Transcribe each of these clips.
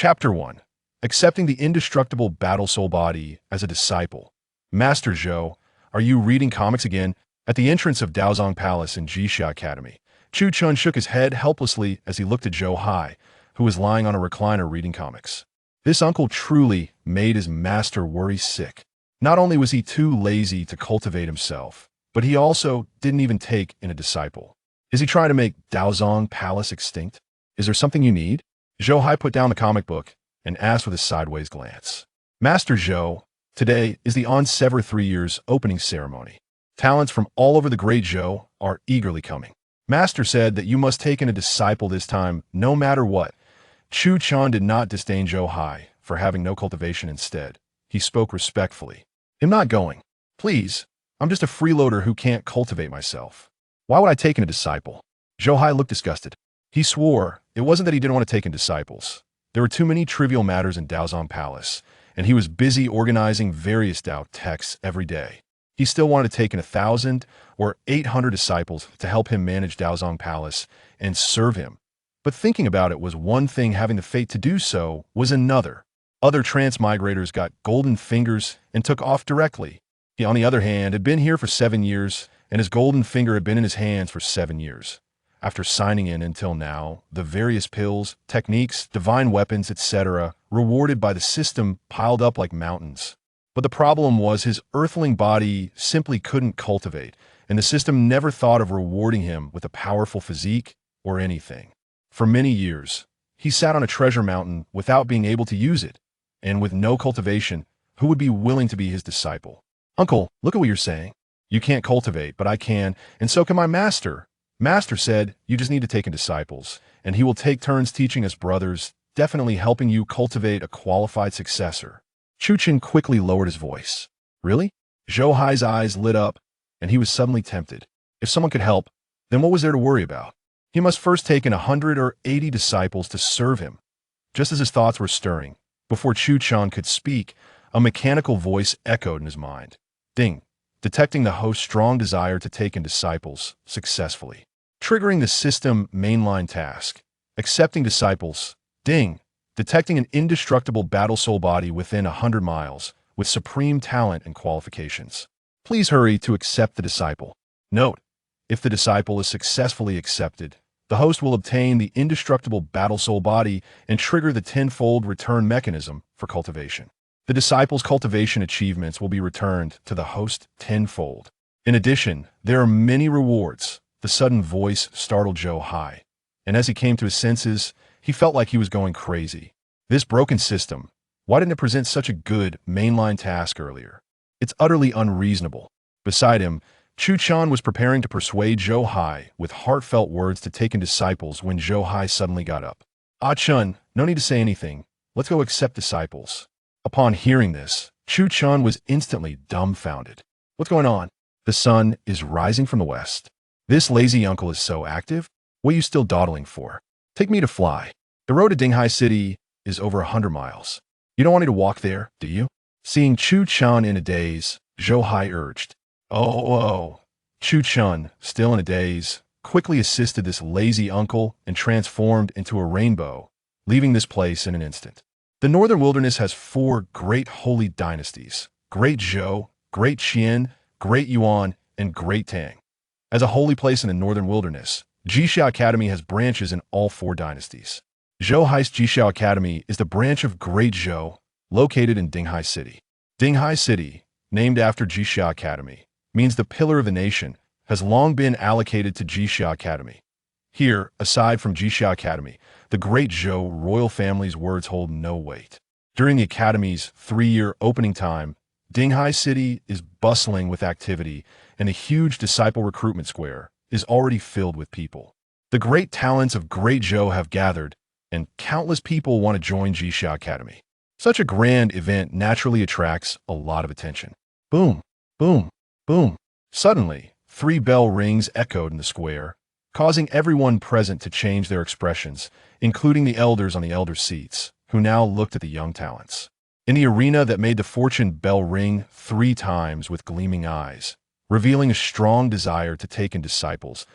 Chapter 1. Accepting the indestructible battle soul body as a disciple. Master Zhou, are you reading comics again? At the entrance of Daozong Palace in Jixia Academy, Chu Chun shook his head helplessly as he looked at Zhou Hai, who was lying on a recliner reading comics. This uncle truly made his master worry sick. Not only was he too lazy to cultivate himself, but he also didn't even take in a disciple. Is he trying to make Daozong Palace extinct? Is there something you need? Zhou Hai put down the comic book and asked with a sideways glance. Master Zhou, today is the On Sever 3 years opening ceremony. Talents from all over the great Zhou are eagerly coming. Master said that you must take in a disciple this time, no matter what. Chu Chan did not disdain Zhou Hai for having no cultivation instead. He spoke respectfully. I'm not going. Please, I'm just a freeloader who can't cultivate myself. Why would I take in a disciple? Zhou Hai looked disgusted. He swore it wasn't that he didn't want to take in disciples. There were too many trivial matters in Daozong Palace, and he was busy organizing various Dao texts every day. He still wanted to take in 1,000 or 800 disciples to help him manage Daozong Palace and serve him. But thinking about it was one thing, having the fate to do so was another. Other transmigrators got golden fingers and took off directly. He, on the other hand, had been here for 7 years, and his golden finger had been in his hands for 7 years. After signing in until now, the various pills, techniques, divine weapons, etc., rewarded by the system piled up like mountains. But the problem was his earthling body simply couldn't cultivate, and the system never thought of rewarding him with a powerful physique or anything. For many years, he sat on a treasure mountain without being able to use it, and with no cultivation, who would be willing to be his disciple? Uncle, look at what you're saying. You can't cultivate, but I can, and so can my master. Master said, you just need to take in disciples, and he will take turns teaching us brothers, definitely helping you cultivate a qualified successor. Chu Chin quickly lowered his voice. Really? Zhou Hai's eyes lit up, and he was suddenly tempted. If someone could help, then what was there to worry about? He must first take in 100 or 80 disciples to serve him. Just as his thoughts were stirring, before Chu Chan could speak, a mechanical voice echoed in his mind. Ding, detecting the host's strong desire to take in disciples successfully. Triggering the system mainline task. Accepting disciples. Ding, detecting an indestructible battle soul body within 100 miles with supreme talent and qualifications. Please hurry to accept the disciple. Note, if the disciple is successfully accepted, the host will obtain the indestructible battle soul body and trigger the tenfold return mechanism for cultivation. The disciple's cultivation achievements will be returned to the host tenfold. In addition, there are many rewards. The sudden voice startled Zhou Hai, and as he came to his senses, he felt like he was going crazy. This broken system, why didn't it present such a good mainline task earlier? It's utterly unreasonable. Beside him, Chu Chan was preparing to persuade Zhou Hai with heartfelt words to take in disciples when Zhou Hai suddenly got up. Ah Chun, no need to say anything. Let's go accept disciples. Upon hearing this, Chu Chan was instantly dumbfounded. What's going on? The sun is rising from the west. This lazy uncle is so active. What are you still dawdling for? Take me to fly. The road to Dinghai City is over 100 miles. You don't want me to walk there, do you? Seeing Chu Chan in a daze, Zhou Hai urged. Oh. Chu Chan, still in a daze, quickly assisted this lazy uncle and transformed into a rainbow, leaving this place in an instant. The Northern Wilderness has 4 great holy dynasties: Great Zhou, Great Qian, Great Yuan, and Great Tang. As a holy place in the Northern Wilderness, Jixia Academy has branches in all 4 dynasties. Zhou Hai's Jixia Academy is the branch of Great Zhou, located in Dinghai City. Dinghai City, named after Jixia Academy, means the pillar of the nation, has long been allocated to Jixia Academy. Here, aside from Jixia Academy, the Great Zhou royal family's words hold no weight. During the Academy's 3-year opening time, Dinghai City is bustling with activity, and the huge disciple recruitment square is already filled with people. The great talents of Great Zhou have gathered, and countless people want to join Jixia Academy. Such a grand event naturally attracts a lot of attention. Boom, boom, boom. Suddenly, 3 bell rings echoed in the square, causing everyone present to change their expressions, including the elders on the elder seats, who now looked at the young talents. In the arena that made the fortune bell ring 3 times with gleaming eyes, revealing a strong desire to take in disciples.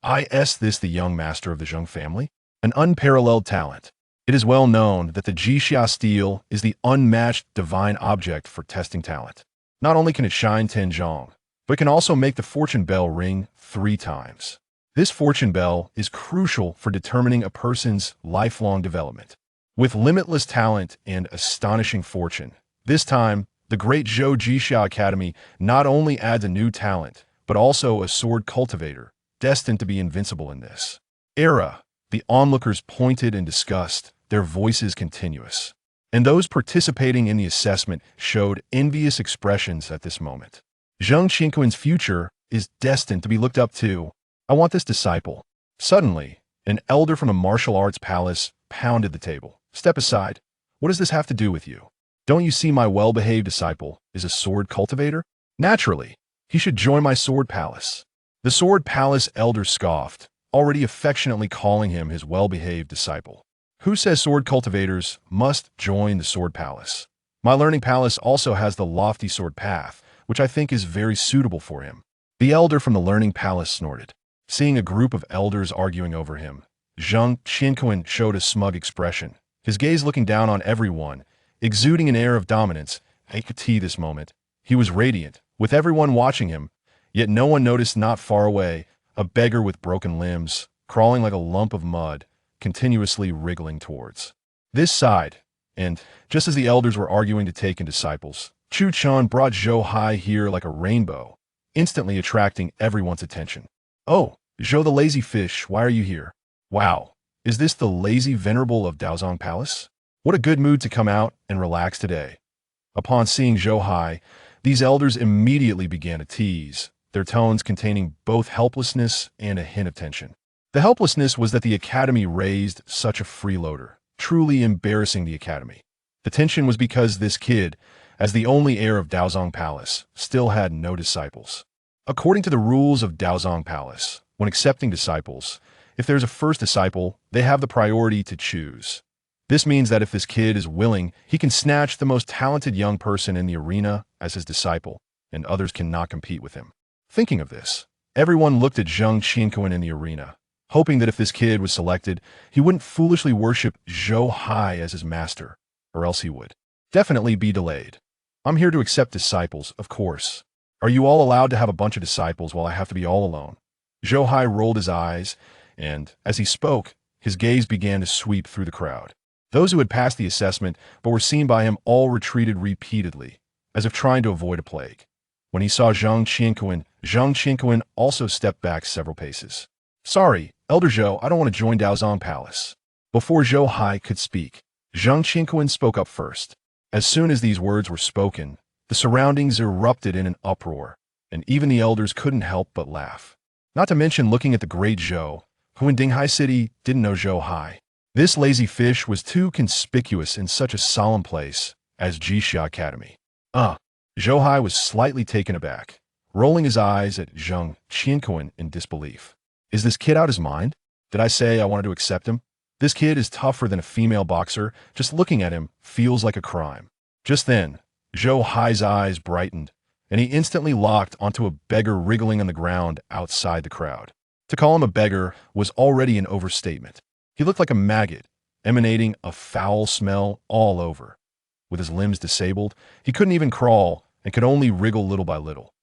Is this the young master of the Zheng family? An unparalleled talent. It is well known that the Jixia steel is the unmatched divine object for testing talent. Not only can it shine 10 zhong, but it can also make the fortune bell ring 3 times. This fortune bell is crucial for determining a person's lifelong development. With limitless talent and astonishing fortune, this time, the great Zhou Jixia Academy not only adds a new talent, but also a sword cultivator, destined to be invincible in this era. The onlookers pointed in disgust, their voices continuous. And those participating in the assessment showed envious expressions at this moment. Zheng Qinquan's future is destined to be looked up to. I want this disciple. Suddenly, an elder from the martial arts palace pounded the table. Step aside. What does this have to do with you? Don't you see my well-behaved disciple is a sword cultivator? Naturally, he should join my sword palace. The sword palace elder scoffed, already affectionately calling him his well-behaved disciple. Who says sword cultivators must join the sword palace? My learning palace also has the lofty sword path, which I think is very suitable for him. The elder from the learning palace snorted. Seeing a group of elders arguing over him, Zheng Qinquan showed a smug expression, his gaze looking down on everyone, exuding an air of dominance. I could see this moment. He was radiant, with everyone watching him, yet no one noticed not far away, a beggar with broken limbs, crawling like a lump of mud, continuously wriggling towards this side. And, just as the elders were arguing to take in disciples, Chu Chun brought Zhou Hai here like a rainbow, instantly attracting everyone's attention. Oh, Zhou the lazy fish, why are you here? Wow, is this the lazy venerable of Daozong Palace? What a good mood to come out and relax today. Upon seeing Zhou Hai, these elders immediately began to tease, their tones containing both helplessness and a hint of tension. The helplessness was that the academy raised such a freeloader, truly embarrassing the academy. The tension was because this kid, as the only heir of Daozong Palace, still had no disciples. According to the rules of Daozong Palace, when accepting disciples, if there's a first disciple, they have the priority to choose. This means that if this kid is willing, he can snatch the most talented young person in the arena as his disciple, and others cannot compete with him. Thinking of this, everyone looked at Zheng Qinquan in the arena, hoping that if this kid was selected, he wouldn't foolishly worship Zhou Hai as his master, or else he would definitely be delayed. I'm here to accept disciples, of course. Are you all allowed to have a bunch of disciples while I have to be all alone? Zhou Hai rolled his eyes, and, as he spoke, his gaze began to sweep through the crowd. Those who had passed the assessment but were seen by him all retreated repeatedly, as if trying to avoid a plague. When he saw Zheng Qinquan also stepped back several paces. Sorry, Elder Zhou, I don't want to join Daozong Palace. Before Zhou Hai could speak, Zheng Qinquan spoke up first. As soon as these words were spoken, the surroundings erupted in an uproar, and even the elders couldn't help but laugh. Not to mention looking at the great Zhou, who in Dinghai City didn't know Zhou Hai. This lazy fish was too conspicuous in such a solemn place as Jixia Academy. Zhou Hai was slightly taken aback, rolling his eyes at Zheng Qinquan in disbelief. Is this kid out his mind? Did I say I wanted to accept him? This kid is tougher than a female boxer. Just looking at him feels like a crime. Just then, Zhou Hai's eyes brightened, and he instantly locked onto a beggar wriggling on the ground outside the crowd. To call him a beggar was already an overstatement. He looked like a maggot, emanating a foul smell all over. With his limbs disabled, he couldn't even crawl and could only wriggle little by little.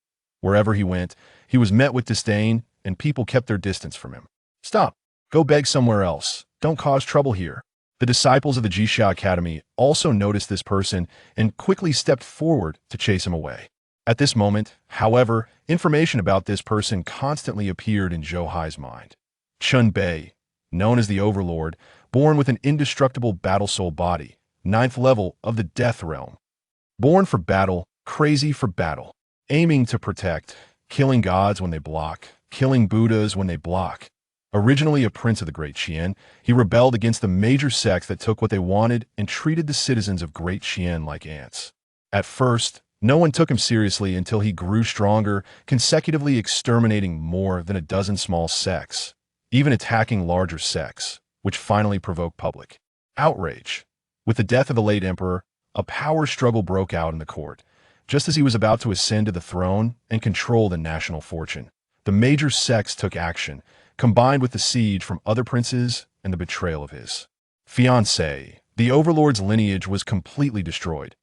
Wherever he went, he was met with disdain, and people kept their distance from him. Stop! Go beg somewhere else. Don't cause trouble here. The disciples of the Jixia Academy also noticed this person and quickly stepped forward to chase him away. At this moment, however, information about this person constantly appeared in Zhou Hai's mind. Chun Bei, known as the Overlord, born with an indestructible battle soul body, 9th level of the Death Realm. Born for battle, crazy for battle, aiming to protect, killing gods when they block, killing Buddhas when they block. Originally a prince of the Great Qian, he rebelled against the major sects that took what they wanted and treated the citizens of Great Qian like ants. At first, no one took him seriously until he grew stronger, consecutively exterminating more than a dozen small sects, even attacking larger sects, which finally provoked public outrage. With the death of the late emperor, a power struggle broke out in the court. Just as he was about to ascend to the throne and control the national fortune, the major sects took action, combined with the siege from other princes and the betrayal of his Fiancé. The overlord's lineage was completely destroyed.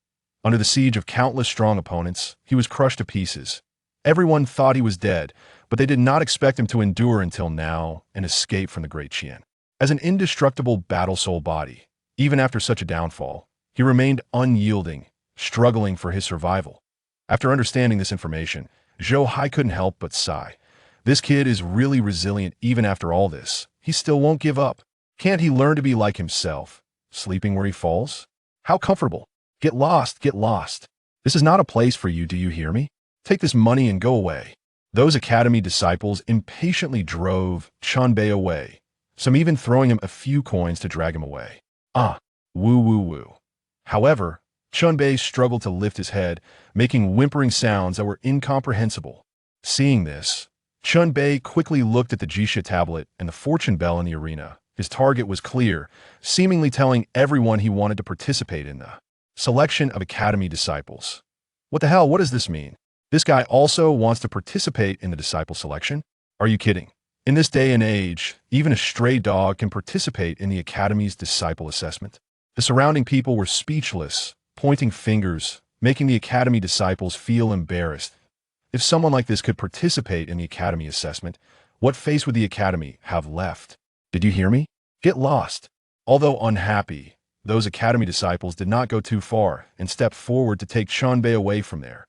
Under the siege of countless strong opponents, he was crushed to pieces. Everyone thought he was dead, but they did not expect him to endure until now and escape from the Great Qian. As an indestructible battle soul body, even after such a downfall, he remained unyielding, struggling for his survival. After understanding this information, Zhou Hai couldn't help but sigh. This kid is really resilient even after all this. He still won't give up. Can't he learn to be like himself, sleeping where he falls? How comfortable. Get lost, get lost. This is not a place for you, do you hear me? Take this money and go away. Those academy disciples impatiently drove Chunbei away, some even throwing him a few coins to drag him away. Woo woo woo. However, Chunbei struggled to lift his head, making whimpering sounds that were incomprehensible. Seeing this, Chunbei quickly looked at the Jisha tablet and the fortune bell in the arena. His target was clear, seemingly telling everyone he wanted to participate in the selection of academy disciples. What the hell, what does this mean? This guy also wants to participate in the disciple selection? Are you kidding? In this day and age, even a stray dog can participate in the academy's disciple assessment. The surrounding people were speechless, pointing fingers, making the academy disciples feel embarrassed. If someone like this could participate in the academy assessment, what face would the academy have left? Did you hear me? Get lost. Although unhappy, those academy disciples did not go too far and stepped forward to take Chunbei away from there.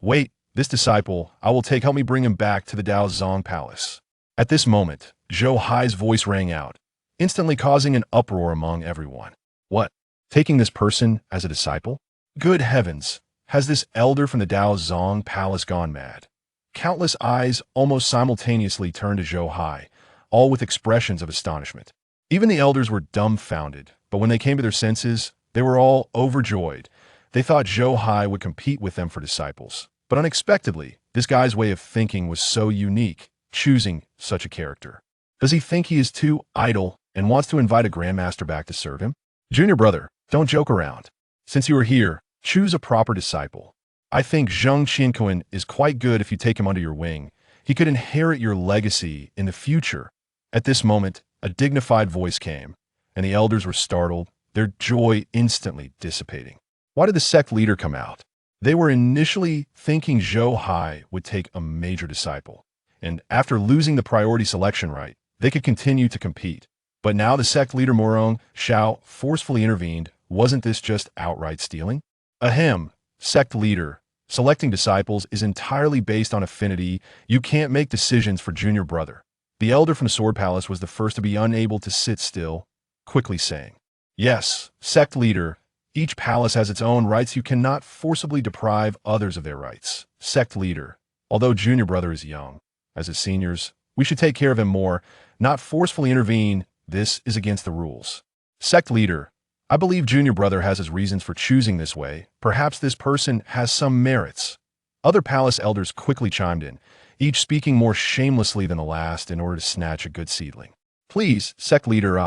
Wait, this disciple, I will take, help me bring him back to the Daozong Palace. At this moment, Zhou Hai's voice rang out, instantly causing an uproar among everyone. What? Taking this person as a disciple? Good heavens, has this elder from the Daozong Palace gone mad? Countless eyes almost simultaneously turned to Zhou Hai, all with expressions of astonishment. Even the elders were dumbfounded, but when they came to their senses, they were all overjoyed. They thought Zhou Hai would compete with them for disciples. But unexpectedly, this guy's way of thinking was so unique, choosing such a character. Does he think he is too idle and wants to invite a grandmaster back to serve him? Junior brother, don't joke around. Since you are here, choose a proper disciple. I think Zheng Qianquan is quite good if you take him under your wing. He could inherit your legacy in the future. At this moment, a dignified voice came, and the elders were startled, their joy instantly dissipating. Why did the sect leader come out? They were initially thinking Zhou Hai would take a major disciple, and after losing the priority selection right, they could continue to compete. But now the sect leader Morong Xiao forcefully intervened. Wasn't this just outright stealing? Ahem, sect leader. Selecting disciples is entirely based on affinity. You can't make decisions for junior brother. The elder from the Sword Palace was the first to be unable to sit still, quickly saying, Yes, sect leader. Each palace has its own rights. You cannot forcibly deprive others of their rights. Sect leader. Although junior brother is young, as his seniors, we should take care of him more, not forcefully intervene. This is against the rules. Sect leader. I believe junior brother has his reasons for choosing this way. Perhaps this person has some merits. Other palace elders quickly chimed in, each speaking more shamelessly than the last in order to snatch a good seedling. Please, sect leader,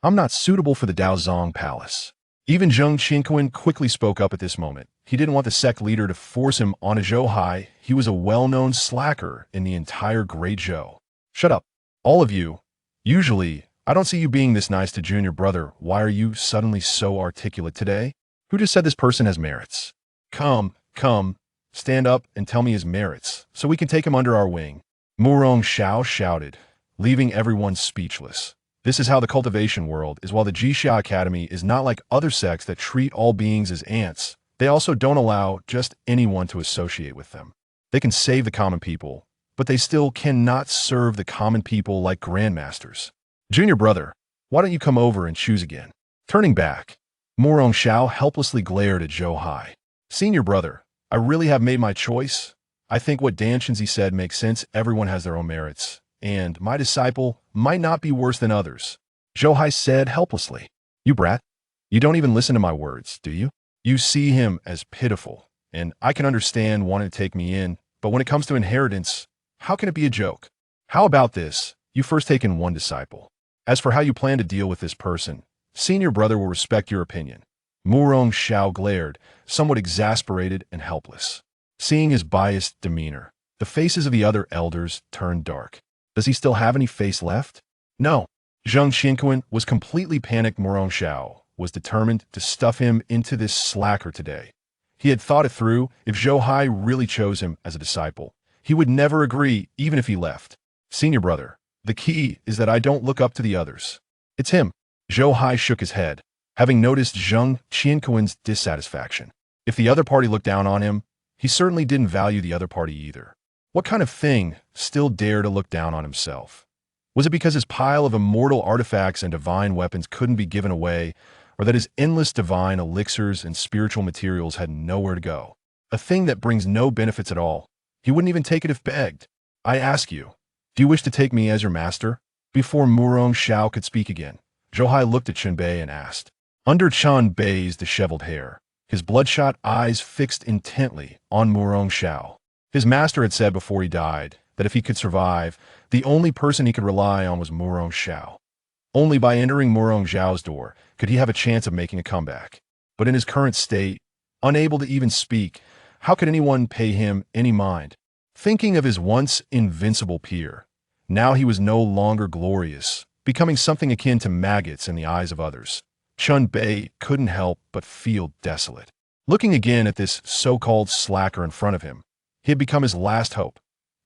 I'm not suitable for the Daozong Palace. Even Zheng Qianquan quickly spoke up at this moment. He didn't want the sect leader to force him on a Zhou Hai. He was a well-known slacker in the entire Great Zhou. Shut up, all of you. Usually, I don't see you being this nice to junior brother. Why are you suddenly so articulate today? Who just said this person has merits? Come, stand up and tell me his merits, so we can take him under our wing. Murong Xiao shouted, leaving everyone speechless. This is how the cultivation world is. While the Jixia Academy is not like other sects that treat all beings as ants, they also don't allow just anyone to associate with them. They can save the common people, but they still cannot serve the common people like grandmasters. Junior brother, why don't you come over and choose again? Turning back, Murong Xiao helplessly glared at Zhou Hai. Senior brother, I really have made my choice. I think what Dan Shenzi said makes sense. Everyone has their own merits, and my disciple might not be worse than others. Zhou Hai said helplessly. You brat, you don't even listen to my words, do you? You see him as pitiful, and I can understand wanting to take me in, but when it comes to inheritance, how can it be a joke? How about this? You first take in one disciple. As for how you plan to deal with this person, senior brother will respect your opinion. Murong Xiao glared, somewhat exasperated and helpless. Seeing his biased demeanor, the faces of the other elders turned dark. Does he still have any face left? No. Zheng Qianquan was completely panicked. Murong Xiao was determined to stuff him into this slacker today. He had thought it through. If Zhou Hai really chose him as a disciple, he would never agree even if he left. Senior brother, the key is that I don't look up to the others. It's him. Zhou Hai shook his head, having noticed Zheng Qianquan's dissatisfaction. If the other party looked down on him, he certainly didn't value the other party either. What kind of thing still dare to look down on himself? Was it because his pile of immortal artifacts and divine weapons couldn't be given away, or that his endless divine elixirs and spiritual materials had nowhere to go? A thing that brings no benefits at all. He wouldn't even take it if begged. I ask you, do you wish to take me as your master? Before Murong Xiao could speak again, Zhou Hai looked at Chen Bei and asked. Under Chen Bei's disheveled hair, his bloodshot eyes fixed intently on Murong Xiao. His master had said before he died that if he could survive, the only person he could rely on was Murong Xiao. Only by entering Murong Xiao's door could he have a chance of making a comeback. But in his current state, unable to even speak, how could anyone pay him any mind? Thinking of his once invincible peer, now he was no longer glorious, becoming something akin to maggots in the eyes of others. Chen Bei couldn't help but feel desolate. Looking again at this so-called slacker in front of him, he had become his last hope.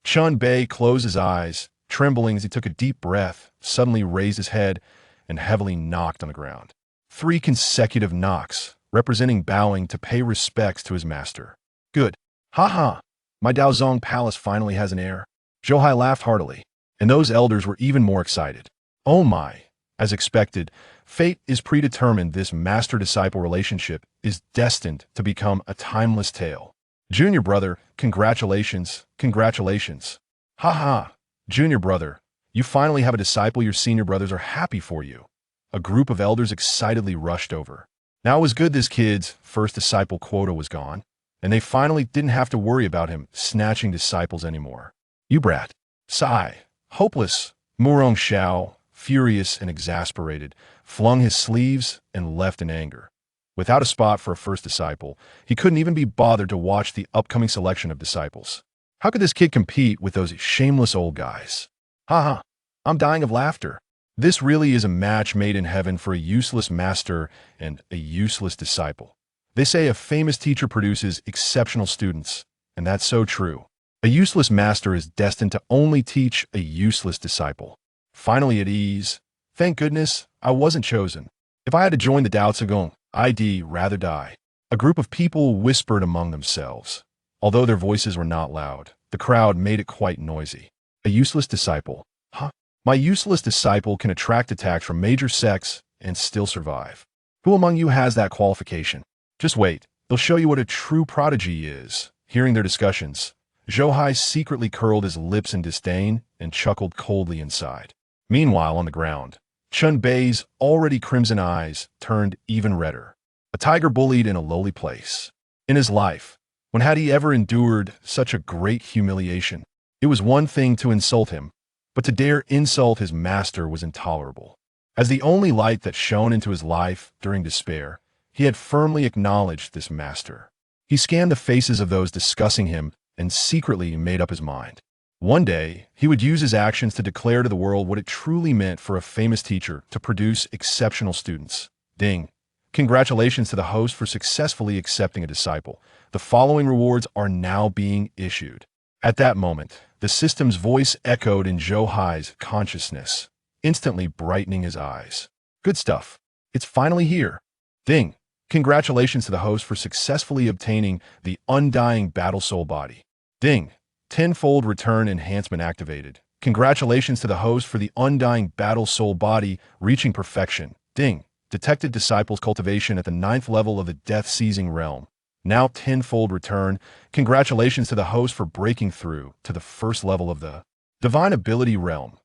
Chen Bei closed his eyes, trembling as he took a deep breath, suddenly raised his head, and heavily knocked on the ground. 3 consecutive knocks, representing bowing to pay respects to his master. Good. Ha ha. My Daozong palace finally has an heir. Zhou Hai laughed heartily, and those elders were even more excited. Oh my. As expected, fate is predetermined. This master-disciple relationship is destined to become a timeless tale. Junior brother, congratulations, congratulations. Ha ha. Junior brother, you finally have a disciple. Your senior brothers are happy for you. A group of elders excitedly rushed over. Now it was good this kid's first disciple quota was gone, and they finally didn't have to worry about him snatching disciples anymore. You brat. Sigh. Hopeless. Murong Xiao, furious and exasperated, flung his sleeves and left in anger. Without a spot for a first disciple, he couldn't even be bothered to watch the upcoming selection of disciples. How could this kid compete with those shameless old guys? Ha ha. I'm dying of laughter. This really is a match made in heaven for a useless master and a useless disciple. They say a famous teacher produces exceptional students, and that's so true. A useless master is destined to only teach a useless disciple. Finally at ease. Thank goodness I wasn't chosen. If I had to join the Dao Zigong, I'd rather die. A group of people whispered among themselves. Although their voices were not loud, the crowd made it quite noisy. A useless disciple. Huh? My useless disciple can attract attacks from major sects and still survive. Who among you has that qualification? Just wait. They'll show you what a true prodigy is. Hearing their discussions, Zhou Hai secretly curled his lips in disdain and chuckled coldly inside. Meanwhile, on the ground, Chen Bei's already crimson eyes turned even redder. A tiger bullied in a lowly place. In his life, when had he ever endured such a great humiliation? It was one thing to insult him, but to dare insult his master was intolerable. As the only light that shone into his life during despair, he had firmly acknowledged this master. He scanned the faces of those discussing him and secretly made up his mind. One day, he would use his actions to declare to the world what it truly meant for a famous teacher to produce exceptional students. Ding. Congratulations to the host for successfully accepting a disciple. The following rewards are now being issued. At that moment, the system's voice echoed in Zhou Hai's consciousness, instantly brightening his eyes. Good stuff. It's finally here. Ding. Congratulations to the host for successfully obtaining the undying battle soul body. Ding. Tenfold return enhancement activated. Congratulations to the host for the undying battle soul body reaching perfection. Ding. Detected disciples cultivation at the 9th level of the death-seizing realm. Now tenfold return. Congratulations to the host for breaking through to the 1st level of the divine ability realm.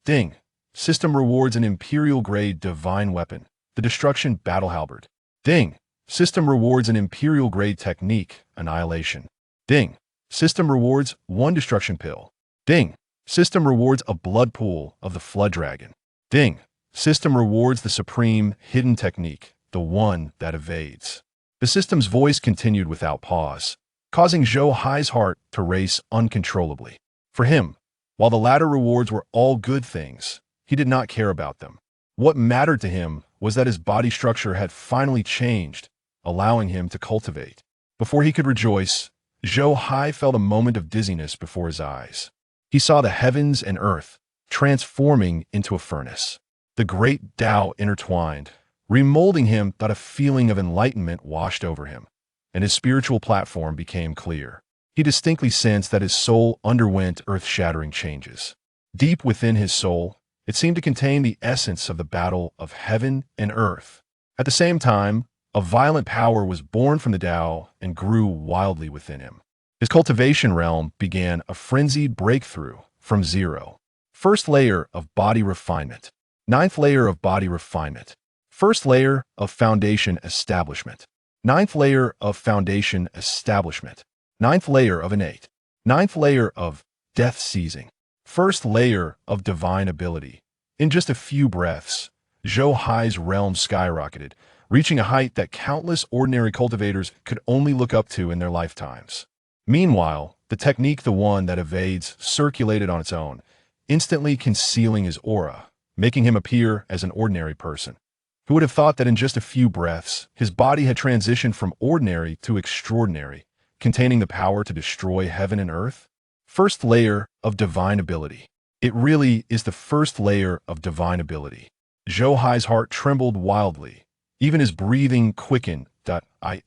Ding. System rewards an imperial grade divine weapon, the destruction battle halberd. Ding. System rewards an imperial grade technique, annihilation. Ding. System rewards 1 destruction pill. Ding. System rewards a blood pool of the flood dragon. Ding. System rewards the supreme hidden technique, the one that evades. The system's voice continued without pause, causing Zhou Hai's heart to race uncontrollably. For him, while the latter rewards were all good things, he did not care about them. What mattered to him was that his body structure had finally changed, allowing him to cultivate. Before he could rejoice, Zhou Hai felt a moment of dizziness before his eyes. He saw the heavens and earth transforming into a furnace. The great Tao intertwined, remolding him that a feeling of enlightenment washed over him, and his spiritual platform became clear. He distinctly sensed that his soul underwent earth-shattering changes. Deep within his soul, it seemed to contain the essence of the battle of heaven and earth. At the same time, a violent power was born from the Tao and grew wildly within him. His cultivation realm began a frenzied breakthrough from zero. First layer of body refinement. Ninth layer of body refinement. First layer of foundation establishment. Ninth layer of foundation establishment. Ninth layer of innate. Ninth layer of death seizing. First layer of divine ability. In just a few breaths, Zhou Hai's realm skyrocketed, reaching a height that countless ordinary cultivators could only look up to in their lifetimes. Meanwhile, the technique, the one that evades, circulated on its own, instantly concealing his aura, making him appear as an ordinary person. Who would have thought that in just a few breaths, his body had transitioned from ordinary to extraordinary, containing the power to destroy heaven and earth? First layer of divine ability. It really is the first layer of divine ability. Zhou Hai's heart trembled wildly. Even his breathing quickened.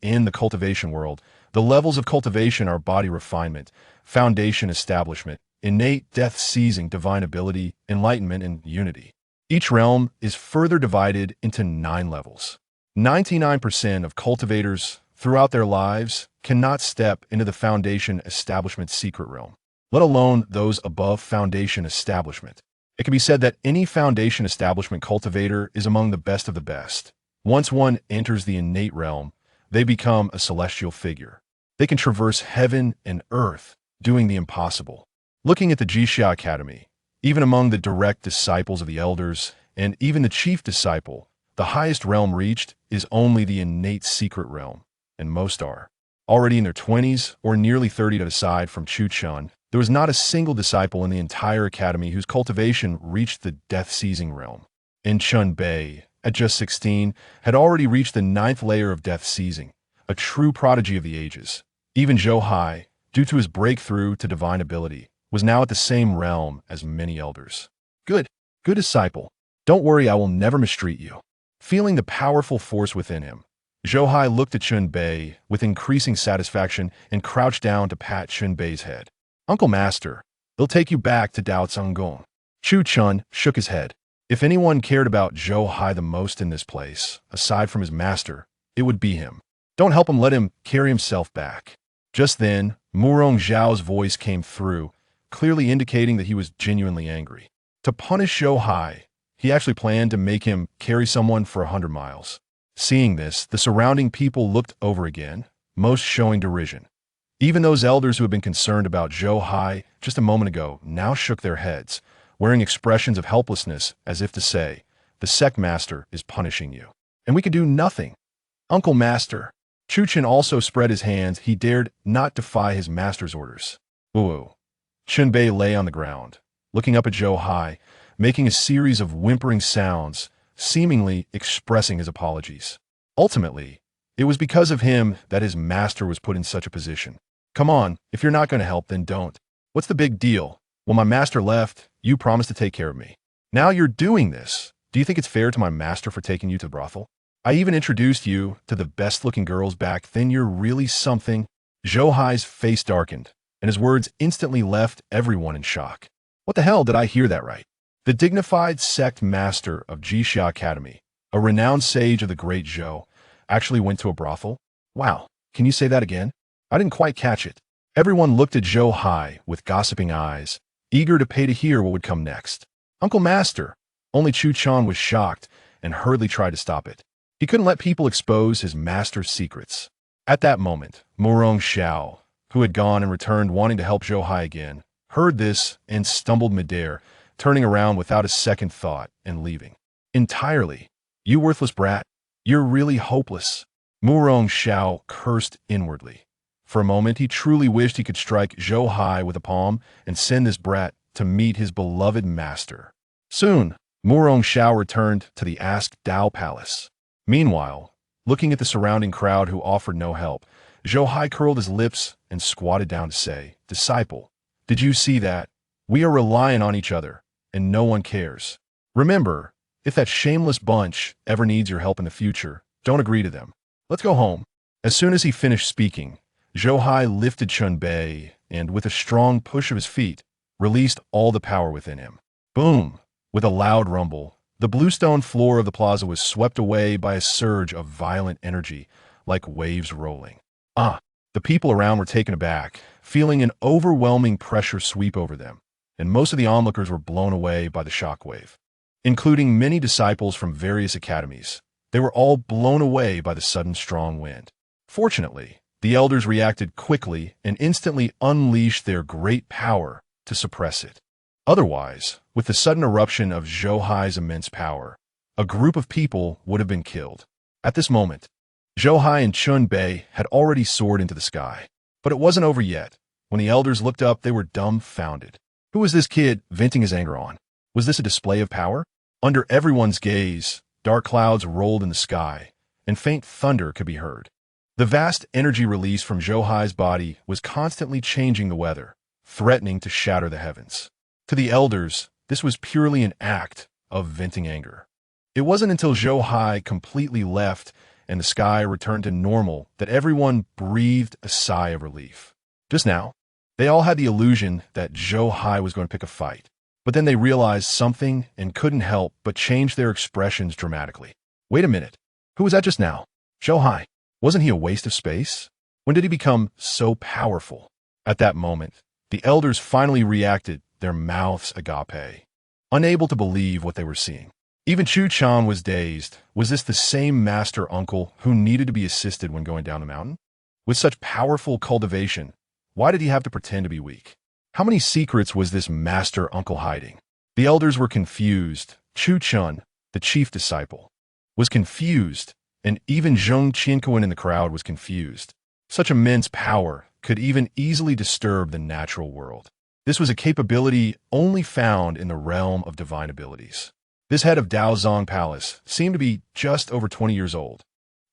In the cultivation world, the levels of cultivation are body refinement, foundation establishment, innate death-seizing divine ability, enlightenment, and unity. Each realm is further divided into 9 levels. 99% of cultivators throughout their lives cannot step into the foundation establishment secret realm, let alone those above foundation establishment. It can be said that any foundation establishment cultivator is among the best of the best. Once one enters the innate realm, they become a celestial figure. They can traverse heaven and earth, doing the impossible. Looking at the Jixia Academy, even among the direct disciples of the elders, and even the chief disciple, the highest realm reached is only the innate secret realm, and most are already in their 20s or nearly 30. Aside from Chu Chun, there was not a single disciple in the entire academy whose cultivation reached the death-seizing realm. And Chun Bei, at just 16, had already reached the 9th layer of death-seizing, a true prodigy of the ages. Even Zhou Hai, due to his breakthrough to divine ability, was now at the same realm as many elders. Good disciple. Don't worry, I will never mistreat you. Feeling the powerful force within him, Zhou Hai looked at Chun Bei with increasing satisfaction and crouched down to pat Chun Bei's head. Uncle Master, they'll take you back to Dao Cunggong. Chu Chun shook his head. If anyone cared about Zhou Hai the most in this place, aside from his master, it would be him. Don't help him, let him carry himself back. Just then, Murong Zhao's voice came through, clearly indicating that he was genuinely angry. To punish Zhou Hai, he actually planned to make him carry someone for 100 miles. Seeing this, the surrounding people looked over again, most showing derision. Even those elders who had been concerned about Zhou Hai just a moment ago now shook their heads, wearing expressions of helplessness as if to say, the sect master is punishing you, and we can do nothing. Uncle Master. Chu Chun also spread his hands. He dared not defy his master's orders. Ooh. Chun Bei lay on the ground, looking up at Zhou Hai, making a series of whimpering sounds, seemingly expressing his apologies. Ultimately, it was because of him that his master was put in such a position. Come on, if you're not going to help, then don't. What's the big deal? When my master left, you promised to take care of me. Now you're doing this. Do you think it's fair to my master for taking you to the brothel? I even introduced you to the best-looking girls back then. You're really something. Zhou Hai's face darkened, and his words instantly left everyone in shock. What the hell, did I hear that right? The dignified sect master of Jixia Academy, a renowned sage of the great Zhou, actually went to a brothel? Wow, can you say that again? I didn't quite catch it. Everyone looked at Zhou Hai with gossiping eyes, eager to pay to hear what would come next. Uncle Master. Only Chu Chun was shocked and hurriedly tried to stop it. He couldn't let people expose his master's secrets. At that moment, Murong Xiao, who had gone and returned wanting to help Zhou Hai again, heard this and stumbled midair, turning around without a second thought and leaving. Entirely. You worthless brat. You're really hopeless. Murong Xiao cursed inwardly. For a moment, he truly wished he could strike Zhou Hai with a palm and send this brat to meet his beloved master. Soon, Murong Xiao returned to the Ask Dao Palace. Meanwhile, looking at the surrounding crowd who offered no help, Zhou Hai curled his lips and squatted down to say, "Disciple, did you see that? We are relying on each other, and no one cares. Remember, if that shameless bunch ever needs your help in the future, don't agree to them. Let's go home." As soon as he finished speaking, Zhou Hai lifted Chun Bei and, with a strong push of his feet, released all the power within him. Boom! With a loud rumble, the bluestone floor of the plaza was swept away by a surge of violent energy, like waves rolling. The people around were taken aback, feeling an overwhelming pressure sweep over them, and most of the onlookers were blown away by the shockwave. Including many disciples from various academies, they were all blown away by the sudden strong wind. Fortunately, the elders reacted quickly and instantly unleashed their great power to suppress it. Otherwise, with the sudden eruption of Zhou Hai's immense power, a group of people would have been killed. At this moment, Zhou Hai and Chun Bei had already soared into the sky. But it wasn't over yet. When the elders looked up, they were dumbfounded. Who was this kid venting his anger on? Was this a display of power? Under everyone's gaze, dark clouds rolled in the sky, and faint thunder could be heard. The vast energy release from Zhou Hai's body was constantly changing the weather, threatening to shatter the heavens. To the elders, this was purely an act of venting anger. It wasn't until Zhou Hai completely left and the sky returned to normal that everyone breathed a sigh of relief. Just now, they all had the illusion that Zhou Hai was going to pick a fight, but then they realized something and couldn't help but change their expressions dramatically. Wait a minute, who was that just now? Zhou Hai. Wasn't he a waste of space? When did he become so powerful? At that moment, the elders finally reacted, their mouths agape, unable to believe what they were seeing. Even Chu Chan was dazed. Was this the same master uncle who needed to be assisted when going down the mountain? With such powerful cultivation, why did he have to pretend to be weak? How many secrets was this master uncle hiding? The elders were confused. Chu Chun, the chief disciple, was confused, and even Zheng Qianquan in the crowd was confused. Such immense power could even easily disturb the natural world. This was a capability only found in the realm of divine abilities. This head of Daozong Palace seemed to be just over 20 years old.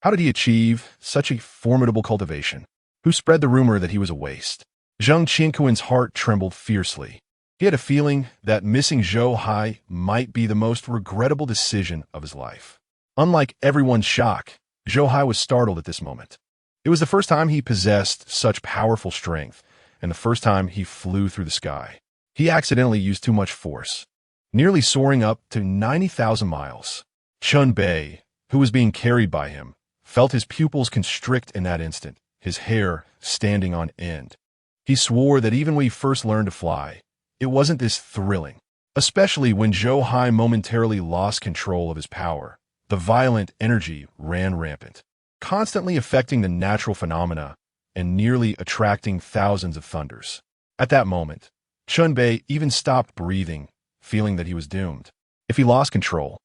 How did he achieve such a formidable cultivation? Who spread the rumor that he was a waste? Zheng Qianquan's heart trembled fiercely. He had a feeling that missing Zhou Hai might be the most regrettable decision of his life. Unlike everyone's shock, Zhou Hai was startled at this moment. It was the first time he possessed such powerful strength, and the first time he flew through the sky. He accidentally used too much force, nearly soaring up to 90,000 miles. Chun Bei, who was being carried by him, felt his pupils constrict in that instant, his hair standing on end. He swore that even when he first learned to fly, it wasn't this thrilling, especially when Zhou Hai momentarily lost control of his power. The violent energy ran rampant, constantly affecting the natural phenomena and nearly attracting thousands of thunders. At that moment, Chun Bei even stopped breathing, feeling that he was doomed. If he lost control,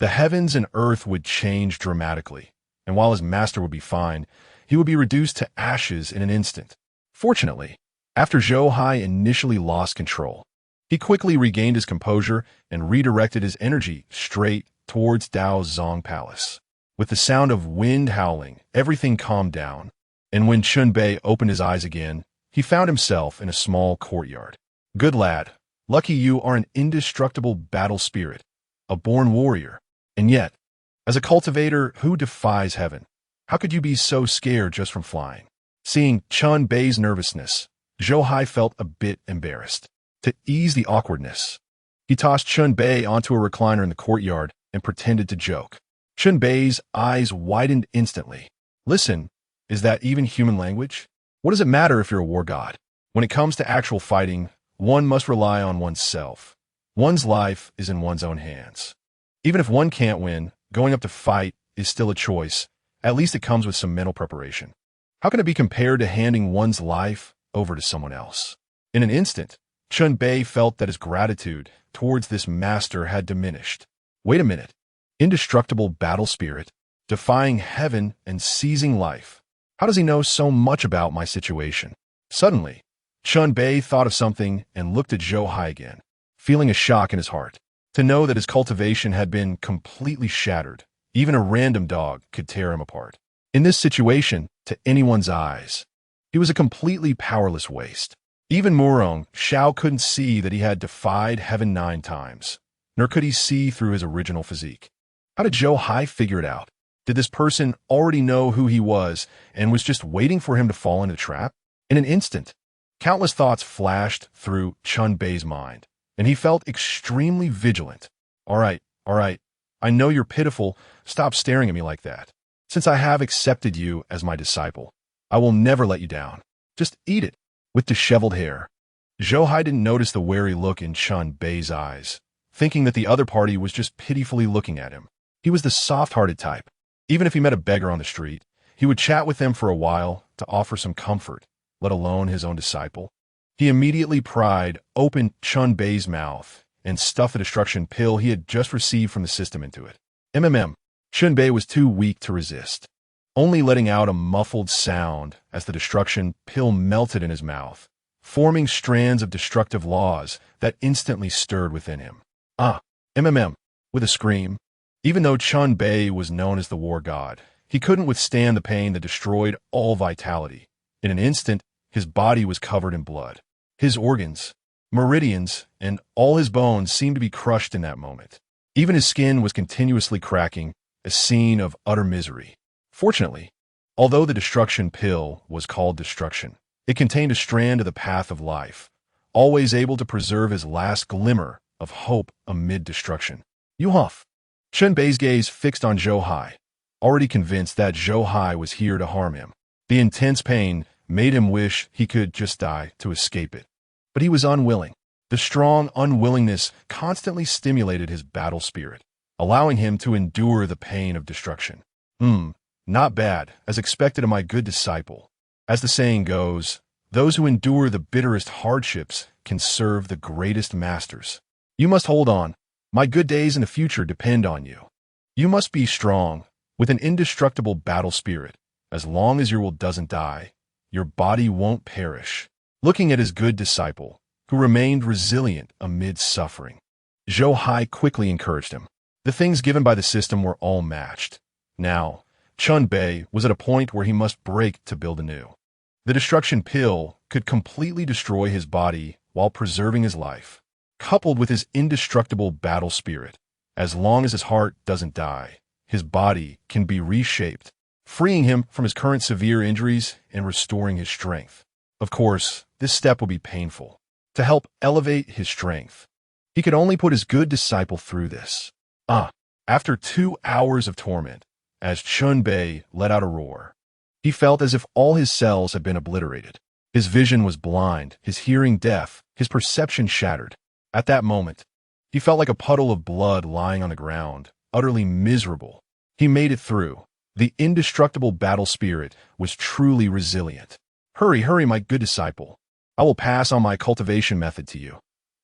the heavens and earth would change dramatically, and while his master would be fine, he would be reduced to ashes in an instant. Fortunately, after Zhou Hai initially lost control, he quickly regained his composure and redirected his energy straight towards Daozong Palace. With the sound of wind howling, everything calmed down, and when Chun Bei opened his eyes again, he found himself in a small courtyard. Good lad, lucky you are an indestructible battle spirit, a born warrior, and yet, as a cultivator who defies heaven, how could you be so scared just from flying? Seeing Chun Bei's nervousness, Zhou Hai felt a bit embarrassed. To ease the awkwardness, he tossed Chun Bei onto a recliner in the courtyard and pretended to joke. Chun Bei's eyes widened instantly. Listen, is that even human language? What does it matter if you're a war god? When it comes to actual fighting, one must rely on oneself. One's life is in one's own hands. Even if one can't win, going up to fight is still a choice. At least it comes with some mental preparation. How can it be compared to handing one's life over to someone else? In an instant, Chun Bei felt that his gratitude towards this master had diminished. Wait a minute. Indestructible battle spirit, defying heaven and seizing life. How does he know so much about my situation? Suddenly, Chun Bei thought of something and looked at Zhou Hai again, feeling a shock in his heart. To know that his cultivation had been completely shattered, even a random dog could tear him apart. In this situation, to anyone's eyes, he was a completely powerless waste. Even Murong Xiao couldn't see that he had defied heaven 9 times, nor could he see through his original physique. How did Zhou Hai figure it out? Did this person already know who he was and was just waiting for him to fall into the trap? In an instant, countless thoughts flashed through Chun Bei's mind, and he felt extremely vigilant. All right, I know you're pitiful. Stop staring at me like that. Since I have accepted you as my disciple, I will never let you down. Just eat it. With disheveled hair, Zhou Hai didn't notice the wary look in Chun Bei's eyes, thinking that the other party was just pitifully looking at him. He was the soft-hearted type. Even if he met a beggar on the street, he would chat with them for a while to offer some comfort, let alone his own disciple. He immediately pried open Chun Bei's mouth and stuffed the destruction pill he had just received from the system into it. Chun Bei was too weak to resist, only letting out a muffled sound as the destruction pill melted in his mouth, forming strands of destructive laws that instantly stirred within him. With a scream. Even though Chun Bei was known as the war god, he couldn't withstand the pain that destroyed all vitality. In an instant, his body was covered in blood. His organs, meridians, and all his bones seemed to be crushed in that moment. Even his skin was continuously cracking, a scene of utter misery. Fortunately, although the destruction pill was called destruction, it contained a strand of the path of life, always able to preserve his last glimmer of hope amid destruction. Yuhuff. Chun Bei's gaze fixed on Zhou Hai, already convinced that Zhou Hai was here to harm him. The intense pain made him wish he could just die to escape it. But he was unwilling. The strong unwillingness constantly stimulated his battle spirit, allowing him to endure the pain of destruction. Not bad, as expected of my good disciple. As the saying goes, those who endure the bitterest hardships can serve the greatest masters. You must hold on. My good days in the future depend on you. You must be strong, with an indestructible battle spirit. As long as your will doesn't die, your body won't perish. Looking at his good disciple, who remained resilient amid suffering, Zhou Hai quickly encouraged him. The things given by the system were all matched. Now, Chun Bei was at a point where he must break to build anew. The destruction pill could completely destroy his body while preserving his life. Coupled with his indestructible battle spirit, as long as his heart doesn't die, his body can be reshaped, freeing him from his current severe injuries and restoring his strength. Of course, this step will be painful. To help elevate his strength, he could only put his good disciple through this. After 2 hours of torment, as Chun Bei let out a roar, he felt as if all his cells had been obliterated. His vision was blind, his hearing deaf, his perception shattered. At that moment, he felt like a puddle of blood lying on the ground, utterly miserable. He made it through. The indestructible battle spirit was truly resilient. Hurry, my good disciple. I will pass on my cultivation method to you.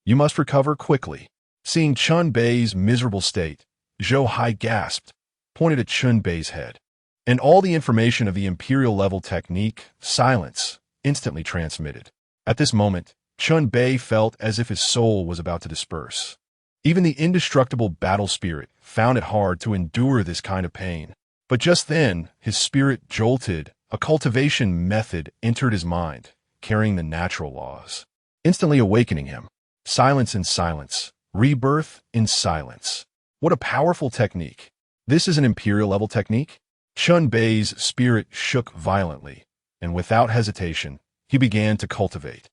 You must recover quickly. Seeing Chun Bei's miserable state, Zhou Hai gasped, pointed at Chun Bei's head. And all the information of the imperial level technique, silence, instantly transmitted. At this moment, Chun Bei felt as if his soul was about to disperse. Even the indestructible battle spirit found it hard to endure this kind of pain. But just then, his spirit jolted. A cultivation method entered his mind, carrying the natural laws, instantly awakening him. Silence in silence, rebirth in silence. What a powerful technique. This is an imperial level technique? Chun Bei's spirit shook violently, and without hesitation, he began to cultivate.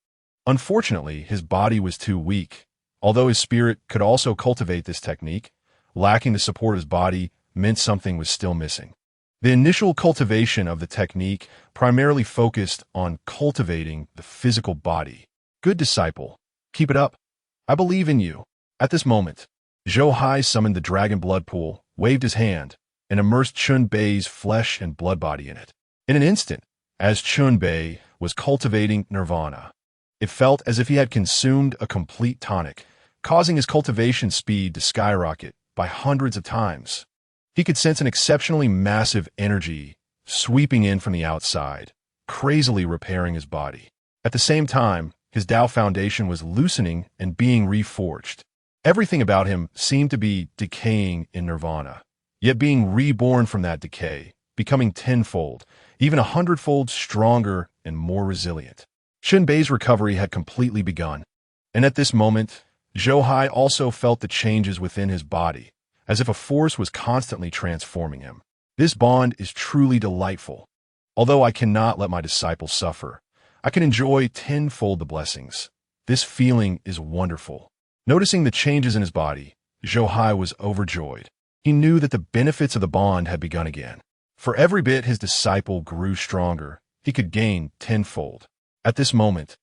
Unfortunately, his body was too weak. Although his spirit could also cultivate this technique, lacking the support of his body meant something was still missing. The initial cultivation of the technique primarily focused on cultivating the physical body. Good disciple, keep it up. I believe in you. At this moment, Zhou Hai summoned the dragon blood pool, waved his hand, and immersed Chun Bei's flesh and blood body in it. In an instant, as Chun Bei was cultivating nirvana, it felt as if he had consumed a complete tonic, causing his cultivation speed to skyrocket by hundreds of times. He could sense an exceptionally massive energy sweeping in from the outside, crazily repairing his body. At the same time, his Tao foundation was loosening and being reforged. Everything about him seemed to be decaying in nirvana, yet being reborn from that decay, becoming tenfold, even 100-fold stronger and more resilient. Xunbei's recovery had completely begun, and at this moment, Zhou Hai also felt the changes within his body, as if a force was constantly transforming him. This bond is truly delightful. Although I cannot let my disciples suffer, I can enjoy tenfold the blessings. This feeling is wonderful. Noticing the changes in his body, Zhou Hai was overjoyed. He knew that the benefits of the bond had begun again. For every bit his disciple grew stronger, he could gain tenfold. At this moment,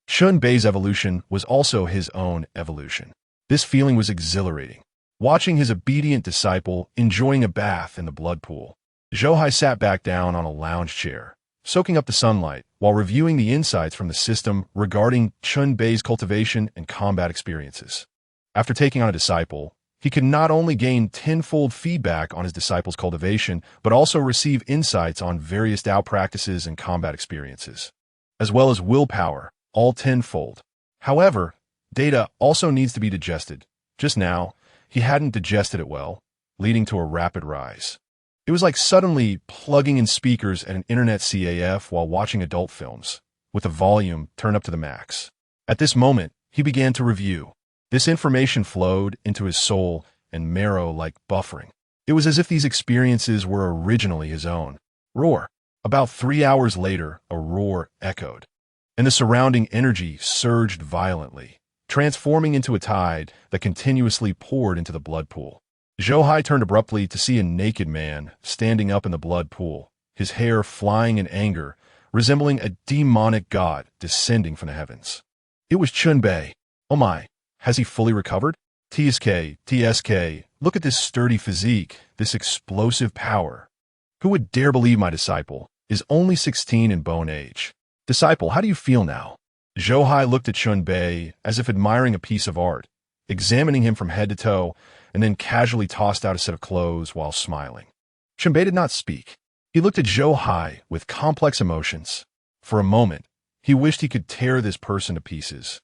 Xunbei's evolution was also his own evolution. This feeling was exhilarating. Watching his obedient disciple enjoying a bath in the blood pool, Zhou Hai sat back down on a lounge chair, soaking up the sunlight while reviewing the insights from the system regarding Xunbei's cultivation and combat experiences. After taking on a disciple, he could not only gain tenfold feedback on his disciple's cultivation, but also receive insights on various Dao practices and combat experiences, as well as willpower, all tenfold. However, data also needs to be digested. Just now, he hadn't digested it well, leading to a rapid rise. It was like suddenly plugging in speakers at an internet CAF while watching adult films, with the volume turned up to the max. At this moment, he began to review. This information flowed into his soul and marrow like buffering. It was as if these experiences were originally his own. Roar. About 3 hours later, a roar echoed, and the surrounding energy surged violently, transforming into a tide that continuously poured into the blood pool. Zhou Hai turned abruptly to see a naked man standing up in the blood pool, his hair flying in anger, resembling a demonic god descending from the heavens. It was Xunbei. Oh my, has he fully recovered? TSK, look at this sturdy physique, this explosive power. Who would dare believe my disciple is only 16 in bone age? Disciple, how do you feel now? Zhou Hai looked at Xunbei as if admiring a piece of art, examining him from head to toe, and then casually tossed out a set of clothes while smiling. Xunbei did not speak. He looked at Zhou Hai with complex emotions. For a moment, he wished he could tear this person to pieces,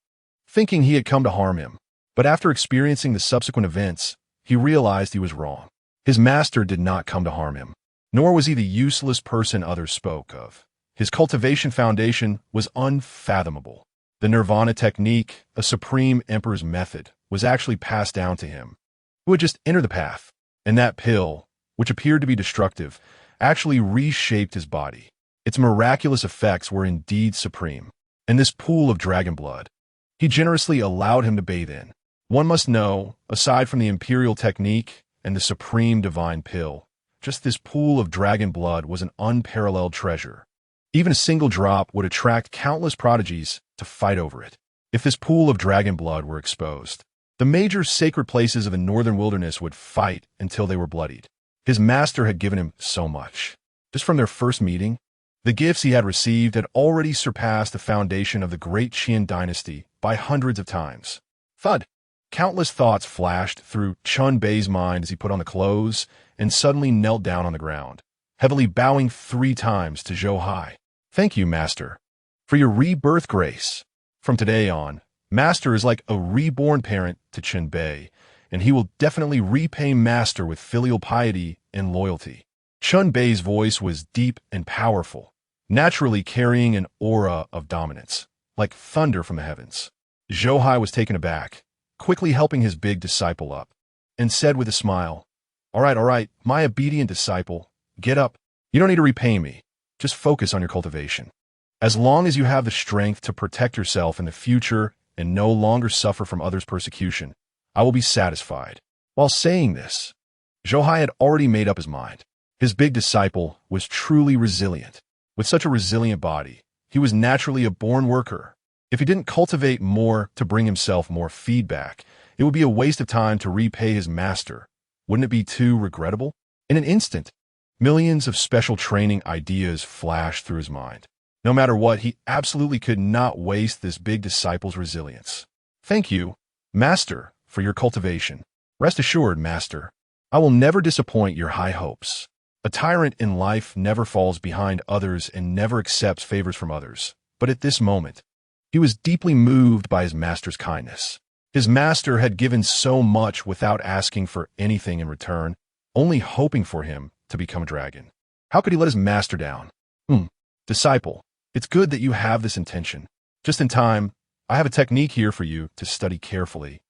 thinking he had come to harm him. But after experiencing the subsequent events, he realized he was wrong. His master did not come to harm him, nor was he the useless person others spoke of. His cultivation foundation was unfathomable. The nirvana technique, a supreme emperor's method, was actually passed down to him, who had just entered the path, and that pill, which appeared to be destructive, actually reshaped his body. Its miraculous effects were indeed supreme, and this pool of dragon blood, he generously allowed him to bathe in. One must know, aside from the imperial technique and the supreme divine pill, just this pool of dragon blood was an unparalleled treasure. Even a single drop would attract countless prodigies to fight over it. If this pool of dragon blood were exposed, the major sacred places of the northern wilderness would fight until they were bloodied. His master had given him so much. Just from their first meeting, the gifts he had received had already surpassed the foundation of the great Qian dynasty by hundreds of times. Thud! Countless thoughts flashed through Xunbei's mind as he put on the clothes and suddenly knelt down on the ground, heavily bowing 3 times to Zhou Hai. Thank you, Master, for your rebirth grace. From today on, Master is like a reborn parent to Xunbei, and he will definitely repay Master with filial piety and loyalty. Xunbei's voice was deep and powerful, naturally carrying an aura of dominance, like thunder from the heavens. Zhou Hai was taken aback, quickly helping his big disciple up, and said with a smile, all right, my obedient disciple, get up. You don't need to repay me. Just focus on your cultivation. As long as you have the strength to protect yourself in the future and no longer suffer from others' persecution, I will be satisfied. While saying this, Zhou Hai had already made up his mind. His big disciple was truly resilient. With such a resilient body, he was naturally a born worker. If he didn't cultivate more to bring himself more feedback, it would be a waste of time to repay his master. Wouldn't it be too regrettable? In an instant, millions of special training ideas flashed through his mind. No matter what, he absolutely could not waste this big disciple's resilience. Thank you, Master, for your cultivation. Rest assured, Master, I will never disappoint your high hopes. A tyrant in life never falls behind others and never accepts favors from others. But at this moment, he was deeply moved by his master's kindness. His master had given so much without asking for anything in return, only hoping for him to become a dragon. How could he let his master down? Disciple, it's good that you have this intention. Just in time, I have a technique here for you to study carefully,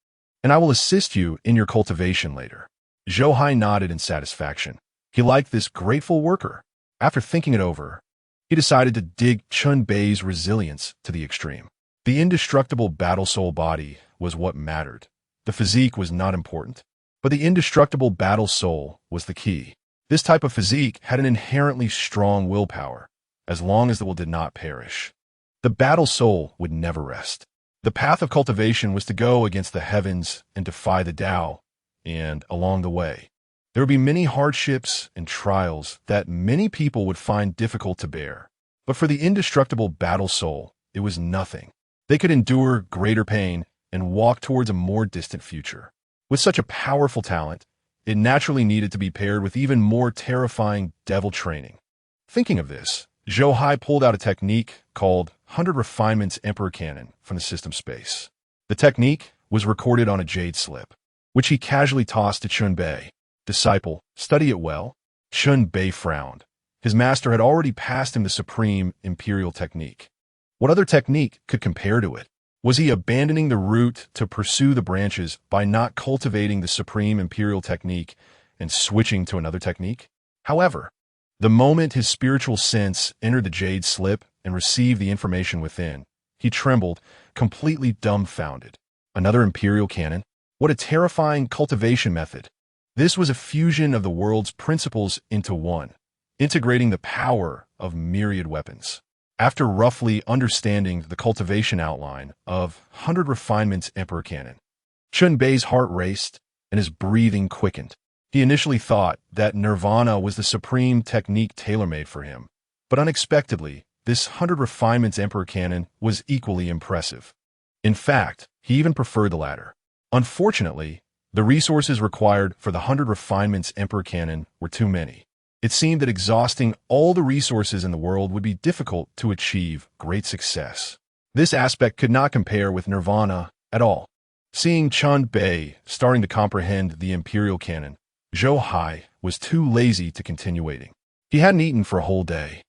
and I will assist you in your cultivation later. Zhou Hai nodded in satisfaction. He liked this grateful worker. After thinking it over, he decided to dig Chun Bei's resilience to the extreme. The indestructible battle soul body was what mattered. The physique was not important, but the indestructible battle soul was the key. This type of physique had an inherently strong willpower, as long as the will did not perish. The battle soul would never rest. The path of cultivation was to go against the heavens and defy the Tao, and along the way, there would be many hardships and trials that many people would find difficult to bear. But for the indestructible battle soul, it was nothing. They could endure greater pain and walk towards a more distant future. With such a powerful talent, it naturally needed to be paired with even more terrifying devil training. Thinking of this, Zhou Hai pulled out a technique called 100 Refinements Emperor Cannon from the system space. The technique was recorded on a jade slip, which he casually tossed to Chun Bei. Disciple, study it well. Chun Bei frowned. His master had already passed him the supreme imperial technique. What other technique could compare to it? Was he abandoning the root to pursue the branches by not cultivating the supreme imperial technique and switching to another technique? However, the moment his spiritual sense entered the jade slip and received the information within, he trembled, completely dumbfounded. Another imperial cannon? What a terrifying cultivation method! This was a fusion of the world's principles into one, integrating the power of myriad weapons. After roughly understanding the cultivation outline of 100 Refinements Emperor Cannon, Chun Bei's heart raced and his breathing quickened. He initially thought that Nirvana was the supreme technique tailor-made for him, but unexpectedly, this 100 Refinements Emperor Cannon was equally impressive. In fact, he even preferred the latter. Unfortunately, the resources required for the 100 Refinements Emperor Cannon were too many. It seemed that exhausting all the resources in the world would be difficult to achieve great success. This aspect could not compare with Nirvana at all. Seeing Chun Bei starting to comprehend the Imperial Cannon, Zhou Hai was too lazy to continue waiting. He hadn't eaten for a whole day.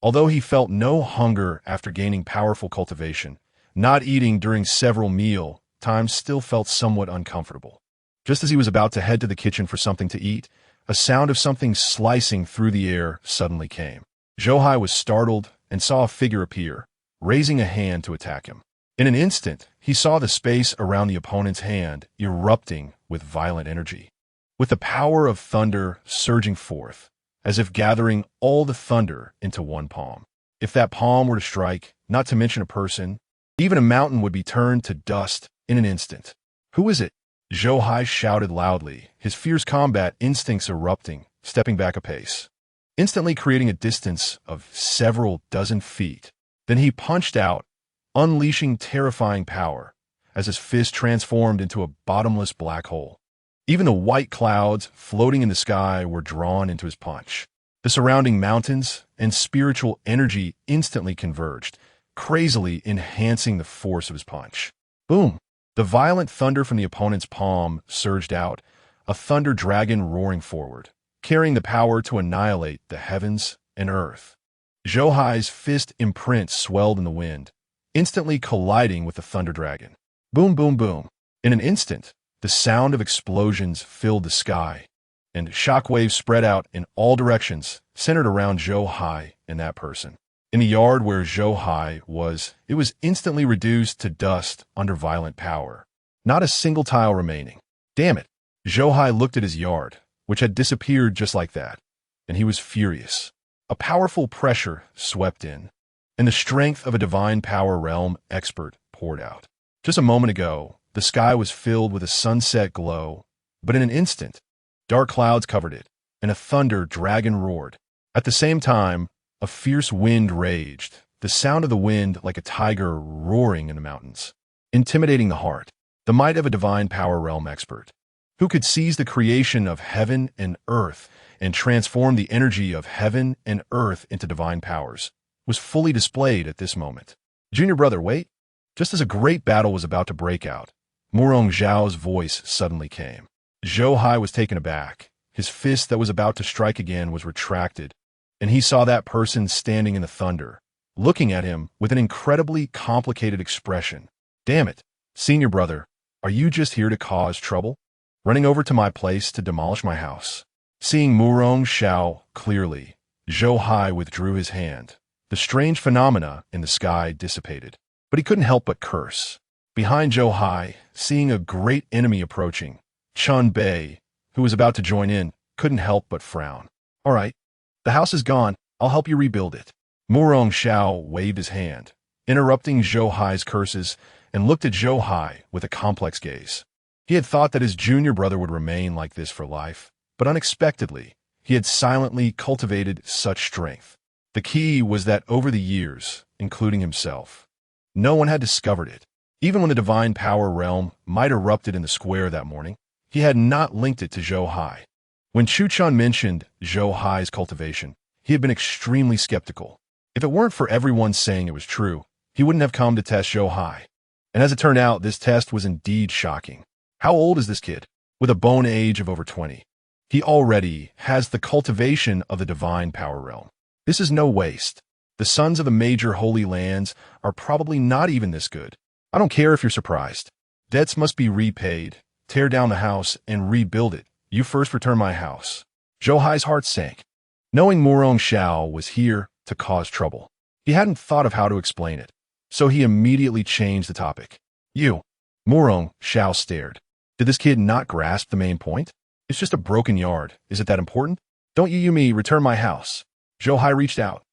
Although he felt no hunger after gaining powerful cultivation, not eating during several meal times still felt somewhat uncomfortable. Just as he was about to head to the kitchen for something to eat, a sound of something slicing through the air suddenly came. Zhou Hai was startled and saw a figure appear, raising a hand to attack him. In an instant, he saw the space around the opponent's hand erupting with violent energy, with the power of thunder surging forth, as if gathering all the thunder into one palm. If that palm were to strike, not to mention a person, even a mountain would be turned to dust in an instant. Who is it? Zhou Hai shouted loudly, his fierce combat instincts erupting, stepping back a pace, instantly creating a distance of several dozen feet. Then he punched out, unleashing terrifying power, as his fist transformed into a bottomless black hole. Even the white clouds floating in the sky were drawn into his punch. The surrounding mountains and spiritual energy instantly converged, crazily enhancing the force of his punch. Boom! The violent thunder from the opponent's palm surged out, a thunder dragon roaring forward, carrying the power to annihilate the heavens and earth. Zhou Hai's fist imprint swelled in the wind, instantly colliding with the thunder dragon. Boom, boom, boom. In an instant, the sound of explosions filled the sky, and shockwaves spread out in all directions, centered around Zhou Hai and that person. In the yard where Zhou Hai was, it was instantly reduced to dust under violent power. Not a single tile remaining. Damn it! Zhou Hai looked at his yard, which had disappeared just like that, and he was furious. A powerful pressure swept in, and the strength of a divine power realm expert poured out. Just a moment ago, the sky was filled with a sunset glow, but in an instant, dark clouds covered it, and a thunder dragon roared. At the same time, a fierce wind raged, the sound of the wind like a tiger roaring in the mountains, intimidating the heart. The might of a divine power realm expert, who could seize the creation of heaven and earth and transform the energy of heaven and earth into divine powers, was fully displayed at this moment. Junior brother, wait! Just as a great battle was about to break out, Murong Zhao's voice suddenly came. Zhou Hai was taken aback. His fist that was about to strike again was retracted, and he saw that person standing in the thunder, looking at him with an incredibly complicated expression. Damn it, senior brother, are you just here to cause trouble? Running over to my place to demolish my house? Seeing Murong Zhao clearly, Zhou Hai withdrew his hand. The strange phenomena in the sky dissipated, but he couldn't help but curse. Behind Zhou Hai, seeing a great enemy approaching, Chun Bei, who was about to join in, couldn't help but frown. All right, the house is gone. I'll help you rebuild it. Murong Zhao waved his hand, interrupting Zhou Hai's curses, and looked at Zhou Hai with a complex gaze. He had thought that his junior brother would remain like this for life, but unexpectedly, he had silently cultivated such strength. The key was that over the years, including himself, no one had discovered it. Even when the divine power realm might erupted in the square that morning, he had not linked it to Zhou Hai. When Chu Chun mentioned Zhou Hai's cultivation, he had been extremely skeptical. If it weren't for everyone saying it was true, he wouldn't have come to test Zhou Hai. And as it turned out, this test was indeed shocking. How old is this kid? With a bone age of over 20. He already has the cultivation of the divine power realm. This is no waste. The sons of the major holy lands are probably not even this good. I don't care if you're surprised. Debts must be repaid. Tear down the house and rebuild it. You first return my house. Zhou Hai's heart sank. Knowing Murong Zhao was here to cause trouble, he hadn't thought of how to explain it, so he immediately changed the topic. You. Murong Zhao stared. Did this kid not grasp the main point? It's just a broken yard. Is it that important? Don't you me return my house. Zhou Hai reached out,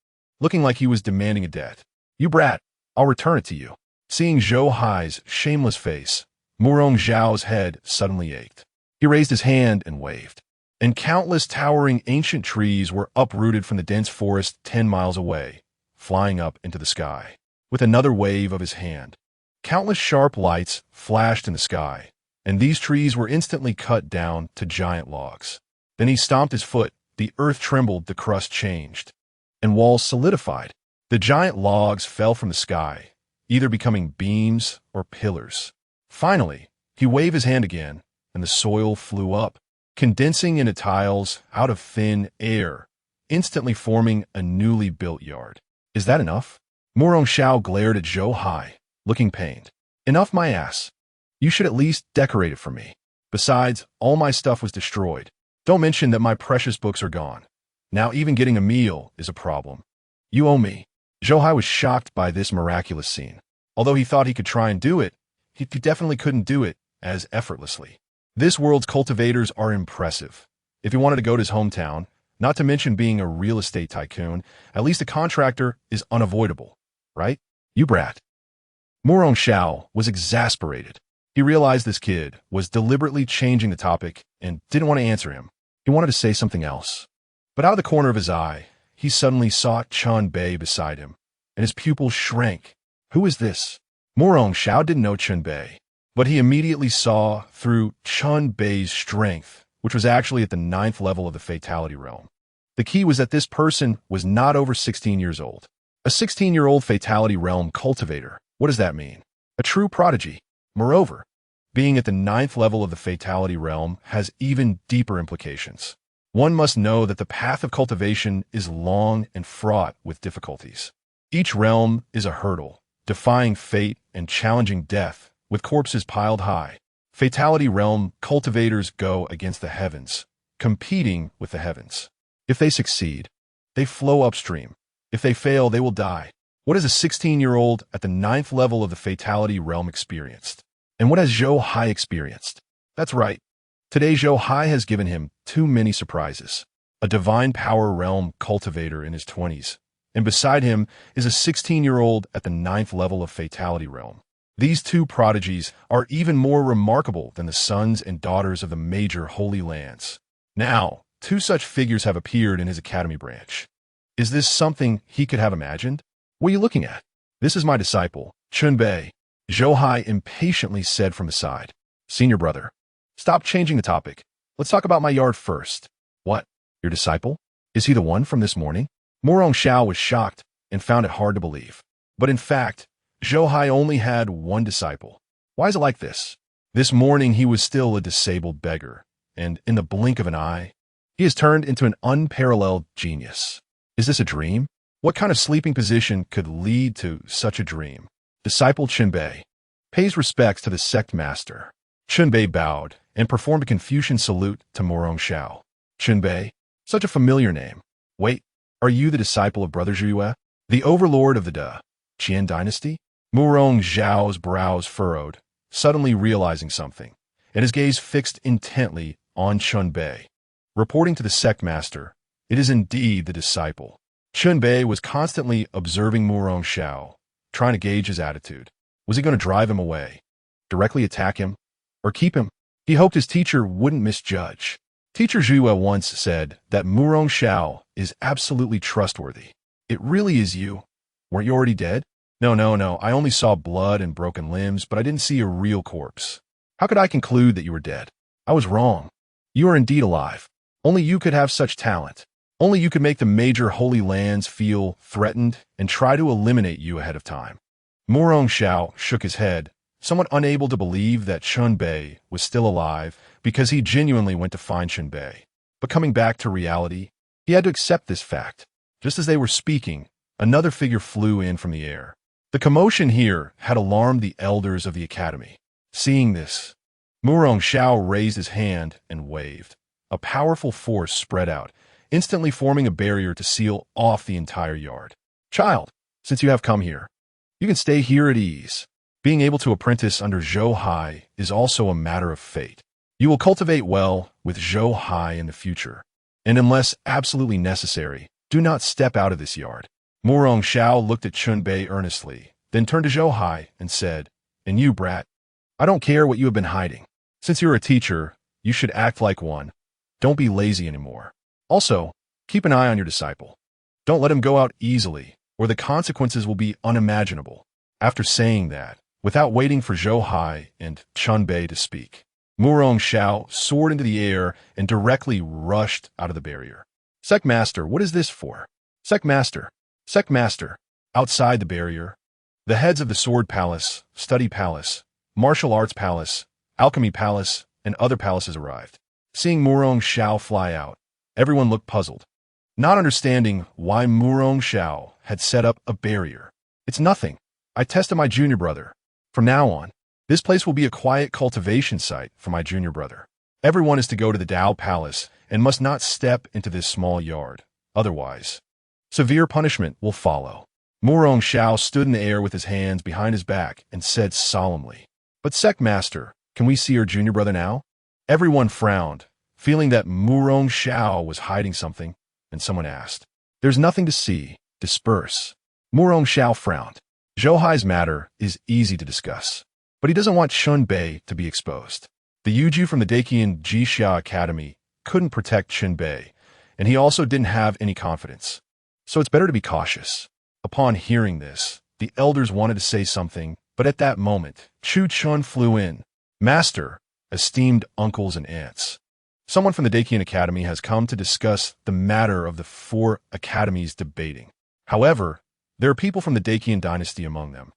looking like he was demanding a debt. You brat, I'll return it to you. Seeing Zhou Hai's shameless face, Murong Zhao's head suddenly ached. He raised his hand and waved, and countless towering ancient trees were uprooted from the dense forest 10 miles away, flying up into the sky. With another wave of his hand, countless sharp lights flashed in the sky, and these trees were instantly cut down to giant logs. Then he stomped his foot. The earth trembled, the crust changed, and walls solidified. The giant logs fell from the sky, either becoming beams or pillars. Finally, he waved his hand again, and the soil flew up, condensing into tiles out of thin air, instantly forming a newly built yard. Is that enough? Murong Zhao glared at Zhou Hai, looking pained. Enough my ass. You should at least decorate it for me. Besides, all my stuff was destroyed. Don't mention that my precious books are gone. Now even getting a meal is a problem. You owe me. Zhou Hai was shocked by this miraculous scene. Although he thought he could try and do it, he definitely couldn't do it as effortlessly. This world's cultivators are impressive. If he wanted to go to his hometown, not to mention being a real estate tycoon, at least a contractor is unavoidable, right? You brat. Murong Zhao was exasperated. He realized this kid was deliberately changing the topic and didn't want to answer him. He wanted to say something else. But out of the corner of his eye, he suddenly saw Chun Bei beside him, and his pupils shrank. Who is this? Murong Zhao didn't know Chun Bei, but he immediately saw through Chun Bei's strength, which was actually at the 9th level of the fatality realm. The key was that this person was not over 16 years old. A 16-year-old fatality realm cultivator. What does that mean? A true prodigy. Moreover, being at the 9th level of the fatality realm has even deeper implications. One must know that the path of cultivation is long and fraught with difficulties. Each realm is a hurdle, defying fate and challenging death, with corpses piled high. Fatality realm cultivators go against the heavens, competing with the heavens. If they succeed, they flow upstream. If they fail, they will die. What has a 16-year-old at the 9th level of the fatality realm experienced? And what has Zhou Hai experienced? That's right. Today, Zhou Hai has given him too many surprises. A divine power realm cultivator in his 20s, and beside him is a 16-year-old at the 9th level of fatality realm. These two prodigies are even more remarkable than the sons and daughters of the major holy lands. Now, two such figures have appeared in his academy branch. Is this something he could have imagined? What are you looking at? This is my disciple, Chun Bei. Zhou Hai impatiently said from the side. Senior brother, stop changing the topic. Let's talk about my yard first. What? Your disciple? Is he the one from this morning? Murong Zhao was shocked and found it hard to believe. But in fact, Zhou Hai only had one disciple. Why is it like this? This morning he was still a disabled beggar, and in the blink of an eye, he has turned into an unparalleled genius. Is this a dream? What kind of sleeping position could lead to such a dream? Disciple Chunbei pays respects to the sect master. Chunbei bowed and performed a Confucian salute to Morong Xiao. Chunbei, such a familiar name. Wait, are you the disciple of Brother Zhou, the overlord of the Qian dynasty? Morong Xiao's brows furrowed, suddenly realizing something, and his gaze fixed intently on Chunbei. Reporting to the sect master, it is indeed the disciple. Chunbei was constantly observing Morong Xiao, trying to gauge his attitude. Was he going to drive him away, directly attack him, or keep him? He hoped his teacher wouldn't misjudge. Teacher Zhou once said that Morong Xiao is absolutely trustworthy. It really is you. Weren't you already dead? No, I only saw blood and broken limbs, but I didn't see a real corpse. How could I conclude that you were dead? I was wrong. You are indeed alive. Only you could have such talent. Only you could make the major holy lands feel threatened and try to eliminate you ahead of time. Morong Xiao shook his head, somewhat unable to believe that Chunbei was still alive because he genuinely went to find Chunbei. But coming back to reality, he had to accept this fact. Just as they were speaking, another figure flew in from the air. The commotion here had alarmed the elders of the academy. Seeing this, Morong Xiao raised his hand and waved. A powerful force spread out, instantly forming a barrier to seal off the entire yard. Child, since you have come here, you can stay here at ease. Being able to apprentice under Zhou Hai is also a matter of fate. You will cultivate well with Zhou Hai in the future, and unless absolutely necessary, do not step out of this yard. Morong Xiao looked at Chunbei earnestly, then turned to Zhou Hai and said, "And you, brat, I don't care what you have been hiding. Since you're a teacher, you should act like one. Don't be lazy anymore. Also, keep an eye on your disciple. Don't let him go out easily, or the consequences will be unimaginable." After saying that, without waiting for Zhou Hai and Chunbei to speak, Morong Xiao soared into the air and directly rushed out of the barrier. "Sect Master, what is this for? Sect Master, Sect Master." Outside the barrier, the heads of the Sword Palace, Study Palace, Martial Arts Palace, Alchemy Palace, and other palaces arrived. Seeing Morong Xiao fly out, everyone looked puzzled, not understanding why Morong Xiao had set up a barrier. "It's nothing. I tested my junior brother. From now on, this place will be a quiet cultivation site for my junior brother. Everyone is to go to the Dao Palace and must not step into this small yard. Otherwise, severe punishment will follow." Morong Xiao stood in the air with his hands behind his back and said solemnly, "But Sect Master, can we see our junior brother now?" Everyone frowned, feeling that Morong Xiao was hiding something, and someone asked, "There's nothing to see. Disperse." Morong Xiao frowned. Zhou Hai's matter is easy to discuss, but he doesn't want Chunbei to be exposed. The Yuju from the Dakian Jixia Academy couldn't protect Chunbei, and he also didn't have any confidence. So it's better to be cautious. Upon hearing this, the elders wanted to say something, but at that moment, Chu Chun flew in. "Master, esteemed uncles and aunts, someone from the Dakian Academy has come to discuss the matter of the 4 academies debating. However, there are people from the Dakian dynasty among them,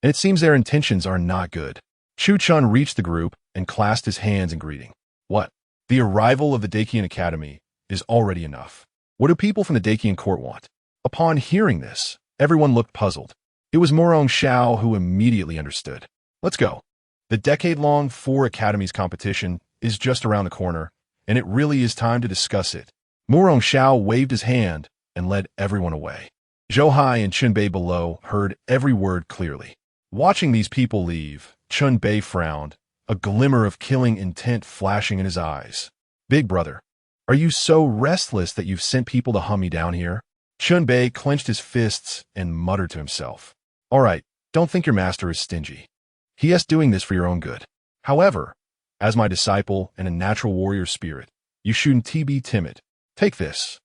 and it seems their intentions are not good." Chu Chun reached the group and clasped his hands in greeting. "What? The arrival of the Dakian Academy is already enough. What do people from the Dakian court want?" Upon hearing this, everyone looked puzzled. It was Morong Xiao who immediately understood. "Let's go. The decade-long 4 academies competition is just around the corner, and it really is time to discuss it." Morong Xiao waved his hand and led everyone away. Zhou Hai and Chunbei below heard every word clearly. Watching these people leave, Chunbei frowned, a glimmer of killing intent flashing in his eyes. "Big brother, are you so restless that you've sent people to hunt me down here?" Chunbei clenched his fists and muttered to himself. "All right, don't think your master is stingy. He is doing this for your own good. However, as my disciple and a natural warrior spirit, you shouldn't be timid. Take this.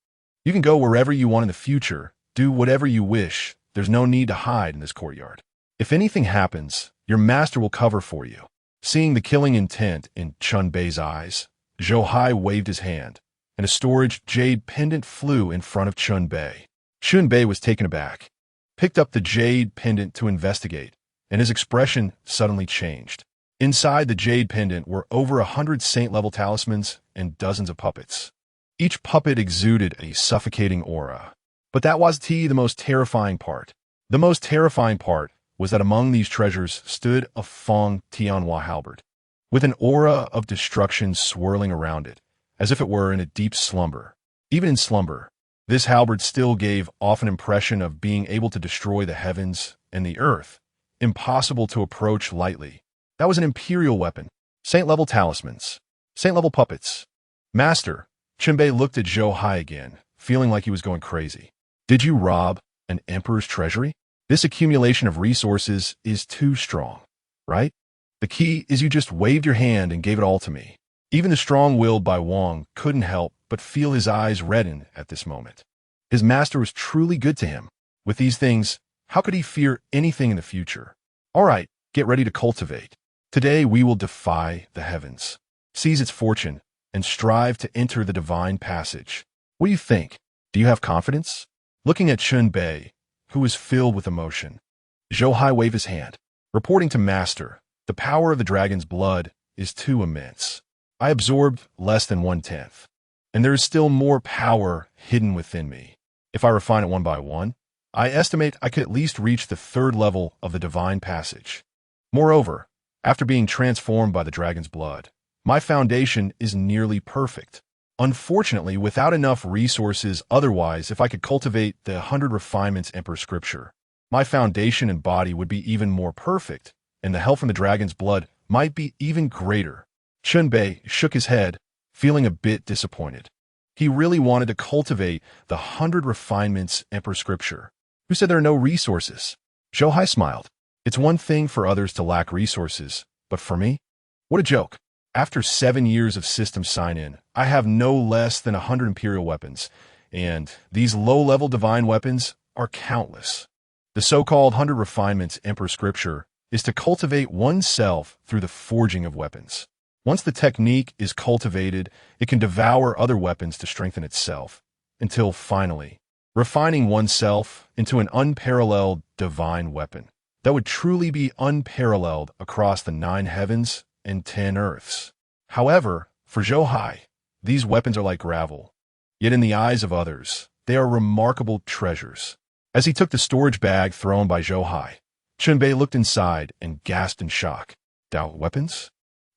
You can go wherever you want in the future, do whatever you wish. There's no need to hide in this courtyard. If anything happens, your master will cover for you." Seeing the killing intent in Chunbei's eyes, Zhou Hai waved his hand, and a storage jade pendant flew in front of Chunbei. Chunbei was taken aback, picked up the jade pendant to investigate, and his expression suddenly changed. Inside the jade pendant were over 100 saint-level talismans and dozens of puppets. Each puppet exuded a suffocating aura. But that was the most terrifying part. The most terrifying part was that among these treasures stood a Feng Tianhua halberd, with an aura of destruction swirling around it, as if it were in a deep slumber. Even in slumber, this halberd still gave off an impression of being able to destroy the heavens and the earth, impossible to approach lightly. That was an imperial weapon. Saint-level talismans. Saint-level puppets. Master, Chunbei looked at Zhou Hai again, feeling like he was going crazy. Did you rob an emperor's treasury? This accumulation of resources is too strong, right? The key is you just waved your hand and gave it all to me. Even the strong-willed Bai Wang couldn't help but feel his eyes redden at this moment. His master was truly good to him. With these things, how could he fear anything in the future? All right, get ready to cultivate. Today we will defy the heavens, seize its fortune, and strive to enter the divine passage. What do you think? Do you have confidence? Looking at Chunbei, who was filled with emotion, Zhou Hai waved his hand, reporting to Master, the power of the dragon's blood is too immense. I absorbed less than 1/10, and there is still more power hidden within me. If I refine it one by one, I estimate I could at least reach the 3rd level of the divine passage. Moreover, after being transformed by the dragon's blood, my foundation is nearly perfect. Unfortunately, without enough resources otherwise, if I could cultivate the 100 refinements Emperor Scripture, my foundation and body would be even more perfect, and the help from the dragon's blood might be even greater. Chunbei shook his head, feeling a bit disappointed. He really wanted to cultivate the 100 refinements Emperor Scripture. Who said there are no resources? Zhou Hai smiled. It's one thing for others to lack resources, but for me? What a joke. After 7 years of system sign-in, I have no less than 100 imperial weapons, and these low-level divine weapons are countless. The so-called 100 refinements Emperor Scripture is to cultivate oneself through the forging of weapons. Once the technique is cultivated, it can devour other weapons to strengthen itself, until finally, refining oneself into an unparalleled divine weapon that would truly be unparalleled across the 9 heavens and 10 earths. However, for Zhou Hai, these weapons are like gravel. Yet in the eyes of others, they are remarkable treasures. As he took the storage bag thrown by Zhou Hai, Chunbei looked inside and gasped in shock. Dao weapons?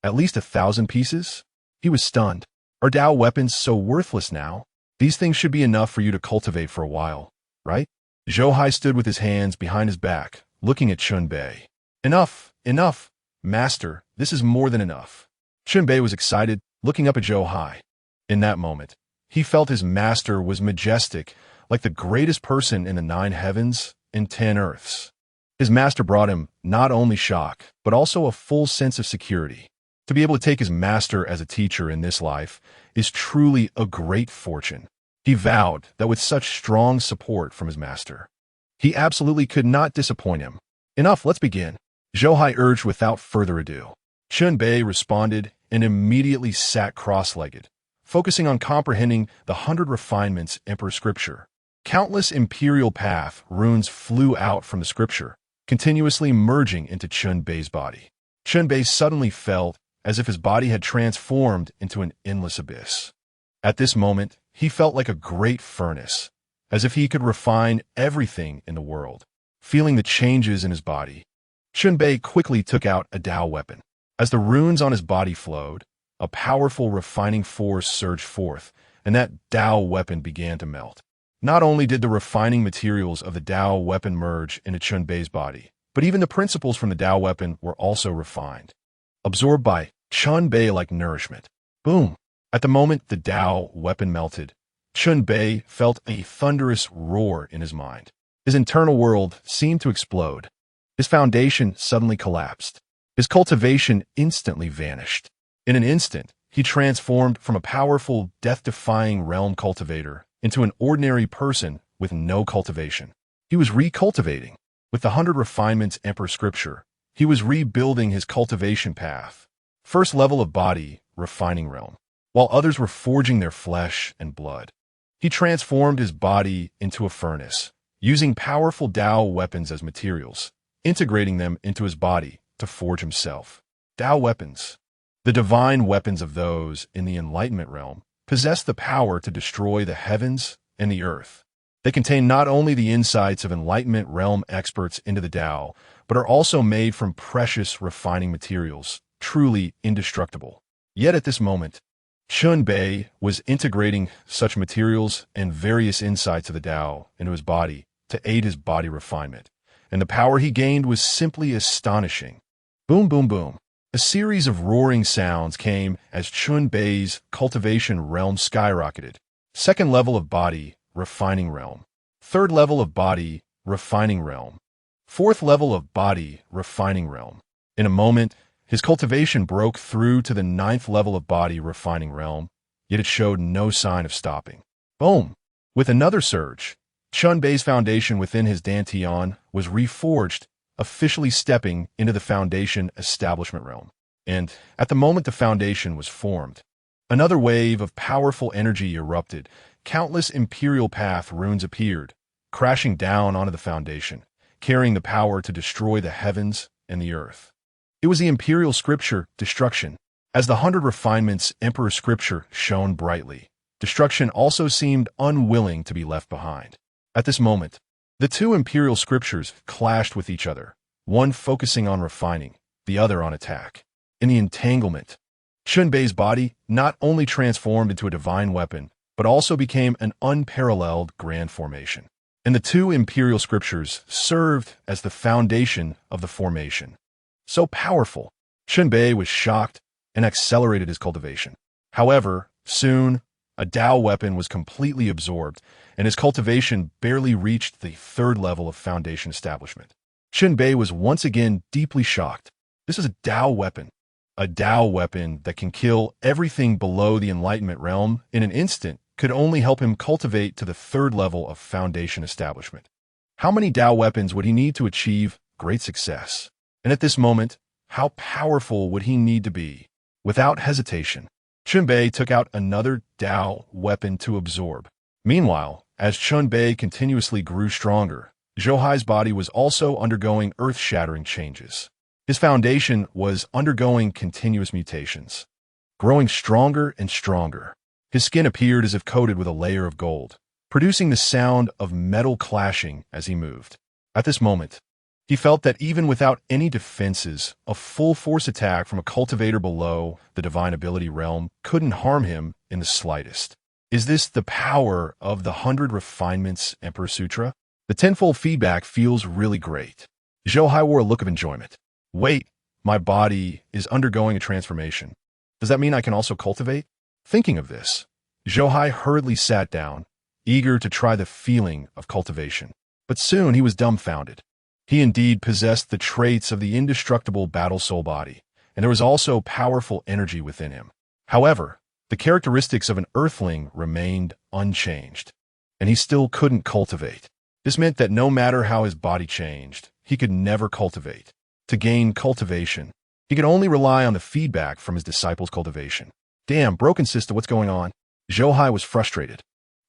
At least 1,000 pieces? He was stunned. Are Dao weapons so worthless now? These things should be enough for you to cultivate for a while, right? Zhou Hai stood with his hands behind his back, looking at Chunbei. Enough, enough. Master, this is more than enough. Chunbei was excited, looking up at Zhou Hai. In that moment, he felt his master was majestic, like the greatest person in the 9 heavens and 10 earths. His master brought him not only shock, but also a full sense of security. To be able to take his master as a teacher in this life is truly a great fortune. He vowed that with such strong support from his master, he absolutely could not disappoint him. Enough, let's begin. Zhou Hai urged without further ado. Chunbei responded and immediately sat cross-legged, focusing on comprehending the 100 refinements Emperor Scripture. Countless imperial path runes flew out from the scripture, continuously merging into Chunbei's body. Chunbei suddenly felt as if his body had transformed into an endless abyss. At this moment, he felt like a great furnace, as if he could refine everything in the world. Feeling the changes in his body, Chunbei quickly took out a Dao weapon. As the runes on his body flowed, a powerful refining force surged forth, and that Dao weapon began to melt. Not only did the refining materials of the Dao weapon merge into Chunbei's body, but even the principles from the Dao weapon were also refined, absorbed by Chunbei like nourishment. Boom! At the moment the Dao weapon melted, Chunbei felt a thunderous roar in his mind. His internal world seemed to explode. His foundation suddenly collapsed. His cultivation instantly vanished. In an instant, he transformed from a powerful, death-defying realm cultivator into an ordinary person with no cultivation. He was recultivating. With the 100 refinements Emperor Scripture, he was rebuilding his cultivation path. First level of body, refining realm. While others were forging their flesh and blood, he transformed his body into a furnace, using powerful Dao weapons as materials, integrating them into his body to forge himself. Tao weapons. The divine weapons of those in the Enlightenment realm possess the power to destroy the heavens and the earth. They contain not only the insights of Enlightenment realm experts into the Tao, but are also made from precious refining materials, truly indestructible. Yet at this moment, Chun Bei was integrating such materials and various insights of the Tao into his body to aid his body refinement, and the power he gained was simply astonishing. Boom, boom, boom. A series of roaring sounds came as Chun Bei's cultivation realm skyrocketed. Second level of body, refining realm. Third level of body, refining realm. Fourth level of body, refining realm. In a moment, his cultivation broke through to the ninth level of body, refining realm, yet it showed no sign of stopping. Boom! With another surge, Chun Bei's foundation within his dantian was reforged, officially stepping into the foundation establishment realm. And at the moment the foundation was formed, another wave of powerful energy erupted. Countless imperial path runes appeared, crashing down onto the foundation, carrying the power to destroy the heavens and the earth. It was the imperial scripture, destruction. As the 100 refinements emperor scripture shone brightly, destruction also seemed unwilling to be left behind. At this moment, the two imperial scriptures clashed with each other, one focusing on refining, the other on attack. In the entanglement, Chun Bei's body not only transformed into a divine weapon, but also became an unparalleled grand formation. And the two imperial scriptures served as the foundation of the formation. So powerful, Chun Bei was shocked and accelerated his cultivation. However, soon, a Tao weapon was completely absorbed, and his cultivation barely reached the third level of foundation establishment. Chun Bei was once again deeply shocked. This is a Tao weapon that can kill everything below the Enlightenment realm in an instant, could only help him cultivate to the third level of foundation establishment. How many Tao weapons would he need to achieve great success? And at this moment, how powerful would he need to be? Without hesitation, Chun Bei took out another Tao weapon to absorb. Meanwhile, as Chun Bei continuously grew stronger, Zhou Hai's body was also undergoing earth-shattering changes. His foundation was undergoing continuous mutations, growing stronger and stronger. His skin appeared as if coated with a layer of gold, producing the sound of metal clashing as he moved. At this moment, he felt that even without any defenses, a full-force attack from a cultivator below the divine ability realm couldn't harm him in the slightest. Is this the power of the 100 refinements Emperor Sutra? The tenfold feedback feels really great. Zhou Hai wore a look of enjoyment. Wait, my body is undergoing a transformation. Does that mean I can also cultivate? Thinking of this, Zhou Hai hurriedly sat down, eager to try the feeling of cultivation. But soon he was dumbfounded. He indeed possessed the traits of the indestructible battle soul body, and there was also powerful energy within him. However, the characteristics of an earthling remained unchanged, and he still couldn't cultivate. This meant that no matter how his body changed, he could never cultivate. To gain cultivation, he could only rely on the feedback from his disciples' cultivation. Damn, broken sister, what's going on? Zhou Hai was frustrated.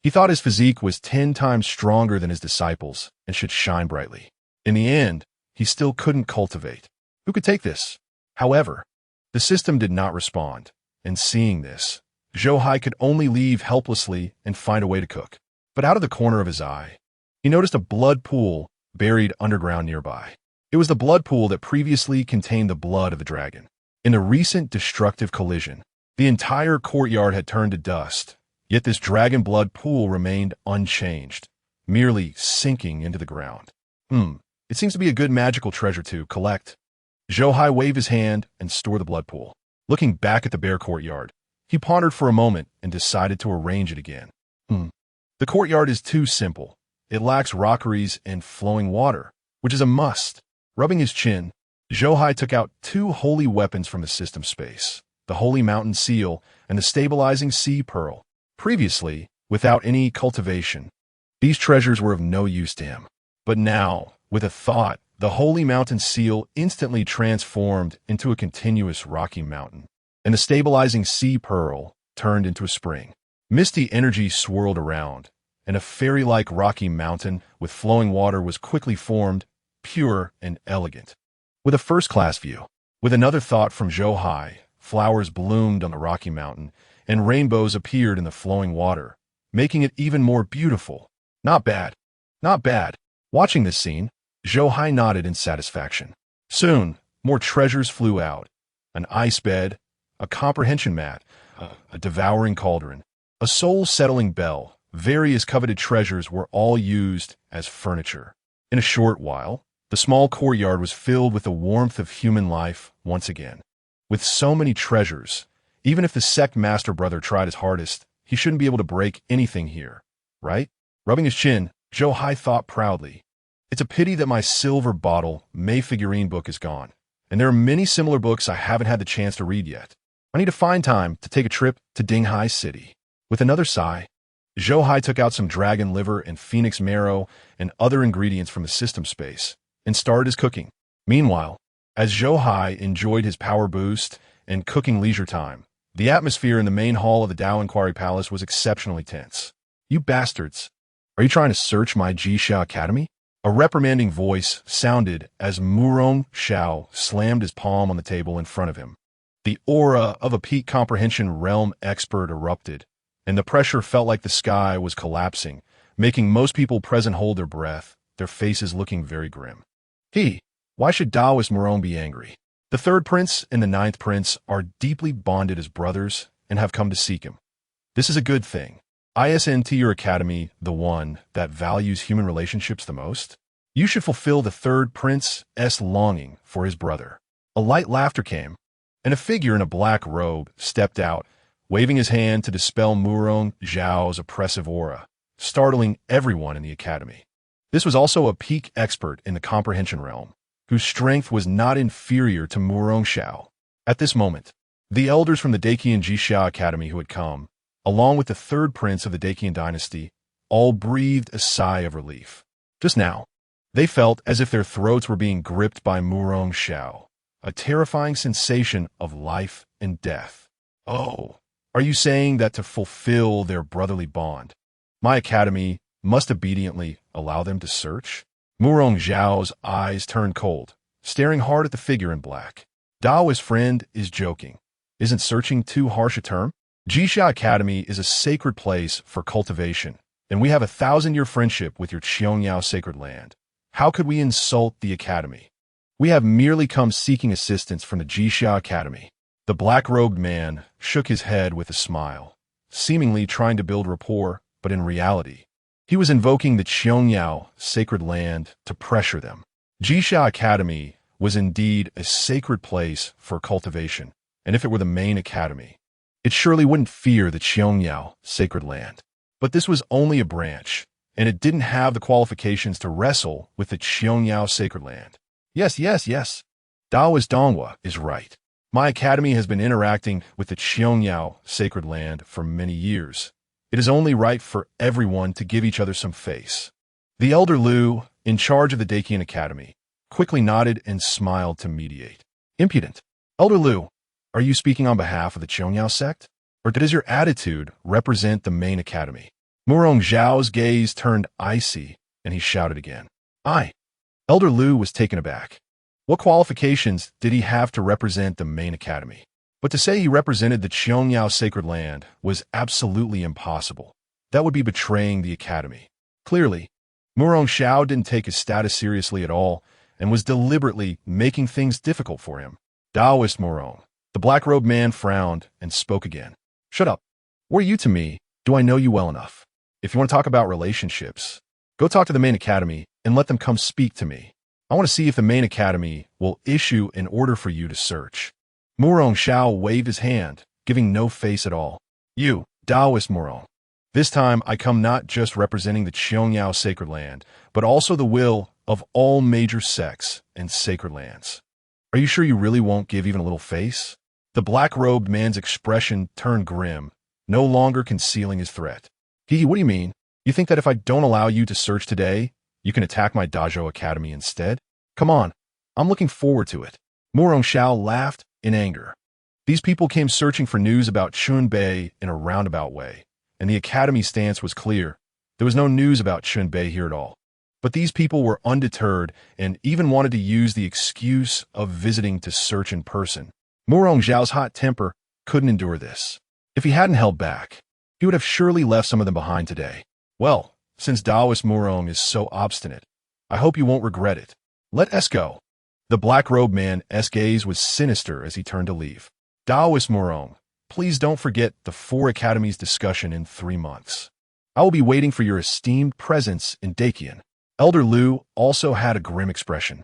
He thought his physique was 10 times stronger than his disciples and should shine brightly. In the end, he still couldn't cultivate. Who could take this? However, the system did not respond, and seeing this, Zhou Hai could only leave helplessly and find a way to cook. But out of the corner of his eye, he noticed a blood pool buried underground nearby. It was the blood pool that previously contained the blood of the dragon. In a recent destructive collision, the entire courtyard had turned to dust, yet this dragon blood pool remained unchanged, merely sinking into the ground. It seems to be a good magical treasure to collect. Zhou Hai waved his hand and stored the blood pool. Looking back at the bare courtyard, he pondered for a moment and decided to arrange it again. The courtyard is too simple. It lacks rockeries and flowing water, which is a must. Rubbing his chin, Zhou Hai took out 2 holy weapons from the system space, the Holy Mountain Seal and the Stabilizing Sea Pearl. Previously, without any cultivation, these treasures were of no use to him. But now, with a thought, the Holy Mountain Seal instantly transformed into a continuous rocky mountain, and the Stabilizing Sea Pearl turned into a spring. Misty energy swirled around, and a fairy-like rocky mountain with flowing water was quickly formed, pure and elegant, with a first-class view. With another thought from Zhou Hai, flowers bloomed on the rocky mountain, and rainbows appeared in the flowing water, making it even more beautiful. Not bad. Not bad. Watching this scene, Zhou Hai nodded in satisfaction. Soon, more treasures flew out. An ice bed, a comprehension mat, a devouring cauldron, a soul-settling bell. Various coveted treasures were all used as furniture. In a short while, the small courtyard was filled with the warmth of human life once again. With so many treasures, even if the sect master brother tried his hardest, he shouldn't be able to break anything here, right? Rubbing his chin, Zhou Hai thought proudly. It's a pity that my silver bottle May figurine book is gone, and there are many similar books I haven't had the chance to read yet. I need to find time to take a trip to Dinghai City. With another sigh, Zhou Hai took out some dragon liver and phoenix marrow and other ingredients from the system space and started his cooking. Meanwhile, as Zhou Hai enjoyed his power boost and cooking leisure time, the atmosphere in the main hall of the Dao Inquiry Palace was exceptionally tense. You bastards! Are you trying to search my Jixia Academy? A reprimanding voice sounded as Murong Xiao slammed his palm on the table in front of him. The aura of a peak comprehension realm expert erupted, and the pressure felt like the sky was collapsing, making most people present hold their breath, their faces looking very grim. Why should Taoist Murong be angry? The third prince and the ninth prince are deeply bonded as brothers and have come to seek him. This is a good thing. Isn't your academy the one that values human relationships the most? You should fulfill the third prince's longing for his brother. A light laughter came, and a figure in a black robe stepped out, waving his hand to dispel Murong Zhao's oppressive aura, startling everyone in the academy. This was also a peak expert in the comprehension realm, whose strength was not inferior to Murong Xiao. At this moment, the elders from the Dakian Jixia Academy who had come, along with the third prince of the Dakian dynasty, all breathed a sigh of relief. Just now, they felt as if their throats were being gripped by Murong Xiao, a terrifying sensation of life and death. Oh, are you saying that to fulfill their brotherly bond, my academy must obediently allow them to search? Murong Zhao's eyes turned cold, staring hard at the figure in black. Daoist friend is joking. Isn't searching too harsh a term? Jixia Academy is a sacred place for cultivation, and we have a 1,000-year friendship with your Qiangyao sacred land. How could we insult the academy? We have merely come seeking assistance from the Jixia Academy. The black-robed man shook his head with a smile, seemingly trying to build rapport, but in reality, he was invoking the Qiangyao sacred land to pressure them. Jixia Academy was indeed a sacred place for cultivation, and if it were the main academy, it surely wouldn't fear the Qiangyao sacred land. But this was only a branch, and it didn't have the qualifications to wrestle with the Qiangyao sacred land. Yes. Daoist Donghua is right. My academy has been interacting with the Qiangyao sacred land for many years. It is only right for everyone to give each other some face. The elder Lu, in charge of the Dakian Academy, quickly nodded and smiled to mediate. Impudent. Elder Lu, are you speaking on behalf of the Qiangyao sect? Or does your attitude represent the main academy? Murong Zhao's gaze turned icy, and he shouted again. Elder Lu was taken aback. What qualifications did he have to represent the main academy? But to say he represented the Qiangyao sacred land was absolutely impossible. That would be betraying the academy. Clearly, Murong Xiao didn't take his status seriously at all and was deliberately making things difficult for him. Daoist Murong. The black-robed man frowned and spoke again. Shut up. What are you to me? Do I know you well enough? If you want to talk about relationships, go talk to the main academy and let them come speak to me. I want to see if the main academy will issue an order for you to search. Murong Xiao waved his hand, giving no face at all. You, Daoist Murong. This time I come not just representing the Qiangyao sacred land, but also the will of all major sects and sacred lands. Are you sure you really won't give even a little face? The black-robed man's expression turned grim, no longer concealing his threat. What do you mean? You think that if I don't allow you to search today, you can attack my Dazhou Academy instead? Come on, I'm looking forward to it. Murong Xiao laughed in anger. These people came searching for news about Chunbei in a roundabout way, and the academy's stance was clear. There was no news about Chunbei here at all. But these people were undeterred and even wanted to use the excuse of visiting to search in person. Murong Zhao's hot temper couldn't endure this. If he hadn't held back, he would have surely left some of them behind today. Well, since Taoist Murong is so obstinate, I hope you won't regret it. Let us go. The black-robed man's gaze was sinister as he turned to leave. Taoist Murong, please don't forget the 4 academies discussion in 3 months. I will be waiting for your esteemed presence in Dakian. Elder Lu also had a grim expression,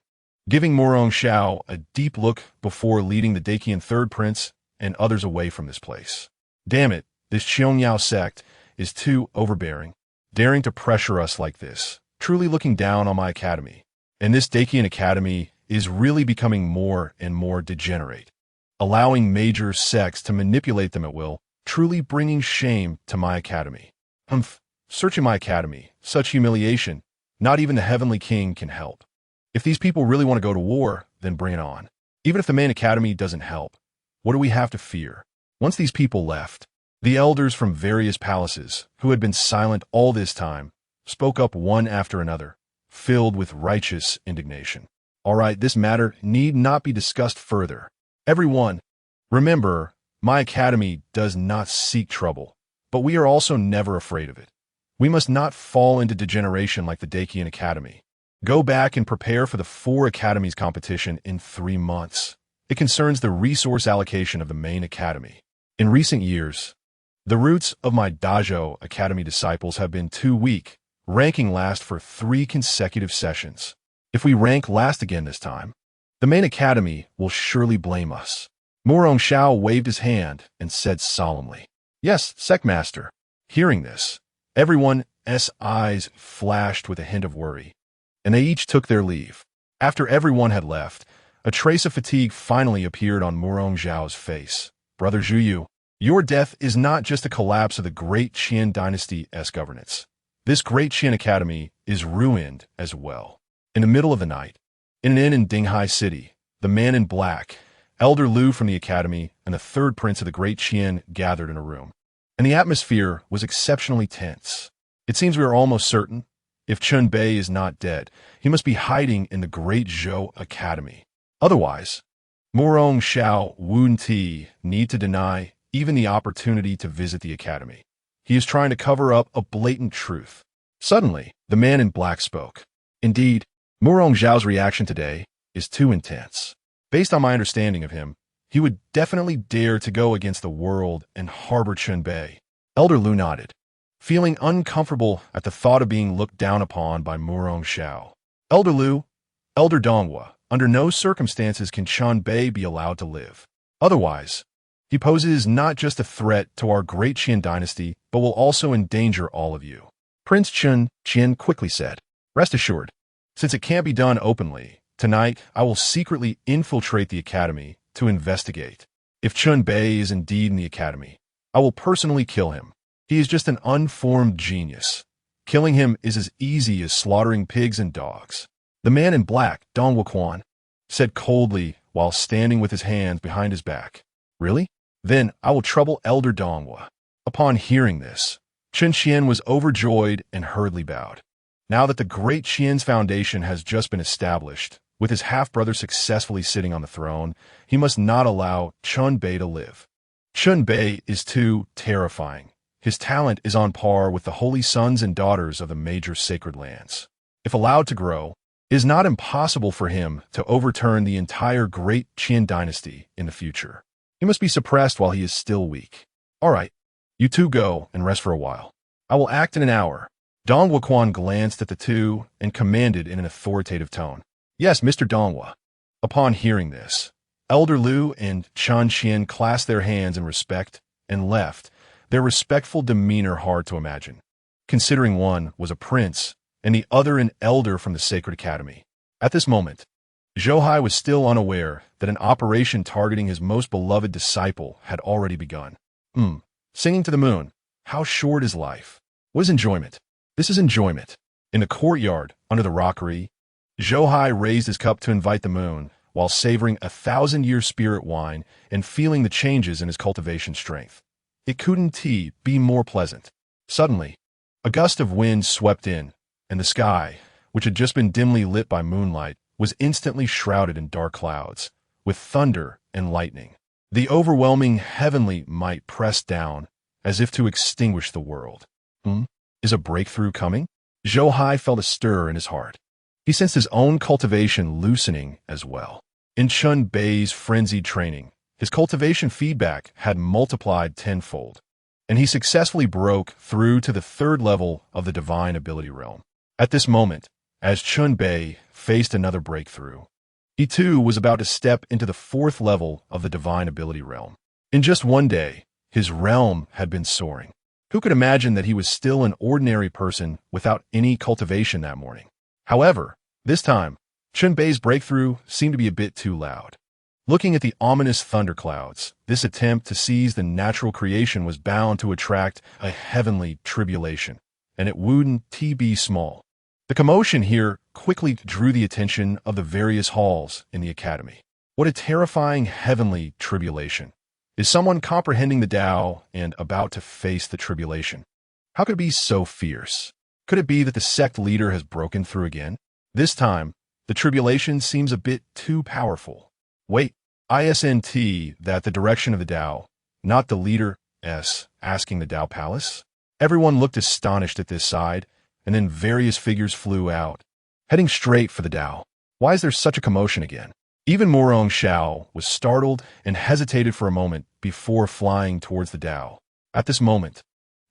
giving Murong Xiao a deep look before leading the Dakian third prince and others away from this place. Damn it, this Qiangyao sect is too overbearing, daring to pressure us like this, truly looking down on my academy. And this Dakian academy is really becoming more and more degenerate, allowing major sects to manipulate them at will, truly bringing shame to my academy. Searching my academy, such humiliation, not even the Heavenly King can help. If these people really want to go to war, then bring it on. Even if the main academy doesn't help, what do we have to fear? Once these people left, the elders from various palaces, who had been silent all this time, spoke up one after another, filled with righteous indignation. All right, this matter need not be discussed further. Everyone, remember, my academy does not seek trouble, but we are also never afraid of it. We must not fall into degeneration like the Dakian Academy. Go back and prepare for the 4 academies competition in 3 months. It concerns the resource allocation of the main academy. In recent years, the roots of my Dojo Academy disciples have been too weak, ranking last for 3 consecutive sessions. If we rank last again this time, the main academy will surely blame us. Murong Xiao waved his hand and said solemnly, "Yes, Sectmaster." Hearing this, everyone's eyes flashed with a hint of worry, and they each took their leave. After everyone had left, a trace of fatigue finally appeared on Murong Zhao's face. Brother Zhu Yu, your death is not just a collapse of the great Qian dynasty's governance. This great Qian academy is ruined as well. In the middle of the night, in an inn in Dinghai City, the man in black, Elder Lu from the academy, and the third prince of the great Qian gathered in a room. And the atmosphere was exceptionally tense. It seems we are almost certain, if Chun Bei is not dead, he must be hiding in the great Zhou Academy. Otherwise, Murong Xiao Wu Ti need to deny even the opportunity to visit the academy. He is trying to cover up a blatant truth. Suddenly, the man in black spoke. Indeed, Murong Zhao's reaction today is too intense. Based on my understanding of him, he would definitely dare to go against the world and harbor Chun Bei. Elder Lu nodded, feeling uncomfortable at the thought of being looked down upon by Murong Xiao. Elder Lu, Elder Donghua, under no circumstances can Chun Bei be allowed to live. Otherwise, he poses not just a threat to our great Qian dynasty, but will also endanger all of you. Prince Chun Qian quickly said, "Rest assured, since it can't be done openly, tonight I will secretly infiltrate the academy to investigate. If Chun Bei is indeed in the academy, I will personally kill him. He is just an unformed genius. Killing him is as easy as slaughtering pigs and dogs." The man in black, Donghua Quan, said coldly while standing with his hands behind his back. "Really? Then I will trouble Elder Donghua." Upon hearing this, Chun Qian was overjoyed and hurriedly bowed. Now that the great Qian's foundation has just been established, with his half-brother successfully sitting on the throne, he must not allow Chun Bei to live. Chun Bei is too terrifying. His talent is on par with the holy sons and daughters of the major sacred lands. If allowed to grow, it is not impossible for him to overturn the entire great Qian dynasty in the future. He must be suppressed while he is still weak. All right, you two go and rest for a while. I will act in an hour. Donghua Quan glanced at the two and commanded in an authoritative tone. "Yes, Mr. Donghua." Upon hearing this, Elder Lu and Chun Qian clasped their hands in respect and left, their respectful demeanor hard to imagine, considering one was a prince and the other an elder from the Sacred Academy. At this moment, Zhou Hai was still unaware that an operation targeting his most beloved disciple had already begun. Singing to the moon, how short is life? What is enjoyment? This is enjoyment. In the courtyard, under the rockery, Zhou Hai raised his cup to invite the moon, while savoring 1,000-year spirit wine and feeling the changes in his cultivation strength. It couldn't be more pleasant. Suddenly, a gust of wind swept in, and the sky, which had just been dimly lit by moonlight, was instantly shrouded in dark clouds, with thunder and lightning. The overwhelming heavenly might pressed down, as if to extinguish the world. Is a breakthrough coming? Zhou Hai felt a stir in his heart. He sensed his own cultivation loosening as well. In Chun Bei's frenzied training, his cultivation feedback had multiplied tenfold, and he successfully broke through to the third level of the divine ability realm. At this moment, as Chun Bei faced another breakthrough, he too was about to step into the fourth level of the divine ability realm. In just one day, his realm had been soaring. Who could imagine that he was still an ordinary person without any cultivation that morning? However, this time, Chun Bei's breakthrough seemed to be a bit too loud. Looking at the ominous thunderclouds, this attempt to seize the natural creation was bound to attract a heavenly tribulation, and it wouldn't be small. The commotion here quickly drew the attention of the various halls in the academy. What a terrifying heavenly tribulation! Is someone comprehending the Tao and about to face the tribulation? How could it be so fierce? Could it be that the sect leader has broken through again? This time, the tribulation seems a bit too powerful. Wait, isn't that the direction of the Tao, not the leader, asking the Tao Palace? Everyone looked astonished at this side, and then various figures flew out, heading straight for the Tao. Why is there such a commotion again? Even Morong Xiao was startled and hesitated for a moment before flying towards the Tao. At this moment,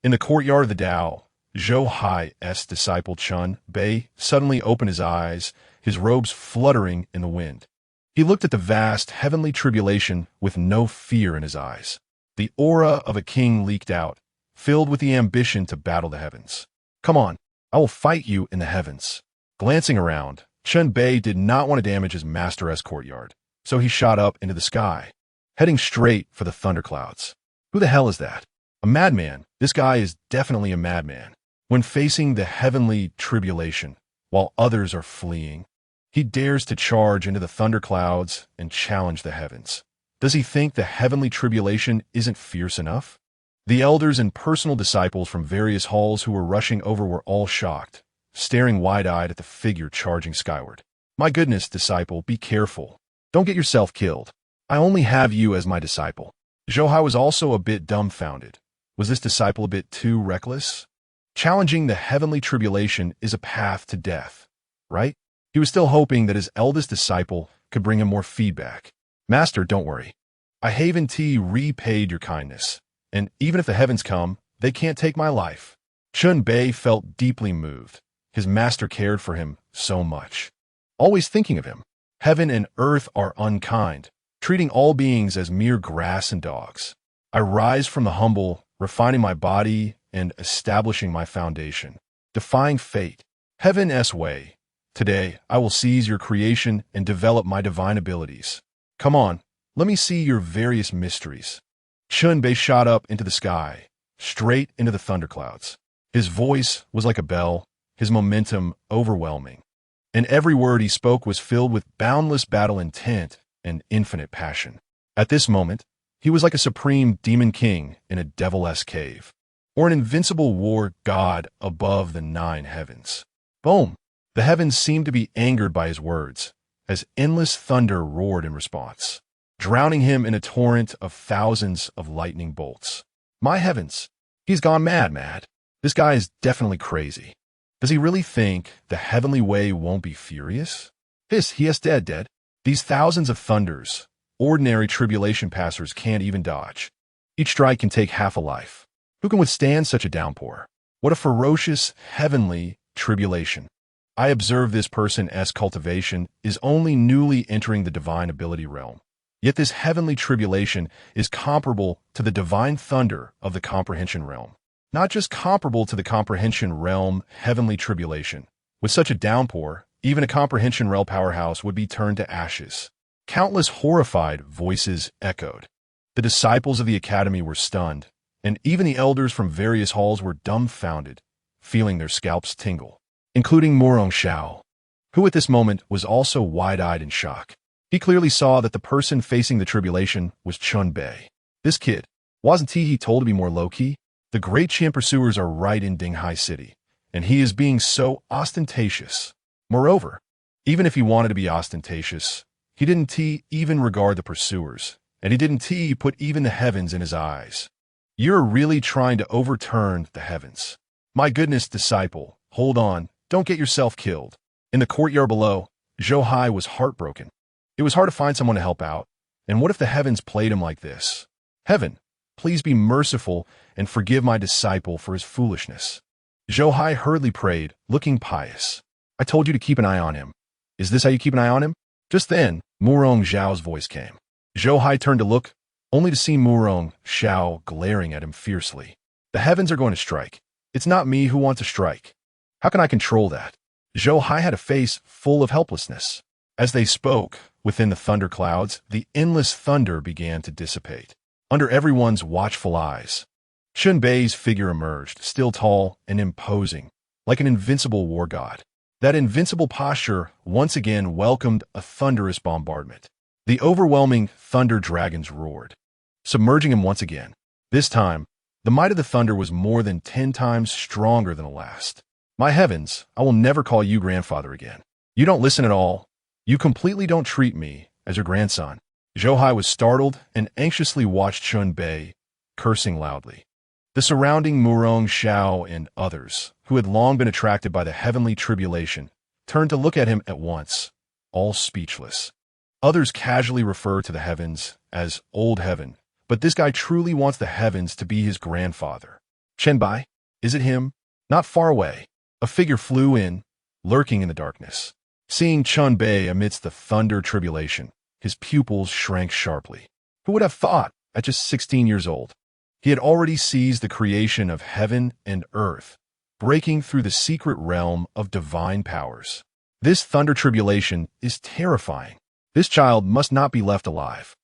in the courtyard of the Tao, Zhou Hai's disciple Chun Bei suddenly opened his eyes, his robes fluttering in the wind. He looked at the vast heavenly tribulation with no fear in his eyes. The aura of a king leaked out, filled with the ambition to battle the heavens. Come on, I will fight you in the heavens. Glancing around, Chun Bei did not want to damage his master's courtyard, so he shot up into the sky, heading straight for the thunderclouds. Who the hell is that? A madman. This guy is definitely a madman. When facing the heavenly tribulation, while others are fleeing, he dares to charge into the thunderclouds and challenge the heavens. Does he think the heavenly tribulation isn't fierce enough? The elders and personal disciples from various halls who were rushing over were all shocked, staring wide-eyed at the figure charging skyward. My goodness, disciple, be careful. Don't get yourself killed. I only have you as my disciple. Zhou Hai was also a bit dumbfounded. Was this disciple a bit too reckless? Challenging the heavenly tribulation is a path to death, right? He was still hoping that his eldest disciple could bring him more feedback. Master, don't worry. I haven't repaid your kindness, and even if the heavens come, they can't take my life. Chun Bei felt deeply moved. His master cared for him so much, always thinking of him. Heaven and earth are unkind, treating all beings as mere grass and dogs. I rise from the humble, refining my body and establishing my foundation, defying fate, heaven's way. Today, I will seize your creation and develop my divine abilities. Come on, let me see your various mysteries. Chun Bei shot up into the sky, straight into the thunderclouds. His voice was like a bell, his momentum overwhelming, and every word he spoke was filled with boundless battle intent and infinite passion. At this moment, he was like a supreme demon king in a devil-esque cave, or an invincible war god above the 9 heavens. Boom! The heavens seemed to be angered by his words, as endless thunder roared in response, drowning him in a torrent of thousands of lightning bolts. My heavens! He's gone mad. This guy is definitely crazy. Does he really think the heavenly way won't be furious? He is dead. These thousands of thunders, ordinary tribulation passers can't even dodge. Each strike can take half a life. Who can withstand such a downpour? What a ferocious, heavenly tribulation. I observe this person's cultivation is only newly entering the divine ability realm. Yet this heavenly tribulation is comparable to the divine thunder of the comprehension realm. Not just comparable to the comprehension realm heavenly tribulation. With such a downpour, even a comprehension realm powerhouse would be turned to ashes. Countless horrified voices echoed. The disciples of the academy were stunned, and even the elders from various halls were dumbfounded, feeling their scalps tingle, including Morong Xiao, who at this moment was also wide-eyed in shock. He clearly saw that the person facing the tribulation was Chun Bei. This kid, wasn't he told to be more low-key? The great Qian pursuers are right in Dinghai City, and he is being so ostentatious. Moreover, even if he wanted to be ostentatious, he didn't even regard the pursuers, and he didn't put even the heavens in his eyes. You're really trying to overturn the heavens. My goodness, disciple, hold on, don't get yourself killed. In the courtyard below, Zhou Hai was heartbroken. It was hard to find someone to help out, and what if the heavens played him like this? Heaven, please be merciful and forgive my disciple for his foolishness. Zhou Hai hurriedly prayed, looking pious. I told you to keep an eye on him. Is this how you keep an eye on him? Just then, Murong Zhao's voice came. Zhou Hai turned to look, only to see Murong Zhao glaring at him fiercely. The heavens are going to strike. It's not me who wants to strike. How can I control that? Zhou Hai had a face full of helplessness. As they spoke, within the thunder clouds, the endless thunder began to dissipate. Under everyone's watchful eyes, Chun Bei's figure emerged, still tall and imposing, like an invincible war god. That invincible posture once again welcomed a thunderous bombardment. The overwhelming thunder dragons roared, submerging him once again. This time, the might of the thunder was more than 10 times stronger than the last. My heavens, I will never call you grandfather again. You don't listen at all. You completely don't treat me as your grandson. Zhou Hai was startled and anxiously watched Chun Bei, cursing loudly. The surrounding Murong Zhao and others, who had long been attracted by the heavenly tribulation, turned to look at him at once, all speechless. Others casually refer to the heavens as old heaven, but this guy truly wants the heavens to be his grandfather. Chen Bai? Is it him? Not far away, a figure flew in, lurking in the darkness. Seeing Chun Bei amidst the thunder tribulation, his pupils shrank sharply. Who would have thought, at just 16 years old, he had already seized the creation of heaven and earth, breaking through the secret realm of divine powers. This thunder tribulation is terrifying. This child must not be left alive.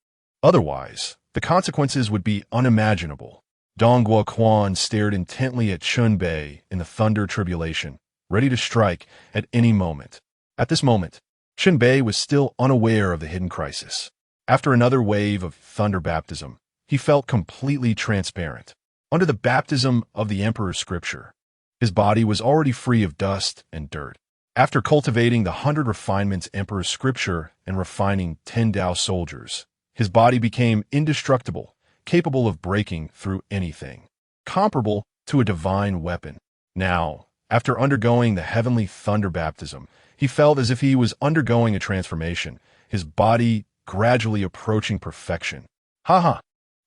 Otherwise, the consequences would be unimaginable. Dong Guoquan stared intently at Chun Bei in the thunder tribulation, ready to strike at any moment. At this moment, Chun Bei was still unaware of the hidden crisis. After another wave of thunder baptism, he felt completely transparent. Under the baptism of the Emperor's scripture, his body was already free of dust and dirt. After cultivating the 100 refinements Emperor's scripture and refining 10 Dao soldiers, his body became indestructible, capable of breaking through anything, comparable to a divine weapon. Now, after undergoing the heavenly thunder baptism, he felt as if he was undergoing a transformation, his body gradually approaching perfection. Ha ha!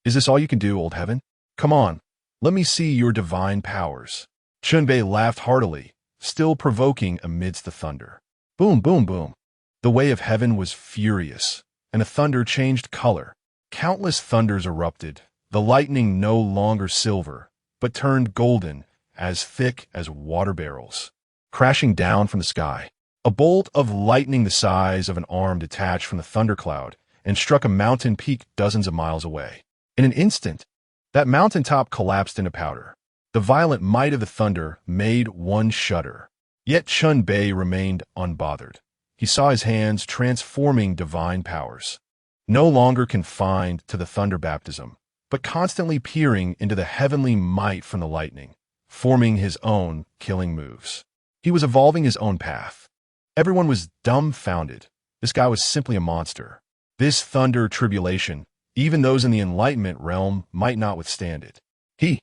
Is this all you can do, old heaven? Come on, let me see your divine powers. Chun Bei laughed heartily, still provoking amidst the thunder. Boom, boom, boom. The way of heaven was furious, and the thunder changed color. Countless thunders erupted, the lightning no longer silver, but turned golden, as thick as water barrels. Crashing down from the sky, a bolt of lightning the size of an arm detached from the thundercloud and struck a mountain peak dozens of miles away. In an instant, that mountaintop collapsed into powder. The violent might of the thunder made one shudder. Yet Chun Bei remained unbothered. He saw his hands transforming divine powers, no longer confined to the thunder baptism, but constantly peering into the heavenly might from the lightning, forming his own killing moves. He was evolving his own path. Everyone was dumbfounded. This guy was simply a monster. This thunder tribulation, even those in the enlightenment realm might not withstand it. He,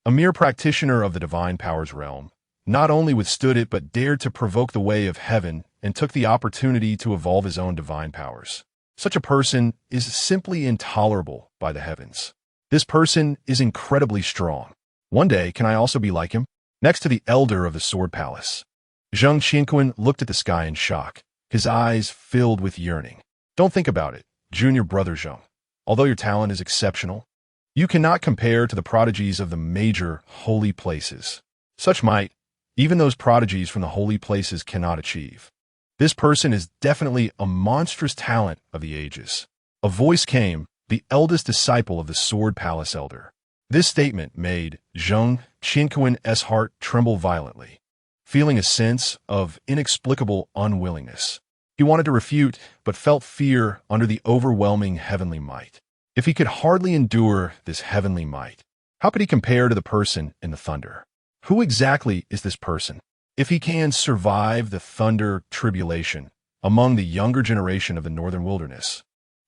a mere practitioner of the divine powers realm, not only withstood it but dared to provoke the way of heaven and took the opportunity to evolve his own divine powers. Such a person is simply intolerable by the heavens. This person is incredibly strong. One day, can I also be like him? Next to the elder of the Sword Palace, Zheng Qinquan looked at the sky in shock, his eyes filled with yearning. Don't think about it, junior brother Zheng. Although your talent is exceptional, you cannot compare to the prodigies of the major holy places. Such might, even those prodigies from the holy places cannot achieve. This person is definitely a monstrous talent of the ages. A voice came, the eldest disciple of the Sword Palace elder. This statement made Zheng Qinquan's heart tremble violently, feeling a sense of inexplicable unwillingness. He wanted to refute, but felt fear under the overwhelming heavenly might. If he could hardly endure this heavenly might, how could he compare to the person in the thunder? Who exactly is this person? If he can survive the thunder tribulation among the younger generation of the northern wilderness,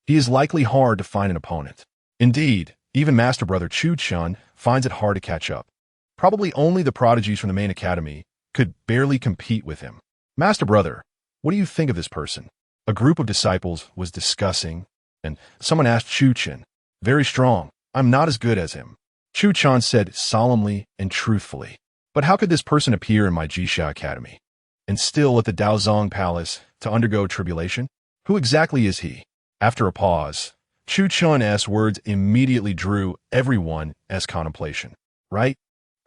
he is likely hard to find an opponent. Indeed, even Master Brother Chu Chun finds it hard to catch up. Probably only the prodigies from the main academy could barely compete with him. Master Brother, what do you think of this person? A group of disciples was discussing, and someone asked Chu Chun. Very strong. I'm not as good as him. Chu Chun said solemnly and truthfully. But how could this person appear in my Jixia Academy? And still at the Daozong Palace to undergo tribulation? Who exactly is he? After a pause, Chu Chun's words immediately drew everyone's contemplation. Right?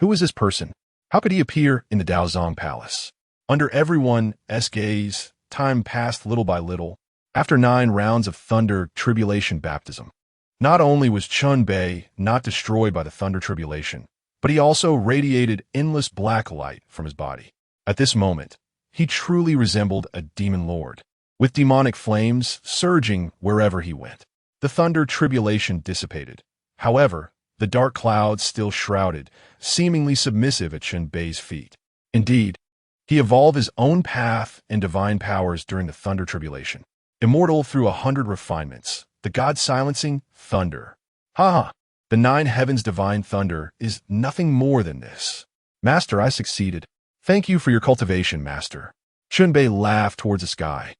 Who is this person? How could he appear in the Daozong Palace? Under everyone's gaze, time passed little by little. After 9 rounds of thunder tribulation baptism, not only was Chun Bei not destroyed by the thunder tribulation, but he also radiated endless black light from his body. At this moment, he truly resembled a demon lord, with demonic flames surging wherever he went. The thunder tribulation dissipated. However, the dark clouds still shrouded, seemingly submissive at Chun Bei's feet. Indeed, he evolved his own path and divine powers during the thunder tribulation. Immortal through 100 refinements, the God-silencing thunder. Ha! The 9 heavens' divine thunder is nothing more than this. Master, I succeeded. Thank you for your cultivation, Master. Chun Bei laughed towards the sky,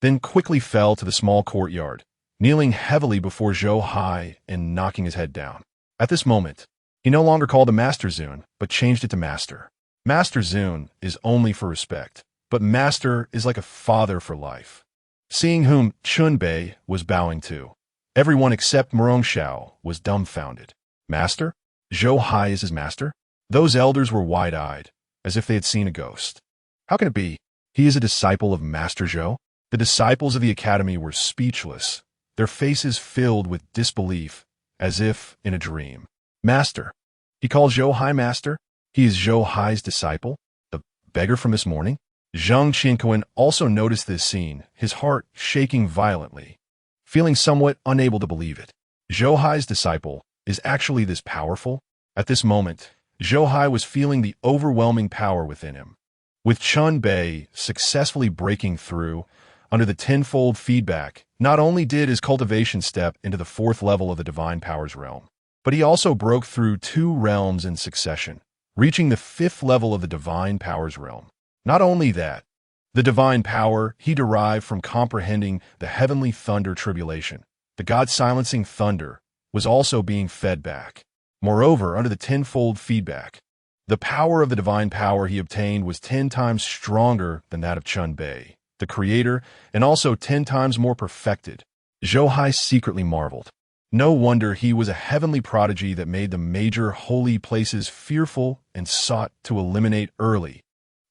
then quickly fell to the small courtyard, kneeling heavily before Zhou Hai and knocking his head down. At this moment, he no longer called him Master Zun, but changed it to Master. Master Zun is only for respect, but Master is like a father for life. Seeing whom Chun Bei was bowing to, everyone except Murong Xiao was dumbfounded. Master? Zhou Hai is his master? Those elders were wide-eyed, as if they had seen a ghost. How can it be? He is a disciple of Master Zhou? The disciples of the academy were speechless, their faces filled with disbelief, as if in a dream. Master. He calls Zhou Hai master? He is Zhou Hai's disciple? The beggar from this morning? Zhang Qinkuan also noticed this scene, his heart shaking violently, feeling somewhat unable to believe it. Zhou Hai's disciple is actually this powerful? At this moment, Zhou Hai was feeling the overwhelming power within him. With Chun Bei successfully breaking through under the tenfold feedback, not only did his cultivation step into the 4th level of the divine powers realm, but he also broke through 2 realms in succession, reaching the 5th level of the divine powers realm. Not only that, the divine power he derived from comprehending the heavenly thunder tribulation, the God-silencing thunder, was also being fed back. Moreover, under the tenfold feedback, the power of the divine power he obtained was 10 times stronger than that of Chun Bei, the creator, and also 10 times more perfected. Zhou Hai secretly marveled. No wonder he was a heavenly prodigy that made the major holy places fearful and sought to eliminate early.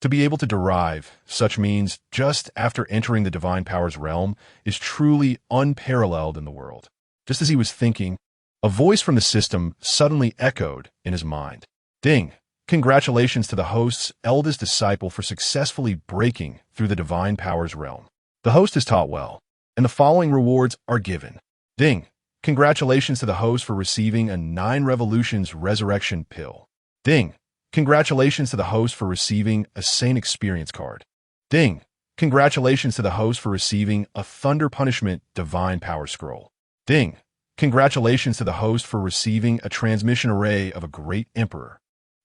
To be able to derive such means just after entering the divine powers realm is truly unparalleled in the world. Just as he was thinking, a voice from the system suddenly echoed in his mind. Ding! Congratulations to the host's eldest disciple for successfully breaking through the divine powers realm. The host is taught well, and the following rewards are given. Ding! Congratulations to the host for receiving a 9 revolutions resurrection pill. Ding! Congratulations to the host for receiving a Saint Experience card. Ding! Congratulations to the host for receiving a Thunder Punishment Divine Power Scroll. Ding! Congratulations to the host for receiving a transmission array of a Great Emperor.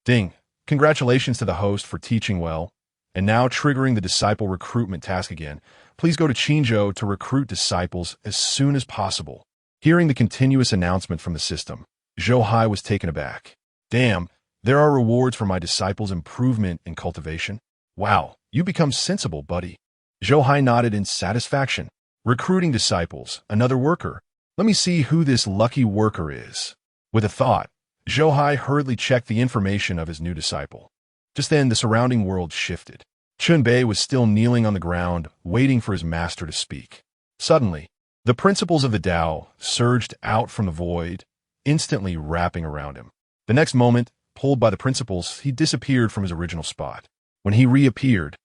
Ding! Congratulations to the host for teaching well. And now triggering the disciple recruitment task again. Please go to Qinzhou to recruit disciples as soon as possible. Hearing the continuous announcement from the system, Zhou Hai was taken aback. Damn! There are rewards for my disciples' improvement in cultivation. Wow, you become sensible, buddy. Zhou Hai nodded in satisfaction. Recruiting disciples, another worker. Let me see who this lucky worker is. With a thought, Zhou Hai hurriedly checked the information of his new disciple. Just then, the surrounding world shifted. Chun Bei was still kneeling on the ground, waiting for his master to speak. Suddenly, the principles of the Tao surged out from the void, instantly wrapping around him. The next moment, pulled by the principles, he disappeared from his original spot. When he reappeared,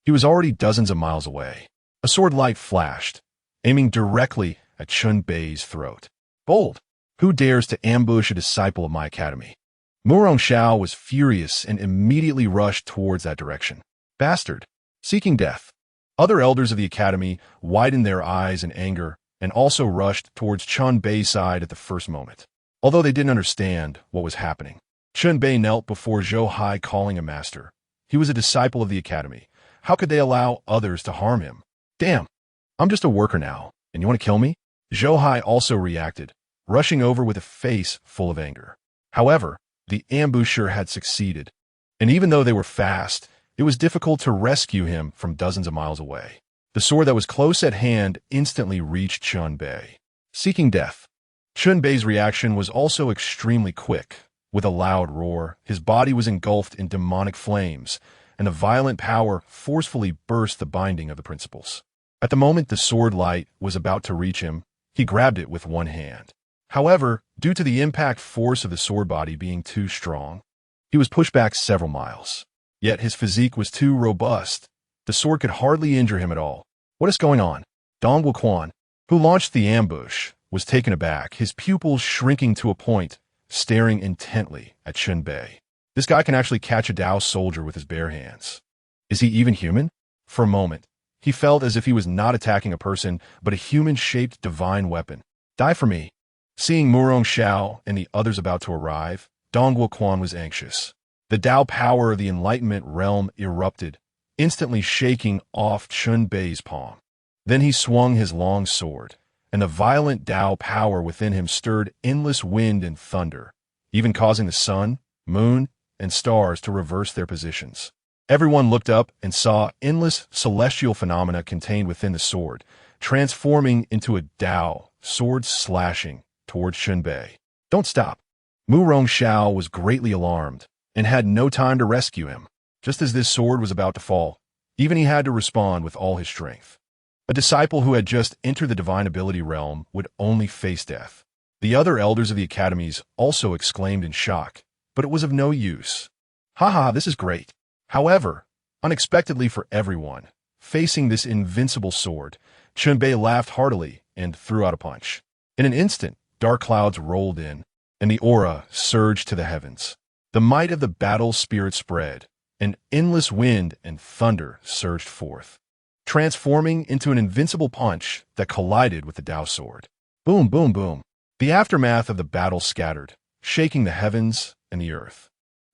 he was already dozens of miles away. A sword light flashed, aiming directly at Chun Bei's throat. Bold! Who dares to ambush a disciple of my academy? Murong Xiao was furious and immediately rushed towards that direction. Bastard! Seeking death. Other elders of the academy widened their eyes in anger and also rushed towards Chun Bei's side at the first moment. Although they didn't understand what was happening. Chun Bei knelt before Zhou Hai, calling him master. He was a disciple of the academy. How could they allow others to harm him? Damn! I'm just a worker now, and you want to kill me? Zhou Hai also reacted, rushing over with a face full of anger. However, the ambusher had succeeded, and even though they were fast, it was difficult to rescue him from dozens of miles away. The sword that was close at hand instantly reached Chun Bei. Seeking death. Chun Bei's reaction was also extremely quick. With a loud roar, his body was engulfed in demonic flames, and a violent power forcefully burst the binding of the principles. At the moment the sword light was about to reach him, he grabbed it with one hand. However, due to the impact force of the sword body being too strong, he was pushed back several miles. Yet his physique was too robust. The sword could hardly injure him at all. What is going on? Dong Wuquan, who launched the ambush, was taken aback, his pupils shrinking to a point, staring intently at Chun Bei. This guy can actually catch a Dao soldier with his bare hands. Is he even human? For a moment, he felt as if he was not attacking a person, but a human-shaped divine weapon. Die for me. Seeing Murong Xiao and the others about to arrive, Dong Wuquan was anxious. The Dao power of the Enlightenment realm erupted, instantly shaking off Chun Bei's palm. Then he swung his long sword, and the violent Dao power within him stirred endless wind and thunder, even causing the sun, moon, and stars to reverse their positions. Everyone looked up and saw endless celestial phenomena contained within the sword, transforming into a Dao, sword slashing towards Chun Bei. Don't stop. Mu Rongxiao was greatly alarmed and had no time to rescue him. Just as this sword was about to fall, even he had to respond with all his strength. A disciple who had just entered the divine ability realm would only face death. The other elders of the academies also exclaimed in shock, but it was of no use. Haha, this is great. However, unexpectedly for everyone, facing this invincible sword, Chun Bei laughed heartily and threw out a punch. In an instant, dark clouds rolled in, and the aura surged to the heavens. The might of the battle spirit spread, and endless wind and thunder surged forth, transforming into an invincible punch that collided with the Dao sword. Boom, boom, boom. The aftermath of the battle scattered, shaking the heavens and the earth.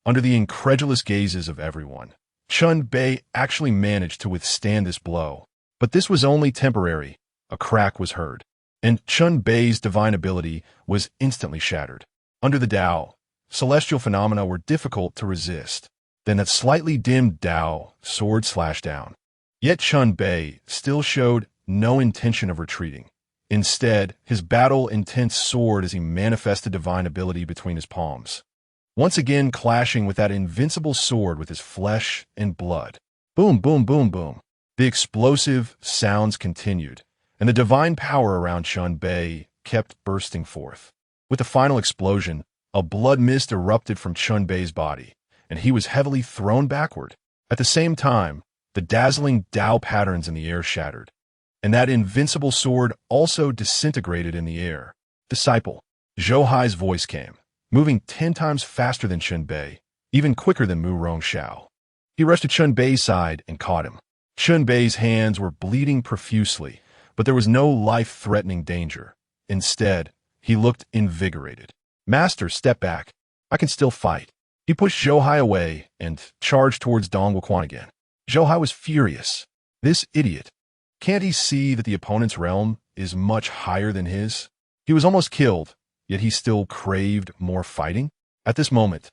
Under the incredulous gazes of everyone, Chun Bei actually managed to withstand this blow. But this was only temporary. A crack was heard, and Chun Bei's divine ability was instantly shattered. Under the Dao, celestial phenomena were difficult to resist. Then that slightly dimmed Dao sword slashed down. Yet Chun Bei still showed no intention of retreating. Instead, his battle-intense sword as he manifested divine ability between his palms, once again clashing with that invincible sword with his flesh and blood. Boom, boom, boom, boom. The explosive sounds continued, and the divine power around Chun Bei kept bursting forth. With the final explosion, a blood mist erupted from Chun Bei's body, and he was heavily thrown backward. At the same time, the dazzling Dao patterns in the air shattered, and that invincible sword also disintegrated in the air. Disciple. Zhou Hai's voice came, moving 10 times faster than Chun Bei, even quicker than Mu Rongxiao. He rushed to Chun Bei's side and caught him. Chun Bei's hands were bleeding profusely, but there was no life-threatening danger. Instead, he looked invigorated. Master, step back. I can still fight. He pushed Zhou Hai away and charged towards Dong Wuquan again. Zhou Hai was furious. This idiot. Can't he see that the opponent's realm is much higher than his? He was almost killed, yet he still craved more fighting. At this moment,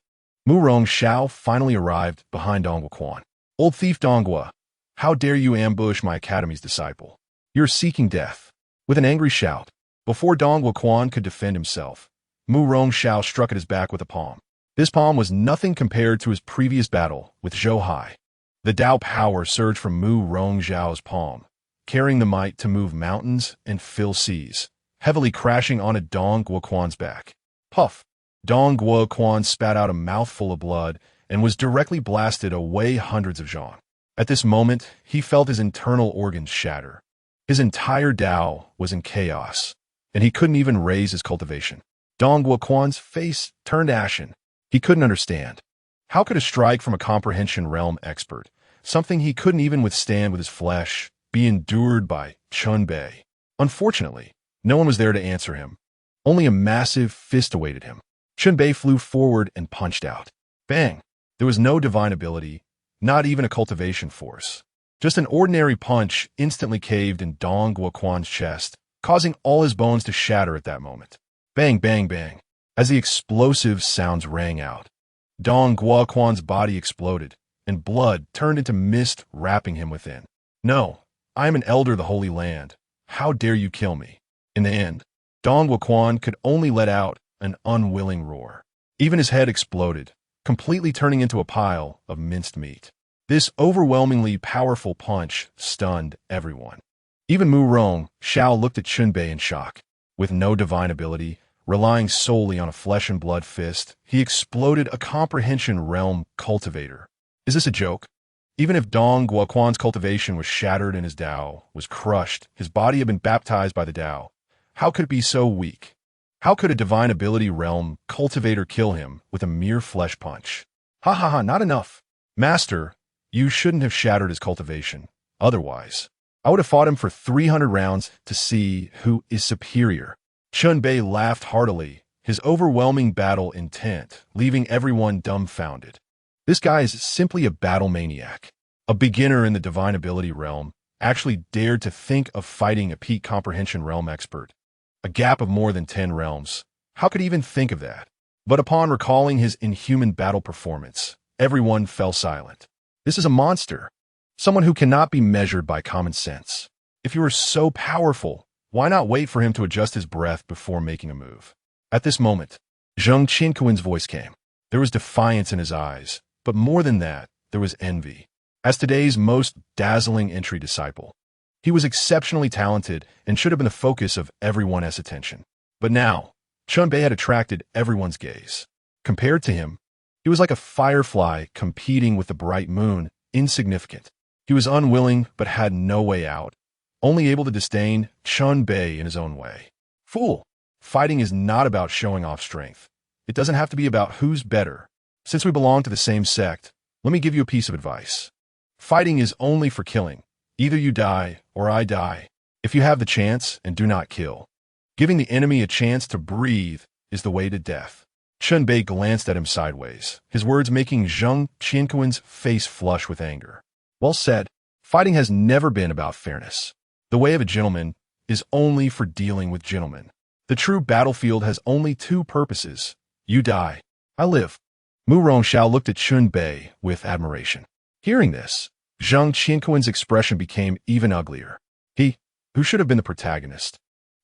Mu Rongxiao finally arrived behind Dong Wuquan. Old thief Donghua, how dare you ambush my academy's disciple? You're seeking death. With an angry shout, before Dong Wuquan could defend himself, Mu Rongxiao struck at his back with a palm. This palm was nothing compared to his previous battle with Zhou Hai. The Dao power surged from Mu Rongxiao's palm, carrying the might to move mountains and fill seas, heavily crashing onto Dong Wuquan's back. Puff! Dong Wuquan spat out a mouthful of blood and was directly blasted away hundreds of zhang. At this moment, he felt his internal organs shatter. His entire Dao was in chaos, and he couldn't even raise his cultivation. Dong Wuquan's face turned ashen. He couldn't understand. How could a strike from a comprehension realm expert something he couldn't even withstand with his flesh, be endured by Chunbei. Unfortunately, no one was there to answer him. Only a massive fist awaited him. Chunbei flew forward and punched out. Bang! There was no divine ability, not even a cultivation force. Just an ordinary punch instantly caved in Dong Guoquan's chest, causing all his bones to shatter at that moment. Bang, bang, bang. As the explosive sounds rang out, Dong Guoquan's body exploded, and blood turned into mist wrapping him within. No, I am an elder of the Holy Land. How dare you kill me? In the end, Dong Guoquan could only let out an unwilling roar. Even his head exploded, completely turning into a pile of minced meat. This overwhelmingly powerful punch stunned everyone. Even Mu Rong Xiao looked at Chunbei in shock. With no divine ability, relying solely on a flesh-and-blood fist, he exploded a comprehension realm cultivator. Is this a joke? Even if Dong Guoquan's cultivation was shattered and his Dao was crushed, his body had been baptized by the Dao. How could it be so weak? How could a divine ability realm cultivator kill him with a mere flesh punch? Ha ha ha, not enough. Master, you shouldn't have shattered his cultivation. Otherwise, I would have fought him for 300 rounds to see who is superior. Chunbei laughed heartily, his overwhelming battle intent, leaving everyone dumbfounded. This guy is simply a battle maniac. A beginner in the divine ability realm actually dared to think of fighting a peak comprehension realm expert. A gap of more than 10 realms. How could he even think of that? But upon recalling his inhuman battle performance, everyone fell silent. This is a monster. Someone who cannot be measured by common sense. If you are so powerful, why not wait for him to adjust his breath before making a move? At this moment, Zheng Qinkuan's voice came. There was defiance in his eyes, but more than that, there was envy. As today's most dazzling entry disciple, he was exceptionally talented and should have been the focus of everyone's attention. But now, Chunbei had attracted everyone's gaze. Compared to him, he was like a firefly competing with the bright moon, insignificant. He was unwilling but had no way out, only able to disdain Chunbei in his own way. Fool! Fighting is not about showing off strength. It doesn't have to be about who's better. Since we belong to the same sect, let me give you a piece of advice. Fighting is only for killing. Either you die or I die. If you have the chance and do not kill, giving the enemy a chance to breathe is the way to death. Chunbei glanced at him sideways, his words making Zheng Qinkuan's face flush with anger. Well said. Fighting has never been about fairness. The way of a gentleman is only for dealing with gentlemen. The true battlefield has only two purposes. You die, I live. Mu Rongxiao looked at Chunbei with admiration. Hearing this, Zheng Qinkuan's expression became even uglier. He, who should have been the protagonist,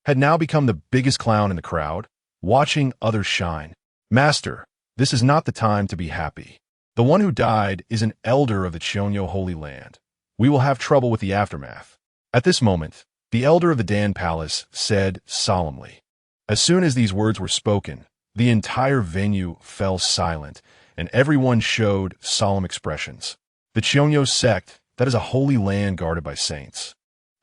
had now become the biggest clown in the crowd, watching others shine. Master, this is not the time to be happy. The one who died is an elder of the Qiongnu Holy Land. We will have trouble with the aftermath. At this moment, the elder of the Dan Palace said solemnly. As soon as these words were spoken, the entire venue fell silent, and everyone showed solemn expressions. The Qiongnu sect, that is a holy land guarded by saints.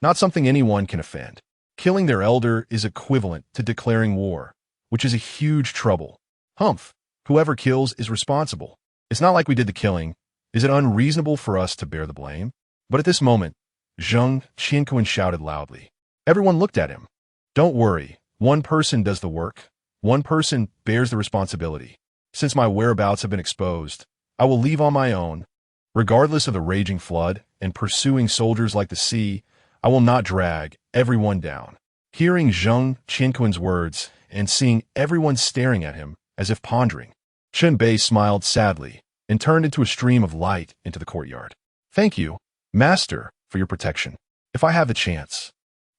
Not something anyone can offend. Killing their elder is equivalent to declaring war, which is a huge trouble. Humph, whoever kills is responsible. It's not like we did the killing. Is it unreasonable for us to bear the blame? But at this moment, Zheng Qinkuan shouted loudly. Everyone looked at him. Don't worry, one person does the work. One person bears the responsibility. Since my whereabouts have been exposed, I will leave on my own. Regardless of the raging flood and pursuing soldiers like the sea, I will not drag everyone down. Hearing Zheng Qinkuan's words and seeing everyone staring at him as if pondering, Chunbei smiled sadly and turned into a stream of light into the courtyard. Thank you, Master, for your protection. If I have the chance,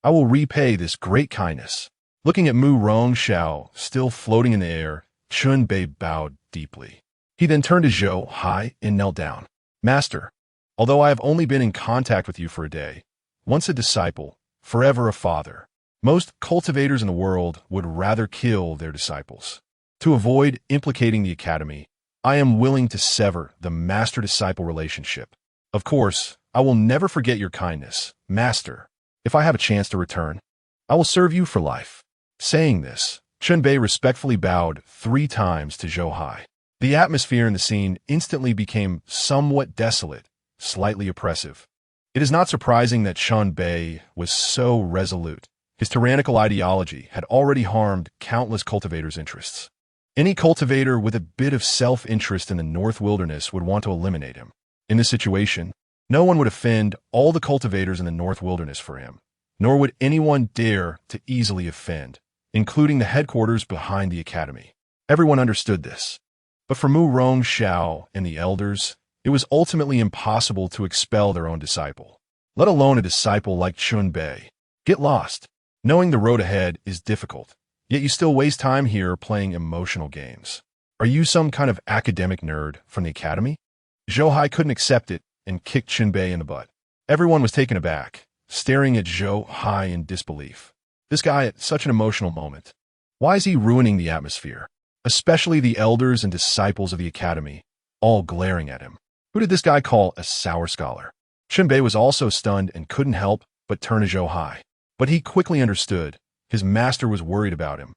I will repay this great kindness. Looking at Mu Rongxiao, still floating in the air, Chunbei bowed deeply. He then turned to Zhou Hai and knelt down. Master, although I have only been in contact with you for a day, once a disciple, forever a father, most cultivators in the world would rather kill their disciples. To avoid implicating the academy, I am willing to sever the master-disciple relationship. Of course, I will never forget your kindness, Master. If I have a chance to return, I will serve you for life. Saying this, Chunbei respectfully bowed 3 times to Zhou Hai. The atmosphere in the scene instantly became somewhat desolate slightly oppressive. It is not surprising that Chun Bei was so resolute. His tyrannical ideology had already harmed countless cultivators' interests. Any cultivator with a bit of self-interest in the North Wilderness would want to eliminate him. In this situation, no one would offend all the cultivators in the North Wilderness for him, nor would anyone dare to easily offend, including the headquarters behind the academy. Everyone understood this. But for Mu Rongxiao and the elders, it was ultimately impossible to expel their own disciple, let alone a disciple like Chun Bei. Get lost. Knowing the road ahead is difficult, yet you still waste time here playing emotional games. Are you some kind of academic nerd from the academy? Zhou Hai couldn't accept it and kicked Chun Bei in the butt. Everyone was taken aback, staring at Zhou Hai in disbelief. This guy at such an emotional moment. Why is he ruining the atmosphere? Especially the elders and disciples of the academy, all glaring at him. Who did this guy call a sour scholar? Chun Bei was also stunned and couldn't help but turn to Zhou Hai. But he quickly understood. His master was worried about him.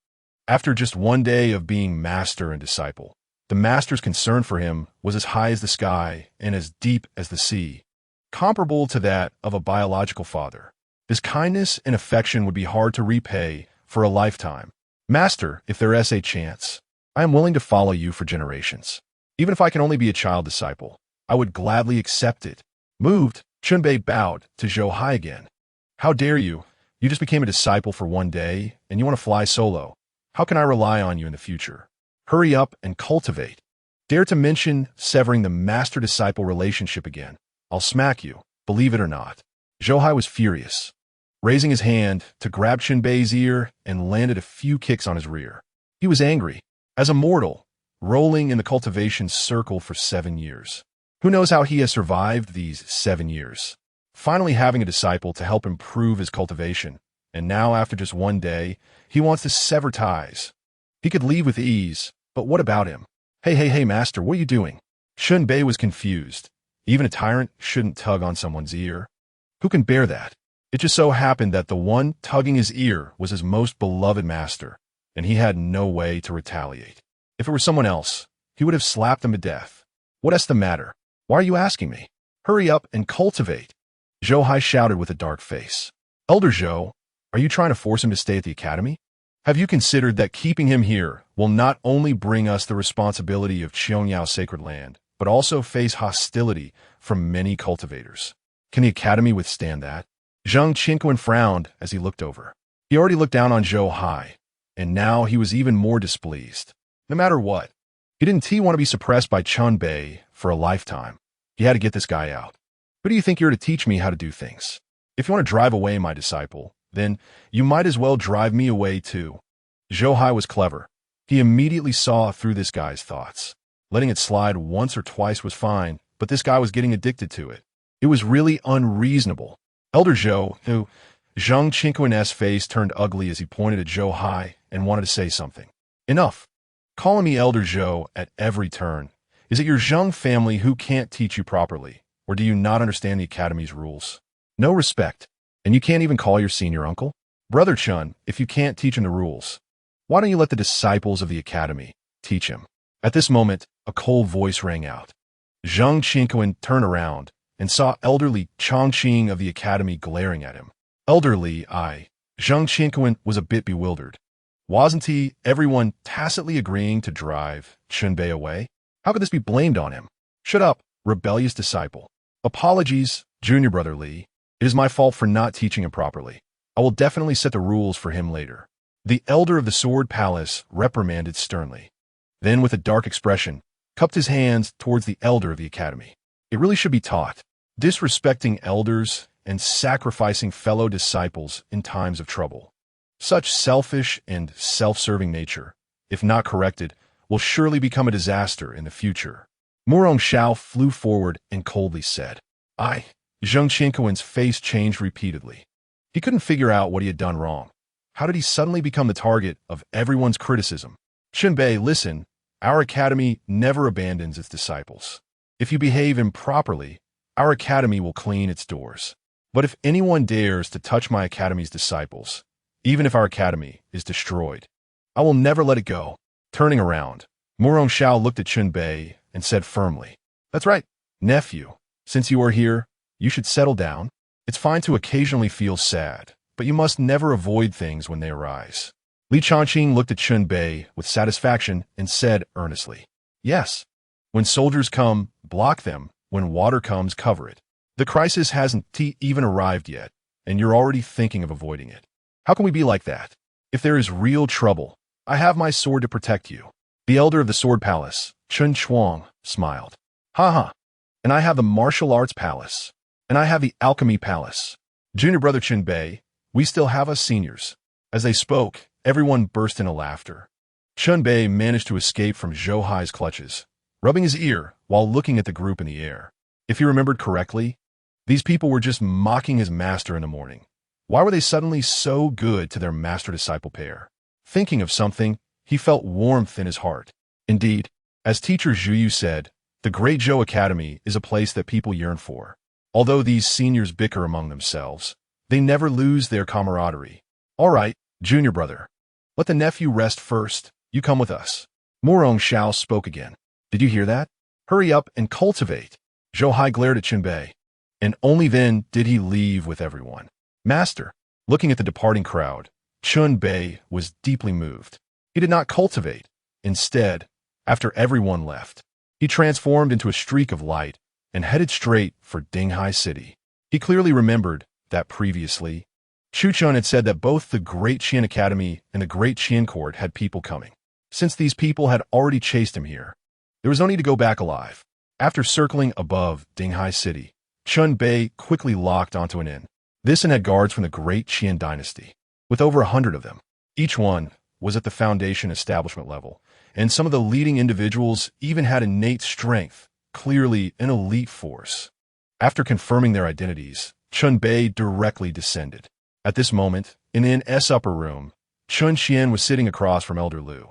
After just one day of being master and disciple, the master's concern for him was as high as the sky and as deep as the sea, comparable to that of a biological father. This kindness and affection would be hard to repay for a lifetime. Master, if there is a chance, I am willing to follow you for generations. Even if I can only be a child disciple, I would gladly accept it. Moved, Chun Bei bowed to Zhou Hai again. How dare you? You just became a disciple for one day, and you want to fly solo. How can I rely on you in the future? Hurry up and cultivate. Dare to mention severing the master-disciple relationship again. I'll smack you, believe it or not. Zhou Hai was furious, raising his hand to grab Chun Bei's ear and landed a few kicks on his rear. He was angry, as a mortal, rolling in the cultivation circle for 7 years. Who knows how he has survived these 7 years? Finally having a disciple to help improve his cultivation, and now after just one day, he wants to sever ties. He could leave with ease, but what about him? Hey, master, what are you doing? Chun Bei was confused. Even a tyrant shouldn't tug on someone's ear. Who can bear that? It just so happened that the one tugging his ear was his most beloved master, and he had no way to retaliate. If it were someone else, he would have slapped him to death. What's the matter? Why are you asking me? Hurry up and cultivate. Zhou Hai shouted with a dark face. Elder Zhou, are you trying to force him to stay at the academy? Have you considered that keeping him here will not only bring us the responsibility of Qiangyao sacred land, but also face hostility from many cultivators? Can the academy withstand that? Zhang Qinquan frowned as he looked over. He already looked down on Zhou Hai, and now he was even more displeased. No matter what, he didn't want to be suppressed by Chun Bei for a lifetime. He had to get this guy out. Who do you think you're to teach me how to do things? If you want to drive away my disciple, then you might as well drive me away too. Zhou Hai was clever. He immediately saw through this guy's thoughts. Letting it slide once or twice was fine, but this guy was getting addicted to it. It was really unreasonable. Elder Zhou, who Zhang Qinquan's face turned ugly as he pointed at Zhou Hai and wanted to say something. Enough. Calling me Elder Zhou at every turn. Is it your Zhang family who can't teach you properly? Or do you not understand the academy's rules? No respect. And you can't even call your senior uncle? Brother Chun, if you can't teach him the rules, why don't you let the disciples of the academy teach him? At this moment, a cold voice rang out. Zhang Qinquan turned around and saw elderly Chongqing of the academy glaring at him. Elderly, Zhang Qinquan was a bit bewildered. Wasn't everyone tacitly agreeing to drive Chun Bei away? How could this be blamed on him? Shut up, rebellious disciple. Apologies, junior brother Li. It is my fault for not teaching him properly. I will definitely set the rules for him later. The elder of the Sword Palace reprimanded sternly. Then, with a dark expression, cupped his hands towards the elder of the academy. It really should be taught. Disrespecting elders and sacrificing fellow disciples in times of trouble. Such selfish and self-serving nature, if not corrected, will surely become a disaster in the future. Mu Rongxiao flew forward and coldly said, Zhang Qinquan's face changed repeatedly. He couldn't figure out what he had done wrong. How did he suddenly become the target of everyone's criticism? Chun Bei, listen, our academy never abandons its disciples. If you behave improperly, our academy will clean its doors. But if anyone dares to touch my academy's disciples, even if our academy is destroyed, I will never let it go. Turning around, Mu Rongxiao looked at Chun Bei and said firmly, That's right, nephew. Since you are here, you should settle down. It's fine to occasionally feel sad, but you must never avoid things when they arise. Li Changqing looked at Chun Bei with satisfaction and said earnestly, "Yes. When soldiers come, block them. When water comes, cover it. The crisis hasn't even arrived yet, and you're already thinking of avoiding it. How can we be like that? If there is real trouble, I have my sword to protect you." The elder of the Sword Palace, Chun Chuang, smiled. "Ha ha. And I have the Martial Arts Palace. And I have the Alchemy Palace. Junior brother Chun Bei, we still have us seniors." As they spoke, everyone burst into laughter. Chun Bei managed to escape from Zhou Hai's clutches, rubbing his ear while looking at the group in the air. If he remembered correctly, these people were just mocking his master in the morning. Why were they suddenly so good to their master-disciple pair? Thinking of something, he felt warmth in his heart. Indeed, as teacher Zhu Yu said, the Great Zhou Academy is a place that people yearn for. Although these seniors bicker among themselves, they never lose their camaraderie. "All right, junior brother. Let the nephew rest first. You come with us." Morong Xiao spoke again. "Did you hear that? Hurry up and cultivate." Zhou Hai glared at Chun Bei, and only then did he leave with everyone. Master, looking at the departing crowd, Chun Bei was deeply moved. He did not cultivate. Instead, after everyone left, he transformed into a streak of light and headed straight for Dinghai City. He clearly remembered that previously, Chu Chun had said that both the Great Qian Academy and the Great Qian Court had people coming. Since these people had already chased him here, there was no need to go back alive. After circling above Dinghai City, Chun Bei quickly locked onto an inn. This inn had guards from the Great Qian dynasty, with over 100 of them. Each one was at the foundation establishment level, and some of the leading individuals even had innate strength, clearly an elite force. After confirming their identities, Chun Bei directly descended. At this moment, in the inn's upper room, Chun Qian was sitting across from Elder Lu.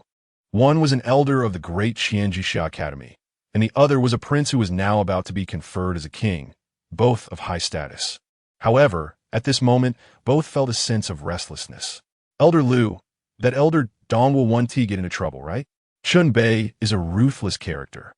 One was an elder of the Great Qian Jixia Academy, and the other was a prince who was now about to be conferred as a king, both of high status. However, at this moment, both felt a sense of restlessness. "Elder Lu, that Elder Dong will one T get into trouble, right? Chun Bei is a ruthless character.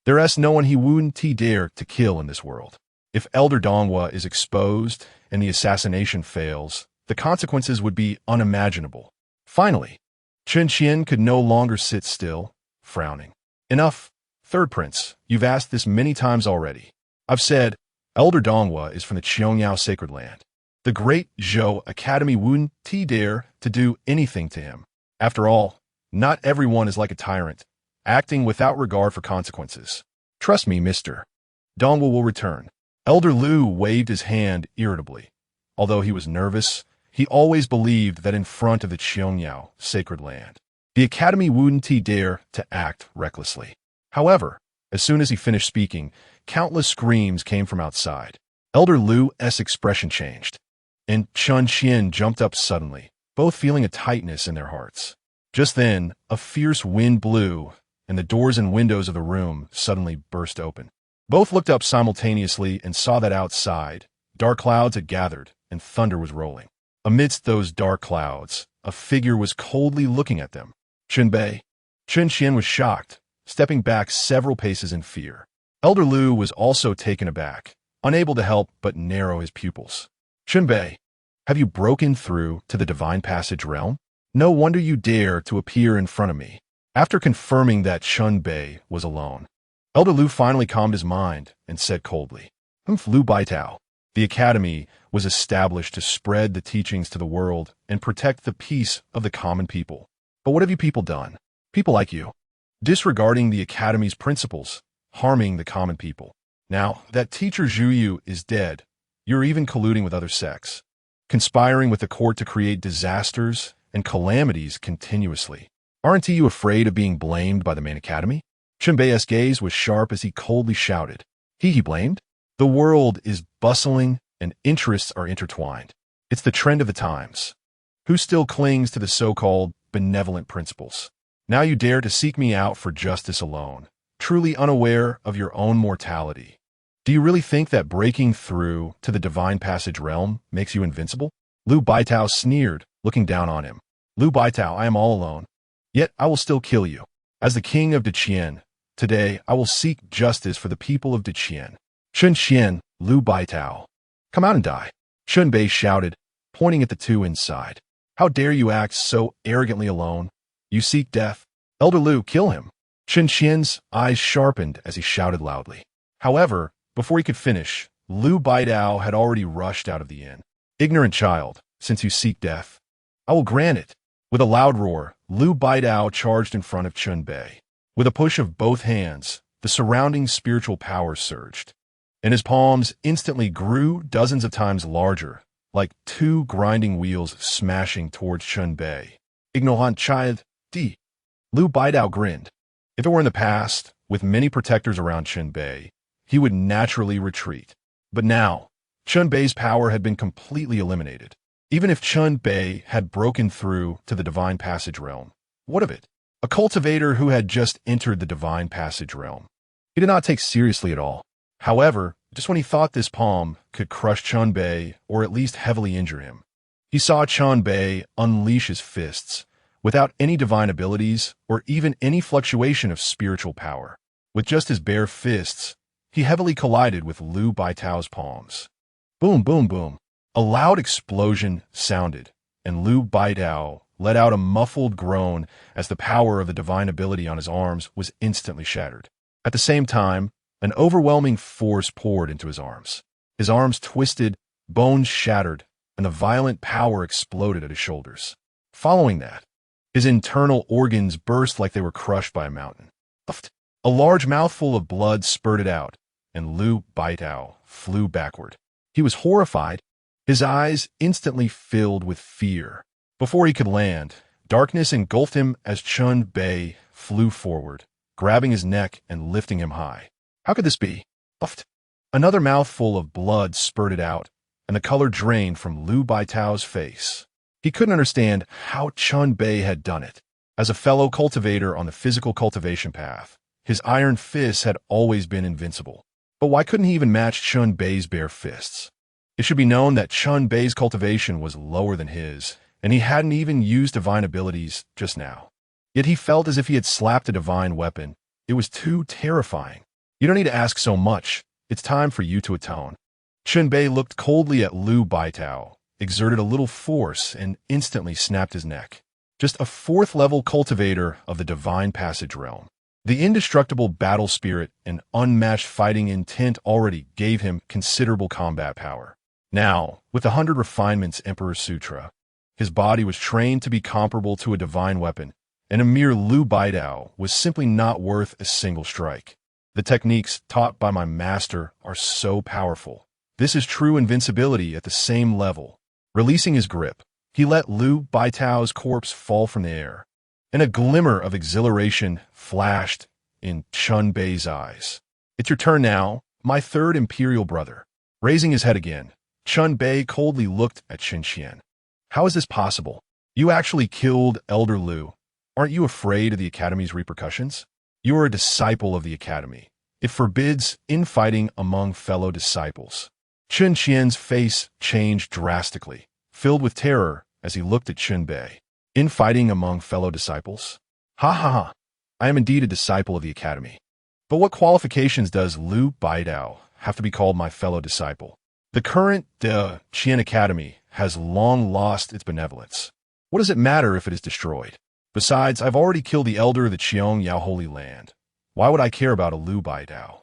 There is no one he wouldn't dare to kill in this world. If Elder Dongwa is exposed and the assassination fails, the consequences would be unimaginable." Finally, Chun Qian could no longer sit still, frowning. "Enough, third prince, you've asked this many times already. I've said, Elder Dongwa is from the Qiangyao sacred land. The Great Zhou Academy wouldn't dare to do anything to him. After all, not everyone is like a tyrant, acting without regard for consequences. Trust me, Mr. Dongwa will return." Elder Lu waved his hand irritably. Although he was nervous, he always believed that in front of the Qiangyao sacred land, the academy wouldn't dare to act recklessly. However, as soon as he finished speaking, countless screams came from outside. Elder Lu's expression changed, and Chun Qian jumped up suddenly, both feeling a tightness in their hearts. Just then, a fierce wind blew, and the doors and windows of the room suddenly burst open. Both looked up simultaneously and saw that outside, dark clouds had gathered and thunder was rolling. Amidst those dark clouds, a figure was coldly looking at them. Chun Bei. Chun Qian was shocked, stepping back several paces in fear. Elder Lu was also taken aback, unable to help but narrow his pupils. "Chun Bei, have you broken through to the Divine Passage realm? No wonder you dare to appear in front of me." After confirming that Chun Bei was alone, Elder Lu finally calmed his mind and said coldly, "Lu Baitao, the academy was established to spread the teachings to the world and protect the peace of the common people. But what have you people done? People like you, disregarding the academy's principles, harming the common people. Now that teacher Zhu Yu is dead, you're even colluding with other sects, conspiring with the court to create disasters and calamities continuously. Aren't you afraid of being blamed by the main academy?" Chun Bei's gaze was sharp as he coldly shouted, He blamed? The world is bustling and interests are intertwined. It's the trend of the times. Who still clings to the so-called benevolent principles? Now you dare to seek me out for justice alone, truly unaware of your own mortality. Do you really think that breaking through to the Divine Passage realm makes you invincible? Lu Baitao sneered, looking down on him. Lu Baitao, I am all alone. Yet I will still kill you. As the king of Deqian, today I will seek justice for the people of Deqian. Chun Qian, Lu Baitao. Come out and die. Chun Bei shouted, pointing at the two inside. How dare you act so arrogantly alone? You seek death? Elder Lu, kill him. Chun Qian's eyes sharpened as he shouted loudly. However, before he could finish, Lu Baitao had already rushed out of the inn. Ignorant child, since you seek death, I will grant it. With a loud roar, Lu Baitao charged in front of Chun Bei. With a push of both hands, the surrounding spiritual power surged, and his palms instantly grew dozens of times larger, like two grinding wheels smashing towards Chun Bei. Ignorant child, D. Lu Baitao grinned. If it were in the past, with many protectors around Chun Bei, he would naturally retreat. But now, Chun Bei's power had been completely eliminated. Even if Chun Bei had broken through to the Divine Passage realm, what of it? A cultivator who had just entered the Divine Passage realm. He did not take seriously at all. However, just when he thought this palm could crush Chun Bei or at least heavily injure him, he saw Chun Bei unleash his fists without any divine abilities or even any fluctuation of spiritual power. With just his bare fists, he heavily collided with Lu Baitao's palms. Boom, boom, boom. A loud explosion sounded, and Lu Baitao let out a muffled groan as the power of the divine ability on his arms was instantly shattered. At the same time, an overwhelming force poured into his arms. His arms twisted, bones shattered, and the violent power exploded at his shoulders. Following that, his internal organs burst like they were crushed by a mountain. A large mouthful of blood spurted out, and Lu Baitao flew backward. He was horrified, his eyes instantly filled with fear. Before he could land, darkness engulfed him as Chun Bei flew forward, grabbing his neck and lifting him high. How could this be? Another mouthful of blood spurted out, and the color drained from Lu Baitao's face. He couldn't understand how Chun Bei had done it. As a fellow cultivator on the physical cultivation path, his iron fists had always been invincible. But why couldn't he even match Chun Bei's bare fists? It should be known that Chun Bei's cultivation was lower than his, and he hadn't even used divine abilities just now. Yet he felt as if he had slapped a divine weapon. It was too terrifying. You don't need to ask so much. It's time for you to atone. Chun Bei looked coldly at Lu Baitao, exerted a little force, and instantly snapped his neck. Just a fourth-level cultivator of the Divine Passage realm. The indestructible battle spirit and unmatched fighting intent already gave him considerable combat power. Now, with the 100 Refinements Emperor Sutra, his body was trained to be comparable to a divine weapon, and a mere Lu Baitao was simply not worth a single strike. The techniques taught by my master are so powerful. This is true invincibility at the same level. Releasing his grip, he let Lu Baitao's corpse fall from the air, and a glimmer of exhilaration flashed in Chun Bei's eyes. It's your turn now, my third imperial brother. Raising his head again, Chun Bei coldly looked at Chun Qian. How is this possible? You actually killed Elder Lu. Aren't you afraid of the Academy's repercussions? You are a disciple of the Academy. It forbids infighting among fellow disciples. Chun Qian's face changed drastically, filled with terror as he looked at Chun Bei. Infighting among fellow disciples? Ha ha ha. I am indeed a disciple of the Academy. But what qualifications does Lu Baitao have to be called my fellow disciple? The current Qian Academy has long lost its benevolence. What does it matter if it is destroyed? Besides, I've already killed the elder of the Qiong Yao Holy Land. Why would I care about a Lu Baitao?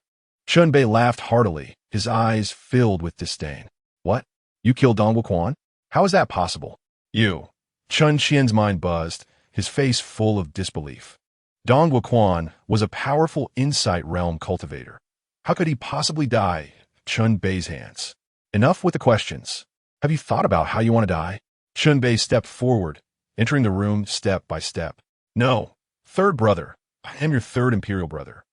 Chun Bei laughed heartily, his eyes filled with disdain. What? You killed Dong Wuquan? How is that possible? You. Chun Qian's mind buzzed, his face full of disbelief. Dong Wuquan was a powerful insight realm cultivator. How could he possibly die at Chun Bei's hands? Enough with the questions. Have you thought about how you want to die? Chun Bei stepped forward, entering the room step by step. No, third brother. I am your third imperial brother.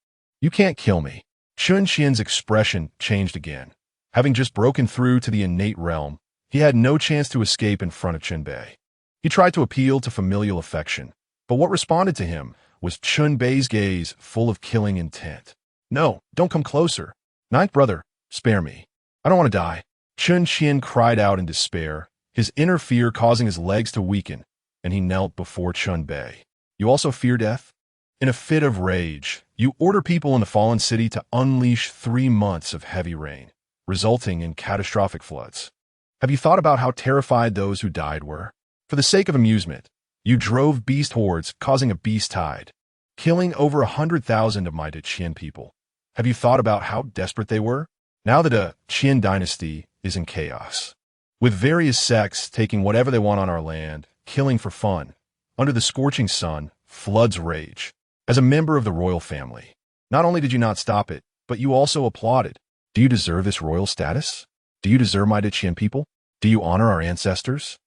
You can't kill me. Chun Qian's expression changed again. Having just broken through to the innate realm, he had no chance to escape in front of Chun Bei. He tried to appeal to familial affection, but what responded to him was Chun Bei's gaze full of killing intent. No, don't come closer. Ninth brother, spare me. I don't want to die. Chun Qian cried out in despair, his inner fear causing his legs to weaken, and he knelt before Chun Bei. You also fear death? In a fit of rage, you order people in the fallen city to unleash 3 months of heavy rain, resulting in catastrophic floods. Have you thought about how terrified those who died were? For the sake of amusement, you drove beast hordes, causing a beast tide, killing over 100,000 of my Qian people. Have you thought about how desperate they were? Now the Qin dynasty is in chaos, with various sects taking whatever they want on our land, killing for fun. Under the scorching sun, floods rage. As a member of the royal family, not only did you not stop it, but you also applauded. Do you deserve this royal status? Do you deserve my Qian people? Do you honor our ancestors?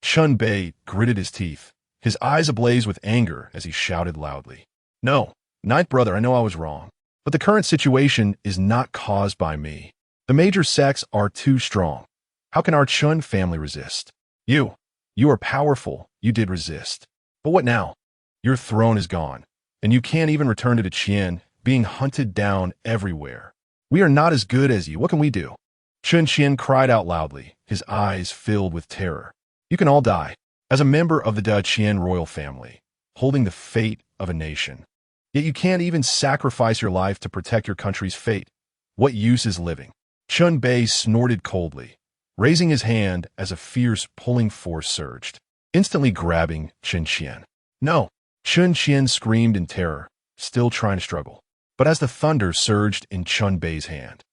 Chun Bei gritted his teeth, his eyes ablaze with anger as he shouted loudly. No, ninth brother, I know I was wrong. But the current situation is not caused by me. The major sects are too strong. How can our Chun family resist? You are powerful. You did resist. But what now? Your throne is gone, and you can't even return to the Qian, being hunted down everywhere. We are not as good as you. What can we do? Chun Qian cried out loudly, his eyes filled with terror. You can all die. As a member of the Qian royal family, holding the fate of a nation. Yet you can't even sacrifice your life to protect your country's fate. What use is living? Chun Bei snorted coldly, raising his hand as a fierce pulling force surged, instantly grabbing Chun Qian. No! Chun Qian screamed in terror, still trying to struggle. But as the thunder surged in Chun Bei's hand,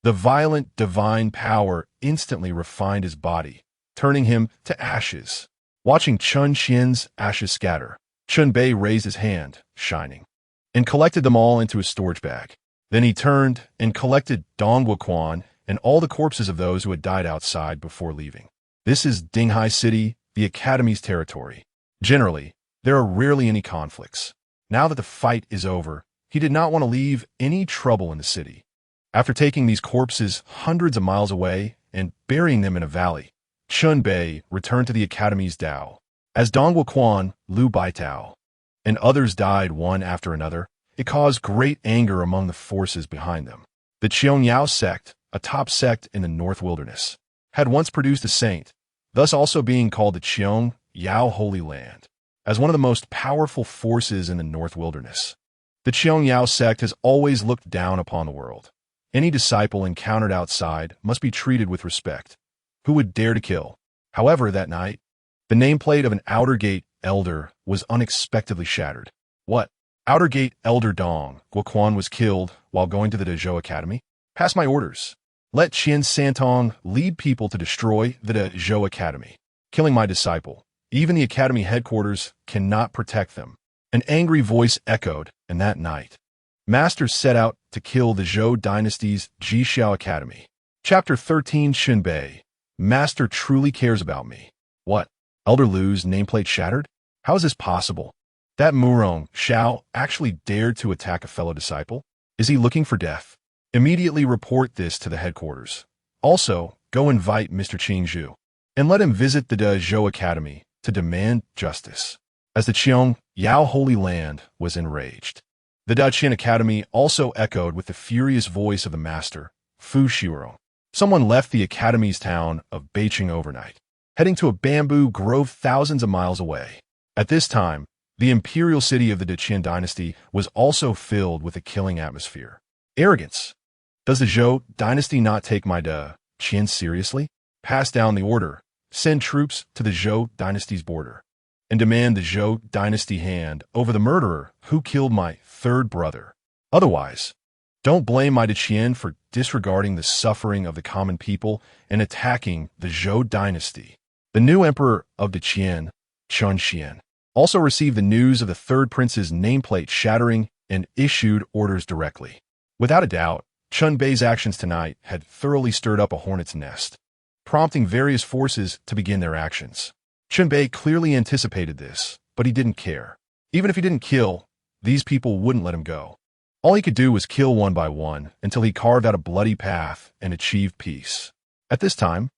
the violent divine power instantly refined his body, turning him to ashes. Watching Chun Qian's ashes scatter, Chun Bei raised his hand, shining, and collected them all into his storage bag. Then he turned and collected Dongwu Quan and all the corpses of those who had died outside before leaving. This is Zhou Hai City, the Academy's territory. Generally, there are rarely any conflicts. Now that the fight is over, he did not want to leave any trouble in the city. After taking these corpses hundreds of miles away and burying them in a valley, Chun Bei returned to the Academy's Dao. As Dongwu Quan, Lu Baitao, and others died one after another, it caused great anger among the forces behind them. The Qiangyao sect, a top sect in the North Wilderness, had once produced a saint, thus also being called the Qiangyao Holy Land, as one of the most powerful forces in the North Wilderness. The Qiangyao sect has always looked down upon the world. Any disciple encountered outside must be treated with respect. Who would dare to kill? However, that night, the nameplate of an Outer Gate elder was unexpectedly shattered. What? Outer Gate elder Dong Guoquan was killed while going to the Zhou Academy? Pass my orders. Let Qian Santong lead people to destroy the Zhou Academy, killing my disciple. Even the Academy headquarters cannot protect them. An angry voice echoed, and that night, masters set out to kill the Zhou dynasty's Jixiao Academy. Chapter 13 Xun Bei. Master truly cares about me. What? Elder Lu's nameplate shattered? How is this possible? That Murong Xiao actually dared to attack a fellow disciple? Is he looking for death? Immediately report this to the headquarters. Also, go invite Mr. Qing Zhu, and let him visit the Zhou Academy to demand justice. As the Qiangyao Holy Land was enraged, the Daqian Academy also echoed with the furious voice of the master, Fu Shirong. Someone left the Academy's town of Beiqing overnight, heading to a bamboo grove thousands of miles away. At this time, the imperial city of the Qin dynasty was also filled with a killing atmosphere. Arrogance. Does the Zhou dynasty not take my Qin seriously? Pass down the order, send troops to the Zhou dynasty's border, and demand the Zhou dynasty hand over the murderer who killed my third brother. Otherwise, don't blame my Qin for disregarding the suffering of the common people and attacking the Zhou dynasty. The new emperor of the Qin, Chun Xian, also received the news of the third prince's nameplate shattering and issued orders directly. Without a doubt, Chun Bei's actions tonight had thoroughly stirred up a hornet's nest, prompting various forces to begin their actions. Chun Bei clearly anticipated this, but he didn't care. Even if he didn't kill, these people wouldn't let him go. All he could do was kill one by one until he carved out a bloody path and achieved peace. At this time,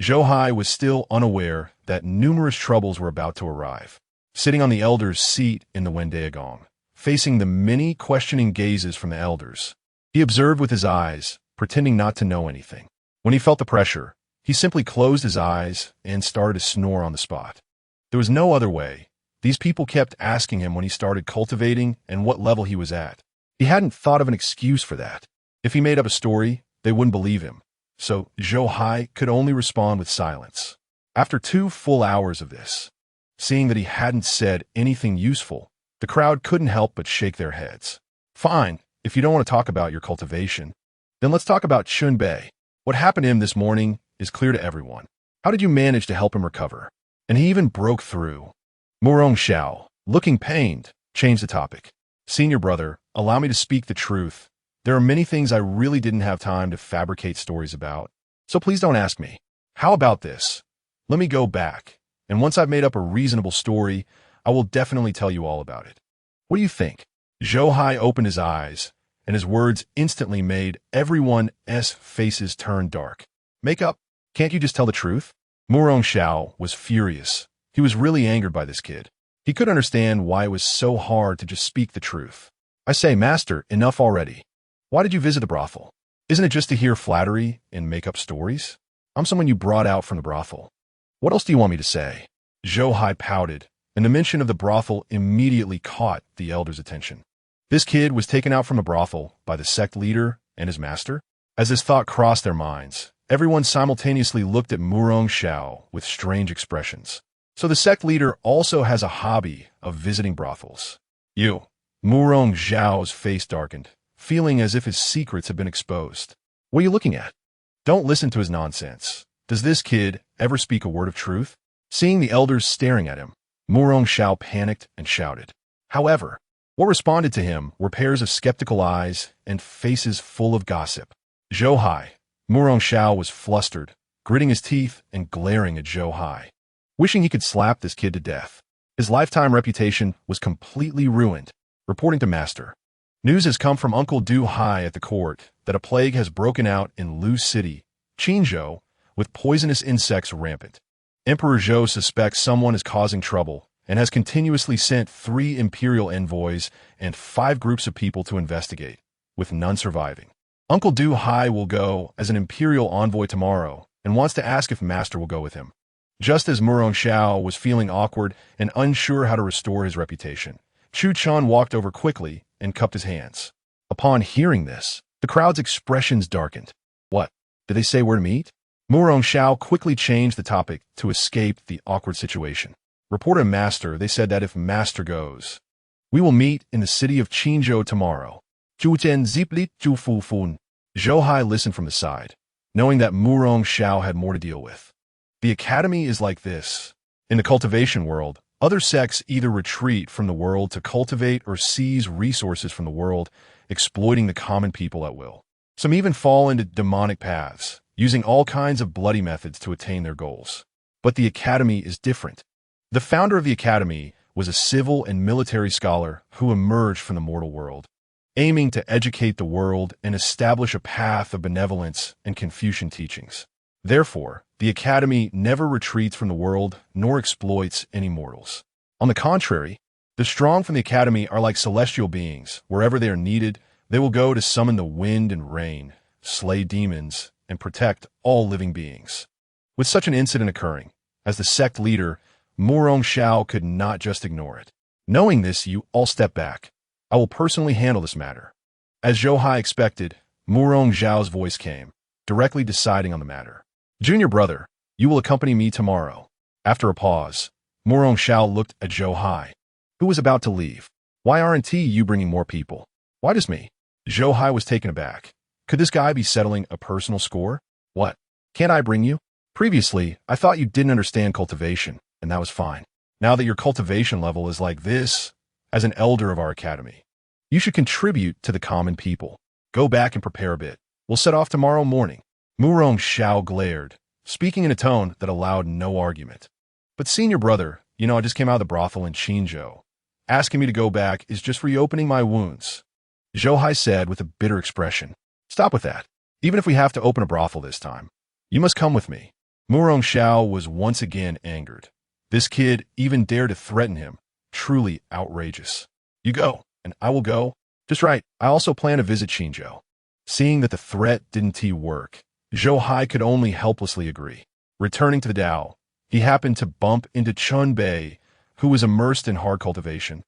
Zhou Hai was still unaware that numerous troubles were about to arrive. Sitting on the elder's seat in the Wendiagong, facing the many questioning gazes from the elders, he observed with his eyes, pretending not to know anything. When he felt the pressure, he simply closed his eyes and started to snore on the spot. There was no other way. These people kept asking him when he started cultivating and what level he was at. He hadn't thought of an excuse for that. If he made up a story, they wouldn't believe him. So Zhou Hai could only respond with silence. After 2 full hours of this, seeing that he hadn't said anything useful, the crowd couldn't help but shake their heads. Fine, if you don't want to talk about your cultivation, then let's talk about Chunbei. What happened to him this morning is clear to everyone. How did you manage to help him recover? And he even broke through. Murong Xiao, looking pained, changed the topic. Senior brother, allow me to speak the truth. There are many things I really didn't have time to fabricate stories about. So please don't ask me. How about this? Let me go back, and once I've made up a reasonable story, I will definitely tell you all about it. What do you think? Zhou Hai opened his eyes, and his words instantly made everyone's faces turn dark. Make up? Can't you just tell the truth? Murong Xiao was furious. He was really angered by this kid. He could understand why it was so hard to just speak the truth. I say, Master, enough already. Why did you visit the brothel? Isn't it just to hear flattery and make up stories? I'm someone you brought out from the brothel. What else do you want me to say? Zhou Hai pouted, and the mention of the brothel immediately caught the elder's attention. This kid was taken out from a brothel by the sect leader and his master? As this thought crossed their minds, everyone simultaneously looked at Murong Xiao with strange expressions. So the sect leader also has a hobby of visiting brothels. You. Murong Xiao's face darkened, feeling as if his secrets had been exposed. What are you looking at? Don't listen to his nonsense. Does this kid ever speak a word of truth? Seeing the elders staring at him, Murong Xiao panicked and shouted. However, what responded to him were pairs of skeptical eyes and faces full of gossip. Zhou Hai. Murong Xiao was flustered, gritting his teeth and glaring at Zhou Hai, wishing he could slap this kid to death. His lifetime reputation was completely ruined. Reporting to Master. News has come from Uncle Zhou Hai at the court that a plague has broken out in Lu City, Qinzhou, with poisonous insects rampant. Emperor Zhou suspects someone is causing trouble and has continuously sent 3 imperial envoys and 5 groups of people to investigate, with none surviving. Uncle Zhou Hai will go as an imperial envoy tomorrow and wants to ask if Master will go with him. Just as Murong Xiao was feeling awkward and unsure how to restore his reputation, Chu Chan walked over quickly and cupped his hands. Upon hearing this, the crowd's expressions darkened. What? Did they say where to meet? Murong Xiao quickly changed the topic to escape the awkward situation. Reporter Master, they said that if Master goes, we will meet in the city of Qinzhou tomorrow. Zhujian ziplit zhufufun. Zhou Hai listened from the side, knowing that Murong Xiao had more to deal with. The academy is like this. In the cultivation world, other sects either retreat from the world to cultivate or seize resources from the world, exploiting the common people at will. Some even fall into demonic paths, using all kinds of bloody methods to attain their goals. But the academy is different. The founder of the academy was a civil and military scholar who emerged from the mortal world, aiming to educate the world and establish a path of benevolence and Confucian teachings. Therefore, the academy never retreats from the world nor exploits any mortals. On the contrary, the strong from the academy are like celestial beings. Wherever they are needed, they will go to summon the wind and rain, slay demons, and protect all living beings. With such an incident occurring, as the sect leader, Murong Xiao could not just ignore it. Knowing this, you all step back. I will personally handle this matter. As Zhou Hai expected, Murong Xiao's voice came, directly deciding on the matter. Junior brother, you will accompany me tomorrow. After a pause, Murong Xiao looked at Zhou Hai, who was about to leave. Why aren't you bringing more people? Why just me? Zhou Hai was taken aback. Could this guy be settling a personal score? What? Can't I bring you? Previously, I thought you didn't understand cultivation, and that was fine. Now that your cultivation level is like this, as an elder of our academy, you should contribute to the common people. Go back and prepare a bit. We'll set off tomorrow morning. Murong Xiao glared, speaking in a tone that allowed no argument. But senior brother, I just came out of the brothel in Qinzhou. Asking me to go back is just reopening my wounds. Zhou Hai said with a bitter expression. Stop with that. Even if we have to open a brothel this time, you must come with me. Murong Xiao was once again angered. This kid even dared to threaten him. Truly outrageous. You go, and I will go. Just right, I also plan to visit Qinzhou. Seeing that the threat didn't work, Zhou Hai could only helplessly agree. Returning to the Dao, he happened to bump into Chunbei, who was immersed in hard cultivation.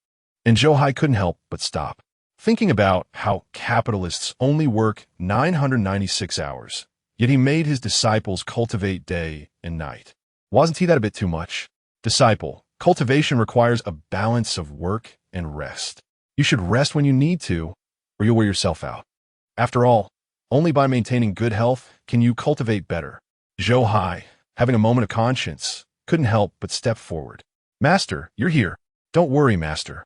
And Zhou Hai couldn't help but stop, thinking about how capitalists only work 996 hours, yet he made his disciples cultivate day and night. Wasn't he that a bit too much? Disciple, cultivation requires a balance of work and rest. You should rest when you need to, or you'll wear yourself out. After all, only by maintaining good health can you cultivate better. Zhou Hai, having a moment of conscience, couldn't help but step forward. Master, you're here. Don't worry, Master.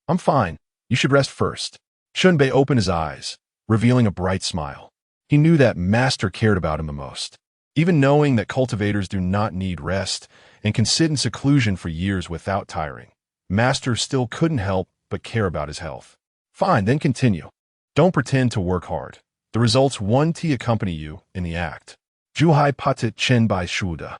I'm fine. You should rest first. Shunbei opened his eyes, revealing a bright smile. He knew that Master cared about him the most. Even knowing that cultivators do not need rest and can sit in seclusion for years without tiring, Master still couldn't help but care about his health. Fine, then continue. Don't pretend to work hard. The results won't accompany you in the act. Zhou Hai patit chen bai shuda,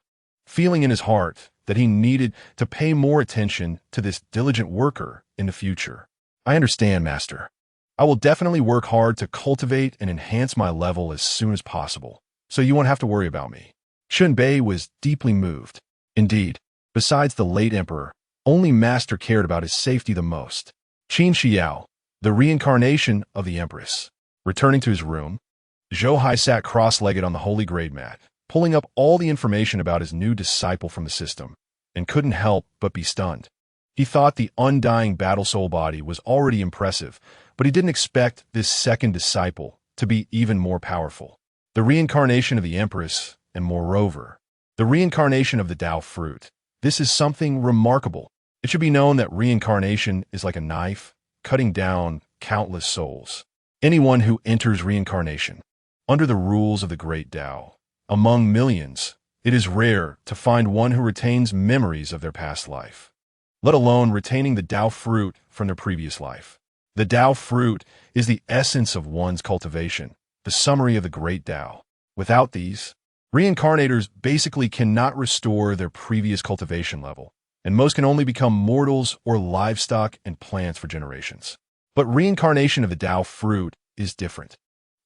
feeling in his heart that he needed to pay more attention to this diligent worker in the future. I understand, Master. I will definitely work hard to cultivate and enhance my level as soon as possible, so you won't have to worry about me. Shunbei was deeply moved. Indeed, besides the late emperor, only Master cared about his safety the most. Qin Xiao, the reincarnation of the empress. Returning to his room, Zhou Hai sat cross-legged on the holy grade mat, pulling up all the information about his new disciple from the system, and couldn't help but be stunned. He thought the undying battle soul body was already impressive, but he didn't expect this second disciple to be even more powerful. The reincarnation of the empress, and moreover, the reincarnation of the Tao fruit. This is something remarkable. It should be known that reincarnation is like a knife, cutting down countless souls. Anyone who enters reincarnation, under the rules of the great Tao, among millions, it is rare to find one who retains memories of their past life, let alone retaining the Tao fruit from their previous life. The Tao fruit is the essence of one's cultivation, the summary of the great Tao. Without these, reincarnators basically cannot restore their previous cultivation level, and most can only become mortals or livestock and plants for generations. But reincarnation of the Tao fruit is different.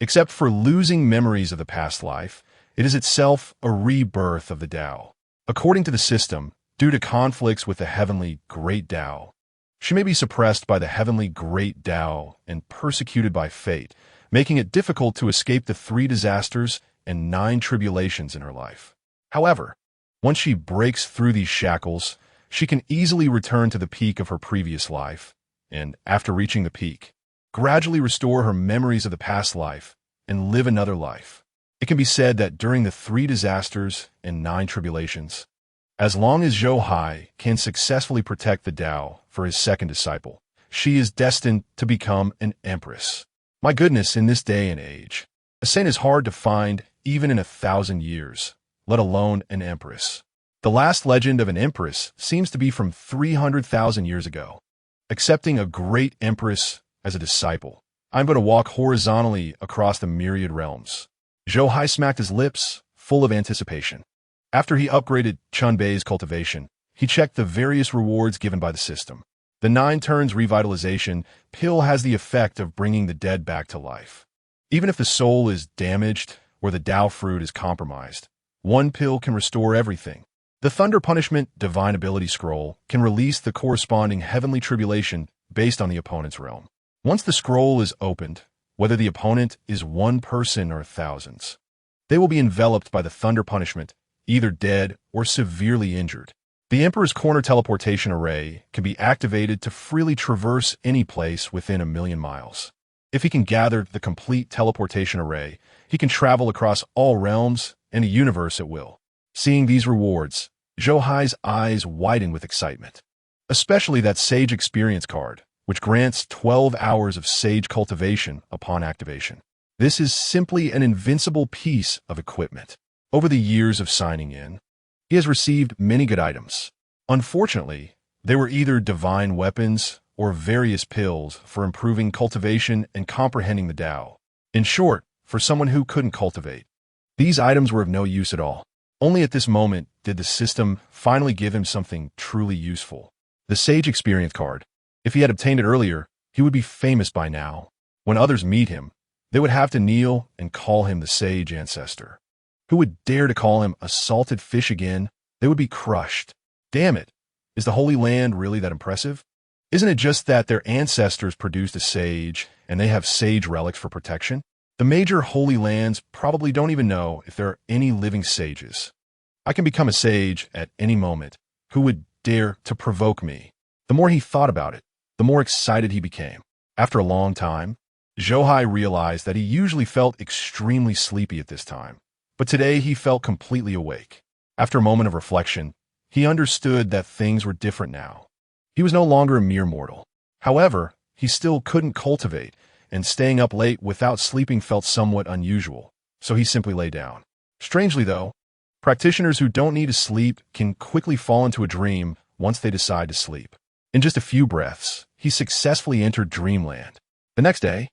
Except for losing memories of the past life, it is itself a rebirth of the Tao. According to the system, due to conflicts with the heavenly Great Tao, she may be suppressed by the heavenly Great Tao and persecuted by fate, making it difficult to escape the 3 disasters and 9 tribulations in her life. However, once she breaks through these shackles, she can easily return to the peak of her previous life, and after reaching the peak, gradually restore her memories of the past life and live another life. It can be said that during the 3 disasters and 9 tribulations, as long as Zhou Hai can successfully protect the Tao for his second disciple, she is destined to become an empress. My goodness, in this day and age, a saint is hard to find even in 1,000 years, let alone an empress. The last legend of an empress seems to be from 300,000 years ago. Accepting a great empress as a disciple, I'm going to walk horizontally across the myriad realms. Zhou Hai smacked his lips, full of anticipation. After he upgraded Chunbei's cultivation, he checked the various rewards given by the system. The 9 turns revitalization pill has the effect of bringing the dead back to life. Even if the soul is damaged or the Tao fruit is compromised, 1 pill can restore everything. The Thunder Punishment Divine Ability Scroll can release the corresponding heavenly tribulation based on the opponent's realm. Once the scroll is opened, whether the opponent is 1 person or thousands, they will be enveloped by the Thunder Punishment, either dead or severely injured. The Emperor's Corner Teleportation Array can be activated to freely traverse any place within 1,000,000 miles. If he can gather the complete teleportation array, he can travel across all realms and the universe at will. Seeing these rewards, Zhou Hai's eyes widen with excitement. Especially that Sage Experience card, which grants 12 hours of Sage cultivation upon activation. This is simply an invincible piece of equipment. Over the years of signing in, he has received many good items. Unfortunately, they were either divine weapons or various pills for improving cultivation and comprehending the Tao. In short, for someone who couldn't cultivate, these items were of no use at all. Only at this moment did the system finally give him something truly useful. The Sage Experience card. If he had obtained it earlier, he would be famous by now. When others meet him, they would have to kneel and call him the Sage Ancestor. Who would dare to call him a salted fish again? They would be crushed. Damn it, Is the Holy Land really that impressive? Isn't it just that their ancestors produced a sage and they have sage relics for protection? The major Holy Lands probably don't even know if there are any living sages. I can become a sage at any moment. Who would dare to provoke me? The more he thought about it, the more excited he became. After a long time, Zhou Hai realized that he usually felt extremely sleepy at this time, but today he felt completely awake. After a moment of reflection, he understood that things were different now. He was no longer a mere mortal. However, he still couldn't cultivate, and staying up late without sleeping felt somewhat unusual, so he simply lay down. Strangely though, practitioners who don't need to sleep can quickly fall into a dream once they decide to sleep. In just a few breaths, he successfully entered dreamland. The next day,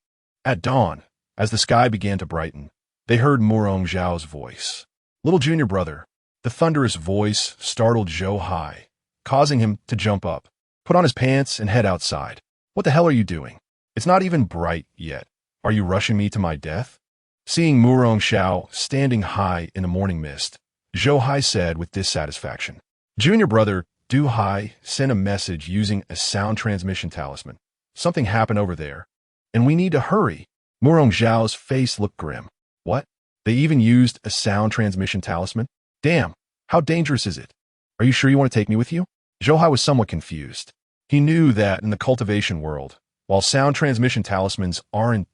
at dawn, as the sky began to brighten, they heard Murong Zhao's voice. Little junior brother. The thunderous voice startled Zhou Hai, causing him to jump up, put on his pants, and head outside. What the hell are you doing? It's not even bright yet. Are you rushing me to my death? Seeing Murong Zhao standing high in the morning mist, Zhou Hai said with dissatisfaction. Junior brother Zhou Hai sent a message using a sound transmission talisman. Something happened over there, and we need to hurry. Murong Zhao's face looked grim. What? They even used a sound transmission talisman? Damn, how dangerous is it? Are you sure you want to take me with you? Zhou Hai was somewhat confused. He knew that in the cultivation world, while sound transmission talismans aren't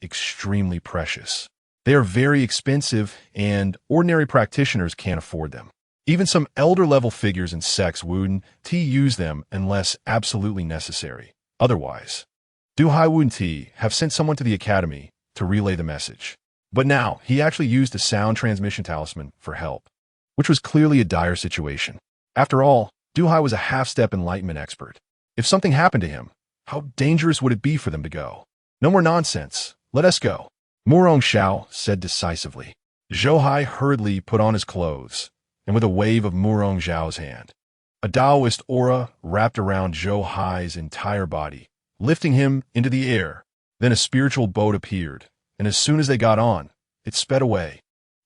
extremely precious, they are very expensive and ordinary practitioners can't afford them. Even some elder-level figures in sects wouldn't use them unless absolutely necessary. Otherwise, Zhou Hai wouldn't have sent someone to the academy to relay the message. But now, he actually used a sound transmission talisman for help, which was clearly a dire situation. After all, Zhou Hai was a half-step enlightenment expert. If something happened to him, how dangerous would it be for them to go? No more nonsense. Let us go. Murong Zhao said decisively. Zhou Hai hurriedly put on his clothes, and with a wave of Murong Zhao's hand, a Taoist aura wrapped around Zhou Hai's entire body, lifting him into the air. Then a spiritual boat appeared, and as soon as they got on, it sped away.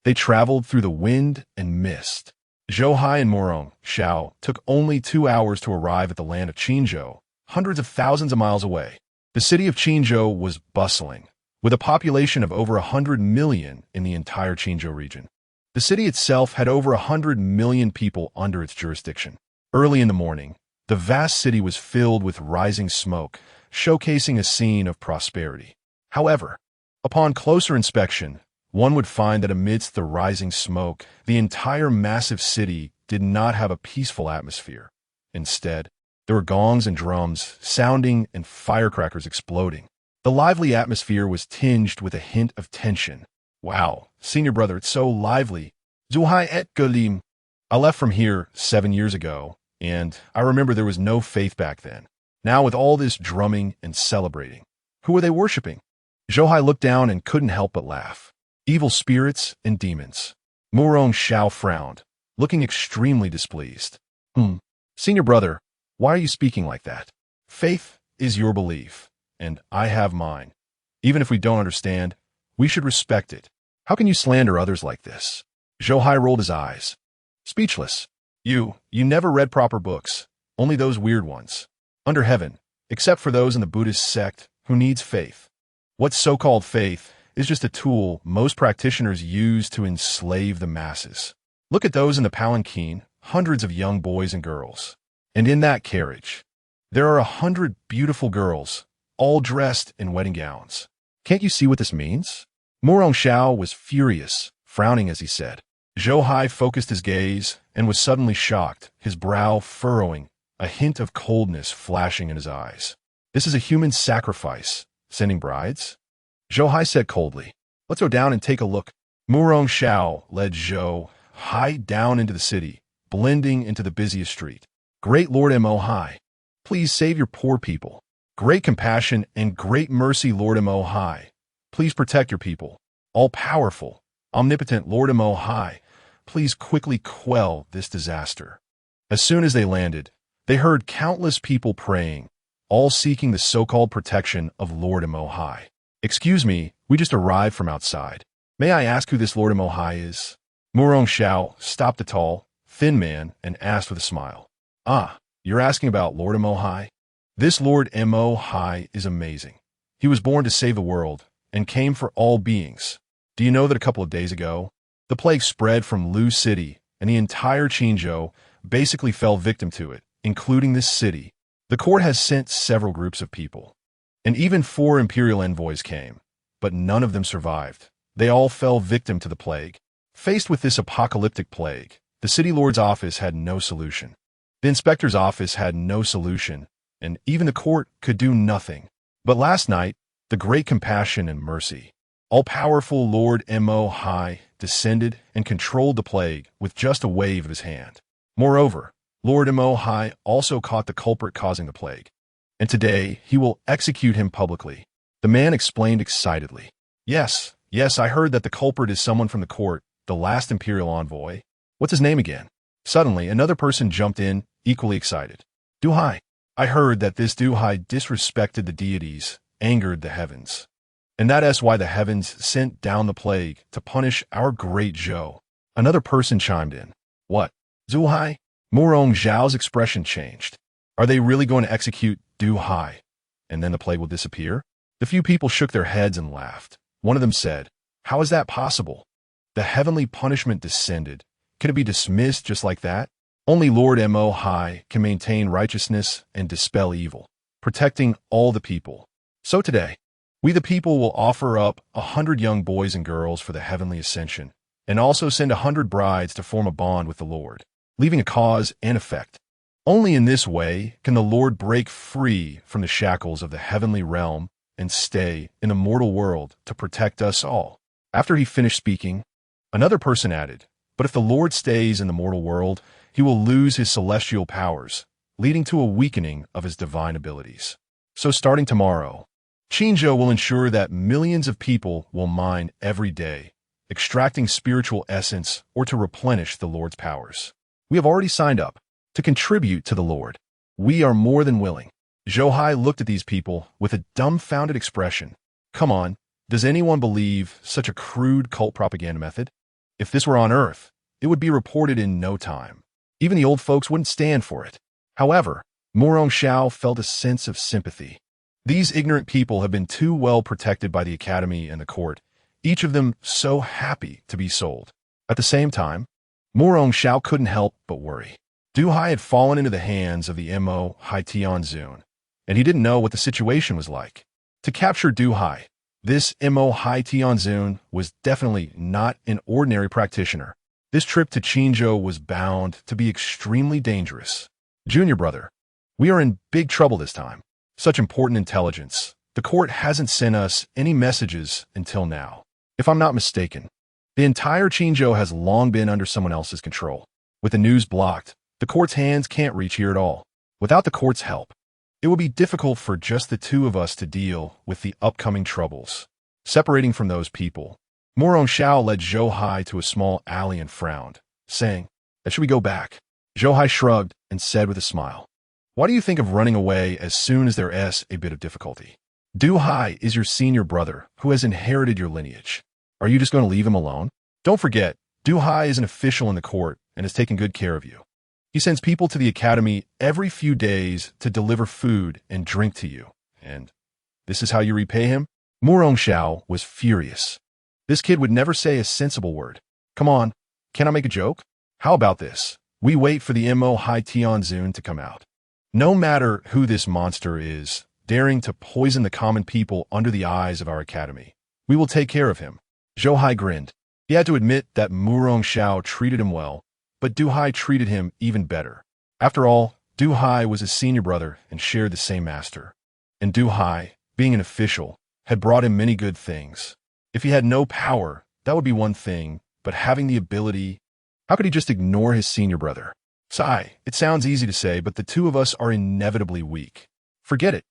They traveled through the wind and mist. Zhou Hai and Murong Zhao took only 2 hours to arrive at the land of Qinzhou, hundreds of thousands of miles away. The city of Qinzhou was bustling, with a population of over 100 million in the entire Qinzhou region. The city itself had over 100 million people under its jurisdiction. Early in the morning, the vast city was filled with rising smoke, showcasing a scene of prosperity. However, upon closer inspection, one would find that amidst the rising smoke, the entire massive city did not have a peaceful atmosphere. Instead, there were gongs and drums sounding and firecrackers exploding. The lively atmosphere was tinged with a hint of tension. Wow, senior brother, it's so lively. Zhou Hai et Galim. I left from here 7 years ago, and I remember there was no faith back then. Now with all this drumming and celebrating, who were they worshipping? Zhou Hai looked down and couldn't help but laugh. Evil spirits and demons. Murong Zhao frowned, looking extremely displeased. Senior brother, why are you speaking like that? Faith is your belief, and I have mine. Even if we don't understand, we should respect it. How can you slander others like this? Zhou Hai rolled his eyes. Speechless. You never read proper books, only those weird ones. Under heaven, except for those in the Buddhist sect who needs faith. What's so-called faith is just a tool most practitioners use to enslave the masses. Look at those in the palanquin, hundreds of young boys and girls. And in that carriage, there are 100 beautiful girls, all dressed in wedding gowns. Can't you see what this means? Murong Zhao was furious, frowning as he said. Zhou Hai focused his gaze and was suddenly shocked, his brow furrowing, a hint of coldness flashing in his eyes. This is a human sacrifice, sending brides? Zhou Hai said coldly. Let's go down and take a look. Murong Zhao led Zhou Hai down into the city, blending into the busiest street. Great Lord Mo Hai, please save your poor people. Great compassion and great mercy Lord Mo Hai, please protect your people. All-powerful, omnipotent Lord Mo Hai, please quickly quell this disaster. As soon as they landed, they heard countless people praying, all seeking the so-called protection of Lord Mo Hai. Excuse me, we just arrived from outside. May I ask who this Lord Mo Hai is? Murong Zhao stopped the tall, thin man and asked with a smile. Ah, You're asking about Lord Zhou Hai? This Lord Zhou Hai is amazing. He was born to save the world and came for all beings. Do you know that a couple of days ago, the plague spread from Lu City and the entire Qinzhou basically fell victim to it, including this city? The court has sent several groups of people, and even 4 imperial envoys came, but none of them survived. They all fell victim to the plague. Faced with this apocalyptic plague, the city lord's office had no solution. The inspector's office had no solution, and even the court could do nothing. But last night, the great compassion and mercy, all-powerful Lord Zhou Hai descended and controlled the plague with just a wave of his hand. Moreover, Lord Zhou Hai also caught the culprit causing the plague, and today he will execute him publicly. The man explained excitedly. Yes, I heard that the culprit is someone from the court, the last imperial envoy. What's his name again? Suddenly, another person jumped in, equally excited. Zhou Hai. I heard that this Zhou Hai disrespected the deities, angered the heavens. And that's why the heavens sent down the plague to punish our great Zhou. Another person chimed in. What? Zhou Hai? Murong Zhao's expression changed. Are they really going to execute Zhou Hai? And then the plague will disappear? The few people shook their heads and laughed. One of them said, How is that possible? The heavenly punishment descended. Can it be dismissed just like that? Only Lord Zhou Hai can maintain righteousness and dispel evil, protecting all the people. So today, we the people will offer up 100 young boys and girls for the heavenly ascension, and also send 100 brides to form a bond with the Lord, leaving a cause and effect. Only in this way can the Lord break free from the shackles of the heavenly realm and stay in the mortal world to protect us all. After he finished speaking, another person added, But if the Lord stays in the mortal world, he will lose his celestial powers, leading to a weakening of his divine abilities. So starting tomorrow, Qinzhou will ensure that millions of people will mine every day, extracting spiritual essence or to replenish the Lord's powers. We have already signed up to contribute to the Lord. We are more than willing. Zhou Hai looked at these people with a dumbfounded expression. Come on, does anyone believe such a crude cult propaganda method? If this were on Earth, it would be reported in no time. Even the old folks wouldn't stand for it. However, Murong Xiao felt a sense of sympathy. These ignorant people have been too well protected by the academy and the court, each of them so happy to be sold. At the same time, Murong Xiao couldn't help but worry. Zhou Hai had fallen into the hands of the Zhou Hai Tianzun, and he didn't know what the situation was like. To capture Zhou Hai, this Zhou Hai Tianzun was definitely not an ordinary practitioner. This trip to Qinzhou was bound to be extremely dangerous. Junior brother, we are in big trouble this time. Such important intelligence. The court hasn't sent us any messages until now. If I'm not mistaken, the entire Qinzhou has long been under someone else's control. With the news blocked, the court's hands can't reach here at all. Without the court's help, it will be difficult for just the two of us to deal with the upcoming troubles. Separating from those people, Murong Xiao led Zhou Hai to a small alley and frowned, saying, Should we go back? Zhou Hai shrugged and said with a smile, Why do you think of running away as soon as there is a bit of difficulty? Zhou Hai is your senior brother who has inherited your lineage. Are you just going to leave him alone? Don't forget, Zhou Hai is an official in the court and has taken good care of you. He sends people to the academy every few days to deliver food and drink to you. And this is how you repay him? Murong Xiao was furious. This kid would never say a sensible word. Come on, can I make a joke? How about this? We wait for the Zhou Hai Tianzun to come out. No matter who this monster is, daring to poison the common people under the eyes of our academy, we will take care of him. Zhou Hai grinned. He had to admit that Murong Xiao treated him well, but Zhou Hai treated him even better. After all, Zhou Hai was his senior brother and shared the same master. And Zhou Hai, being an official, had brought him many good things. If he had no power, that would be one thing, but having the ability, how could he just ignore his senior brother? Sigh, it sounds easy to say, but the two of us are inevitably weak. Forget it.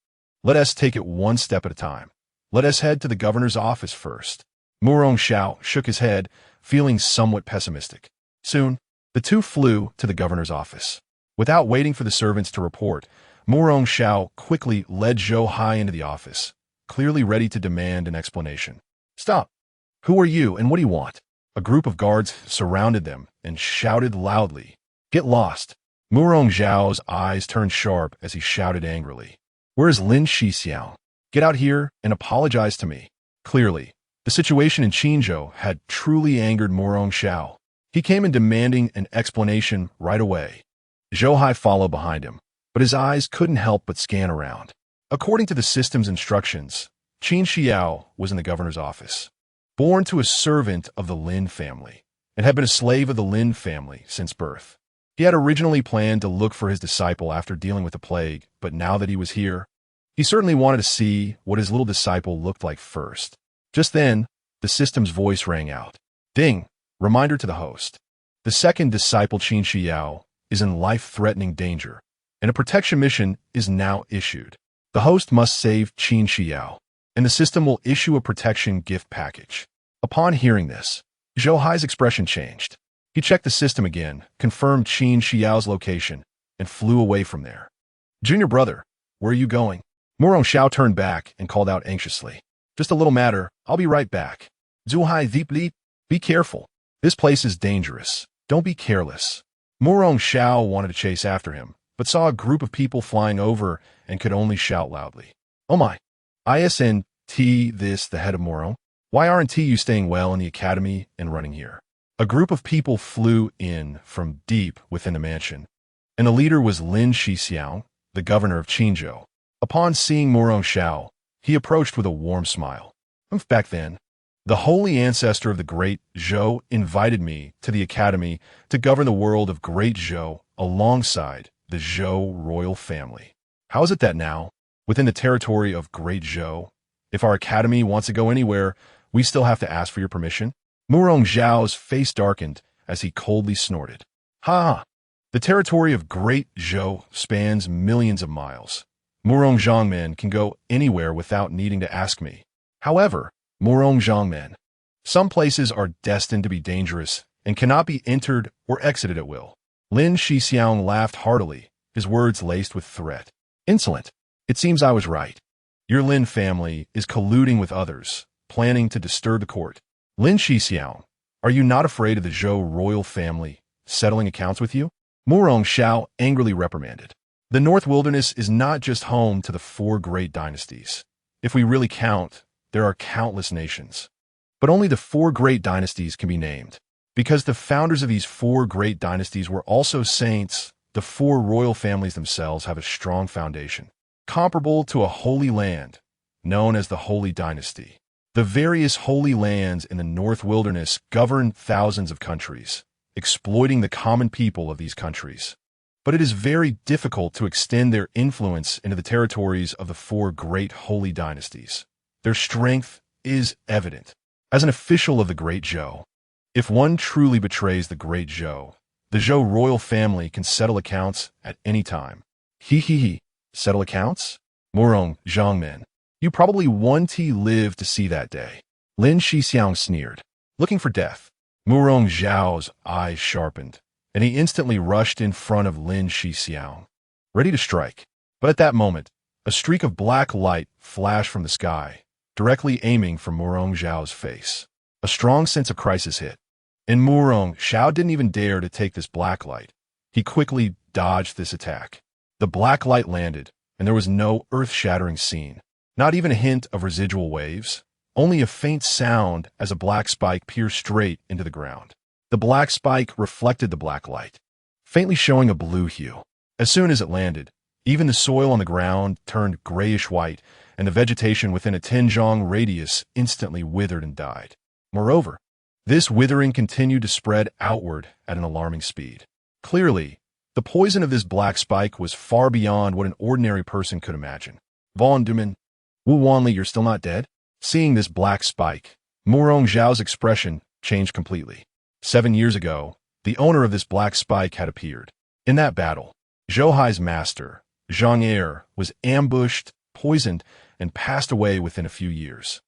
Let us take it one step at a time. Let us head to the governor's office first. Murong Xiao shook his head, feeling somewhat pessimistic. Soon, the two flew to the governor's office. Without waiting for the servants to report, Murong Xiao quickly led Zhou Hai into the office, clearly ready to demand an explanation. Stop! Who are you and what do you want? A group of guards surrounded them and shouted loudly, Get lost! Murong Zhao's eyes turned sharp as he shouted angrily. Where is Lin Shixiao? Get out here and apologize to me. Clearly, the situation in Qinzhou had truly angered Murong Zhao. He came in demanding an explanation right away. Zhou Hai followed behind him, but his eyes couldn't help but scan around. According to the system's instructions, Qin Xiao was in the governor's office. Born to a servant of the Lin family, and had been a slave of the Lin family since birth. He had originally planned to look for his disciple after dealing with the plague, but now that he was here, he certainly wanted to see what his little disciple looked like first. Just then, the system's voice rang out. Ding! Reminder to the host. The second disciple Qin Xiao is in life-threatening danger, and a protection mission is now issued. The host must save Qin Xiao, and the system will issue a protection gift package. Upon hearing this, Zhou Hai's expression changed. He checked the system again, confirmed Qin Xiao's location, and flew away from there. Junior brother, where are you going? Murong Zhao turned back and called out anxiously. Just a little matter, I'll be right back. Zhou Hai deeply, be careful. This place is dangerous. Don't be careless. Murong Zhao wanted to chase after him, but saw a group of people flying over and could only shout loudly. Oh my! ISNT this the head of Murong? Why aren't you staying well in the academy and running here? A group of people flew in from deep within the mansion, and the leader was Lin Shixiao, the governor of Qinzhou. Upon seeing Murong Zhao, he approached with a warm smile. Back then, the holy ancestor of the great Zhou invited me to the academy to govern the world of Great Zhou alongside the Zhou royal family. How is it that now, within the territory of Great Zhou, if our academy wants to go anywhere, we still have to ask for your permission? Murong Zhao's face darkened as he coldly snorted. Ha! The territory of Great Zhou spans millions of miles. Murong Zhangmen can go anywhere without needing to ask me. However, Murong Zhangmen, some places are destined to be dangerous and cannot be entered or exited at will. Lin Shixiang laughed heartily, his words laced with threat. Insolent. It seems I was right. Your Lin family is colluding with others, planning to disturb the court. Lin Shixiang, are you not afraid of the Zhou royal family settling accounts with you? Murong Zhao angrily reprimanded. The North Wilderness is not just home to the 4 great dynasties. If we really count, there are countless nations. But only the 4 great dynasties can be named. Because the founders of these 4 great dynasties were also saints, the 4 royal families themselves have a strong foundation, comparable to a holy land, known as the Holy Dynasty. The various holy lands in the North Wilderness govern thousands of countries, exploiting the common people of these countries. But it is very difficult to extend their influence into the territories of the 4 great holy dynasties. Their strength is evident. As an official of the Great Zhou, if one truly betrays the Great Zhou, the Zhou royal family can settle accounts at any time. Settle accounts? Murong Zhangmen, you probably won't live to see that day. Lin Shixiang sneered. Looking for death. Murong Zhao's eyes sharpened, and he instantly rushed in front of Lin Shixiang, ready to strike. But at that moment, a streak of black light flashed from the sky, directly aiming for Murong Zhao's face. A strong sense of crisis hit, and Murong Zhao didn't even dare to take this black light. He quickly dodged this attack. The black light landed, and there was no earth-shattering scene. Not even a hint of residual waves, only a faint sound as a black spike pierced straight into the ground. The black spike reflected the black light, faintly showing a blue hue. As soon as it landed, even the soil on the ground turned grayish-white, and the vegetation within a 10-zhang radius instantly withered and died. Moreover, this withering continued to spread outward at an alarming speed. Clearly, the poison of this black spike was far beyond what an ordinary person could imagine. Vaughn Duman, Wu Wanli, you're still not dead? Seeing this black spike, Murong Zhao's expression changed completely. 7 years ago, the owner of this black spike had appeared. In that battle, Zhou Hai's master, Zhang Er, was ambushed, poisoned, and passed away within a few years.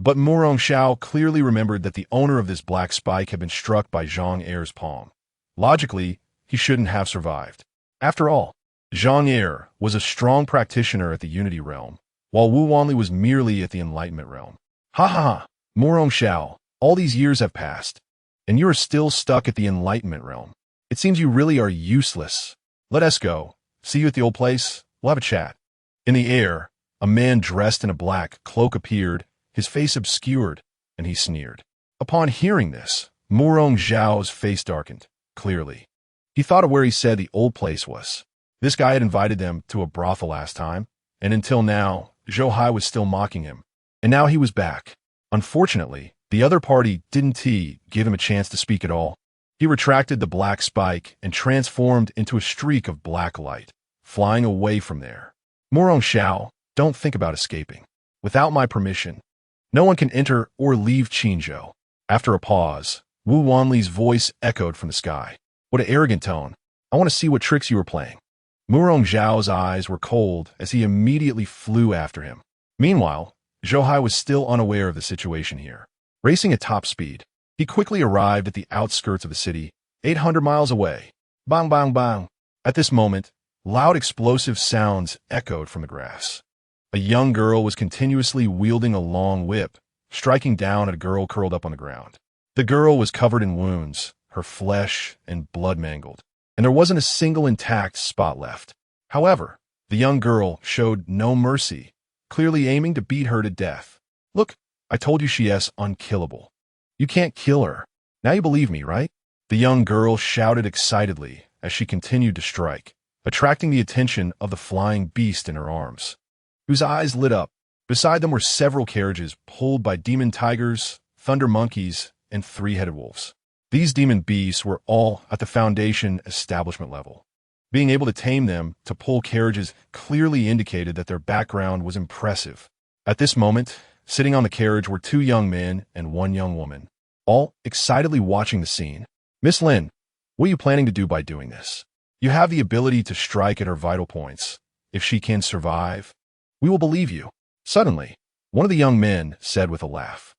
But Murong Zhao clearly remembered that the owner of this black spike had been struck by Zhang Er's palm. Logically, he shouldn't have survived. After all, Zhang Er was a strong practitioner at the Unity Realm, while Wu Wanli was merely at the Enlightenment Realm. Ha ha ha! Murong Zhao, all these years have passed, and you are still stuck at the Enlightenment Realm. It seems you really are useless. Let us go. See you at the old place. We'll have a chat. In the air, a man dressed in a black cloak appeared, his face obscured, and he sneered. Upon hearing this, Murong Zhao's face darkened, clearly. He thought of where he said the old place was. This guy had invited them to a brothel last time, and until now, Zhou Hai was still mocking him. And now he was back. Unfortunately, the other party didn't give him a chance to speak at all. He retracted the black spike and transformed into a streak of black light, flying away from there. Murong Zhao, don't think about escaping. Without my permission, no one can enter or leave Qinzhou. After a pause, Wu Wanli's voice echoed from the sky. What an arrogant tone. I want to see what tricks you were playing. Murong Zhao's eyes were cold as he immediately flew after him. Meanwhile, Zhou Hai was still unaware of the situation here. Racing at top speed, he quickly arrived at the outskirts of the city, 800 miles away. Bang, bang, bang. At this moment, loud explosive sounds echoed from the grass. A young girl was continuously wielding a long whip, striking down at a girl curled up on the ground. The girl was covered in wounds, her flesh and blood mangled, and there wasn't a single intact spot left. However, the young girl showed no mercy, clearly aiming to beat her to death. Look, I told you she is unkillable. You can't kill her. Now you believe me, right? The young girl shouted excitedly as she continued to strike, attracting the attention of the flying beast in her arms, whose eyes lit up. Beside them were several carriages pulled by demon tigers, thunder monkeys, and three-headed wolves. These demon beasts were all at the Foundation establishment level. Being able to tame them to pull carriages clearly indicated that their background was impressive. At this moment, sitting on the carriage were two young men and one young woman, all excitedly watching the scene. Miss Lin, what are you planning to do by doing this? You have the ability to strike at her vital points. If she can survive, we will believe you. Suddenly, one of the young men said with a laugh,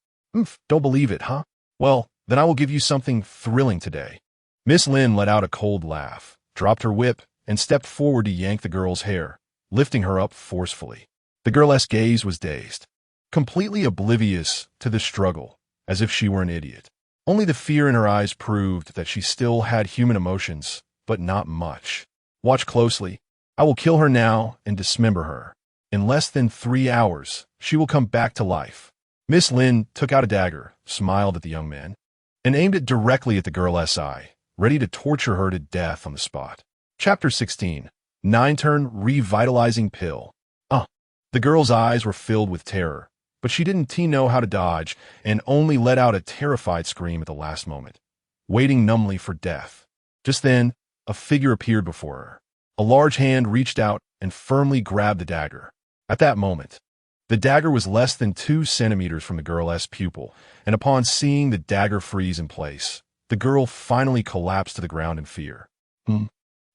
don't believe it, huh? Well, then I will give you something thrilling today. Miss Lin let out a cold laugh, dropped her whip, and stepped forward to yank the girl's hair, lifting her up forcefully. The girl's gaze was dazed, completely oblivious to the struggle, as if she were an idiot. Only the fear in her eyes proved that she still had human emotions, but not much. Watch closely. I will kill her now and dismember her. In less than 3 hours, she will come back to life. Miss Lin took out a dagger, smiled at the young man, and aimed it directly at the girl's eye, ready to torture her to death on the spot. Chapter 16. 9-turn Revitalizing Pill. The girl's eyes were filled with terror, but she didn't know how to dodge and only let out a terrified scream at the last moment, waiting numbly for death. Just then, a figure appeared before her. A large hand reached out and firmly grabbed the dagger. At that moment, the dagger was less than 2 centimeters from the girl's pupil, and upon seeing the dagger freeze in place, the girl finally collapsed to the ground in fear.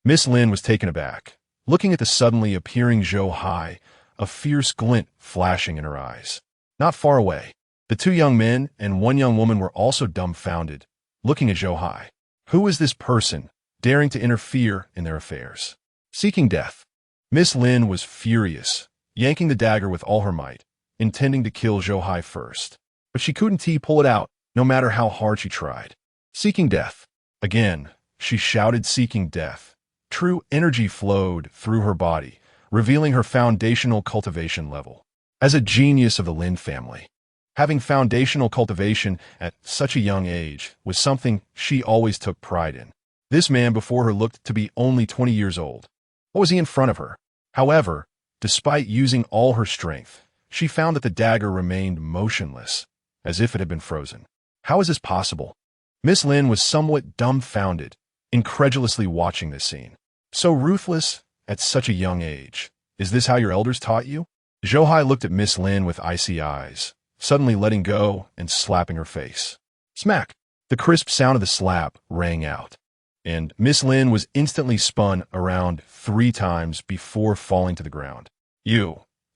Miss Lin was taken aback, looking at the suddenly appearing Zhou Hai, a fierce glint flashing in her eyes. Not far away, the 2 young men and 1 young woman were also dumbfounded, looking at Zhou Hai. Who is this person daring to interfere in their affairs? Seeking death. Miss Lin was furious, yanking the dagger with all her might, intending to kill Zhou Hai first. But she couldn't pull it out, no matter how hard she tried. Seeking death. Again, she shouted, seeking death. True energy flowed through her body, revealing her foundational cultivation level. As a genius of the Lin family, having foundational cultivation at such a young age was something she always took pride in. This man before her looked to be only 20 years old. What was he in front of her? However, despite using all her strength, she found that the dagger remained motionless, as if it had been frozen. How is this possible? Miss Lin was somewhat dumbfounded, incredulously watching this scene. So ruthless at such a young age. Is this how your elders taught you? Zhou Hai looked at Miss Lin with icy eyes, suddenly letting go and slapping her face. Smack! The crisp sound of the slap rang out, and Miss Lin was instantly spun around 3 times before falling to the ground.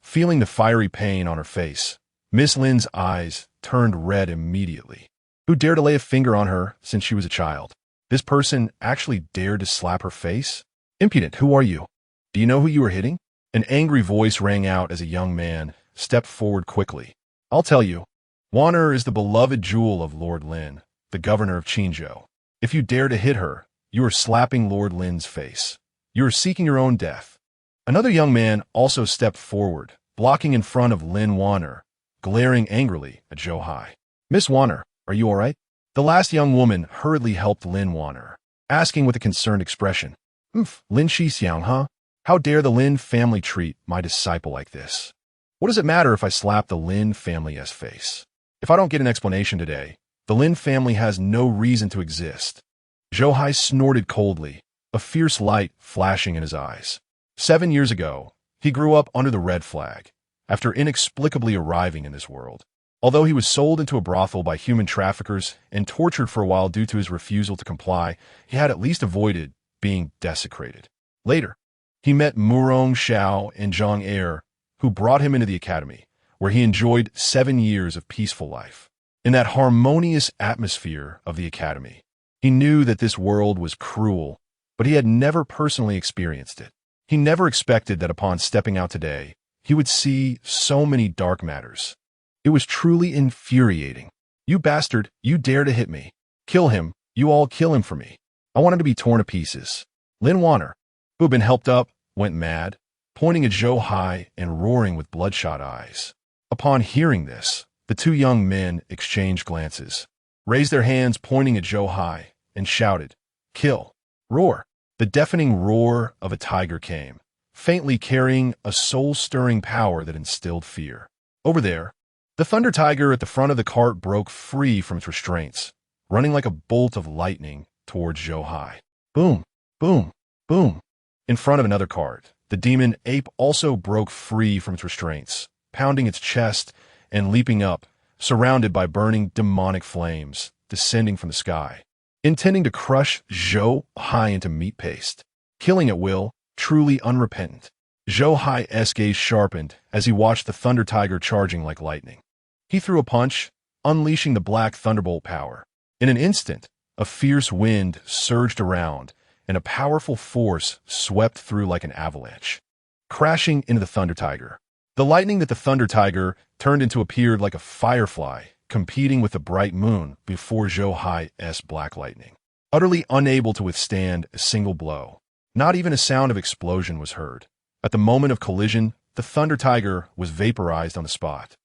Feeling the fiery pain on her face, Miss Lin's eyes turned red immediately. Who dared to lay a finger on her since she was a child? This person actually dared to slap her face? Impudent, who are you? Do you know who you are hitting? An angry voice rang out as a young man stepped forward quickly. I'll tell you. Wan'er is the beloved jewel of Lord Lin, the governor of Qinzhou. If you dare to hit her, you are slapping Lord Lin's face. You are seeking your own death. Another young man also stepped forward, blocking in front of Lin Wanner, glaring angrily at Zhou Hai. Miss Wanner, are you all right? The last young woman hurriedly helped Lin Wanner, asking with a concerned expression, Lin Shixiang, huh? How dare the Lin family treat my disciple like this? What does it matter if I slap the Lin family's face? If I don't get an explanation today, the Lin family has no reason to exist. Zhou Hai snorted coldly, a fierce light flashing in his eyes. 7 years ago, he grew up under the red flag, after inexplicably arriving in this world. Although he was sold into a brothel by human traffickers and tortured for a while due to his refusal to comply, he had at least avoided being desecrated. Later, he met Murong Xiao and Zhang Er, who brought him into the academy, where he enjoyed 7 years of peaceful life. In that harmonious atmosphere of the academy, he knew that this world was cruel, but he had never personally experienced it. He never expected that upon stepping out today, he would see so many dark matters. It was truly infuriating. You bastard, you dare to hit me. Kill him, you all kill him for me. I wanted to be torn to pieces. Lin Wanner, who had been helped up, went mad, pointing at Zhou Hai and roaring with bloodshot eyes. Upon hearing this, the two young men exchanged glances, raised their hands pointing at Zhou Hai, and shouted, Kill! Roar! The deafening roar of a tiger came, faintly carrying a soul-stirring power that instilled fear. Over there, the thunder tiger at the front of the cart broke free from its restraints, running like a bolt of lightning towards Zhou Hai. Boom! Boom! Boom! In front of another cart, the demon ape also broke free from its restraints, pounding its chest and leaping up, surrounded by burning demonic flames descending from the sky, intending to crush Zhou Hai into meat paste, killing at will, truly unrepentant. Zhou Hai's gaze sharpened as he watched the thunder tiger charging like lightning. He threw a punch, unleashing the black thunderbolt power. In an instant, a fierce wind surged around, and a powerful force swept through like an avalanche, crashing into the thunder tiger. The lightning that the thunder tiger turned into appeared like a firefly, competing with the bright moon before Zhou Hai's black lightning. Utterly unable to withstand a single blow, not even a sound of explosion was heard. At the moment of collision, the thunder tiger was vaporized on the spot,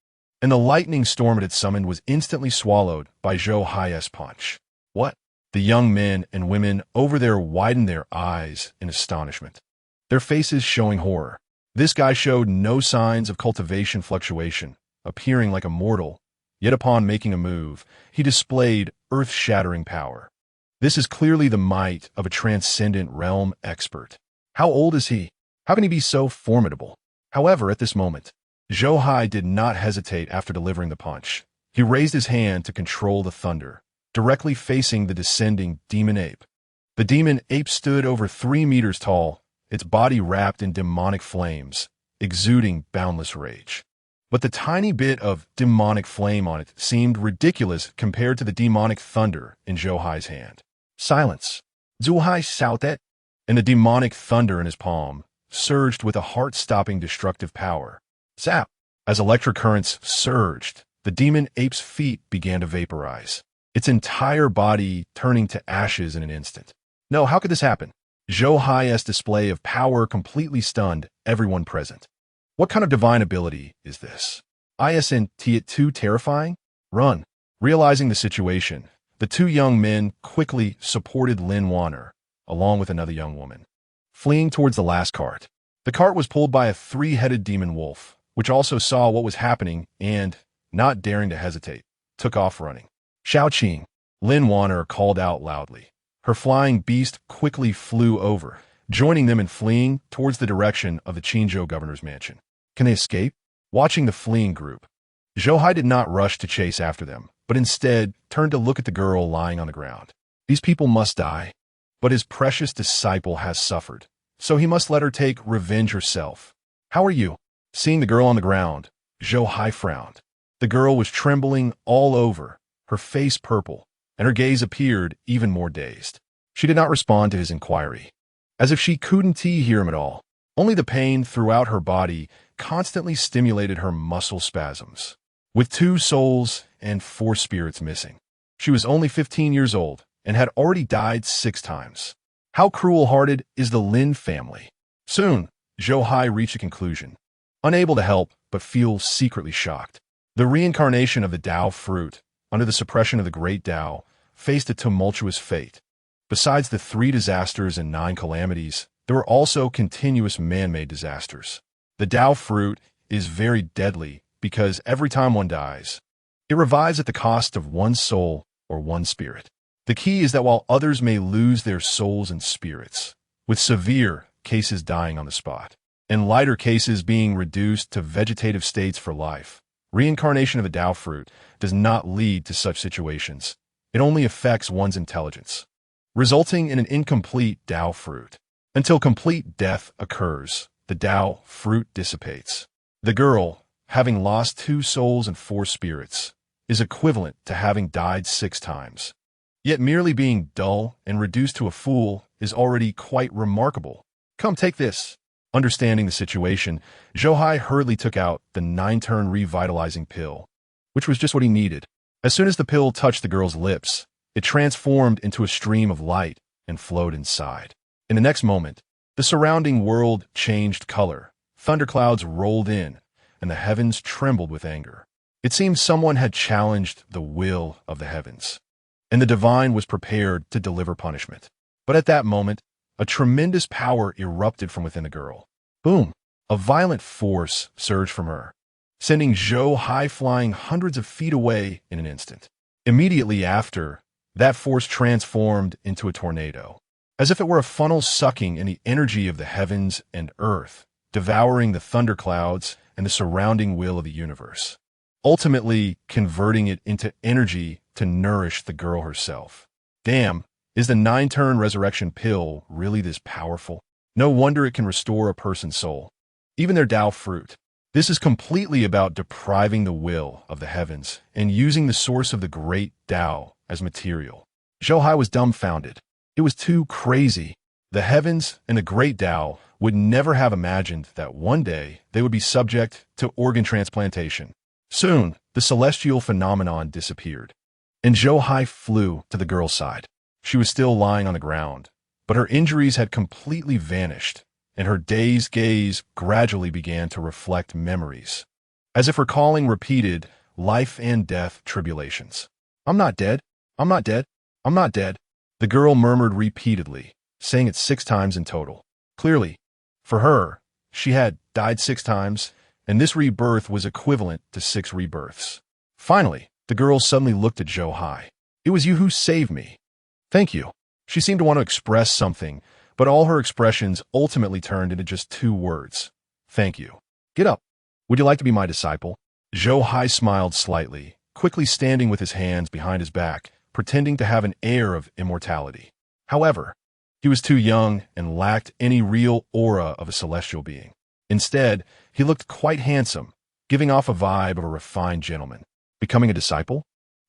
and the lightning storm it had summoned was instantly swallowed by Zhou Hai's punch. What? The young men and women over there widened their eyes in astonishment, their faces showing horror. This guy showed no signs of cultivation fluctuation, appearing like a mortal, yet upon making a move, he displayed earth-shattering power. This is clearly the might of a transcendent realm expert. How old is he? How can he be so formidable? However, at this moment, Zhou Hai did not hesitate after delivering the punch. He raised his hand to control the thunder, directly facing the descending demon ape. The demon ape stood over 3 meters tall, its body wrapped in demonic flames, exuding boundless rage. But the tiny bit of demonic flame on it seemed ridiculous compared to the demonic thunder in Zhou Hai's hand. Silence! Zhou Hai shouted, and the demonic thunder in his palm surged with a heart-stopping destructive power. Zap! As electric currents surged, the demon ape's feet began to vaporize, its entire body turning to ashes in an instant. No, how could this happen? Zhou Hai's display of power completely stunned everyone present. What kind of divine ability is this? Isn't it too terrifying? Run! Realizing the situation, the two young men quickly supported Lin Wanner, along with another young woman, fleeing towards the last cart. The cart was pulled by a 3-headed demon wolf, which also saw what was happening and, not daring to hesitate, took off running. Xiaoqing! Lin Wanner called out loudly. Her flying beast quickly flew over, joining them in fleeing towards the direction of the Qinzhou governor's mansion. Can they escape? Watching the fleeing group, Zhou Hai did not rush to chase after them, but instead turned to look at the girl lying on the ground. These people must die, but his precious disciple has suffered, so he must let her take revenge herself. How are you? Seeing the girl on the ground, Zhou Hai frowned. The girl was trembling all over, her face purple, and her gaze appeared even more dazed. She did not respond to his inquiry, as if she couldn't hear him at all. Only the pain throughout her body constantly stimulated her muscle spasms. With 2 souls and 4 spirits missing, she was only 15 years old and had already died 6 times. How cruel-hearted is the Lin family? Soon, Zhou Hai reached a conclusion, unable to help but feel secretly shocked. The reincarnation of the Tao fruit, under the suppression of the great Tao, faced a tumultuous fate. Besides the 3 disasters and 9 calamities, there were also continuous man-made disasters. The Tao fruit is very deadly because every time one dies, it revives at the cost of one soul or one spirit. The key is that while others may lose their souls and spirits, with severe cases dying on the spot, and lighter cases being reduced to vegetative states for life, reincarnation of a Tao fruit does not lead to such situations. It only affects one's intelligence, resulting in an incomplete Tao fruit. Until complete death occurs, the Tao fruit dissipates. The girl, having lost 2 souls and 4 spirits, is equivalent to having died 6 times. Yet merely being dull and reduced to a fool is already quite remarkable. Come, take this. Understanding the situation, Zhou Hai hurriedly took out the 9-turn revitalizing pill, which was just what he needed. As soon as the pill touched the girl's lips, it transformed into a stream of light and flowed inside. In the next moment, the surrounding world changed color. Thunderclouds rolled in, and the heavens trembled with anger. It seemed someone had challenged the will of the heavens, and the divine was prepared to deliver punishment. But at that moment, a tremendous power erupted from within the girl. Boom! A violent force surged from her, sending Zhou Hai flying hundreds of feet away in an instant. Immediately after, that force transformed into a tornado, as if it were a funnel sucking in the energy of the heavens and earth, devouring the thunderclouds and the surrounding will of the universe, ultimately converting it into energy to nourish the girl herself. Damn, is the 9-turn resurrection pill really this powerful? No wonder it can restore a person's soul, even their Tao fruit. This is completely about depriving the will of the heavens and using the source of the great Tao as material. Zhou Hai was dumbfounded. It was too crazy. The heavens and the great Tao would never have imagined that one day they would be subject to organ transplantation. Soon, the celestial phenomenon disappeared, and Zhou Hai flew to the girl's side. She was still lying on the ground, but her injuries had completely vanished, and her dazed gaze gradually began to reflect memories, as if recalling repeated life and death tribulations. I'm not dead. I'm not dead. I'm not dead. The girl murmured repeatedly, saying it 6 times in total. Clearly, for her, she had died 6 times, and this rebirth was equivalent to 6 rebirths. Finally, the girl suddenly looked at Zhou Hai. It was you who saved me. Thank you. She seemed to want to express something, but all her expressions ultimately turned into just 2 words. Thank you. Get up. Would you like to be my disciple? Zhou Hai smiled slightly, quickly standing with his hands behind his back, pretending to have an air of immortality. However, he was too young and lacked any real aura of a celestial being. Instead, he looked quite handsome, giving off a vibe of a refined gentleman. Becoming a disciple?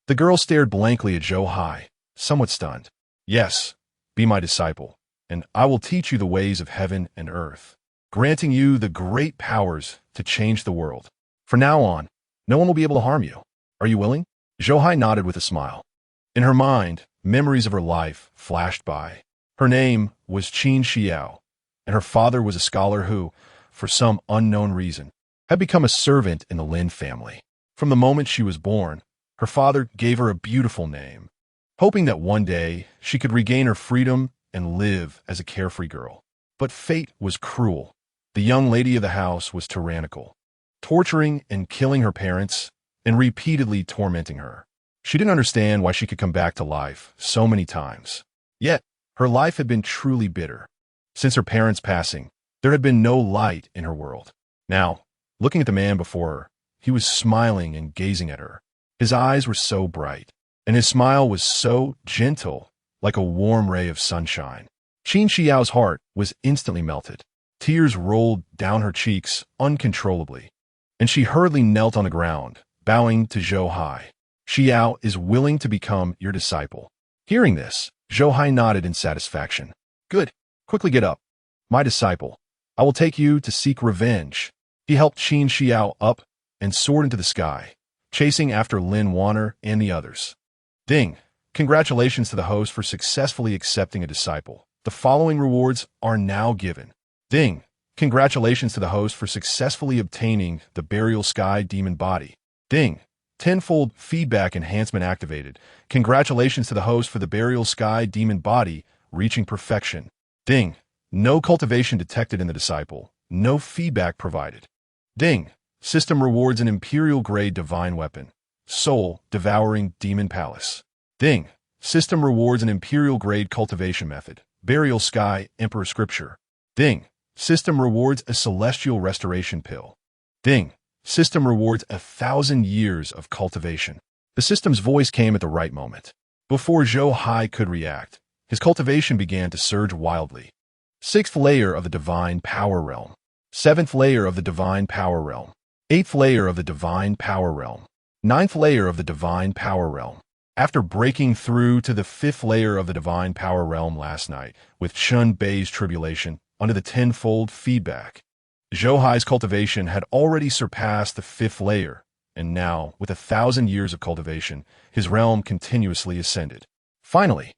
The girl stared blankly at Zhou Hai, somewhat stunned. Yes, be my disciple, and I will teach you the ways of heaven and earth, granting you the great powers to change the world. From now on, no one will be able to harm you. Are you willing? Zhou Hai nodded with a smile. In her mind, memories of her life flashed by. Her name was Qin Xiao, and her father was a scholar who, for some unknown reason, had become a servant in the Lin family. From the moment she was born, her father gave her a beautiful name, hoping that one day she could regain her freedom and live as a carefree girl. But fate was cruel. The young lady of the house was tyrannical, torturing and killing her parents and repeatedly tormenting her. She didn't understand why she could come back to life so many times. Yet, her life had been truly bitter. Since her parents' passing, there had been no light in her world. Now, looking at the man before her, he was smiling and gazing at her. His eyes were so bright, and his smile was so gentle, like a warm ray of sunshine. Qin Xiao's heart was instantly melted. Tears rolled down her cheeks uncontrollably, and she hurriedly knelt on the ground, bowing to Zhou Hai. Xiao is willing to become your disciple. Hearing this, Zhou Hai nodded in satisfaction. Good. Quickly get up. My disciple, I will take you to seek revenge. He helped Qin Xiao up and soared into the sky, chasing after Lin Wanner and the others. Ding! Congratulations to the host for successfully accepting a disciple. The following rewards are now given. Ding! Congratulations to the host for successfully obtaining the Burial Sky Demon Body. Ding! Tenfold feedback enhancement activated. Congratulations to the host for the Burial Sky Demon Body reaching perfection. Ding! No cultivation detected in the disciple. No feedback provided. Ding! System rewards an Imperial-grade divine weapon. Soul Devouring Demon Palace. Ding! System rewards an Imperial-grade cultivation method. Burial Sky Emperor Scripture. Ding! System rewards a Celestial Restoration Pill. Ding! System rewards 1,000 years of cultivation. The system's voice came at the right moment. Before Zhou Hai could react, his cultivation began to surge wildly. 6th layer of the Divine Power Realm. 7th layer of the Divine Power Realm. 8th layer of the Divine Power Realm. 9th layer of the Divine Power Realm. After breaking through to the 5th layer of the Divine Power Realm last night with Chun Bei's tribulation under the tenfold feedback, Zhou Hai's cultivation had already surpassed the 5th layer, and now, with 1,000 years of cultivation, his realm continuously ascended. Finally,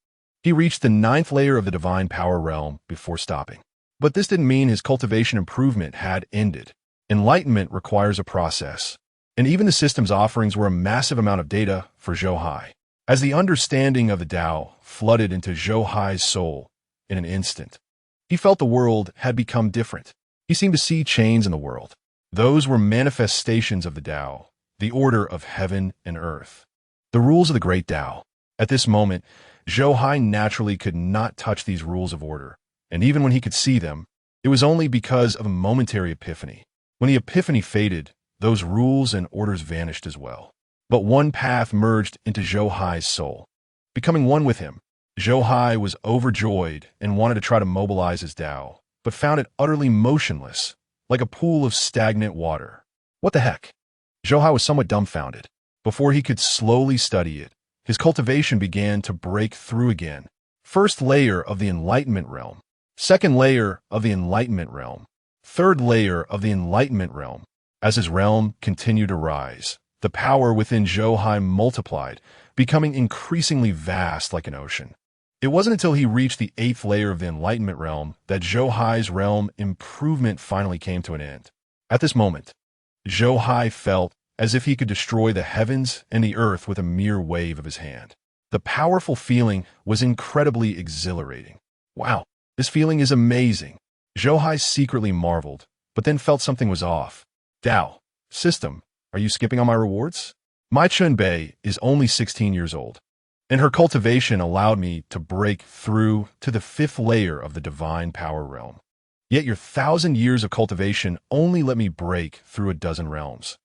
he reached the 9th layer of the Divine Power Realm before stopping. But this didn't mean his cultivation improvement had ended. Enlightenment requires a process, and even the system's offerings were a massive amount of data for Zhou Hai. As the understanding of the Tao flooded into Zhou Hai's soul in an instant, he felt the world had become different. He seemed to see chains in the world. Those were manifestations of the Tao, the order of heaven and earth, the rules of the great Tao. At this moment, Zhou Hai naturally could not touch these rules of order, and even when he could see them, it was only because of a momentary epiphany. When the epiphany faded, those rules and orders vanished as well. But one path merged into Zhou Hai's soul. Becoming one with him, Zhou Hai was overjoyed and wanted to try to mobilize his Tao, but found it utterly motionless, like a pool of stagnant water. What the heck? Zhou Hai was somewhat dumbfounded. Before he could slowly study it, his cultivation began to break through again. 1st layer of the Enlightenment Realm. 2nd layer of the Enlightenment Realm. 3rd layer of the Enlightenment Realm. As his realm continued to rise, the power within Zhou Hai multiplied, becoming increasingly vast like an ocean. It wasn't until he reached the 8th layer of the Enlightenment Realm that Zhou Hai's realm improvement finally came to an end. At this moment, Zhou Hai felt as if he could destroy the heavens and the earth with a mere wave of his hand. The powerful feeling was incredibly exhilarating. Wow, this feeling is amazing. Zhou Hai secretly marveled, but then felt something was off. Tao, system, are you skipping on my rewards? My Chun Bei is only 16 years old, and her cultivation allowed me to break through to the 5th layer of the Divine Power Realm. Yet your 1,000 years of cultivation only let me break through a dozen realms.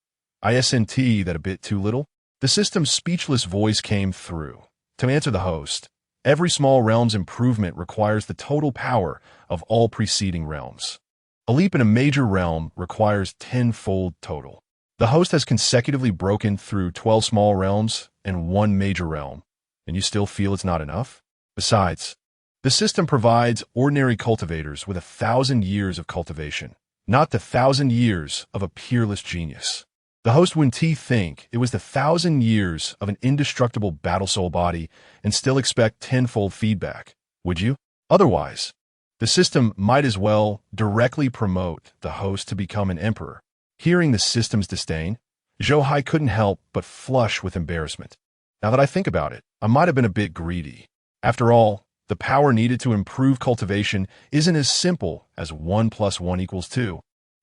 Isn't that a bit too little? The system's speechless voice came through. To answer the host, every small realm's improvement requires the total power of all preceding realms. A leap in a major realm requires tenfold total. The host has consecutively broken through 12 small realms and 1 major realm, and you still feel it's not enough? Besides, the system provides ordinary cultivators with 1,000 years of cultivation, not the 1,000 years of a peerless genius. The host wouldn't think it was the 1,000 years of an indestructible battle soul body and still expect tenfold feedback, would you? Otherwise, the system might as well directly promote the host to become an emperor. Hearing the system's disdain, Zhou Hai couldn't help but flush with embarrassment. Now that I think about it, I might have been a bit greedy. After all, the power needed to improve cultivation isn't as simple as 1 + 1 = 2.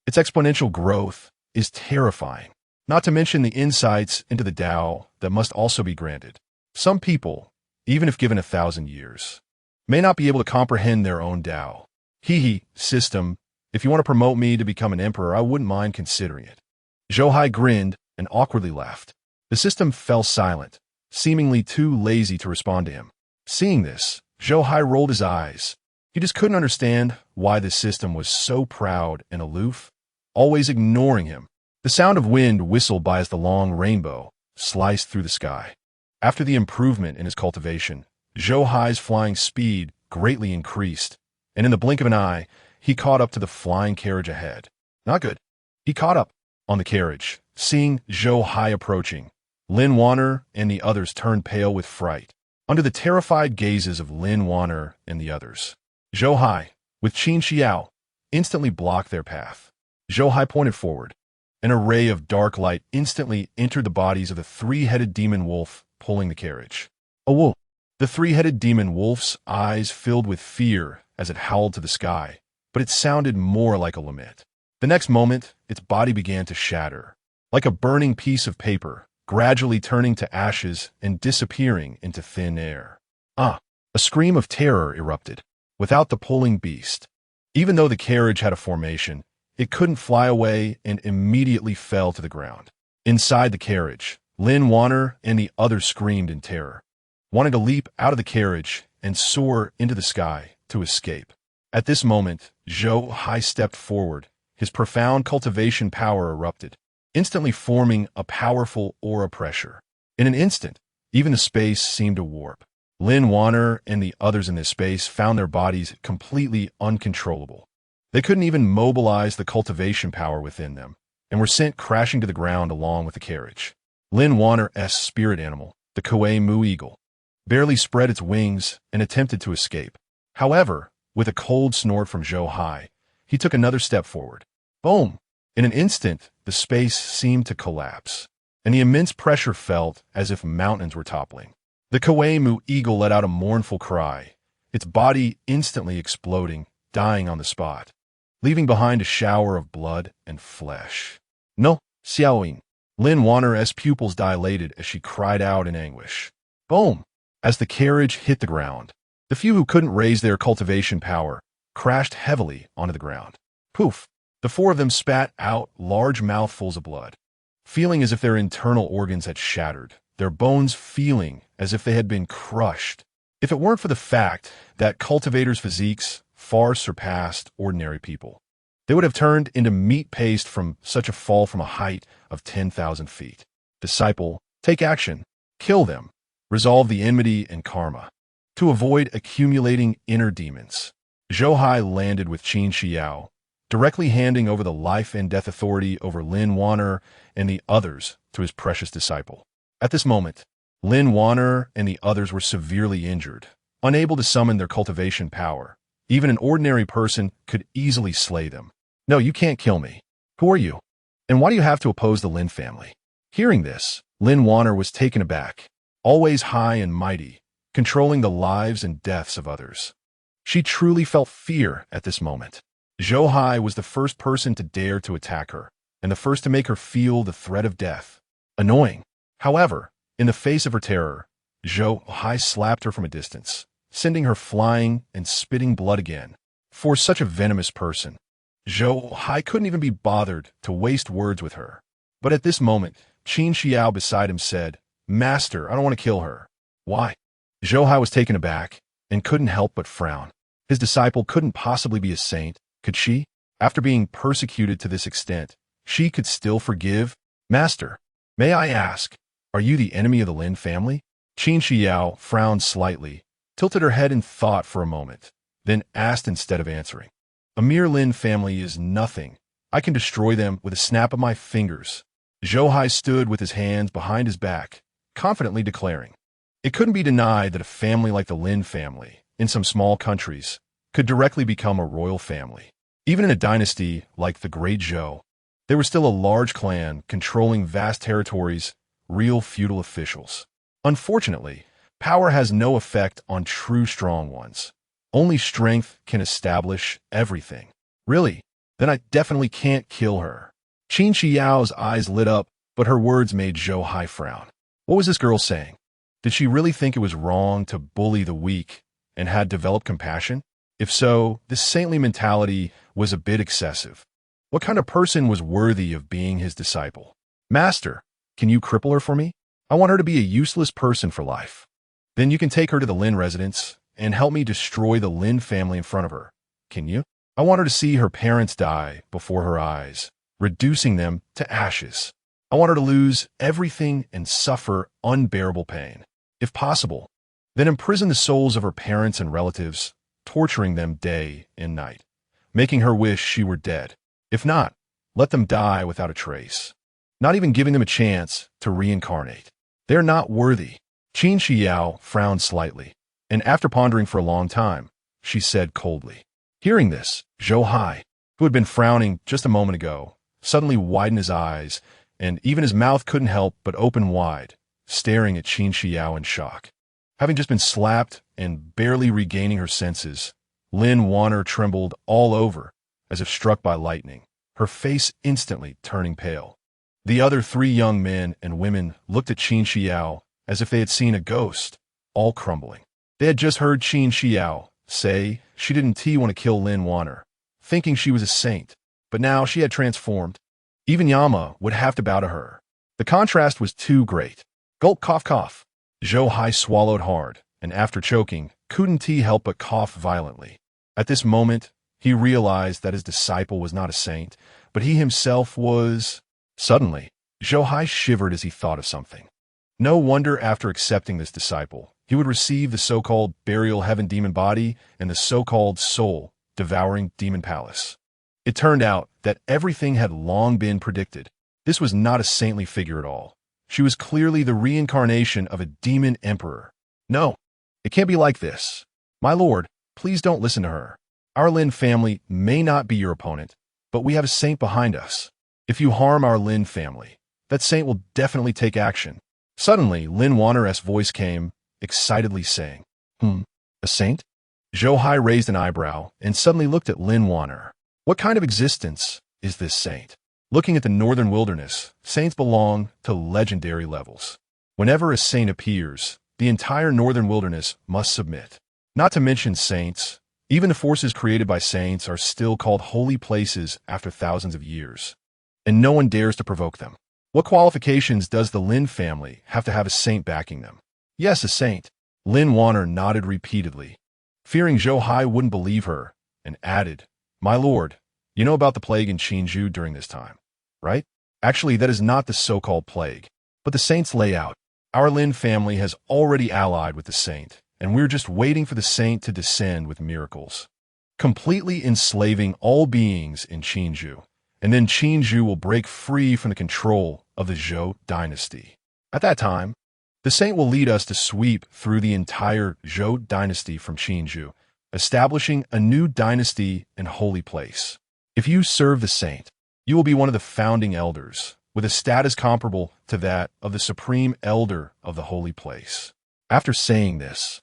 Its exponential growth is terrifying, not to mention the insights into the Tao that must also be granted. Some people, even if given 1,000 years, may not be able to comprehend their own Tao. System, if you want to promote me to become an emperor, I wouldn't mind considering it. Zhou Hai grinned and awkwardly laughed. The system fell silent, seemingly too lazy to respond to him. Seeing this, Zhou Hai rolled his eyes. He just couldn't understand why the system was so proud and aloof, always ignoring him. The sound of wind whistled by as the long rainbow sliced through the sky. After the improvement in his cultivation, Zhou Hai's flying speed greatly increased, and in the blink of an eye, he caught up to the flying carriage ahead. Not good. He caught up on the carriage. Seeing Zhou Hai approaching, Lin Wanner and the others turned pale with fright. Under the terrified gazes of Lin Wanner and the others, Zhou Hai, with Qin Xiao, instantly blocked their path. Zhou Hai pointed forward. An array of dark light instantly entered the bodies of the three-headed demon wolf pulling the carriage. A wolf. The three-headed demon wolf's eyes filled with fear as it howled to the sky, but it sounded more like a lament. The next moment, its body began to shatter, like a burning piece of paper, gradually turning to ashes and disappearing into thin air. Ah! A scream of terror erupted. Without the pulling beast, even though the carriage had a formation, it couldn't fly away and immediately fell to the ground. Inside the carriage, Lin Wanner and the others screamed in terror, wanting to leap out of the carriage and soar into the sky to escape. At this moment, Zhou Hai stepped forward. His profound cultivation power erupted, instantly forming a powerful aura pressure. In an instant, even the space seemed to warp. Lin Wanner and the others in this space found their bodies completely uncontrollable. They couldn't even mobilize the cultivation power within them, and were sent crashing to the ground along with the carriage. Lin Wanner's spirit animal, the Kuei Mu eagle, barely spread its wings and attempted to escape. However, with a cold snort from Zhou Hai, he took another step forward. Boom! In an instant, the space seemed to collapse, and the immense pressure felt as if mountains were toppling. The Kuei Mu eagle let out a mournful cry, its body instantly exploding, dying on the spot, leaving behind a shower of blood and flesh. No, Xiaoying. Lin Wanner's pupils dilated as she cried out in anguish. Boom! As the carriage hit the ground, the few who couldn't raise their cultivation power crashed heavily onto the ground. Poof! The four of them spat out large mouthfuls of blood, feeling as if their internal organs had shattered, their bones feeling as if they had been crushed. If it weren't for the fact that cultivators' physiques far surpassed ordinary people, they would have turned into meat paste from such a fall from a height of 10,000 feet. Disciple, take action. Kill them. Resolve the enmity and karma. To avoid accumulating inner demons, Zhou Hai landed with Qin Xiao, directly handing over the life and death authority over Lin Wanner and the others to his precious disciple. At this moment, Lin Wanner and the others were severely injured, unable to summon their cultivation power. Even an ordinary person could easily slay them. No, you can't kill me. Who are you? And why do you have to oppose the Lin family? Hearing this, Lin Wanner was taken aback, always high and mighty, controlling the lives and deaths of others. She truly felt fear at this moment. Zhou Hai was the first person to dare to attack her, and the first to make her feel the threat of death. Annoying. However, in the face of her terror, Zhou Hai slapped her from a distance, sending her flying and spitting blood again. For such a venomous person, Zhou Hai couldn't even be bothered to waste words with her. But at this moment, Qin Xiao beside him said, Master, I don't want to kill her. Why? Zhou Hai was taken aback and couldn't help but frown. His disciple couldn't possibly be a saint, could she? After being persecuted to this extent, she could still forgive? Master, may I ask, are you the enemy of the Lin family? Qin Xiao frowned slightly, tilted her head in thought for a moment, then asked instead of answering. A mere Lin family is nothing. I can destroy them with a snap of my fingers. Zhou Hai stood with his hands behind his back, confidently declaring. It couldn't be denied that a family like the Lin family, in some small countries, could directly become a royal family. Even in a dynasty like the Great Zhou, there was still a large clan controlling vast territories, real feudal officials. Unfortunately, power has no effect on true strong ones. Only strength can establish everything. Really? Then I definitely can't kill her. Qin Xiao's eyes lit up, but her words made Zhou Hai frown. What was this girl saying? Did she really think it was wrong to bully the weak and had developed compassion? If so, this saintly mentality was a bit excessive. What kind of person was worthy of being his disciple? Master, can you cripple her for me? I want her to be a useless person for life. Then you can take her to the Lin residence and help me destroy the Lin family in front of her. Can you? I want her to see her parents die before her eyes, reducing them to ashes. I want her to lose everything and suffer unbearable pain. If possible, then imprison the souls of her parents and relatives, torturing them day and night, making her wish she were dead. If not, let them die without a trace, not even giving them a chance to reincarnate. They're not worthy. Qin Xiao frowned slightly, and after pondering for a long time, she said coldly. Hearing this, Zhou Hai, who had been frowning just a moment ago, suddenly widened his eyes, and even his mouth couldn't help but open wide, staring at Qin Xiao in shock. Having just been slapped and barely regaining her senses, Lin Wanner trembled all over, as if struck by lightning, her face instantly turning pale. The other three young men and women looked at Qin Xiao as if they had seen a ghost, all crumbling. They had just heard Qin Xiao say she didn't want to kill Lin Wanner, thinking she was a saint, but now she had transformed. Even Yama would have to bow to her. The contrast was too great. Gulp, cough, cough. Zhou Hai swallowed hard, and after choking, couldn't help but cough violently. At this moment, he realized that his disciple was not a saint, but he himself was. Suddenly, Zhou Hai shivered as he thought of something. No wonder after accepting this disciple, he would receive the so-called burial heaven demon body and the so-called soul-devouring demon palace. It turned out that everything had long been predicted. This was not a saintly figure at all. She was clearly the reincarnation of a demon emperor. No, it can't be like this. My lord, please don't listen to her. Our Lin family may not be your opponent, but we have a saint behind us. If you harm our Lin family, that saint will definitely take action. Suddenly, Lin Wanner's voice came, excitedly saying, a saint? Zhou Hai raised an eyebrow and suddenly looked at Lin Wanner. What kind of existence is this saint? Looking at the northern wilderness, saints belong to legendary levels. Whenever a saint appears, the entire northern wilderness must submit. Not to mention saints, even the forces created by saints are still called holy places after thousands of years. And no one dares to provoke them. What qualifications does the Lin family have to have a saint backing them? Yes, a saint. Lin Wanner nodded repeatedly, fearing Zhou Hai wouldn't believe her, and added, My lord, you know about the plague in Qinzhou during this time, right? Actually, that is not the so-called plague, but the saint's layout. Our Lin family has already allied with the saint, and we're just waiting for the saint to descend with miracles, completely enslaving all beings in Qinzhou, and then Qinzhou will break free from the control of the Zhou dynasty. At that time, the saint will lead us to sweep through the entire Zhou dynasty from Qinzhou, establishing a new dynasty and holy place. If you serve the saint, you will be one of the founding elders, with a status comparable to that of the supreme elder of the holy place. After saying this,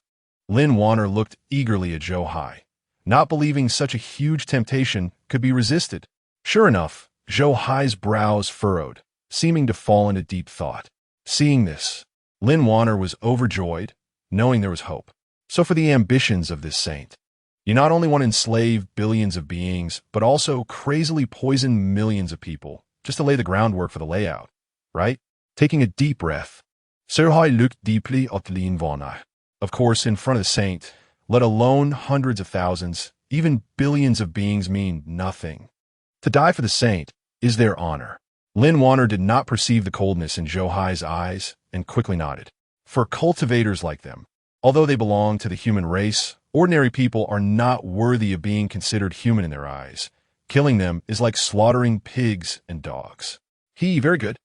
Lin Wanner looked eagerly at Zhou Hai, not believing such a huge temptation could be resisted. Sure enough, Zhou Hai's brows furrowed, seeming to fall into deep thought. Seeing this, Lin Wanner was overjoyed, knowing there was hope. So for the ambitions of this saint, you not only want to enslave billions of beings, but also crazily poison millions of people, just to lay the groundwork for the layout, right? Taking a deep breath, Zhou Hai looked deeply at Lin Wanner. Of course, in front of the saint, let alone hundreds of thousands, even billions of beings mean nothing. To die for the saint is their honor. Lin Wanner did not perceive the coldness in Zhou Hai's eyes and quickly nodded. For cultivators like them, although they belong to the human race, ordinary people are not worthy of being considered human in their eyes. Killing them is like slaughtering pigs and dogs. Very good.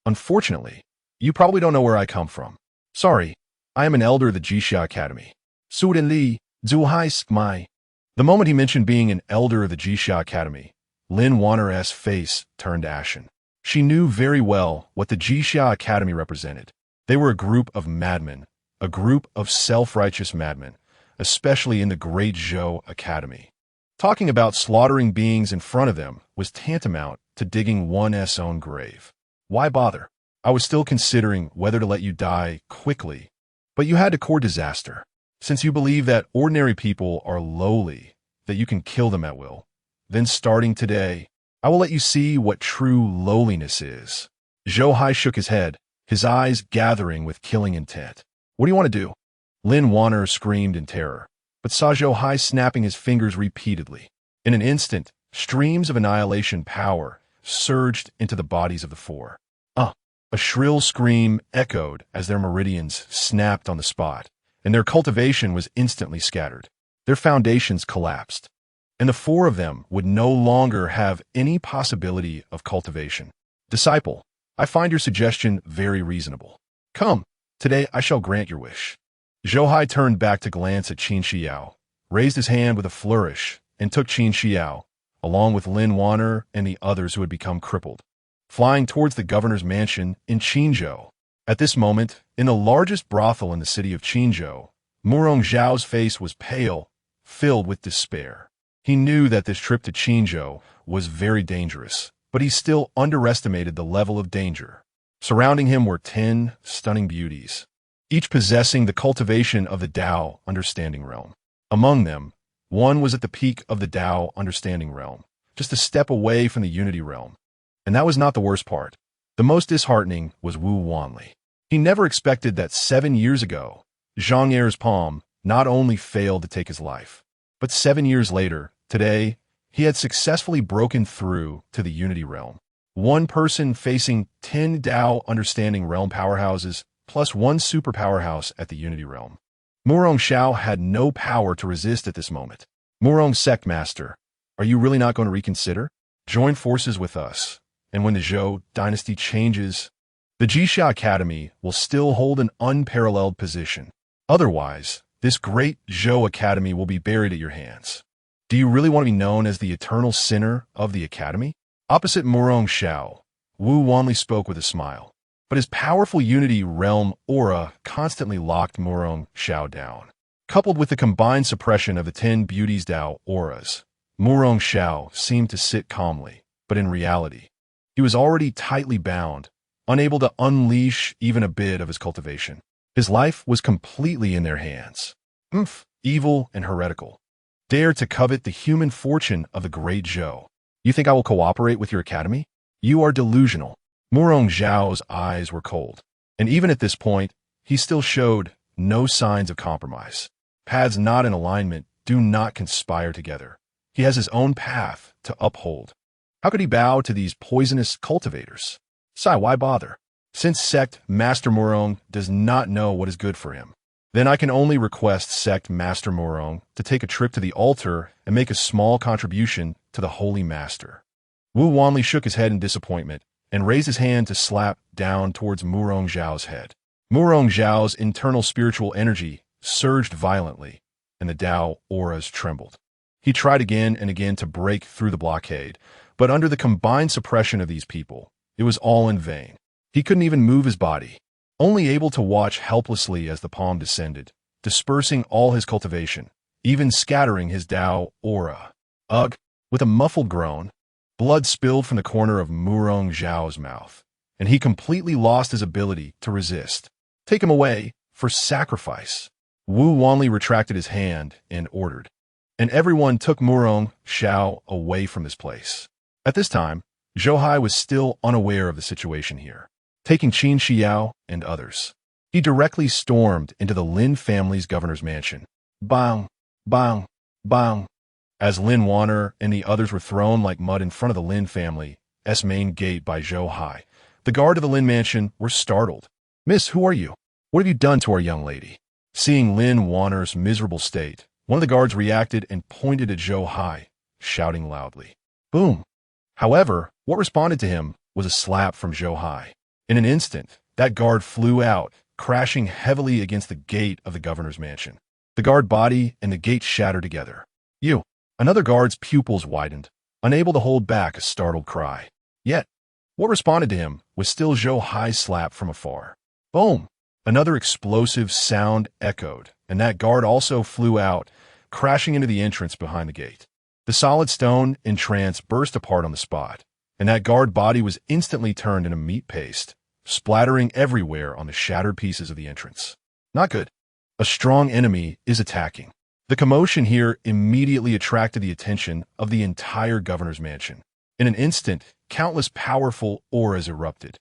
Unfortunately, you probably don't know where I come from. Sorry, I am an elder of the Jixia Academy. Li, Zhou Hai Mai. The moment he mentioned being an elder of the Jixia Academy, Lin Wanner's face turned ashen. She knew very well what the Jixia Academy represented. They were a group of madmen, a group of self-righteous madmen, especially in the Great Zhou Academy. Talking about slaughtering beings in front of them was tantamount to digging one's own grave. Why bother? I was still considering whether to let you die quickly, but you had to court disaster. Since you believe that ordinary people are lowly, that you can kill them at will, then starting today, I will let you see what true lowliness is. Zhou Hai shook his head, his eyes gathering with killing intent. What do you want to do? Lin Wanner screamed in terror, but saw Zhou Hai snapping his fingers repeatedly. In an instant, streams of annihilation power surged into the bodies of the four. A shrill scream echoed as their meridians snapped on the spot, and their cultivation was instantly scattered. Their foundations collapsed, and the four of them would no longer have any possibility of cultivation. Disciple, I find your suggestion very reasonable. Come, today I shall grant your wish. Zhou Hai turned back to glance at Qin Xiao, raised his hand with a flourish and took Qin Xiao, along with Lin Wanner and the others who had become crippled, flying towards the governor's mansion in Qinzhou. At this moment, in the largest brothel in the city of Qinzhou, Murong Zhao's face was pale, filled with despair. He knew that this trip to Qinzhou was very dangerous, but he still underestimated the level of danger. Surrounding him were 10 stunning beauties, each possessing the cultivation of the Tao understanding realm. Among them, one was at the peak of the Tao understanding realm, just a step away from the unity realm. And that was not the worst part. The most disheartening was Wu Wanli. He never expected that 7 years ago, Zhang Er's palm not only failed to take his life, but 7 years later, today, he had successfully broken through to the unity realm. One person facing 10 Tao understanding realm powerhouses, plus one super powerhouse at the unity realm. Murong Xiao had no power to resist at this moment. Murong Sect Master, are you really not going to reconsider? Join forces with us, and when the Zhou dynasty changes, the Jixia Academy will still hold an unparalleled position. Otherwise, this great Zhou Academy will be buried at your hands. Do you really want to be known as the eternal sinner of the Academy? Opposite Murong Xiao, Wu Wanli spoke with a smile. But his powerful unity realm aura constantly locked Murong Xiao down. Coupled with the combined suppression of the 10 beauties Tao auras, Murong Xiao seemed to sit calmly, but in reality, he was already tightly bound, unable to unleash even a bit of his cultivation. His life was completely in their hands. Evil and heretical. Dare to covet the human fortune of the great Zhou. You think I will cooperate with your academy? You are delusional. Murong Zhao's eyes were cold, and even at this point, he still showed no signs of compromise. Paths not in alignment do not conspire together. He has his own path to uphold. How could he bow to these poisonous cultivators? Why bother? Since Sect Master Murong does not know what is good for him, then I can only request Sect Master Murong to take a trip to the altar and make a small contribution to the Holy Master. Wu Wanli shook his head in disappointment and raised his hand to slap down towards Murong Zhao's head. Murong Zhao's internal spiritual energy surged violently, and the Tao auras trembled. He tried again and again to break through the blockade, but under the combined suppression of these people, it was all in vain. He couldn't even move his body, only able to watch helplessly as the palm descended, dispersing all his cultivation, even scattering his Tao aura. Ugh! With a muffled groan, blood spilled from the corner of Murong Zhao's mouth, and he completely lost his ability to resist. Take him away for sacrifice. Wu Wanli retracted his hand and ordered, and everyone took Murong Xiao away from this place. At this time, Zhou Hai was still unaware of the situation here. Taking Qin Xiao and others, he directly stormed into the Lin family's governor's mansion. Bang! Bang! Bang! As Lin Wanner and the others were thrown like mud in front of the Lin family's main gate by Zhou Hai, the guard of the Lin mansion were startled. Miss, who are you? What have you done to our young lady? Seeing Lin Wanner's miserable state, one of the guards reacted and pointed at Zhou Hai, shouting loudly. Boom! However, what responded to him was a slap from Zhou Hai. In an instant, that guard flew out, crashing heavily against the gate of the governor's mansion. The guard body and the gate shattered together. You! Another guard's pupils widened, unable to hold back a startled cry. Yet, what responded to him was still Zhou Hai's slap from afar. Boom! Another explosive sound echoed, and that guard also flew out, crashing into the entrance behind the gate. The solid stone entrance burst apart on the spot, and that guard body was instantly turned into meat paste, splattering everywhere on the shattered pieces of the entrance. Not good. A strong enemy is attacking. The commotion here immediately attracted the attention of the entire governor's mansion. In an instant, countless powerful auras erupted.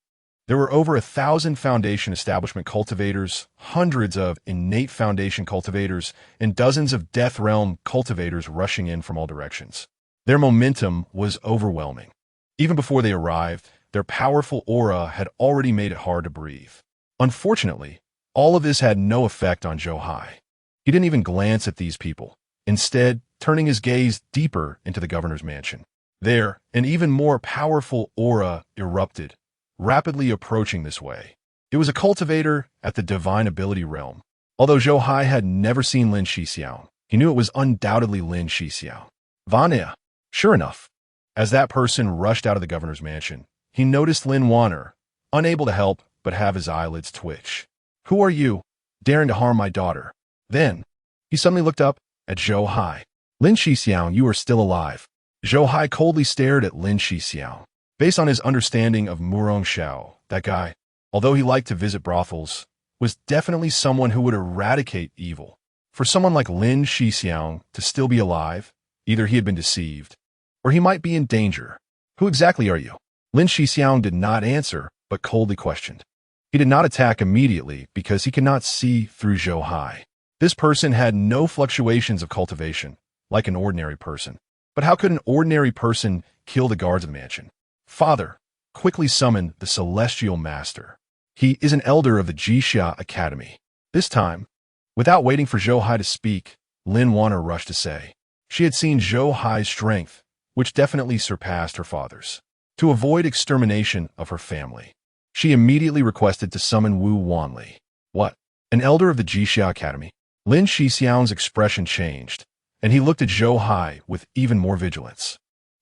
There were over 1,000 foundation establishment cultivators, hundreds of innate foundation cultivators, and dozens of death realm cultivators rushing in from all directions. Their momentum was overwhelming. Even before they arrived, their powerful aura had already made it hard to breathe. Unfortunately, all of this had no effect on Zhou Hai. He didn't even glance at these people, instead turning his gaze deeper into the governor's mansion. There, an even more powerful aura erupted, rapidly approaching this way. It was a cultivator at the divine ability realm. Although Zhou Hai had never seen Lin Shixiao, He knew it was undoubtedly Lin Shixiao. Vanya. Sure enough, as that person rushed out of the governor's mansion, he noticed Lin Wanner, unable to help but have his eyelids twitch. Who are you, daring to harm my daughter? Then, he suddenly looked up at Zhou Hai. Lin Shixiao, you are still alive. Zhou Hai coldly stared at Lin Shixiao. Based on his understanding of Murong Xiao, that guy, although he liked to visit brothels, was definitely someone who would eradicate evil. For someone like Lin Shixiao to still be alive, either he had been deceived, or he might be in danger. Who exactly are you? Lin Shixiao did not answer, but coldly questioned. He did not attack immediately because he could not see through Zhou Hai. This person had no fluctuations of cultivation, like an ordinary person. But how could an ordinary person kill the guards of the mansion? Father, quickly summoned the Celestial Master. He is an elder of the Jixia Academy. This time, without waiting for Zhou Hai to speak, Lin Wanner rushed to say. She had seen Zhou Hai's strength, which definitely surpassed her father's. To avoid extermination of her family, she immediately requested to summon Wu Wanli. What? An elder of the Jixia Academy? Lin Shixiao's expression changed, and he looked at Zhou Hai with even more vigilance.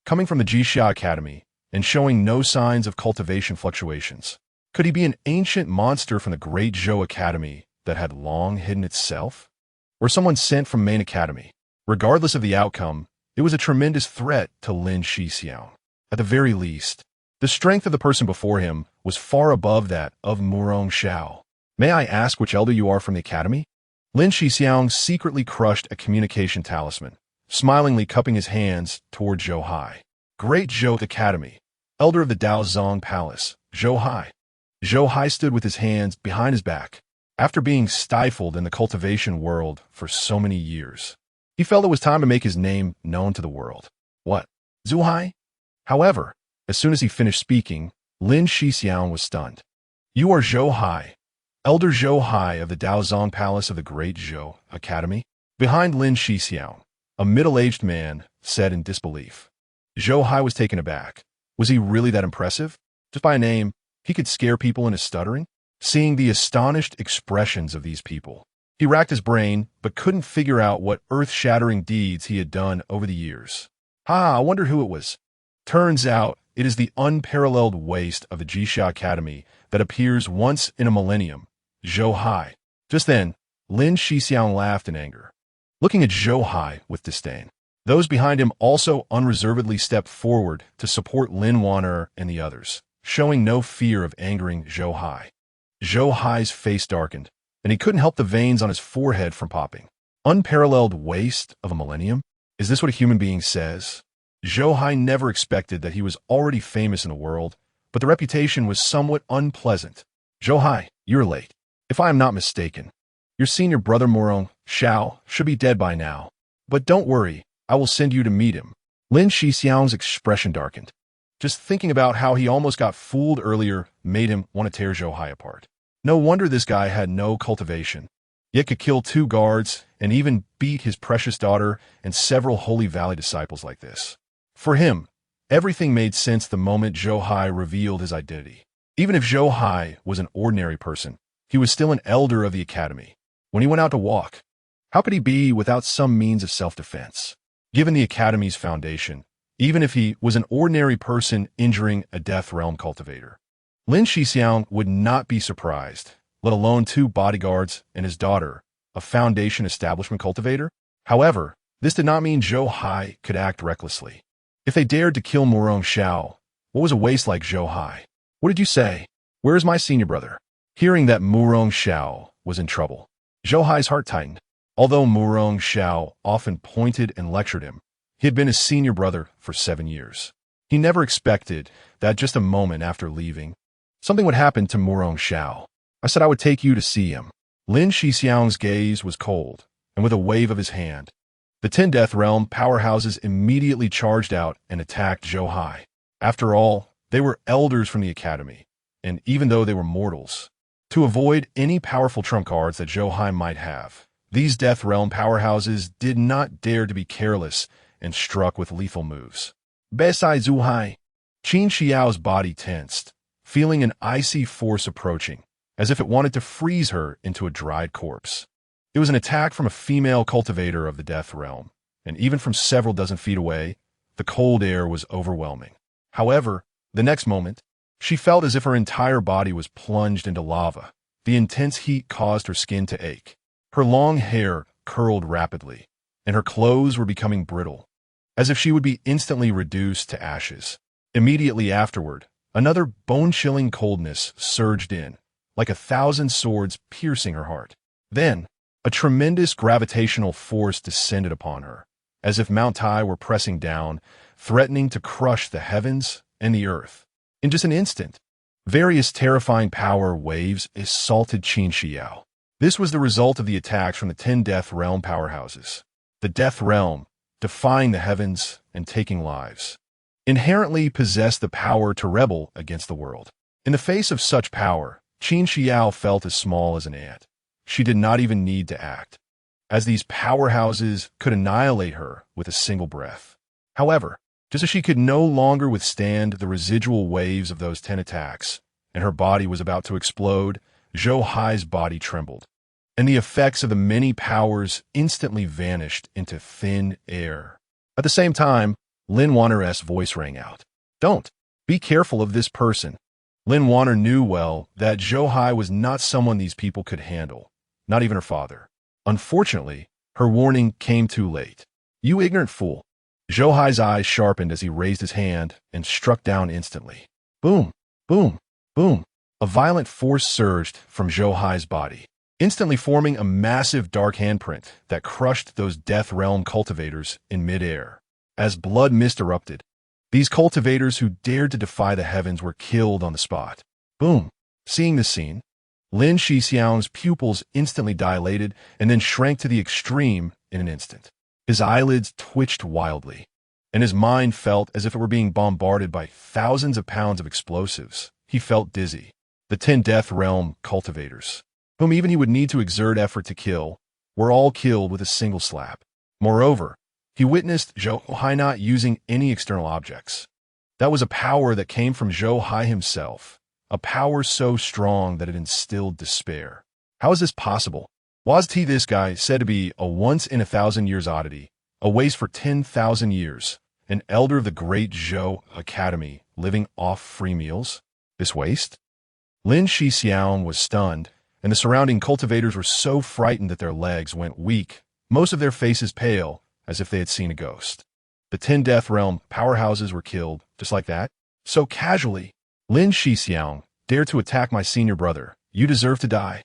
Coming from the Jixia Academy, and showing no signs of cultivation fluctuations, could he be an ancient monster from the great Zhou Academy that had long hidden itself? Or someone sent from Main Academy? Regardless of the outcome, it was a tremendous threat to Lin Shixiao. At the very least, the strength of the person before him was far above that of Murong Xiao. May I ask which elder you are from the academy? Lin Shixiao secretly crushed a communication talisman, smilingly cupping his hands toward Zhou Hai. Great Zhou Academy, elder of the Daozong Palace, Zhou Hai. Zhou Hai stood with his hands behind his back. After being stifled in the cultivation world for so many years, he felt it was time to make his name known to the world. What? Zhou Hai? However, as soon as he finished speaking, Lin Shixiao was stunned. You are Zhou Hai, Elder Zhou Hai of the Daozong Palace of the Great Zhou Academy? Behind Lin Shixiao, a middle-aged man said in disbelief. Zhou Hai was taken aback. Was he really that impressive? Just by a name, he could scare people into stuttering? Seeing the astonished expressions of these people, he racked his brain but couldn't figure out what earth-shattering deeds he had done over the years. I wonder who it was. Turns out, it is the unparalleled waste of the Jixia Academy that appears once in a millennium, Zhou Hai. Just then, Lin Shixiao laughed in anger, looking at Zhou Hai with disdain. Those behind him also unreservedly stepped forward to support Lin Wanner and the others, showing no fear of angering Zhou Hai. Zhou Hai's face darkened, and he couldn't help the veins on his forehead from popping. Unparalleled waste of a millennium? Is this what a human being says? Zhou Hai never expected that he was already famous in the world, but the reputation was somewhat unpleasant. Zhou Hai, you're late. If I am not mistaken, your senior brother Murong Xiao should be dead by now. But don't worry, I will send you to meet him. Lin Shixiao's expression darkened. Just thinking about how he almost got fooled earlier made him want to tear Zhou Hai apart. No wonder this guy had no cultivation, yet could kill 2 guards and even beat his precious daughter and several Holy Valley disciples like this. For him, everything made sense the moment Zhou Hai revealed his identity. Even if Zhou Hai was an ordinary person, he was still an elder of the academy. When he went out to walk, how could he be without some means of self-defense? Given the academy's foundation, even if he was an ordinary person injuring a Death Realm cultivator, Lin Shixiao would not be surprised, let alone 2 bodyguards and his daughter, a Foundation establishment cultivator. However, this did not mean Zhou Hai could act recklessly. If they dared to kill Murong Xiao, what was a waste like Zhou Hai? What did you say? Where is my senior brother? Hearing that Murong Xiao was in trouble, Zhou Hai's heart tightened. Although Murong Xiao often pointed and lectured him, he had been his senior brother for 7 years. He never expected that just a moment after leaving, something would happen to Murong Xiao. I said I would take you to see him. Lin Shixiao's gaze was cold, and with a wave of his hand, the 10 Death Realm powerhouses immediately charged out and attacked Zhou Hai. After all, they were elders from the academy, and even though they were mortals, to avoid any powerful trump cards that Zhou Hai might have, these Death Realm powerhouses did not dare to be careless and struck with lethal moves. Beside Zhou Hai, Qin Xiao's body tensed, feeling an icy force approaching, as if it wanted to freeze her into a dried corpse. It was an attack from a female cultivator of the Death Realm, and even from several dozen feet away, the cold air was overwhelming. However, the next moment, she felt as if her entire body was plunged into lava. The intense heat caused her skin to ache. Her long hair curled rapidly, and her clothes were becoming brittle, as if she would be instantly reduced to ashes. Immediately afterward, another bone-chilling coldness surged in, like 1,000 swords piercing her heart. Then, a tremendous gravitational force descended upon her, as if Mount Tai were pressing down, threatening to crush the heavens and the earth. In just an instant, various terrifying power waves assaulted Qin Xiao. This was the result of the attacks from the 10 Death Realm powerhouses. The Death Realm, defying the heavens and taking lives, inherently possessed the power to rebel against the world. In the face of such power, Qin Xiao felt as small as an ant. She did not even need to act, as these powerhouses could annihilate her with a single breath. However, just as she could no longer withstand the residual waves of those 10 attacks, and her body was about to explode, Zhou Hai's body trembled, and the effects of the many powers instantly vanished into thin air. At the same time, Lin Wanner's voice rang out. "Don't! Be careful of this person." Lin Wanner knew well that Zhou Hai was not someone these people could handle, not even her father. Unfortunately, her warning came too late. "You ignorant fool." Zhou Hai's eyes sharpened as he raised his hand and struck down instantly. Boom! Boom! Boom! A violent force surged from Zhou Hai's body, instantly forming a massive dark handprint that crushed those Death Realm cultivators in midair. As blood mist erupted, these cultivators who dared to defy the heavens were killed on the spot. Boom! Seeing this scene, Lin Shixiang's pupils instantly dilated and then shrank to the extreme in an instant. His eyelids twitched wildly, and his mind felt as if it were being bombarded by thousands of pounds of explosives. He felt dizzy. The 10 Death Realm cultivators, whom even he would need to exert effort to kill, were all killed with a single slap. Moreover, he witnessed Zhou Hai not using any external objects. That was a power that came from Zhou Hai himself, a power so strong that it instilled despair. How is this possible? Was he this guy said to be a once-in-a-thousand-years oddity, a waste for 10,000 years, an elder of the great Zhou Academy, living off free meals? This waste? Lin Shixiang was stunned, and the surrounding cultivators were so frightened that their legs went weak, most of their faces pale, as if they had seen a ghost. The 10 Death Realm powerhouses were killed, just like that, so casually. Lin Shixiang dared to attack my senior brother. You deserve to die.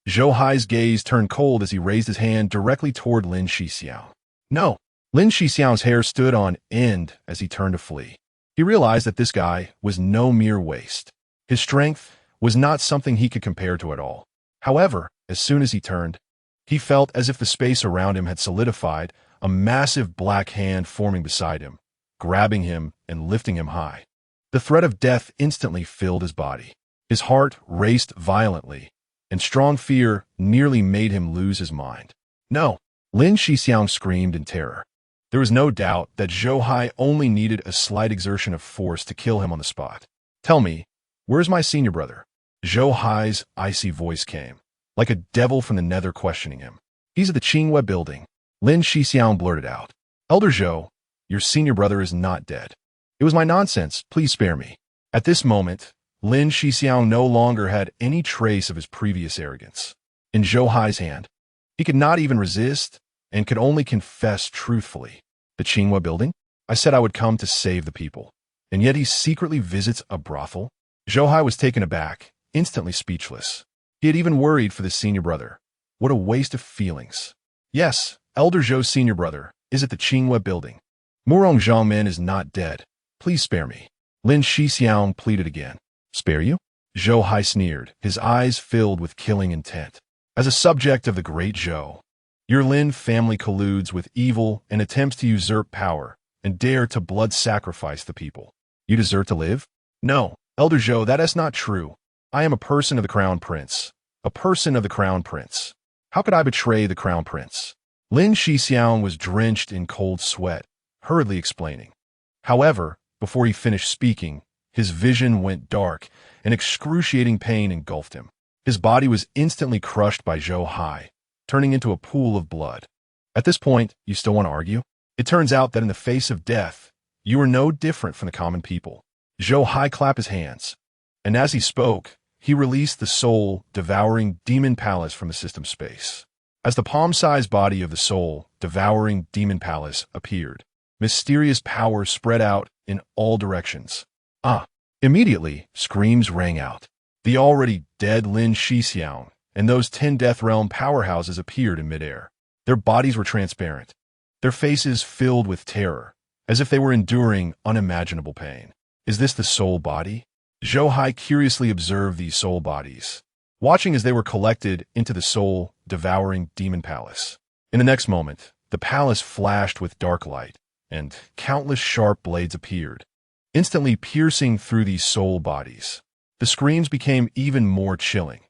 Zhou Hai's gaze turned cold as he raised his hand directly toward Lin Shixiang. No! Lin Shixiang's hair stood on end as he turned to flee. He realized that this guy was no mere waste. His strength was not something he could compare to at all. However, as soon as he turned, he felt as if the space around him had solidified, a massive black hand forming beside him, grabbing him and lifting him high. The threat of death instantly filled his body. His heart raced violently, and strong fear nearly made him lose his mind. No! Lin Shixiang screamed in terror. There was no doubt that Zhou Hai only needed a slight exertion of force to kill him on the spot. Tell me, where's my senior brother? Zhou Hai's icy voice came, like a devil from the nether questioning him. He's at the Qinghua building. Lin Shixiang blurted out. Elder Zhou, your senior brother is not dead. It was my nonsense, please spare me. At this moment, Lin Shixiang no longer had any trace of his previous arrogance. In Zhou Hai's hand, he could not even resist and could only confess truthfully. The Qinghua building? I said I would come to save the people, and yet he secretly visits a brothel? Zhou Hai was taken aback, instantly speechless. He had even worried for the senior brother. What a waste of feelings. Yes, Elder Zhou's senior brother is at the Qinghua building. Murong Zhangmen is not dead. Please spare me. Lin Shixiang pleaded again. Spare you? Zhou Hai sneered, his eyes filled with killing intent. As a subject of the great Zhou, your Lin family colludes with evil and attempts to usurp power and dare to blood sacrifice the people. You deserve to live? No, Elder Zhou, that is not true. I am a person of the Crown Prince. A person of the Crown Prince. How could I betray the Crown Prince? Lin Shixiang was drenched in cold sweat, hurriedly explaining. However, before he finished speaking, his vision went dark, and excruciating pain engulfed him. His body was instantly crushed by Zhou Hai, turning into a pool of blood. At this point, you still want to argue? It turns out that in the face of death, you are no different from the common people. Zhou Hai clapped his hands, and as he spoke, he released the soul-devouring demon palace from the system space. As the palm-sized body of the soul-devouring demon palace appeared, mysterious power spread out in all directions. Immediately, screams rang out. The already dead Lin Shixiang and those 10 Death Realm powerhouses appeared in midair. Their bodies were transparent, their faces filled with terror, as if they were enduring unimaginable pain. Is this the soul body? Zhou Hai curiously observed these soul bodies, watching as they were collected into the soul-devouring demon palace. In the next moment, the palace flashed with dark light, and countless sharp blades appeared, instantly piercing through these soul bodies. The screams became even more chilling.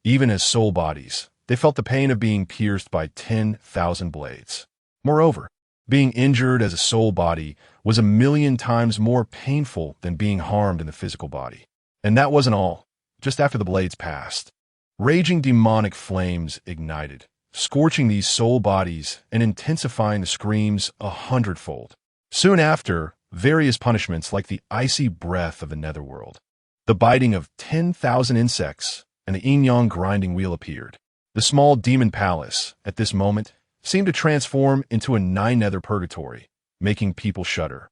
Even as soul bodies, they felt the pain of being pierced by 10,000 blades. Moreover, being injured as a soul body was 1,000,000 times more painful than being harmed in the physical body. And that wasn't all. Just after the blades passed, raging demonic flames ignited, scorching these soul bodies and intensifying the screams 100-fold. Soon after, various punishments like the icy breath of the netherworld, the biting of 10,000 insects, and the yin-yang grinding wheel appeared. The small demon palace, at this moment, seemed to transform into a 9-nether purgatory, making people shudder.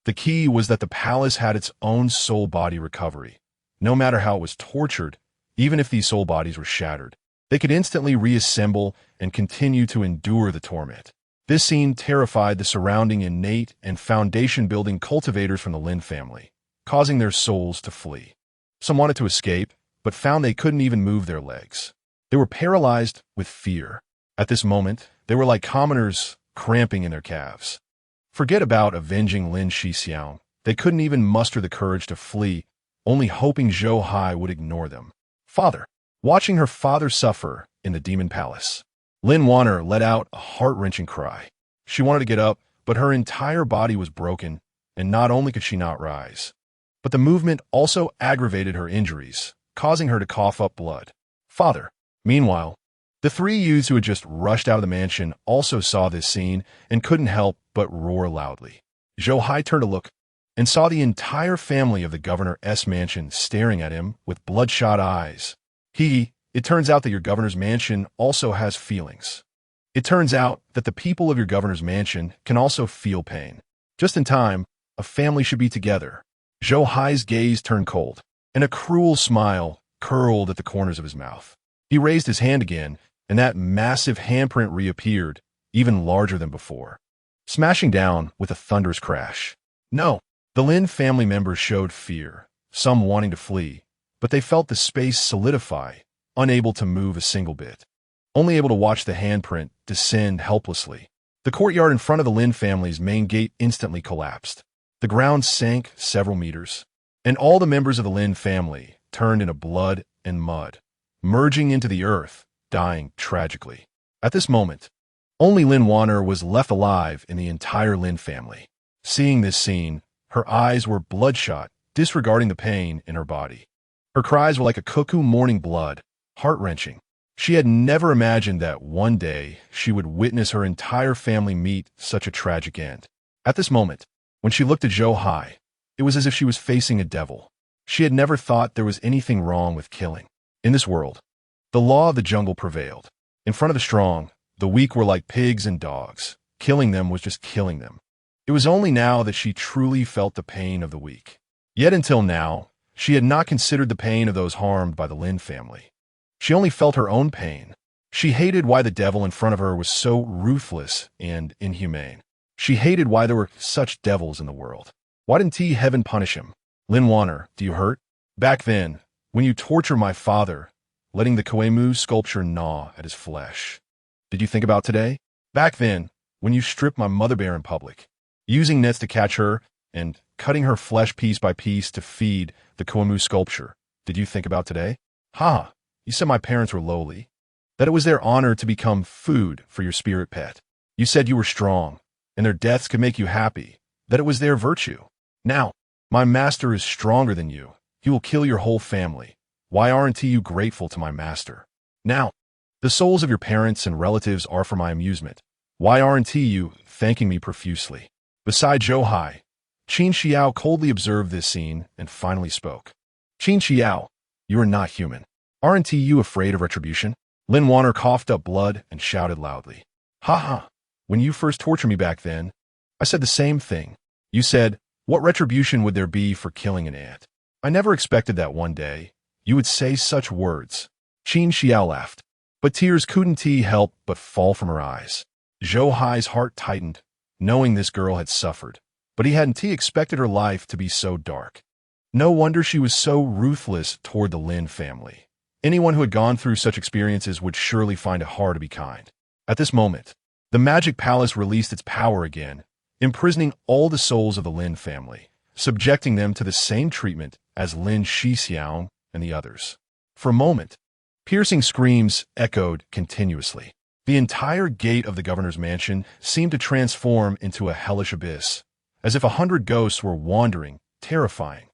The key was that the palace had its own soul body recovery. No matter how it was tortured, even if these soul bodies were shattered, they could instantly reassemble and continue to endure the torment. This scene terrified the surrounding innate and foundation-building cultivators from the Lin family, causing their souls to flee. Some wanted to escape, but found they couldn't even move their legs. They were paralyzed with fear. At this moment, they were like commoners cramping in their calves. Forget about avenging Lin Shixiang. They couldn't even muster the courage to flee, only hoping Zhou Hai would ignore them. Father. Watching her father suffer in the demon palace, Lin Wanner let out a heart-wrenching cry. She wanted to get up, but her entire body was broken, and not only could she not rise, but the movement also aggravated her injuries, causing her to cough up blood. Father. Meanwhile, the 3 youths who had just rushed out of the mansion also saw this scene and couldn't help but roar loudly. Zhou Hai turned to look and saw the entire family of the governor's mansion staring at him with bloodshot eyes. It turns out that your governor's mansion also has feelings. It turns out that the people of your governor's mansion can also feel pain. Just in time, a family should be together. Zhou Hai's gaze turned cold, and a cruel smile curled at the corners of his mouth. He raised his hand again, and that massive handprint reappeared, even larger than before, smashing down with a thunderous crash. No, the Lin family members showed fear, some wanting to flee, but they felt the space solidify, unable to move a single bit, only able to watch the handprint descend helplessly. The courtyard in front of the Lin family's main gate instantly collapsed. The ground sank several meters, and all the members of the Lin family turned into blood and mud, merging into the earth, dying tragically. At this moment, only Lin Wanner was left alive in the entire Lin family. Seeing this scene, her eyes were bloodshot, disregarding the pain in her body. Her cries were like a cuckoo mourning blood, heart-wrenching. She had never imagined that one day she would witness her entire family meet such a tragic end. At this moment, when she looked at Zhou Hai, it was as if she was facing a devil. She had never thought there was anything wrong with killing. In this world, the law of the jungle prevailed. In front of the strong, the weak were like pigs and dogs. Killing them was just killing them. It was only now that she truly felt the pain of the weak. Yet until now, she had not considered the pain of those harmed by the Lin family. She only felt her own pain. She hated why the devil in front of her was so ruthless and inhumane. She hated why there were such devils in the world. Why didn't heaven punish him? Lin Wanner, do you hurt? Back then, when you torture my father, letting the Kuemu sculpture gnaw at his flesh. Did you think about today? Back then, when you stripped my mother bear in public, using nets to catch her and cutting her flesh piece by piece to feed the Kuemu sculpture. Did you think about today? Ha! You said my parents were lowly, that it was their honor to become food for your spirit pet. You said you were strong, and their deaths could make you happy, that it was their virtue. Now, my master is stronger than you. He will kill your whole family. Why aren't you grateful to my master? Now, The souls of your parents and relatives are for my amusement. Why aren't you thanking me profusely? Beside Zhou Hai, Qin Xiao coldly observed this scene and finally spoke. Qin Xiao, you are not human. Aren't you afraid of retribution? Lin Wanner coughed up blood and shouted loudly. Ha ha, when you first tortured me back then, I said the same thing. You said, what retribution would there be for killing an ant? I never expected that one day you would say such words. Qin Xiao laughed, but tears couldn't help but fall from her eyes. Zhou Hai's heart tightened, knowing this girl had suffered, but he hadn't expected her life to be so dark. No wonder she was so ruthless toward the Lin family. Anyone who had gone through such experiences would surely find it hard to be kind. At this moment, the magic palace released its power again, imprisoning all the souls of the Lin family, subjecting them to the same treatment as Lin Shixiang and the others. For a moment, piercing screams echoed continuously. The entire gate of the governor's mansion seemed to transform into a hellish abyss, as if 100 ghosts were wandering, terrifying.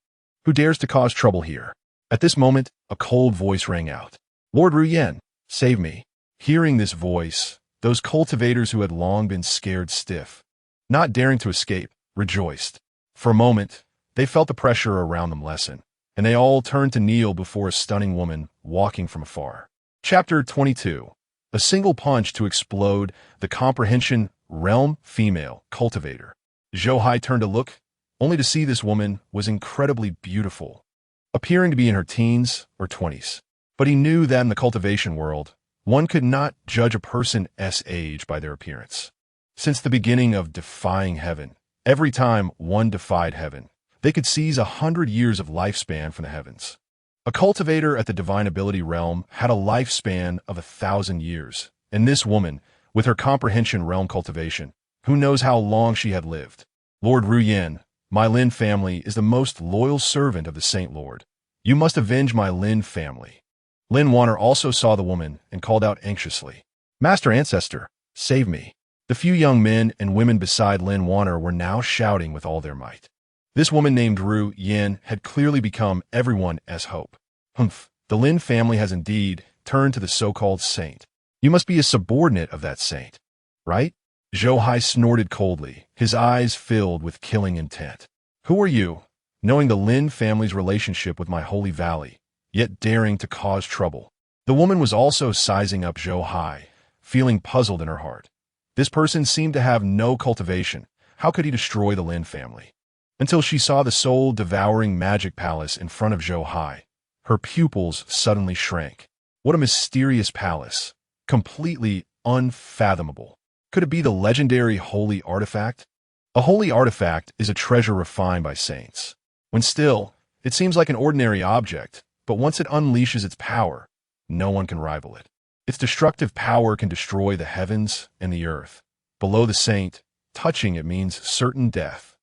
Who dares to cause trouble here? At this moment, a cold voice rang out. Lord Ruyen, save me. Hearing this voice, those cultivators who had long been scared stiff, not daring to escape, rejoiced. For a moment, they felt the pressure around them lessen, and they all turned to kneel before a stunning woman walking from afar. Chapter 22. A single punch to explode the comprehension realm female cultivator. Zhou Hai turned to look, only to see this woman was incredibly beautiful, appearing to be in her teens or 20s. But he knew that in the cultivation world, one could not judge a person's age by their appearance. Since the beginning of defying heaven, every time one defied heaven, they could seize 100 years of lifespan from the heavens. A cultivator at the divine ability realm had a lifespan of 1,000 years, and this woman, with her comprehension realm cultivation, who knows how long she had lived. Lord Ruyen, my Lin family is the most loyal servant of the Saint Lord. You must avenge my Lin family. Lin Wanner also saw the woman and called out anxiously, Master Ancestor, save me. The few young men and women beside Lin Wanner were now shouting with all their might. This woman named Ru Yin had clearly become everyone's hope. Humph, the Lin family has indeed turned to the so-called saint. You must be a subordinate of that saint, right? Zhou Hai snorted coldly, his eyes filled with killing intent. Who are you, knowing the Lin family's relationship with my holy valley, yet daring to cause trouble? The woman was also sizing up Zhou Hai, feeling puzzled in her heart. This person seemed to have no cultivation. How could he destroy the Lin family? Until she saw the soul-devouring magic palace in front of Zhou Hai. Her pupils suddenly shrank. What a mysterious palace. Completely unfathomable. Could it be the legendary holy artifact? A holy artifact is a treasure refined by saints. When still, it seems like an ordinary object, but once it unleashes its power, no one can rival it. Its destructive power can destroy the heavens and the earth. Below the saint, touching it means certain death.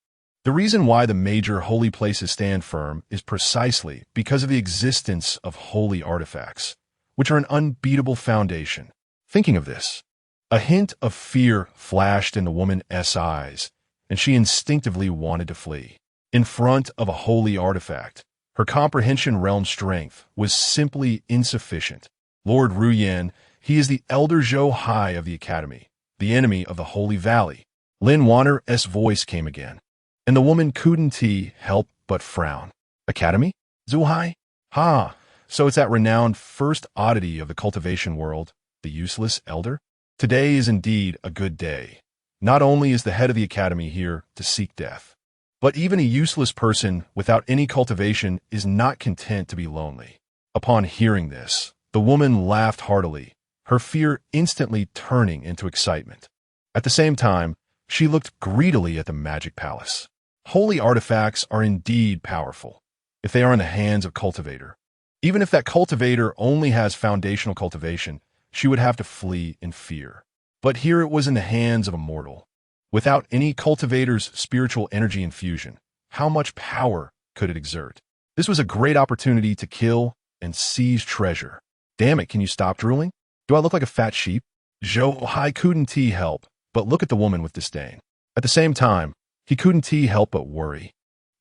The reason why the major holy places stand firm is precisely because of the existence of holy artifacts, which are an unbeatable foundation. Thinking of this, a hint of fear flashed in the woman's eyes, and she instinctively wanted to flee. In front of a holy artifact, her comprehension realm strength was simply insufficient. Lord Ruyen, he is the elder Zhou Hai of the Academy, the enemy of the Holy Valley. Lin Wanner's voice came again, and the woman couldn't help but frown. Academy? Zhou Hai? Ha, so it's that renowned first oddity of the cultivation world, the useless elder? Today is indeed a good day. Not only is the head of the Academy here to seek death, but even a useless person without any cultivation is not content to be lonely. Upon hearing this, the woman laughed heartily, her fear instantly turning into excitement. At the same time, she looked greedily at the magic palace. Holy artifacts are indeed powerful, if they are in the hands of cultivator. Even if that cultivator only has foundational cultivation, she would have to flee in fear. But here it was in the hands of a mortal. Without any cultivator's spiritual energy infusion, how much power could it exert? This was a great opportunity to kill and seize treasure. Damn it, can you stop drooling? Do I look like a fat sheep? Zhou Hai couldn't help but look at the woman with disdain. At the same time, he couldn't help but worry.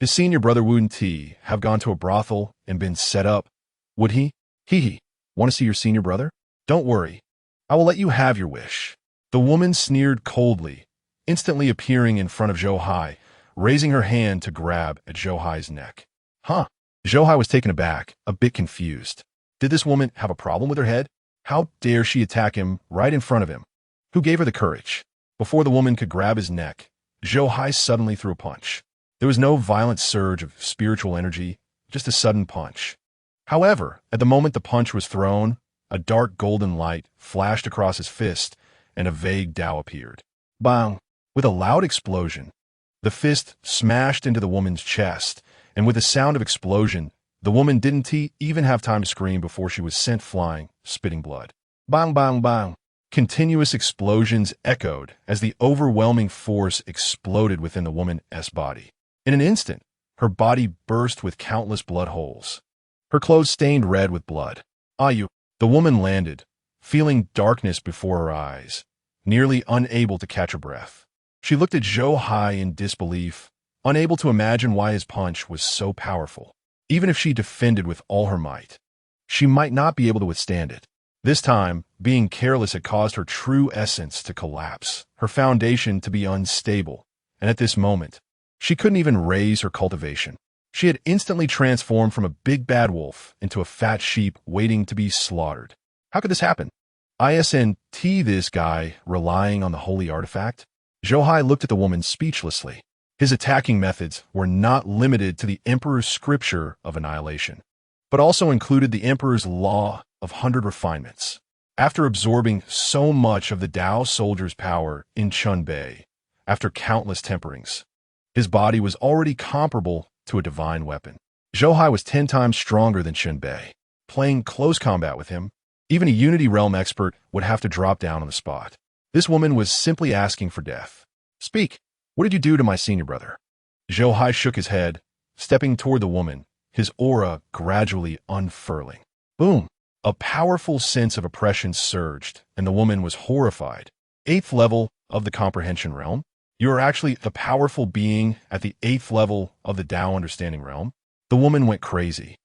His senior brother wouldn't have gone to a brothel and been set up, would he? Want to see your senior brother? Don't worry, I will let you have your wish. The woman sneered coldly, instantly appearing in front of Zhou Hai, raising her hand to grab at Zhou Hai's neck. Huh? Zhou Hai was taken aback, a bit confused. Did this woman have a problem with her head? How dare she attack him right in front of him? Who gave her the courage? Before the woman could grab his neck, Zhou Hai suddenly threw a punch. There was no violent surge of spiritual energy, just a sudden punch. However, at the moment the punch was thrown, a dark golden light flashed across his fist, and a vague Tao appeared. Bang! With a loud explosion, the fist smashed into the woman's chest, and with a sound of explosion, the woman didn't even have time to scream before she was sent flying, spitting blood. Bang, bang, bang! Continuous explosions echoed as the overwhelming force exploded within the woman's body. In an instant, her body burst with countless blood holes. Her clothes stained red with blood. The woman landed, feeling darkness before her eyes, nearly unable to catch her breath. She looked at Zhou Hai in disbelief, unable to imagine why his punch was so powerful. Even if she defended with all her might, she might not be able to withstand it. This time, being careless had caused her true essence to collapse, her foundation to be unstable, and at this moment, she couldn't even raise her cultivation. She had instantly transformed from a big bad wolf into a fat sheep waiting to be slaughtered. How could this happen? Isn't this guy relying on the holy artifact? Zhou Hai looked at the woman speechlessly. His attacking methods were not limited to the Emperor's scripture of annihilation, but also included the Emperor's law of 100 refinements. After absorbing so much of the Tao soldier's power in Chunbei, after countless temperings, his body was already comparable to a divine weapon. Zhou Hai was 10 times stronger than Chunbei. Playing close combat with him, even a Unity Realm expert would have to drop down on the spot. This woman was simply asking for death. Speak. What did you do to my senior brother? Zhou Hai shook his head, stepping toward the woman, his aura gradually unfurling. Boom! A powerful sense of oppression surged, and the woman was horrified. 8th level of the comprehension realm? You are actually the powerful being at the 8th level of the Tao understanding realm? The woman went crazy.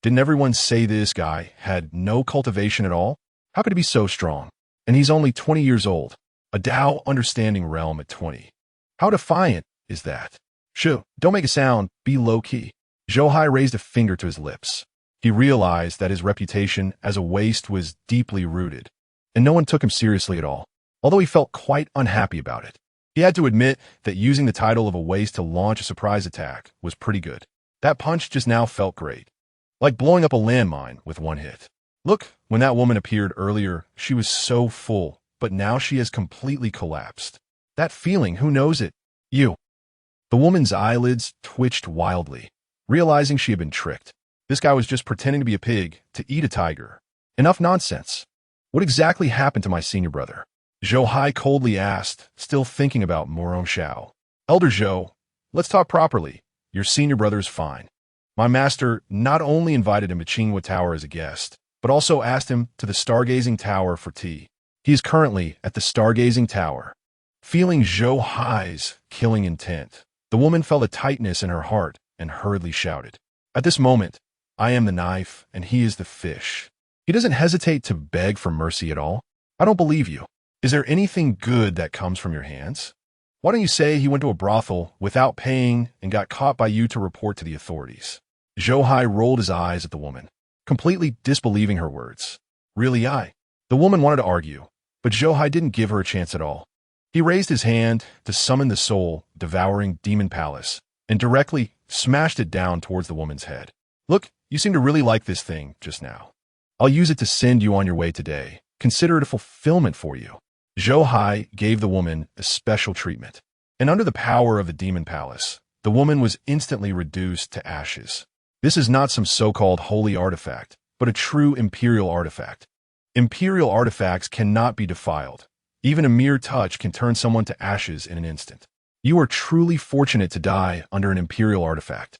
Didn't everyone say this guy had no cultivation at all? How could he be so strong? And he's only 20 years old. A Tao understanding realm at 20. How defiant is that? Shoo, don't make a sound, be low-key. Zhou Hai raised a finger to his lips. He realized that his reputation as a waste was deeply rooted, and no one took him seriously at all, although he felt quite unhappy about it. He had to admit that using the title of a waste to launch a surprise attack was pretty good. That punch just now felt great, like blowing up a landmine with one hit. Look, when that woman appeared earlier, she was so full, but now she has completely collapsed. That feeling, who knows it? You. The woman's eyelids twitched wildly, realizing she had been tricked. This guy was just pretending to be a pig to eat a tiger. Enough nonsense. What exactly happened to my senior brother? Zhou Hai coldly asked, still thinking about Morong Xiao. Elder Zhou, let's talk properly. Your senior brother's fine. My master not only invited him to Qinghua Tower as a guest, but also asked him to the Stargazing Tower for tea. He is currently at the Stargazing Tower. Feeling Zhou Hai's killing intent, the woman felt a tightness in her heart and hurriedly shouted. At this moment, I am the knife and he is the fish. He doesn't hesitate to beg for mercy at all. I don't believe you. Is there anything good that comes from your hands? Why don't you say he went to a brothel without paying and got caught by you to report to the authorities? Zhou Hai rolled his eyes at the woman, completely disbelieving her words. Really, The woman wanted to argue, but Zhou Hai didn't give her a chance at all. He raised his hand to summon the soul-devouring demon palace and directly smashed it down towards the woman's head. Look, you seem to really like this thing just now. I'll use it to send you on your way today. Consider it a fulfillment for you. Zhou Hai gave the woman a special treatment, and under the power of the demon palace, the woman was instantly reduced to ashes. This is not some so-called holy artifact, but a true imperial artifact. Imperial artifacts cannot be defiled. Even a mere touch can turn someone to ashes in an instant. You are truly fortunate to die under an imperial artifact.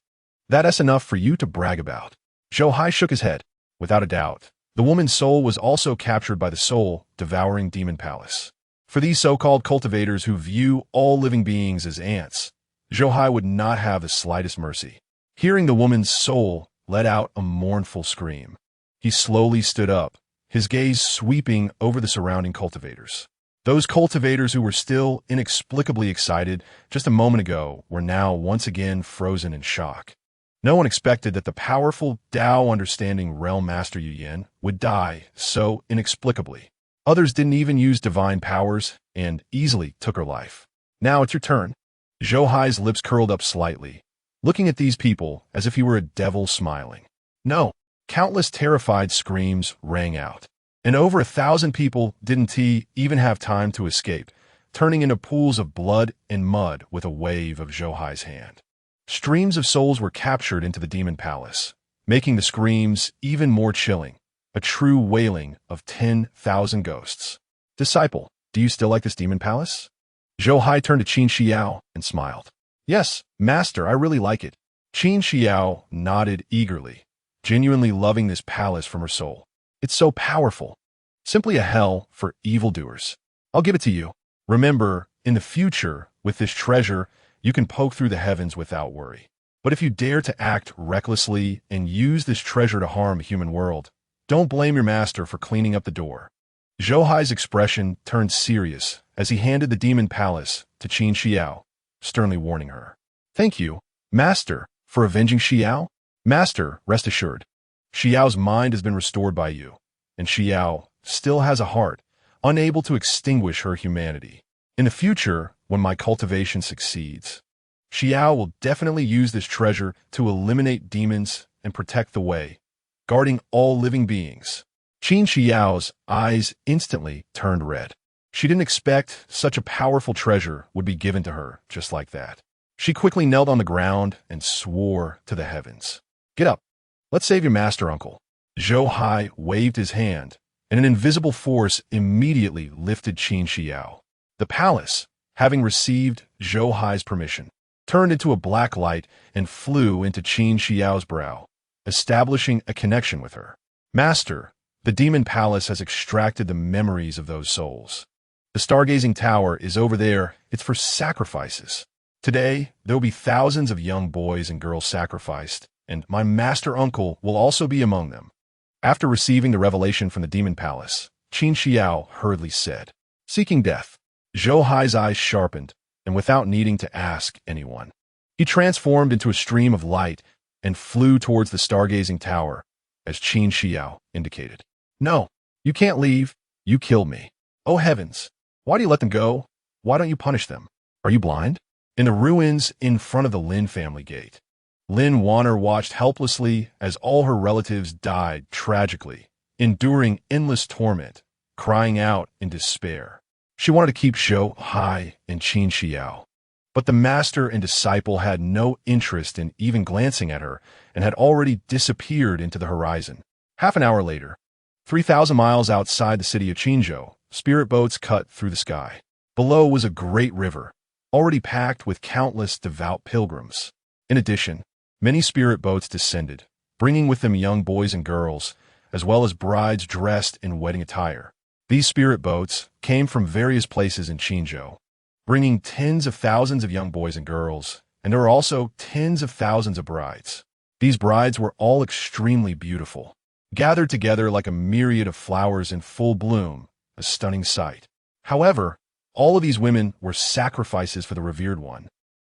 That's enough for you to brag about. Zhou Hai shook his head. Without a doubt, the woman's soul was also captured by the soul-devouring demon palace. For these so-called cultivators who view all living beings as ants, Zhou Hai would not have the slightest mercy. Hearing the woman's soul let out a mournful scream, he slowly stood up, his gaze sweeping over the surrounding cultivators. Those cultivators who were still inexplicably excited just a moment ago were now once again frozen in shock. No one expected that the powerful Tao-understanding realm master Yu Yin would die so inexplicably. Others didn't even use divine powers and easily took her life. Now it's your turn. Zhou Hai's lips curled up slightly, looking at these people as if he were a devil smiling. No, countless terrified screams rang out. And over 1,000 people didn't even have time to escape, turning into pools of blood and mud with a wave of Zhou Hai's hand. Streams of souls were captured into the demon palace, making the screams even more chilling, a true wailing of 10,000 ghosts. Disciple, do you still like this demon palace? Zhou Hai turned to Qin Xiao and smiled. Yes, master, I really like it. Qin Xiao nodded eagerly, genuinely loving this palace from her soul. It's so powerful. Simply a hell for evildoers. I'll give it to you. Remember, in the future, with this treasure, you can poke through the heavens without worry. But if you dare to act recklessly and use this treasure to harm the human world, don't blame your master for cleaning up the door. Zhou Hai's expression turned serious as he handed the demon palace to Qin Xiao, sternly warning her. Thank you, master, for avenging Xiao. Master, rest assured, Xiao's mind has been restored by you, and Xiao still has a heart, unable to extinguish her humanity. In the future, when my cultivation succeeds, Xiao will definitely use this treasure to eliminate demons and protect the way, guarding all living beings. Qin Xiao's eyes instantly turned red. She didn't expect such a powerful treasure would be given to her just like that. She quickly knelt on the ground and swore to the heavens. Get up. Let's save your master, uncle. Zhou Hai waved his hand, and an invisible force immediately lifted Qin Xiao. The palace, having received Zhou Hai's permission, turned into a black light and flew into Qin Xiao's brow, establishing a connection with her. Master, the demon palace has extracted the memories of those souls. The stargazing tower is over there. It's for sacrifices. Today, there will be thousands of young boys and girls sacrificed, and my master uncle will also be among them. After receiving the revelation from the demon palace, Qin Xiao hurriedly said, seeking death. Zhou Hai's eyes sharpened, and without needing to ask anyone, he transformed into a stream of light and flew towards the stargazing tower, as Qin Xiao indicated. No, you can't leave. You killed me. Oh heavens! Why do you let them go? Why don't you punish them? Are you blind? In the ruins in front of the Lin family gate, Lin Wanner watched helplessly as all her relatives died tragically, enduring endless torment, crying out in despair. She wanted to keep Zhou Hai and Qin Xiao, but the master and disciple had no interest in even glancing at her and had already disappeared into the horizon. Half an hour later, 3,000 miles outside the city of Qinzhou, spirit boats cut through the sky. Below was a great river, already packed with countless devout pilgrims. In addition, many spirit boats descended, bringing with them young boys and girls, as well as brides dressed in wedding attire. These spirit boats came from various places in Qinzhou, bringing tens of thousands of young boys and girls, and there were also tens of thousands of brides. These brides were all extremely beautiful, gathered together like a myriad of flowers in full bloom, a stunning sight. However, all of these women were sacrifices for the revered one,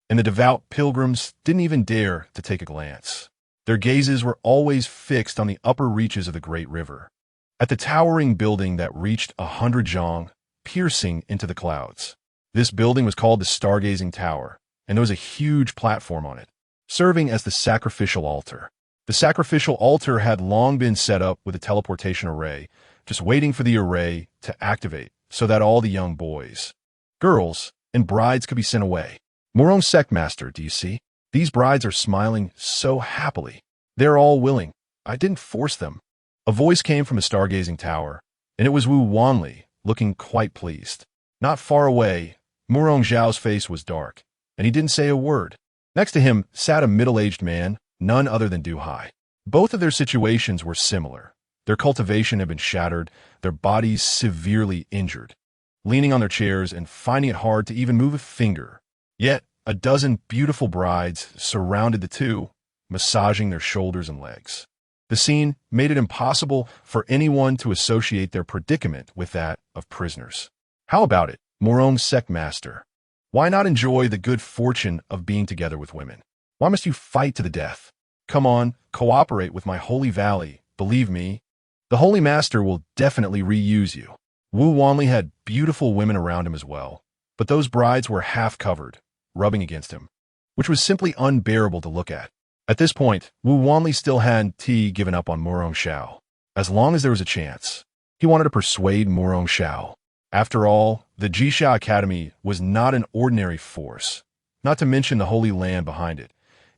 and the devout pilgrims didn't even dare to take a glance. Their gazes were always fixed on the upper reaches of the great river, at the towering building that reached 100 zhang, piercing into the clouds. This building was called the Stargazing Tower, and there was a huge platform on it, serving as the sacrificial altar. The sacrificial altar had long been set up with a teleportation array, just waiting for the array to activate so that all the young boys, girls, and brides could be sent away. Morong sect master, do you see? These brides are smiling so happily. They're all willing. I didn't force them. A voice came from the stargazing tower, and it was Wu Wanli, looking quite pleased. Not far away, Murong Zhao's face was dark, and he didn't say a word. Next to him sat a middle-aged man, none other than Zhou Hai. Both of their situations were similar. Their cultivation had been shattered, their bodies severely injured, leaning on their chairs and finding it hard to even move a finger. Yet, a dozen beautiful brides surrounded the two, massaging their shoulders and legs. The scene made it impossible for anyone to associate their predicament with that of prisoners. How about it, Morong sect master? Why not enjoy the good fortune of being together with women? Why must you fight to the death? Come on, cooperate with my holy valley. Believe me, the holy master will definitely reuse you. Wu Wanli had beautiful women around him as well, but those brides were half covered, rubbing against him, which was simply unbearable to look at. At this point, Wu Wanli still hadn't given up on Murong Xiao. As long as there was a chance, he wanted to persuade Murong Xiao. After all, the Jixia Academy was not an ordinary force, not to mention the Holy Land behind it,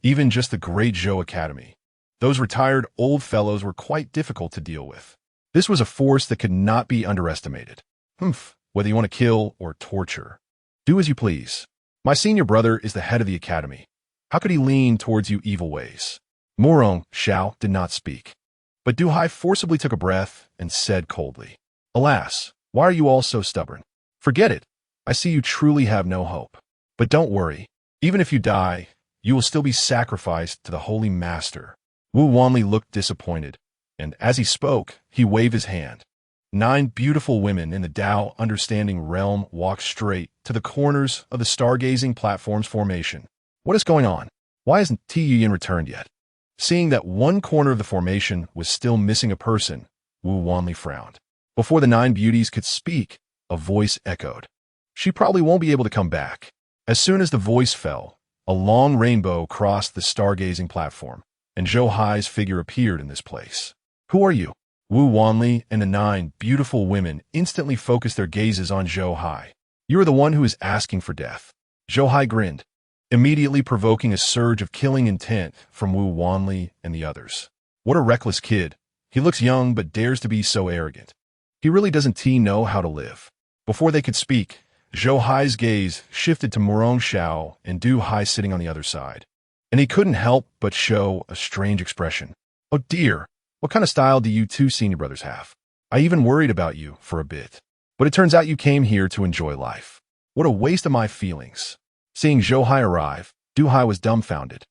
even just the Great Zhou Academy. Those retired old fellows were quite difficult to deal with. This was a force that could not be underestimated. Whether you want to kill or torture, do as you please. My senior brother is the head of the academy. How could he lean towards you evil ways? Murong Xiao did not speak, but Zhou Hai forcibly took a breath and said coldly, "Alas, why are you all so stubborn? Forget it. I see you truly have no hope. But don't worry. Even if you die, you will still be sacrificed to the Holy Master." Wu Wanli looked disappointed, and as he spoke, he waved his hand. 9 beautiful women in the Tao Understanding Realm walked straight to the corners of the stargazing platform's formation. What is going on? Why hasn't Yin returned yet? Seeing that one corner of the formation was still missing a person, Wu Wanli frowned. Before the 9 beauties could speak, a voice echoed. She probably won't be able to come back. As soon as the voice fell, a long rainbow crossed the stargazing platform, and Zhou Hai's figure appeared in this place. Who are you? Wu Wanli and the 9 beautiful women instantly focused their gazes on Zhou Hai. You are the one who is asking for death. Zhou Hai grinned, immediately provoking a surge of killing intent from Wu Wanli and the others. What a reckless kid. He looks young but dares to be so arrogant. He really doesn't know how to live. Before they could speak, Zhou Hai's gaze shifted to Murong Xiao and Zhou Hai sitting on the other side, and he couldn't help but show a strange expression. Oh dear, what kind of style do you 2 senior brothers have? I even worried about you for a bit, but it turns out you came here to enjoy life. What a waste of my feelings. Seeing Zhou Hai arrive, Zhou Hai was dumbfounded.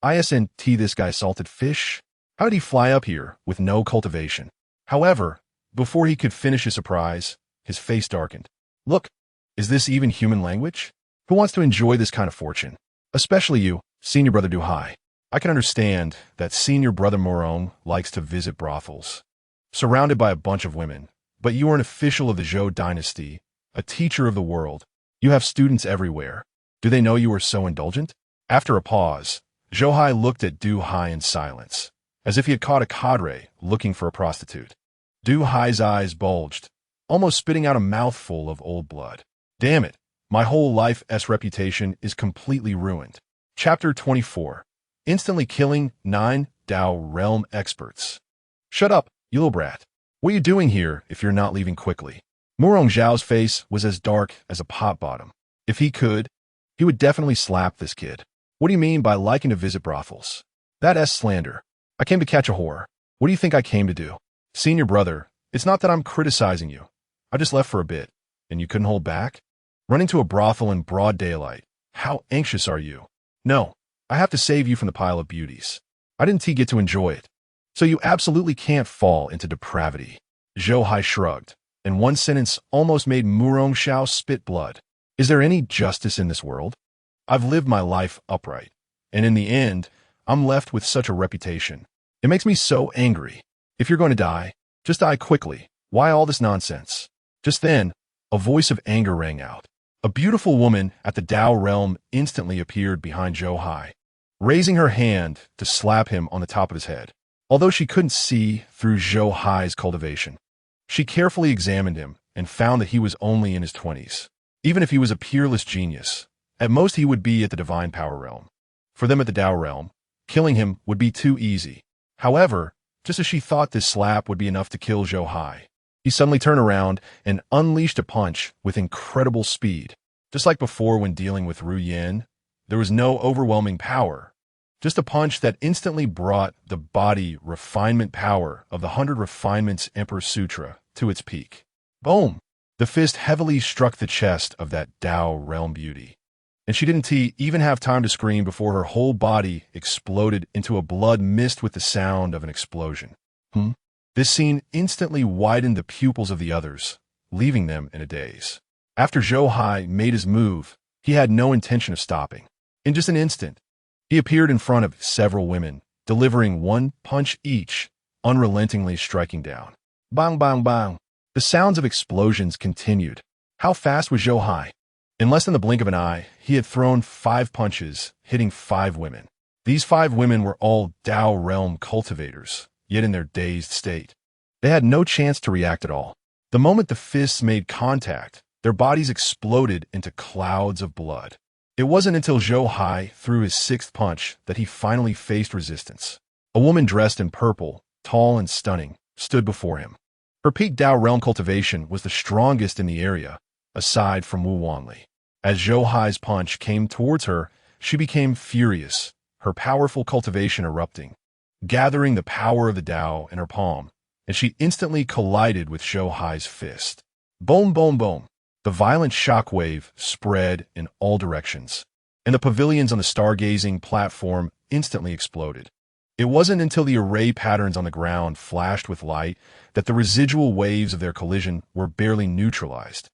Isn't this guy salted fish? How did he fly up here with no cultivation? However, before he could finish his surprise, his face darkened. Look, is this even human language? Who wants to enjoy this kind of fortune? Especially you, senior brother Zhou Hai. I can understand that senior brother Morong likes to visit brothels, surrounded by a bunch of women, but you are an official of the Zhou dynasty, a teacher of the world. You have students everywhere. Do they know you are so indulgent? After a pause, Zhou Hai looked at Zhou Hai in silence, as if he had caught a cadre looking for a prostitute. Zhou Hai's eyes bulged, almost spitting out a mouthful of old blood. Damn it, my whole life's reputation is completely ruined. Chapter 24. Instantly killing 9 Tao realm experts. Shut up, you little brat. What are you doing here if you're not leaving quickly? Murong Xiao's face was as dark as a pot bottom. If he could, he would definitely slap this kid. What do you mean by liking to visit brothels? That's slander. I came to catch a whore. What do you think I came to do? Senior brother, it's not that I'm criticizing you. I just left for a bit, and you couldn't hold back? Running to a brothel in broad daylight. How anxious are you? No, I have to save you from the pile of beauties. I didn't get to enjoy it. So you absolutely can't fall into depravity. Zhou Hai shrugged, and one sentence almost made Murong Xiao spit blood. Is there any justice in this world? I've lived my life upright, and in the end, I'm left with such a reputation. It makes me so angry. If you're going to die, just die quickly. Why all this nonsense? Just then, a voice of anger rang out. A beautiful woman at the Tao realm instantly appeared behind Zhou Hai, raising her hand to slap him on the top of his head. Although she couldn't see through Zhou Hai's cultivation, she carefully examined him and found that he was only in his 20s. Even if he was a peerless genius, at most he would be at the divine power realm. For them at the Tao realm, killing him would be too easy. However, just as she thought this slap would be enough to kill Zhou Hai, he suddenly turned around and unleashed a punch with incredible speed. Just like before when dealing with Ru Yin, there was no overwhelming power, just a punch that instantly brought the body refinement power of the 100 Refinements Emperor Sutra to its peak. Boom! The fist heavily struck the chest of that Tao realm beauty. and she didn't even have time to scream before her whole body exploded into a blood mist with the sound of an explosion. This scene instantly widened the pupils of the others, leaving them in a daze. After Zhou Hai made his move, he had no intention of stopping. In just an instant, he appeared in front of several women, delivering one punch each, unrelentingly striking down. Bang, bang, bang. The sounds of explosions continued. How fast was Zhou Hai? In less than the blink of an eye, he had thrown 5 punches, hitting 5 women. These 5 women were all Dao realm cultivators, yet in their dazed state. They had no chance to react at all. The moment the fists made contact, their bodies exploded into clouds of blood. It wasn't until Zhou Hai threw his 6th punch that he finally faced resistance. A woman dressed in purple, tall and stunning, stood before him. Her peak Dao realm cultivation was the strongest in the area, aside from Wu Wanli. As Zhou Hai's punch came towards her, she became furious, her powerful cultivation erupting, gathering the power of the Dao in her palm, and she instantly collided with Zhou Hai's fist. Boom, boom, boom. The violent shockwave spread in all directions, and the pavilions on the stargazing platform instantly exploded. It wasn't until the array patterns on the ground flashed with light that the residual waves of their collision were barely neutralized,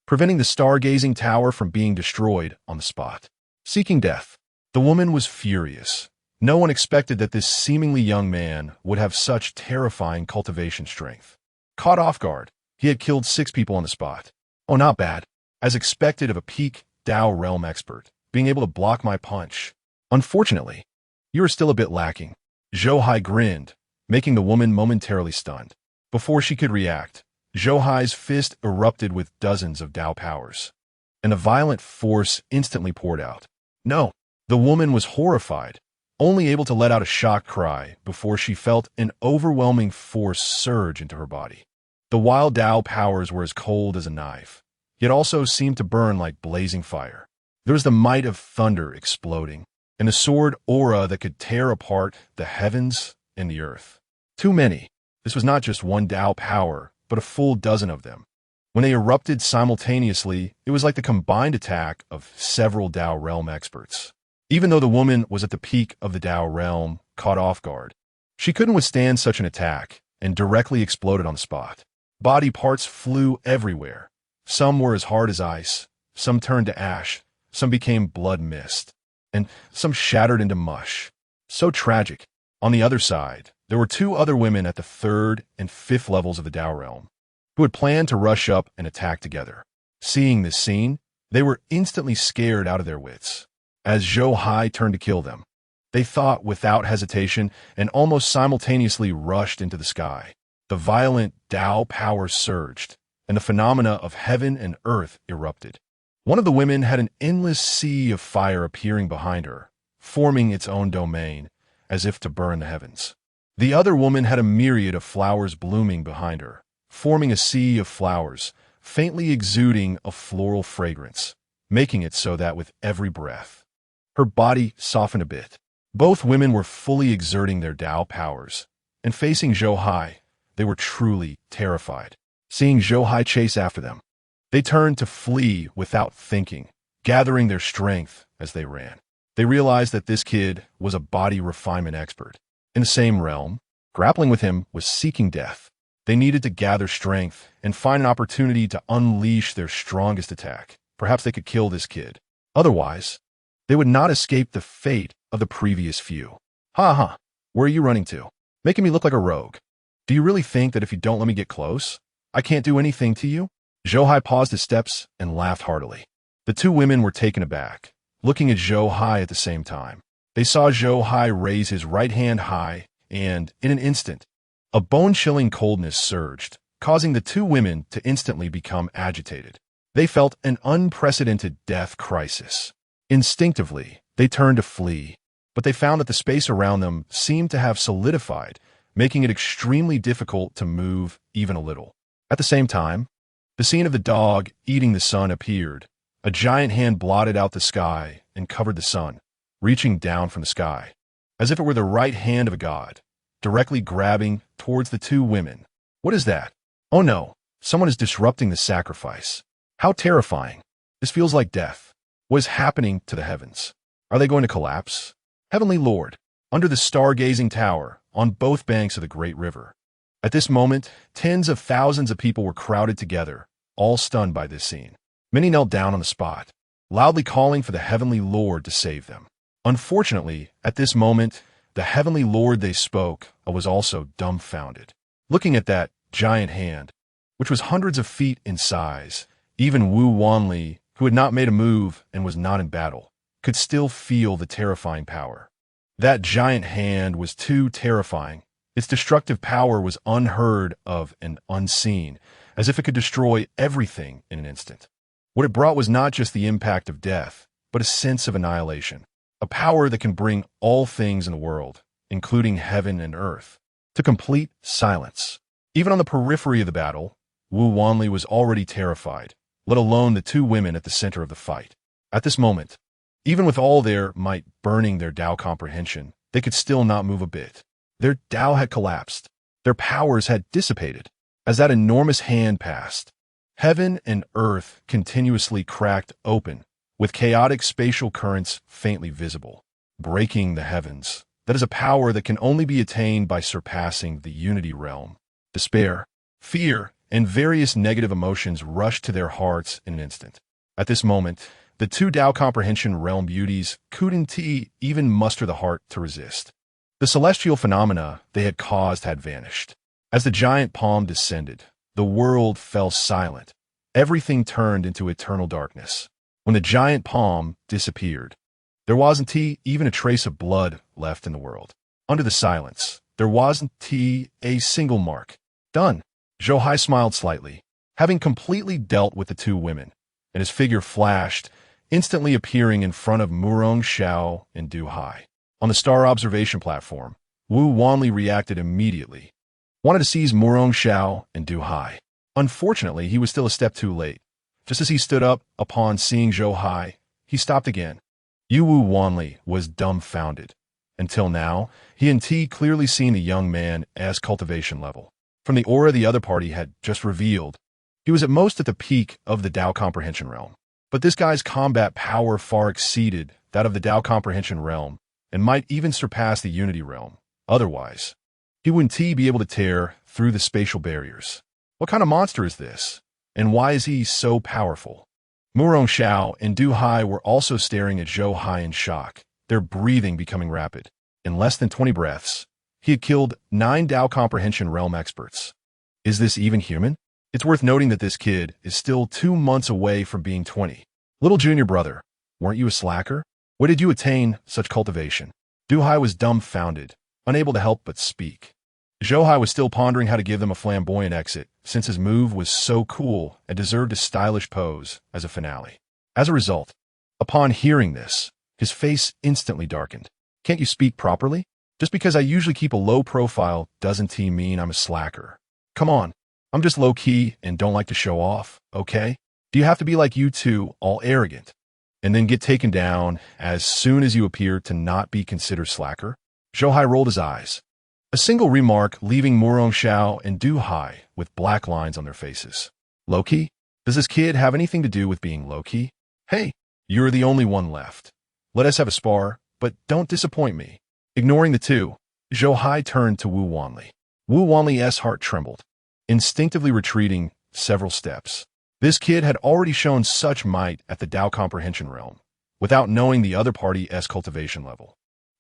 preventing the stargazing tower from being destroyed on the spot. Seeking death. The woman was furious. No one expected that this seemingly young man would have such terrifying cultivation strength. Caught off guard, he had killed 6 people on the spot. Oh, not bad. As expected of a peak Dao realm expert, being able to block my punch. Unfortunately, you are still a bit lacking. Zhou Hai grinned, making the woman momentarily stunned. Before she could react, Zhou Hai's fist erupted with dozens of Dao powers, and a violent force instantly poured out. No, the woman was horrified, only able to let out a shocked cry before she felt an overwhelming force surge into her body. The wild Dao powers were as cold as a knife, yet also seemed to burn like blazing fire. There was the might of thunder exploding, and a sword aura that could tear apart the heavens and the earth. Too many. This was not just one Dao power, but a full dozen of them. When they erupted simultaneously, it was like the combined attack of several Dao realm experts. Even though the woman was at the peak of the Dao realm, caught off guard, she couldn't withstand such an attack and directly exploded on the spot. Body parts flew everywhere. Some were as hard as ice, some turned to ash, some became blood mist, and some shattered into mush. So tragic. On the other side, there were 2 other women at the 3rd and 5th levels of the Dao realm, who had planned to rush up and attack together. Seeing this scene, they were instantly scared out of their wits. As Zhou Hai turned to kill them, they thought without hesitation and almost simultaneously rushed into the sky. The violent Dao power surged, and the phenomena of heaven and earth erupted. One of the women had an endless sea of fire appearing behind her, forming its own domain, as if to burn the heavens. The other woman had a myriad of flowers blooming behind her, forming a sea of flowers, faintly exuding a floral fragrance, making it so that with every breath, her body softened a bit. Both women were fully exerting their Dao powers, and facing Zhou Hai, they were truly terrified. Seeing Zhou Hai chase after them, they turned to flee without thinking, gathering their strength as they ran. They realized that this kid was a body refinement expert. In the same realm, grappling with him was seeking death. They needed to gather strength and find an opportunity to unleash their strongest attack. Perhaps they could kill this kid. Otherwise, they would not escape the fate of the previous few. Ha ha, where are you running to? Making me look like a rogue. Do you really think that if you don't let me get close, I can't do anything to you? Zhou Hai paused his steps and laughed heartily. The 2 women were taken aback, looking at Zhou Hai at the same time. They saw Zhou Hai raise his right hand high, and, in an instant, a bone-chilling coldness surged, causing the 2 women to instantly become agitated. They felt an unprecedented death crisis. Instinctively, they turned to flee, but they found that the space around them seemed to have solidified, making it extremely difficult to move even a little. At the same time, the scene of the dog eating the sun appeared. A giant hand blotted out the sky and covered the sun, reaching down from the sky, as if it were the right hand of a god, directly grabbing towards the 2 women. What is that? Oh no, someone is disrupting the sacrifice. How terrifying. This feels like death. What is happening to the heavens? Are they going to collapse? Heavenly Lord, under the stargazing tower, on both banks of the great river. At this moment, tens of thousands of people were crowded together, all stunned by this scene. Many knelt down on the spot, loudly calling for the Heavenly Lord to save them. Unfortunately, at this moment, the Heavenly Lord they spoke of was also dumbfounded. Looking at that giant hand, which was hundreds of feet in size, even Wu Wanli, who had not made a move and was not in battle, could still feel the terrifying power. That giant hand was too terrifying. Its destructive power was unheard of and unseen, as if it could destroy everything in an instant. What it brought was not just the impact of death, but a sense of annihilation, a power that can bring all things in the world, including heaven and earth, to complete silence. Even on the periphery of the battle, Wu Wanli was already terrified, let alone the two women at the center of the fight. At this moment, even with all their might burning their Tao comprehension, they could still not move a bit. Their Tao had collapsed. Their powers had dissipated. As that enormous hand passed, heaven and earth continuously cracked open, with chaotic spatial currents faintly visible, breaking the heavens. That is a power that can only be attained by surpassing the unity realm. Despair, fear, and various negative emotions rushed to their hearts in an instant. At this moment, the two Tao comprehension realm beauties couldn't even muster the heart to resist. The celestial phenomena they had caused had vanished. As the giant palm descended, the world fell silent. Everything turned into eternal darkness. When the giant palm disappeared, there wasn't even a trace of blood left in the world. Under the silence, there wasn't a single mark. Done. Zhou Hai smiled slightly, having completely dealt with the two women, and his figure flashed, instantly appearing in front of Murong Xiao and Zhou Hai. On the star observation platform, Wu Wanli reacted immediately, wanted to seize Murong Xiao and Zhou Hai. Unfortunately, he was still a step too late. Just as he stood up upon seeing Zhou Hai, he stopped again. Wu Wanli was dumbfounded. Until now, he and clearly seen the young man as cultivation level. From the aura the other party had just revealed, he was at most at the peak of the Tao comprehension realm. But this guy's combat power far exceeded that of the Tao comprehension realm, and might even surpass the unity realm. Otherwise, he wouldn't be able to tear through the spatial barriers. What kind of monster is this? And why is he so powerful? Murong Xiao and Zhou Hai were also staring at Zhou Hai in shock, their breathing becoming rapid. In less than 20 breaths, he had killed 9 Tao comprehension realm experts. Is this even human? It's worth noting that this kid is still 2 months away from being 20. Little junior brother, weren't you a slacker? Where did you attain such cultivation? Zhou Hai was dumbfounded, unable to help but speak. Zhou Hai was still pondering how to give them a flamboyant exit, since his move was so cool and deserved a stylish pose as a finale. As a result, upon hearing this, his face instantly darkened. Can't you speak properly? Just because I usually keep a low profile doesn't mean I'm a slacker. Come on, I'm just low-key and don't like to show off, okay? Do you have to be like you two, all arrogant, and then get taken down as soon as you appear to not be considered slacker? Zhou Hai rolled his eyes. A single remark leaving Murong Xiao and Zhou Hai with black lines on their faces. Low-key? Does this kid have anything to do with being low-key? Hey, you're the only one left. Let us have a spar, but don't disappoint me. Ignoring the two, Zhou Hai turned to Wu Wanli. Wu Wanli's heart trembled, instinctively retreating several steps. This kid had already shown such might at the Tao comprehension realm, without knowing the other party's cultivation level.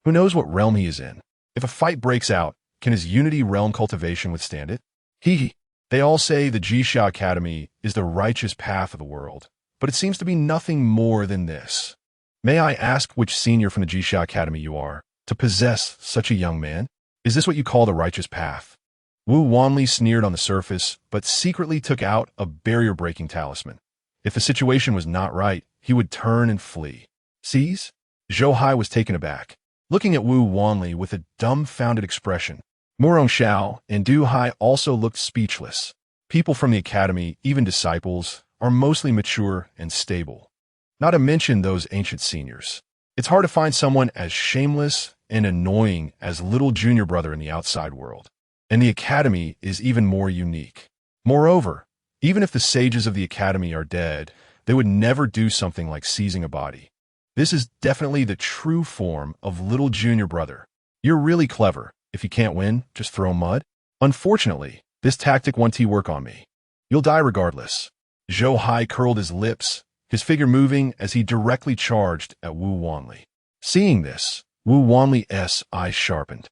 Who knows what realm he is in? If a fight breaks out, can his unity realm cultivation withstand it? They all say the Jixia Academy is the righteous path of the world, but it seems to be nothing more than this. May I ask which senior from the Jixia Academy you are, to possess such a young man? Is this what you call the righteous path? Wu Wanli sneered on the surface, but secretly took out a barrier-breaking talisman. If the situation was not right, he would turn and flee. Seize? Zhou Hai was taken aback, looking at Wu Wanli with a dumbfounded expression. Murong Xiao and Zhou Hai also looked speechless. People from the academy, even disciples, are mostly mature and stable. Not to mention those ancient seniors. It's hard to find someone as shameless and annoying as little junior brother in the outside world. And the academy is even more unique. Moreover, even if the sages of the academy are dead, They would never do something like seizing a body. This is definitely the true form of little junior brother. You're really clever. If you can't win, just throw mud. Unfortunately, this tactic won't work on me. You'll die regardless. Zhou Hai curled his lips, his figure moving as he directly charged at Wu Wanli. Seeing this, Wu Wanli's eyes sharpened,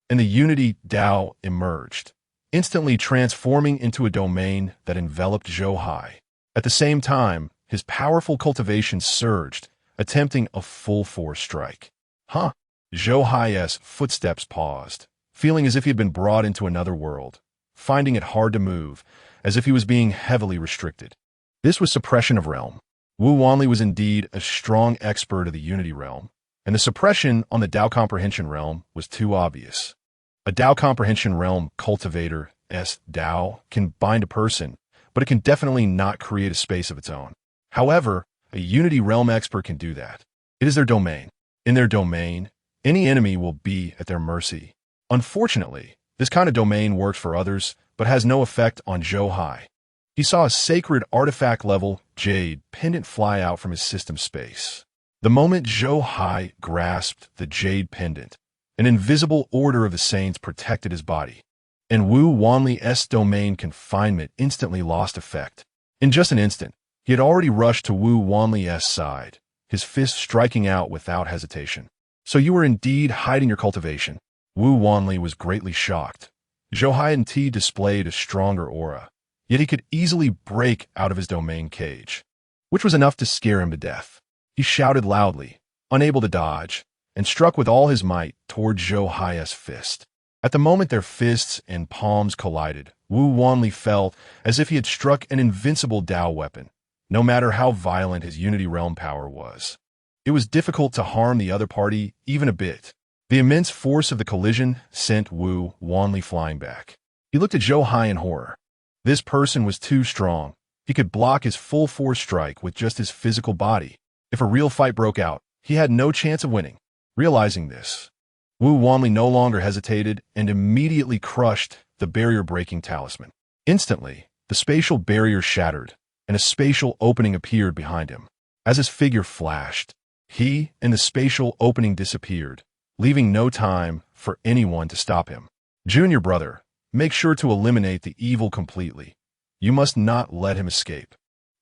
and the Unity Dao emerged, instantly transforming into a domain that enveloped Zhou Hai. At the same time, his powerful cultivation surged, attempting a full-force strike. Huh? Zhou Hai's footsteps paused, feeling as if he had been brought into another world, finding it hard to move, as if he was being heavily restricted. This was suppression of realm. Wu Wanli was indeed a strong expert of the Unity realm, and the suppression on the Dao Comprehension realm was too obvious. A Dao Comprehension realm cultivator's Dao can bind a person, but it can definitely not create a space of its own. However, a Unity realm expert can do that. It is their domain. In their domain, any enemy will be at their mercy. Unfortunately, this kind of domain works for others, but has no effect on Zhou Hai. He saw a sacred artifact-level jade pendant fly out from his system space. The moment Zhou Hai grasped the jade pendant, an invisible order of the saints protected his body, and Wu Wanli's domain confinement instantly lost effect. In just an instant, he had already rushed to Wu Wanli's side, his fist striking out without hesitation. So you were indeed hiding your cultivation. Wu Wanli was greatly shocked. Zhou Hai displayed a stronger aura, yet he could easily break out of his domain cage, which was enough to scare him to death. He shouted loudly, unable to dodge, and struck with all his might toward Zhou Hai's fist. At the moment their fists and palms collided, Wu Wanli felt as if he had struck an invincible Dao weapon, no matter how violent his Unity realm power was. It was difficult to harm the other party even a bit. The immense force of the collision sent Wu Wanli flying back. He looked at Zhou Hai in horror. This person was too strong. He could block his full-force strike with just his physical body. If a real fight broke out, he had no chance of winning. Realizing this, Wu Wanli no longer hesitated and immediately crushed the barrier-breaking talisman. Instantly, the spatial barrier shattered, and a spatial opening appeared behind him. As his figure flashed, he and the spatial opening disappeared, leaving no time for anyone to stop him. Junior brother, make sure to eliminate the evil completely. You must not let him escape.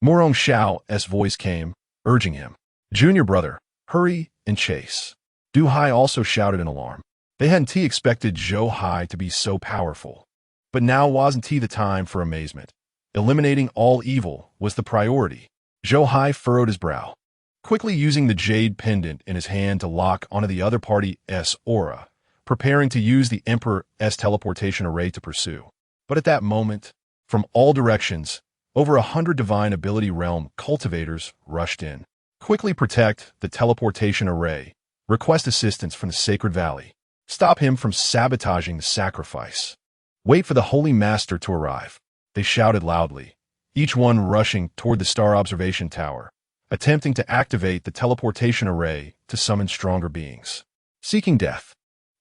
Morong Xiao's voice came, urging him. Junior brother, hurry and chase. Zhou Hai also shouted in alarm. They hadn't expected Zhou Hai to be so powerful. But now wasn't the time for amazement. Eliminating all evil was the priority. Zhou Hai furrowed his brow, quickly using the jade pendant in his hand to lock onto the other party's aura, preparing to use the Emperor's teleportation array to pursue. But at that moment, from all directions, over 100 divine ability realm cultivators rushed in. Quickly protect the teleportation array. Request assistance from the Sacred Valley. Stop him from sabotaging the sacrifice. Wait for the Holy Master to arrive. They shouted loudly, each one rushing toward the star observation tower, attempting to activate the teleportation array to summon stronger beings. Seeking death.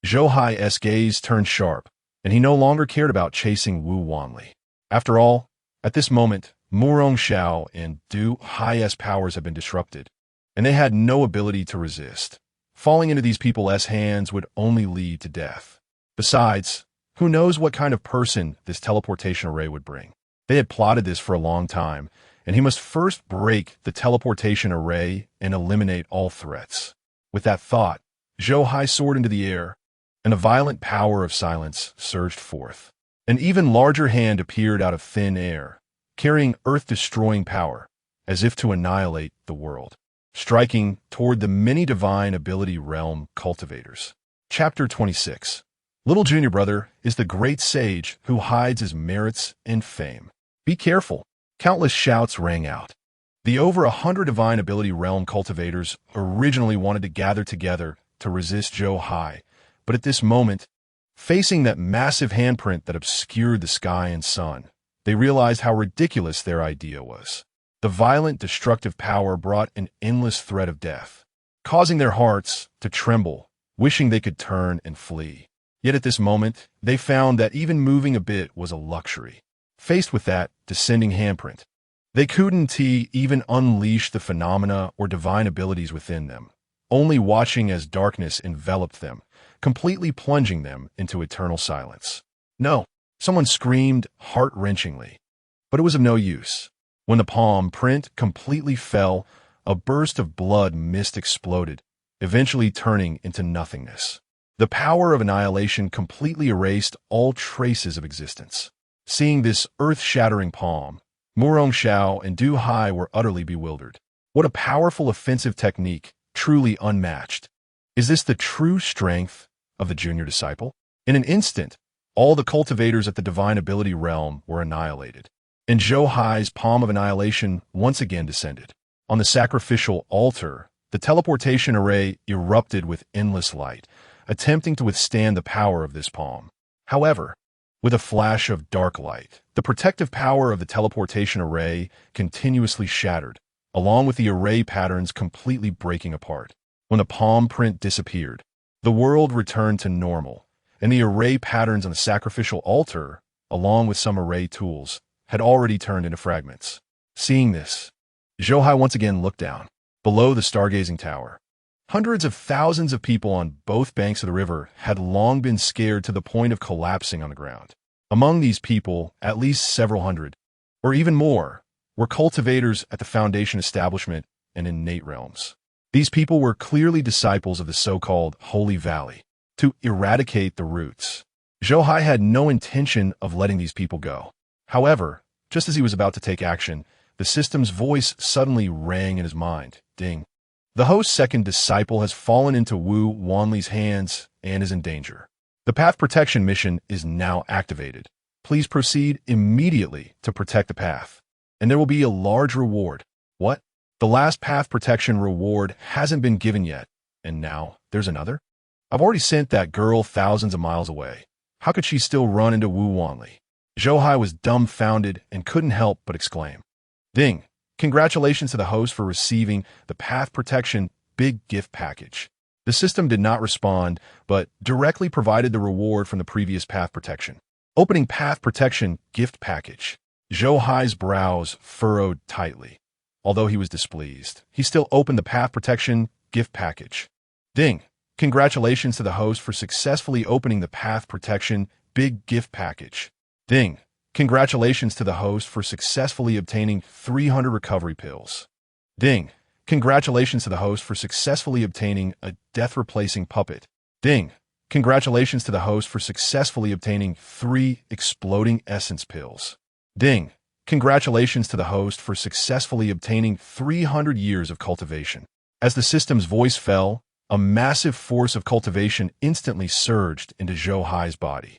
Zhou Hai's gaze turned sharp, and he no longer cared about chasing Wu Wanli. After all, at this moment, Morong Xiao and Zhou Hai's powers had been disrupted, and they had no ability to resist. Falling into these people's hands would only lead to death. Besides, who knows what kind of person this teleportation array would bring. They had plotted this for a long time, and he must first break the teleportation array and eliminate all threats. With that thought, Zhou Hai soared into the air, and a violent power of silence surged forth. An even larger hand appeared out of thin air, carrying earth-destroying power, as if to annihilate the world, striking toward the many divine ability realm cultivators. Chapter 26. Little junior brother is the great sage who hides his merits and fame. Be careful. Countless shouts rang out. The over 100 divine ability realm cultivators originally wanted to gather together to resist Zhou Hai, but at this moment, facing that massive handprint that obscured the sky and sun, they realized how ridiculous their idea was. The violent, destructive power brought an endless threat of death, causing their hearts to tremble, wishing they could turn and flee. Yet at this moment, they found that even moving a bit was a luxury. Faced with that descending handprint, They couldn't even unleash the phenomena or divine abilities within them, only watching as darkness enveloped them, completely plunging them into eternal silence. No, someone screamed heart-wrenchingly, but it was of no use. When the palm print completely fell, a burst of blood mist exploded, eventually turning into nothingness. The power of annihilation completely erased all traces of existence. Seeing this earth-shattering palm, Murong Xiao and Zhou Hai were utterly bewildered. What a powerful offensive technique, truly unmatched. Is this the true strength of the junior disciple? In an instant, all the cultivators at the divine ability realm were annihilated, and Zhou Hai's palm of annihilation once again descended. On the sacrificial altar, the teleportation array erupted with endless light, attempting to withstand the power of this palm. However, with a flash of dark light, the protective power of the teleportation array continuously shattered, along with the array patterns completely breaking apart. When the palm print disappeared, the world returned to normal, and the array patterns on the sacrificial altar, along with some array tools, had already turned into fragments. Seeing this, Zhou Hai once again looked down, below the stargazing tower. Hundreds of thousands of people on both banks of the river had long been scared to the point of collapsing on the ground. Among these people, at least several hundred, or even more, were cultivators at the Foundation establishment and innate realms. These people were clearly disciples of the so-called Holy Valley. To eradicate the roots, Zhou Hai had no intention of letting these people go. However, just as he was about to take action, the system's voice suddenly rang in his mind. Ding. The host's second disciple has fallen into Wu Wanli's hands and is in danger. The path protection mission is now activated. Please proceed immediately to protect the path, and there will be a large reward. What? The last path protection reward hasn't been given yet, and now there's another? I've already sent that girl thousands of miles away. How could she still run into Wu Wanli? Zhou Hai was dumbfounded and couldn't help but exclaim. Ding! Congratulations to the host for receiving the Path Protection Big Gift Package. The system did not respond, but directly provided the reward from the previous Path Protection. Opening Path Protection Gift Package. Zhou Hai's brows furrowed tightly. Although he was displeased, he still opened the Path Protection Gift Package. Ding! Congratulations to the host for successfully opening the Path Protection Big Gift Package. Ding! Congratulations to the host for successfully obtaining 300 recovery pills. Ding! Congratulations to the host for successfully obtaining a death-replacing puppet. Ding! Congratulations to the host for successfully obtaining 3 exploding essence pills. Ding! Congratulations to the host for successfully obtaining 300 years of cultivation. As the system's voice fell, a massive force of cultivation instantly surged into Zhou Hai's body,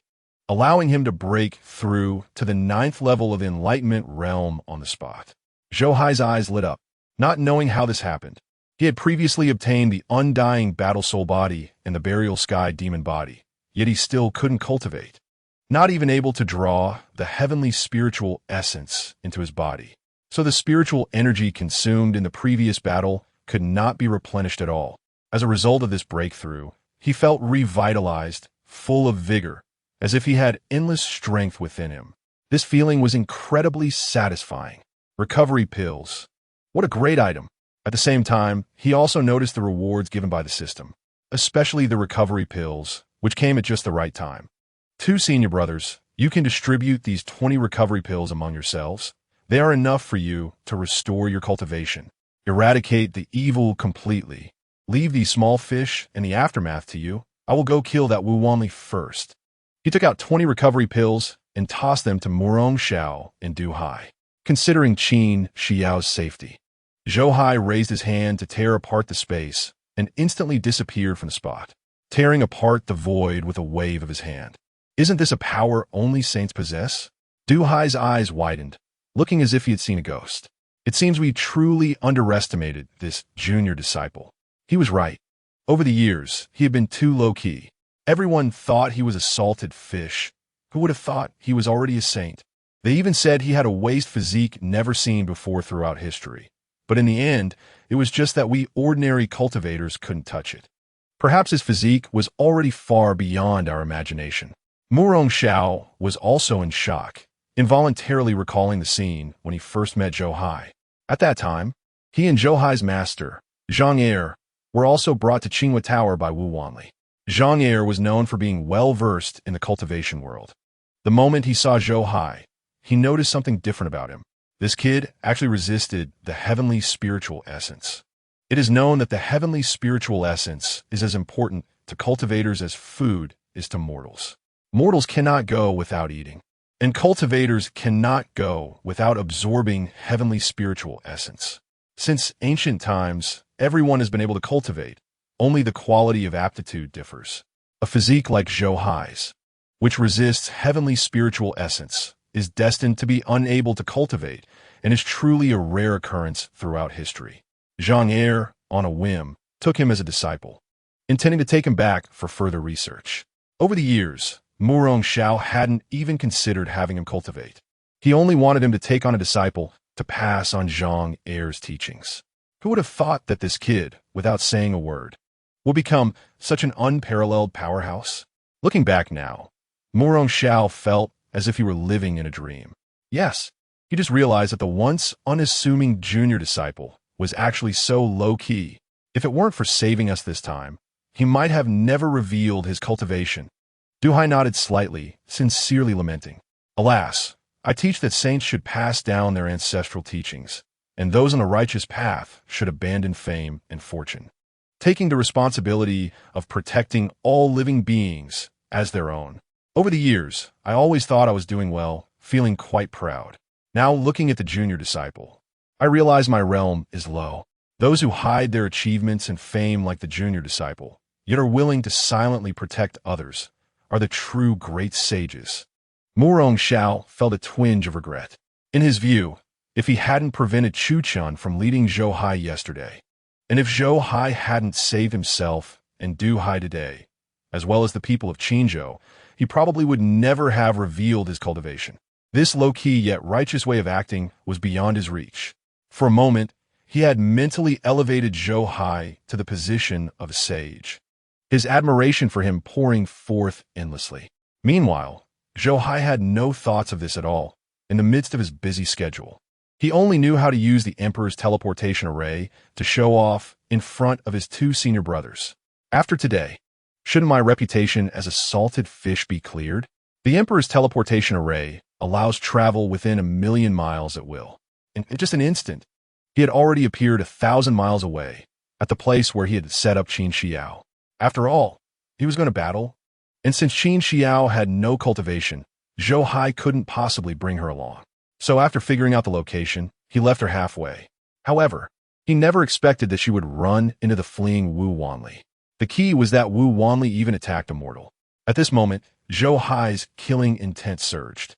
allowing him to break through to the 9th level of the Enlightenment realm on the spot. Zhou Hai's eyes lit up, not knowing how this happened. He had previously obtained the undying Battle Soul body and the Burial Sky Demon body, yet he still couldn't cultivate, not even able to draw the heavenly spiritual essence into his body. So the spiritual energy consumed in the previous battle could not be replenished at all. As a result of this breakthrough, he felt revitalized, full of vigor, as if he had endless strength within him. This feeling was incredibly satisfying. Recovery pills. What a great item. At the same time, he also noticed the rewards given by the system, especially the recovery pills, which came at just the right time. 2 senior brothers, you can distribute these 20 recovery pills among yourselves. They are enough for you to restore your cultivation, eradicate the evil completely. Leave these small fish and the aftermath to you. I will go kill that Wu Wanli first. He took out 20 recovery pills and tossed them to Murong Xiao and Zhou Hai, considering Qin Xiao's safety. Zhou Hai raised his hand to tear apart the space and instantly disappeared from the spot, tearing apart the void with a wave of his hand. Isn't this a power only saints possess? Zhou Hai's eyes widened, looking as if he had seen a ghost. It seems we truly underestimated this junior disciple. He was right. Over the years, he had been too low-key. Everyone thought he was a salted fish. Who would have thought he was already a saint? They even said he had a waist physique never seen before throughout history. But in the end, it was just that we ordinary cultivators couldn't touch it. Perhaps his physique was already far beyond our imagination. Murong Xiao was also in shock. involuntarily recalling the scene when he first met Zhou Hai. At that time, he and Zhou Hai's master, Zhang Er, were also brought to Qinghua Tower by Wu Wanli. Zhang Er was known for being well-versed in the cultivation world. The moment he saw Zhou Hai, he noticed something different about him. This kid actually resisted the heavenly spiritual essence. It is known that the heavenly spiritual essence is as important to cultivators as food is to mortals. Mortals cannot go without eating, and cultivators cannot go without absorbing heavenly spiritual essence. Since ancient times, everyone has been able to cultivate, only the quality of aptitude differs. A physique like Zhou Hai's, which resists heavenly spiritual essence, is destined to be unable to cultivate and is truly a rare occurrence throughout history. Zhang Er, on a whim, took him as a disciple, intending to take him back for further research. Over the years, Murong Xiao hadn't even considered having him cultivate. He only wanted him to take on a disciple to pass on Zhang Er's teachings. Who would have thought that this kid, without saying a word, would become such an unparalleled powerhouse? Looking back now, Murong Xiao felt as if he were living in a dream. Yes, he just realized that the once unassuming junior disciple was actually so low-key. If it weren't for saving us this time, he might have never revealed his cultivation. Zhou Hai nodded slightly, sincerely lamenting. Alas, I teach that saints should pass down their ancestral teachings, and those on a righteous path should abandon fame and fortune, taking the responsibility of protecting all living beings as their own. Over the years, I always thought I was doing well, feeling quite proud. Now, looking at the junior disciple, I realize my realm is low. Those who hide their achievements and fame like the junior disciple, yet are willing to silently protect others, are the true great sages. Murong Xiao felt a twinge of regret. In his view, if he hadn't prevented Chu Chun from leading Zhou Hai yesterday, and if Zhou Hai hadn't saved himself and Zhou Hai today, as well as the people of Qinzhou, he probably would never have revealed his cultivation. This low-key yet righteous way of acting was beyond his reach. For a moment, he had mentally elevated Zhou Hai to the position of a sage, his admiration for him pouring forth endlessly. Meanwhile, Zhou Hai had no thoughts of this at all. In the midst of his busy schedule, he only knew how to use the Emperor's teleportation array to show off in front of his two senior brothers. After today, shouldn't my reputation as a salted fish be cleared? The Emperor's teleportation array allows travel within 1,000,000 miles at will. In just an instant, he had already appeared 1,000 miles away, at the place where he had set up Qin Xiao. After all, he was going to battle, and since Qin Xiao had no cultivation, Zhou Hai couldn't possibly bring her along. So after figuring out the location, he left her halfway. However, he never expected that she would run into the fleeing Wu Wanli. The key was that Wu Wanli even attacked a mortal. At this moment, Zhou Hai's killing intent surged.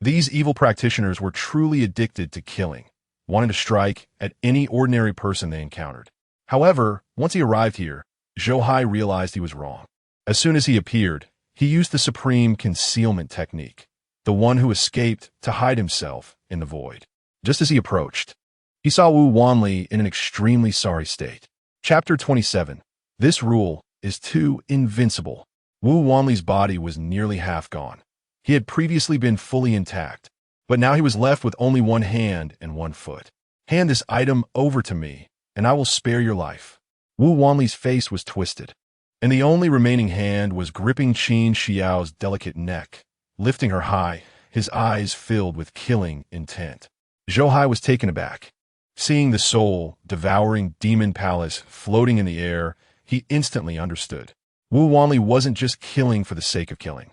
These evil practitioners were truly addicted to killing, wanting to strike at any ordinary person they encountered. However, once he arrived here, Zhou Hai realized he was wrong. As soon as he appeared, he used the supreme concealment technique, the one who escaped to hide himself in the void. Just as he approached, he saw Wu Wanli in an extremely sorry state. Chapter 27. This rule is too invincible. Wu Wanli's body was nearly half gone. He had previously been fully intact, but now he was left with only one hand and one foot. Hand this item over to me, and I will spare your life. Wu Wanli's face was twisted, and the only remaining hand was gripping Qin Xiao's delicate neck, lifting her high, his eyes filled with killing intent. Zhou Hai was taken aback. Seeing the soul-devouring demon palace floating in the air, he instantly understood. Wu Wanli wasn't just killing for the sake of killing.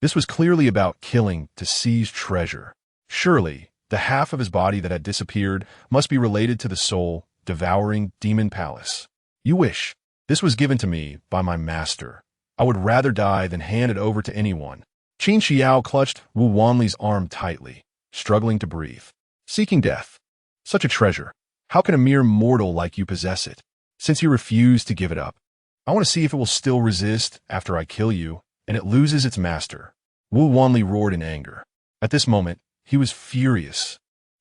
This was clearly about killing to seize treasure. Surely, the half of his body that had disappeared must be related to the soul-devouring demon palace. You wish. This was given to me by my master. I would rather die than hand it over to anyone. Qin Xiao clutched Wu Wanli's arm tightly, struggling to breathe. Seeking death. Such a treasure. How can a mere mortal like you possess it? Since you refuse to give it up, I want to see if it will still resist after I kill you, and it loses its master. Wu Wanli roared in anger. At this moment, he was furious.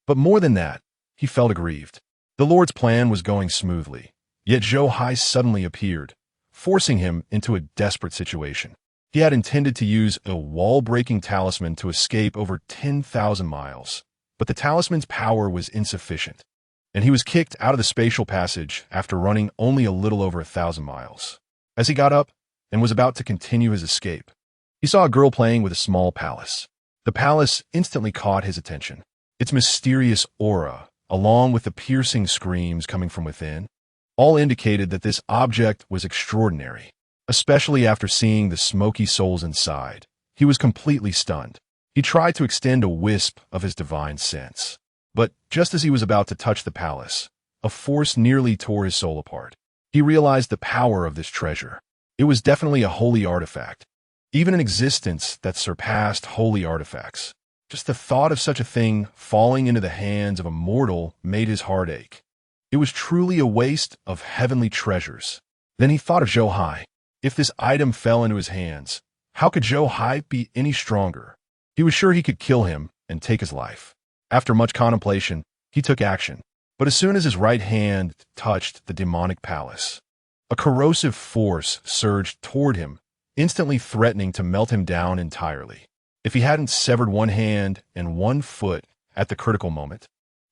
But more than that, he felt aggrieved. The Lord's plan was going smoothly, yet Zhou Hai suddenly appeared, forcing him into a desperate situation. He had intended to use a wall-breaking talisman to escape over 10,000 miles, but the talisman's power was insufficient, and he was kicked out of the spatial passage after running only a little over 1,000 miles. As he got up and was about to continue his escape, he saw a girl playing with a small palace. The palace instantly caught his attention. Its mysterious aura, along with the piercing screams coming from within, all indicated that this object was extraordinary. Especially after seeing the smoky souls inside, he was completely stunned. He tried to extend a wisp of his divine sense, but just as he was about to touch the palace, a force nearly tore his soul apart. He realized the power of this treasure. It was definitely a holy artifact, even an existence that surpassed holy artifacts. Just the thought of such a thing falling into the hands of a mortal made his heart ache. It was truly a waste of heavenly treasures. Then he thought of Zhou Hai. If this item fell into his hands, how could Zhou Hai be any stronger? He was sure he could kill him and take his life. After much contemplation, he took action. But as soon as his right hand touched the demonic palace, a corrosive force surged toward him, instantly threatening to melt him down entirely. If he hadn't severed one hand and one foot at the critical moment,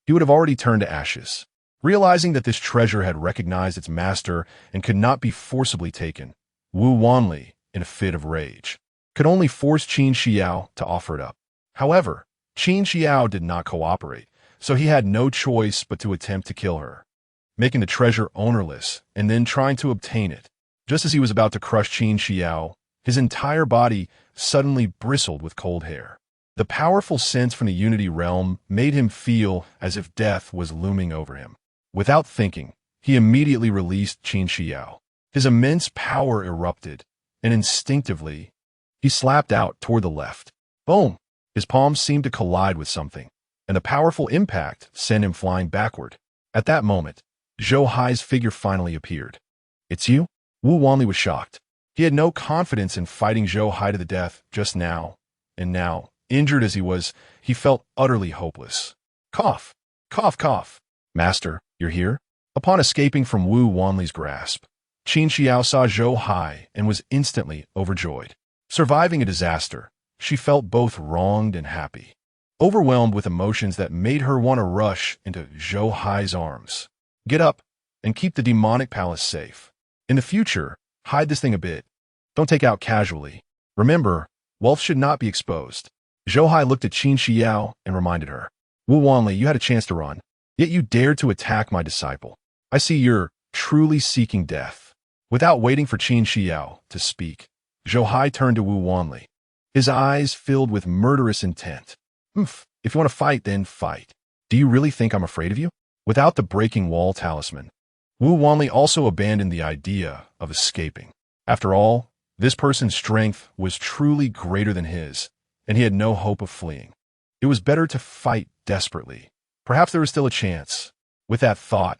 he would have already turned to ashes. Realizing that this treasure had recognized its master and could not be forcibly taken, Wu Wanli, in a fit of rage, could only force Qin Xiao to offer it up. However, Qin Xiao did not cooperate, so he had no choice but to attempt to kill her, making the treasure ownerless and then trying to obtain it. Just as he was about to crush Qin Xiao, his entire body suddenly bristled with cold hair. The powerful sense from the Unity Realm made him feel as if death was looming over him. Without thinking, he immediately released Qin Xiao. His immense power erupted, and instinctively, he slapped out toward the left. Boom! His palms seemed to collide with something, and the powerful impact sent him flying backward. At that moment, Zhou Hai's figure finally appeared. It's you? Wu Wanli was shocked. He had no confidence in fighting Zhou Hai to the death just now, and now, injured as he was, he felt utterly hopeless. Cough! Cough, cough! Master, you're here? Upon escaping from Wu Wanli's grasp, Qin Xiao saw Zhou Hai and was instantly overjoyed. Surviving a disaster, she felt both wronged and happy, overwhelmed with emotions that made her want to rush into Zhou Hai's arms. Get up and keep the demonic palace safe. In the future, hide this thing a bit. Don't take out casually. Remember, wealth should not be exposed. Zhou Hai looked at Qin Xiao and reminded her. Wu Wanli, you had a chance to run, yet you dared to attack my disciple. I see you're truly seeking death. Without waiting for Qin Xiao to speak, Zhou Hai turned to Wu Wanli, his eyes filled with murderous intent. If you want to fight, then fight. Do you really think I'm afraid of you? Without the breaking wall talisman, Wu Wanli also abandoned the idea of escaping. After all, this person's strength was truly greater than his, and he had no hope of fleeing. It was better to fight desperately. Perhaps there was still a chance. With that thought,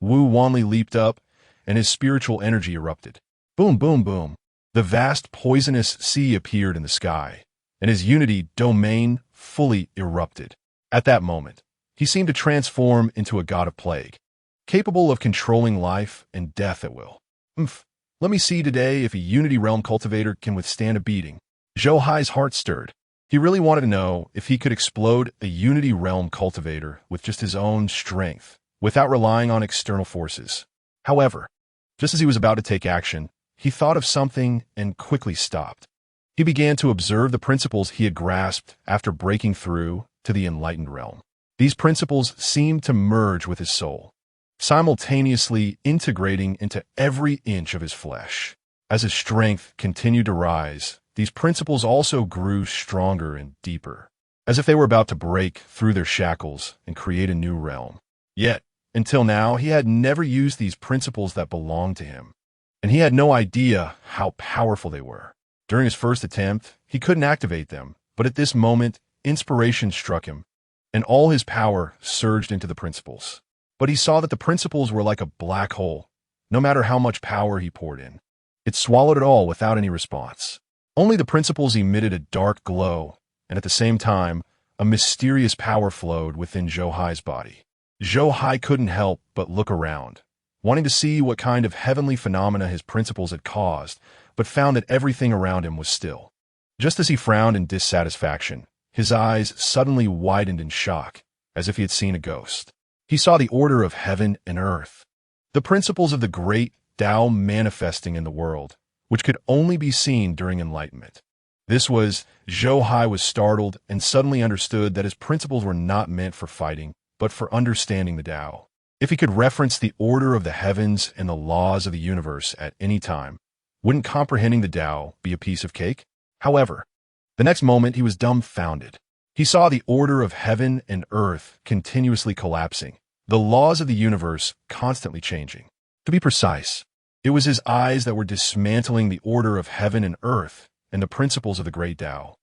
Wu Wanli leaped up, and his spiritual energy erupted. Boom, boom, boom. The vast poisonous sea appeared in the sky, and his unity domain fully erupted. At that moment, he seemed to transform into a god of plague, capable of controlling life and death at will. Let me see today if a Unity Realm cultivator can withstand a beating. Zhou Hai's heart stirred. He really wanted to know if he could explode a Unity Realm cultivator with just his own strength, without relying on external forces. However, just as he was about to take action, he thought of something and quickly stopped. He began to observe the principles he had grasped after breaking through to the enlightened realm. These principles seemed to merge with his soul, simultaneously integrating into every inch of his flesh. As his strength continued to rise, these principles also grew stronger and deeper, as if they were about to break through their shackles and create a new realm. Yet, until now, he had never used these principles that belonged to him, and he had no idea how powerful they were. During his first attempt, he couldn't activate them, but at this moment, inspiration struck him, and all his power surged into the principles. But he saw that the principles were like a black hole. No matter how much power he poured in, it swallowed it all without any response. Only the principles emitted a dark glow, and at the same time, a mysterious power flowed within Zhou Hai's body. Zhou Hai couldn't help but look around, wanting to see what kind of heavenly phenomena his principles had caused, but found that everything around him was still. Just as he frowned in dissatisfaction, his eyes suddenly widened in shock, as if he had seen a ghost. He saw the order of heaven and earth, the principles of the great Tao manifesting in the world, which could only be seen during enlightenment. Zhou Hai was startled and suddenly understood that his principles were not meant for fighting, but for understanding the Tao. If he could reference the order of the heavens and the laws of the universe at any time, wouldn't comprehending the Tao be a piece of cake? However, the next moment he was dumbfounded. He saw the order of heaven and earth continuously collapsing, the laws of the universe constantly changing. To be precise, it was his eyes that were dismantling the order of heaven and earth and the principles of the great Tao,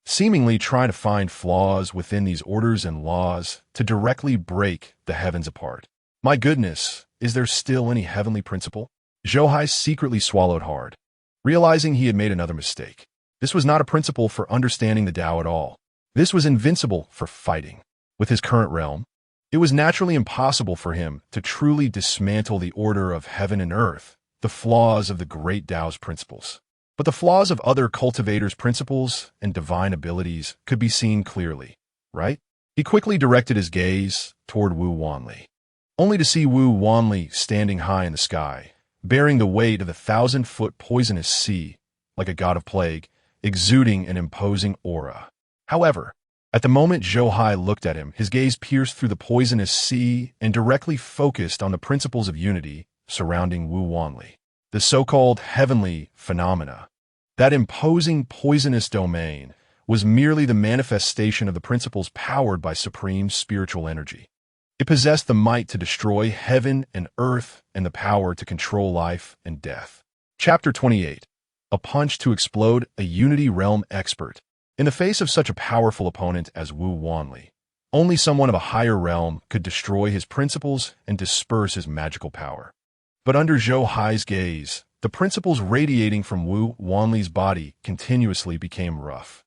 seemingly trying to find flaws within these orders and laws to directly break the heavens apart. My goodness, is there still any heavenly principle? Zhou Hai secretly swallowed hard, realizing he had made another mistake. This was not a principle for understanding the Tao at all. This was invincible for fighting. With his current realm, it was naturally impossible for him to truly dismantle the order of heaven and earth, the flaws of the great Tao's principles. But the flaws of other cultivators' principles and divine abilities could be seen clearly, right? He quickly directed his gaze toward Wu Wanli, only to see Wu Wanli standing high in the sky, bearing the weight of the 1,000-foot poisonous sea, like a god of plague, exuding an imposing aura. However, at the moment Zhou Hai looked at him, his gaze pierced through the poisonous sea and directly focused on the principles of unity surrounding Wu Wanli, the so-called heavenly phenomena. That imposing poisonous domain was merely the manifestation of the principles powered by supreme spiritual energy. It possessed the might to destroy heaven and earth and the power to control life and death. Chapter 28. A punch to explode a Unity Realm expert. In the face of such a powerful opponent as Wu Wanli, only someone of a higher realm could destroy his principles and disperse his magical power. But under Zhou Hai's gaze, the principles radiating from Wu Wanli's body continuously became rough,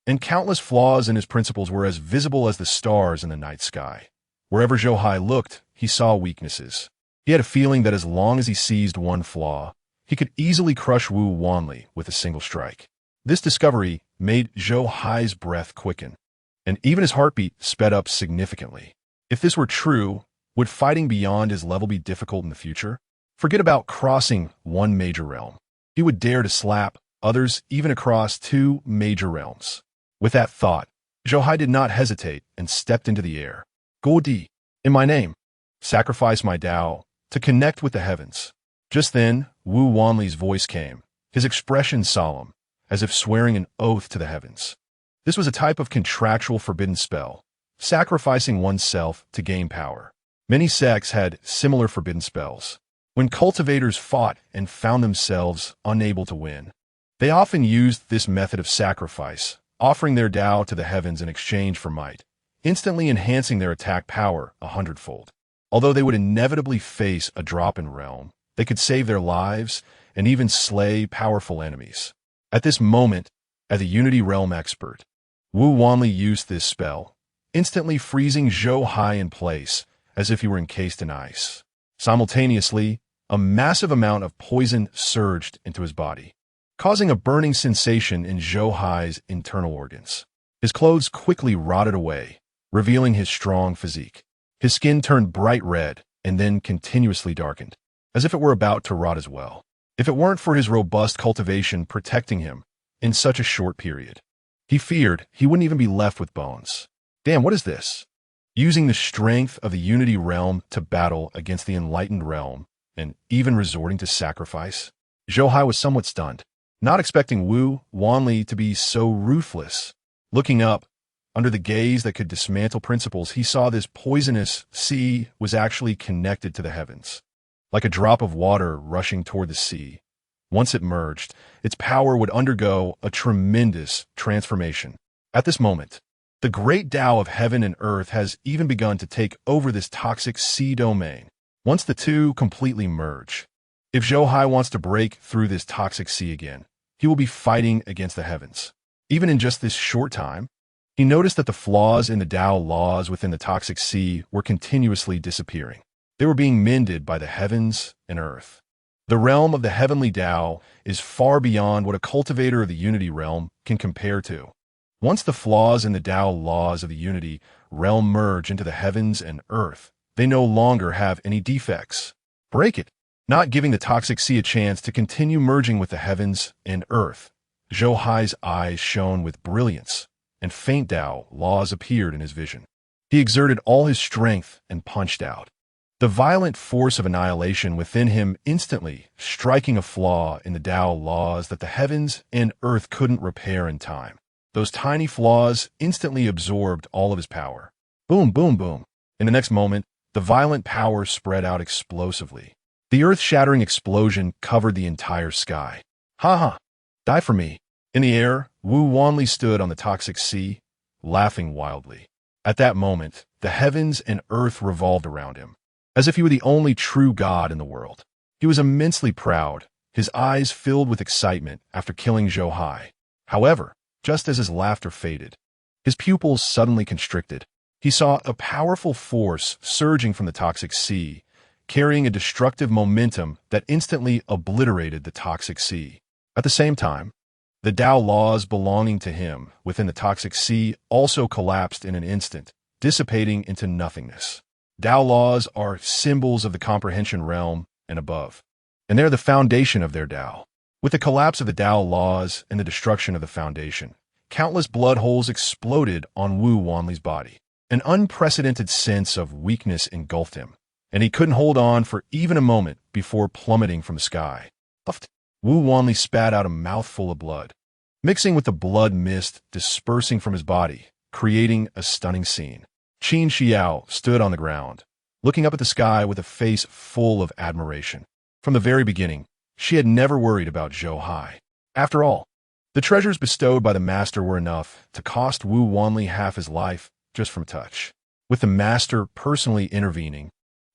and countless flaws in his principles were as visible as the stars in the night sky. Wherever Zhou Hai looked, he saw weaknesses. He had a feeling that as long as he seized one flaw, he could easily crush Wu Wanli with a single strike. This discovery made Zhou Hai's breath quicken, and even his heartbeat sped up significantly. If this were true, would fighting beyond his level be difficult in the future? Forget about crossing one major realm. He would dare to slap others even across two major realms. With that thought, Zhou Hai did not hesitate and stepped into the air. Godi, in my name, sacrifice my Tao to connect with the heavens. Just then, Wu Wanli's voice came, his expression solemn, as if swearing an oath to the heavens. This was a type of contractual forbidden spell, sacrificing oneself to gain power. Many sects had similar forbidden spells. When cultivators fought and found themselves unable to win, they often used this method of sacrifice, offering their Tao to the heavens in exchange for might, instantly enhancing their attack power 100-fold. Although they would inevitably face a drop in realm, they could save their lives and even slay powerful enemies. At this moment, as a Unity Realm expert, Wu Wanli used this spell, instantly freezing Zhou Hai in place as if he were encased in ice. Simultaneously, a massive amount of poison surged into his body, causing a burning sensation in Zhou Hai's internal organs. His clothes quickly rotted away, revealing his strong physique. His skin turned bright red and then continuously darkened, as if it were about to rot as well. If it weren't for his robust cultivation protecting him in such a short period, he feared he wouldn't even be left with bones. Damn, what is this? Using the strength of the Unity Realm to battle against the Enlightened Realm, and even resorting to sacrifice? Zhou Hai was somewhat stunned, not expecting Wu Wanli to be so ruthless. Looking up, under the gaze that could dismantle principles, he saw this poisonous sea was actually connected to the heavens. Like a drop of water rushing toward the sea, once it merged, its power would undergo a tremendous transformation. At this moment, the great Tao of heaven and earth has even begun to take over this toxic sea domain. Once the two completely merge, if Zhou Hai wants to break through this toxic sea again, he will be fighting against the heavens. Even in just this short time, he noticed that the flaws in the Tao laws within the toxic sea were continuously disappearing. They were being mended by the heavens and earth. The realm of the heavenly Tao is far beyond what a cultivator of the unity realm can compare to. Once the flaws in the Tao laws of the unity realm merge into the heavens and earth, they no longer have any defects. Break it, not giving the toxic sea a chance to continue merging with the heavens and earth. Zhou Hai's eyes shone with brilliance, and faint Tao laws appeared in his vision. He exerted all his strength and punched out. The violent force of annihilation within him instantly striking a flaw in the Tao laws that the heavens and earth couldn't repair in time. Those tiny flaws instantly absorbed all of his power. Boom, boom, boom. In the next moment, the violent power spread out explosively. The earth-shattering explosion covered the entire sky. Ha ha! Die for me. In the air, Wu Wanli stood on the toxic sea, laughing wildly. At that moment, the heavens and earth revolved around him, as if he were the only true god in the world. He was immensely proud, his eyes filled with excitement after killing Zhou Hai. However, just as his laughter faded, his pupils suddenly constricted. He saw a powerful force surging from the toxic sea, carrying a destructive momentum that instantly obliterated the toxic sea. At the same time, the Tao laws belonging to him within the toxic sea also collapsed in an instant, dissipating into nothingness. Tao laws are symbols of the comprehension realm and above, and they're the foundation of their Tao. With the collapse of the Tao laws and the destruction of the foundation, countless blood holes exploded on Wu Wanli's body. An unprecedented sense of weakness engulfed him, and he couldn't hold on for even a moment before plummeting from the sky. Puffed. Wu Wanli spat out a mouthful of blood, mixing with the blood mist dispersing from his body, creating a stunning scene. Qin Xiao stood on the ground, looking up at the sky with a face full of admiration. From the very beginning, she had never worried about Zhou Hai. After all, the treasures bestowed by the master were enough to cost Wu Wanli half his life just from touch. With the master personally intervening,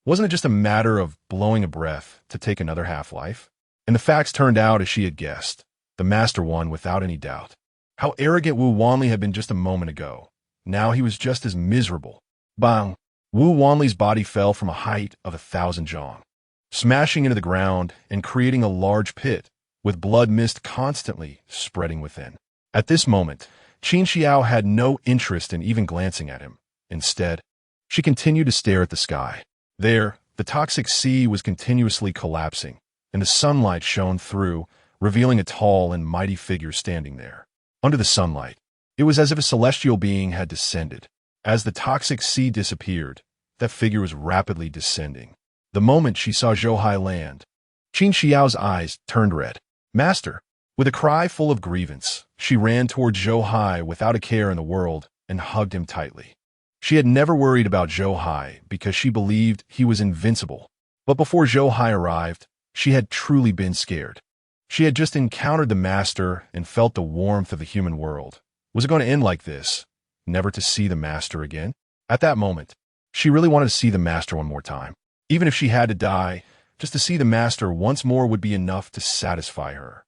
wasn't it just a matter of blowing a breath to take another half-life? And the facts turned out as she had guessed. The master won without any doubt. How arrogant Wu Wanli had been just a moment ago. Now he was just as miserable. Bang! Wu Wanli's body fell from a height of 1,000 zhong, smashing into the ground and creating a large pit, with blood mist constantly spreading within. At this moment, Qin Xiao had no interest in even glancing at him. Instead, she continued to stare at the sky. There, the toxic sea was continuously collapsing, and the sunlight shone through, revealing a tall and mighty figure standing there. Under the sunlight, it was as if a celestial being had descended. As the toxic sea disappeared, that figure was rapidly descending. The moment she saw Zhou Hai land, Qin Xiao's eyes turned red. Master! With a cry full of grievance, she ran toward Zhou Hai without a care in the world and hugged him tightly. She had never worried about Zhou Hai because she believed he was invincible. But before Zhou Hai arrived, she had truly been scared. She had just encountered the master and felt the warmth of the human world. Was it going to end like this? Never to see the master again? At that moment, she really wanted to see the master one more time. Even if she had to die, just to see the master once more would be enough to satisfy her.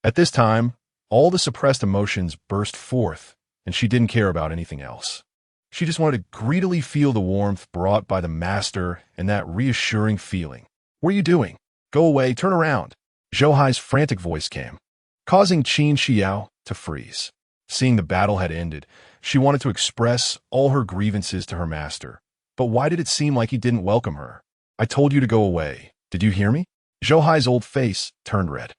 At this time, all the suppressed emotions burst forth, and she didn't care about anything else. She just wanted to greedily feel the warmth brought by the master and that reassuring feeling. What are you doing? Go away, turn around. Zhou Hai's frantic voice came, causing Qin Xiao to freeze. Seeing the battle had ended, she wanted to express all her grievances to her master. But why did it seem like he didn't welcome her? I told you to go away. Did you hear me? Zhou Hai's old face turned red.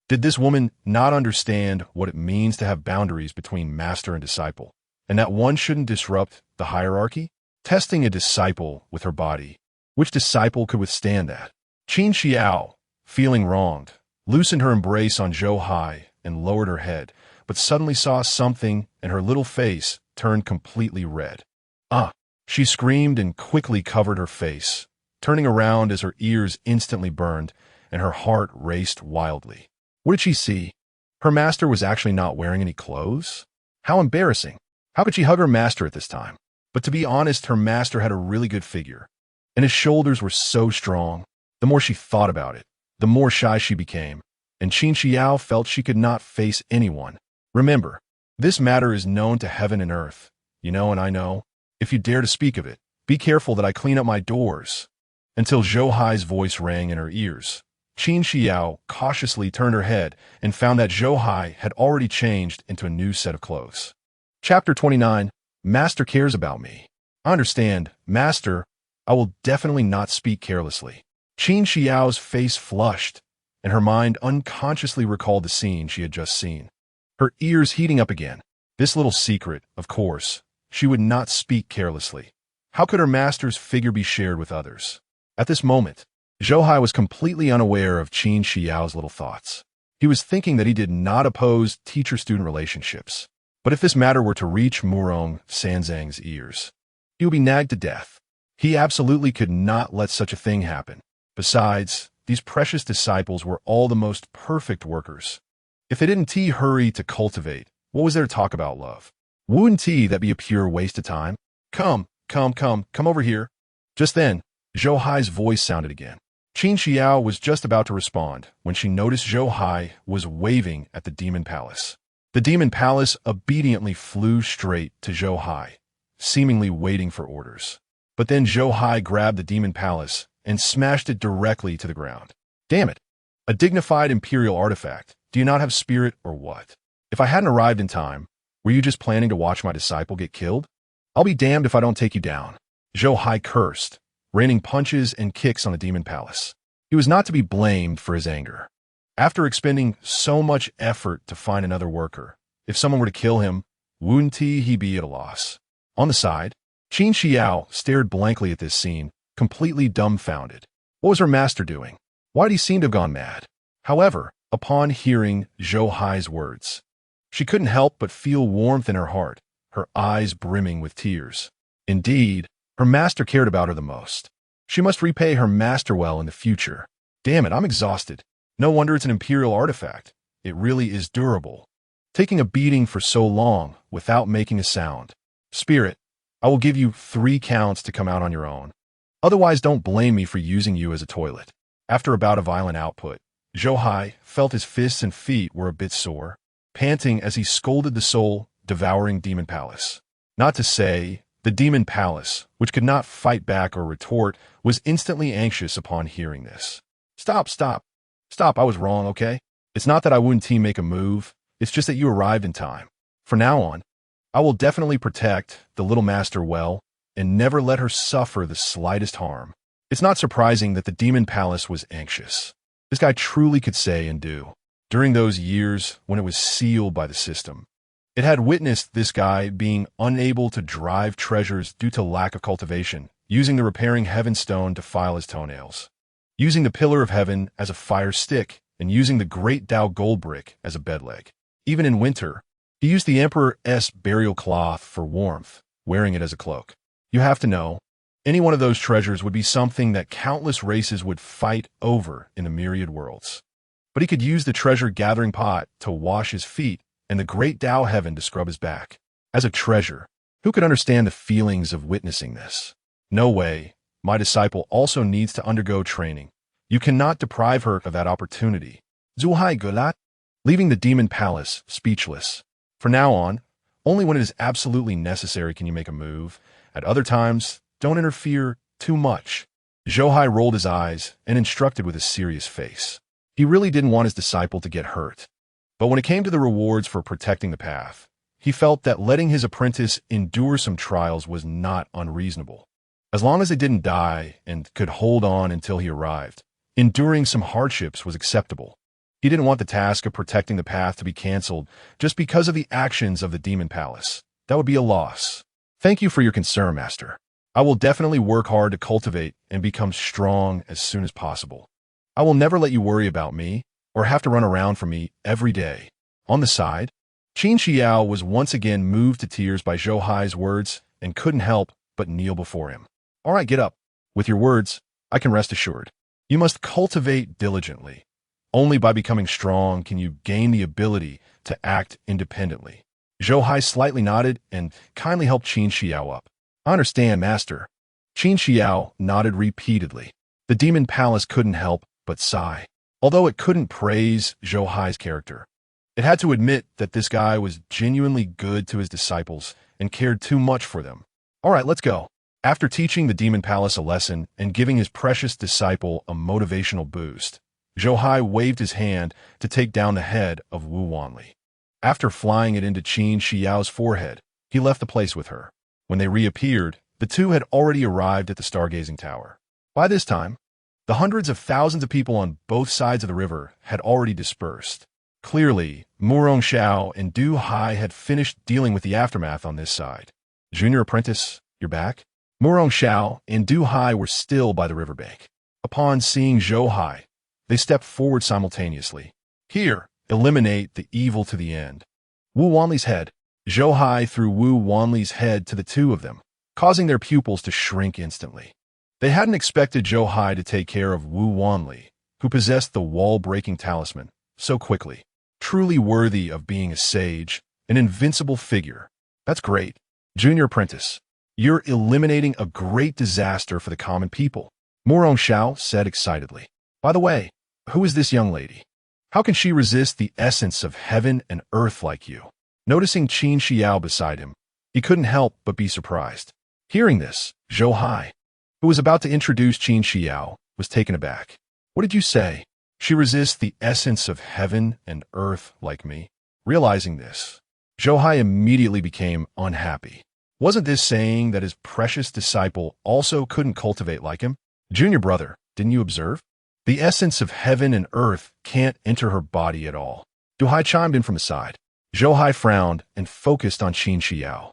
Did this woman not understand what it means to have boundaries between master and disciple, and that one shouldn't disrupt the hierarchy? Testing a disciple with her body. Which disciple could withstand that? Qin Xiao, feeling wronged, loosened her embrace on Zhou Hai and lowered her head, but suddenly saw something and her little face turned completely red. Ah! She screamed and quickly covered her face, turning around as her ears instantly burned and her heart raced wildly. What did she see? Her master was actually not wearing any clothes? How embarrassing. How could she hug her master at this time? But to be honest, her master had a really good figure, and his shoulders were so strong. The more she thought about it, the more shy she became, and Qin Xiao felt she could not face anyone. Remember, this matter is known to heaven and earth. You know and I know. If you dare to speak of it, be careful that I clean up my doors. until Zhou Hai's voice rang in her ears. Qin Xiao cautiously turned her head and found that Zhou Hai had already changed into a new set of clothes. Chapter 29. Master cares about me. I understand, Master. I will definitely not speak carelessly. Qin Xiao's face flushed, and her mind unconsciously recalled the scene she had just seen. Her ears heating up again. This little secret, of course, she would not speak carelessly. How could her master's figure be shared with others? At this moment, Zhou Hai was completely unaware of Qin Xiao's little thoughts. He was thinking that he did not oppose teacher-student relationships. But if this matter were to reach Murong Sanzang's ears, he would be nagged to death. He absolutely could not let such a thing happen. Besides, these precious disciples were all the most perfect workers. If they didn't hurry to cultivate, what was there to talk about love? Wouldn't that be a pure waste of time? Come over here. Just then, Zhou Hai's voice sounded again. Qin Xiao was just about to respond when she noticed Zhou Hai was waving at the demon palace. The demon palace obediently flew straight to Zhou Hai, seemingly waiting for orders. But then Zhou Hai grabbed the demon palace and smashed it directly to the ground. Damn it! A dignified imperial artifact. Do you not have spirit or what? If I hadn't arrived in time, were you just planning to watch my disciple get killed? I'll be damned if I don't take you down. Zhou Hai cursed, raining punches and kicks on the demon palace. He was not to be blamed for his anger. After expending so much effort to find another worker, if someone were to kill him, wouldn't he be at a loss? On the side, Qin Xiao stared blankly at this scene, completely dumbfounded. What was her master doing? Why did he seem to have gone mad? However, upon hearing Zhou Hai's words, she couldn't help but feel warmth in her heart, her eyes brimming with tears. Indeed, her master cared about her the most. She must repay her master well in the future. Damn it, I'm exhausted. No wonder it's an imperial artifact. It really is durable. Taking a beating for so long without making a sound. Spirit, I will give you 3 counts to come out on your own. Otherwise, don't blame me for using you as a toilet. After a bout of violent output, Zhou Hai felt his fists and feet were a bit sore, panting as he scolded the soul-devouring demon palace. Not to say, the demon palace, which could not fight back or retort, was instantly anxious upon hearing this. Stop, I was wrong, okay? It's not that I wouldn't make a move, it's just that you arrived in time. From now on, I will definitely protect the little master well and never let her suffer the slightest harm. It's not surprising that the demon palace was anxious. This guy truly could say and do. During those years when it was sealed by the system, it had witnessed this guy being unable to drive treasures due to lack of cultivation, using the repairing heaven stone to file his toenails, using the pillar of heaven as a fire stick, and using the great Tao gold brick as a bed leg. Even in winter, he used the Emperor's burial cloth for warmth, wearing it as a cloak. You have to know, any one of those treasures would be something that countless races would fight over in the myriad worlds. But he could use the treasure-gathering pot to wash his feet and the great Tao heaven to scrub his back. As a treasure, who could understand the feelings of witnessing this? No way. My disciple also needs to undergo training. You cannot deprive her of that opportunity. Zhou Hai Gulat, leaving the demon palace, speechless. From now on, only when it is absolutely necessary can you make a move. At other times, don't interfere too much. Zhou Hai rolled his eyes and instructed with a serious face. He really didn't want his disciple to get hurt. But when it came to the rewards for protecting the path, he felt that letting his apprentice endure some trials was not unreasonable. As long as they didn't die and could hold on until he arrived, enduring some hardships was acceptable. He didn't want the task of protecting the path to be canceled just because of the actions of the demon palace. That would be a loss. Thank you for your concern, Master. I will definitely work hard to cultivate and become strong as soon as possible. I will never let you worry about me or have to run around for me every day. On the side, Qin Xiao was once again moved to tears by Zhou Hai's words and couldn't help but kneel before him. All right, get up. With your words, I can rest assured. You must cultivate diligently. Only by becoming strong can you gain the ability to act independently. Zhou Hai slightly nodded and kindly helped Qin Xiao up. I understand, Master. Qin Xiao nodded repeatedly. The demon palace couldn't help but sigh. Although it couldn't praise Zhou Hai's character, it had to admit that this guy was genuinely good to his disciples and cared too much for them. All right, let's go. After teaching the Demon Palace a lesson and giving his precious disciple a motivational boost, Zhou Hai waved his hand to take down the head of Wu Wanli. After flying it into Qin Shiyao's forehead, he left the place with her. When they reappeared, the two had already arrived at the stargazing tower. By this time, the hundreds of thousands of people on both sides of the river had already dispersed. Clearly, Murong Xiao and Zhou Hai had finished dealing with the aftermath on this side. Junior apprentice, you're back? Murong Xiao and Zhou Hai were still by the riverbank. Upon seeing Zhou Hai, they stepped forward simultaneously. Here, eliminate the evil to the end. Wu Wanli's head. Zhou Hai threw Wu Wanli's head to the two of them, causing their pupils to shrink instantly. They hadn't expected Zhou Hai to take care of Wu Wanli, who possessed the wall-breaking talisman, so quickly. Truly worthy of being a sage, an invincible figure. That's great. Junior apprentice, you're eliminating a great disaster for the common people, Murong Xiao said excitedly. By the way, who is this young lady? How can she resist the essence of heaven and earth like you? Noticing Qin Xiao beside him, he couldn't help but be surprised. Hearing this, Zhou Hai, who was about to introduce Qin Xiao, was taken aback. What did you say? She resists the essence of heaven and earth like me. Realizing this, Zhou Hai immediately became unhappy. Wasn't this saying that his precious disciple also couldn't cultivate like him? Junior brother, didn't you observe? The essence of heaven and earth can't enter her body at all. Zhou Hai chimed in from the side. Zhou Hai frowned and focused on Qin Xiao.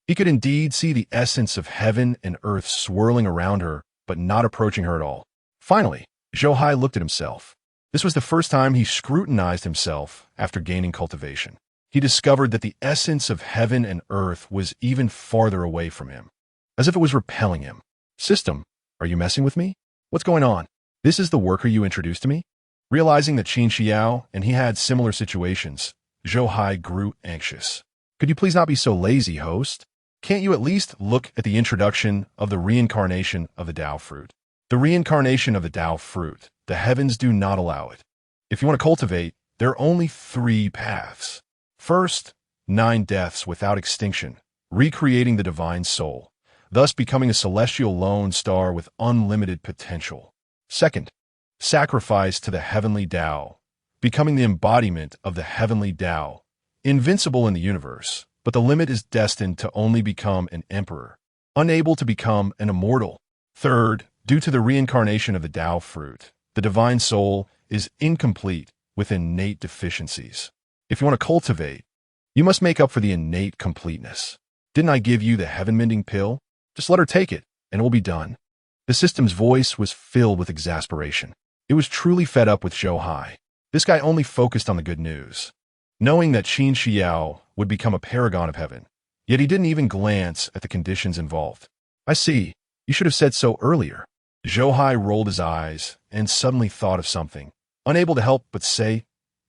He could indeed see the essence of heaven and earth swirling around her, but not approaching her at all. Finally, Zhou Hai looked at himself. This was the first time he scrutinized himself after gaining cultivation. He discovered that the essence of heaven and earth was even farther away from him, as if it was repelling him. System, are you messing with me? What's going on? This is the worker you introduced to me? Realizing that Qin Xiao and he had similar situations, Zhou Hai grew anxious. Could you please not be so lazy, host? Can't you at least look at the introduction of the reincarnation of the Tao fruit? The reincarnation of the Tao fruit, the heavens do not allow it. If you want to cultivate, there are only 3 paths. First, 9 deaths without extinction, recreating the divine soul, thus becoming a celestial lone star with unlimited potential. Second, sacrifice to the heavenly Tao, becoming the embodiment of the heavenly Tao, invincible in the universe, but the limit is destined to only become an emperor, unable to become an immortal. Third, due to the reincarnation of the Tao fruit, the divine soul is incomplete with innate deficiencies. If you want to cultivate, you must make up for the innate completeness. Didn't I give you the heaven-mending pill? Just let her take it, and it will be done. The system's voice was filled with exasperation. It was truly fed up with Zhou Hai. This guy only focused on the good news, knowing that Qin Xiao would become a paragon of heaven. Yet he didn't even glance at the conditions involved. I see. You should have said so earlier. Zhou Hai rolled his eyes and suddenly thought of something, unable to help but say,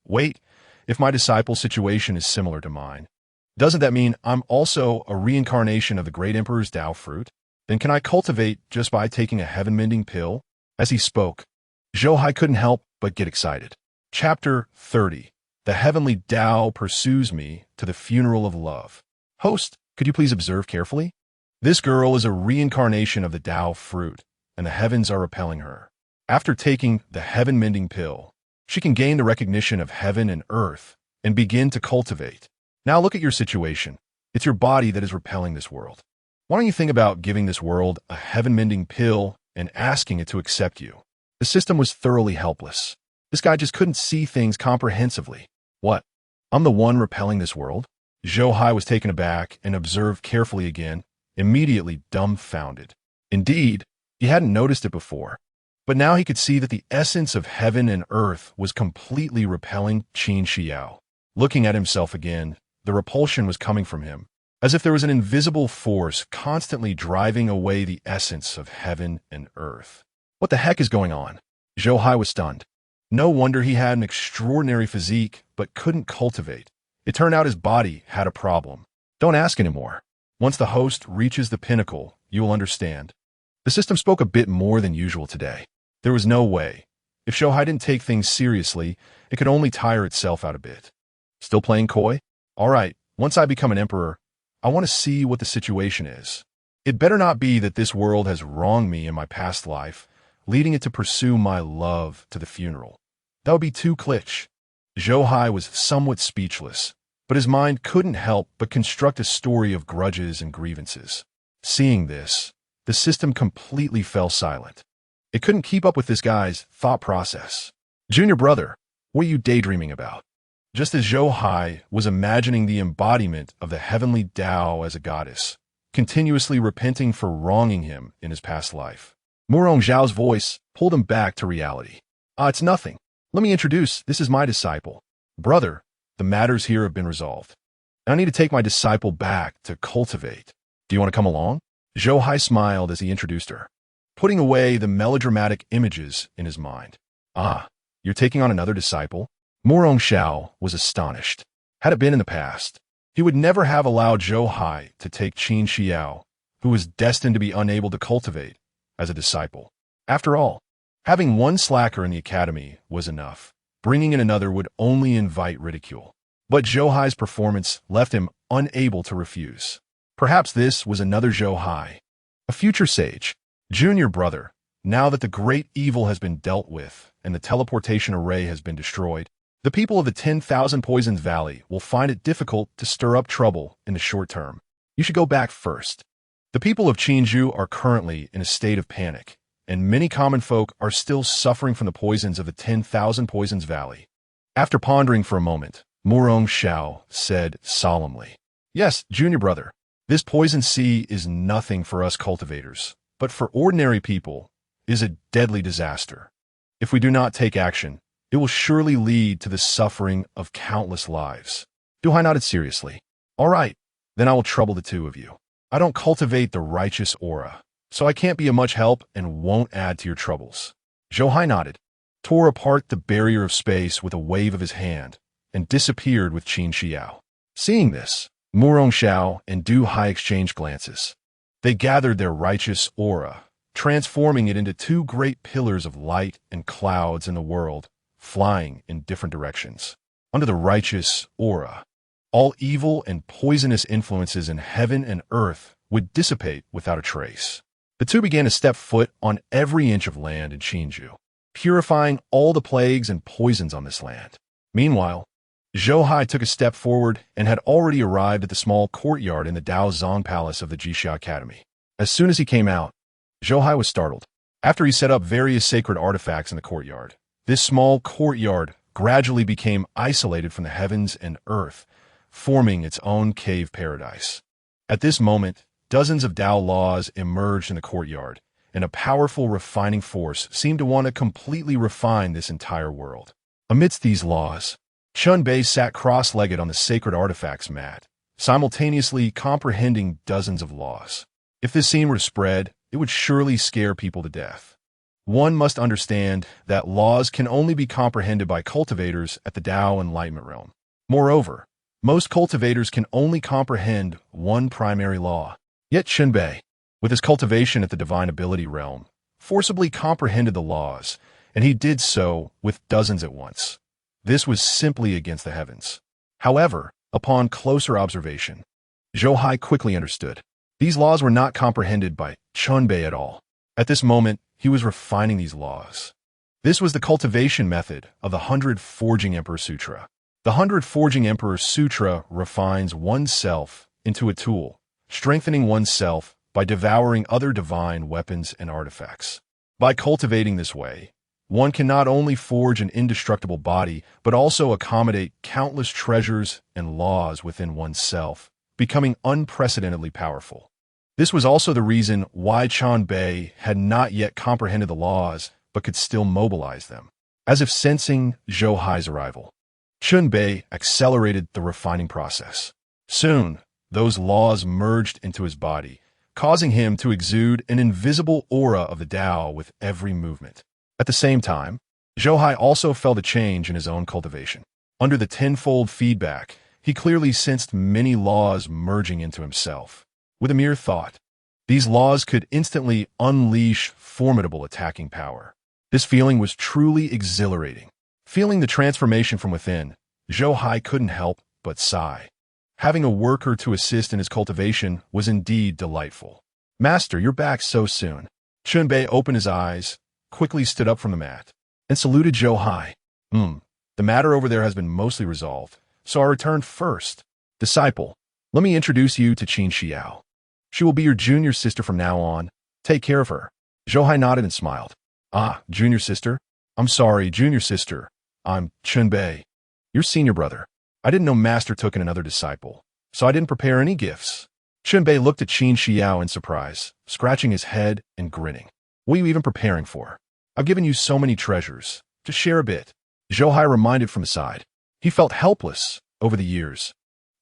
wait, if my disciple's situation is similar to mine, doesn't that mean I'm also a reincarnation of the great emperor's Tao fruit? Then can I cultivate just by taking a heaven-mending pill? As he spoke, Zhou Hai couldn't help but get excited. Chapter 30. The heavenly Tao pursues me to the funeral of love. Host, could you please observe carefully? This girl is a reincarnation of the Tao fruit, and the heavens are repelling her. After taking the heaven-mending pill, she can gain the recognition of heaven and earth and begin to cultivate. Now look at your situation. It's your body that is repelling this world. Why don't you think about giving this world a heaven-mending pill and asking it to accept you? The system was thoroughly helpless. This guy just couldn't see things comprehensively. What? I'm the one repelling this world? Zhou Hai was taken aback and observed carefully again, immediately dumbfounded. Indeed, he hadn't noticed it before, but now he could see that the essence of heaven and earth was completely repelling Qin Xiao. Looking at himself again, the repulsion was coming from him, as if there was an invisible force constantly driving away the essence of heaven and earth. What the heck is going on? Zhou Hai was stunned. No wonder he had an extraordinary physique, but couldn't cultivate. It turned out his body had a problem. Don't ask anymore. Once the host reaches the pinnacle, you will understand. The system spoke a bit more than usual today. There was no way. If Zhou Hai didn't take things seriously, it could only tire itself out a bit. Still playing coy? All right, once I become an emperor, I want to see what the situation is. It better not be that this world has wronged me in my past life, leading it to pursue my love to the funeral. That would be too cliché. Zhou Hai was somewhat speechless, but his mind couldn't help but construct a story of grudges and grievances. Seeing this, the system completely fell silent. It couldn't keep up with this guy's thought process. Junior brother, what are you daydreaming about? Just as Zhou Hai was imagining the embodiment of the heavenly Tao as a goddess, continuously repenting for wronging him in his past life, Murong Zhao's voice pulled him back to reality. It's nothing. Let me introduce, this is my disciple. Brother, the matters here have been resolved. I need to take my disciple back to cultivate. Do you want to come along? Zhou Hai smiled as he introduced her, putting away the melodramatic images in his mind. You're taking on another disciple? Murong Zhao was astonished. Had it been in the past, he would never have allowed Zhou Hai to take Qin Xiao, who was destined to be unable to cultivate, as a disciple. After all, having one slacker in the academy was enough. Bringing in another would only invite ridicule. But Zhou Hai's performance left him unable to refuse. Perhaps this was another Zhou Hai, a future sage. Junior brother, now that the great evil has been dealt with and the teleportation array has been destroyed, the people of the 10,000 Poisons Valley will find it difficult to stir up trouble in the short term. You should go back first. The people of Qinzhou are currently in a state of panic, and many common folk are still suffering from the poisons of the 10,000 Poisons Valley. After pondering for a moment, Murong Zhao said solemnly, Yes, junior brother, this poison sea is nothing for us cultivators, but for ordinary people is a deadly disaster. If we do not take action, it will surely lead to the suffering of countless lives. Zhou Hai nodded seriously. All right, then I will trouble the two of you. I don't cultivate the righteous aura, so I can't be of much help and won't add to your troubles. Zhou Hai nodded, tore apart the barrier of space with a wave of his hand, and disappeared with Qin Xiao. Seeing this, Murong Zhao and Zhou Hai exchanged glances. They gathered their righteous aura, transforming it into two great pillars of light and clouds in the world, flying in different directions. Under the righteous aura, all evil and poisonous influences in heaven and earth would dissipate without a trace. The two began to step foot on every inch of land in Qinzhou, purifying all the plagues and poisons on this land. Meanwhile, Zhou Hai took a step forward and had already arrived at the small courtyard in the Daozong Palace of the Jixia Academy. As soon as he came out, Zhou Hai was startled. After he set up various sacred artifacts in the courtyard, this small courtyard gradually became isolated from the heavens and earth, forming its own cave paradise. At this moment, dozens of Tao laws emerged in the courtyard, and a powerful refining force seemed to want to completely refine this entire world. Amidst these laws, Chun Bei sat cross-legged on the sacred artifacts mat, simultaneously comprehending dozens of laws. If this scene were to spread, it would surely scare people to death. One must understand that laws can only be comprehended by cultivators at the Tao Enlightenment realm. Moreover, most cultivators can only comprehend one primary law. Yet Chun Bei, with his cultivation at the Divine Ability realm, forcibly comprehended the laws, and he did so with dozens at once. This was simply against the heavens. However, upon closer observation, Zhou Hai quickly understood. These laws were not comprehended by Chun Bei at all. At this moment, he was refining these laws. This was the cultivation method of the 100 Forging Emperor Sutra. The 100 Forging Emperor Sutra refines oneself into a tool, strengthening oneself by devouring other divine weapons and artifacts. By cultivating this way, one can not only forge an indestructible body, but also accommodate countless treasures and laws within oneself, becoming unprecedentedly powerful. This was also the reason why Chun Bei had not yet comprehended the laws, but could still mobilize them. As if sensing Zhou Hai's arrival, Chun Bei accelerated the refining process. Soon, those laws merged into his body, causing him to exude an invisible aura of the Tao with every movement. At the same time, Zhou Hai also felt a change in his own cultivation. Under the tenfold feedback, he clearly sensed many laws merging into himself. With a mere thought, these laws could instantly unleash formidable attacking power. This feeling was truly exhilarating. Feeling the transformation from within, Zhou Hai couldn't help but sigh. Having a worker to assist in his cultivation was indeed delightful. Master, you're back so soon. Chunbei opened his eyes, quickly stood up from the mat, and saluted Zhou Hai. The matter over there has been mostly resolved, so I returned first. Disciple, let me introduce you to Qin Xiao. She will be your junior sister from now on. Take care of her. Zhou Hai nodded and smiled. Ah, junior sister? I'm sorry, junior sister. I'm Chunbei, your senior brother. I didn't know Master took in another disciple, so I didn't prepare any gifts. Chunbei looked at Qin Xiao in surprise, scratching his head and grinning. What are you even preparing for? I've given you so many treasures. Just share a bit. Zhou Hai reminded from aside. He felt helpless over the years.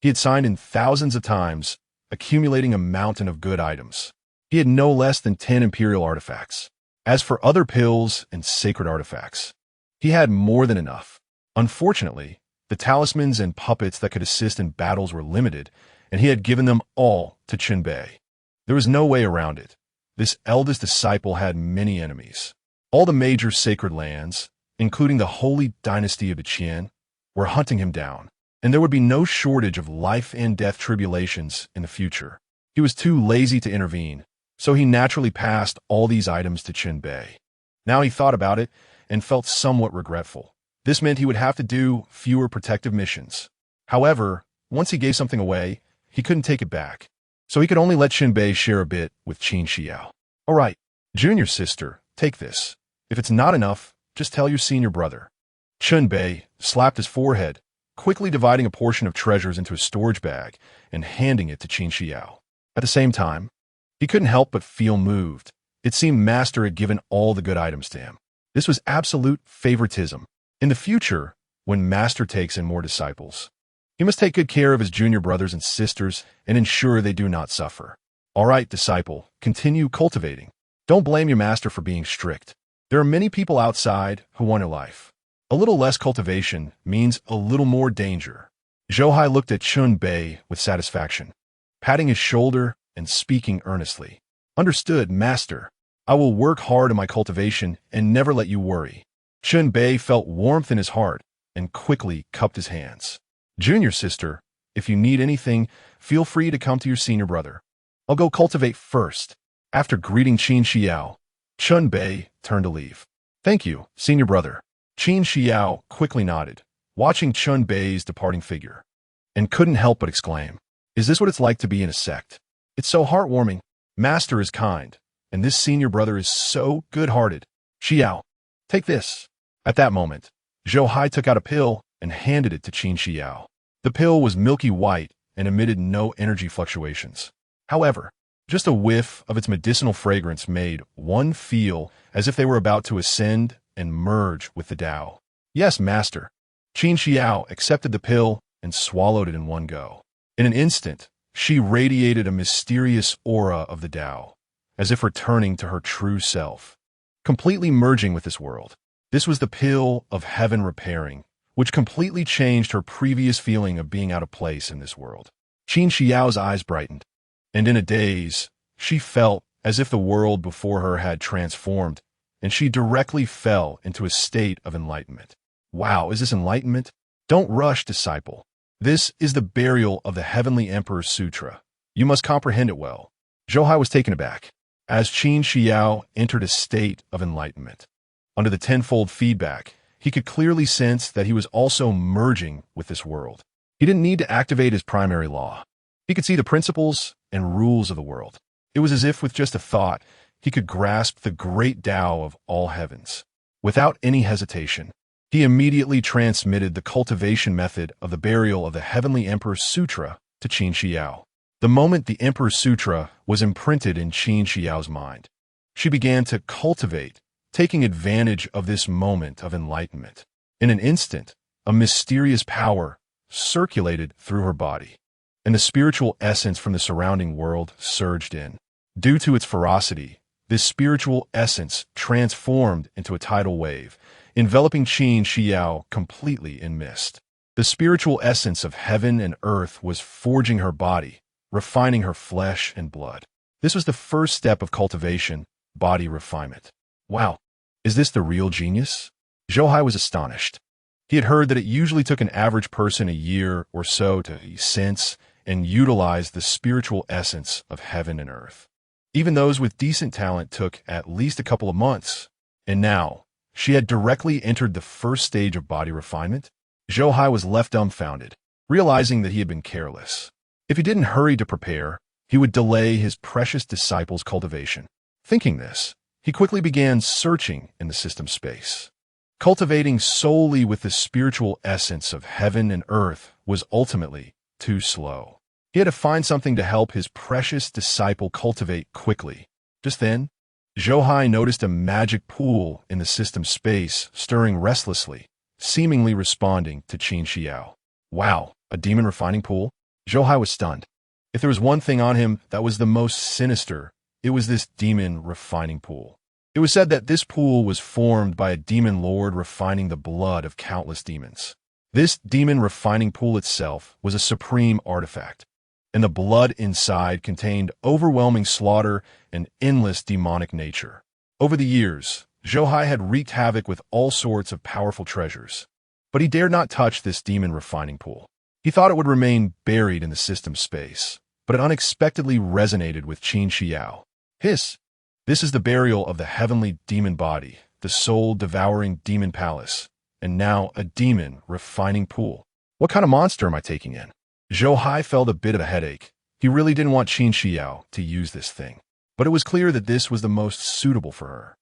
He had signed in thousands of times, accumulating a mountain of good items. He had no less than 10 imperial artifacts. As for other pills and sacred artifacts, he had more than enough. Unfortunately, the talismans and puppets that could assist in battles were limited, and he had given them all to Chunbei. There was no way around it. This eldest disciple had many enemies. All the major sacred lands, including the holy dynasty of the Qian, were hunting him down, and there would be no shortage of life and death tribulations in the future. He was too lazy to intervene, so he naturally passed all these items to Chunbei. Now he thought about it and felt somewhat regretful. This meant he would have to do fewer protective missions. However, once he gave something away, he couldn't take it back, so he could only let Chunbei share a bit with Qin Xiao. All right, junior sister, take this. If it's not enough, just tell your senior brother. Chunbei slapped his forehead, quickly dividing a portion of treasures into a storage bag and handing it to Qin Xiao. At the same time, he couldn't help but feel moved. It seemed Master had given all the good items to him. This was absolute favoritism. In the future, when Master takes in more disciples, he must take good care of his junior brothers and sisters and ensure they do not suffer. All right, disciple, continue cultivating. Don't blame your master for being strict. There are many people outside who want a life. A little less cultivation means a little more danger. Zhou Hai looked at Chunbei with satisfaction, patting his shoulder and speaking earnestly. Understood, master. I will work hard on my cultivation and never let you worry. Chunbei felt warmth in his heart and quickly cupped his hands. Junior sister, if you need anything, feel free to come to your senior brother. I'll go cultivate first. After greeting Qin Xiao, Chunbei turned to leave. Thank you, senior brother. Qin Xiao quickly nodded, watching Chunbei's departing figure, and couldn't help but exclaim, is this what it's like to be in a sect? It's so heartwarming. Master is kind, and this senior brother is so good-hearted. Xiao, take this. At that moment, Zhou Hai took out a pill and handed it to Qin Xiao. The pill was milky white and emitted no energy fluctuations. However, just a whiff of its medicinal fragrance made one feel as if they were about to ascend and merge with the Tao. Yes, master. Qin Xiao accepted the pill and swallowed it in one go. In an instant, she radiated a mysterious aura of the Tao, as if returning to her true self, completely merging with this world. This was the pill of heaven repairing, which completely changed her previous feeling of being out of place in this world. Qin Xiao's eyes brightened, and in a daze, she felt as if the world before her had transformed, and she directly fell into a state of enlightenment. Wow, is this enlightenment? Don't rush, disciple. This is the burial of the Heavenly Emperor's Sutra. You must comprehend it well. Zhou Hai was taken aback, as Qin Xiao entered a state of enlightenment. Under the tenfold feedback, he could clearly sense that he was also merging with this world. He didn't need to activate his primary law. He could see the principles and rules of the world. It was as if with just a thought, he could grasp the great Tao of all heavens. Without any hesitation, he immediately transmitted the cultivation method of the burial of the Heavenly Emperor's Sutra to Qin Xiao. The moment the Emperor's Sutra was imprinted in Qin Xiao's mind, she began to cultivate, taking advantage of this moment of enlightenment. In an instant, a mysterious power circulated through her body, and the spiritual essence from the surrounding world surged in. Due to its ferocity, this spiritual essence transformed into a tidal wave, enveloping Qin Xiao completely in mist. The spiritual essence of heaven and earth was forging her body, refining her flesh and blood. This was the first step of cultivation, body refinement. Wow, is this the real genius? Zhou Hai was astonished. He had heard that it usually took an average person a year or so to sense and utilize the spiritual essence of heaven and earth. Even those with decent talent took at least a couple of months. And now, she had directly entered the first stage of body refinement. Zhou Hai was left dumbfounded, realizing that he had been careless. If he didn't hurry to prepare, he would delay his precious disciple's cultivation. Thinking this, he quickly began searching in the system space. Cultivating solely with the spiritual essence of heaven and earth was ultimately too slow. He had to find something to help his precious disciple cultivate quickly. Just then, Zhou Hai noticed a magic pool in the system space stirring restlessly, seemingly responding to Qin Xiao. Wow, a demon refining pool? Zhou Hai was stunned. If there was one thing on him that was the most sinister, it was this demon refining pool. It was said that this pool was formed by a demon lord refining the blood of countless demons. This demon refining pool itself was a supreme artifact, and the blood inside contained overwhelming slaughter and endless demonic nature. Over the years, Zhou Hai had wreaked havoc with all sorts of powerful treasures, but he dared not touch this demon refining pool. He thought it would remain buried in the system space, but it unexpectedly resonated with Qin Xiao. This is the burial of the heavenly demon body, the soul-devouring demon palace, and now a demon refining pool. What kind of monster am I taking in? Zhou Hai felt a bit of a headache. He really didn't want Qin Xiao to use this thing, but it was clear that this was the most suitable for her.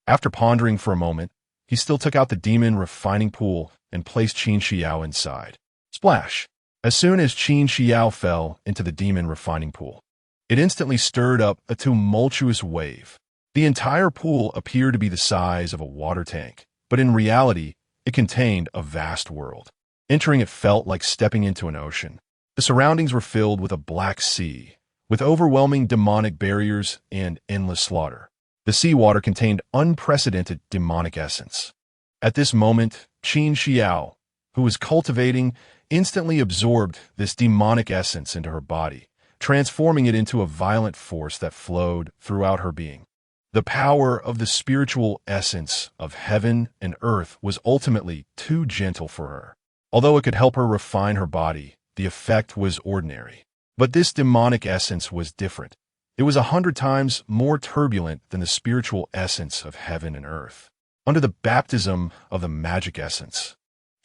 After pondering for a moment, he still took out the demon refining pool and placed Qin Xiao inside. Splash! As soon as Qin Xiao fell into the demon refining pool, it instantly stirred up a tumultuous wave. The entire pool appeared to be the size of a water tank, but in reality, it contained a vast world. Entering it felt like stepping into an ocean. The surroundings were filled with a black sea, with overwhelming demonic barriers and endless slaughter. The seawater contained unprecedented demonic essence. At this moment, Qin Xiao, who was cultivating, instantly absorbed this demonic essence into her body, transforming it into a violent force that flowed throughout her being. The power of the spiritual essence of heaven and earth was ultimately too gentle for her. Although it could help her refine her body, the effect was ordinary. But this demonic essence was different. It was 100 times more turbulent than the spiritual essence of heaven and earth. Under the baptism of the magic essence,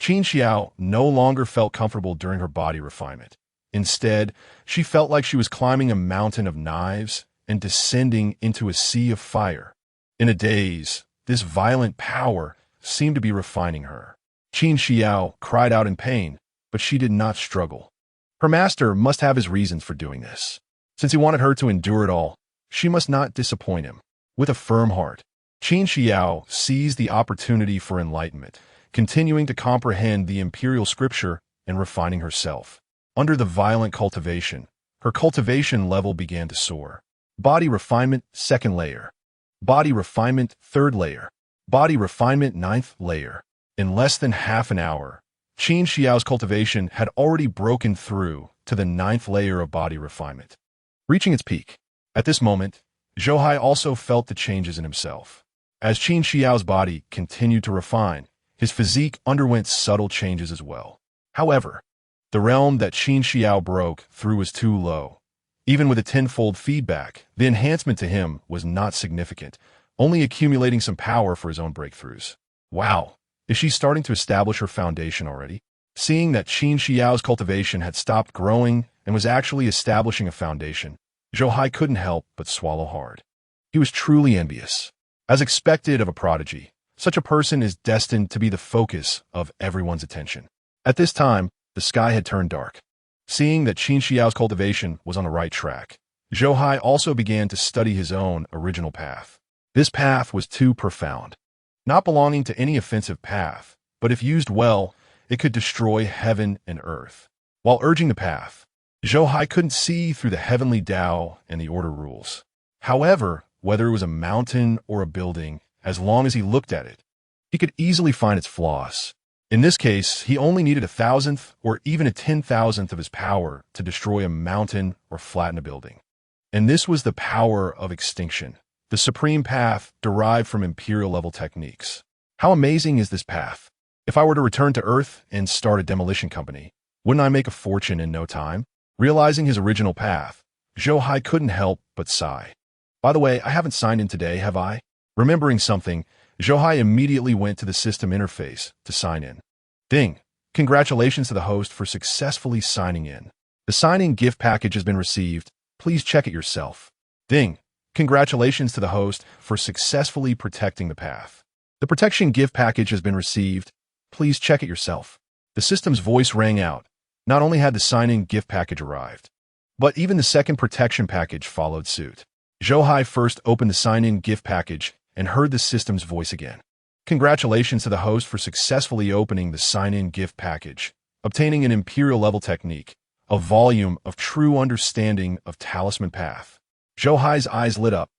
Qin Xiao no longer felt comfortable during her body refinement. Instead, she felt like she was climbing a mountain of knives and descending into a sea of fire. In a daze, this violent power seemed to be refining her. Qin Xiao cried out in pain, but she did not struggle. Her master must have his reasons for doing this. Since he wanted her to endure it all, she must not disappoint him. With a firm heart, Qin Xiao seized the opportunity for enlightenment, continuing to comprehend the imperial scripture and refining herself. Under the violent cultivation, her cultivation level began to soar. Body refinement, 2nd layer. Body refinement, 3rd layer. Body refinement, 9th layer. In less than half an hour, Qin Xiao's cultivation had already broken through to the 9th layer of body refinement, reaching its peak. At this moment, Zhou Hai also felt the changes in himself. As Qin Xiao's body continued to refine, his physique underwent subtle changes as well. However, the realm that Qin Xiao broke through was too low. Even with a tenfold feedback, the enhancement to him was not significant, only accumulating some power for his own breakthroughs. Wow, is she starting to establish her foundation already? Seeing that Qin Xiao's cultivation had stopped growing and was actually establishing a foundation, Zhou Hai couldn't help but swallow hard. He was truly envious. As expected of a prodigy, such a person is destined to be the focus of everyone's attention. At this time, the sky had turned dark. Seeing that Qin Xiao's cultivation was on the right track, Zhou Hai also began to study his own original path. This path was too profound, not belonging to any offensive path, but if used well, it could destroy heaven and earth. While urging the path, Zhou Hai couldn't see through the heavenly Tao and the order rules. However, whether it was a mountain or a building, as long as he looked at it, he could easily find its flaws. In this case, he only needed 1,000th or even a 10,000th of his power to destroy a mountain or flatten a building. And this was the power of extinction, the supreme path derived from imperial-level techniques. How amazing is this path? If I were to return to Earth and start a demolition company, wouldn't I make a fortune in no time? Realizing his original path, Zhou Hai couldn't help but sigh. By the way, I haven't signed in today, have I? Remembering something, Zhou Hai immediately went to the system interface to sign in. Ding! Congratulations to the host for successfully signing in. The sign-in gift package has been received. Please check it yourself. Ding! Congratulations to the host for successfully protecting the path. The protection gift package has been received. Please check it yourself. The system's voice rang out. Not only had the sign-in gift package arrived, but even the second protection package followed suit. Zhou Hai first opened the sign-in gift package and heard the system's voice again. Congratulations to the host for successfully opening the sign-in gift package, obtaining an Imperial-level technique, a volume of true understanding of Talisman Path. Zhou Hai's eyes lit up,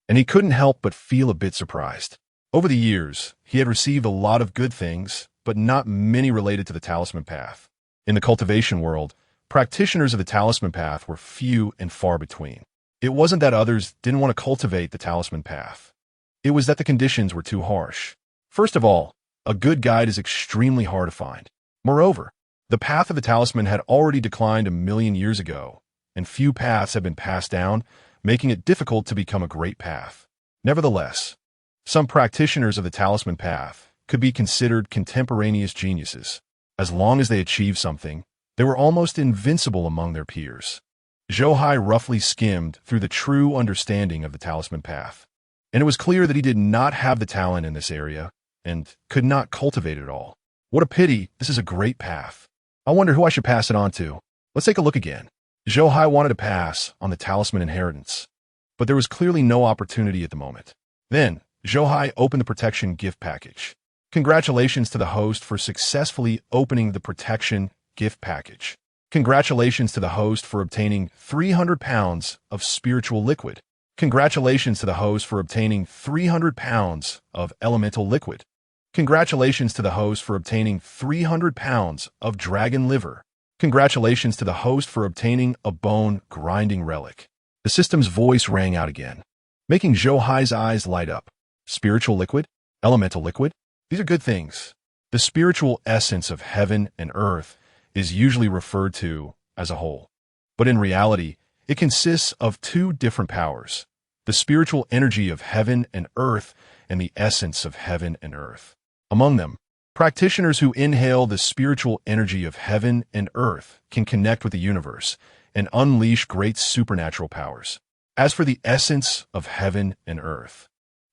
and he couldn't help but feel a bit surprised. Over the years, he had received a lot of good things, but not many related to the Talisman Path. In the cultivation world, practitioners of the Talisman Path were few and far between. It wasn't that others didn't want to cultivate the Talisman Path. It was that the conditions were too harsh. First of all, a good guide is extremely hard to find. Moreover, the path of the talisman had already declined 1,000,000 years ago, and few paths had been passed down, making it difficult to become a great path. Nevertheless, some practitioners of the Talisman Path could be considered contemporaneous geniuses. As long as they achieved something, they were almost invincible among their peers. Zhou Hai roughly skimmed through the true understanding of the Talisman Path, and it was clear that he did not have the talent in this area and could not cultivate it at all. What a pity, this is a great path. I wonder who I should pass it on to. Let's take a look again. Zhou Hai wanted to pass on the Talisman Inheritance, but there was clearly no opportunity at the moment. Then, Zhou Hai opened the protection gift package. Congratulations to the host for successfully opening the protection gift package. Congratulations to the host for obtaining 300 pounds of spiritual liquid. Congratulations to the host for obtaining 300 pounds of elemental liquid. Congratulations to the host for obtaining 300 pounds of dragon liver. Congratulations to the host for obtaining a bone grinding relic. The system's voice rang out again, making Zhou Hai's eyes light up. Spiritual liquid? Elemental liquid? These are good things. The spiritual essence of heaven and earth is usually referred to as a whole, but in reality, it consists of two different powers, the spiritual energy of heaven and earth and the essence of heaven and earth. Among them, practitioners who inhale the spiritual energy of heaven and earth can connect with the universe and unleash great supernatural powers. As for the essence of heaven and earth,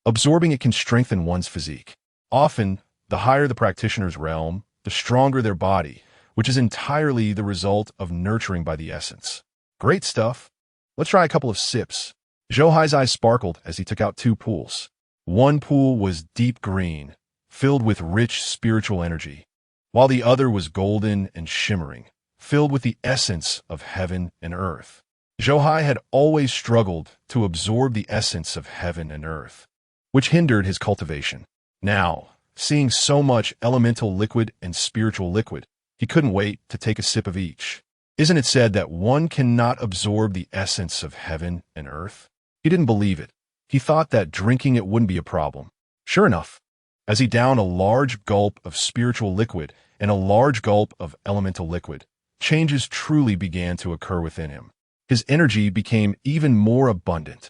absorbing it can strengthen one's physique. Often, the higher the practitioner's realm, the stronger their body, which is entirely the result of nurturing by the essence. Great stuff. Let's try a couple of sips. Zhou Hai's eyes sparkled as he took out two pools. One pool was deep green, filled with rich spiritual energy, while the other was golden and shimmering, filled with the essence of heaven and earth. Zhou Hai had always struggled to absorb the essence of heaven and earth, which hindered his cultivation. Now, seeing so much elemental liquid and spiritual liquid, he couldn't wait to take a sip of each. Isn't it said that one cannot absorb the essence of heaven and earth? He didn't believe it. He thought that drinking it wouldn't be a problem. Sure enough, as he downed a large gulp of spiritual liquid and a large gulp of elemental liquid, changes truly began to occur within him. His energy became even more abundant.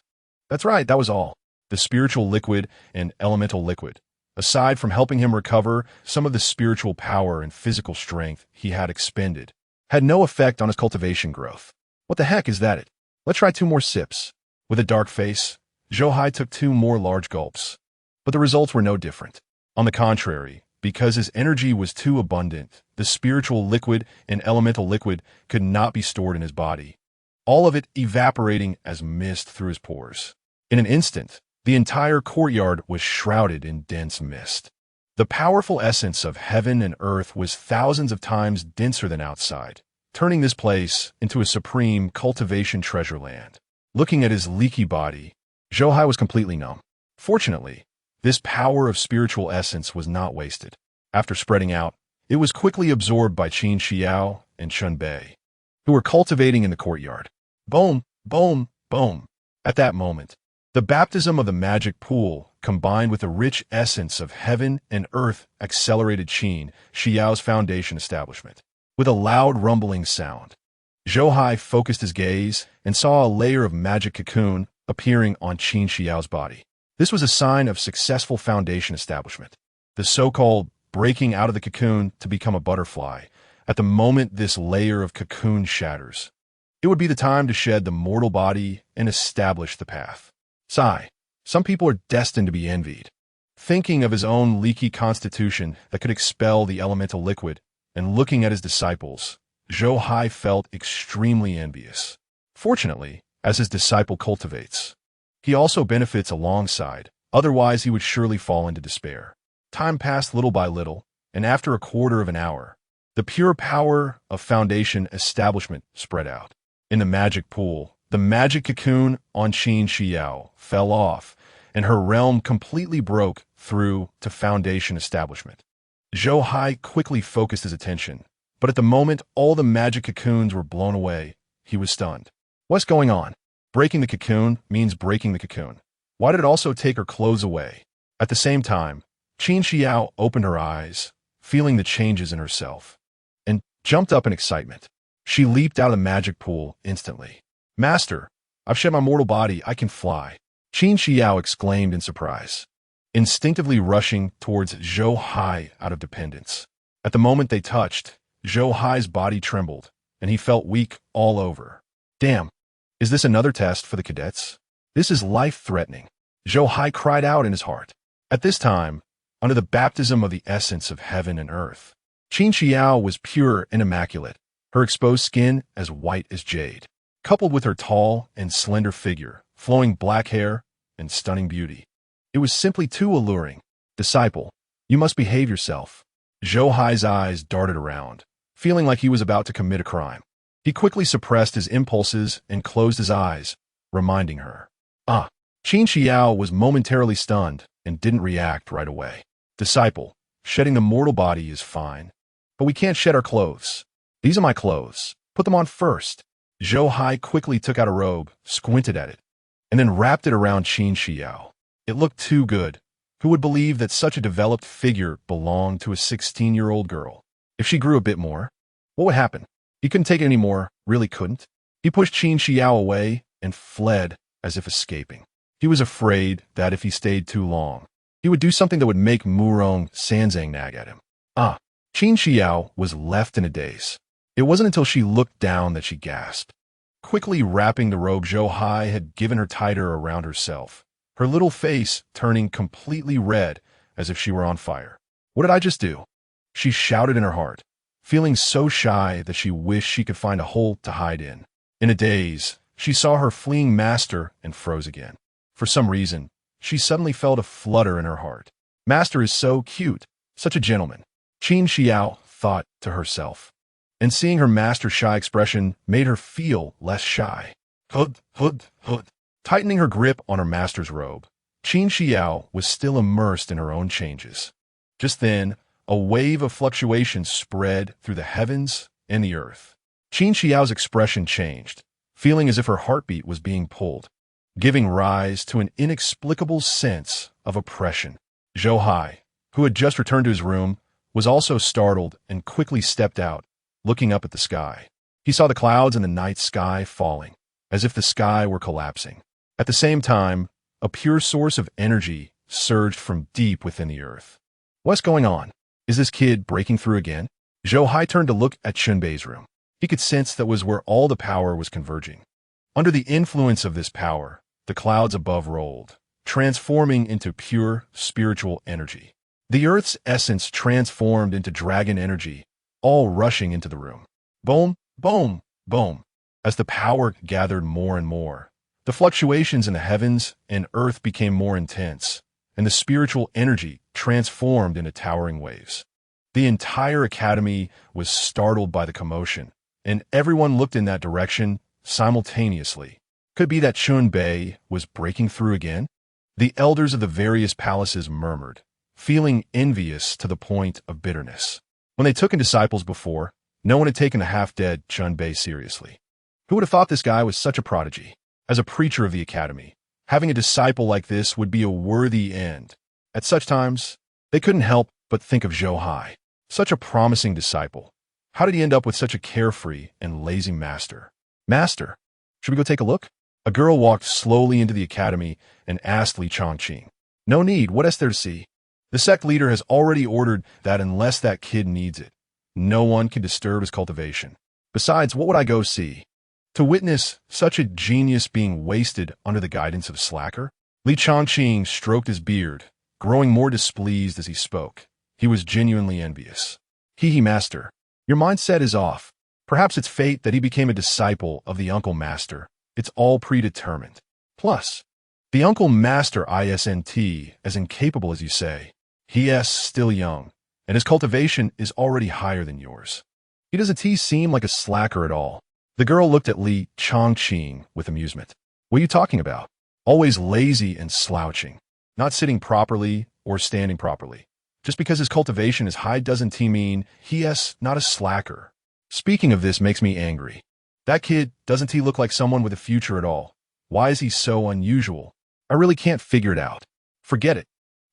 That's right, that was all. The spiritual liquid and elemental liquid, aside from helping him recover some of the spiritual power and physical strength he had expended, had no effect on his cultivation growth. What the heck is that? Let's try 2 more sips. With a dark face, Zhou Hai took 2 more large gulps. But the results were no different. On the contrary, because his energy was too abundant, the spiritual liquid and elemental liquid could not be stored in his body, all of it evaporating as mist through his pores. In an instant, the entire courtyard was shrouded in dense mist. The powerful essence of heaven and earth was thousands of times denser than outside, turning this place into a supreme cultivation treasure land. Looking at his leaky body, Zhou Hai was completely numb. Fortunately, this power of spiritual essence was not wasted. After spreading out, it was quickly absorbed by Qin Xiao and Chun Bei, who were cultivating in the courtyard. Boom, boom, boom. At that moment, the baptism of the magic pool, combined with the rich essence of heaven and earth, accelerated Qin Xiao's foundation establishment. With a loud rumbling sound, Zhou Hai focused his gaze and saw a layer of magic cocoon appearing on Qin Xiao's body. This was a sign of successful foundation establishment. The so-called breaking out of the cocoon to become a butterfly. At the moment this layer of cocoon shatters, it would be the time to shed the mortal body and establish the path. Sigh. Some people are destined to be envied. Thinking of his own leaky constitution that could expel the elemental liquid, and looking at his disciples, Zhou Hai felt extremely envious. Fortunately, as his disciple cultivates, he also benefits alongside, otherwise he would surely fall into despair. Time passed little by little, and after a quarter of an hour, the pure power of foundation establishment spread out. In the magic pool, the magic cocoon on Qin Xiao fell off, and her realm completely broke through to foundation establishment. Zhou Hai quickly focused his attention, but at the moment all the magic cocoons were blown away, he was stunned. What's going on? Breaking the cocoon means breaking the cocoon. Why did it also take her clothes away? At the same time, Qin Xiao opened her eyes, feeling the changes in herself, and jumped up in excitement. She leaped out of the magic pool instantly. Master, I've shed my mortal body, I can fly. Qin Xiao exclaimed in surprise, instinctively rushing towards Zhou Hai out of dependence. At the moment they touched, Zhou Hai's body trembled, and he felt weak all over. Damn, is this another test for the cadets? This is life-threatening. Zhou Hai cried out in his heart. At this time, under the baptism of the essence of heaven and earth, Qin Xiao was pure and immaculate, her exposed skin as white as jade, coupled with her tall and slender figure, flowing black hair, and stunning beauty. It was simply too alluring. Disciple, you must behave yourself. Zhou Hai's eyes darted around, feeling like he was about to commit a crime. He quickly suppressed his impulses and closed his eyes, reminding her. Qin Xiao was momentarily stunned and didn't react right away. Disciple, shedding the mortal body is fine, but we can't shed our clothes. These are my clothes. Put them on first. Zhou Hai quickly took out a robe, squinted at it, and then wrapped it around Qin Xiao. It looked too good. Who would believe that such a developed figure belonged to a 16-year-old girl? If she grew a bit more, what would happen? He couldn't take it anymore, really couldn't. He pushed Qin Xiao away and fled as if escaping. He was afraid that if he stayed too long, he would do something that would make Murong Sanzang nag at him. Qin Xiao was left in a daze. It wasn't until she looked down that she gasped. Quickly wrapping the robe Zhou Hai had given her tighter around herself, her little face turning completely red as if she were on fire. What did I just do? She shouted in her heart, feeling so shy that she wished she could find a hole to hide in. In a daze, she saw her fleeing master and froze again. For some reason, she suddenly felt a flutter in her heart. Master is so cute, such a gentleman. Qin Xiao thought to herself, and seeing her master's shy expression made her feel less shy. Hood. Tightening her grip on her master's robe, Qin Xiao was still immersed in her own changes. Just then, a wave of fluctuation spread through the heavens and the earth. Qin Xiao's expression changed, feeling as if her heartbeat was being pulled, giving rise to an inexplicable sense of oppression. Zhou Hai, who had just returned to his room, was also startled and quickly stepped out, looking up at the sky. He saw the clouds in the night sky falling, as if the sky were collapsing. At the same time, a pure source of energy surged from deep within the earth. What's going on? Is this kid breaking through again? Zhou Hai turned to look at Chunbei's room. He could sense that was where all the power was converging. Under the influence of this power, the clouds above rolled, transforming into pure spiritual energy. The earth's essence transformed into dragon energy, all rushing into the room. Boom, boom, boom. As the power gathered more and more, the fluctuations in the heavens and earth became more intense, and the spiritual energy transformed into towering waves. The entire academy was startled by the commotion, and everyone looked in that direction simultaneously. Could it be that Chunbei was breaking through again? The elders of the various palaces murmured, feeling envious to the point of bitterness. When they took in disciples before, no one had taken the half-dead Chunbei seriously. Who would have thought this guy was such a prodigy? As a preacher of the academy, having a disciple like this would be a worthy end. At such times, they couldn't help but think of Zhou Hai. Such a promising disciple. How did he end up with such a carefree and lazy master? Master, should we go take a look? A girl walked slowly into the academy and asked Li Chongqing, "No need, what is there to see? The sect leader has already ordered that unless that kid needs it, no one can disturb his cultivation. Besides, what would I go see? To witness such a genius being wasted under the guidance of a slacker?" Li Chongqing stroked his beard, growing more displeased as he spoke. He was genuinely envious. He, master, your mindset is off. Perhaps it's fate that he became a disciple of the uncle master. It's all predetermined. Plus, the uncle master isn't as incapable as you say. He is still young, and his cultivation is already higher than yours. He doesn't seem like a slacker at all. The girl looked at Li Chongqing with amusement. What are you talking about? Always lazy and slouching, not sitting properly or standing properly. Just because his cultivation is high doesn't mean he is not a slacker. Speaking of this makes me angry. That kid, doesn't he look like someone with a future at all? Why is he so unusual? I really can't figure it out. Forget it.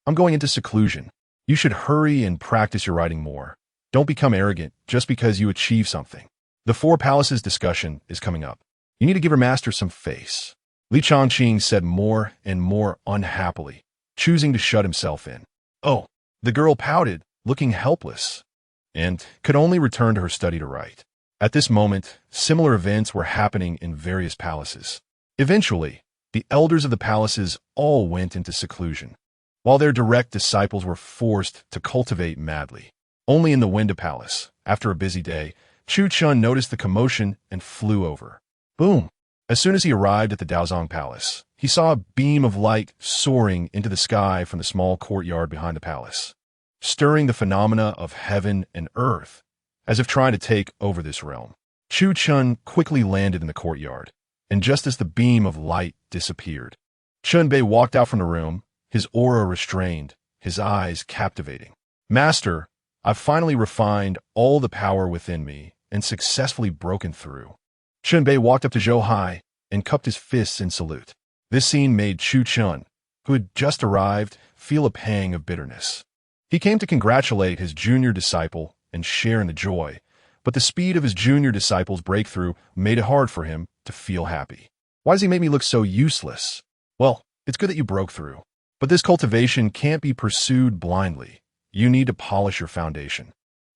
I'm going into seclusion. You should hurry and practice your writing more. Don't become arrogant just because you achieve something. The Four Palaces discussion is coming up. You need to give your master some face. Li Chongqing said more and more unhappily, choosing to shut himself in. Oh, the girl pouted, looking helpless, and could only return to her study to write. At this moment, similar events were happening in various palaces. Eventually, the elders of the palaces all went into seclusion, while their direct disciples were forced to cultivate madly. Only in the Winda Palace, after a busy day, Chu Chun noticed the commotion and flew over. Boom! As soon as he arrived at the Daozong Palace, he saw a beam of light soaring into the sky from the small courtyard behind the palace, stirring the phenomena of heaven and earth, as if trying to take over this realm. Chu Chun quickly landed in the courtyard, and just as the beam of light disappeared, Chun Bei walked out from the room, his aura restrained, his eyes captivating. Master, I've finally refined all the power within me and successfully broken through. Chun Bei walked up to Zhou Hai and cupped his fists in salute. This scene made Chu Chun, who had just arrived, feel a pang of bitterness. He came to congratulate his junior disciple and share in the joy, but the speed of his junior disciple's breakthrough made it hard for him to feel happy. Why does he make me look so useless? Well, it's good that you broke through, but this cultivation can't be pursued blindly. You need to polish your foundation.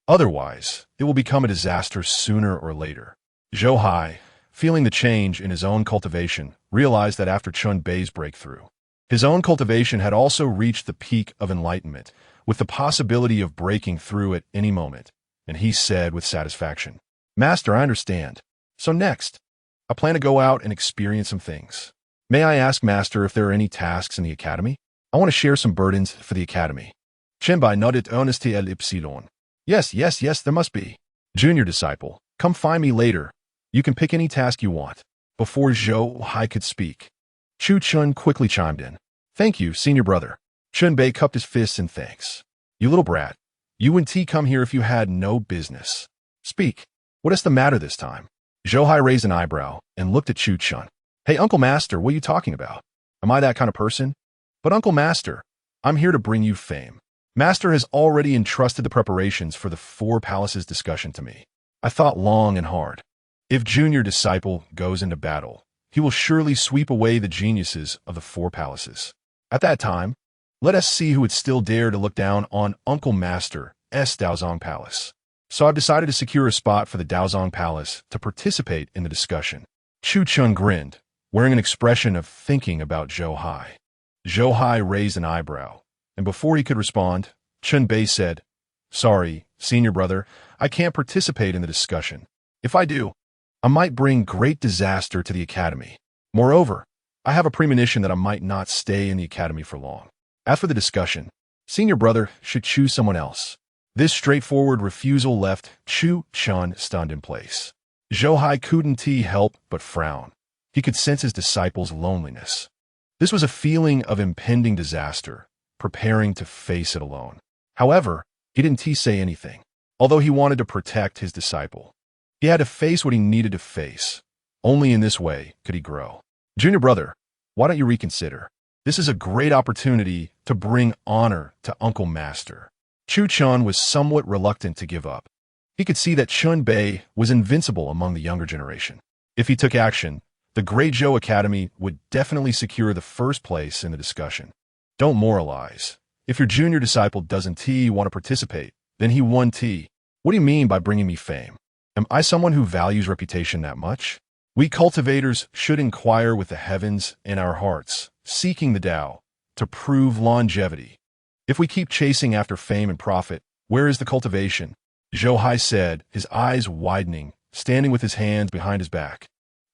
Otherwise, it will become a disaster sooner or later. Zhou Hai, feeling the change in his own cultivation, realized that after Chun Bei's breakthrough, his own cultivation had also reached the peak of enlightenment, with the possibility of breaking through at any moment, and he said with satisfaction, Master, I understand. So next, I plan to go out and experience some things. May I ask, Master, if there are any tasks in the academy? I want to share some burdens for the academy. Chenbai nodded honesty el ipsilon. Yes, there must be. Junior disciple, come find me later. You can pick any task you want. Before Zhou Hai could speak, Chu Chun quickly chimed in. Thank you, senior brother. Chun Bei cupped his fists in thanks. You little brat. You wouldn't come here if you had no business. Speak. What is the matter this time? Zhou Hai raised an eyebrow and looked at Chu Chun. Hey, Uncle Master, what are you talking about? Am I that kind of person? But Uncle Master, I'm here to bring you fame. Master has already entrusted the preparations for the Four Palaces discussion to me. I thought long and hard. If junior disciple goes into battle, he will surely sweep away the geniuses of the Four Palaces. At that time, let us see who would still dare to look down on Uncle Master's Daozong Palace. So I've decided to secure a spot for the Daozong Palace to participate in the discussion. Chu Chun grinned, wearing an expression of thinking about Zhou Hai. Zhou Hai raised an eyebrow, and before he could respond, Chun Bei said, Sorry, senior brother, I can't participate in the discussion. If I do, I might bring great disaster to the academy. Moreover, I have a premonition that I might not stay in the academy for long. As for the discussion, senior brother should choose someone else. This straightforward refusal left Chu Chun stunned in place. Zhou Hai couldn't help but frown. He could sense his disciple's loneliness. This was a feeling of impending disaster, preparing to face it alone. However, he didn't say anything, although he wanted to protect his disciple. He had to face what he needed to face. Only in this way could he grow. Junior brother, why don't you reconsider? This is a great opportunity to bring honor to Uncle Master. Chu Chun was somewhat reluctant to give up. He could see that Chun Bei was invincible among the younger generation. If he took action, the Great Zhou Academy would definitely secure the first place in the discussion. Don't moralize. If your junior disciple doesn't want to participate, then he won T. What do you mean by bringing me fame? Am I someone who values reputation that much? We cultivators should inquire with the heavens in our hearts, seeking the Tao, to prove longevity. If we keep chasing after fame and profit, where is the cultivation? Zhou Hai said, his eyes widening, standing with his hands behind his back.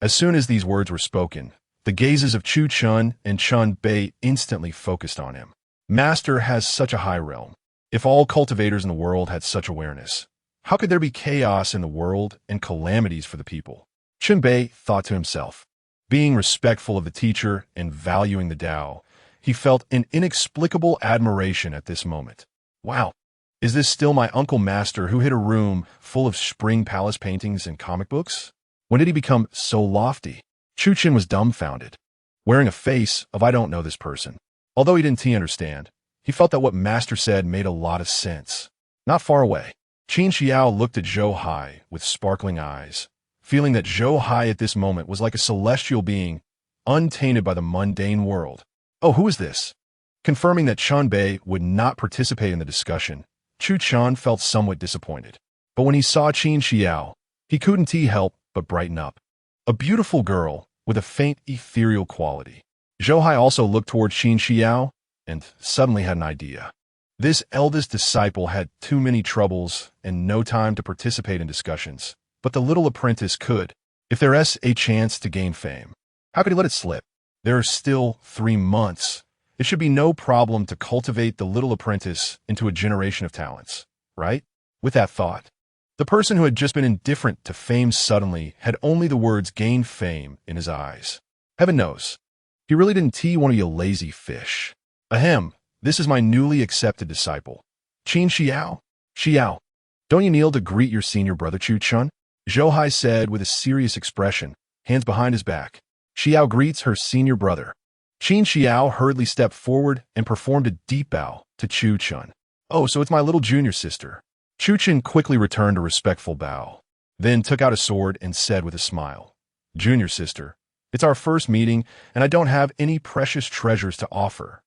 As soon as these words were spoken, the gazes of Chu Chun and Chun Bei instantly focused on him. Master has such a high realm. If all cultivators in the world had such awareness, how could there be chaos in the world and calamities for the people? Chun Bei thought to himself. Being respectful of the teacher and valuing the Tao, he felt an inexplicable admiration at this moment. Wow, is this still my uncle Master who hid a room full of spring palace paintings and comic books? When did he become so lofty? Chu Chin was dumbfounded, wearing a face of I don't know this person. Although he didn't understand, he felt that what Master said made a lot of sense. Not far away, Qin Xiao looked at Zhou Hai with sparkling eyes, feeling that Zhou Hai at this moment was like a celestial being, untainted by the mundane world. Oh, who is this? Confirming that Chun Bei would not participate in the discussion, Chu Chun felt somewhat disappointed. But when he saw Qin Xiao, he couldn't help but brighten up. A beautiful girl with a faint ethereal quality. Zhou Hai also looked toward Qin Xiao and suddenly had an idea. This eldest disciple had too many troubles and no time to participate in discussions, but the little apprentice could, if there's a chance to gain fame. How could he let it slip? There are still 3 months. It should be no problem to cultivate the little apprentice into a generation of talents, right? With that thought, the person who had just been indifferent to fame suddenly had only the words gain fame in his eyes. Heaven knows, he really didn't want to be a lazy fish. Ahem, this is my newly accepted disciple. Qin Xiao? Xiao, don't you kneel to greet your senior brother Chu Chun? Zhou Hai said with a serious expression, hands behind his back. Xiao greets her senior brother. Qin Xiao hurriedly stepped forward and performed a deep bow to Chu Chun. Oh, so it's my little junior sister. Chu Chun quickly returned a respectful bow, then took out a sword and said with a smile, Junior sister, it's our first meeting and I don't have any precious treasures to offer.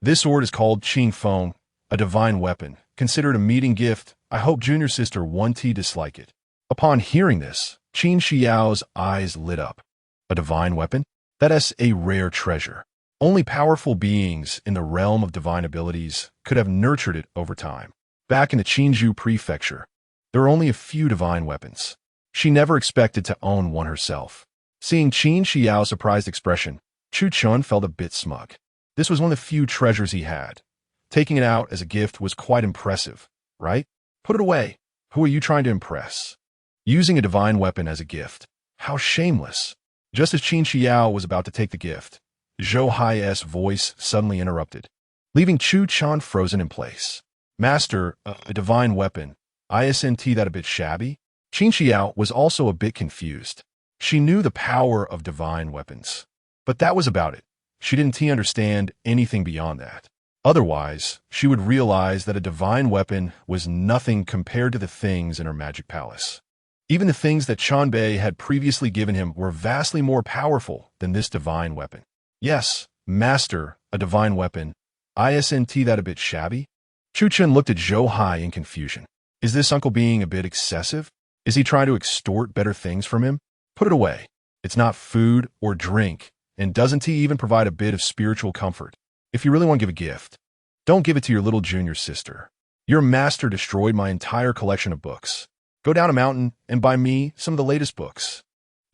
This sword is called Qing Feng, a divine weapon, considered a meeting gift. I hope junior sister won't dislike it. Upon hearing this, Qin Xiao's eyes lit up. A divine weapon? That is a rare treasure. Only powerful beings in the realm of divine abilities could have nurtured it over time. Back in the Qinzhou prefecture, there were only a few divine weapons. She never expected to own one herself. Seeing Qin Xiao's surprised expression, Chu Chun felt a bit smug. This was one of the few treasures he had. Taking it out as a gift was quite impressive, right? Put it away. Who are you trying to impress? Using a divine weapon as a gift. How shameless. Just as Qin Xiao was about to take the gift, Zhou Hai's voice suddenly interrupted, leaving Chu Chun frozen in place. Master, a divine weapon. Isn't that a bit shabby? Qin Xiao was also a bit confused. She knew the power of divine weapons, but that was about it. She didn't understand anything beyond that. Otherwise, she would realize that a divine weapon was nothing compared to the things in her magic palace. Even the things that Chun Bei had previously given him were vastly more powerful than this divine weapon. Yes, master, a divine weapon. Isn't that a bit shabby? Chu Chun looked at Zhou Hai in confusion. Is this uncle being a bit excessive? Is he trying to extort better things from him? Put it away. It's not food or drink, and doesn't he even provide a bit of spiritual comfort? If you really want to give a gift, don't give it to your little junior sister. Your master destroyed my entire collection of books. Go down a mountain and buy me some of the latest books.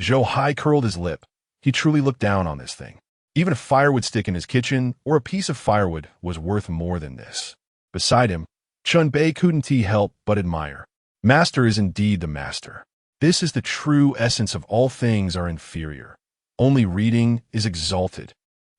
Zhou Hai curled his lip. He truly looked down on this thing. Even a firewood stick in his kitchen or a piece of firewood was worth more than this. Beside him, Chun Bei couldn't help but admire. Master is indeed the master. This is the true essence of all things are inferior. Only reading is exalted.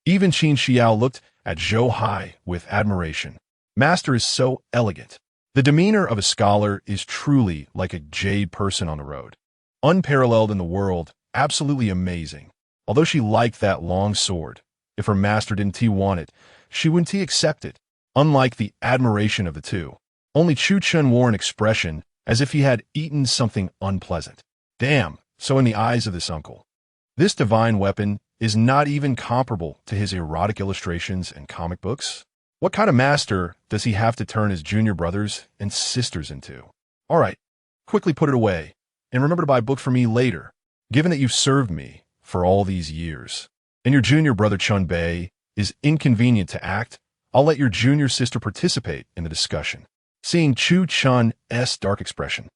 Even Qin Xiao looked at Zhou Hai with admiration. Master is so elegant. The demeanor of a scholar is truly like a jade person on the road. Unparalleled in the world, absolutely amazing. Although she liked that long sword, if her master didn't want it, she wouldn't accept it. Unlike the admiration of the two, only Chu Chun wore an expression as if he had eaten something unpleasant. Damn, so in the eyes of this uncle, This divine weapon is not even comparable to his erotic illustrations and comic books. What kind of master does he have to turn his junior brothers and sisters into? All right, quickly put it away, and remember to buy a book for me later, given that you've served me for all these years. And your junior brother Chun Bei is inconvenient to act, I'll let your junior sister participate in the discussion. Seeing Chu Chun's dark expression,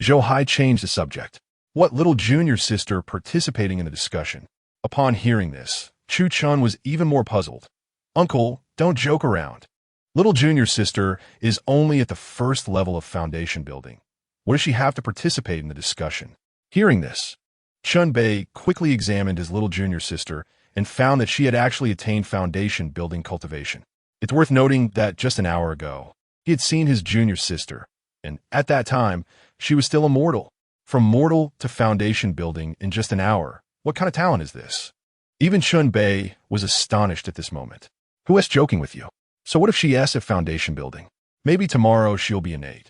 Zhou Hai changed the subject. What little junior sister participating in the discussion? Upon hearing this, Chu Chun was even more puzzled. Uncle, don't joke around. Little junior sister is only at the first level of foundation building. What does she have to participate in the discussion? Hearing this, Chun Bei quickly examined his little junior sister and found that she had actually attained foundation building cultivation. It's worth noting that just an hour ago, he had seen his junior sister, and at that time, she was still a mortal. From mortal to foundation building in just an hour, what kind of talent is this? Even Chun Bei was astonished at this moment. Who is joking with you? So what if she asks at foundation building? Maybe tomorrow she'll be innate.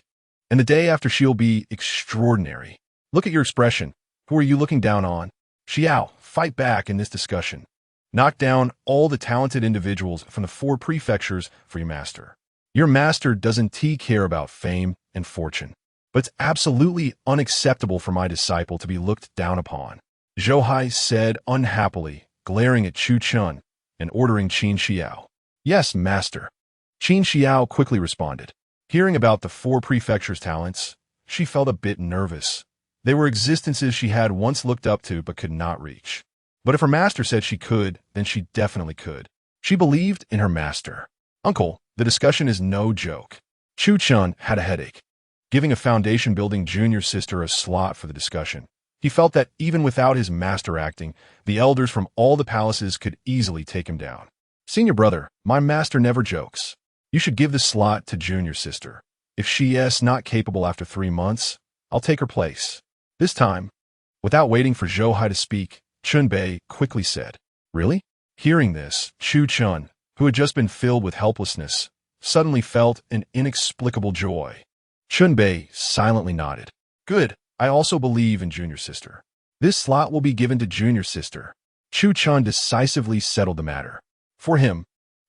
And the day after she'll be extraordinary. Look at your expression. Who are you looking down on? Xiao, fight back in this discussion. Knock down all the talented individuals from the 4 prefectures for your master. Your master doesn't care about fame and fortune. But it's absolutely unacceptable for my disciple to be looked down upon. Zhou Hai said unhappily, glaring at Chu Chun and ordering Qin Xiao. Yes, master. Qin Xiao quickly responded. Hearing about the 4 prefectures' talents, she felt a bit nervous. They were existences she had once looked up to but could not reach. But if her master said she could, then she definitely could. She believed in her master. Uncle, the discussion is no joke. Chu Chun had a headache. Giving a foundation-building junior sister a slot for the discussion. He felt that even without his master acting, the elders from all the palaces could easily take him down. Senior brother, my master never jokes. You should give the slot to junior sister. If she is not capable after 3 months, I'll take her place. This time, without waiting for Zhou Hai to speak, Chun Bei quickly said, Really? Hearing this, Chu Chun, who had just been filled with helplessness, suddenly felt an inexplicable joy. Chun Bei silently nodded. Good, I also believe in junior sister. This slot will be given to junior sister. Chu Chun decisively settled the matter. For him,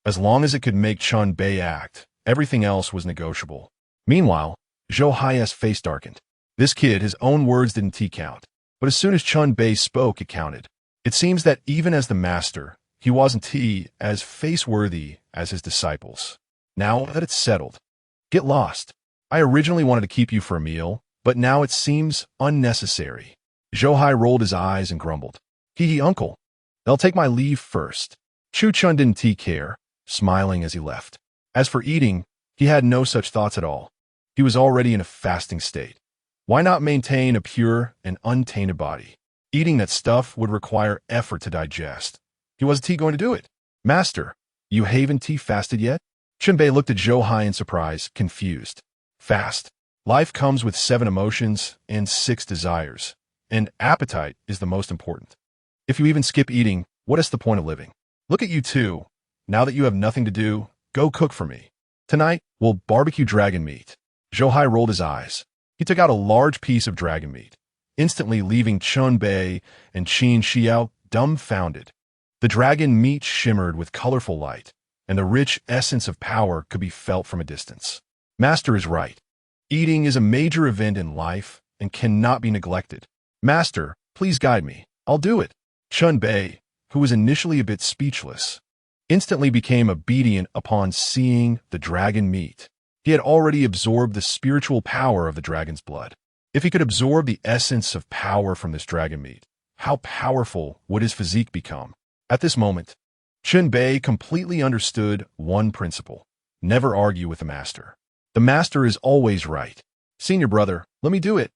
as long as it could make Chun Bei act, everything else was negotiable. Meanwhile, Zhou Hai's face darkened. This kid, his own words didn't count. But as soon as Chun Bei spoke, it counted. It seems that even as the master, he wasn't as face-worthy as his disciples. Now that it's settled, get lost. I originally wanted to keep you for a meal, but now it seems unnecessary. Zhou Hai rolled his eyes and grumbled. Hee uncle. I'll take my leave first. Chu Chun didn't care, smiling as he left. As for eating, he had no such thoughts at all. He was already in a fasting state. Why not maintain a pure and untainted body? Eating that stuff would require effort to digest. He wasn't going to do it. Master, you haven't fasted yet? Chun Bei looked at Zhou Hai in surprise, confused. Fast. Life comes with 7 emotions and 6 desires, and appetite is the most important. If you even skip eating, what is the point of living? Look at you two. Now that you have nothing to do, go cook for me. Tonight, we'll barbecue dragon meat. Zhou Hai rolled his eyes. He took out a large piece of dragon meat, instantly leaving Chun Bei and Qin Xiao dumbfounded. The dragon meat shimmered with colorful light, and the rich essence of power could be felt from a distance. Master is right. Eating is a major event in life and cannot be neglected. Master, please guide me. I'll do it. Chun Bei, who was initially a bit speechless, instantly became obedient upon seeing the dragon meat. He had already absorbed the spiritual power of the dragon's blood. If he could absorb the essence of power from this dragon meat, how powerful would his physique become? At this moment, Chun Bei completely understood one principle. Never argue with the master. The master is always right. Senior brother, let me do it.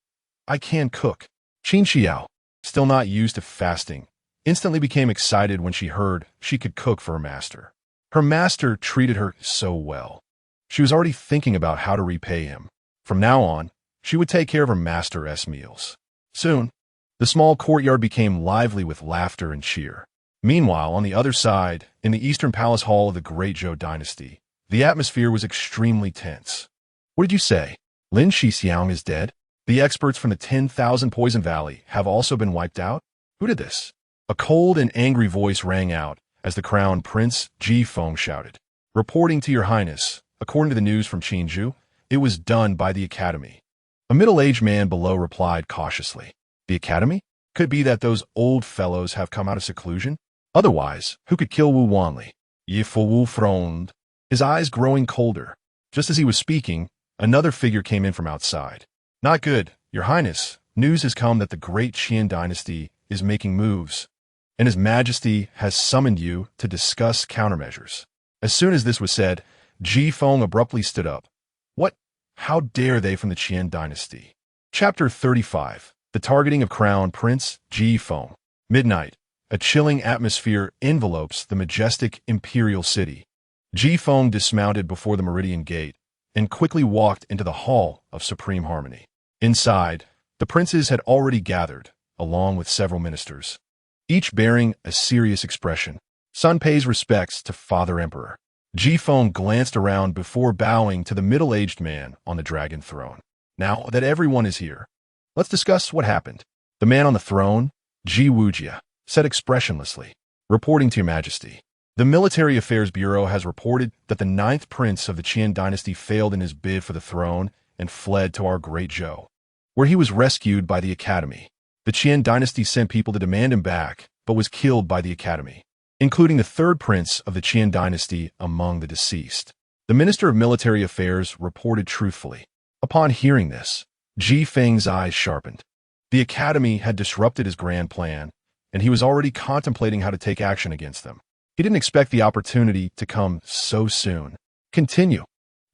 I can cook. Qin Xiao, still not used to fasting, instantly became excited when she heard she could cook for her master. Her master treated her so well. She was already thinking about how to repay him. From now on, she would take care of her master's meals. Soon, the small courtyard became lively with laughter and cheer. Meanwhile, on the other side, in the Eastern Palace Hall of the Great Zhou Dynasty, the atmosphere was extremely tense. What did you say? Lin Shixiang is dead? The experts from the 10,000 Poison Valley have also been wiped out? Who did this? A cold and angry voice rang out as the crown prince Ji Feng shouted. Reporting to your highness, according to the news from Qinzhou, it was done by the academy. A middle-aged man below replied cautiously. The academy? Could be that those old fellows have come out of seclusion? Otherwise, who could kill Wu Wanli? Yi Fu Wu frowned, his eyes growing colder. Just as he was speaking, another figure came in from outside. Not good, your highness. News has come that the great Qian dynasty is making moves, and his majesty has summoned you to discuss countermeasures. As soon as this was said, Ji Feng abruptly stood up. What? How dare they from the Qian dynasty? Chapter 35. The Targeting of Crown Prince Ji Feng. Midnight. A chilling atmosphere envelopes the majestic imperial city. Ji Feng dismounted before the Meridian Gate and quickly walked into the Hall of Supreme Harmony. Inside, the princes had already gathered, along with several ministers, each bearing a serious expression. Sun pays respects to Father Emperor. Ji Feng glanced around before bowing to the middle-aged man on the dragon throne. Now that everyone is here, let's discuss what happened. The man on the throne, Ji Wujia, said expressionlessly. Reporting to your majesty. The Military Affairs Bureau has reported that the 9th prince of the Qian dynasty failed in his bid for the throne and fled to our great Zhou, where he was rescued by the academy. The Qian dynasty sent people to demand him back, but was killed by the academy, including the 3rd prince of the Qian dynasty among the deceased. The Minister of Military Affairs reported truthfully. Upon hearing this, Ji Feng's eyes sharpened. The academy had disrupted his grand plan, and he was already contemplating how to take action against them. He didn't expect the opportunity to come so soon. Continue.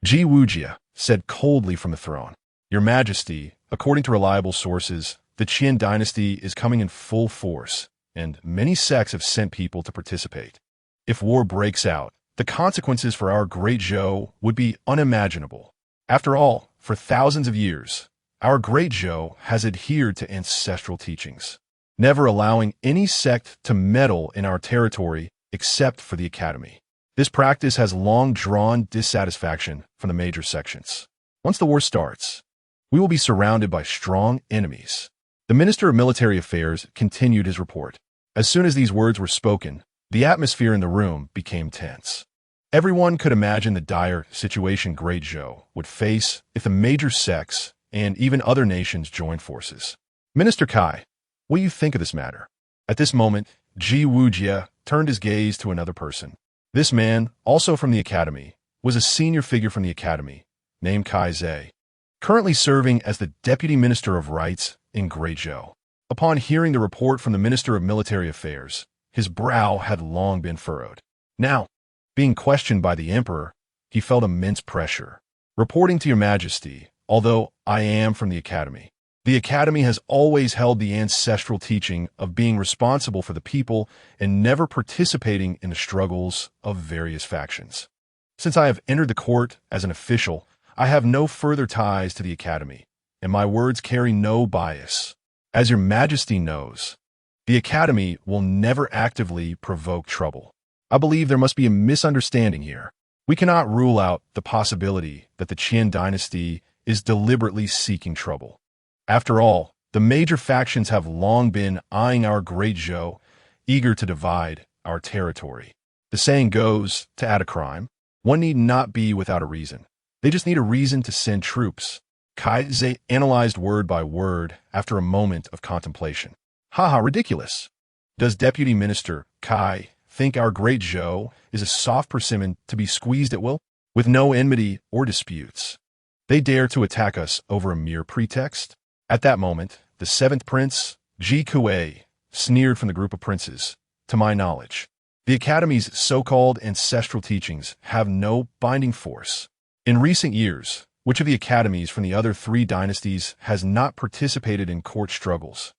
Ji Wujia said coldly from the throne. Your Majesty, according to reliable sources, the Qian dynasty is coming in full force, and many sects have sent people to participate. If war breaks out, the consequences for our great Zhou would be unimaginable. After all, for thousands of years, our great Zhou has adhered to ancestral teachings, never allowing any sect to meddle in our territory except for the academy. This practice has long drawn dissatisfaction from the major sections. Once the war starts, we will be surrounded by strong enemies. The Minister of Military Affairs continued his report. As soon as these words were spoken, the atmosphere in the room became tense. Everyone could imagine the dire situation Great Zhou would face if the major sects and even other nations joined forces. Minister Kai, what do you think of this matter? At this moment, Ji Wujia turned his gaze to another person. This man, also from the academy, was a senior figure from the academy, named Kai Zhe, currently serving as the Deputy Minister of Rights in Great Zhou. Upon hearing the report from the Minister of Military Affairs, his brow had long been furrowed. Now, being questioned by the Emperor, he felt immense pressure. Reporting to your Majesty, although I am from the academy has always held the ancestral teaching of being responsible for the people and never participating in the struggles of various factions. Since I have entered the court as an official, I have no further ties to the academy, and my words carry no bias. As your Majesty knows, the academy will never actively provoke trouble. I believe there must be a misunderstanding here. We cannot rule out the possibility that the Qian dynasty is deliberately seeking trouble. After all, the major factions have long been eyeing our great Zhou, eager to divide our territory. The saying goes, to add a crime, one need not be without a reason. They just need a reason to send troops. Kai Zhe analyzed word by word after a moment of contemplation. Haha, ridiculous. Does Deputy Minister Kai think our great Zhou is a soft persimmon to be squeezed at will, with no enmity or disputes? They dare to attack us over a mere pretext? At that moment, the 7th prince, Ji Kuei, sneered from the group of princes. To my knowledge, the academy's so-called ancestral teachings have no binding force. In recent years, which of the academies from the other 3 dynasties has not participated in court struggles?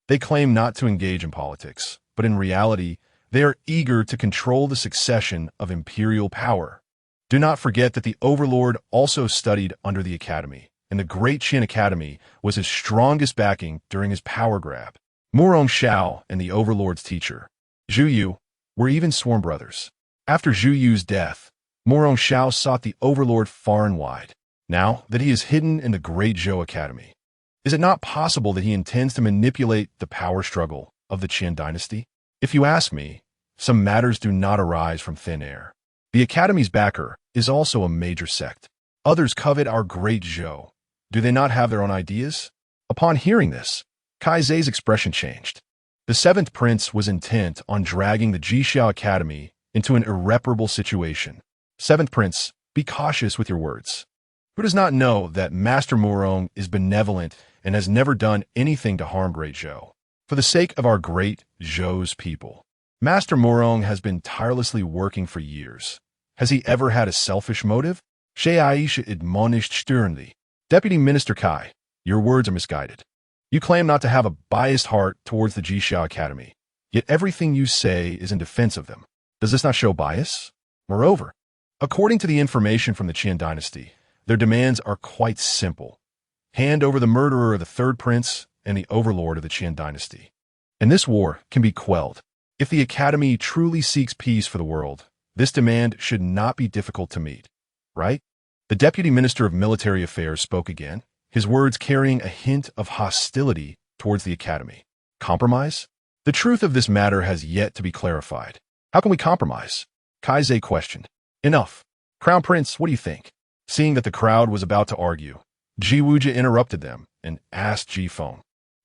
They claim not to engage in politics, but in reality, they are eager to control the succession of imperial power. Do not forget that the overlord also studied under the academy, and the Great Qin Academy was his strongest backing during his power grab. Murong Xiao and the overlord's teacher, Zhu Yu, were even sworn brothers. After Zhu Yu's death, Murong Xiao sought the overlord far and wide. Now that he is hidden in the Great Zhou Academy, is it not possible that he intends to manipulate the power struggle of the Qin dynasty? If you ask me, some matters do not arise from thin air. The Academy's backer is also a major sect. Others covet our great Zhou. Do they not have their own ideas? Upon hearing this, Kaizei's expression changed. The seventh prince was intent on dragging the Jixia Academy into an irreparable situation. Seventh prince, be cautious with your words. Who does not know that Master Murong is benevolent and has never done anything to harm great Zhou? For the sake of our great Zhou's people, Master Murong has been tirelessly working for years. Has he ever had a selfish motive? She Aisha admonished sternly. Deputy Minister Kai, your words are misguided. You claim not to have a biased heart towards the Jixia Academy, yet everything you say is in defense of them. Does this not show bias? Moreover, according to the information from the Qin dynasty, their demands are quite simple. Hand over the murderer of the third prince and the overlord of the Qin dynasty. And this war can be quelled. If the Academy truly seeks peace for the world, this demand should not be difficult to meet, right? The Deputy Minister of Military Affairs spoke again, his words carrying a hint of hostility towards the Academy. Compromise? The truth of this matter has yet to be clarified. How can we compromise? Kaizei questioned. Enough. Crown Prince, what do you think? Seeing that the crowd was about to argue, Ji Wuji interrupted them and asked Ji Feng.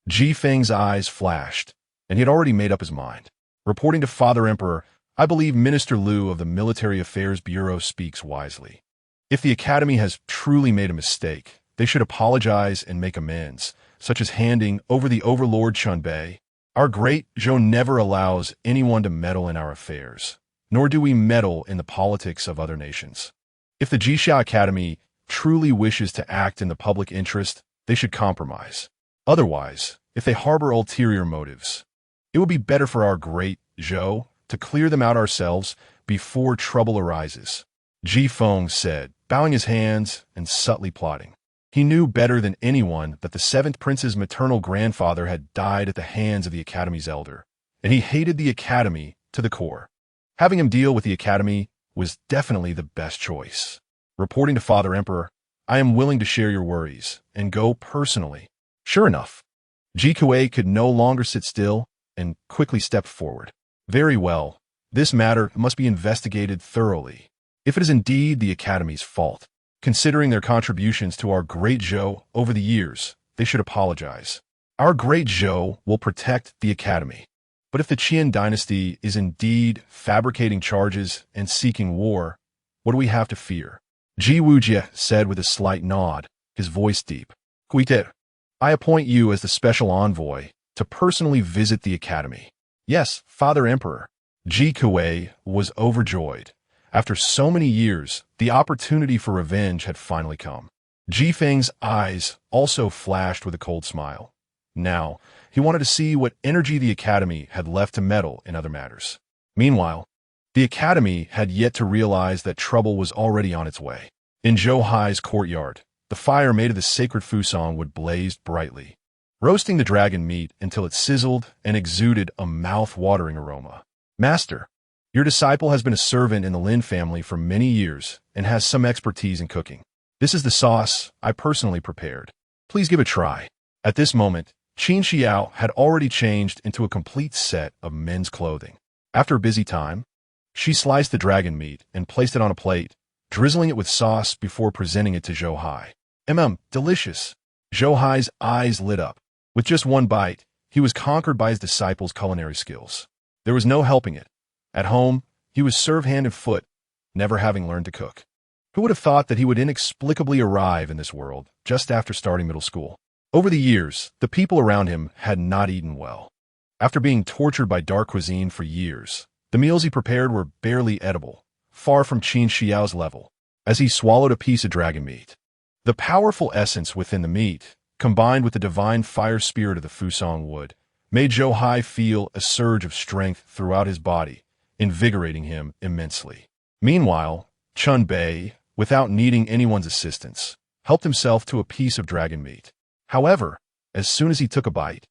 Ji Feng's eyes flashed, and he had already made up his mind. Reporting to Father Emperor, I believe Minister Liu of the Military Affairs Bureau speaks wisely. If the Academy has truly made a mistake, they should apologize and make amends, such as handing over the Overlord Chunbei. Our great Zhou never allows anyone to meddle in our affairs, nor do we meddle in the politics of other nations. If the Jixia Academy truly wishes to act in the public interest, they should compromise. Otherwise, if they harbor ulterior motives, it would be better for our great Zhou to clear them out ourselves before trouble arises. Ji Feng said, bowing his hands and subtly plotting. He knew better than anyone that the seventh prince's maternal grandfather had died at the hands of the Academy's elder, and he hated the Academy to the core. Having him deal with the Academy was definitely the best choice. Reporting to Father Emperor, I am willing to share your worries and go personally. Sure enough, Ji Kuei could no longer sit still and quickly stepped forward. Very well, this matter must be investigated thoroughly. If it is indeed the Academy's fault, considering their contributions to our great Zhou over the years, they should apologize. Our great Zhou will protect the Academy. But if the Qin dynasty is indeed fabricating charges and seeking war, what do we have to fear? Ji Wujie said with a slight nod, his voice deep. Kuite, I appoint you as the special envoy to personally visit the Academy. Yes, Father Emperor. Ji Kuei was overjoyed. After so many years, the opportunity for revenge had finally come. Ji Feng's eyes also flashed with a cold smile. Now, he wanted to see what energy the Academy had left to meddle in other matters. Meanwhile, the Academy had yet to realize that trouble was already on its way. In Zhou Hai's courtyard, the fire made of the sacred fusang wood blazed brightly, roasting the dragon meat until it sizzled and exuded a mouth-watering aroma. Master, your disciple has been a servant in the Lin family for many years and has some expertise in cooking. This is the sauce I personally prepared. Please give it a try. At this moment, Qin Xiao had already changed into a complete set of men's clothing. After a busy time, she sliced the dragon meat and placed it on a plate, drizzling it with sauce before presenting it to Zhou Hai. Delicious. Zhou Hai's eyes lit up. With just one bite, he was conquered by his disciple's culinary skills. There was no helping it. At home, he was served hand and foot, never having learned to cook. Who would have thought that he would inexplicably arrive in this world just after starting middle school? Over the years, the people around him had not eaten well. After being tortured by dark cuisine for years, the meals he prepared were barely edible, far from Qin Xiao's level, as he swallowed a piece of dragon meat. The powerful essence within the meat, combined with the divine fire spirit of the fusang wood, made Zhou Hai feel a surge of strength throughout his body, invigorating him immensely. Meanwhile, Chun Bei, without needing anyone's assistance, helped himself to a piece of dragon meat. However, as soon as he took a bite,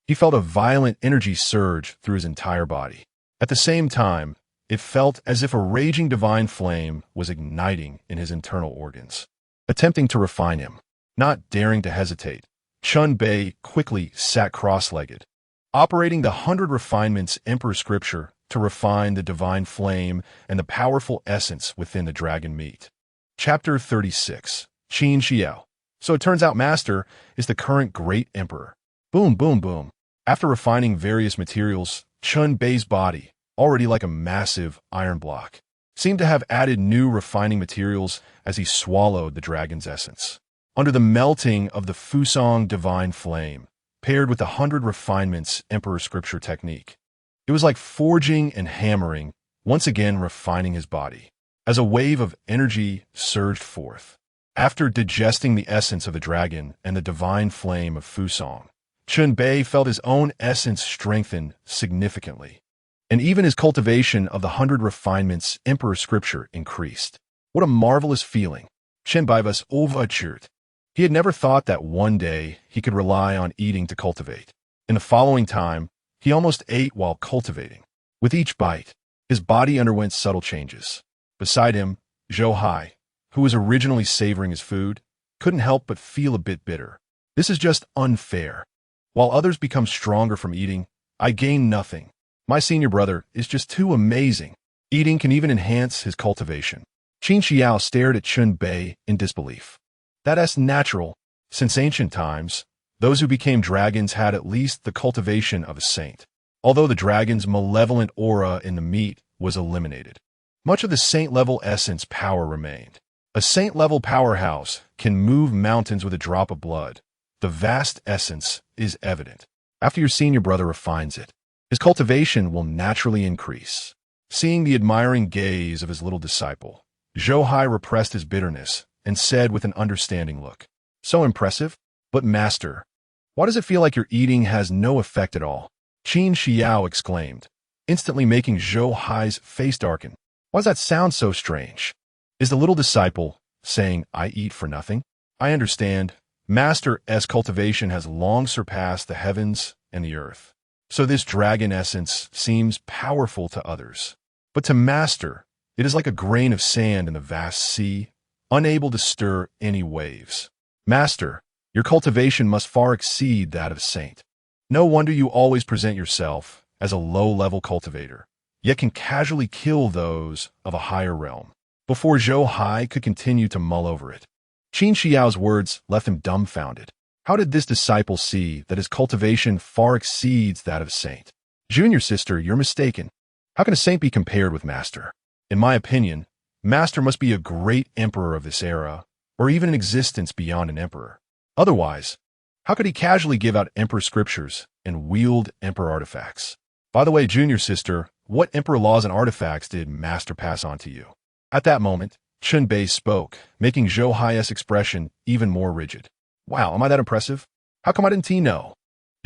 he felt a violent energy surge through his entire body. At the same time, it felt as if a raging divine flame was igniting in his internal organs. Attempting to refine him, not daring to hesitate, Chun Bei quickly sat cross-legged. operating the 100 refinements Emperor Scripture to refine the divine flame and the powerful essence within the dragon meat. Chapter 36. Qin Xiao. So it turns out Master is the current great emperor. Boom, boom, boom. After refining various materials, Chun Bei's body, already like a massive iron block, seemed to have added new refining materials as he swallowed the dragon's essence. Under the melting of the Fusong divine flame, paired with the 100 refinements Emperor Scripture technique, it was like forging and hammering, once again refining his body. As a wave of energy surged forth, after digesting the essence of the dragon and the divine flame of Fusong, Chun Bei felt his own essence strengthen significantly, and even his cultivation of the 100 refinements Emperor Scripture increased. What a marvelous feeling! Chen Bai was overjoyed. He had never thought that one day he could rely on eating to cultivate. In the following time, he almost ate while cultivating. With each bite, his body underwent subtle changes. Beside him, Zhou Hai, who was originally savoring his food, couldn't help but feel a bit bitter. This is just unfair. While others become stronger from eating, I gain nothing. My senior brother is just too amazing. Eating can even enhance his cultivation. Qin Xiao stared at Chun Bei in disbelief. That's natural. Since ancient times, those who became dragons had at least the cultivation of a saint, although the dragon's malevolent aura in the meat was eliminated. Much of the saint-level essence power remained. A saint-level powerhouse can move mountains with a drop of blood. The vast essence is evident. After your senior brother refines it, his cultivation will naturally increase. Seeing the admiring gaze of his little disciple, Zhou Hai repressed his bitterness and said with an understanding look, "So impressive, but master, why does it feel like your eating has no effect at all?" Qin Xiao exclaimed, instantly making Zhou Hai's face darken. Why does that sound so strange? Is the little disciple saying, "I eat for nothing"? I understand. Master's cultivation has long surpassed the heavens and the earth. So this dragon essence seems powerful to others. But to Master, it is like a grain of sand in the vast sea, unable to stir any waves. Master, your cultivation must far exceed that of Saint. No wonder you always present yourself as a low-level cultivator, yet can casually kill those of a higher realm. Before Zhou Hai could continue to mull over it, Qin Xiao's words left him dumbfounded. How did this disciple see that his cultivation far exceeds that of Saint? Junior sister, you're mistaken. How can a saint be compared with Master? In my opinion, Master must be a great emperor of this era, or even in existence beyond an emperor. Otherwise, how could he casually give out emperor scriptures and wield emperor artifacts? By the way, junior sister, what emperor laws and artifacts did Master pass on to you? At that moment, Chun Bei spoke, making Zhou Hai's expression even more rigid. Wow, am I that impressive? How come I didn't know?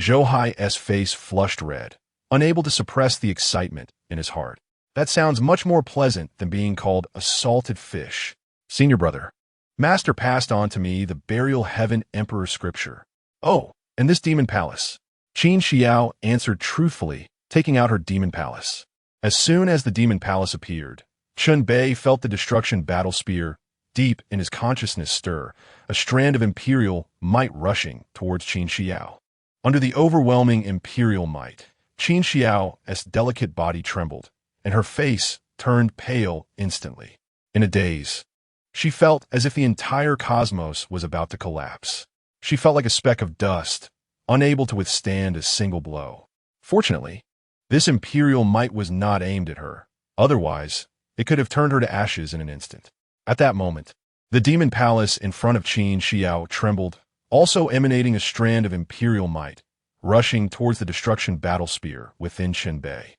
Zhou Hai's face flushed red, unable to suppress the excitement in his heart. That sounds much more pleasant than being called a salted fish. Senior brother, Master passed on to me the burial heaven emperor scripture. Oh, and this demon palace. Qin Xiao answered truthfully, taking out her demon palace. As soon as the demon palace appeared, Chun Bei felt the destruction battle spear deep in his consciousness stir, a strand of imperial might rushing towards Qin Xiao. Under the overwhelming imperial might, Qin Xiao's delicate body trembled, and her face turned pale instantly. In a daze, she felt as if the entire cosmos was about to collapse. She felt like a speck of dust, unable to withstand a single blow. Fortunately, this imperial might was not aimed at her. Otherwise, it could have turned her to ashes in an instant. At that moment, the demon palace in front of Qin Xiao trembled, also emanating a strand of imperial might, rushing towards the destruction battle spear within Chun Bei.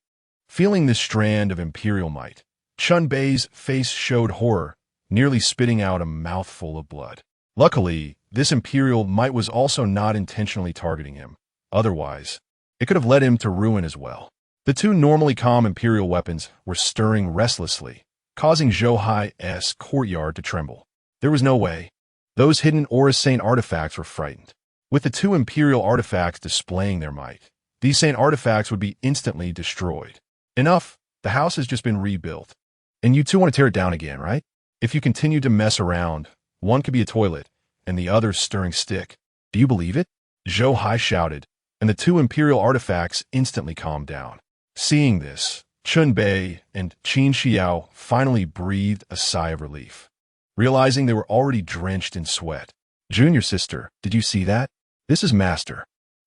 Feeling this strand of imperial might, Chun Bei's face showed horror, nearly spitting out a mouthful of blood. Luckily, this imperial might was also not intentionally targeting him. Otherwise, it could have led him to ruin as well. The two normally calm imperial weapons were stirring restlessly, causing Zhou Hai's courtyard to tremble. There was no way. Those hidden Aura Saint artifacts were frightened. With the two imperial artifacts displaying their might, these Saint artifacts would be instantly destroyed. Enough, the house has just been rebuilt. And you two want to tear it down again, right? If you continue to mess around, one could be a toilet, and the other stirring stick. Do you believe it? Zhou Hai shouted, and the two imperial artifacts instantly calmed down. Seeing this, Chun Bei and Qin Xiao finally breathed a sigh of relief, realizing they were already drenched in sweat. Junior sister, did you see that? This is Master.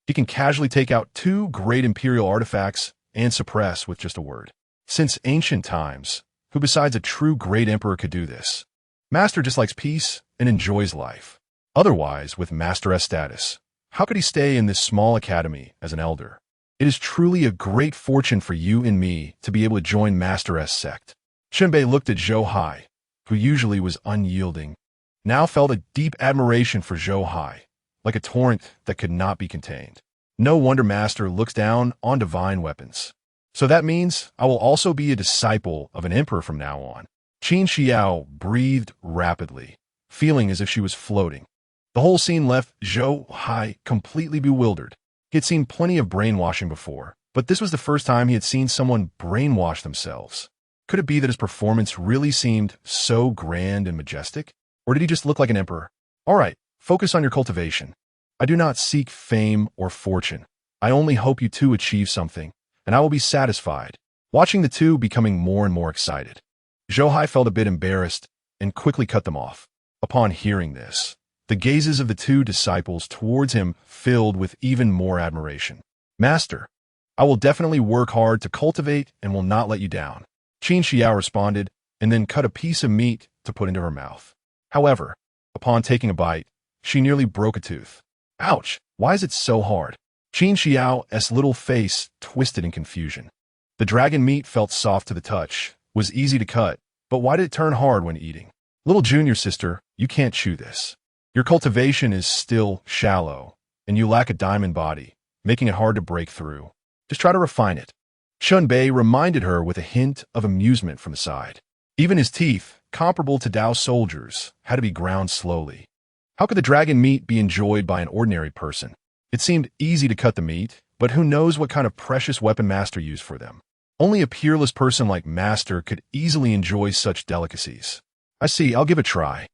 He can casually take out two great imperial artifacts and suppress with just a word. Since ancient times, who besides a true great emperor could do this? Master just likes peace and enjoys life. Otherwise, with Master S status, how could he stay in this small academy as an elder? It is truly a great fortune for you and me to be able to join Master S sect. Chunbei looked at Zhou Hai, who usually was unyielding, now felt a deep admiration for Zhou Hai, like a torrent that could not be contained. No wonder Master looks down on divine weapons. So that means I will also be a disciple of an emperor from now on. Qin Xiao breathed rapidly, feeling as if she was floating. The whole scene left Zhou Hai completely bewildered. He had seen plenty of brainwashing before, but this was the first time he had seen someone brainwash themselves. Could it be that his performance really seemed so grand and majestic? Or did he just look like an emperor? All right, focus on your cultivation. I do not seek fame or fortune. I only hope you two achieve something, and I will be satisfied, watching the two becoming more and more excited. Zhou Hai felt a bit embarrassed and quickly cut them off. Upon hearing this, the gazes of the two disciples towards him filled with even more admiration. Master, I will definitely work hard to cultivate and will not let you down. Qin Xiao responded and then cut a piece of meat to put into her mouth. However, upon taking a bite, she nearly broke a tooth. Ouch, why is it so hard? Qin Xiao's little face twisted in confusion. The dragon meat felt soft to the touch, was easy to cut, but why did it turn hard when eating? Little junior sister, you can't chew this. Your cultivation is still shallow, and you lack a diamond body, making it hard to break through. Just try to refine it. Chun Bei reminded her with a hint of amusement from the side. Even his teeth, comparable to Dao soldiers, had to be ground slowly. How could the dragon meat be enjoyed by an ordinary person? It seemed easy to cut the meat, but who knows what kind of precious weapon Master used for them. Only a peerless person like Master could easily enjoy such delicacies. I see, I'll give it a try.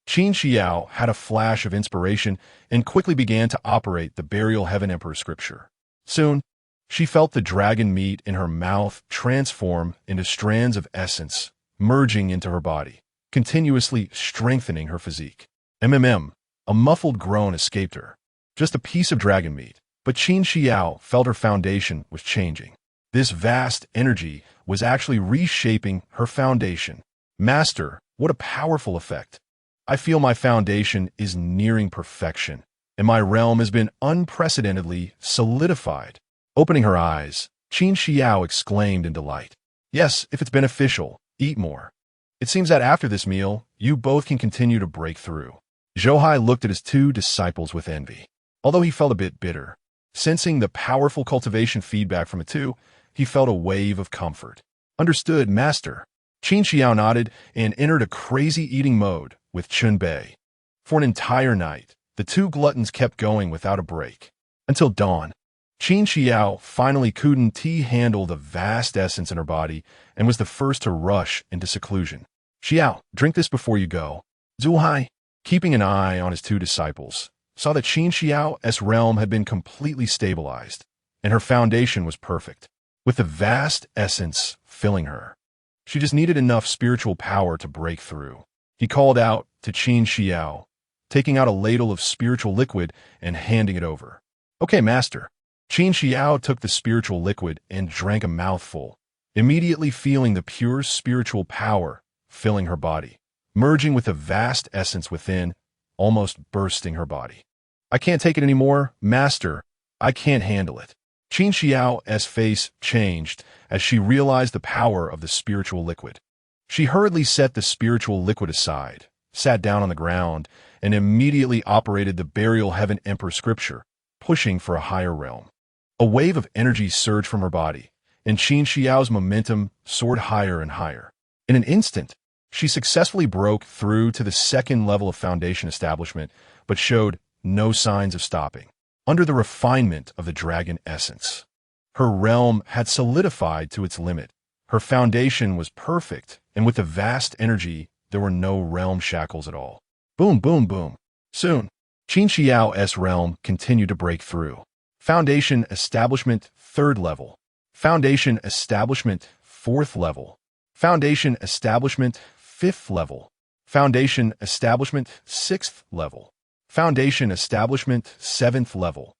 Qin Xiao had a flash of inspiration and quickly began to operate the Burial Heaven Emperor scripture. Soon, she felt the dragon meat in her mouth transform into strands of essence, merging into her body, continuously strengthening her physique. A muffled groan escaped her. Just a piece of dragon meat, but Qin Xiao felt her foundation was changing. This vast energy was actually reshaping her foundation. Master, what a powerful effect. I feel my foundation is nearing perfection, and my realm has been unprecedentedly solidified. Opening her eyes, Qin Xiao exclaimed in delight. Yes, if it's beneficial, eat more. It seems that after this meal, you both can continue to break through. Zhou Hai looked at his two disciples with envy. Although he felt a bit bitter, sensing the powerful cultivation feedback from the two, he felt a wave of comfort. Understood, Master. Qin Xiao nodded and entered a crazy eating mode with Chun Bei. For an entire night, the two gluttons kept going without a break. Until dawn, Qin Xiao finally couldn't handle the vast essence in her body and was the first to rush into seclusion. Xiao, drink this before you go. Zhou Hai, keeping an eye on his two disciples, saw that Qin Xiao's realm had been completely stabilized, and her foundation was perfect, with the vast essence filling her. She just needed enough spiritual power to break through. He called out to Qin Xiao, taking out a ladle of spiritual liquid and handing it over. Okay, Master. Qin Xiao took the spiritual liquid and drank a mouthful, immediately feeling the pure spiritual power filling her body, merging with the vast essence within, almost bursting her body. I can't take it anymore, Master. I can't handle it. Qin Xiao's face changed as she realized the power of the spiritual liquid. She hurriedly set the spiritual liquid aside, sat down on the ground, and immediately operated the Burial Heaven Emperor scripture, pushing for a higher realm. A wave of energy surged from her body, and Qin Xiao's momentum soared higher and higher. In an instant, she successfully broke through to the second level of foundation establishment, but showed no signs of stopping. Under the refinement of the dragon essence, her realm had solidified to its limit. Her foundation was perfect, and with the vast energy, there were no realm shackles at all. Boom, boom, boom. Soon, Qin Xiao's realm continued to break through, Foundation establishment, 3rd level. Foundation establishment, 4th level. Foundation establishment, 5th level. Foundation establishment, 6th level. Foundation establishment, 7th level.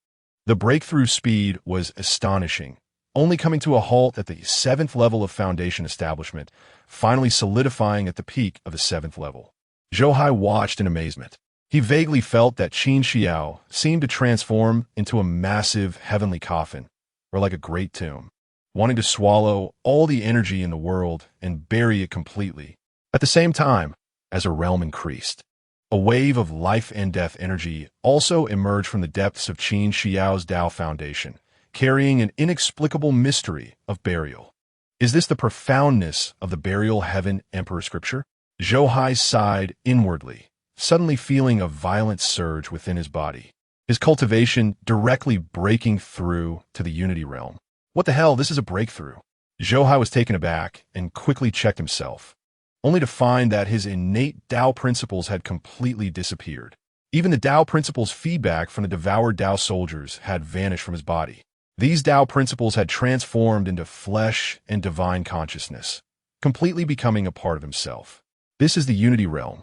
The breakthrough speed was astonishing, only coming to a halt at the 7th level of foundation establishment, finally solidifying at the peak of the 7th level. Zhou Hai watched in amazement. He vaguely felt that Qin Xiao seemed to transform into a massive heavenly coffin, or like a great tomb, wanting to swallow all the energy in the world and bury it completely. At the same time, as a realm increased, a wave of life and death energy also emerged from the depths of Qin Xiao's Tao foundation, carrying an inexplicable mystery of burial. Is this the profoundness of the burial heaven emperor scripture? Zhou Hai sighed inwardly, suddenly feeling a violent surge within his body, his cultivation directly breaking through to the unity realm. What the hell, this is a breakthrough. Zhou Hai was taken aback and quickly checked himself, only to find that his innate Tao principles had completely disappeared. Even the Tao principles' feedback from the devoured Tao soldiers had vanished from his body. These Tao principles had transformed into flesh and divine consciousness, completely becoming a part of himself. This is the unity realm.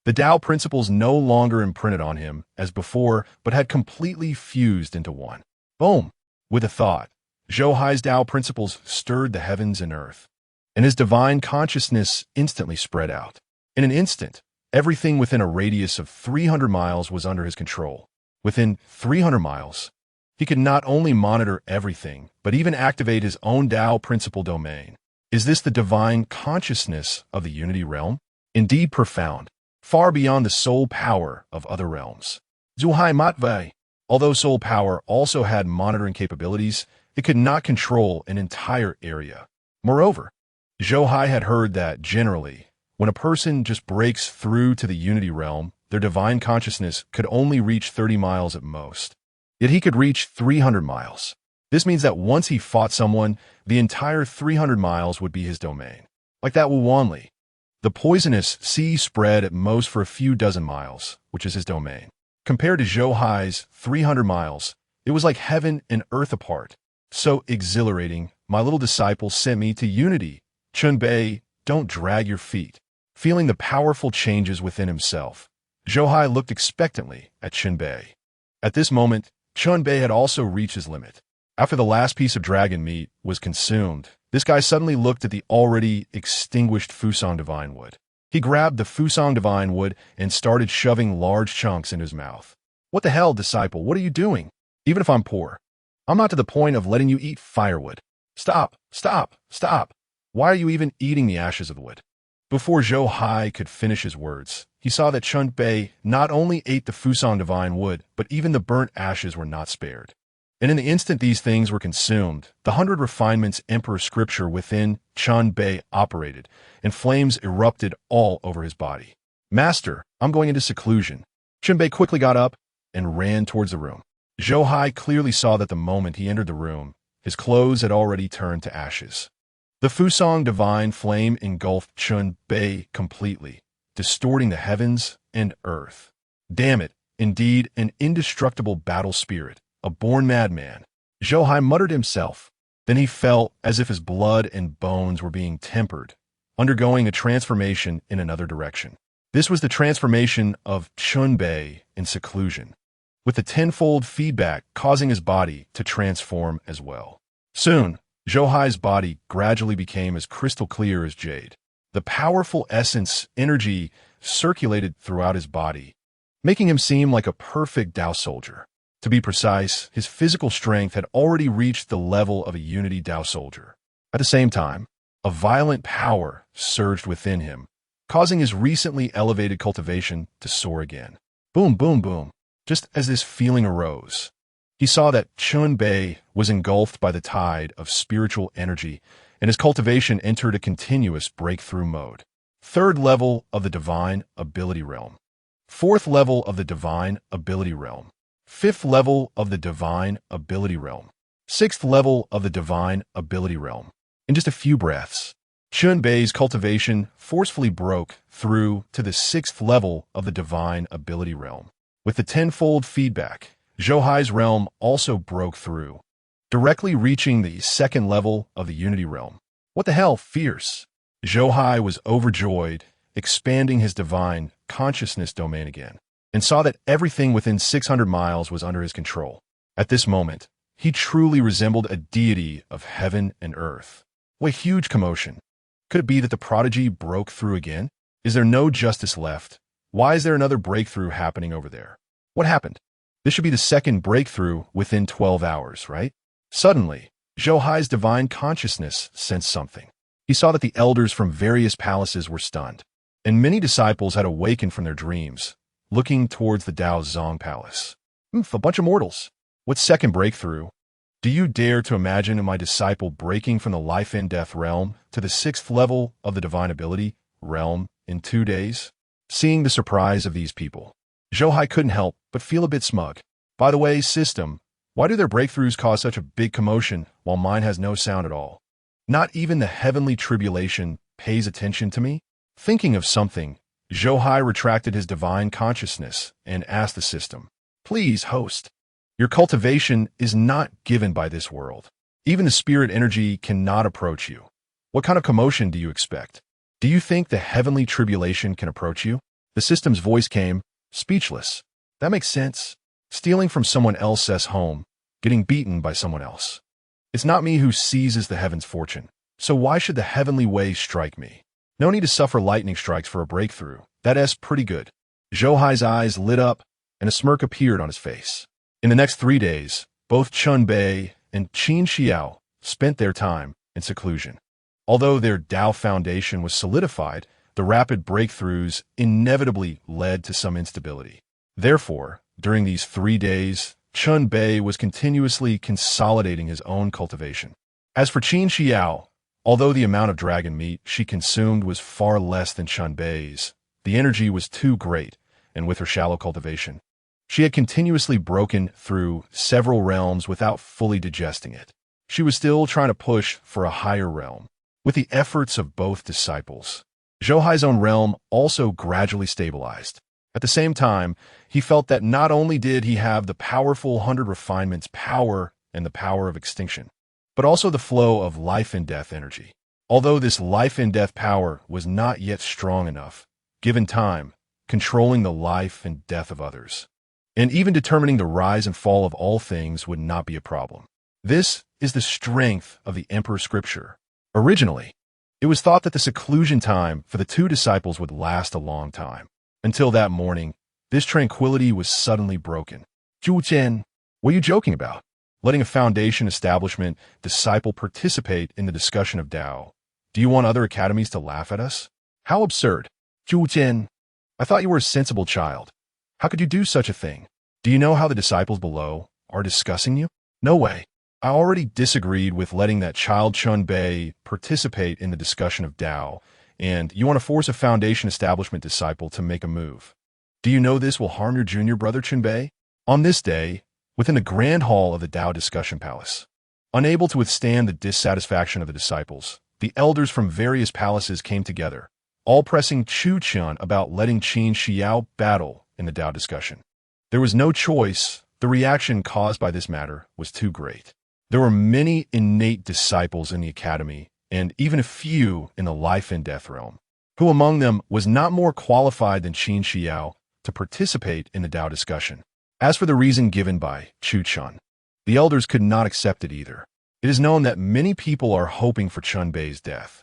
The Tao principles no longer imprinted on him as before, but had completely fused into one. Boom! With a thought, Zhou Hai's Tao principles stirred the heavens and earth, and his divine consciousness instantly spread out. In an instant, everything within a radius of 300 miles was under his control. Within 300 miles, he could not only monitor everything, but even activate his own Tao principle domain. Is this the divine consciousness of the unity realm? Indeed profound, far beyond the soul power of other realms. Zhou Hai Matvei. Although soul power also had monitoring capabilities, it could not control an entire area. Moreover, Zhou Hai had heard that, generally, when a person just breaks through to the unity realm, their divine consciousness could only reach 30 miles at most. Yet he could reach 300 miles. This means that once he fought someone, the entire 300 miles would be his domain. Like that Wu Wanli. The poisonous sea spread at most for a few dozen miles, which is his domain. Compared to Zhou Hai's 300 miles, it was like heaven and earth apart. So exhilarating, my little disciple sent me to unity. Chunbei, don't drag your feet. Feeling the powerful changes within himself, Zhou Hai looked expectantly at Chunbei. At this moment, Chunbei had also reached his limit. After the last piece of dragon meat was consumed, this guy suddenly looked at the already extinguished Fusang Divine Wood. He grabbed the Fusang Divine Wood and started shoving large chunks into his mouth. What the hell, disciple, what are you doing? Even if I'm poor, I'm not to the point of letting you eat firewood. Stop, stop, stop. Why are you even eating the ashes of the wood? Before Zhou Hai could finish his words, he saw that Chunbei not only ate the Fusang Divine Wood, but even the burnt ashes were not spared. And in the instant these things were consumed, the 100 refinements emperor scripture within Chunbei operated, and flames erupted all over his body. Master, I'm going into seclusion. Chunbei quickly got up and ran towards the room. Zhou Hai clearly saw that the moment he entered the room, his clothes had already turned to ashes. The Fusang divine flame engulfed Chunbei completely, distorting the heavens and earth. Damn it, indeed an indestructible battle spirit, a born madman. Zhou Hai muttered himself. Then he felt as if his blood and bones were being tempered, undergoing a transformation in another direction. This was the transformation of Chunbei in seclusion, with the tenfold feedback causing his body to transform as well. Soon, Zhou Hai's body gradually became as crystal clear as jade. The powerful essence, energy, circulated throughout his body, making him seem like a perfect Tao soldier. To be precise, his physical strength had already reached the level of a unity Tao soldier. At the same time, a violent power surged within him, causing his recently elevated cultivation to soar again. Boom, boom, boom. Just as this feeling arose, he saw that Chunbei was engulfed by the tide of spiritual energy, and his cultivation entered a continuous breakthrough mode. 3rd level of the divine ability realm. 4th level of the divine ability realm. 5th level of the divine ability realm. 6th level of the divine ability realm. In just a few breaths, Chunbei's cultivation forcefully broke through to the 6th level of the divine ability realm. With the tenfold feedback, Zhou Hai's realm also broke through, directly reaching the second level of the Unity realm. What the hell, fierce! Zhou Hai was overjoyed, expanding his divine consciousness domain again, and saw that everything within 600 miles was under his control. At this moment, he truly resembled a deity of heaven and earth. What a huge commotion! Could it be that the prodigy broke through again? Is there no justice left? Why is there another breakthrough happening over there? What happened? This should be the second breakthrough within 12 hours, right? Suddenly, Zhou Hai's divine consciousness sensed something. He saw that the elders from various palaces were stunned, and many disciples had awakened from their dreams, looking towards the Dao Zong Palace. A bunch of mortals. What second breakthrough? Do you dare to imagine my disciple breaking from the life and death realm to the 6th level of the divine ability realm in 2 days? Seeing the surprise of these people, Zhou Hai couldn't help but feel a bit smug. By the way, system, why do their breakthroughs cause such a big commotion while mine has no sound at all? Not even the heavenly tribulation pays attention to me? Thinking of something, Zhou Hai retracted his divine consciousness and asked the system, "Please, host, your cultivation is not given by this world. Even the spirit energy cannot approach you. What kind of commotion do you expect? Do you think the heavenly tribulation can approach you?" The system's voice came, speechless. That makes sense. Stealing from someone else's home, getting beaten by someone else. It's not me who seizes the heaven's fortune, so why should the heavenly way strike me? No need to suffer lightning strikes for a breakthrough. That's pretty good. Zhou Hai's eyes lit up, and a smirk appeared on his face. In the next 3 days, both Chun Bei and Qin Xiao spent their time in seclusion. Although their Dao foundation was solidified, the rapid breakthroughs inevitably led to some instability. Therefore, during these 3 days, Chun Bei was continuously consolidating his own cultivation. As for Qin Xiao, although the amount of dragon meat she consumed was far less than Chun Bei's, the energy was too great, and with her shallow cultivation, she had continuously broken through several realms without fully digesting it. She was still trying to push for a higher realm. With the efforts of both disciples, Zhou Hai's own realm also gradually stabilized. At the same time, he felt that not only did he have the powerful 100 refinements power and the power of extinction, but also the flow of life and death energy. Although this life and death power was not yet strong enough, given time, controlling the life and death of others, and even determining the rise and fall of all things would not be a problem. This is the strength of the Emperor Scripture. Originally, it was thought that the seclusion time for the 2 disciples would last a long time. Until that morning, this tranquility was suddenly broken. Zhu Chen, what are you joking about? Letting a foundation establishment disciple participate in the discussion of Dao. Do you want other academies to laugh at us? How absurd. Zhu Chen, I thought you were a sensible child. How could you do such a thing? Do you know how the disciples below are discussing you? No way. I already disagreed with letting that child Chun Bei participate in the discussion of Dao, and you want to force a foundation establishment disciple to make a move. Do you know this will harm your junior brother Chun Bei? On this day, within the grand hall of the Dao Discussion Palace, unable to withstand the dissatisfaction of the disciples, the elders from various palaces came together, all pressing Chu Qian about letting Qin Xiao battle in the Dao discussion. There was no choice. The reaction caused by this matter was too great. There were many innate disciples in the academy, and even a few in the life and death realm. Who among them was not more qualified than Qin Xiao to participate in the Dao discussion? As for the reason given by Chu Chun, the elders could not accept it either. It is known that many people are hoping for Chun Bei's death,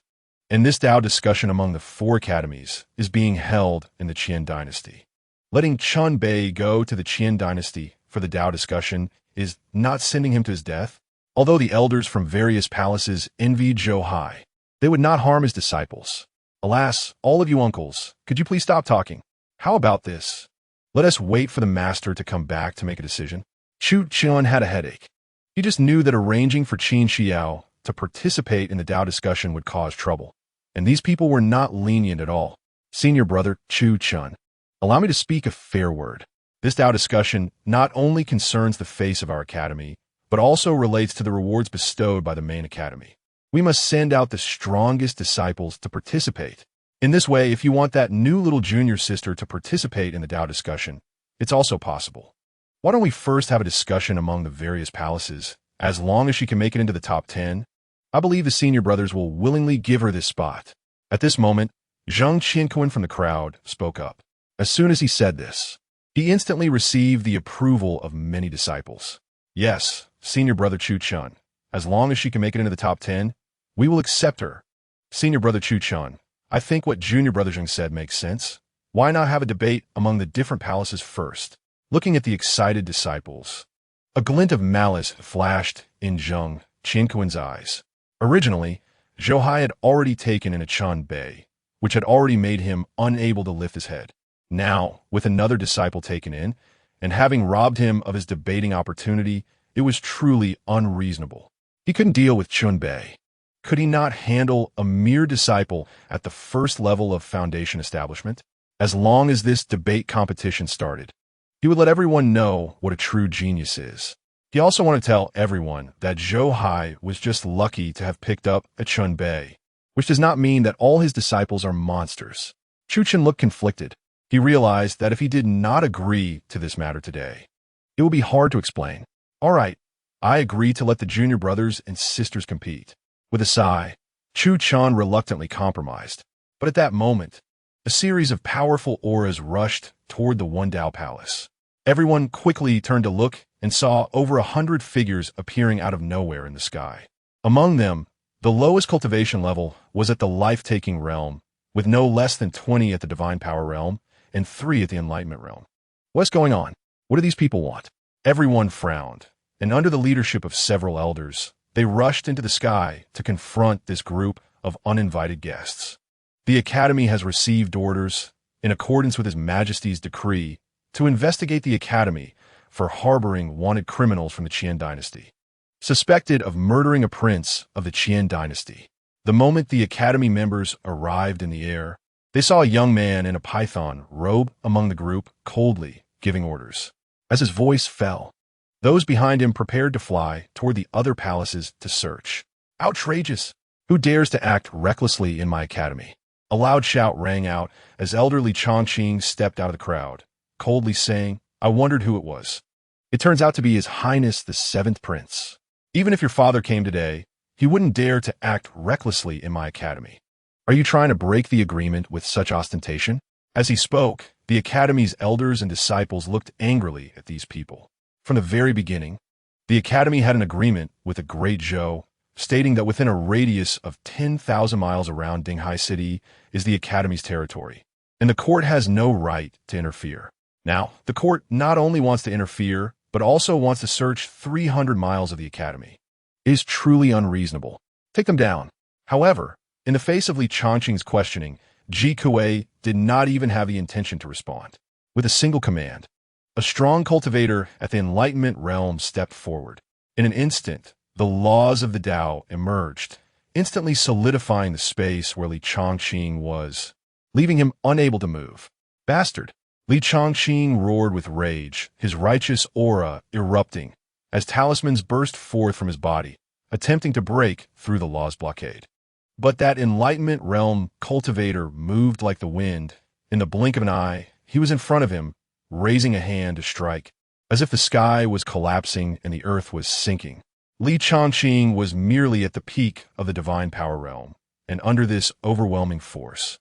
and this Dao discussion among the 4 academies is being held in the Qian dynasty. Letting Chun Bei go to the Qian dynasty for the Dao discussion is not sending him to his death. Although the elders from various palaces envied Zhou Hai, they would not harm his disciples. Alas, all of you uncles, could you please stop talking? How about this? Let us wait for the master to come back to make a decision. Chu Qian had a headache. He just knew that arranging for Qin Xiao to participate in the Dao discussion would cause trouble, and these people were not lenient at all. Senior brother Chu Qian, allow me to speak a fair word. This Dao discussion not only concerns the face of our academy, but also relates to the rewards bestowed by the main academy. We must send out the strongest disciples to participate. In this way, if you want that new little junior sister to participate in the Dao discussion, it's also possible. Why don't we first have a discussion among the various palaces? As long as she can make it into the top 10, I believe the senior brothers will willingly give her this spot. At this moment, Zhang Qianquan from the crowd spoke up. As soon as he said this, he instantly received the approval of many disciples. Yes, senior brother Chu Chun. As long as she can make it into the top 10, we will accept her. Senior brother Chu Chun, I think what junior brother Zhang said makes sense. Why not have a debate among the different palaces first? Looking at the excited disciples, a glint of malice flashed in Zhang Qianquan's eyes. Originally, Zhou Hai had already taken in a Chun Bei, which had already made him unable to lift his head. Now, with another disciple taken in, and having robbed him of his debating opportunity, it was truly unreasonable. He couldn't deal with Chun Bei. Could he not handle a mere disciple at the first level of foundation establishment? As long as this debate competition started, he would let everyone know what a true genius is. He also wanted to tell everyone that Zhou Hai was just lucky to have picked up a Chun Bei, which does not mean that all his disciples are monsters. Chu Chen looked conflicted. He realized that if he did not agree to this matter today, it would be hard to explain. All right, I agree to let the junior brothers and sisters compete. With a sigh, Chu Chan reluctantly compromised. But at that moment, a series of powerful auras rushed toward the Wendao Palace. Everyone quickly turned to look and saw over 100 figures appearing out of nowhere in the sky. Among them, the lowest cultivation level was at the life-taking realm, with no less than 20 at the divine power realm and 3 at the enlightenment realm. What's going on? What do these people want? Everyone frowned, and under the leadership of several elders, they rushed into the sky to confront this group of uninvited guests. The Academy has received orders, in accordance with His Majesty's decree, to investigate the Academy for harboring wanted criminals from the Qian dynasty, suspected of murdering a prince of the Qian dynasty. The moment the Academy members arrived in the air, they saw a young man in a python robe among the group, coldly giving orders. As his voice fell, those behind him prepared to fly toward the other palaces to search. Outrageous! Who dares to act recklessly in my academy? A loud shout rang out as elderly Chongqing stepped out of the crowd, coldly saying, I wondered who it was. It turns out to be His Highness the 7th Prince. Even if your father came today, he wouldn't dare to act recklessly in my academy. Are you trying to break the agreement with such ostentation? As he spoke, the academy's elders and disciples looked angrily at these people. From the very beginning, the academy had an agreement with the great Zhou, stating that within a radius of 10,000 miles around Dinghai City is the academy's territory, and the court has no right to interfere. Now, the court not only wants to interfere, but also wants to search 300 miles of the academy. It is truly unreasonable. Take them down. However, in the face of Li Chongqing's questioning, Ji Kuei did not even have the intention to respond. With a single command, a strong cultivator at the Enlightenment realm stepped forward. In an instant, the laws of the Tao emerged, instantly solidifying the space where Li Chongqing was, leaving him unable to move. Bastard! Li Chongqing roared with rage, his righteous aura erupting, as talismans burst forth from his body, attempting to break through the law's blockade. But that Enlightenment realm cultivator moved like the wind. In the blink of an eye, he was in front of him, raising a hand to strike, as if the sky was collapsing and the earth was sinking. Li Chongqing was merely at the peak of the divine power realm, and under this overwhelming force,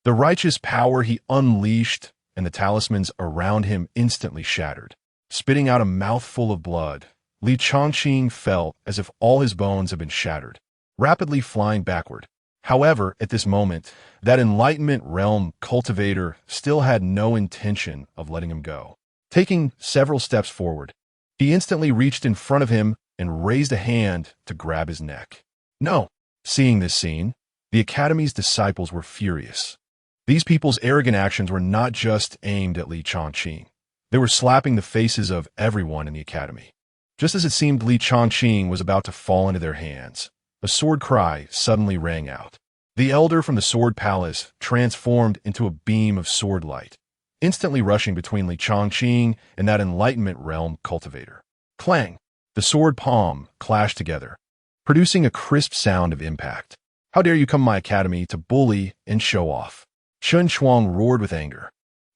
the righteous power he unleashed and the talismans around him instantly shattered. Spitting out a mouthful of blood, Li Chongqing felt as if all his bones had been shattered, rapidly flying backward. However, at this moment, that Enlightenment realm cultivator still had no intention of letting him go. Taking several steps forward, he instantly reached in front of him and raised a hand to grab his neck. No! Seeing this scene, the Academy's disciples were furious. These people's arrogant actions were not just aimed at Li Chongqing. They were slapping the faces of everyone in the Academy. Just as it seemed Li Chongqing was about to fall into their hands, a sword cry suddenly rang out. The elder from the Sword Palace transformed into a beam of sword light, instantly rushing between Li Chongqing and that Enlightenment realm cultivator. Clang! The sword palm clashed together, producing a crisp sound of impact. How dare you come to my academy to bully and show off? Chun Chuang roared with anger.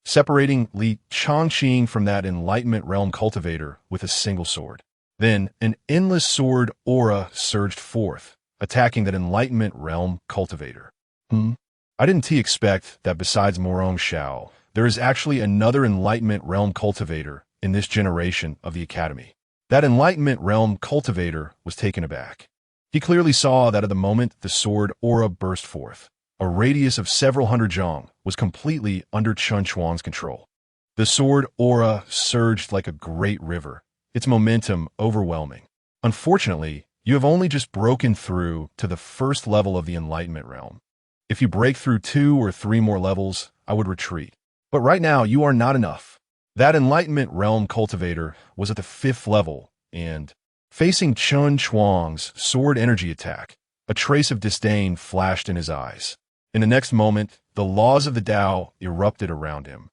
separating Li Chongqing from that Enlightenment realm cultivator with a single sword. Then, an endless sword aura surged forth, attacking that Enlightenment realm cultivator. I didn't expect that besides Morong Shao, there is actually another Enlightenment realm cultivator in this generation of the Academy. That Enlightenment realm cultivator was taken aback. He clearly saw that at the moment the sword aura burst forth, a radius of several hundred zhang was completely under Chun Chuang's control. The sword aura surged like a great river, its momentum overwhelming. Unfortunately, you have only just broken through to the first level of the Enlightenment realm. If you break through 2 or 3 more levels, I would retreat. But right now, you are not enough. That Enlightenment realm cultivator was at the 5th level, and facing Chun Chuang's sword energy attack, a trace of disdain flashed in his eyes. In the next moment, the laws of the Tao erupted around him.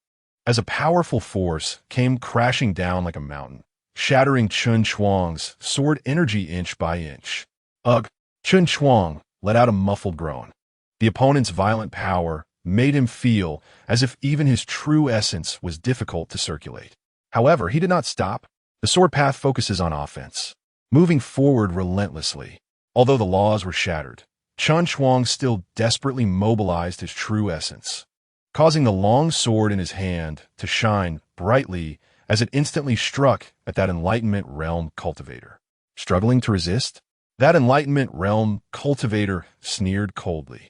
As a powerful force came crashing down like a mountain, shattering Chun Chuang's sword energy inch by inch. Ugh! Chun Chuang let out a muffled groan. The opponent's violent power made him feel as if even his true essence was difficult to circulate. However, he did not stop. The sword path focuses on offense, moving forward relentlessly. Although the laws were shattered, Chun Chuang still desperately mobilized his true essence, causing the long sword in his hand to shine brightly as it instantly struck at that Enlightenment realm cultivator. Struggling to resist? That Enlightenment realm cultivator sneered coldly,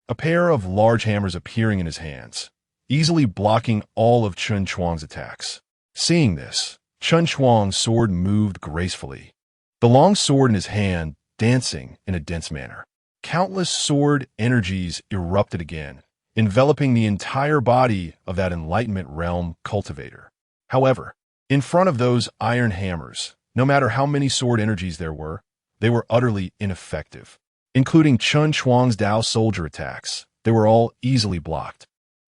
a pair of large hammers appearing in his hands, easily blocking all of Chun Chuang's attacks. Seeing this, Chun Chuang's sword moved gracefully, the long sword in his hand dancing in a dense manner. Countless sword energies erupted again, enveloping the entire body of that Enlightenment realm cultivator. However, in front of those iron hammers, no matter how many sword energies there were, they were utterly ineffective. Including Chun Chuang's Tao soldier attacks, they were all easily blocked.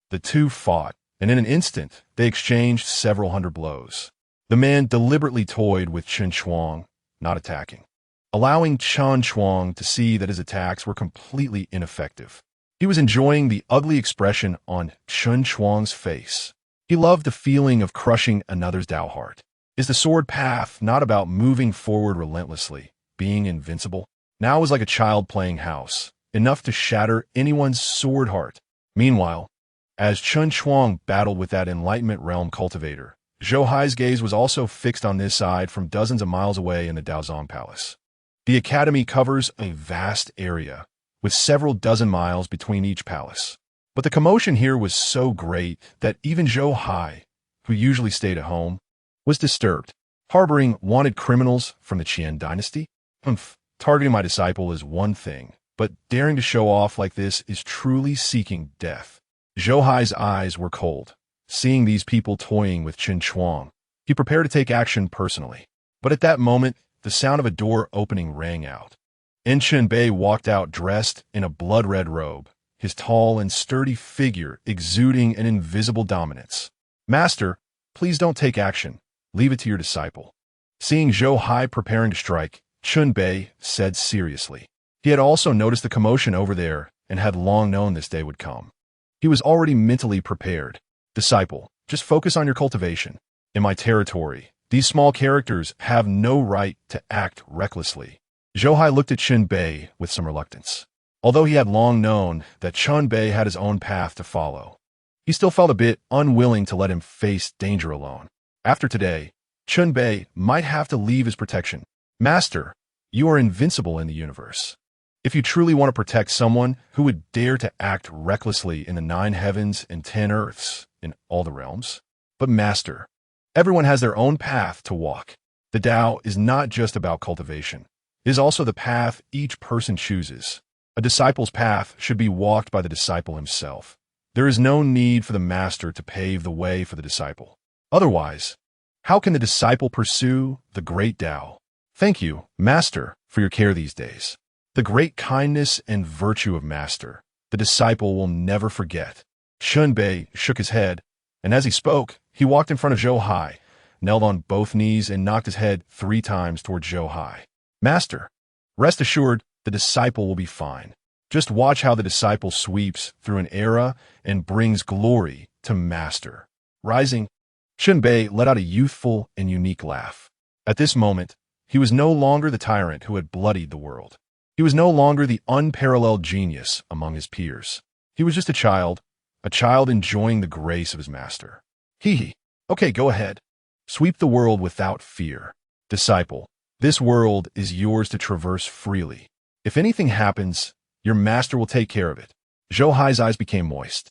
The two fought, and in an instant, they exchanged several hundred blows. The man deliberately toyed with Chun Chuang, not attacking, allowing Chun Chuang to see that his attacks were completely ineffective. He was enjoying the ugly expression on Chun Chuang's face. He loved the feeling of crushing another's Tao heart. Is the sword path not about moving forward relentlessly, being invincible? Now it was like a child playing house, enough to shatter anyone's sword heart. Meanwhile, as Chun Chuang battled with that Enlightenment realm cultivator, Zhou Hai's gaze was also fixed on this side from dozens of miles away in the Daozong Palace. The academy covers a vast area, with several dozen miles between each palace. But the commotion here was so great that even Zhou Hai, who usually stayed at home, was disturbed. Harboring wanted criminals from the Qian dynasty? Targeting my disciple is one thing, but daring to show off like this is truly seeking death. Zhou Hai's eyes were cold. Seeing these people toying with Chun Chuang, he prepared to take action personally. But at that moment, the sound of a door opening rang out. Chen Bei walked out dressed in a blood-red robe, his tall and sturdy figure exuding an invisible dominance. "Master, please don't take action. Leave it to your disciple." Seeing Zhou Hai preparing to strike, Chen Bei said seriously. He had also noticed the commotion over there and had long known this day would come. He was already mentally prepared. "Disciple, just focus on your cultivation. In my territory, these small characters have no right to act recklessly." Zhou Hai looked at Chen Bei with some reluctance. Although he had long known that Chen Bei had his own path to follow, he still felt a bit unwilling to let him face danger alone. After today, Chen Bei might have to leave his protection. "Master, you are invincible in the universe. If you truly want to protect someone who would dare to act recklessly in the 9 heavens and 10 earths, in all the realms. But Master, everyone has their own path to walk. The Tao is not just about cultivation. It is also the path each person chooses. A disciple's path should be walked by the disciple himself. There is no need for the Master to pave the way for the disciple. Otherwise, how can the disciple pursue the great Tao? Thank you, Master, for your care these days. The great kindness and virtue of Master, the disciple will never forget." Chen Bei shook his head, and as he spoke, he walked in front of Zhou Hai, knelt on both knees and knocked his head 3 times toward Zhou Hai. "Master, rest assured the disciple will be fine. Just watch how the disciple sweeps through an era and brings glory to Master." Rising, Chunbei let out a youthful and unique laugh. At this moment, he was no longer the tyrant who had bloodied the world. He was no longer the unparalleled genius among his peers. He was just a child enjoying the grace of his master. Hee. Okay, go ahead. Sweep the world without fear. Disciple, this world is yours to traverse freely. If anything happens, your master will take care of it. Zhou Hai's eyes became moist.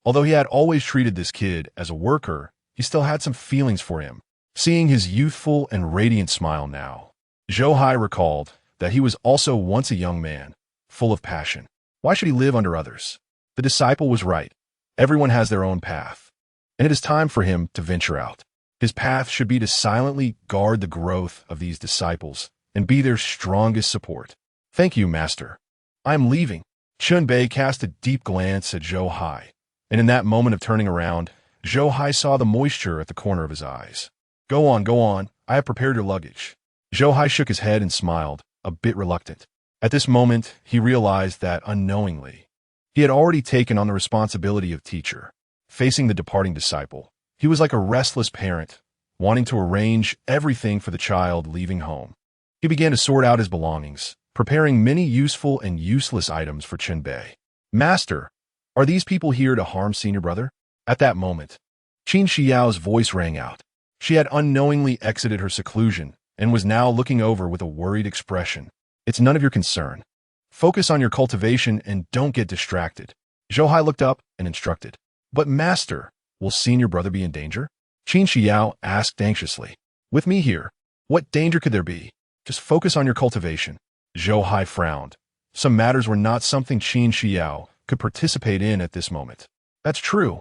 Although he had always treated this kid as a worker, he still had some feelings for him. Seeing his youthful and radiant smile now, Zhou Hai recalled that he was also once a young man, full of passion. Why should he live under others? The disciple was right. Everyone has their own path, and it is time for him to venture out. His path should be to silently guard the growth of these disciples and be their strongest support. Thank you, Master. I am leaving. Chunbei cast a deep glance at Zhou Hai, and in that moment of turning around, Zhou Hai saw the moisture at the corner of his eyes. Go on, I have prepared your luggage. Zhou Hai shook his head and smiled, a bit reluctant. At this moment, he realized that, unknowingly, he had already taken on the responsibility of teacher. Facing the departing disciple, he was like a restless parent, wanting to arrange everything for the child leaving home. He began to sort out his belongings, preparing many useful and useless items for Chunbei. Master, are these people here to harm senior brother? At that moment, Qin Xiao's voice rang out. She had unknowingly exited her seclusion and was now looking over with a worried expression. It's none of your concern. Focus on your cultivation and don't get distracted. Zhou Hai looked up and instructed. But master, will senior brother be in danger? Qin Xiao asked anxiously. With me here, what danger could there be? Just focus on your cultivation. Zhou Hai frowned. Some matters were not something Qin Xiao could participate in at this moment. That's true.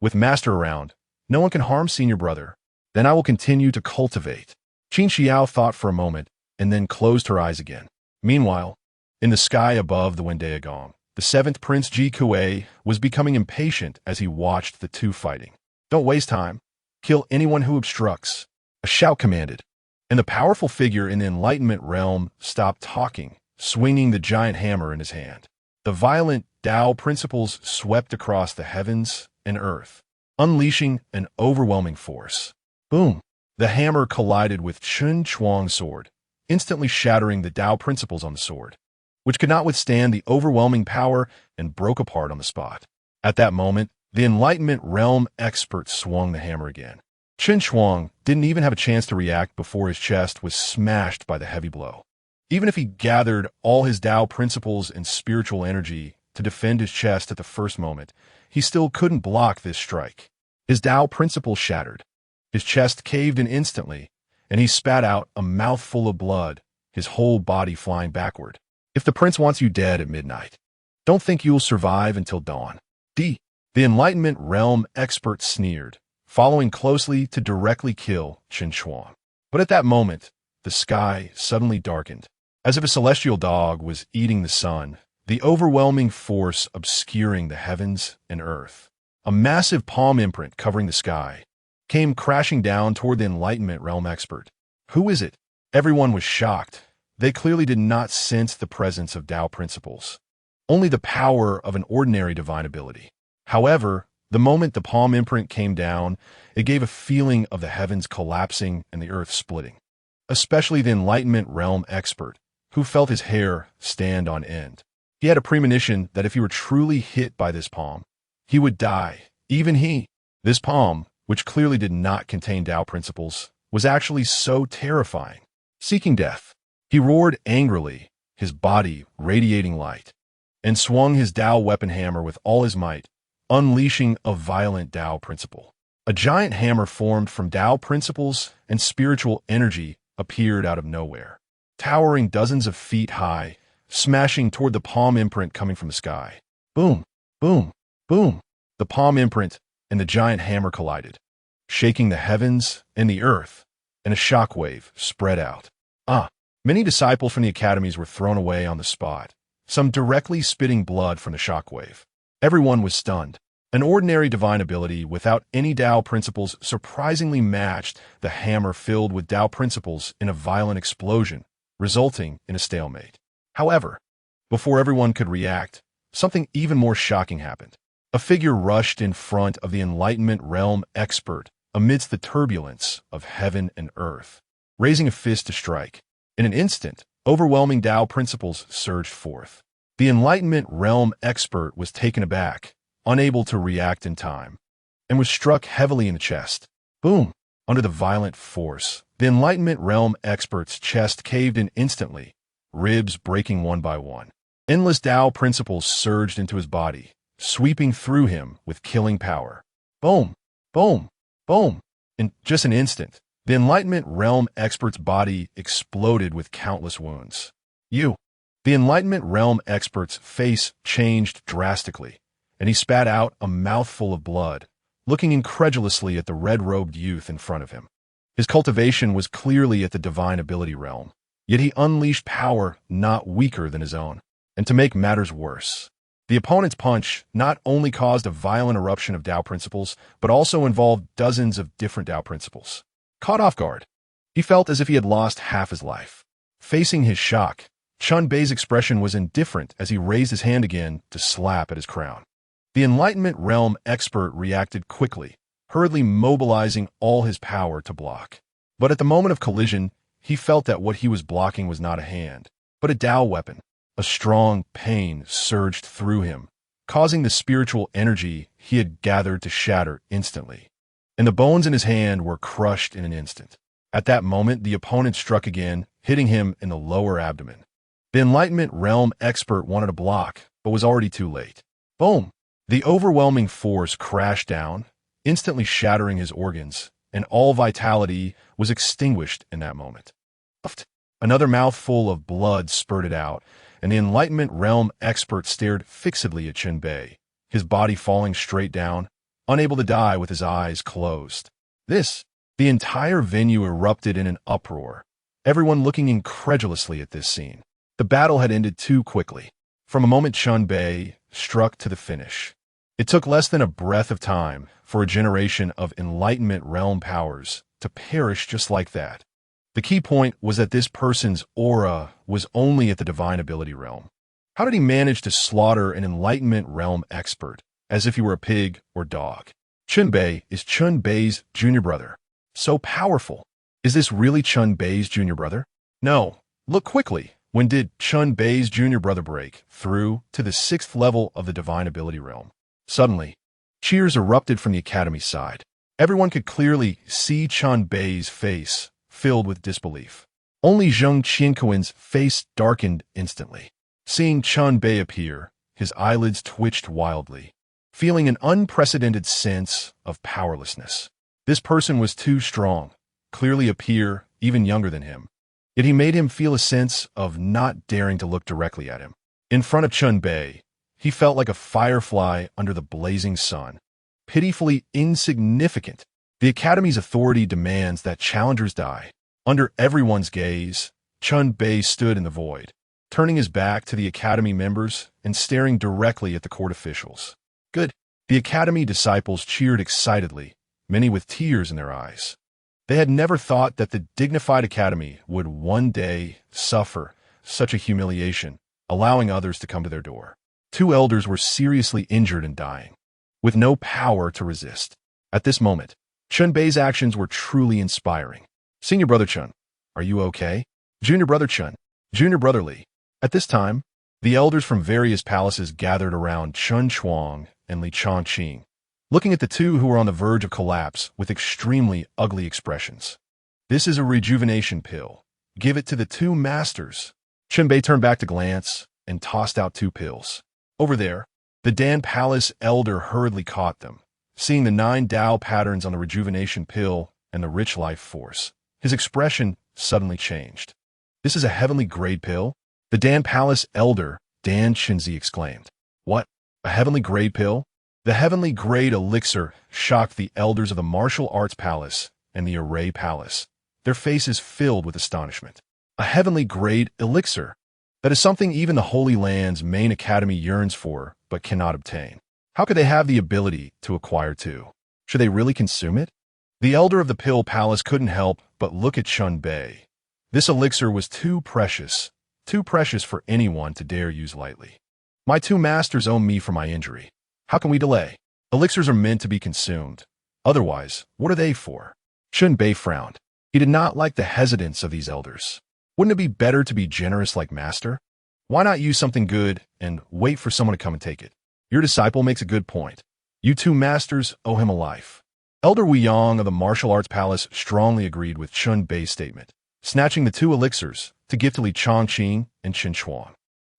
With master around, no one can harm senior brother. Then I will continue to cultivate. Qin Xiao thought for a moment and then closed her eyes again. Meanwhile, in the sky above the Wendiagong, the seventh Prince Ji Kuei was becoming impatient as he watched the two fighting. Don't waste time. Kill anyone who obstructs. A shout commanded, and the powerful figure in the Enlightenment realm stopped talking, swinging the giant hammer in his hand. The violent Tao principles swept across the heavens and earth, unleashing an overwhelming force. Boom! The hammer collided with Chun Chuang's sword, instantly shattering the Tao principles on the sword, which could not withstand the overwhelming power and broke apart on the spot. At that moment, the Enlightenment realm expert swung the hammer again. Chun Chuang didn't even have a chance to react before his chest was smashed by the heavy blow. Even if he gathered all his Tao principles and spiritual energy to defend his chest at the first moment, he still couldn't block this strike. His Tao principle shattered. His chest caved in instantly, and he spat out a mouthful of blood, his whole body flying backward. If the prince wants you dead at midnight, don't think you will survive until dawn. The Enlightenment realm expert sneered, following closely to directly kill Qin Chuang. But at that moment, the sky suddenly darkened. As if a celestial dog was eating the sun, the overwhelming force obscuring the heavens and earth. A massive palm imprint covering the sky came crashing down toward the Enlightenment realm expert. Who is it? Everyone was shocked. They clearly did not sense the presence of Tao principles, only the power of an ordinary divine ability. However, the moment the palm imprint came down, it gave a feeling of the heavens collapsing and the earth splitting. Especially the Enlightenment realm expert, who felt his hair stand on end. He had a premonition that if he were truly hit by this palm, he would die. Even he. This palm, which clearly did not contain Tao principles, was actually so terrifying. Seeking death, he roared angrily, his body radiating light, and swung his Tao weapon hammer with all his might, unleashing a violent Tao principle. A giant hammer formed from Tao principles and spiritual energy appeared out of nowhere, towering dozens of feet high, smashing toward the palm imprint coming from the sky. Boom, boom, boom. The palm imprint and the giant hammer collided, shaking the heavens and the earth, and a shockwave spread out. Many disciples from the academies were thrown away on the spot, some directly spitting blood from the shockwave. Everyone was stunned. An ordinary divine ability without any Tao principles surprisingly matched the hammer filled with Tao principles in a violent explosion, resulting in a stalemate. However, before everyone could react, something even more shocking happened. A figure rushed in front of the Enlightenment realm expert amidst the turbulence of heaven and earth, raising a fist to strike. In an instant, overwhelming Tao principles surged forth. The Enlightenment realm expert was taken aback, unable to react in time, and was struck heavily in the chest. Boom! Under the violent force, the Enlightenment realm expert's chest caved in instantly, ribs breaking one by one. Endless Tao principles surged into his body, sweeping through him with killing power. Boom! Boom! Boom! In just an instant, the Enlightenment realm expert's body exploded with countless wounds. The Enlightenment realm expert's face changed drastically, and he spat out a mouthful of blood, looking incredulously at the red-robed youth in front of him. His cultivation was clearly at the divine ability realm, yet he unleashed power not weaker than his own. And to make matters worse, the opponent's punch not only caused a violent eruption of Tao principles, but also involved dozens of different Tao principles. Caught off guard, he felt as if he had lost half his life. Facing his shock, Chun Bei's expression was indifferent as he raised his hand again to slap at his crown. The Enlightenment realm expert reacted quickly, hurriedly mobilizing all his power to block. But at the moment of collision, he felt that what he was blocking was not a hand, but a Tao weapon. A strong pain surged through him, causing the spiritual energy he had gathered to shatter instantly. And the bones in his hand were crushed in an instant. At that moment, the opponent struck again, hitting him in the lower abdomen. The Enlightenment realm expert wanted to block, but was already too late. Boom! The overwhelming force crashed down, instantly shattering his organs, and all vitality was extinguished in that moment. Another mouthful of blood spurted out, and the Enlightenment realm expert stared fixedly at Chun Bei, his body falling straight down, unable to die with his eyes closed. The entire venue erupted in an uproar, everyone looking incredulously at this scene. The battle had ended too quickly. From a moment Chun Bei struck to the finish. It took less than a breath of time for a generation of Enlightenment realm powers to perish just like that. The key point was that this person's aura was only at the divine ability realm. How did he manage to slaughter an Enlightenment realm expert, as if he were a pig or dog? Chun Bei is Chun Bei's junior brother. So powerful. Is this really Chun Bei's junior brother? No. Look quickly. When did Chun Bei's junior brother break through to the 6th level of the divine ability realm? Suddenly, cheers erupted from the academy side. Everyone could clearly see Chun Bei's face filled with disbelief. Only Zheng Qianquan's face darkened instantly. Seeing Chun Bei appear, his eyelids twitched wildly, feeling an unprecedented sense of powerlessness. This person was too strong, clearly a peer, even younger than him. Yet he made him feel a sense of not daring to look directly at him. In front of Chun Bei, he felt like a firefly under the blazing sun, pitifully insignificant. The Academy's authority demands that challengers die. Under everyone's gaze, Chun Bei stood in the void, turning his back to the Academy members and staring directly at the court officials. Good. The Academy disciples cheered excitedly, many with tears in their eyes. They had never thought that the dignified Academy would one day suffer such a humiliation, allowing others to come to their door. 2 elders were seriously injured and dying, with no power to resist. At this moment, Chun Bei's actions were truly inspiring. Senior Brother Chun, are you okay? Junior Brother Chun, Junior Brother Li. At this time, the elders from various palaces gathered around Chun Chuang and Li Chongqing, looking at the two who were on the verge of collapse with extremely ugly expressions. This is a rejuvenation pill. Give it to the 2 masters. Chun Bei turned back to glance and tossed out 2 pills. Over there, the Dan Palace elder hurriedly caught them, seeing the 9 Tao patterns on the rejuvenation pill and the rich life force. His expression suddenly changed. This is a heavenly grade pill? The Dan Palace elder, Dan Chinzi, exclaimed. What? A heavenly grade pill? The heavenly grade elixir shocked the elders of the Martial Arts Palace and the Array Palace, their faces filled with astonishment. A heavenly grade elixir? That is something even the Holy Land's main academy yearns for, but cannot obtain. How could they have the ability to acquire 2? Should they really consume it? The elder of the Pill Palace couldn't help but look at Chun Bei. This elixir was too precious for anyone to dare use lightly. My 2 masters owe me for my injury. How can we delay? Elixirs are meant to be consumed. Otherwise, what are they for? Chun Bei frowned. He did not like the hesitance of these elders. Wouldn't it be better to be generous like Master? Why not use something good and wait for someone to come and take it? Your disciple makes a good point. You two masters owe him a life. Elder Wu Yang of the Martial Arts Palace strongly agreed with Chun Bei's statement, snatching the two elixirs to give to Li Chongqing and Qin Chuan.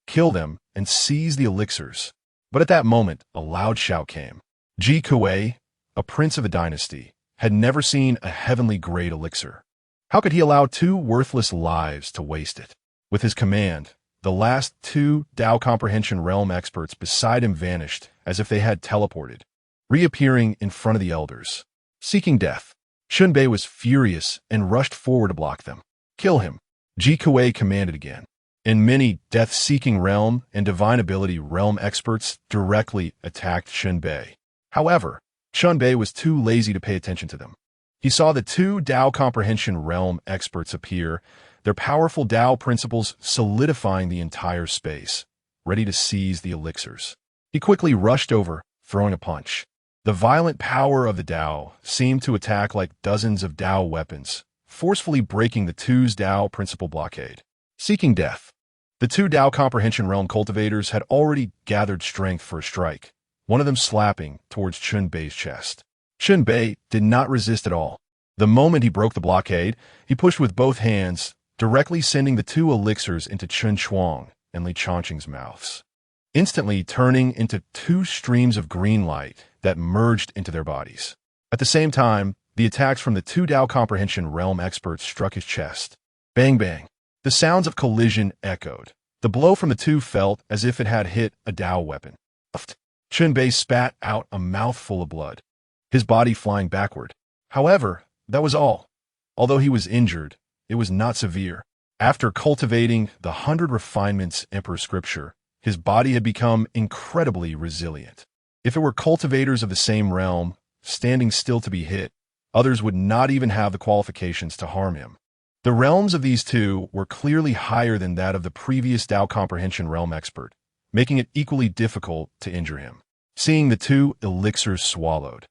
Kill them and seize the elixirs. But at that moment, a loud shout came. Ji Kuei, a prince of a dynasty, had never seen a heavenly grade elixir. How could he allow two worthless lives to waste it? With his command, the last two Dao Comprehension Realm experts beside him vanished as if they had teleported, reappearing in front of the elders. Seeking death, Chun Bei was furious and rushed forward to block them. Kill him, Ji Kuei commanded again. And many death-seeking realm and divine ability realm experts directly attacked Chun Bei. However, Chun Bei was too lazy to pay attention to them. He saw the two Dao Comprehension Realm experts appear, their powerful Dao principles solidifying the entire space, ready to seize the elixirs. He quickly rushed over, throwing a punch. The violent power of the Dao seemed to attack like dozens of Dao weapons, forcefully breaking the two's Dao principle blockade. Seeking death. The two Dao Comprehension Realm cultivators had already gathered strength for a strike, one of them slapping towards Chun Bei's chest. Chun Bei did not resist at all. The moment he broke the blockade, he pushed with both hands, directly sending the two elixirs into Qin Chuan and Li Chongqing's mouths, instantly turning into two streams of green light that merged into their bodies. At the same time, the attacks from the two Dao Comprehension Realm experts struck his chest. Bang bang. The sounds of collision echoed. The blow from the two felt as if it had hit a Dao weapon. Chun Bei spat out a mouthful of blood, his body flying backward. However, that was all. Although he was injured, it was not severe. After cultivating the 100 refinements Emperor Scripture, his body had become incredibly resilient. If it were cultivators of the same realm, standing still to be hit, others would not even have the qualifications to harm him. The realms of these two were clearly higher than that of the previous Dao Comprehension Realm expert, making it equally difficult to injure him. Seeing the two elixirs swallowed,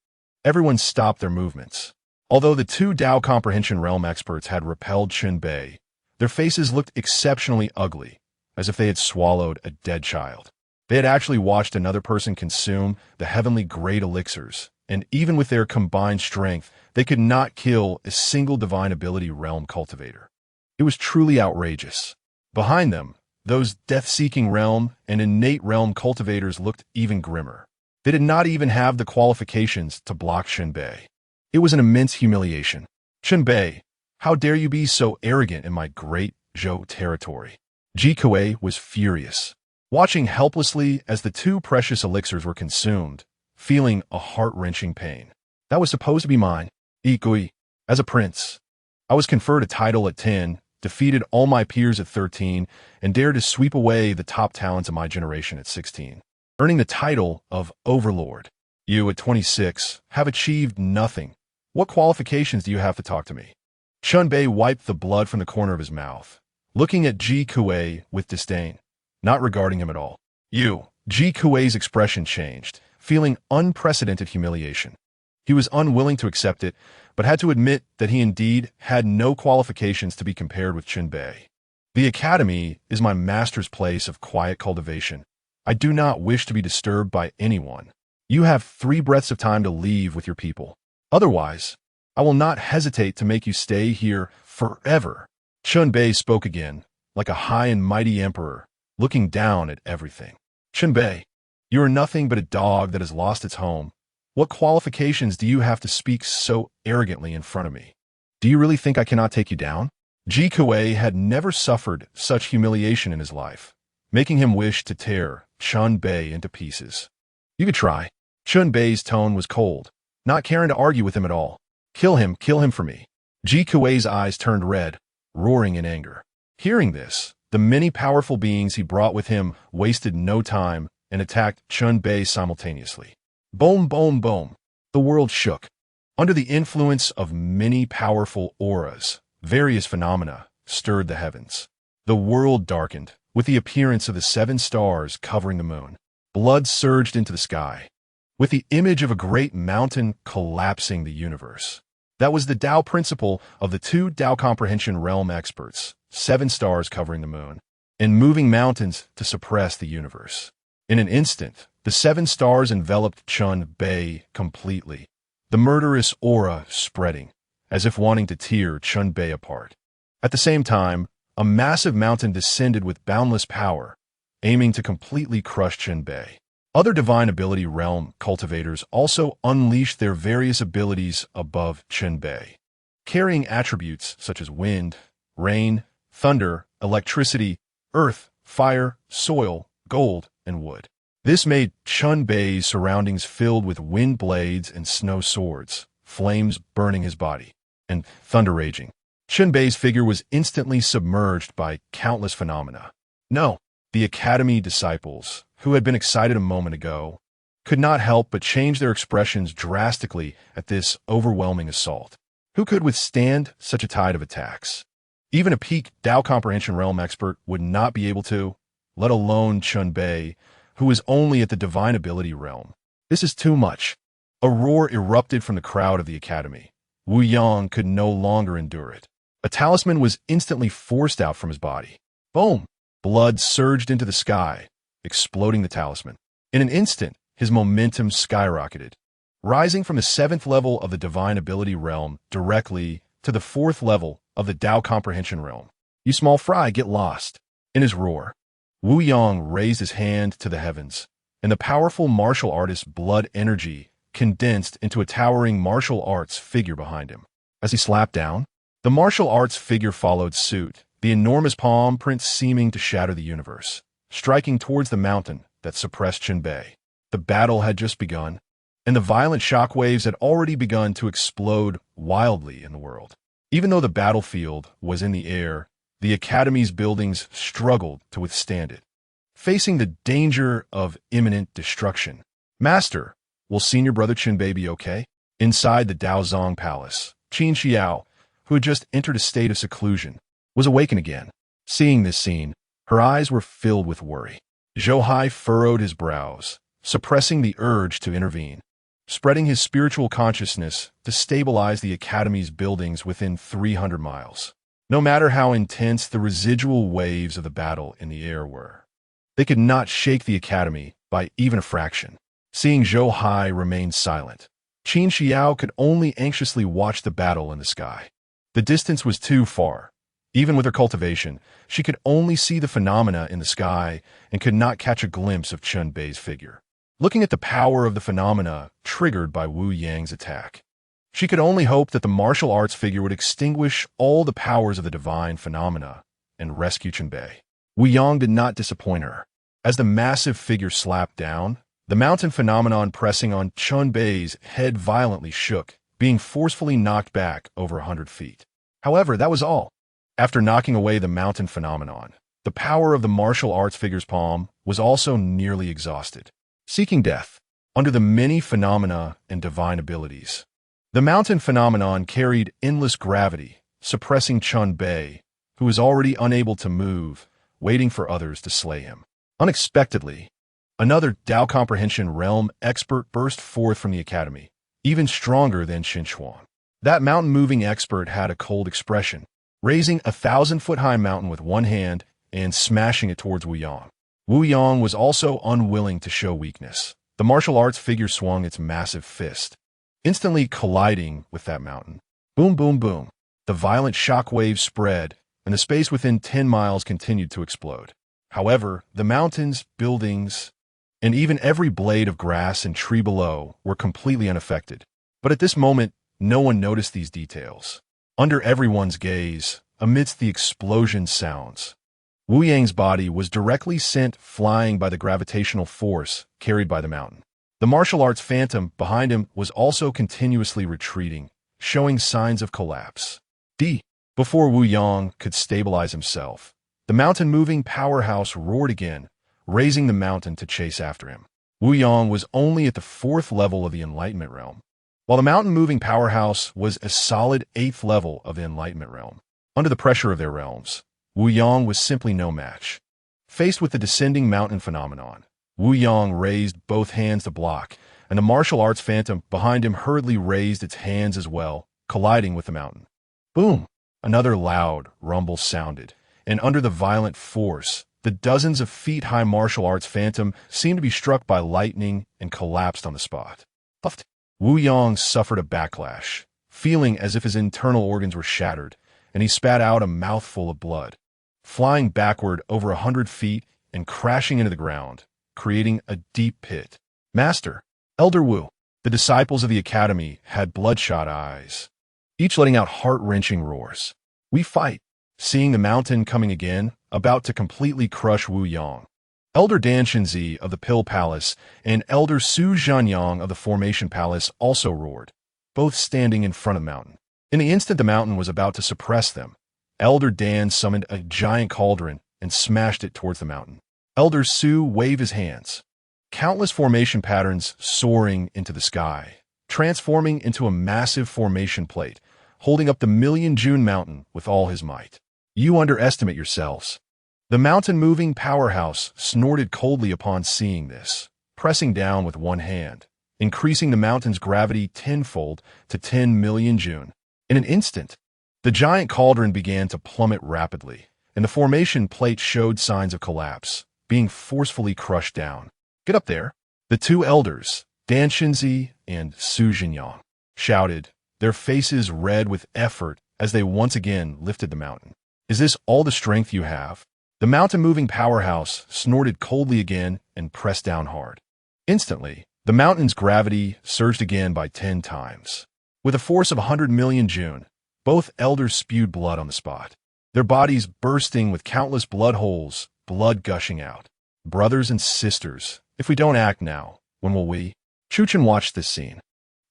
everyone stopped their movements. Although the two Dao Comprehension Realm experts had repelled Chun Bei, their faces looked exceptionally ugly, as if they had swallowed a dead child. They had actually watched another person consume the heavenly great elixirs, and even with their combined strength, they could not kill a single divine ability realm cultivator. It was truly outrageous. Behind them, those death-seeking realm and innate realm cultivators looked even grimmer. They did not even have the qualifications to block Chun Bei. It was an immense humiliation. Chun Bei, how dare you be so arrogant in my great Zhou territory? Ji Kuei was furious, watching helplessly as the two precious elixirs were consumed, feeling a heart-wrenching pain. That was supposed to be mine. Ikui, as a prince. I was conferred a title at 10, defeated all my peers at 13, and dared to sweep away the top talents of my generation at 16. Earning the title of Overlord. You, at 26, have achieved nothing. What qualifications do you have to talk to me? Chun Bei wiped the blood from the corner of his mouth, looking at Ji Kuei with disdain, not regarding him at all. Ji Kuei's expression changed, feeling unprecedented humiliation. He was unwilling to accept it, but had to admit that he indeed had no qualifications to be compared with Chun Bei. The academy is my master's place of quiet cultivation. I do not wish to be disturbed by anyone. You have 3 breaths of time to leave with your people. Otherwise, I will not hesitate to make you stay here forever. Chun Bei spoke again, like a high and mighty emperor, looking down at everything. Chun Bei, you are nothing but a dog that has lost its home. What qualifications do you have to speak so arrogantly in front of me? Do you really think I cannot take you down? Ji Kuei had never suffered such humiliation in his life, making him wish to tear Chun Bei into pieces. You could try. Chun Bei's tone was cold, not caring to argue with him at all. Kill him for me. Ji Kuei's eyes turned red, roaring in anger. Hearing this, the many powerful beings he brought with him wasted no time and attacked Chun Bei simultaneously. Boom, boom, boom. The world shook. Under the influence of many powerful auras, various phenomena stirred the heavens. The world darkened, with the appearance of the 7 stars covering the moon. Blood surged into the sky. with the image of a great mountain collapsing the universe. That was the Tao principle of the two Tao comprehension realm experts, 7 stars covering the moon, and moving mountains to suppress the universe. In an instant, the 7 stars enveloped Chun Bei completely, the murderous aura spreading, as if wanting to tear Chun Bei apart. At the same time, a massive mountain descended with boundless power, aiming to completely crush Chun Bei. Other divine ability realm cultivators also unleashed their various abilities above Chun Bei, carrying attributes such as wind, rain, thunder, electricity, earth, fire, soil, gold, and wood. This made Chun Bei's surroundings filled with wind blades and snow swords, flames burning his body, and thunder raging. Chun Bei's figure was instantly submerged by countless phenomena. No, the Academy disciples, who had been excited a moment ago, could not help but change their expressions drastically at this overwhelming assault. Who could withstand such a tide of attacks? Even a peak Tao Comprehension Realm expert would not be able to, let alone Chun Bei, who is only at the Divine Ability realm. This is too much. A roar erupted from the crowd of the Academy. Wu Yang could no longer endure it. A talisman was instantly forced out from his body. Boom! Blood surged into the sky, exploding the talisman. In an instant, his momentum skyrocketed, rising from the 7th level of the Divine Ability realm directly to the 4th level of the Tao Comprehension realm. You small fry, get lost. In his roar, Wu Yang raised his hand to the heavens, and the powerful martial artist's blood energy condensed into a towering martial arts figure behind him. As he slapped down, the martial arts figure followed suit, the enormous palm print seeming to shatter the universe, striking towards the mountain that suppressed Chun Bei. The battle had just begun, and the violent shockwaves had already begun to explode wildly in the world. Even though the battlefield was in the air, the Academy's buildings struggled to withstand it, facing the danger of imminent destruction. Master, will senior brother Chun Bei be okay? Inside the Daozong Palace, Qin Xiao, who had just entered a state of seclusion, was awakened again. Seeing this scene, her eyes were filled with worry. Zhou Hai furrowed his brows, suppressing the urge to intervene, spreading his spiritual consciousness to stabilize the Academy's buildings within 300 miles. No matter how intense the residual waves of the battle in the air were, they could not shake the Academy by even a fraction. Seeing Zhou Hai remain silent, Qin Xiao could only anxiously watch the battle in the sky. The distance was too far. Even with her cultivation, she could only see the phenomena in the sky and could not catch a glimpse of Chun Bei's figure. Looking at the power of the phenomena triggered by Wu Yang's attack, she could only hope that the martial arts figure would extinguish all the powers of the divine phenomena and rescue Chun Bei. Wu Yang did not disappoint her. As the massive figure slapped down, the mountain phenomenon pressing on Chun Bei's head violently shook, being forcefully knocked back over 100 feet. However, that was all. After knocking away the mountain phenomenon, the power of the martial arts figure's palm was also nearly exhausted. Seeking death, under the many phenomena and divine abilities, the mountain phenomenon carried endless gravity, suppressing Chun Bei, who was already unable to move, waiting for others to slay him. Unexpectedly, another Tao Comprehension Realm expert burst forth from the Academy, even stronger than Xin Xuan. That mountain-moving expert had a cold expression, raising a 1,000-foot-high mountain with one hand and smashing it towards Wu Yang. Wu Yang was also unwilling to show weakness. The martial arts figure swung its massive fist, instantly colliding with that mountain. Boom, boom, boom. The violent shock waves spread, and the space within 10 miles continued to explode. However, the mountains, buildings, and even every blade of grass and tree below were completely unaffected. But at this moment, no one noticed these details. Under everyone's gaze, amidst the explosion sounds, Wu Yang's body was directly sent flying by the gravitational force carried by the mountain. The martial arts phantom behind him was also continuously retreating, showing signs of collapse. Before Wu Yang could stabilize himself, the mountain-moving powerhouse roared again, raising the mountain to chase after him. Wu Yang was only at the 4th level of the Enlightenment realm, while the mountain-moving powerhouse was a solid 8th level of the Enlightenment realm. Under the pressure of their realms, Wu Yang was simply no match. Faced with the descending mountain phenomenon, Wu Yang raised both hands to block, and the martial arts phantom behind him hurriedly raised its hands as well, colliding with the mountain. Boom! Another loud rumble sounded, and under the violent force, the dozens of feet-high martial arts phantom seemed to be struck by lightning and collapsed on the spot. Puffed. Wu Yang suffered a backlash, feeling as if his internal organs were shattered, and he spat out a mouthful of blood, flying backward over 100 feet and crashing into the ground, creating a deep pit. Master, Elder Wu, the disciples of the academy had bloodshot eyes, each letting out heart-wrenching roars. We fight, seeing the mountain coming again, about to completely crush Wu Yang. Elder Dan Shenzi of the Pill Palace and Elder Su Zhanyang of the Formation Palace also roared, both standing in front of the mountain. In the instant the mountain was about to suppress them, Elder Dan summoned a giant cauldron and smashed it towards the mountain. Elder Su waved his hands, countless formation patterns soaring into the sky, transforming into a massive formation plate, holding up the Million June Mountain with all his might. You underestimate yourselves. The mountain-moving powerhouse snorted coldly upon seeing this, pressing down with one hand, increasing the mountain's gravity tenfold to 10 million June. In an instant, the giant cauldron began to plummet rapidly, and the formation plate showed signs of collapse, being forcefully crushed down. Get up there! The two elders, Dan Shenzi and Su Zhanyang, shouted, their faces red with effort as they once again lifted the mountain. Is this all the strength you have? The mountain-moving powerhouse snorted coldly again and pressed down hard. Instantly, the mountain's gravity surged again by 10 times. With a force of 100 million June, both elders spewed blood on the spot, their bodies bursting with countless blood holes, blood gushing out. Brothers and sisters, if we don't act now, when will we? Chuchen watched this scene,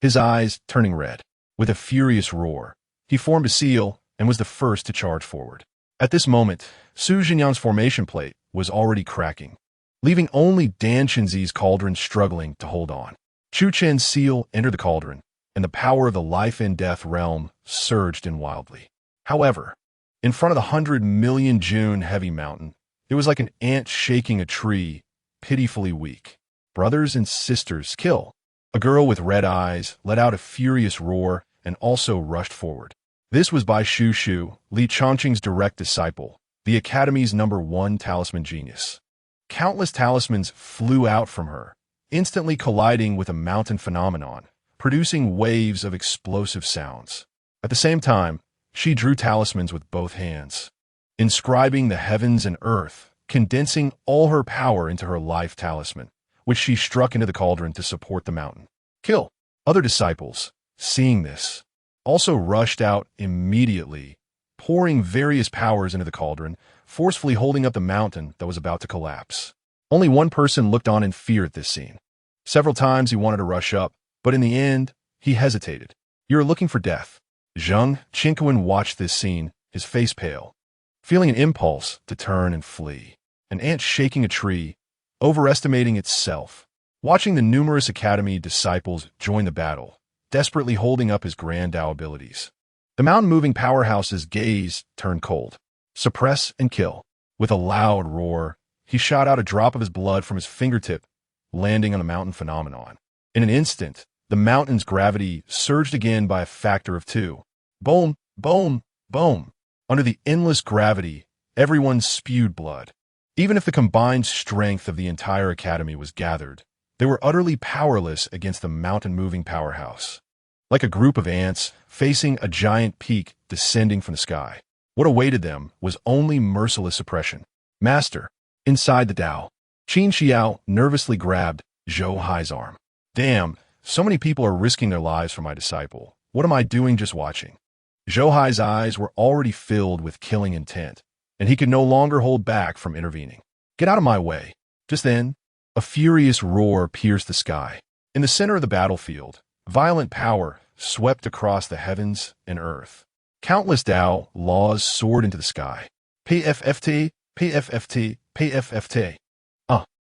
his eyes turning red. With a furious roar, he formed a seal and was the first to charge forward. At this moment, Su Zhanyang's formation plate was already cracking, leaving only Dan Shenzi's cauldron struggling to hold on. Chu Chen's seal entered the cauldron, and the power of the life and death realm surged in wildly. However, in front of the 100 million June heavy mountain, it was like an ant shaking a tree, pitifully weak. Brothers and sisters, kill! A girl with red eyes let out a furious roar and also rushed forward. This was Bai Shu Shu, Li Chongqing's direct disciple, the Academy's #1 talisman genius. Countless talismans flew out from her, instantly colliding with a mountain phenomenon, producing waves of explosive sounds. At the same time, she drew talismans with both hands, inscribing the heavens and earth, condensing all her power into her life talisman, which she struck into the cauldron to support the mountain. Kill! Other disciples, seeing this, also rushed out immediately, pouring various powers into the cauldron, forcefully holding up the mountain that was about to collapse. Only one person looked on in fear at this scene. Several times he wanted to rush up, but in the end, he hesitated. You're looking for death. Zheng Qingquan watched this scene, his face pale, feeling an impulse to turn and flee. An ant shaking a tree, overestimating itself, watching the numerous academy disciples join the battle, desperately holding up his grand Dao abilities. The mountain-moving powerhouse's gaze turned cold. Suppress and kill. With a loud roar, he shot out a drop of his blood from his fingertip, landing on the mountain phenomenon. In an instant, the mountain's gravity surged again by a factor of 2. Boom, boom, boom. Under the endless gravity, everyone spewed blood. Even if the combined strength of the entire academy was gathered, they were utterly powerless against the mountain-moving powerhouse. Like a group of ants facing a giant peak descending from the sky, what awaited them was only merciless suppression. Master, inside the Dao, Qin Xiao nervously grabbed Zhou Hai's arm. Damn, so many people are risking their lives for my disciple. What am I doing just watching? Zhou Hai's eyes were already filled with killing intent, and he could no longer hold back from intervening. Get out of my way. Just then, a furious roar pierced the sky. In the center of the battlefield, violent power swept across the heavens and earth. Countless Dao laws soared into the sky. PFFT, PFFT, PFFT.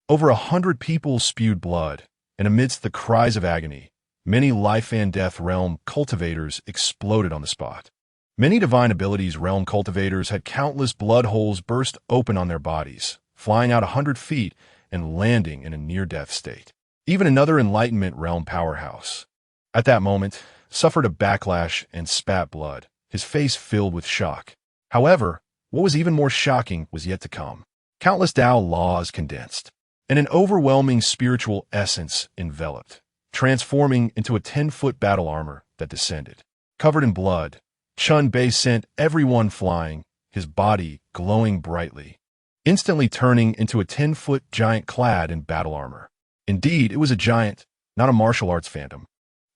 Over 100 people spewed blood, and amidst the cries of agony, many life and death realm cultivators exploded on the spot. Many divine abilities realm cultivators had countless blood holes burst open on their bodies, flying out 100 feet and landing in a near-death state. Even another Enlightenment realm powerhouse, at that moment, suffered a backlash and spat blood, his face filled with shock. However, what was even more shocking was yet to come. Countless Tao laws condensed, and an overwhelming spiritual essence enveloped, transforming into a 10-foot battle armor that descended. Covered in blood, Chun Bei sent everyone flying, his body glowing brightly, instantly turning into a 10-foot giant clad in battle armor. Indeed, it was a giant, not a martial arts phantom.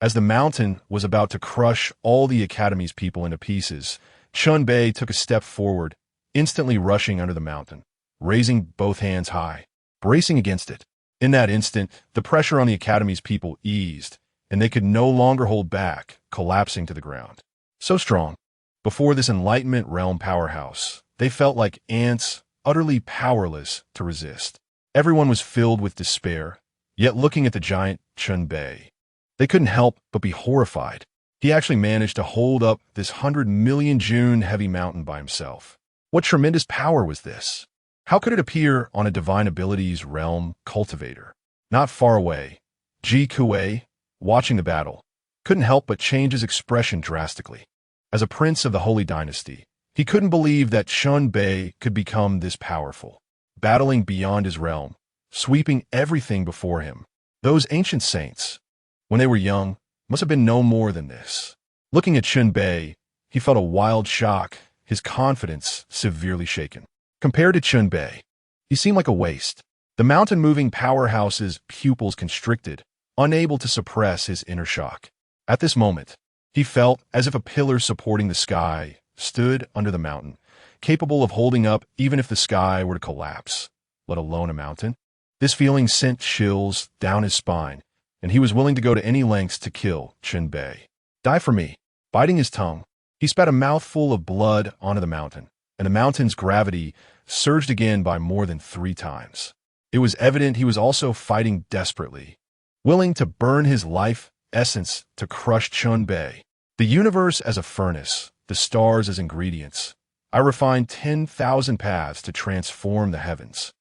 As the mountain was about to crush all the Academy's people into pieces, Chun Bei took a step forward, instantly rushing under the mountain, raising both hands high, bracing against it. In that instant, the pressure on the Academy's people eased, and they could no longer hold back, collapsing to the ground. So strong. Before this Enlightenment realm powerhouse, they felt like ants, utterly powerless to resist. Everyone was filled with despair, yet looking at the giant Chun Bei, they couldn't help but be horrified. He actually managed to hold up this 100 million June heavy mountain by himself. What tremendous power was this? How could it appear on a divine abilities realm cultivator? Not far away, Ji Kuei, watching the battle, couldn't help but change his expression drastically. As a prince of the Holy Dynasty, he couldn't believe that Chun Bei could become this powerful, battling beyond his realm, sweeping everything before him. Those ancient saints, when they were young, must have been no more than this. Looking at Chun Bei, he felt a wild shock, his confidence severely shaken. Compared to Chun Bei, he seemed like a waste. The mountain-moving powerhouse's pupils constricted, unable to suppress his inner shock. At this moment, he felt as if a pillar supporting the sky stood under the mountain, capable of holding up even if the sky were to collapse, let alone a mountain. This feeling sent chills down his spine, and he was willing to go to any lengths to kill Chun Bei. Die for me. Biting his tongue, he spat a mouthful of blood onto the mountain, and the mountain's gravity surged again by more than 3 times. It was evident he was also fighting desperately, willing to burn his life essence to crush Chun Bei. The universe as a furnace, the stars as ingredients. I refined 10,000 paths to transform the heavens.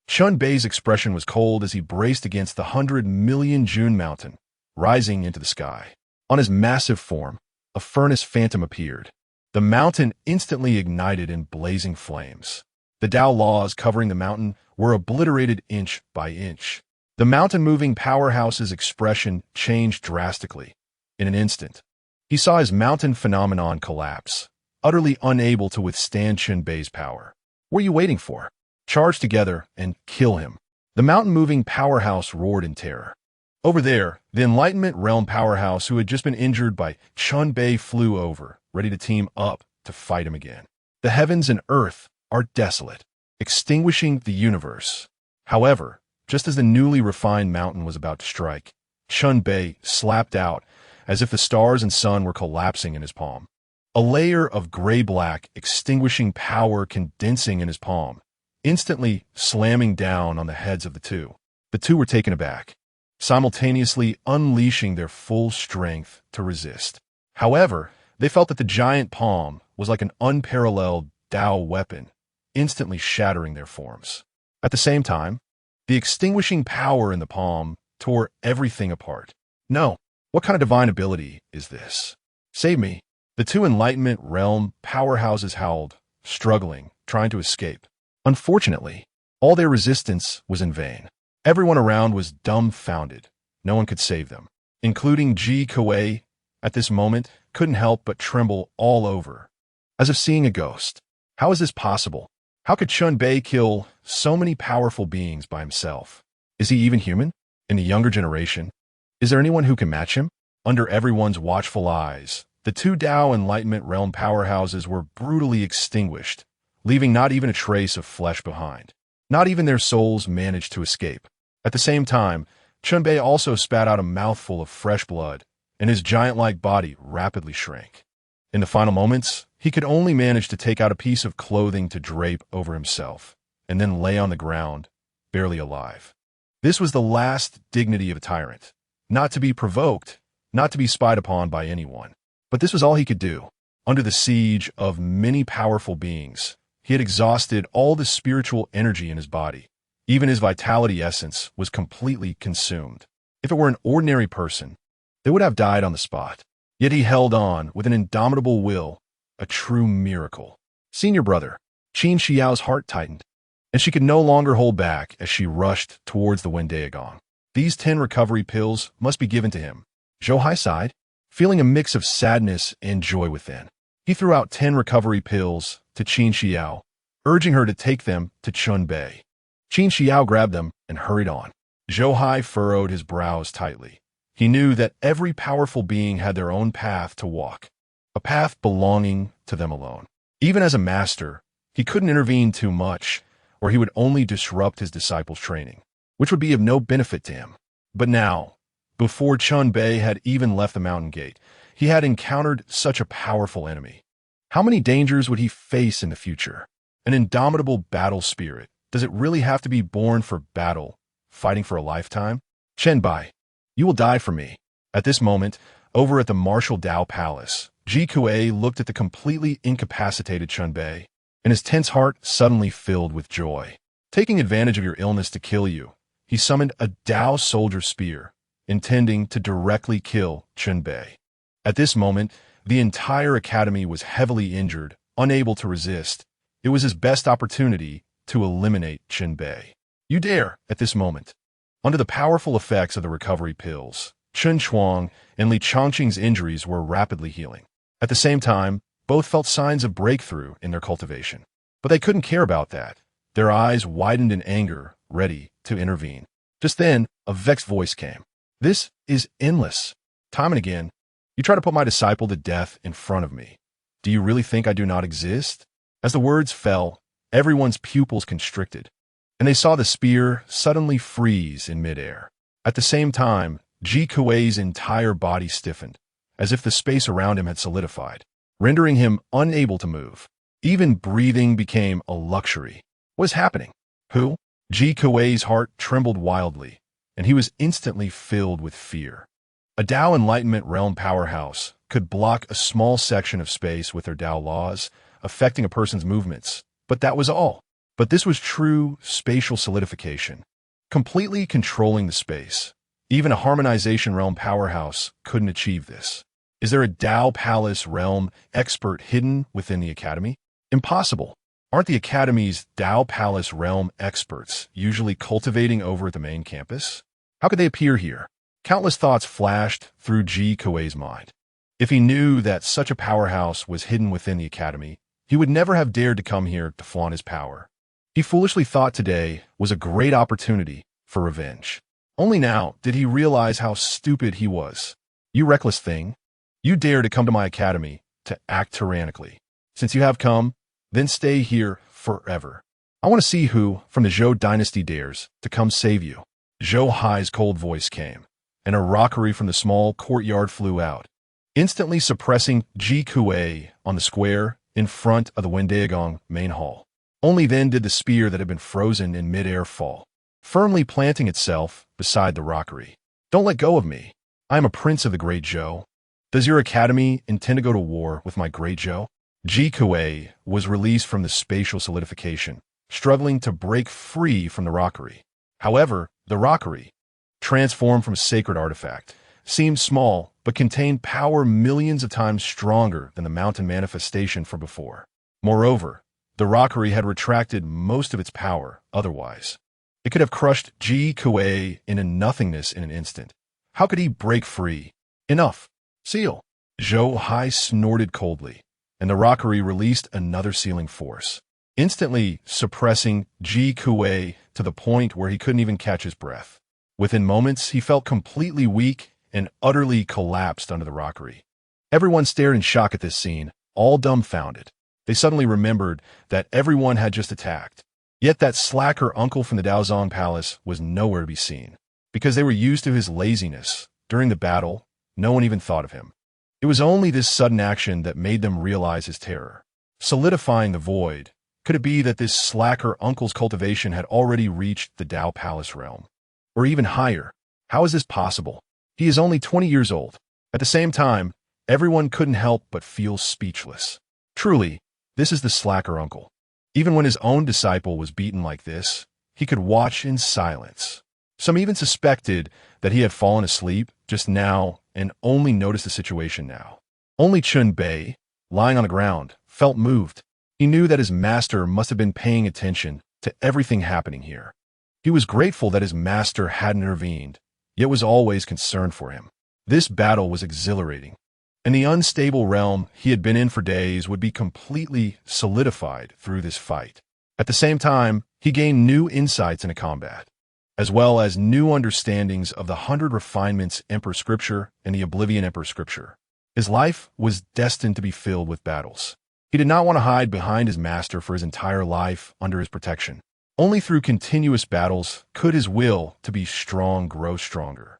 Chun Bei's expression was cold as he braced against the 100 million June mountain, rising into the sky. On his massive form, a furnace phantom appeared. The mountain instantly ignited in blazing flames. The Tao laws covering the mountain were obliterated inch by inch. The mountain-moving powerhouse's expression changed drastically. In an instant, he saw his mountain phenomenon collapse, utterly unable to withstand Chun Bei's power. What are you waiting for? Charge together and kill him. The mountain-moving powerhouse roared in terror. Over there, the Enlightenment realm powerhouse who had just been injured by Chun Bei flew over, ready to team up to fight him again. The heavens and earth are desolate, extinguishing the universe. However, just as the newly refined mountain was about to strike, Chun Bei slapped out as if the stars and sun were collapsing in his palm. A layer of gray-black, extinguishing power condensing in his palm, instantly slamming down on the heads of the two. The two were taken aback, simultaneously unleashing their full strength to resist. However, they felt that the giant palm was like an unparalleled Tao weapon, instantly shattering their forms. At the same time, the extinguishing power in the palm tore everything apart. No, what kind of divine ability is this? Save me. The two Enlightenment realm powerhouses howled, struggling, trying to escape. Unfortunately, all their resistance was in vain. Everyone around was dumbfounded. No one could save them, including Ji Kuei, at this moment, couldn't help but tremble all over, as if seeing a ghost. How is this possible? How could Chun Bei kill so many powerful beings by himself? Is he even human? In the younger generation, is there anyone who can match him? Under everyone's watchful eyes, the two Tao Enlightenment realm powerhouses were brutally extinguished, leaving not even a trace of flesh behind. Not even their souls managed to escape. At the same time, Chun Bei also spat out a mouthful of fresh blood, and his giant-like body rapidly shrank. In the final moments, he could only manage to take out a piece of clothing to drape over himself, and then lay on the ground, barely alive. This was the last dignity of a tyrant, not to be provoked, not to be spied upon by anyone. But this was all he could do. Under the siege of many powerful beings, he had exhausted all the spiritual energy in his body. Even his vitality essence was completely consumed. If it were an ordinary person, they would have died on the spot. Yet he held on with an indomitable will, a true miracle. Senior brother, Qin Xiao's heart tightened, and she could no longer hold back as she rushed towards the Wendiagong. These 10 recovery pills must be given to him. Zhou Hai sighed, feeling a mix of sadness and joy within. He threw out 10 recovery pills to Qin Xiao, urging her to take them to Chun Bei. Qin Xiao grabbed them and hurried on. Zhou Hai furrowed his brows tightly. He knew that every powerful being had their own path to walk, a path belonging to them alone. Even as a master, he couldn't intervene too much, or he would only disrupt his disciples' training, which would be of no benefit to him. But now, before Chun Bei had even left the mountain gate, he had encountered such a powerful enemy. How many dangers would he face in the future? An indomitable battle spirit. Does it really have to be born for battle, fighting for a lifetime? Chen Bai, you will die for me. At this moment, over at the Martial Dao Palace, Ji Kuei looked at the completely incapacitated Chun Bei, and his tense heart suddenly filled with joy. Taking advantage of your illness to kill you, he summoned a Dao soldier spear, intending to directly kill Chun Bei. At this moment, the entire academy was heavily injured, unable to resist. It was his best opportunity to eliminate Chun Bei. You dare, at this moment. Under the powerful effects of the recovery pills, Chun Chuang and Li Chongqing's injuries were rapidly healing. At the same time, both felt signs of breakthrough in their cultivation. But they couldn't care about that. Their eyes widened in anger, ready to intervene. Just then, a vexed voice came. This is endless. Time and again, you try to put my disciple to death in front of me. Do you really think I do not exist? As the words fell, everyone's pupils constricted, and they saw the spear suddenly freeze in midair. At the same time, Ji Kuei's entire body stiffened, as if the space around him had solidified, rendering him unable to move. Even breathing became a luxury. What was happening? Who? Ji Kuei's heart trembled wildly, and he was instantly filled with fear. A Dao Enlightenment realm powerhouse could block a small section of space with their Dao laws, affecting a person's movements. But that was all. But this was true spatial solidification, completely controlling the space. Even a harmonization realm powerhouse couldn't achieve this. Is there a Dao Palace realm expert hidden within the academy? Impossible. Aren't the academy's Dao Palace realm experts usually cultivating over at the main campus? How could they appear here? Countless thoughts flashed through Ji Kuei's mind. If he knew that such a powerhouse was hidden within the academy, he would never have dared to come here to flaunt his power. He foolishly thought today was a great opportunity for revenge. Only now did he realize how stupid he was. You reckless thing. You dare to come to my academy to act tyrannically. Since you have come, then stay here forever. I want to see who from the Zhou dynasty dares to come save you. Zhou Hai's cold voice came, and a rockery from the small courtyard flew out, instantly suppressing Ji Kuei on the square in front of the Wendiagong main hall. Only then did the spear that had been frozen in midair fall, firmly planting itself beside the rockery. Don't let go of me. I am a prince of the great Zhou. Does your academy intend to go to war with my great Zhou? Ji Kuei was released from the spatial solidification, struggling to break free from the rockery. However, the rockery, transformed from a sacred artifact, seemed small but contained power millions of times stronger than the mountain manifestation from before. Moreover, the rockery had retracted most of its power otherwise. It could have crushed Ji Kuei into nothingness in an instant. How could he break free? Enough. Seal. Zhou Hai snorted coldly, and the rockery released another sealing force, instantly suppressing Ji Kuei to the point where he couldn't even catch his breath. Within moments, he felt completely weak and utterly collapsed under the rockery. Everyone stared in shock at this scene, all dumbfounded. They suddenly remembered that everyone had just attacked. Yet that slacker uncle from the Daozong Palace was nowhere to be seen. Because they were used to his laziness, during the battle, no one even thought of him. It was only this sudden action that made them realize his terror. Solidifying the void, could it be that this slacker uncle's cultivation had already reached the Dao Palace realm? Or even higher? How is this possible? He is only 20 years old. At the same time, everyone couldn't help but feel speechless. Truly, this is the slacker uncle. Even when his own disciple was beaten like this, he could watch in silence. Some even suspected that he had fallen asleep just now and only noticed the situation now. Only Chun Bei, lying on the ground, felt moved. He knew that his master must have been paying attention to everything happening here. He was grateful that his master hadn't intervened, yet was always concerned for him. This battle was exhilarating, and the unstable realm he had been in for days would be completely solidified through this fight. At the same time, he gained new insights into combat, as well as new understandings of the 100 Refinements Emperor Scripture and the Oblivion Emperor Scripture. His life was destined to be filled with battles. He did not want to hide behind his master for his entire life under his protection. Only through continuous battles could his will to be strong grow stronger,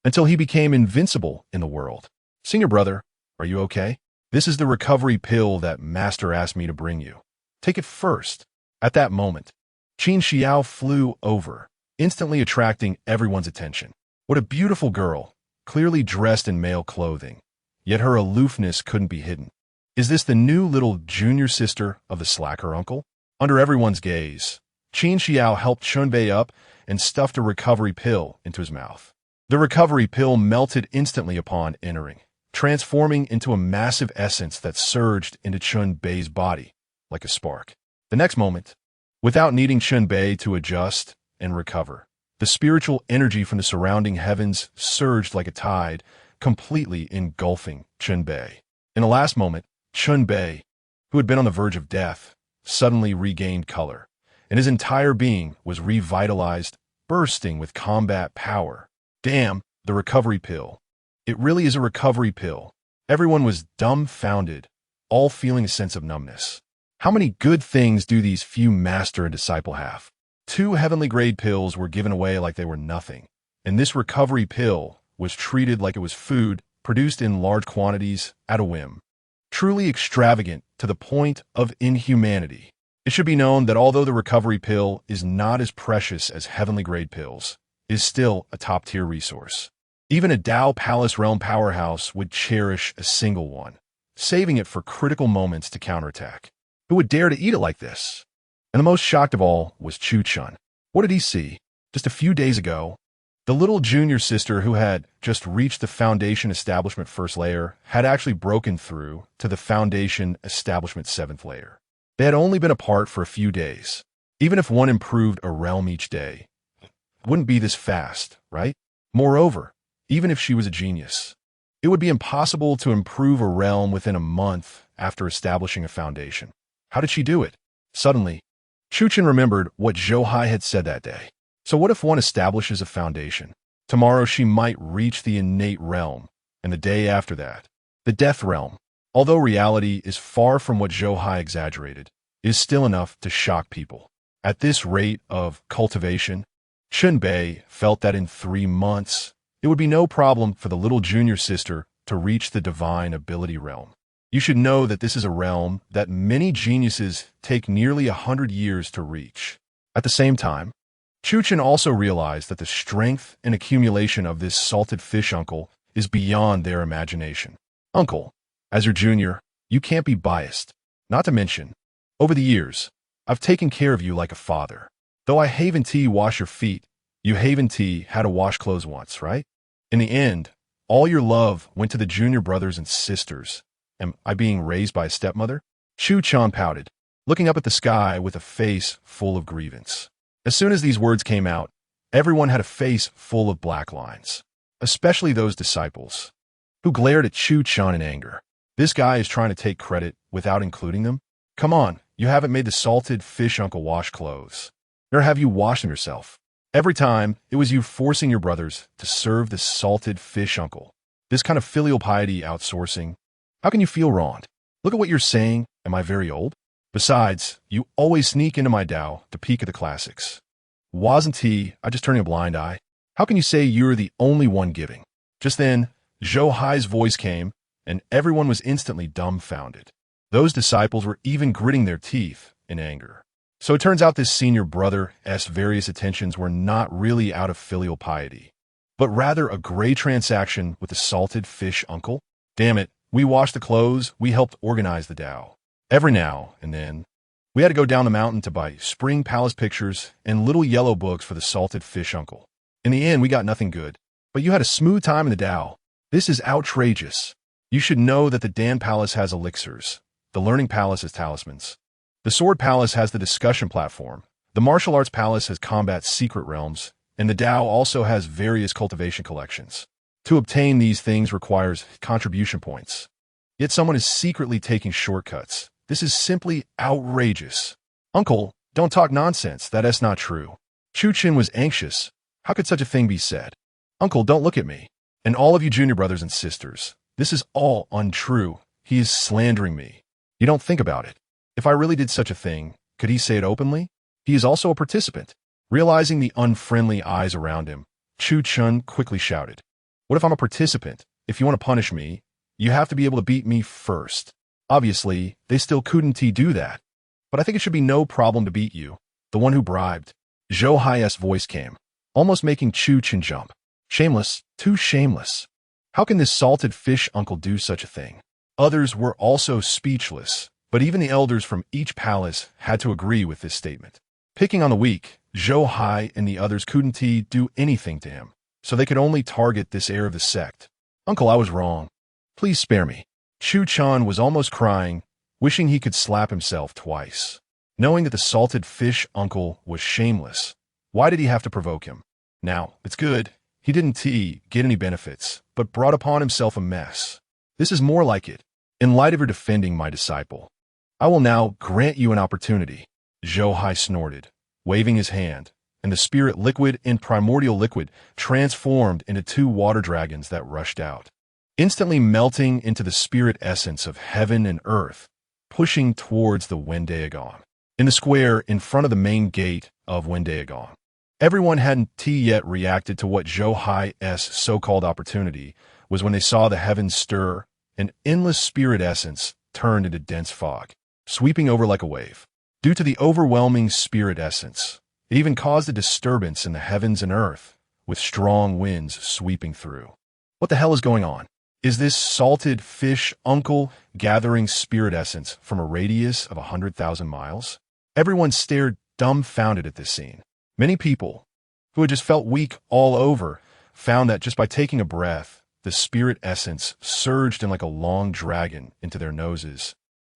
until he became invincible in the world. Senior brother, are you okay? This is the recovery pill that master asked me to bring you. Take it first. At that moment, Qin Xiao flew over, instantly attracting everyone's attention. What a beautiful girl, clearly dressed in male clothing, yet her aloofness couldn't be hidden. Is this the new little junior sister of the slacker uncle? Under everyone's gaze, Qin Xiao helped Chun Bei up and stuffed a recovery pill into his mouth. The recovery pill melted instantly upon entering, transforming into a massive essence that surged into Chun Bei's body like a spark. The next moment, without needing Chun Bei to adjust and recover, the spiritual energy from the surrounding heavens surged like a tide, completely engulfing Chun Bei. In the last moment, Chun Bei, who had been on the verge of death, suddenly regained color, and his entire being was revitalized, bursting with combat power. Damn, the recovery pill. It really is a recovery pill. Everyone was dumbfounded, all feeling a sense of numbness. How many good things do these few master and disciple have? 2 heavenly grade pills were given away like they were nothing, and this recovery pill was treated like it was food produced in large quantities at a whim. Truly extravagant to the point of inhumanity. It should be known that although the recovery pill is not as precious as heavenly grade pills, it is still a top-tier resource. Even a Dao Palace Realm powerhouse would cherish a single one, saving it for critical moments to counterattack. Who would dare to eat it like this? And the most shocked of all was Chu Chun. What did he see? Just a few days ago, the little junior sister who had just reached the Foundation Establishment 1st layer had actually broken through to the Foundation Establishment 7th layer. They had only been apart for a few days. Even if one improved a realm each day, it wouldn't be this fast, right? Moreover, even if she was a genius, it would be impossible to improve a realm within a month after establishing a foundation. How did she do it? Suddenly, Chu Chen remembered what Zhou Hai had said that day. So what if one establishes a foundation? Tomorrow she might reach the innate realm, and the day after that, the death realm. Although reality is far from what Zhou Hai exaggerated, is still enough to shock people. At this rate of cultivation, Chun Bei felt that in 3 months, it would be no problem for the little junior sister to reach the divine ability realm. You should know that this is a realm that many geniuses take nearly 100 years to reach. At the same time, Chu Chen also realized that the strength and accumulation of this salted fish uncle is beyond their imagination. Uncle, as your junior, you can't be biased. Not to mention, over the years, I've taken care of you like a father. Though I Haven Tea wash your feet, you Haven Tea had to wash clothes once, right? In the end, all your love went to the junior brothers and sisters. Am I being raised by a stepmother? Chu Chan pouted, looking up at the sky with a face full of grievance. As soon as these words came out, everyone had a face full of black lines, especially those disciples, who glared at Chu Chan in anger. This guy is trying to take credit without including them? Come on, you haven't made the salted fish uncle wash clothes. Nor have you washed them yourself. Every time, it was you forcing your brothers to serve the salted fish uncle. This kind of filial piety outsourcing. How can you feel wronged? Look at what you're saying. Am I very old? Besides, you always sneak into my Dao to peek at the classics. Wasn't he, I just turning a blind eye? How can you say you're the only one giving? Just then, Zhou Hai's voice came, and everyone was instantly dumbfounded. Those disciples were even gritting their teeth in anger. So it turns out this senior brother's various attentions were not really out of filial piety, but rather a gray transaction with the salted fish uncle. Damn it, we washed the clothes, we helped organize the Dao. Every now and then, we had to go down the mountain to buy spring palace pictures and little yellow books for the salted fish uncle. In the end, we got nothing good. But you had a smooth time in the Tao. This is outrageous. You should know that the Dan Palace has elixirs. The Learning Palace has talismans. The Sword Palace has the discussion platform. The Martial Arts Palace has combat secret realms. And the Tao also has various cultivation collections. To obtain these things requires contribution points. Yet someone is secretly taking shortcuts. This is simply outrageous. Uncle, don't talk nonsense. That's not true. Chu Chin was anxious. How could such a thing be said? Uncle, don't look at me. And all of you junior brothers and sisters, this is all untrue. He is slandering me. You don't think about it. If I really did such a thing, could he say it openly? He is also a participant. Realizing the unfriendly eyes around him, Chu Chun quickly shouted, "What if I'm a participant? If you want to punish me, you have to be able to beat me first." Obviously, they still couldn't do that. But I think it should be no problem to beat you, the one who bribed. Zhou Hai's voice came, almost making Chu Chin jump. Shameless, too shameless. How can this salted fish uncle do such a thing? Others were also speechless, but even the elders from each palace had to agree with this statement. Picking on the weak, Zhou Hai and the others couldn't do anything to him, so they could only target this heir of the sect. Uncle, I was wrong. Please spare me. Chu Chan was almost crying, wishing he could slap himself twice. Knowing that the salted fish uncle was shameless, why did he have to provoke him? Now, it's good. He didn't get any benefits, but brought upon himself a mess. This is more like it. In light of your defending my disciple, I will now grant you an opportunity. Zhou Hai snorted, waving his hand, and the spirit liquid and primordial liquid transformed into two water dragons that rushed out, instantly melting into the spirit essence of heaven and earth, pushing towards the Wendaegon. In the square in front of the main gate of Wendaegon, everyone hadn't yet reacted to what Zhou Hai's so-called opportunity was when they saw the heavens stir, and endless spirit essence turned into dense fog, sweeping over like a wave. Due to the overwhelming spirit essence, it even caused a disturbance in the heavens and earth, with strong winds sweeping through. What the hell is going on? Is this salted fish uncle gathering spirit essence from a radius of 100,000 miles? Everyone stared dumbfounded at this scene. Many people, who had just felt weak all over, found that just by taking a breath, the spirit essence surged in like a long dragon into their noses,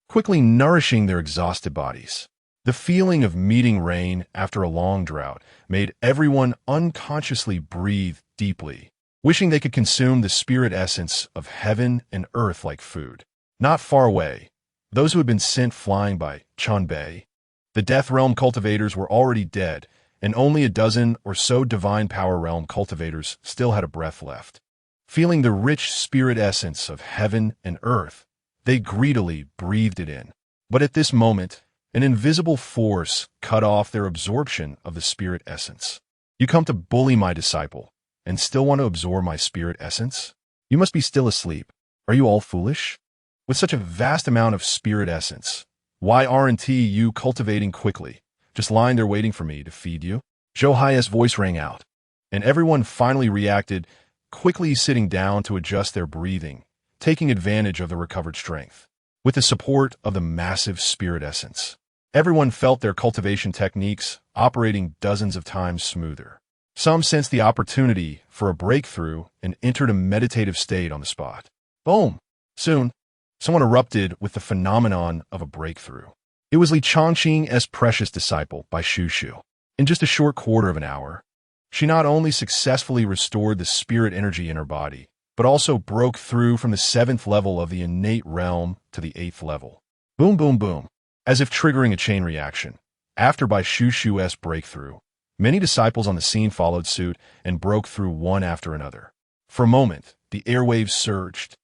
quickly nourishing their exhausted bodies. The feeling of meeting rain after a long drought made everyone unconsciously breathe deeply, wishing they could consume the spirit essence of heaven and earth like food. Not far away, those who had been sent flying by Chunbei, the Death Realm cultivators, were already dead, and only a dozen or so Divine Power Realm cultivators still had a breath left. Feeling the rich spirit essence of heaven and earth, they greedily breathed it in. But at this moment, an invisible force cut off their absorption of the spirit essence. You come to bully my disciple, and still want to absorb my spirit essence? You must be still asleep. Are you all foolish? With such a vast amount of spirit essence, why aren't you cultivating quickly, just lying there waiting for me to feed you? Zhou Hai's voice rang out, and everyone finally reacted, quickly sitting down to adjust their breathing, taking advantage of the recovered strength. With the support of the massive spirit essence, everyone felt their cultivation techniques operating dozens of times smoother. Some sensed the opportunity for a breakthrough and entered a meditative state on the spot. Boom! Soon, someone erupted with the phenomenon of a breakthrough. It was Li Changqing's precious disciple by Shu Shu. In just a short quarter of an hour, she not only successfully restored the spirit energy in her body, but also broke through from the 7th level of the innate realm to the 8th level. Boom, boom, boom. As if triggering a chain reaction. After Bai Shu Shu's breakthrough, many disciples on the scene followed suit and broke through one after another. For a moment, the airwaves surged,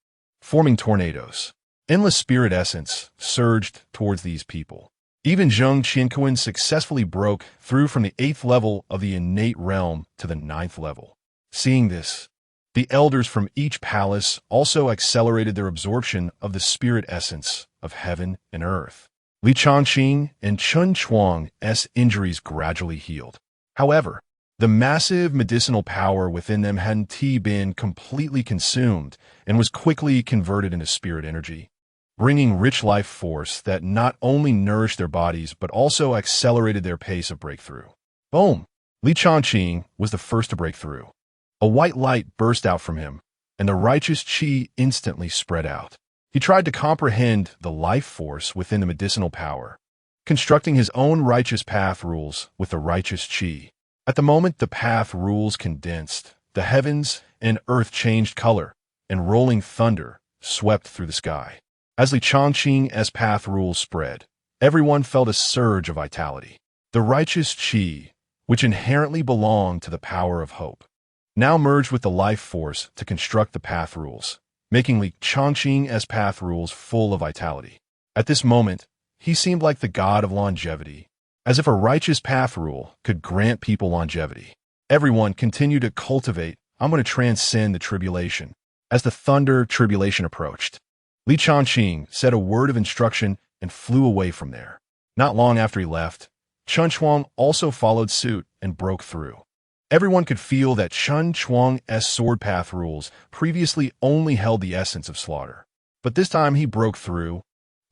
forming tornadoes. Endless spirit essence surged towards these people. Even Zheng Qianquan successfully broke through from the 8th level of the innate realm to the 9th level. Seeing this, the elders from each palace also accelerated their absorption of the spirit essence of heaven and earth. Li Changqing and Chun Chuang's injuries gradually healed. However, the massive medicinal power within them hadn't been completely consumed and was quickly converted into spirit energy, bringing rich life force that not only nourished their bodies but also accelerated their pace of breakthrough. Boom! Li Changqing was the first to break through. A white light burst out from him, and the righteous qi instantly spread out. He tried to comprehend the life force within the medicinal power, constructing his own righteous path rules with the righteous qi. At the moment the path rules condensed, the heavens and earth changed color, and rolling thunder swept through the sky. As Li Changqing's path rules spread, everyone felt a surge of vitality. The righteous qi, which inherently belonged to the power of hope, now merged with the life force to construct the path rules, making Li Changqing's path rules full of vitality. At this moment, he seemed like the god of longevity, as if a righteous path rule could grant people longevity. Everyone continued to cultivate, "I'm going to transcend the tribulation." As the thunder tribulation approached, Li Changqing said a word of instruction and flew away from there. Not long after he left, Chen Chuang also followed suit and broke through. Everyone could feel that Chen Chuang's sword path rules previously only held the essence of slaughter. But this time he broke through,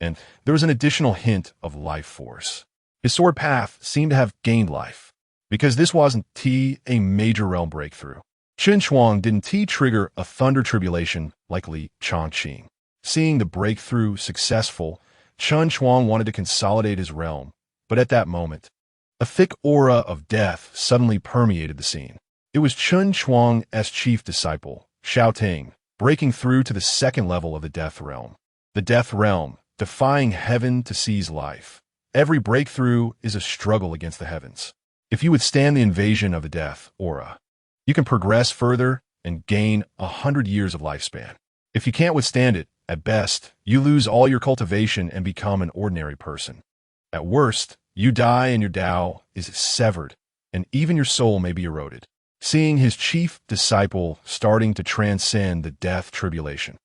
and there was an additional hint of life force. His sword path seemed to have gained life, because this wasn't a major realm breakthrough. Chen Chuang didn't trigger a thunder tribulation like Li Changqing. Seeing the breakthrough successful, Chen Chuang wanted to consolidate his realm, but at that moment, a thick aura of death suddenly permeated the scene. It was Chen Chuang's chief disciple, Xiao Ting, breaking through to the second level of the death realm. The death realm, defying heaven to seize life. Every breakthrough is a struggle against the heavens. If you withstand the invasion of the death aura, you can progress further and gain 100 years of lifespan. If you can't withstand it, at best, you lose all your cultivation and become an ordinary person. At worst, you die and your Tao is severed, and even your soul may be eroded. Seeing his chief disciple starting to transcend the death tribulation,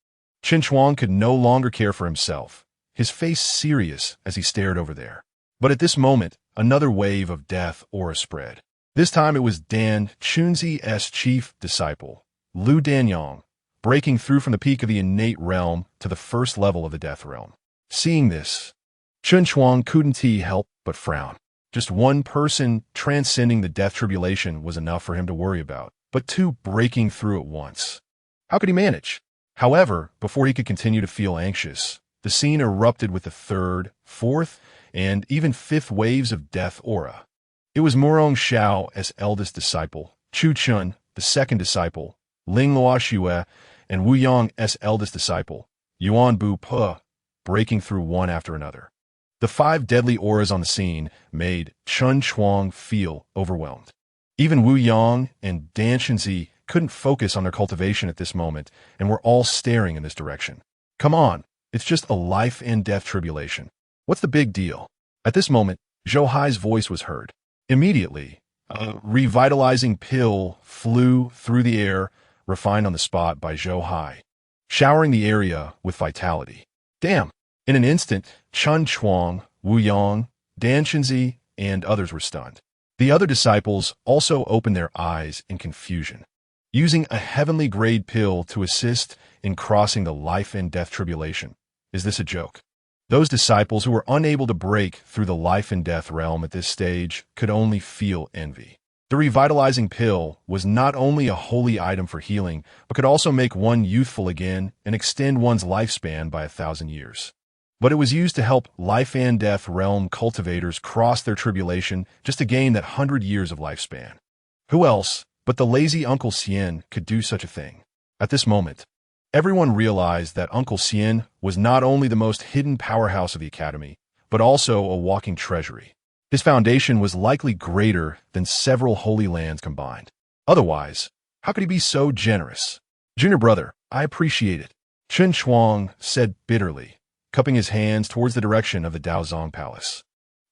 Chen Chuang could no longer care for himself, his face serious as he stared over there. But at this moment, another wave of death aura spread. This time it was Dan Chunzi's chief disciple, Lu Danyang, breaking through from the peak of the innate realm to the first level of the death realm. Seeing this, Chen Chuang couldn't help but frown. Just one person transcending the death tribulation was enough for him to worry about, but two breaking through at once. How could he manage? However, before he could continue to feel anxious, the scene erupted with the third, fourth, and even fifth waves of death aura. It was Murong Xiao's eldest disciple, Chu Chun, the second disciple, Ling Luoxue, and Wu Yang's eldest disciple, Yuan Bu Pe, breaking through one after another. The 5 deadly auras on the scene made Chen Chuang feel overwhelmed. Even Wu Yang and Dan Shenzi couldn't focus on their cultivation at this moment and were all staring in this direction. Come on, it's just a life and death tribulation. What's the big deal? At this moment, Zhou Hai's voice was heard. Immediately, a revitalizing pill flew through the air, refined on the spot by Zhou Hai, showering the area with vitality. Damn! In an instant, Chen Chuang, Wu Yang, Dan Shenzi, and others were stunned. The other disciples also opened their eyes in confusion. Using a heavenly grade pill to assist in crossing the life and death tribulation. Is this a joke? Those disciples who were unable to break through the life and death realm at this stage could only feel envy. The revitalizing pill was not only a holy item for healing, but could also make one youthful again and extend one's lifespan by 1,000 years. But it was used to help life and death realm cultivators cross their tribulation just to gain that 100 years of lifespan. Who else but the lazy Uncle Xian could do such a thing? At this moment, everyone realized that Uncle Xian was not only the most hidden powerhouse of the academy, but also a walking treasury. His foundation was likely greater than several holy lands combined. Otherwise, how could he be so generous? Junior brother, I appreciate it, Chen Chuang said bitterly, cupping his hands towards the direction of the Daozong Palace,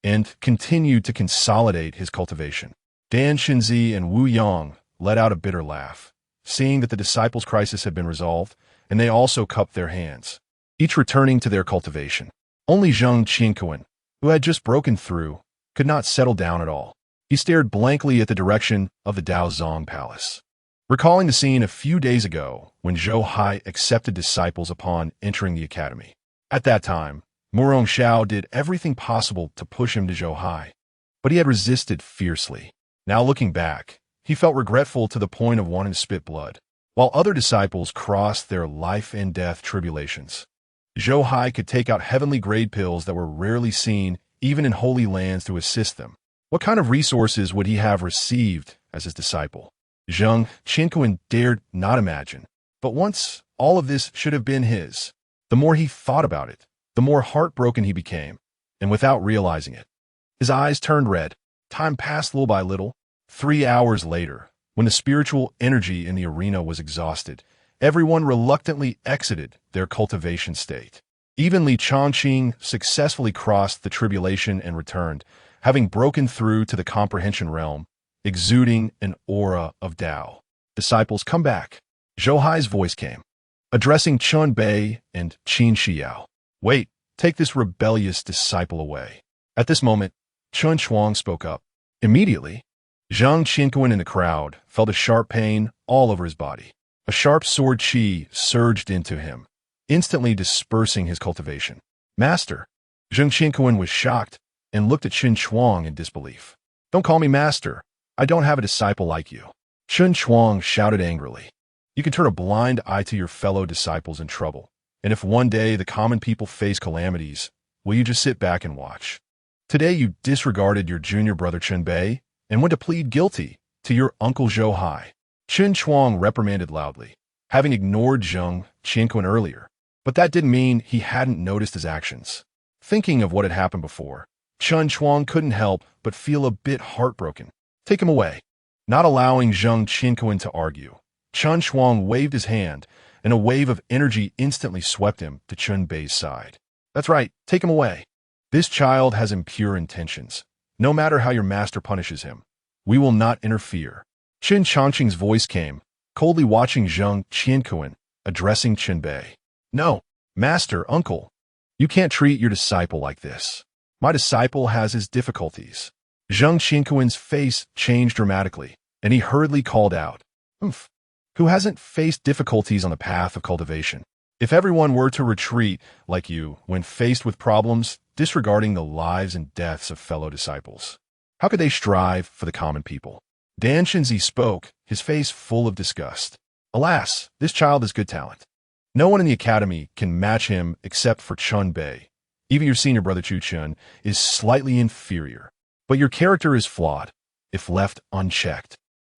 and continued to consolidate his cultivation. Dan Shenzi and Wu Yang let out a bitter laugh, seeing that the disciples' crisis had been resolved, and they also cupped their hands, each returning to their cultivation. Only Zheng Qingquan, who had just broken through, could not settle down at all. He stared blankly at the direction of the Daozong Palace, recalling the scene a few days ago when Zhou Hai accepted disciples upon entering the academy. At that time, Murong Xiao did everything possible to push him to Zhou Hai, but he had resisted fiercely. Now looking back, he felt regretful to the point of wanting to spit blood. While other disciples crossed their life and death tribulations, Zhou Hai could take out heavenly grade pills that were rarely seen even in holy lands to assist them. What kind of resources would he have received as his disciple? Zhang Qinkuan dared not imagine. But once, all of this should have been his. The more he thought about it, the more heartbroken he became, and without realizing it, his eyes turned red. Time passed little by little. 3 hours later, when the spiritual energy in the arena was exhausted, everyone reluctantly exited their cultivation state. Even Li Chongqing successfully crossed the tribulation and returned, having broken through to the comprehension realm, exuding an aura of Tao. Disciples, come back. Zhou Hai's voice came, addressing Chun Bei and Qin Xiao. Wait, take this rebellious disciple away. At this moment, Chun Chuang spoke up. Immediately, Zhang Qinkuan in the crowd felt a sharp pain all over his body. A sharp sword qi surged into him, instantly dispersing his cultivation. Master! Zhang Qinkuan was shocked and looked at Chun Chuang in disbelief. Don't call me master. I don't have a disciple like you. Chun Chuang shouted angrily. You can turn a blind eye to your fellow disciples in trouble, and if one day the common people face calamities, will you just sit back and watch? Today you disregarded your junior brother Chun Bei and went to plead guilty to your uncle Zhou Hai. Chun Chuang reprimanded loudly, having ignored Zhang Qinkuan earlier, but that didn't mean he hadn't noticed his actions. Thinking of what had happened before, Chun Chuang couldn't help but feel a bit heartbroken. Take him away. Not allowing Zhang Qinkuan to argue, Chun Chuang waved his hand, and a wave of energy instantly swept him to Chun Bei's side. That's right, take him away. This child has impure intentions. No matter how your master punishes him, we will not interfere. Qin Chongqing's voice came, coldly watching Zhang Qinkuan, addressing Chun Bei. No, master, uncle. You can't treat your disciple like this. My disciple has his difficulties. Zhang Qinkuan's face changed dramatically, and he hurriedly called out, Who hasn't faced difficulties on the path of cultivation? If everyone were to retreat like you when faced with problems, disregarding the lives and deaths of fellow disciples, how could they strive for the common people? Dan Shinzi spoke, his face full of disgust. Alas, this child has good talent. No one in the academy can match him except for Chun Bei. Even your senior brother Chu Chun is slightly inferior. But your character is flawed, if left unchecked.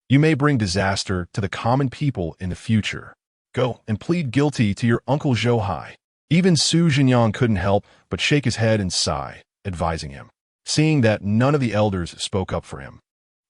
You may bring disaster to the common people in the future. Go and plead guilty to your uncle Zhou Hai. Even Su Jinyang couldn't help but shake his head and sigh, advising him, seeing that none of the elders spoke up for him.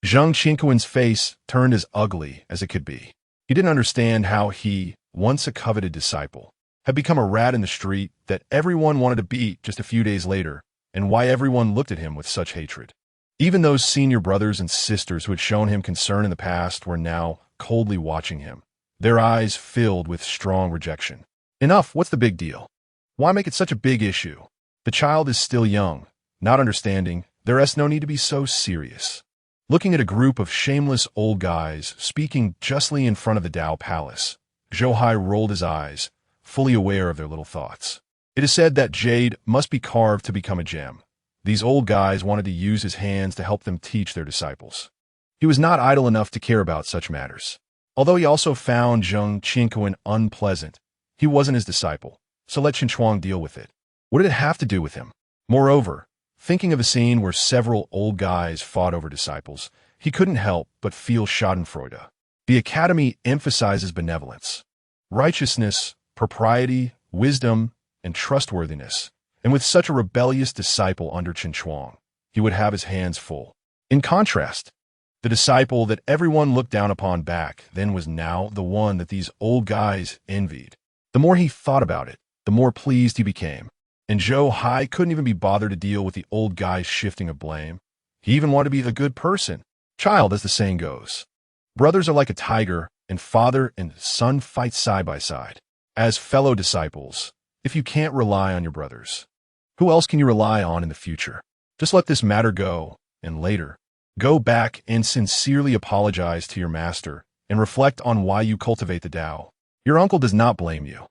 Zhang Qinkuan's face turned as ugly as it could be. He didn't understand how he, once a coveted disciple, had become a rat in the street that everyone wanted to beat just a few days later, and why everyone looked at him with such hatred. Even those senior brothers and sisters who had shown him concern in the past were now coldly watching him, their eyes filled with strong rejection. Enough, what's the big deal? Why make it such a big issue? The child is still young, not understanding, there is no need to be so serious. Looking at a group of shameless old guys speaking justly in front of the Tao Palace, Zhou Hai rolled his eyes, fully aware of their little thoughts. It is said that jade must be carved to become a gem. These old guys wanted to use his hands to help them teach their disciples. He was not idle enough to care about such matters. Although he also found Zhang Qinkuan unpleasant, he wasn't his disciple, so let Qin Chuang deal with it. What did it have to do with him? Moreover, thinking of a scene where several old guys fought over disciples, he couldn't help but feel schadenfreude. The academy emphasizes benevolence, righteousness, propriety, wisdom, and trustworthiness, and with such a rebellious disciple under Qin Chuang, he would have his hands full. In contrast, the disciple that everyone looked down upon back then was now the one that these old guys envied. The more he thought about it, the more pleased he became. And Zhou Hai couldn't even be bothered to deal with the old guy's shifting of blame. He even wanted to be a good person. Child, as the saying goes. Brothers are like a tiger, and father and son fight side by side. As fellow disciples, if you can't rely on your brothers, who else can you rely on in the future? Just let this matter go, and later, go back and sincerely apologize to your master and reflect on why you cultivate the Tao. Your uncle does not blame you.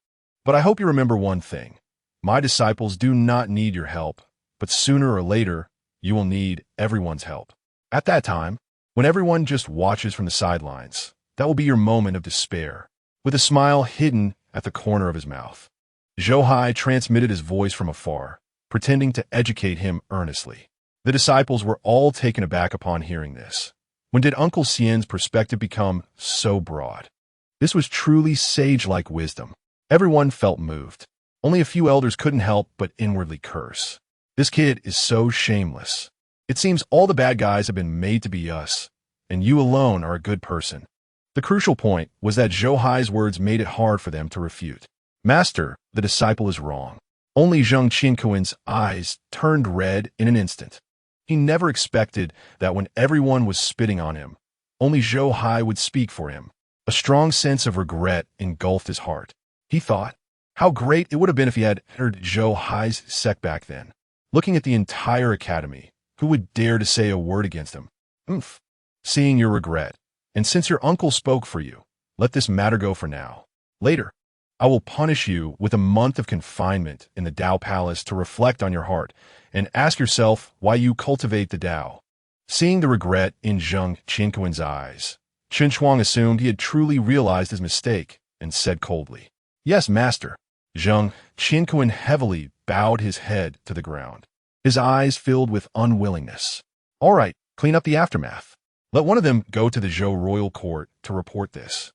But I hope you remember one thing. My disciples do not need your help, but sooner or later, you will need everyone's help. At that time, When everyone just watches from the sidelines, that will be your moment of despair, with a smile hidden at the corner of his mouth. Zhou Hai transmitted his voice from afar, pretending to educate him earnestly. The disciples were all taken aback upon hearing this. When did Uncle Xian's perspective become so broad? This was truly sage-like wisdom. Everyone felt moved. Only a few elders couldn't help but inwardly curse. This kid is so shameless. It seems all the bad guys have been made to be us, and you alone are a good person. The crucial point was that Zhou Hai's words made it hard for them to refute. Master, the disciple is wrong. Only Zheng Qinkuan's eyes turned red in an instant. He never expected that when everyone was spitting on him, only Zhou Hai would speak for him. A strong sense of regret engulfed his heart. He thought, how great it would have been if he had entered Zhou Hai's sect back then. Looking at the entire academy, who would dare to say a word against him? Seeing your regret, and since your uncle spoke for you, let this matter go for now. Later, I will punish you with a month of confinement in the Tao Palace to reflect on your heart and ask yourself why you cultivate the Tao. Seeing the regret in Zheng Qinkuan's eyes, Chen Shuang assumed he had truly realized his mistake and said coldly, Yes, master. Zheng Qinkuan heavily bowed his head to the ground. His eyes filled with unwillingness. All right, clean up the aftermath. Let one of them go to the Zhou royal court to report this.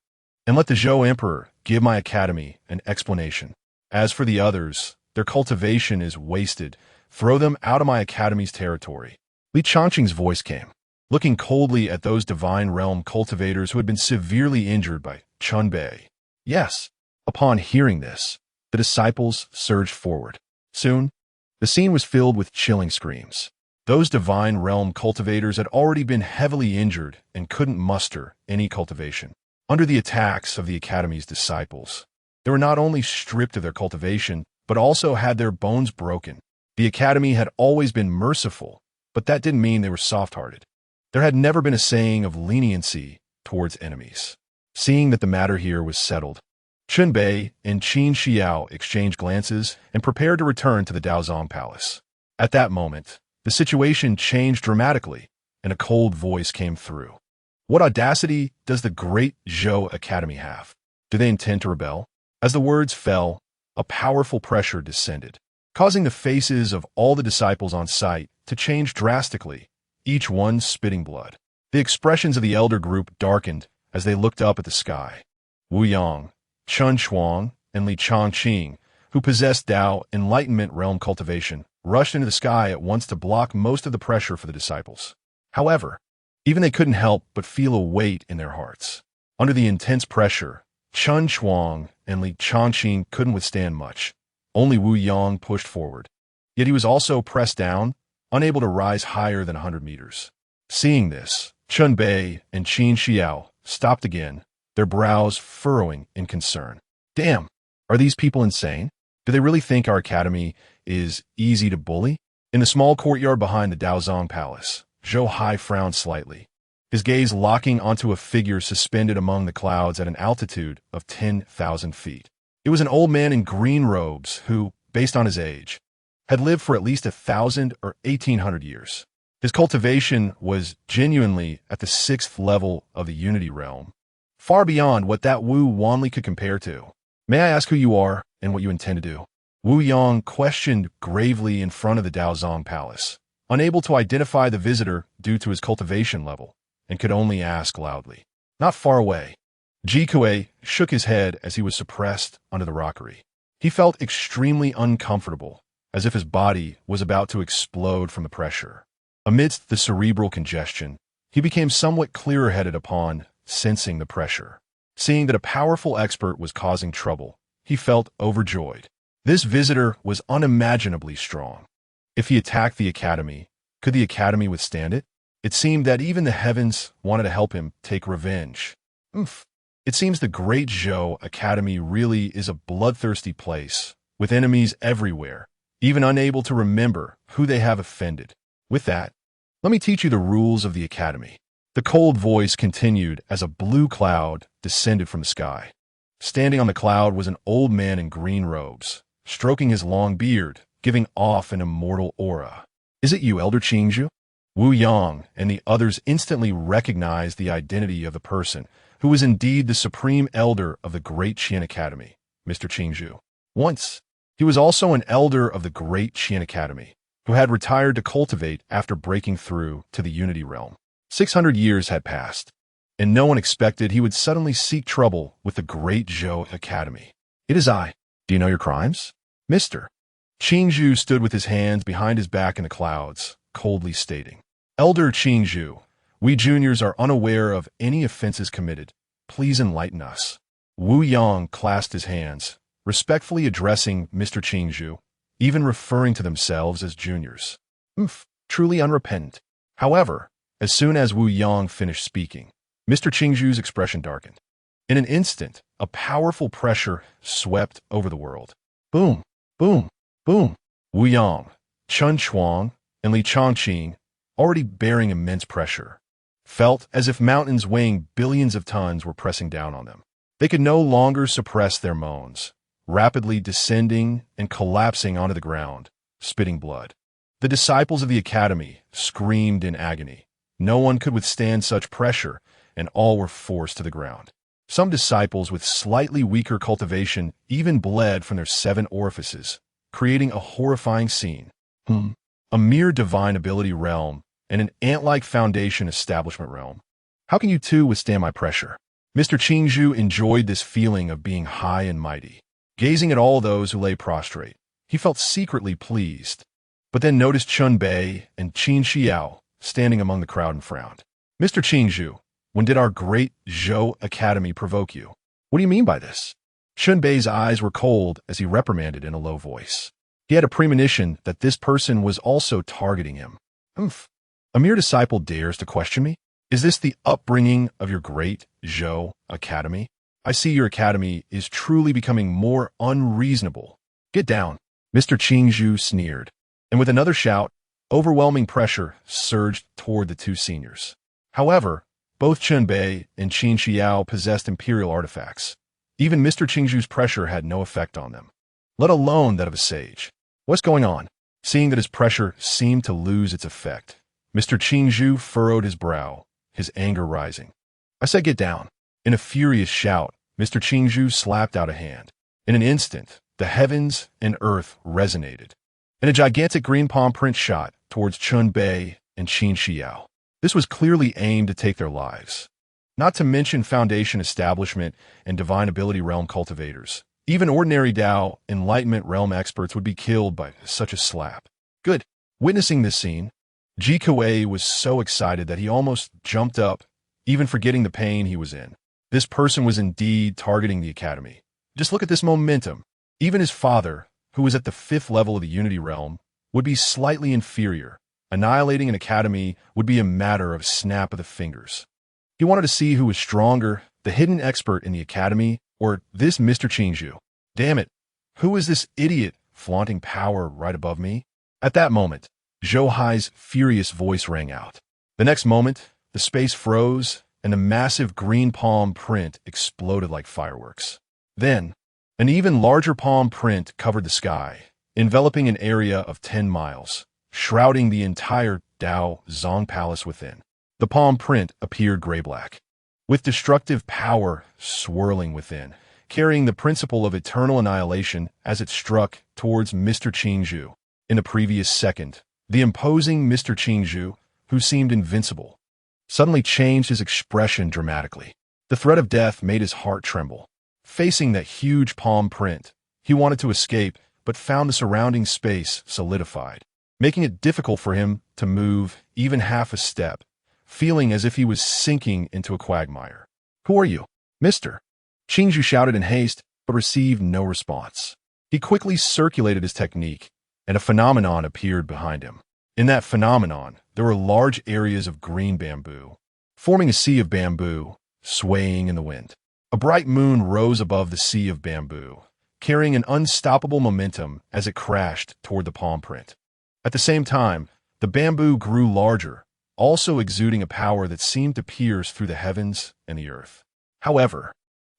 And let the Zhou emperor give my academy an explanation. As for the others, their cultivation is wasted. Throw them out of my academy's territory. Li Changqing's voice came, looking coldly at those divine realm cultivators who had been severely injured by Chun Bei. Yes. Upon hearing this, the disciples surged forward. Soon, the scene was filled with chilling screams. Those divine realm cultivators had already been heavily injured and couldn't muster any cultivation. Under the attacks of the academy's disciples, they were not only stripped of their cultivation, but also had their bones broken. The academy had always been merciful, but that didn't mean they were soft-hearted. There had never been a saying of leniency towards enemies. Seeing that the matter here was settled, Chun Bei and Qin Xiao exchanged glances and prepared to return to the Daozong Palace. At that moment, the situation changed dramatically, and a cold voice came through. What audacity does the great Zhou Academy have? Do they intend to rebel? As the words fell, a powerful pressure descended, causing the faces of all the disciples on site to change drastically, each one spitting blood. The expressions of the elder group darkened as they looked up at the sky. Wu Yang, Chen Shuang, and Li Changqing, who possessed Tao Enlightenment realm cultivation, rushed into the sky at once to block most of the pressure for the disciples. However, even they couldn't help but feel a weight in their hearts. Under the intense pressure, Chen Shuang and Li Changqing couldn't withstand much. Only Wu Yang pushed forward. Yet he was also pressed down, unable to rise higher than 100 meters. Seeing this, Chun Bei and Qin Xiao stopped again, their brows furrowing in concern. Damn, are these people insane? Do they really think our academy is easy to bully? In the small courtyard behind the Daozong Palace, Zhou Hai frowned slightly, his gaze locking onto a figure suspended among the clouds at an altitude of 10,000 feet. It was an old man in green robes who, based on his age, had lived for at least 1,000 or 1,800 years. His cultivation was genuinely at the 6th level of the Unity realm, far beyond what that Wu Wanli could compare to. May I ask who you are and what you intend to do? Wu Yang questioned gravely in front of the Daozong Palace, unable to identify the visitor due to his cultivation level, and could only ask loudly. Not far away. Ji Kuei shook his head as he was suppressed under the rockery. He felt extremely uncomfortable, as if his body was about to explode from the pressure. Amidst the cerebral congestion, he became somewhat clearer-headed upon sensing the pressure. Seeing that a powerful expert was causing trouble, he felt overjoyed. This visitor was unimaginably strong. If he attacked the academy, could the academy withstand it? It seemed that even the heavens wanted to help him take revenge. It seems the great Zhou Academy really is a bloodthirsty place, with enemies everywhere, even unable to remember who they have offended. With that, let me teach you the rules of the academy. The cold voice continued as a blue cloud descended from the sky. Standing on the cloud was an old man in green robes, stroking his long beard, giving off an immortal aura. Is it you, Elder Qingzhu? Wu Yang and the others instantly recognized the identity of the person who was indeed the supreme elder of the Great Qian Academy, Mr. Qingzhu. Once, he was also an elder of the Great Qian Academy, who had retired to cultivate after breaking through to the Unity Realm. 600 years had passed, and no one expected he would suddenly seek trouble with the Great Zhou Academy. It is I. Do you know your crimes? Mr. Qingzhu stood with his hands behind his back in the clouds, coldly stating, Elder Qingzhu, we juniors are unaware of any offenses committed. Please enlighten us. Wu Yang clasped his hands, respectfully addressing Mr. Qingzhu, even referring to themselves as juniors. Truly unrepentant. However, as soon as Wu Yang finished speaking, Mr. Qingzhu's expression darkened. In an instant, a powerful pressure swept over the world. Boom, boom, boom. Wu Yang, Chen Chuang, and Li Chongqing, already bearing immense pressure, felt as if mountains weighing billions of tons were pressing down on them. They could no longer suppress their moans, rapidly descending and collapsing onto the ground, spitting blood. The disciples of the academy screamed in agony. No one could withstand such pressure, and all were forced to the ground. Some disciples with slightly weaker cultivation even bled from their 7 orifices, creating a horrifying scene. A mere divine ability realm and an ant-like foundation establishment realm. How can you two withstand my pressure? Mr. Qingzhu enjoyed this feeling of being high and mighty. Gazing at all those who lay prostrate, he felt secretly pleased, but then noticed Chun Bei and Qin Xiao standing among the crowd and frowned. Mr. Qingzhu, when did our great Zhou Academy provoke you? What do you mean by this? Chun Bei's eyes were cold as he reprimanded in a low voice. He had a premonition that this person was also targeting him. A mere disciple dares to question me? Is this the upbringing of your great Zhou Academy? I see your academy is truly becoming more unreasonable. Get down. Mr. Qingzhu sneered, and with another shout, overwhelming pressure surged toward the 2 seniors. However, both Chun Bei and Qin Xiao possessed imperial artifacts. Even Mr. Qingzhu's pressure had no effect on them, let alone that of a sage. What's going on? Seeing that his pressure seemed to lose its effect, Mr. Qingzhu furrowed his brow, his anger rising. I said get down. In a furious shout, Mr. Qingzhu slapped out a hand. In an instant, the heavens and earth resonated, and a gigantic green palm print shot towards Chun Bei and Qin Xiao. This was clearly aimed to take their lives. Not to mention Foundation Establishment and Divine Ability Realm cultivators. Even ordinary Dao Enlightenment Realm experts would be killed by such a slap. Good. Witnessing this scene, Ji Kuei was so excited that he almost jumped up, even forgetting the pain he was in. This person was indeed targeting the academy. Just look at this momentum. Even his father, who was at the 5th level of the Unity Realm, would be slightly inferior. Annihilating an academy would be a matter of a snap of the fingers. He wanted to see who was stronger, the hidden expert in the academy, or this Mr. Qingzhu. Damn it, who is this idiot flaunting power right above me? At that moment, Zhou Hai's furious voice rang out. The next moment, the space froze, and the massive green palm print exploded like fireworks. Then, an even larger palm print covered the sky, enveloping an area of 10 miles, shrouding the entire Dao Zong Palace within. The palm print appeared gray-black, with destructive power swirling within, carrying the principle of eternal annihilation as it struck towards Mr. Qingzhu. In the previous second, the imposing Mr. Qingzhu, who seemed invincible, suddenly changed his expression dramatically. The threat of death made his heart tremble. Facing that huge palm print, he wanted to escape, but found the surrounding space solidified, making it difficult for him to move even half a step, feeling as if he was sinking into a quagmire. Who are you, Mr. Qingzhu shouted in haste, but received no response. He quickly circulated his technique, and a phenomenon appeared behind him. In that phenomenon, there were large areas of green bamboo, forming a sea of bamboo, swaying in the wind. A bright moon rose above the sea of bamboo, carrying an unstoppable momentum as it crashed toward the palm print. At the same time, the bamboo grew larger, also exuding a power that seemed to pierce through the heavens and the earth. However,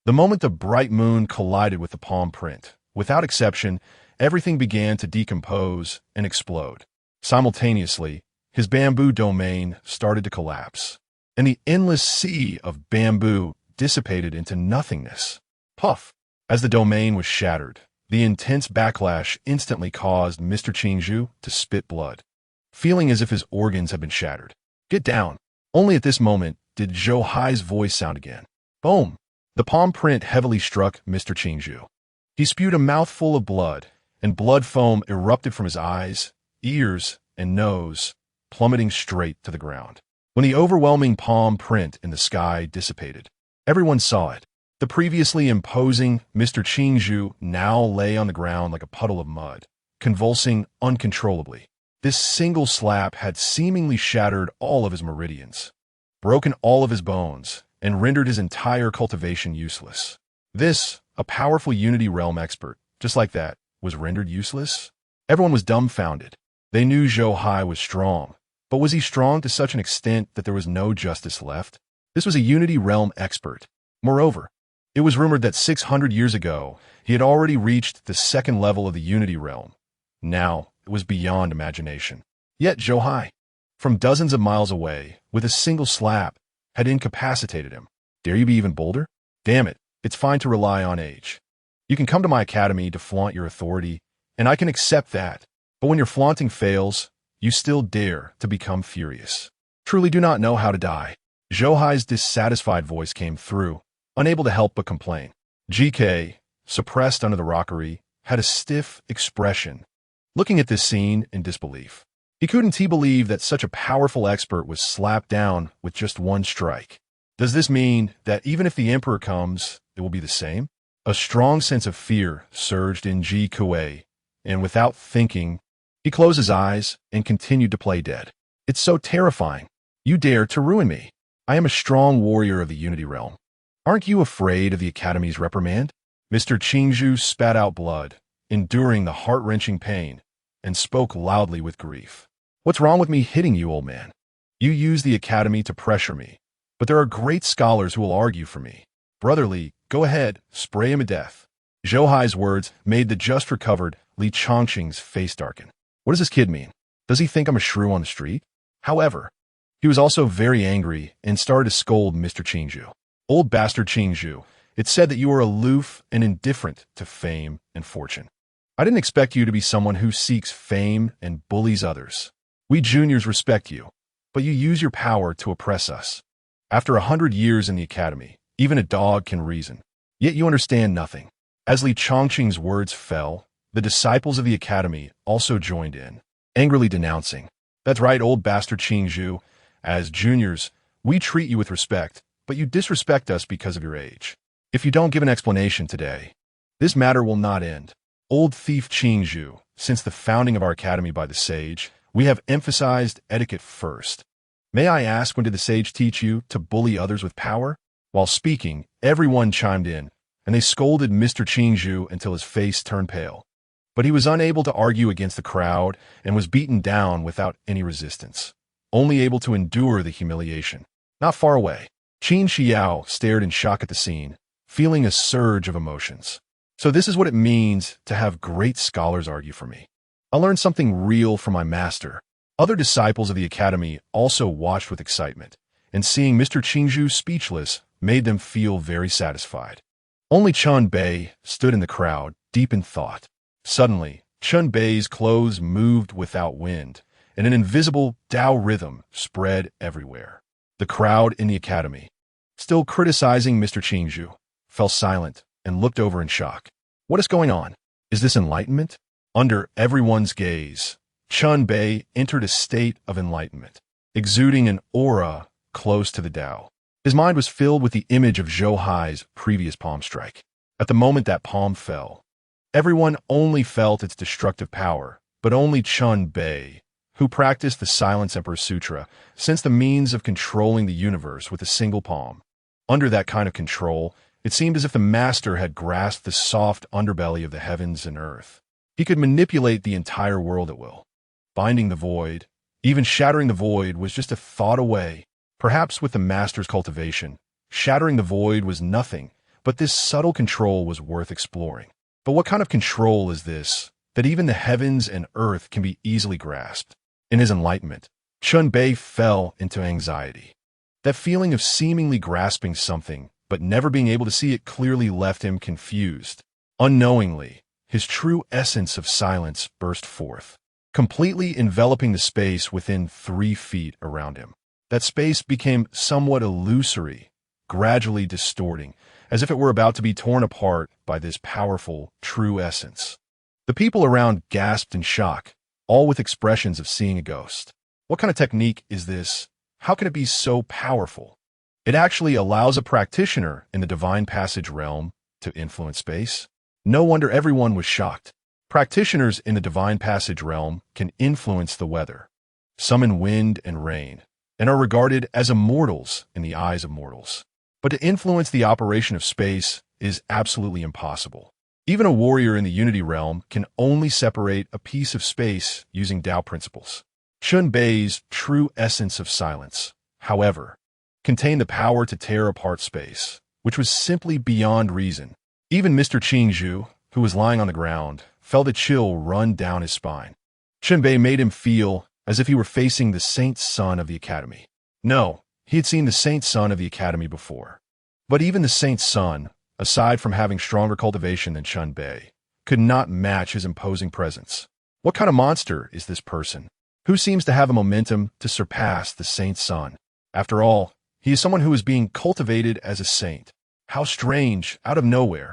the moment the bright moon collided with the palm print, without exception, everything began to decompose and explode. Simultaneously, his bamboo domain started to collapse, and the endless sea of bamboo dissipated into nothingness. Puff! As the domain was shattered, the intense backlash instantly caused Mr. Qingzhu to spit blood, feeling as if his organs had been shattered. Get down! Only at this moment did Zhou Hai's voice sound again. Boom! The palm print heavily struck Mr. Qingzhu. He spewed a mouthful of blood, and blood foam erupted from his eyes, ears, and nose, plummeting straight to the ground. When the overwhelming palm print in the sky dissipated, everyone saw it. The previously imposing Mr. Qingzhu now lay on the ground like a puddle of mud, convulsing uncontrollably. This single slap had seemingly shattered all of his meridians, broken all of his bones, and rendered his entire cultivation useless. This, a powerful Unity Realm expert, just like that, was rendered useless? Everyone was dumbfounded. They knew Zhou Hai was strong, but was he strong to such an extent that there was no justice left? This was a Unity Realm expert. Moreover, it was rumored that 600 years ago, he had already reached the second level of the Unity Realm. Now, it was beyond imagination. Yet Zhou Hai, from dozens of miles away, with a single slap, had incapacitated him. Dare you be even bolder? Damn it, it's fine to rely on age. You can come to my academy to flaunt your authority, and I can accept that. But when your flaunting fails, you still dare to become furious. Truly do not know how to die. Zhou Hai's dissatisfied voice came through, unable to help but complain. GK, suppressed under the rockery, had a stiff expression, looking at this scene in disbelief. He couldn't believe that such a powerful expert was slapped down with just one strike. Does this mean that even if the Emperor comes, it will be the same? A strong sense of fear surged in Ji Kuei, and without thinking, he closed his eyes and continued to play dead. It's so terrifying. You dare to ruin me. I am a strong warrior of the Unity Realm. Aren't you afraid of the Academy's reprimand? Mr. Qingzhu spat out blood, enduring the heart-wrenching pain, and spoke loudly with grief. What's wrong with me hitting you, old man? You use the Academy to pressure me, but there are great scholars who will argue for me. Brotherly, go ahead, spray him to death. Zhou Hai's words made the just recovered Li Chongqing's face darken. What does this kid mean? Does he think I'm a shrew on the street? However, he was also very angry and started to scold Mr. Qingzhu. Old bastard Qingzhu, it's said that you are aloof and indifferent to fame and fortune. I didn't expect you to be someone who seeks fame and bullies others. We juniors respect you, but you use your power to oppress us. After 100 years in the Academy, even a dog can reason. Yet you understand nothing. As Li Chongqing's words fell, the disciples of the Academy also joined in, angrily denouncing. That's right, old bastard Qingzhu. As juniors, we treat you with respect, but you disrespect us because of your age. If you don't give an explanation today, this matter will not end. Old thief Qingzhu, since the founding of our academy by the sage, we have emphasized etiquette first. May I ask, when did the sage teach you to bully others with power? While speaking, everyone chimed in, and they scolded Mr. Qingzhu until his face turned pale. But he was unable to argue against the crowd and was beaten down without any resistance, only able to endure the humiliation. Not far away, Qin Xiao stared in shock at the scene, feeling a surge of emotions. So this is what it means to have great scholars argue for me. I learned something real from my master. Other disciples of the academy also watched with excitement, and seeing Mr. Qingzhu speechless made them feel very satisfied. Only Chun Bei stood in the crowd, deep in thought. Suddenly, Chun Bei's clothes moved without wind, and an invisible Tao rhythm spread everywhere. The crowd in the academy, still criticizing Mr. Qingzhu, fell silent and looked over in shock. What is going on? Is this enlightenment? Under everyone's gaze, Chun Bei entered a state of enlightenment, exuding an aura close to the Tao. His mind was filled with the image of Zhou Hai's previous palm strike. At the moment that palm fell, everyone only felt its destructive power, but only Chun Bei, who practiced the Silence Emperor Sutra, sensed the means of controlling the universe with a single palm. Under that kind of control, it seemed as if the master had grasped the soft underbelly of the heavens and earth. He could manipulate the entire world at will. Binding the void, even shattering the void, was just a thought away. Perhaps with the master's cultivation, shattering the void was nothing, but this subtle control was worth exploring. But what kind of control is this, that even the heavens and earth can be easily grasped? In his enlightenment, Chun Bei fell into anxiety. That feeling of seemingly grasping something, but never being able to see it clearly left him confused. Unknowingly, his true essence of silence burst forth, completely enveloping the space within 3 feet around him. That space became somewhat illusory, gradually distorting, as if it were about to be torn apart by this powerful, true essence. The people around gasped in shock, all with expressions of seeing a ghost. What kind of technique is this? How can it be so powerful? It actually allows a practitioner in the divine passage realm to influence space. No wonder everyone was shocked. Practitioners in the divine passage realm can influence the weather, summon wind and rain, and are regarded as immortals in the eyes of mortals. But to influence the operation of space is absolutely impossible. Even a warrior in the unity realm can only separate a piece of space using Tao principles. Chun Bei's true essence of silence, however, contained the power to tear apart space, which was simply beyond reason. Even Mr. Qing Zhu, who was lying on the ground, felt a chill run down his spine. Chun Bei made him feel as if he were facing the saint son of the academy. No, he had seen the saint son of the academy before. But even the saint son, aside from having stronger cultivation than Chun Bei, could not match his imposing presence. What kind of monster is this person? Who seems to have a momentum to surpass the saint's son? After all, he is someone who is being cultivated as a saint. How strange, out of nowhere.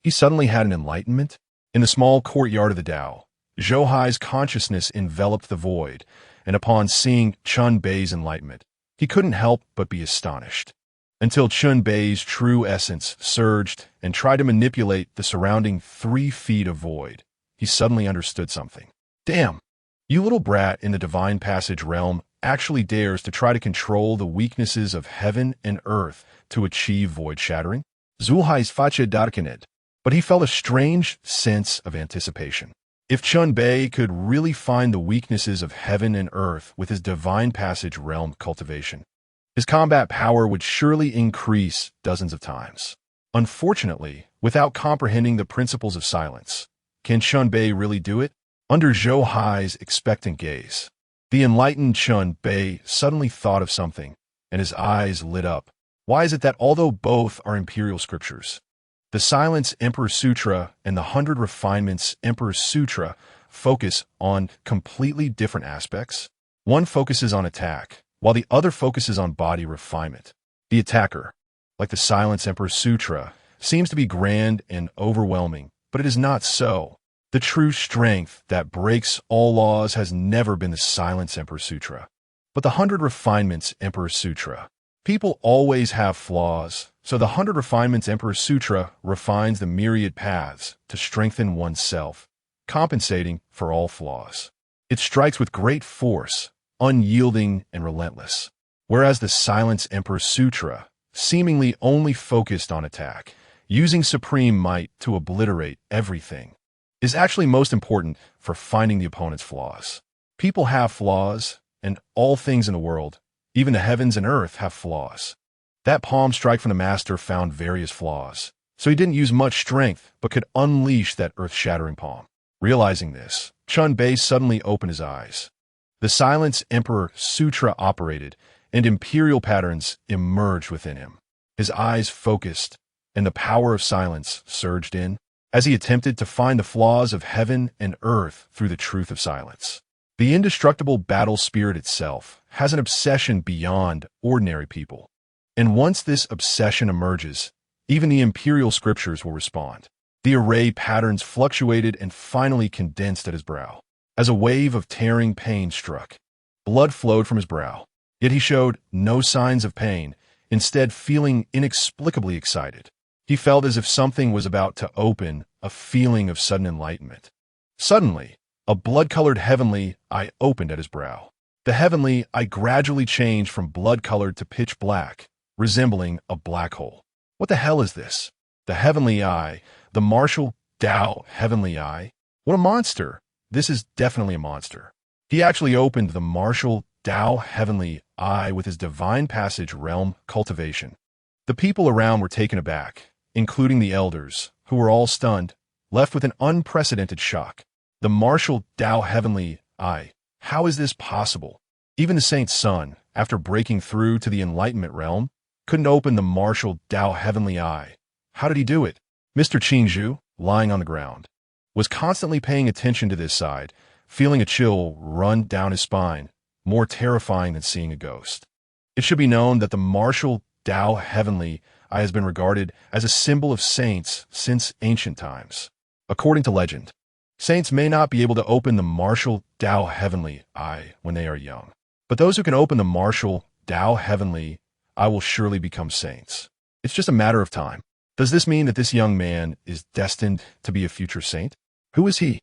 He suddenly had an enlightenment. In the small courtyard of the Tao, Zhou Hai's consciousness enveloped the void, and upon seeing Chun Bei's enlightenment, he couldn't help but be astonished. Until Chun Bei's true essence surged and tried to manipulate the surrounding 3 feet of void, he suddenly understood something. Damn! You little brat in the divine passage realm actually dares to try to control the weaknesses of heaven and earth to achieve void shattering? Zhou Hai's facha darkened, but he felt a strange sense of anticipation. If Chun Bei could really find the weaknesses of heaven and earth with his divine passage realm cultivation, his combat power would surely increase dozens of times. Unfortunately, without comprehending the principles of silence, can Chun Bei really do it? Under Zhou Hai's expectant gaze, the enlightened Chun Bei suddenly thought of something, and his eyes lit up. Why is it that although both are imperial scriptures, the Silence Emperor Sutra and the 100 Refinements Emperor Sutra focus on completely different aspects? One focuses on attack, while the other focuses on body refinement. The attacker, like the Silence Emperor Sutra, seems to be grand and overwhelming, but it is not so. The true strength that breaks all laws has never been the Silence Emperor Sutra, but the 100 Refinements Emperor Sutra. People always have flaws, so the 100 Refinements Emperor Sutra refines the myriad paths to strengthen oneself, compensating for all flaws. It strikes with great force, unyielding and relentless, whereas the Silence Emperor Sutra seemingly only focused on attack, using supreme might to obliterate everything, is actually most important for finding the opponent's flaws. People have flaws, and all things in the world, even the heavens and earth, have flaws. That palm strike from the master found various flaws, so he didn't use much strength but could unleash that earth-shattering palm. Realizing this, Chun Bei suddenly opened his eyes. The Silence Emperor Sutra operated, and imperial patterns emerged within him. His eyes focused, and the power of silence surged in, as he attempted to find the flaws of heaven and earth through the truth of silence. The indestructible battle spirit itself has an obsession beyond ordinary people. And once this obsession emerges, even the imperial scriptures will respond. The array patterns fluctuated and finally condensed at his brow. As a wave of tearing pain struck, blood flowed from his brow. Yet he showed no signs of pain, instead feeling inexplicably excited. He felt as if something was about to open, a feeling of sudden enlightenment. Suddenly, a blood-colored heavenly eye opened at his brow. The heavenly eye gradually changed from blood-colored to pitch black, resembling a black hole. What the hell is this? The heavenly eye, the martial Tao heavenly eye? What a monster! This is definitely a monster. He actually opened the martial Tao heavenly eye with his divine passage realm cultivation. The people around were taken aback, including the elders, who were all stunned, left with an unprecedented shock. The martial Tao heavenly eye. How is this possible? Even the saint's son, after breaking through to the enlightenment realm, couldn't open the martial Tao heavenly eye. How did he do it? Mr. Qingzhu, lying on the ground, was constantly paying attention to this side, feeling a chill run down his spine, more terrifying than seeing a ghost. It should be known that the martial Tao heavenly eye has been regarded as a symbol of saints since ancient times. According to legend, saints may not be able to open the martial Tao heavenly eye when they are young, but those who can open the martial Tao heavenly eye will surely become saints. It's just a matter of time. Does this mean that this young man is destined to be a future saint? Who is he?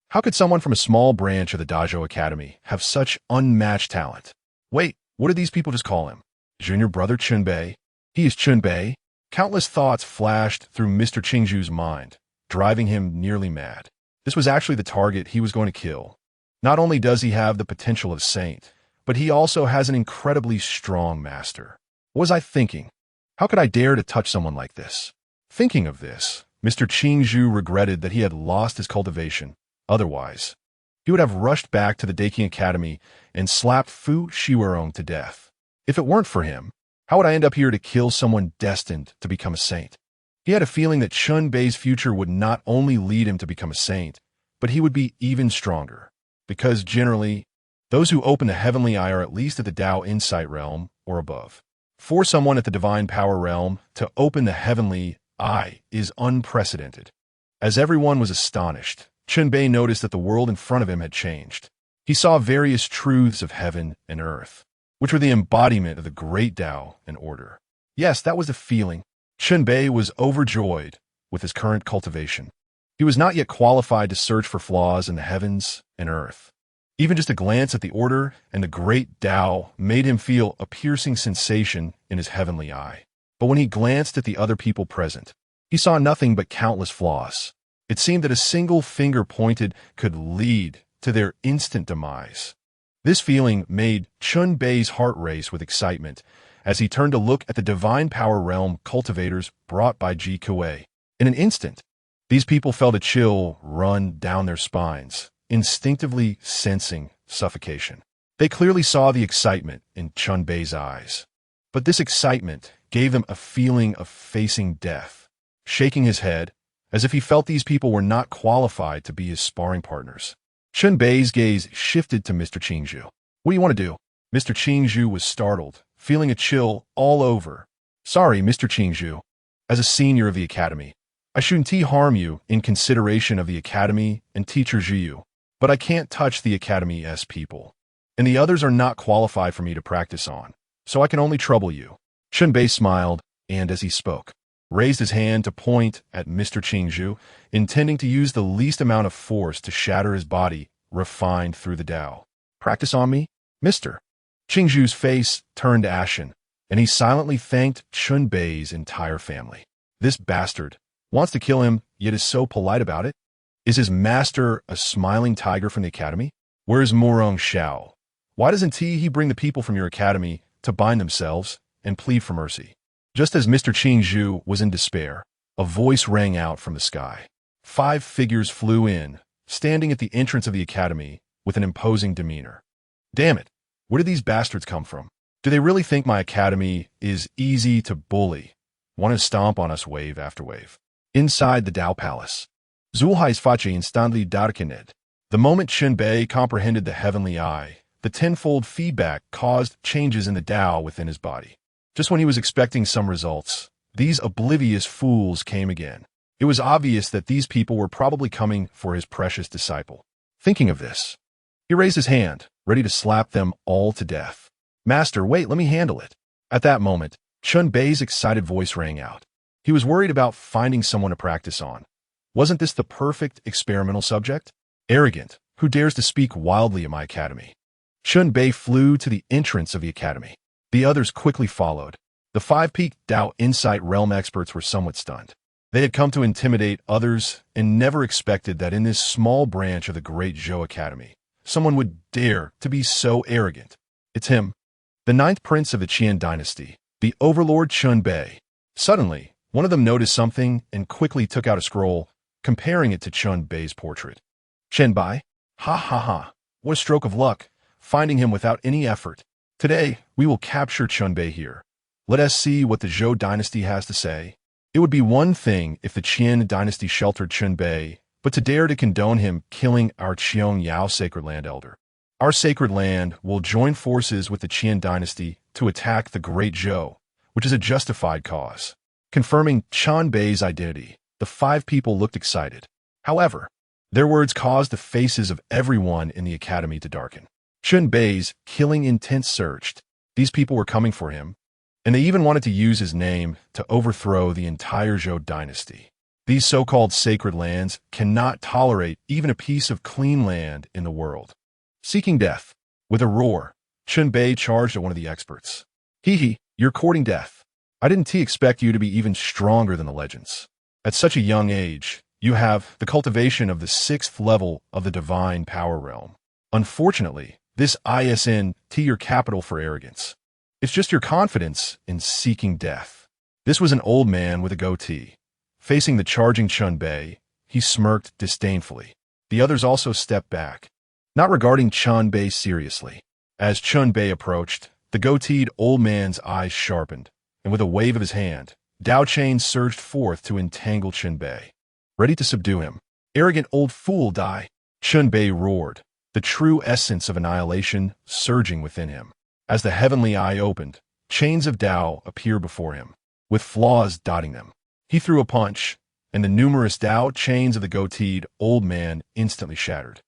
How could someone from a small branch of the Dazhou Academy have such unmatched talent? Wait, what did these people just call him? Junior brother Chunbei? He is Chunbei? Countless thoughts flashed through Mr. Qingzhu's mind, driving him nearly mad. This was actually the target he was going to kill. Not only does he have the potential of saint, but he also has an incredibly strong master. What was I thinking? How could I dare to touch someone like this? Thinking of this, Mr. Qingzhu regretted that he had lost his cultivation. Otherwise, he would have rushed back to the Daking Academy and slapped Fu Shiwerong to death. If it weren't for him, how would I end up here to kill someone destined to become a saint? He had a feeling that Chunbei's future would not only lead him to become a saint, but he would be even stronger. Because generally, those who open the heavenly eye are at least at the Tao Insight realm or above. For someone at the divine power realm to open the heavenly eye is unprecedented. As everyone was astonished, Chunbei noticed that the world in front of him had changed. He saw various truths of heaven and earth, which were the embodiment of the great Tao and order. Yes, that was the feeling. Chunbei was overjoyed with his current cultivation. He was not yet qualified to search for flaws in the heavens and earth. Even just a glance at the order and the great Tao made him feel a piercing sensation in his heavenly eye. But when he glanced at the other people present, he saw nothing but countless flaws. It seemed that a single finger pointed could lead to their instant demise. This feeling made Chunbei's heart race with excitement as he turned to look at the divine power realm cultivators brought by Ji Kuei. In an instant, these people felt a chill run down their spines, instinctively sensing suffocation. They clearly saw the excitement in Chunbei's eyes. But this excitement gave them a feeling of facing death. Shaking his head, as if he felt these people were not qualified to be his sparring partners, Chunbei's gaze shifted to Mr. Qingzhu. What do you want to do? Mr. Qingzhu was startled, feeling a chill all over. Sorry, Mr. Qingzhu. As a senior of the academy, I shouldn't harm you in consideration of the academy and teacher Zhiyu, but I can't touch the academy's people, and the others are not qualified for me to practice on, so I can only trouble you. Chunbei smiled, and as he spoke, raised his hand to point at Mr. Qingzhu, intending to use the least amount of force to shatter his body, refined through the Tao. Practice on me, Mr. Qingzhu's face turned ashen, and he silently thanked Chunbei's entire family. This bastard wants to kill him, yet is so polite about it. Is his master a smiling tiger from the academy? Where's Morong Xiao? Why doesn't he bring the people from your academy to bind themselves and plead for mercy? Just as Mr. Qingzhu was in despair, a voice rang out from the sky. 5 figures flew in, standing at the entrance of the academy with an imposing demeanor. Damn it, where did these bastards come from? Do they really think my academy is easy to bully? Want to stomp on us wave after wave. Inside the Tao Palace, Zhou Hai's face instantly darkened. The moment Chunbei comprehended the heavenly eye, the tenfold feedback caused changes in the Tao within his body. Just when he was expecting some results, these oblivious fools came again. It was obvious that these people were probably coming for his precious disciple. Thinking of this, he raised his hand, ready to slap them all to death. Master, wait, let me handle it. At that moment, Chunbei's excited voice rang out. He was worried about finding someone to practice on. Wasn't this the perfect experimental subject? Arrogant, who dares to speak wildly at my academy? Chunbei flew to the entrance of the academy. The others quickly followed. The 5-peaked Tao Insight realm experts were somewhat stunned. They had come to intimidate others and never expected that in this small branch of the great Zhou Academy, someone would dare to be so arrogant. It's him, the 9th prince of the Qian dynasty, the overlord Chunbei. Suddenly, one of them noticed something and quickly took out a scroll, comparing it to Chunbei's portrait. Chunbei? Ha ha ha, what a stroke of luck. finding him without any effort. Today, we will capture Chunbei here. Let us see what the Zhou dynasty has to say. It would be one thing if the Qin dynasty sheltered Chunbei, but to dare to condone him killing our Qiong Yao sacred land elder. Our sacred land will join forces with the Qin dynasty to attack the Great Zhou, which is a justified cause. Confirming Chunbei's identity, the 5 people looked excited. However, their words caused the faces of everyone in the academy to darken. Chunbei's killing intent surged. These people were coming for him, and they even wanted to use his name to overthrow the entire Zhou dynasty. These so-called sacred lands cannot tolerate even a piece of clean land in the world. Seeking death. With a roar, Chunbei charged at one of the experts. Hee, you're courting death. I didn't expect you to be even stronger than the legends. At such a young age, you have the cultivation of the 6th level of the divine power realm. Unfortunately, this isn't your capital for arrogance. It's just your confidence in seeking death. This was an old man with a goatee. Facing the charging Chunbei, he smirked disdainfully. The others also stepped back, not regarding Chunbei seriously. As Chunbei approached, the goateed old man's eyes sharpened, and with a wave of his hand, Dao Chain surged forth to entangle Chunbei, ready to subdue him. Arrogant old fool, die! Chunbei roared, the true essence of annihilation surging within him. As the heavenly eye opened, chains of Dao appeared before him, with flaws dotting them. He threw a punch, and the numerous Dao chains of the goateed old man instantly shattered.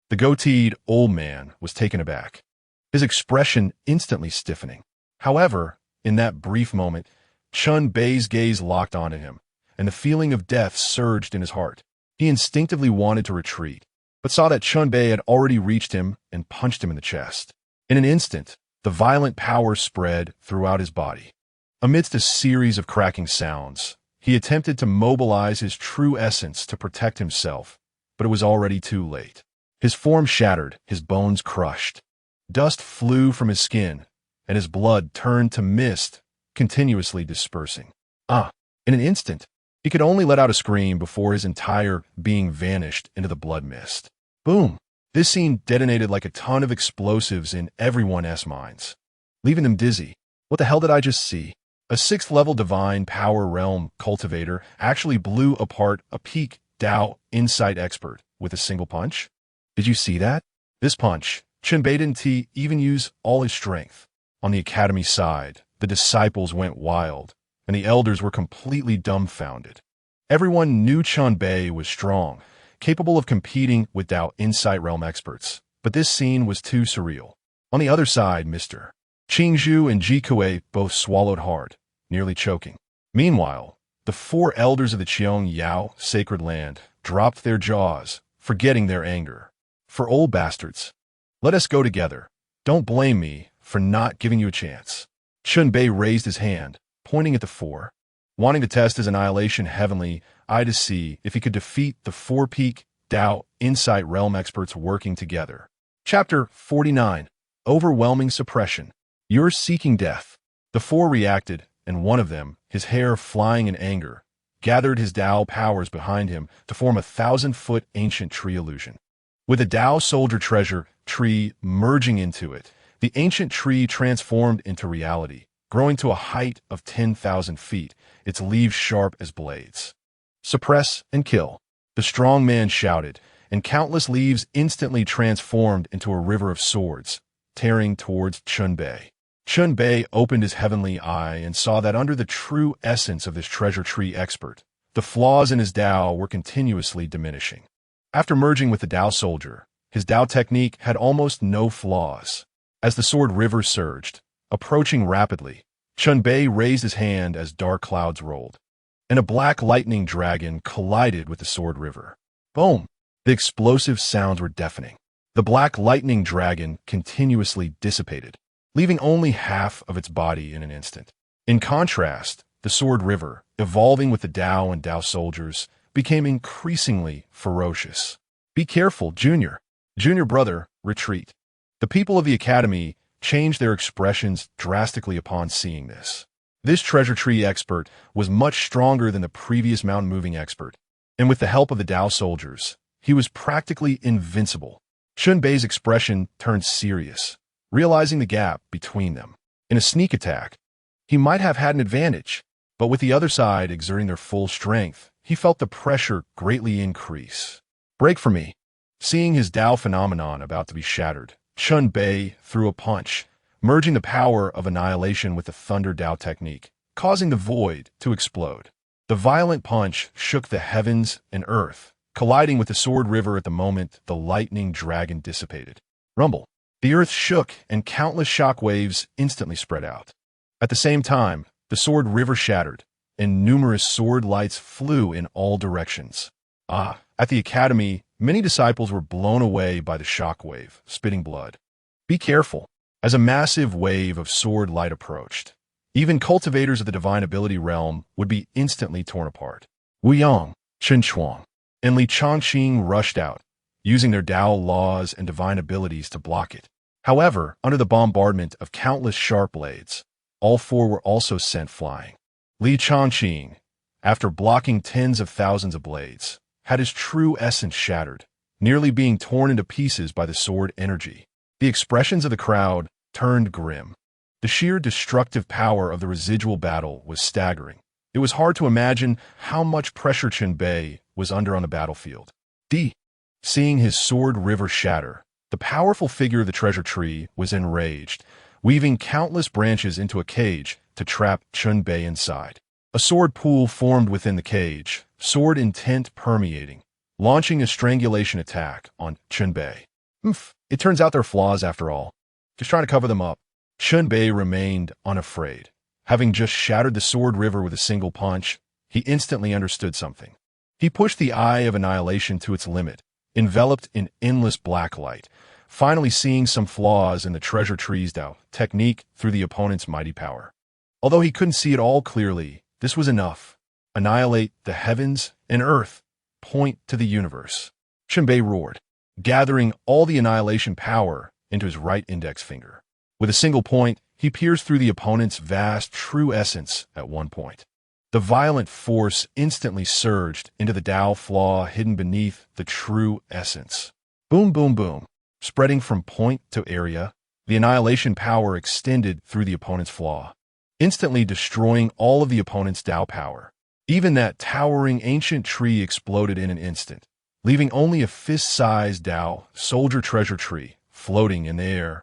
The goateed old man was taken aback, his expression instantly stiffening. However, in that brief moment, Chunbei's gaze locked onto him, and the feeling of death surged in his heart. He instinctively wanted to retreat, but saw that Chunbei had already reached him and punched him in the chest. In an instant, the violent power spread throughout his body. Amidst a series of cracking sounds, he attempted to mobilize his true essence to protect himself, but it was already too late. His form shattered, his bones crushed. Dust flew from his skin, and his blood turned to mist, continuously dispersing. In an instant, he could only let out a scream before his entire being vanished into the blood mist. Boom! This scene detonated like a ton of explosives in everyone's minds, leaving them dizzy. What the hell did I just see? A 6th-level divine power realm cultivator actually blew apart a peak Dao insight expert with a single punch? Did you see that? This punch, Chunbei didn't even use all his strength. On the academy side, the disciples went wild, and the elders were completely dumbfounded. Everyone knew Chunbei was strong, capable of competing with Dao Insight Realm experts, but this scene was too surreal. On the other side, Mr. Qingzhu and Jikue both swallowed hard, nearly choking. Meanwhile, the 4 elders of the Qiong Yao sacred land dropped their jaws, forgetting their anger. For old bastards, let us go together. Don't blame me for not giving you a chance. Chunbei raised his hand, pointing at the 4, wanting to test his annihilation heavenly eye to see if he could defeat the 4-peak Dao Insight Realm experts working together. Chapter 49. Overwhelming Suppression. You're seeking death. The 4 reacted, and one of them, his hair flying in anger, gathered his Dao powers behind him to form a 1,000-foot ancient tree illusion. With a Dao soldier treasure tree merging into it, the ancient tree transformed into reality, growing to a height of 10,000 feet, its leaves sharp as blades. Suppress and kill, the strong man shouted, and countless leaves instantly transformed into a river of swords, tearing towards Chunbei. Chunbei opened his heavenly eye and saw that under the true essence of this treasure tree expert, the flaws in his Dao were continuously diminishing. After merging with the Dao soldier, his Dao technique had almost no flaws. As the sword river surged, approaching rapidly, Chunbei raised his hand as dark clouds rolled, and a black lightning dragon collided with the sword river. Boom! The explosive sounds were deafening. The black lightning dragon continuously dissipated, leaving only half of its body in an instant. In contrast, the sword river, evolving with the Dao and Dao soldiers, became increasingly ferocious. Be careful, Junior. Junior brother, retreat. The people of the academy changed their expressions drastically upon seeing this. This treasure tree expert was much stronger than the previous mountain-moving expert, and with the help of the Dao soldiers, he was practically invincible. Chun-Bei's expression turned serious, realizing the gap between them. In a sneak attack, he might have had an advantage, but with the other side exerting their full strength, he felt the pressure greatly increase. Break for me. Seeing his Tao phenomenon about to be shattered, Chun-Bei threw a punch, merging the power of annihilation with the Thunder Tao technique, causing the void to explode. The violent punch shook the heavens and earth, colliding with the sword river at the moment the lightning dragon dissipated. Rumble. The earth shook and countless shock waves instantly spread out. At the same time, the sword river shattered, and numerous sword lights flew in all directions. At the academy, many disciples were blown away by the shock wave, spitting blood. Be careful. As a massive wave of sword light approached, even cultivators of the divine ability realm would be instantly torn apart. Wu Yang, Chen Chuang, and Li Changqing rushed out, using their Tao laws and divine abilities to block it. However, under the bombardment of countless sharp blades, all four were also sent flying. Li Changqing, after blocking tens of thousands of blades, had his true essence shattered, nearly being torn into pieces by the sword energy. The expressions of the crowd turned grim. The sheer destructive power of the residual battle was staggering. It was hard to imagine how much pressure Chun-Bei was under on the battlefield. Seeing his sword river shatter, the powerful figure of the treasure tree was enraged, weaving countless branches into a cage to trap Chun-Bei inside. A sword pool formed within the cage, sword intent permeating, launching a strangulation attack on Chun-Bei. It turns out they're flaws after all. Just trying to cover them up. Chun-Bei remained unafraid. Having just shattered the sword river with a single punch, he instantly understood something. He pushed the eye of annihilation to its limit, enveloped in endless black light, finally seeing some flaws in the treasure tree's Tao technique through the opponent's mighty power. Although he couldn't see it all clearly, this was enough. Annihilate the heavens and earth. Point to the universe. Chun-Bei roared, gathering all the annihilation power into his right index finger. With a single point, he pierced through the opponent's vast true essence at one point. The violent force instantly surged into the Tao flaw hidden beneath the true essence. Boom, boom, boom. Spreading from point to area, the annihilation power extended through the opponent's flaw, instantly destroying all of the opponent's Tao power. Even that towering ancient tree exploded in an instant, leaving only a fist-sized Tao soldier treasure tree floating in the air.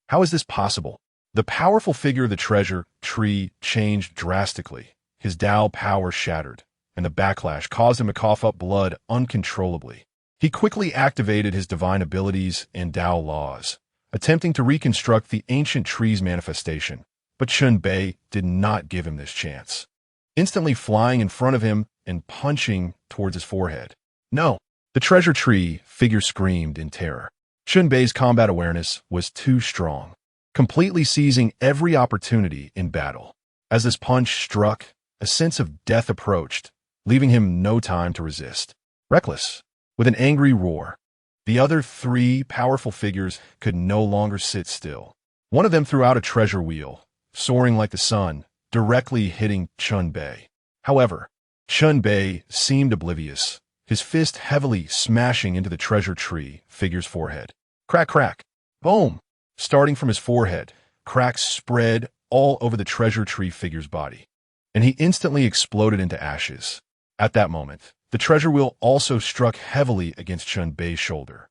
How is this possible? The powerful figure of the treasure tree changed drastically. His Tao power shattered, and the backlash caused him to cough up blood uncontrollably. He quickly activated his divine abilities and Tao laws, attempting to reconstruct the ancient tree's manifestation. But Chun-Bei did not give him this chance, instantly flying in front of him and punching towards his forehead. No! The treasure tree figure screamed in terror. Chun-Bei's combat awareness was too strong, completely seizing every opportunity in battle. As this punch struck, a sense of death approached, leaving him no time to resist. Reckless, with an angry roar, the other three powerful figures could no longer sit still. One of them threw out a treasure wheel, soaring like the sun, directly hitting Chun-Bei. However, Chun-Bei seemed oblivious, his fist heavily smashing into the treasure tree figure's forehead. Crack, crack, boom! Starting from his forehead, cracks spread all over the treasure tree figure's body, and he instantly exploded into ashes. At that moment, the treasure wheel also struck heavily against Chun-Bei's shoulder.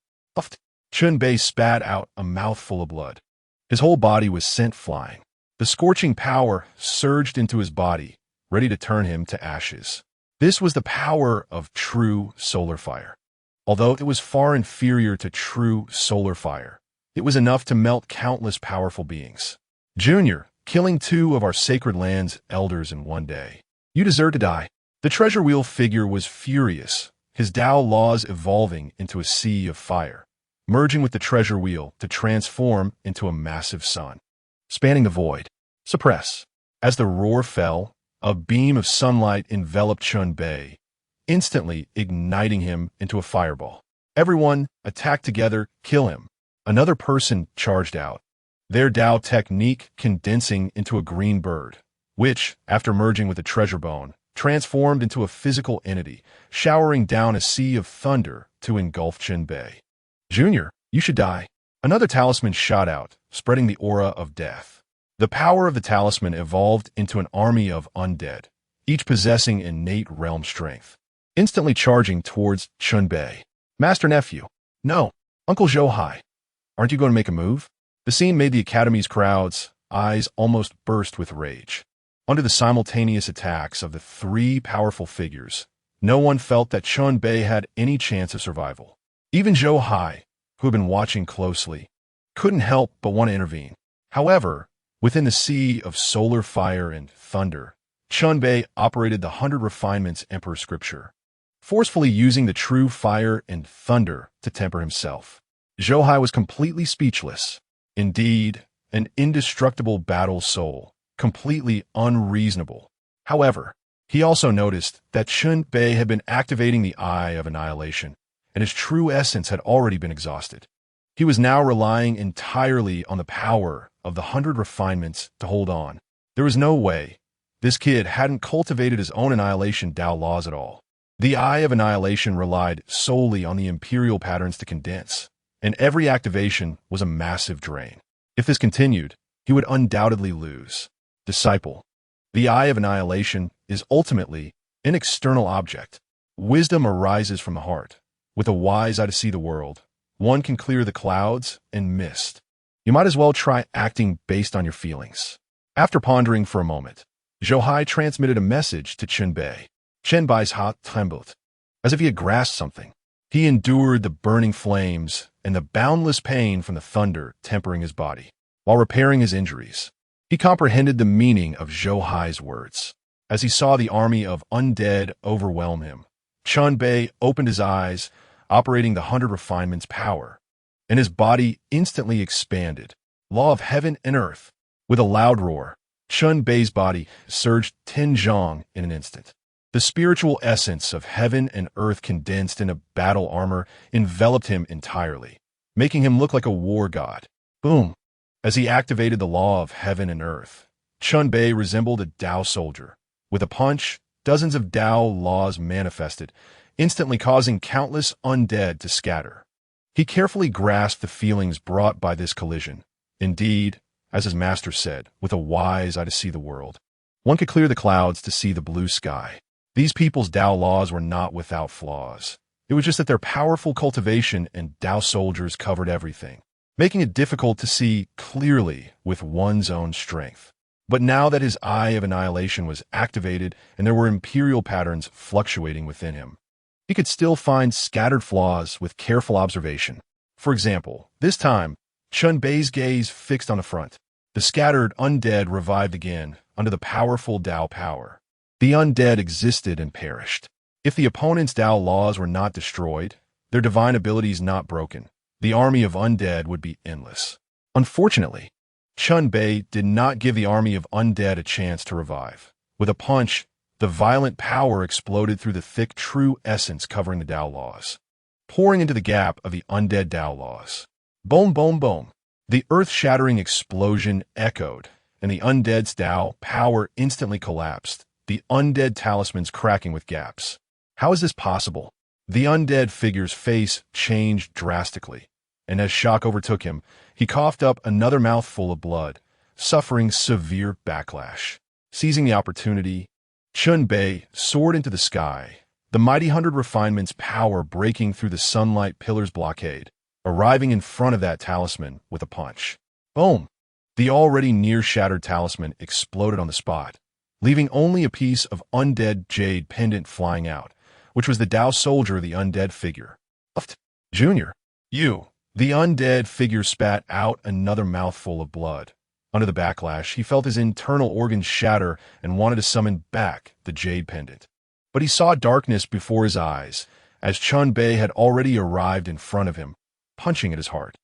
Chun-Bei spat out a mouthful of blood. His whole body was sent flying. The scorching power surged into his body, ready to turn him to ashes. This was the power of true solar fire. Although it was far inferior to true solar fire, it was enough to melt countless powerful beings. Junior, killing 2 of our sacred land's elders in one day. You deserve to die. The treasure wheel figure was furious, his Tao laws evolving into a sea of fire, merging with the treasure wheel to transform into a massive sun, spanning the void. Suppress. As the roar fell, a beam of sunlight enveloped Chun-Bei, instantly igniting him into a fireball. Everyone, attack together, kill him. Another person charged out, their Tao technique condensing into a green bird, which, after merging with the treasure bone, transformed into a physical entity, showering down a sea of thunder to engulf Chun-Bei. Junior, you should die. Another talisman shot out, spreading the aura of death. The power of the talisman evolved into an army of undead, each possessing innate realm strength, instantly charging towards Chunbei. Master Nephew. No, Uncle Zhou Hai. Aren't you going to make a move? The scene made the Academy's crowd's eyes almost burst with rage. Under the simultaneous attacks of the three powerful figures, no one felt that Chunbei had any chance of survival. Even Zhou Hai, who had been watching closely, couldn't help but want to intervene. However, within the sea of solar fire and thunder, Chunbei operated the 100 Refinements Emperor Scripture, forcefully using the true fire and thunder to temper himself. Zhou Hai was completely speechless. Indeed, an indestructible battle soul, completely unreasonable. However, he also noticed that Chunbei had been activating the Eye of Annihilation, and his true essence had already been exhausted. He was now relying entirely on the power of the 100 refinements to hold on. There was no way this kid hadn't cultivated his own Annihilation Tao laws at all. The Eye of Annihilation relied solely on the Imperial patterns to condense, and every activation was a massive drain. If this continued, he would undoubtedly lose. Disciple. The Eye of Annihilation is ultimately an external object. Wisdom arises from the heart. With a wise eye to see the world, one can clear the clouds and mist. You might as well try acting based on your feelings. After pondering for a moment, Zhou Hai transmitted a message to Chunbei. Chunbei's heart trembled, as if he had grasped something. He endured the burning flames and the boundless pain from the thunder tempering his body, while repairing his injuries. He comprehended the meaning of Zhou Hai's words. As he saw the army of undead overwhelm him, Chunbei opened his eyes, operating the 100 refinements power, and his body instantly expanded. Law of heaven and earth. With a loud roar, Chunbei's body surged 10 zhong in an instant. The spiritual essence of heaven and earth condensed into battle armor enveloped him entirely, making him look like a war god. Boom! As he activated the law of heaven and earth, Chunbei resembled a Tao soldier. With a punch, dozens of Tao laws manifested, instantly causing countless undead to scatter. He carefully grasped the feelings brought by this collision. Indeed, as his master said, with a wise eye to see the world, one could clear the clouds to see the blue sky. These people's Tao laws were not without flaws. It was just that their powerful cultivation and Tao soldiers covered everything, making it difficult to see clearly with one's own strength. But now that his Eye of Annihilation was activated and there were imperial patterns fluctuating within him, he could still find scattered flaws with careful observation. For example, this time, Chunbei's gaze fixed on the front. The scattered undead revived again under the powerful Tao power. The undead existed and perished. If the opponent's Tao laws were not destroyed, their divine abilities not broken, the army of undead would be endless. Unfortunately, Chunbei did not give the army of undead a chance to revive. With a punch, the violent power exploded through the thick true essence covering the Tao laws, pouring into the gap of the undead Tao laws. Boom, boom, boom. The earth-shattering explosion echoed, and the undead's Tao power instantly collapsed, the undead talismans cracking with gaps. How is this possible? The undead figure's face changed drastically, and as shock overtook him, he coughed up another mouthful of blood, suffering severe backlash. Seizing the opportunity, Chunbei soared into the sky, the mighty 100 refinements power breaking through the sunlight pillar's blockade, arriving in front of that talisman with a punch. Boom! The already near-shattered talisman exploded on the spot, leaving only a piece of undead jade pendant flying out, which was the Tao soldier of the undead figure. Junior, you! The undead figure spat out another mouthful of blood. Under the backlash, he felt his internal organs shatter and wanted to summon back the jade pendant. But he saw darkness before his eyes, as Chunbei had already arrived in front of him, punching at his heart.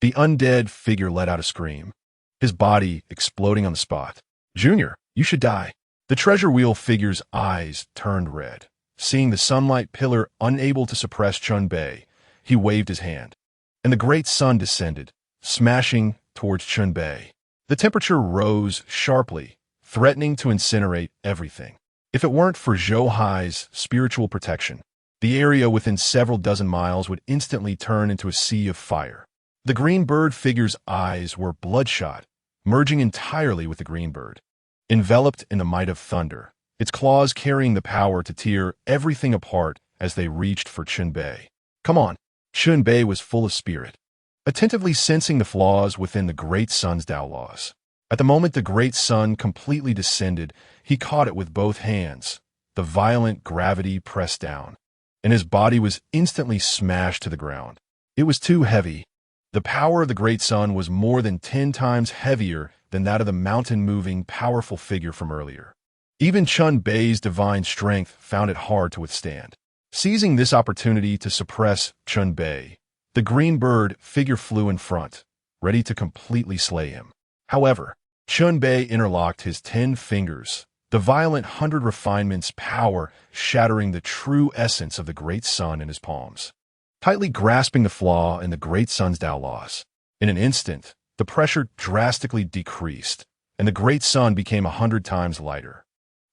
The undead figure let out a scream, his body exploding on the spot. Junior, you should die. The treasure wheel figure's eyes turned red. Seeing the sunlight pillar unable to suppress Chunbei, he waved his hand, and the great sun descended, smashing towards Chunbei. The temperature rose sharply, threatening to incinerate everything. If it weren't for Zhou Hai's spiritual protection, The area within several dozen miles would instantly turn into a sea of fire. The green bird figure's eyes were bloodshot, merging entirely with the green bird. Enveloped in the might of thunder, its claws carrying the power to tear everything apart as they reached for Chunbei. Come on! Chunbei was full of spirit, attentively sensing the flaws within the great sun's Tao laws. At the moment the great sun completely descended, he caught it with both hands. The violent gravity pressed down, and his body was instantly smashed to the ground. It was too heavy. The power of the great sun was more than 10 times heavier than that of the mountain-moving, powerful figure from earlier. Even Chunbei's divine strength found it hard to withstand. Seizing this opportunity to suppress Chunbei, the green bird figure flew in front, ready to completely slay him. However, Chunbei interlocked his 10 fingers, the violent 100 refinements power shattering the true essence of the great sun in his palms. Tightly grasping the flaw in the great sun's Tao laws, in an instant, the pressure drastically decreased, and the great sun became 100 times lighter.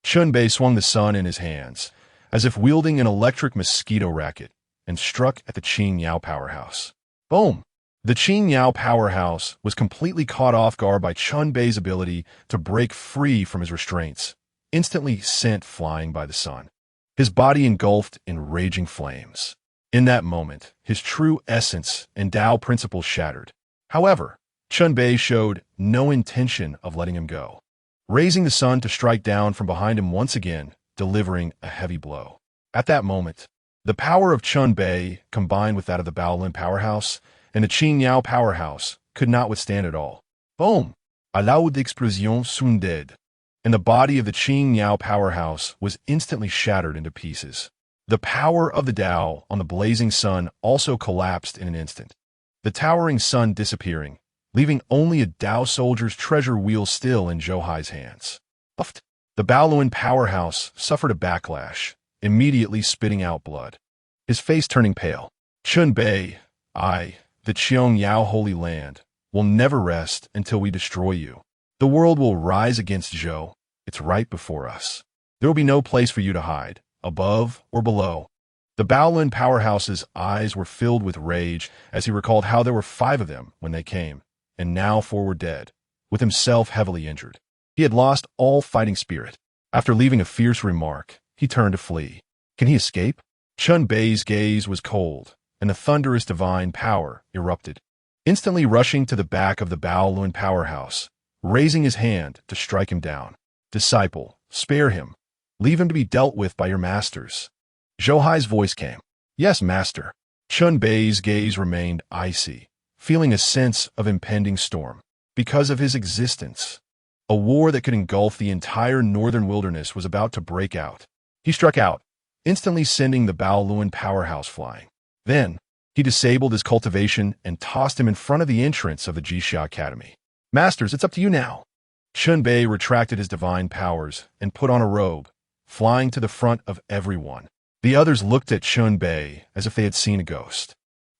Chunbei swung the sun in his hands, as if wielding an electric mosquito racket, and struck at the Qing Yao powerhouse. Boom! The Qing Yao powerhouse was completely caught off guard by Chunbei's ability to break free from his restraints, instantly sent flying by the sun. His body engulfed in raging flames. In that moment, his true essence and Tao principles shattered. However, Chunbei showed no intention of letting him go, raising the sun to strike down from behind him once again, delivering a heavy blow. At that moment, the power of Chunbei, combined with that of the Baolin powerhouse and the Qing Yao powerhouse, could not withstand it all. Boom! A loud explosion sounded, and the body of the Qing Yao powerhouse was instantly shattered into pieces. The power of the Tao on the blazing sun also collapsed in an instant, the towering sun disappearing, leaving only a Tao soldier's treasure wheel still in Zhou Hai's hands. Puffed. The Baoluan powerhouse suffered a backlash, immediately spitting out blood, his face turning pale. Chunbei, the Qiong Yao Holy Land, will never rest until we destroy you. The world will rise against Zhou. It's right before us. There will be no place for you to hide, above or below. The Baolin powerhouse's eyes were filled with rage as he recalled how there were 5 of them when they came, and now 4 were dead, with himself heavily injured. He had lost all fighting spirit. After leaving a fierce remark, he turned to flee. Can he escape? Chunbei's gaze was cold, and a thunderous divine power erupted, instantly rushing to the back of the Baolin powerhouse, raising his hand to strike him down. Disciple, spare him. Leave him to be dealt with by your masters. Zhou Hai's voice came. Yes, master. Chunbei's gaze remained icy, feeling a sense of impending storm. Because of his existence, a war that could engulf the entire northern wilderness was about to break out. He struck out, instantly sending the Baoluan powerhouse flying. Then, he disabled his cultivation and tossed him in front of the entrance of the Jixia Academy. Masters, it's up to you now. Chunbei retracted his divine powers and put on a robe, flying to the front of everyone. The others looked at Chunbei as if they had seen a ghost.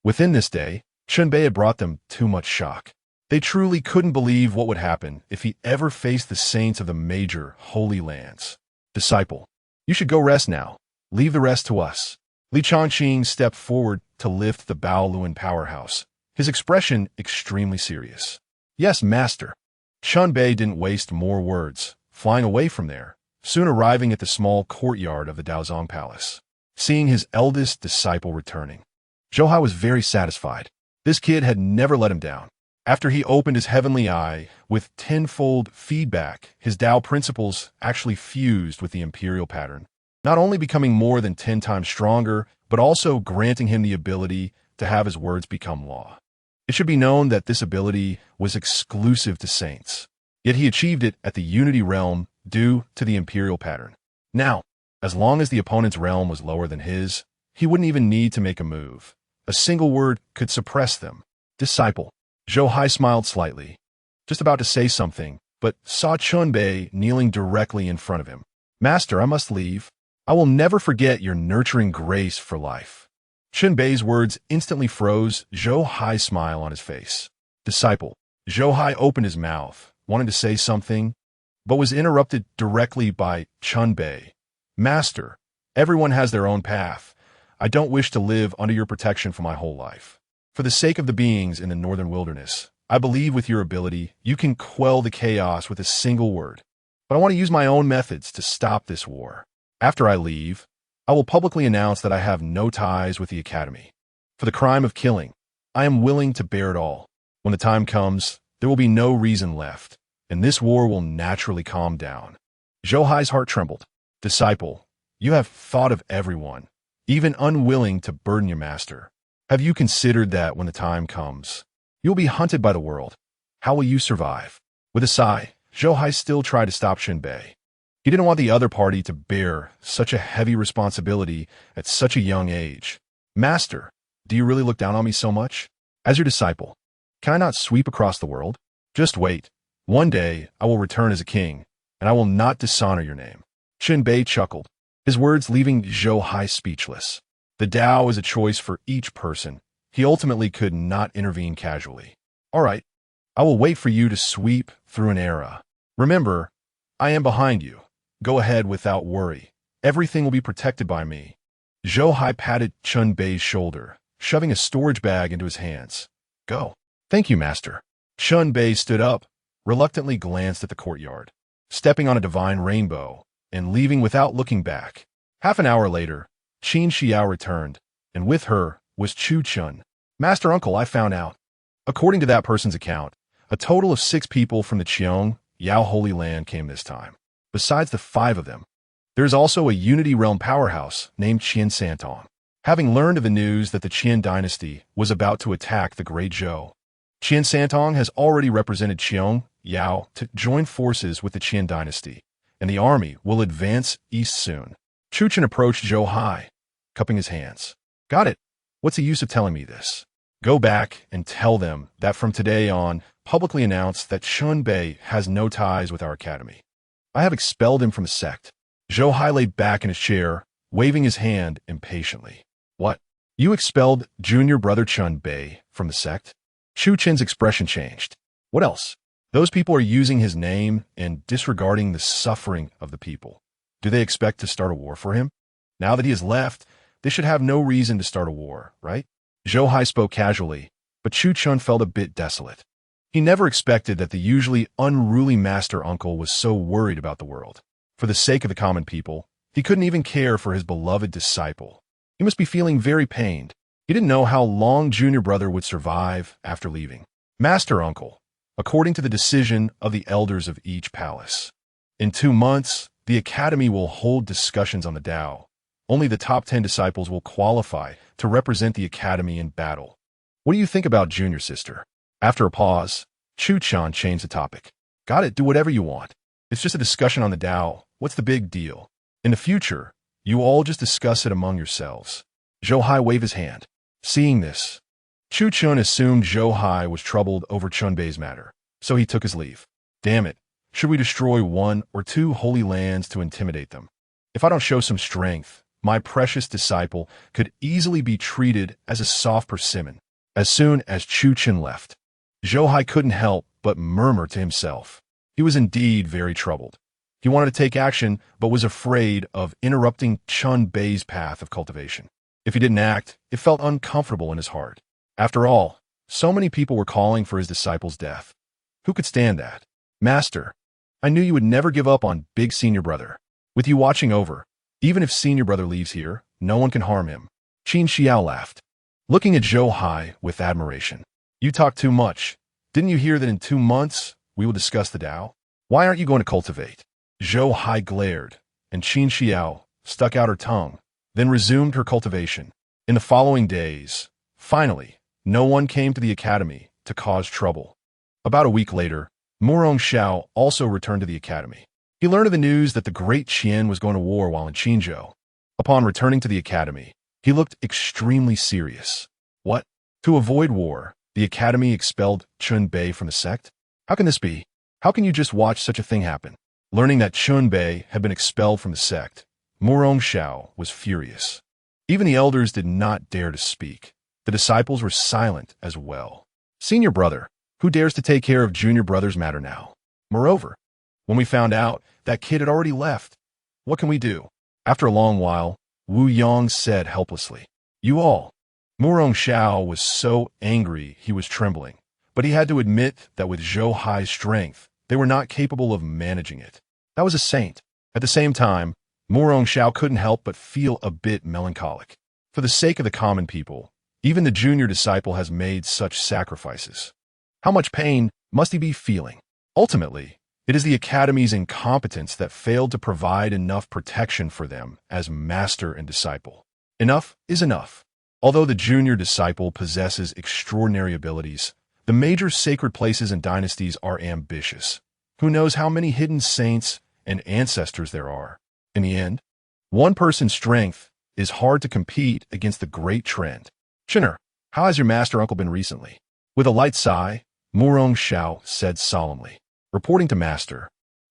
Within this day, Chunbei had brought them too much shock. They truly couldn't believe what would happen if he ever faced the saints of the major holy lands. Disciple, you should go rest now. Leave the rest to us. Li Changqing stepped forward to lift the Baoluan powerhouse, his expression extremely serious. Yes, master. Chunbei didn't waste more words, flying away from there, soon arriving at the small courtyard of the Daozong Palace. Seeing his eldest disciple returning, Zhou Hai was very satisfied. This kid had never let him down. After he opened his heavenly eye, with tenfold feedback, his Tao principles actually fused with the imperial pattern, not only becoming more than 10 times stronger, but also granting him the ability to have his words become law. It should be known that this ability was exclusive to saints, yet he achieved it at the Unity realm due to the imperial pattern. Now, as long as the opponent's realm was lower than his, he wouldn't even need to make a move. A single word could suppress them. Disciple. Zhou Hai smiled slightly, just about to say something, but saw Chunbei kneeling directly in front of him. Master, I must leave. I will never forget your nurturing grace for life. Chunbei's words instantly froze Zhou Hai's smile on his face. Disciple. Zhou Hai opened his mouth, wanted to say something, but was interrupted directly by Chunbei. Master, everyone has their own path. I don't wish to live under your protection for my whole life. For the sake of the beings in the northern wilderness, I believe with your ability, you can quell the chaos with a single word. But I want to use my own methods to stop this war. After I leave, I will publicly announce that I have no ties with the Academy. For the crime of killing, I am willing to bear it all. When the time comes, there will be no reason left, and this war will naturally calm down. Zhou Hai's heart trembled. Disciple, you have thought of everyone, even unwilling to burden your master. Have you considered that when the time comes, you will be hunted by the world? How will you survive? With a sigh, Zhou Hai still tried to stop Bei. He didn't want the other party to bear such a heavy responsibility at such a young age. Master, do you really look down on me so much? As your disciple, can I not sweep across the world? Just wait. One day I will return as a king, and I will not dishonor your name. Bei chuckled, his words leaving Zhou Hai speechless. The Tao is a choice for each person. He ultimately could not intervene casually. All right, I will wait for you to sweep through an era. Remember, I am behind you. Go ahead without worry. Everything will be protected by me. Zhou Hai patted Bei's shoulder, shoving a storage bag into his hands. Go. Thank you, master. Bei stood up, reluctantly glanced at the courtyard, stepping on a divine rainbow, and leaving without looking back. Half an hour later, Qin Xiao returned, and with her was Chu Chun. Master Uncle, I found out. According to that person's account, a total of 6 people from the Qiong Yao Holy Land came this time. Besides the 5 of them, there is also a Unity Realm powerhouse named Qian Santong. Having learned of the news that the Qian dynasty was about to attack the Great Zhou, Qian Santong has already represented Qiong Yao to join forces with the Qian dynasty, and the army will advance east soon. Chu Chen approached Zhou Hai, cupping his hands. Got it. What's the use of telling me this? Go back and tell them that from today on, publicly announce that Bei has no ties with our academy. I have expelled him from the sect. Zhou Hai lay back in his chair, waving his hand impatiently. What? You expelled junior brother Bei from the sect? Chu Chen's expression changed. What else? Those people are using his name and disregarding the suffering of the people. Do they expect to start a war for him? Now that he has left, they should have no reason to start a war, right? Zhou Hai spoke casually, but Chu Chun felt a bit desolate. He never expected that the usually unruly master uncle was so worried about the world. For the sake of the common people, he couldn't even care for his beloved disciple. He must be feeling very pained. He didn't know how long junior brother would survive after leaving. Master uncle, according to the decision of the elders of each palace. In 2 months, the academy will hold discussions on the Tao. Only the top 10 disciples will qualify to represent the academy in battle. What do you think about junior sister? After a pause, Chu Chan changed the topic. Got it, do whatever you want. It's just a discussion on the Tao. What's the big deal? In the future, you all just discuss it among yourselves. Zhou Hai waved his hand. Seeing this, Chu Chun assumed Zhou Hai was troubled over Bei's matter, so he took his leave. Damn it, should we destroy 1 or 2 holy lands to intimidate them? If I don't show some strength, my precious disciple could easily be treated as a soft persimmon. As soon as Chu Chun left, Zhou Hai couldn't help but murmur to himself. He was indeed very troubled. He wanted to take action, but was afraid of interrupting Bei's path of cultivation. If he didn't act, it felt uncomfortable in his heart. After all, so many people were calling for his disciple's death. Who could stand that? Master, I knew you would never give up on big senior brother. With you watching over, even if senior brother leaves here, no one can harm him. Qin Xiao laughed, looking at Zhou Hai with admiration. You talk too much. Didn't you hear that in 2 months, we will discuss the Tao? Why aren't you going to cultivate? Zhou Hai glared, and Qin Xiao stuck out her tongue, then resumed her cultivation. In the following days, finally, no one came to the academy to cause trouble. About a week later, Murong Xiao also returned to the academy. He learned of the news that the great Qian was going to war while in Qinzhou. Upon returning to the academy, he looked extremely serious. What? To avoid war, the academy expelled Bei from the sect? How can this be? How can you just watch such a thing happen? Learning that Bei had been expelled from the sect, Murong Xiao was furious. Even the elders did not dare to speak. The disciples were silent as well. Senior brother, who dares to take care of junior brother's matter now? Moreover, when we found out that kid had already left, what can we do? After a long while, Wu Yong said helplessly. You all. Murong Xiao was so angry he was trembling, but he had to admit that with Zhou Hai's strength, they were not capable of managing it. That was a saint. At the same time, Murong Xiao couldn't help but feel a bit melancholic. For the sake of the common people, even the junior disciple has made such sacrifices. How much pain must he be feeling? Ultimately, it is the Academy's incompetence that failed to provide enough protection for them as master and disciple. Enough is enough. Although the junior disciple possesses extraordinary abilities, the major sacred places and dynasties are ambitious. Who knows how many hidden saints and ancestors there are? In the end, one person's strength is hard to compete against the great trend. Chinner, how has your master uncle been recently? With a light sigh, Murong Xiao said solemnly. Reporting to master,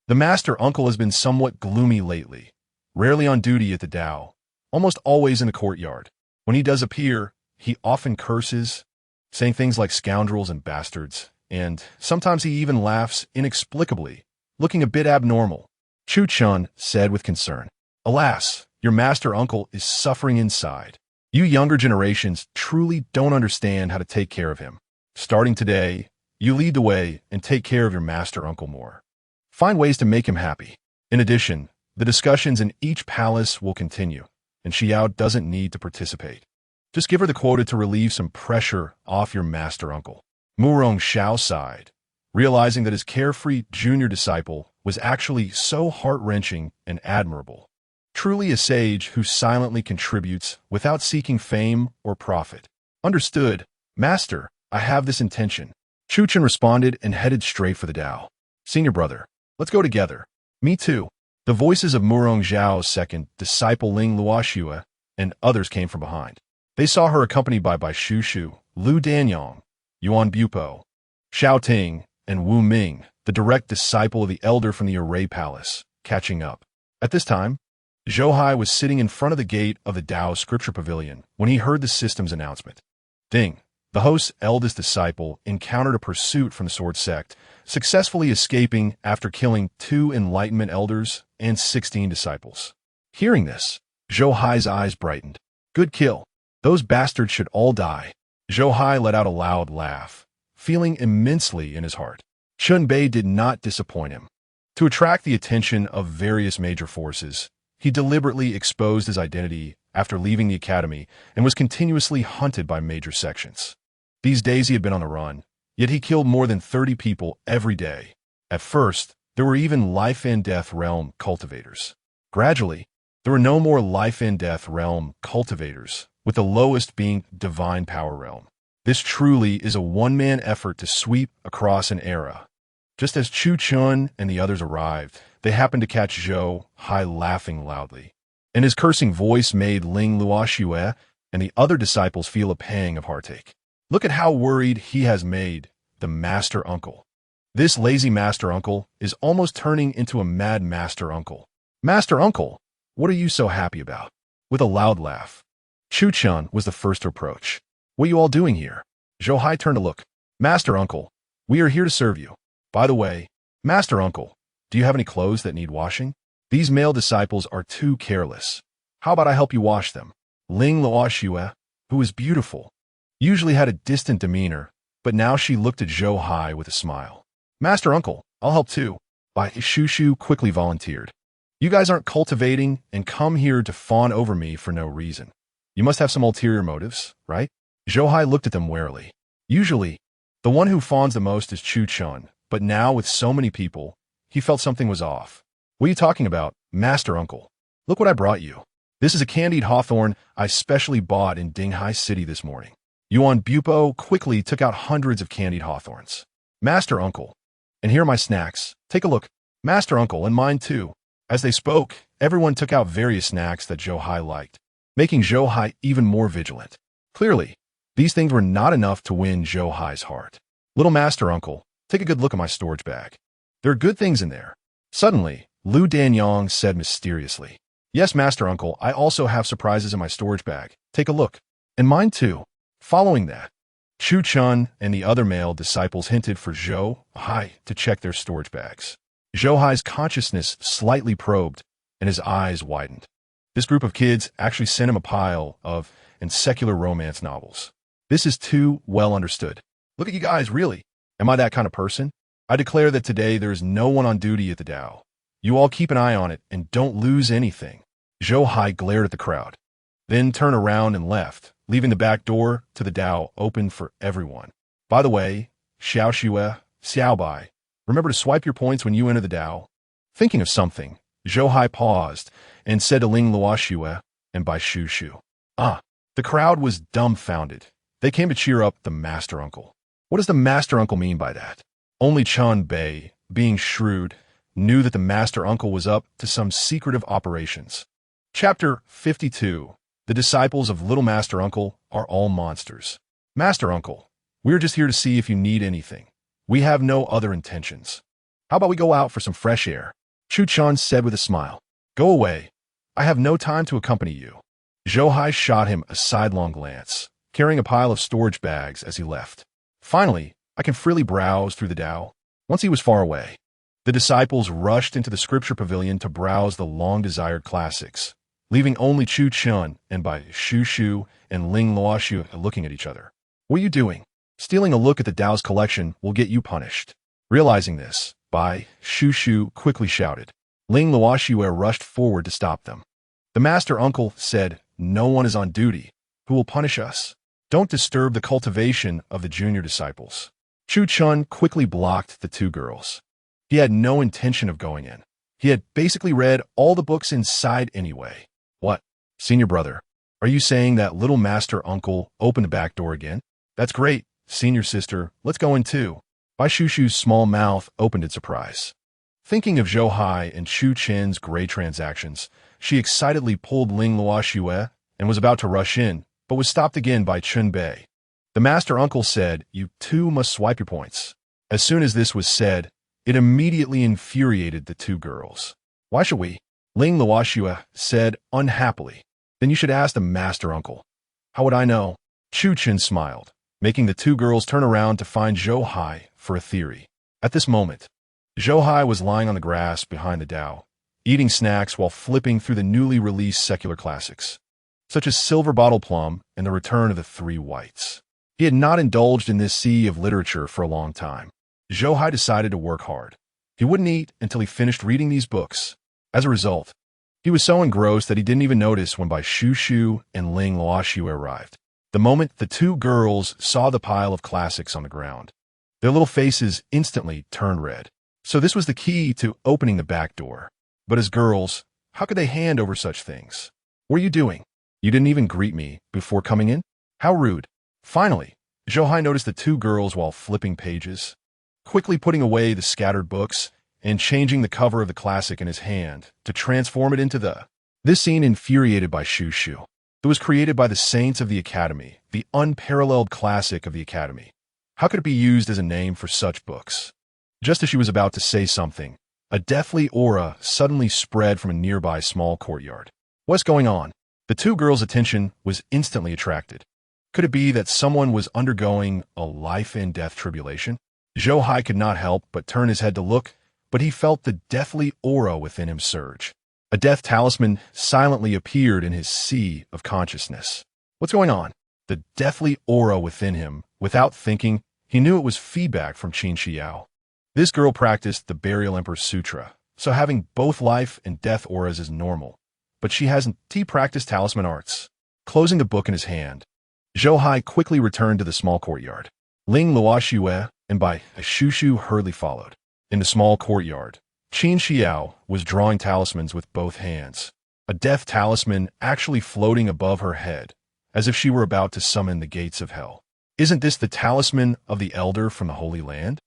the master uncle has been somewhat gloomy lately, rarely on duty at the Tao, almost always in the courtyard. When he does appear, he often curses, saying things like scoundrels and bastards, and sometimes he even laughs inexplicably, looking a bit abnormal. Chu Chun said with concern, Alas, your master uncle is suffering inside. You younger generations truly don't understand how to take care of him. Starting today, you lead the way and take care of your master uncle more. Find ways to make him happy. In addition, the discussions in each palace will continue, and Xiao doesn't need to participate. Just give her the quota to relieve some pressure off your master uncle. Murong Xiao sighed, realizing that his carefree junior disciple was actually so heart-wrenching and admirable. Truly a sage who silently contributes without seeking fame or profit. Understood, master, I have this intention. Chu Chen responded and headed straight for the Tao. Senior brother, let's go together. Me too. The voices of Murong Zhao's second disciple Ling Luoxue and others came from behind. They saw her accompanied by Shu Shu, Lu Danyang, Yuan Bupo, Xiao Ting, and Wu Ming, the direct disciple of the elder from the Array Palace, catching up. At this time, Zhou Hai was sitting in front of the gate of the Tao Scripture Pavilion when he heard the system's announcement. Ding! The host's eldest disciple encountered a pursuit from the Sword Sect, successfully escaping after killing 2 Enlightenment elders and 16 disciples. Hearing this, Zhou Hai's eyes brightened. Good kill. Those bastards should all die. Zhou Hai let out a loud laugh, feeling immensely in his heart. Chun Bei did not disappoint him. To attract the attention of various major forces, he deliberately exposed his identity after leaving the academy and was continuously hunted by major sections. These days he had been on the run, yet he killed more than 30 people every day. At first, there were even life-and-death realm cultivators. Gradually, there were no more life-and-death realm cultivators, with the lowest being divine power realm. This truly is a one-man effort to sweep across an era. Just as Chu Chun and the others arrived, they happened to catch Zhou Hai laughing loudly, and his cursing voice made Ling Luoxue and the other disciples feel a pang of heartache. Look at how worried he has made the master uncle. This lazy master uncle is almost turning into a mad master uncle. Master uncle, what are you so happy about? With a loud laugh, Chu Chun was the first to approach. What are you all doing here? Zhou Hai turned to look. Master uncle, we are here to serve you. By the way, master uncle, do you have any clothes that need washing? These male disciples are too careless. How about I help you wash them? Ling Luoxue, who was beautiful, usually had a distant demeanor, but now she looked at Zhou Hai with a smile. Master uncle, I'll help too. Shu Shu quickly volunteered. You guys aren't cultivating and come here to fawn over me for no reason. You must have some ulterior motives, right? Zhou Hai looked at them warily. Usually, the one who fawns the most is Chu Chun, but now with so many people, he felt something was off. What are you talking about, master uncle? Look what I brought you. This is a candied hawthorn I specially bought in Dinghai City this morning. Yuan Bupo quickly took out hundreds of candied hawthorns. Master uncle, and here are my snacks. Take a look. Master uncle, and mine too. As they spoke, everyone took out various snacks that Zhou Hai liked, making Zhou Hai even more vigilant. Clearly, these things were not enough to win Zhou Hai's heart. Little master uncle, take a good look at my storage bag. There are good things in there. Suddenly, Lu Danyang said mysteriously. Yes, master uncle, I also have surprises in my storage bag. Take a look. And mine too. Following that, Chu Chun and the other male disciples hinted for Zhou Hai to check their storage bags. Zhou Hai's consciousness slightly probed, and his eyes widened. This group of kids actually sent him a pile of and secular romance novels. This is too well understood. Look at you guys, really. Am I that kind of person? I declare that today there is no one on duty at the Tao. You all keep an eye on it and don't lose anything. Zhou Hai glared at the crowd, then turned around and left, leaving the back door to the Tao open for everyone. By the way, Xiao Xue, Xiao Bai, remember to swipe your points when you enter the Tao. Thinking of something, Zhou Hai paused and said to Ling Luoxue and Bai Shu Shu. The crowd was dumbfounded. They came to cheer up the master uncle. What does the master uncle mean by that? Only Chun Bei, being shrewd, knew that the master uncle was up to some secretive operations. Chapter 52. The disciples of Little Master Uncle are all monsters. Master Uncle, we're just here to see if you need anything. We have no other intentions. How about we go out for some fresh air? Chu Chun said with a smile. Go away. I have no time to accompany you. Zhou Hai shot him a sidelong glance, carrying a pile of storage bags as he left. Finally, I can freely browse through the Tao. Once he was far away, the disciples rushed into the scripture pavilion to browse the long-desired classics, leaving only Chu Chun and Bai Shu Shu and Ling Luoxu looking at each other. What are you doing? Stealing a look at the Tao's collection will get you punished. Realizing this, Bai Shu Shu quickly shouted. Ling Luoxu rushed forward to stop them. The master uncle said, no one is on duty. Who will punish us? Don't disturb the cultivation of the junior disciples. Chu Chun quickly blocked the two girls. He had no intention of going in. He had basically read all the books inside anyway. What? Senior brother, are you saying that little master uncle opened the back door again? That's great. Senior sister, let's go in too. Bai Shu Shu's small mouth opened in surprise. Thinking of Zhou Hai and Chu Chen's gray transactions, she excitedly pulled Ling Luoxue and was about to rush in, but was stopped again by Chun Bei. The master uncle said, you too must swipe your points. As soon as this was said, it immediately infuriated the two girls. Why should we? Ling Luoxue said unhappily. Then you should ask the master uncle. How would I know? Chu Chen smiled, making the two girls turn around to find Zhou Hai for a theory. At this moment, Zhou Hai was lying on the grass behind the Tao, eating snacks while flipping through the newly released secular classics, such as Silver Bottle Plum and The Return of the Three Whites. He had not indulged in this sea of literature for a long time. Zhou Hai decided to work hard. He wouldn't eat until he finished reading these books. As a result, he was so engrossed that he didn't even notice when Bai Shu Shu and Ling Luoxu arrived. The moment the two girls saw the pile of classics on the ground, their little faces instantly turned red. So this was the key to opening the back door. But as girls, how could they hand over such things? What are you doing? You didn't even greet me before coming in? How rude. Finally, Zhou Hai noticed the two girls while flipping pages, quickly putting away the scattered books and changing the cover of the classic in his hand to transform it into the... This scene infuriated Bai Shu Shu. It was created by the Saints of the Academy, the unparalleled classic of the Academy. How could it be used as a name for such books? Just as she was about to say something, a deathly aura suddenly spread from a nearby small courtyard. What's going on? The two girls' attention was instantly attracted. Could it be that someone was undergoing a life-and-death tribulation? Zhou Hai could not help but turn his head to look, but he felt the deathly aura within him surge. A death talisman silently appeared in his sea of consciousness. What's going on? The deathly aura within him, without thinking, he knew it was feedback from Qin Xiao. This girl practiced the Burial Emperor's Sutra, so having both life and death auras is normal. But she hasn't practiced talisman arts. Closing the book in his hand, Zhou Hai quickly returned to the small courtyard. Ling Luoxue and Bai Shu Shu hurriedly followed. In the small courtyard, Qin Xiao was drawing talismans with both hands, a death talisman actually floating above her head, as if she were about to summon the gates of hell. Isn't this the talisman of the elder from the Holy Land?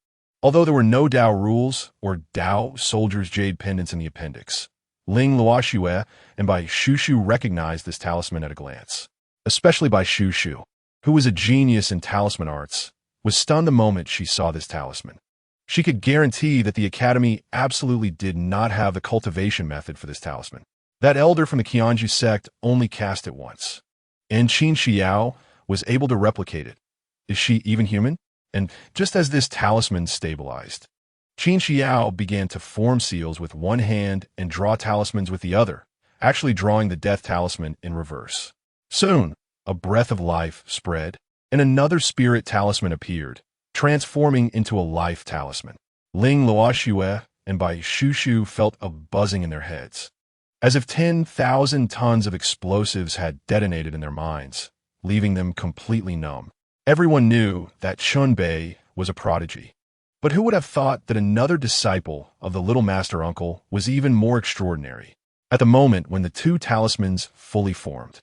Although there were no Dao rules or Dao soldiers' jade pendants in the appendix, Ling Luoxue and Bai Shu Shu recognized this talisman at a glance. Especially Bai Shu Shu, who was a genius in talisman arts, was stunned the moment she saw this talisman. She could guarantee that the Academy absolutely did not have the cultivation method for this talisman. That elder from the Qianju sect only cast it once, and Qin Xiao was able to replicate it. Is she even human? And just as this talisman stabilized, Qin Xiao began to form seals with one hand and draw talismans with the other, actually drawing the death talisman in reverse. Soon, a breath of life spread, and another spirit talisman appeared, transforming into a life talisman. Ling Luoxue and Bai Shushu felt a buzzing in their heads, as if 10,000 tons of explosives had detonated in their minds, leaving them completely numb. Everyone knew that Chunbei was a prodigy. But who would have thought that another disciple of the little master uncle was even more extraordinary? At the moment when the two talismans fully formed,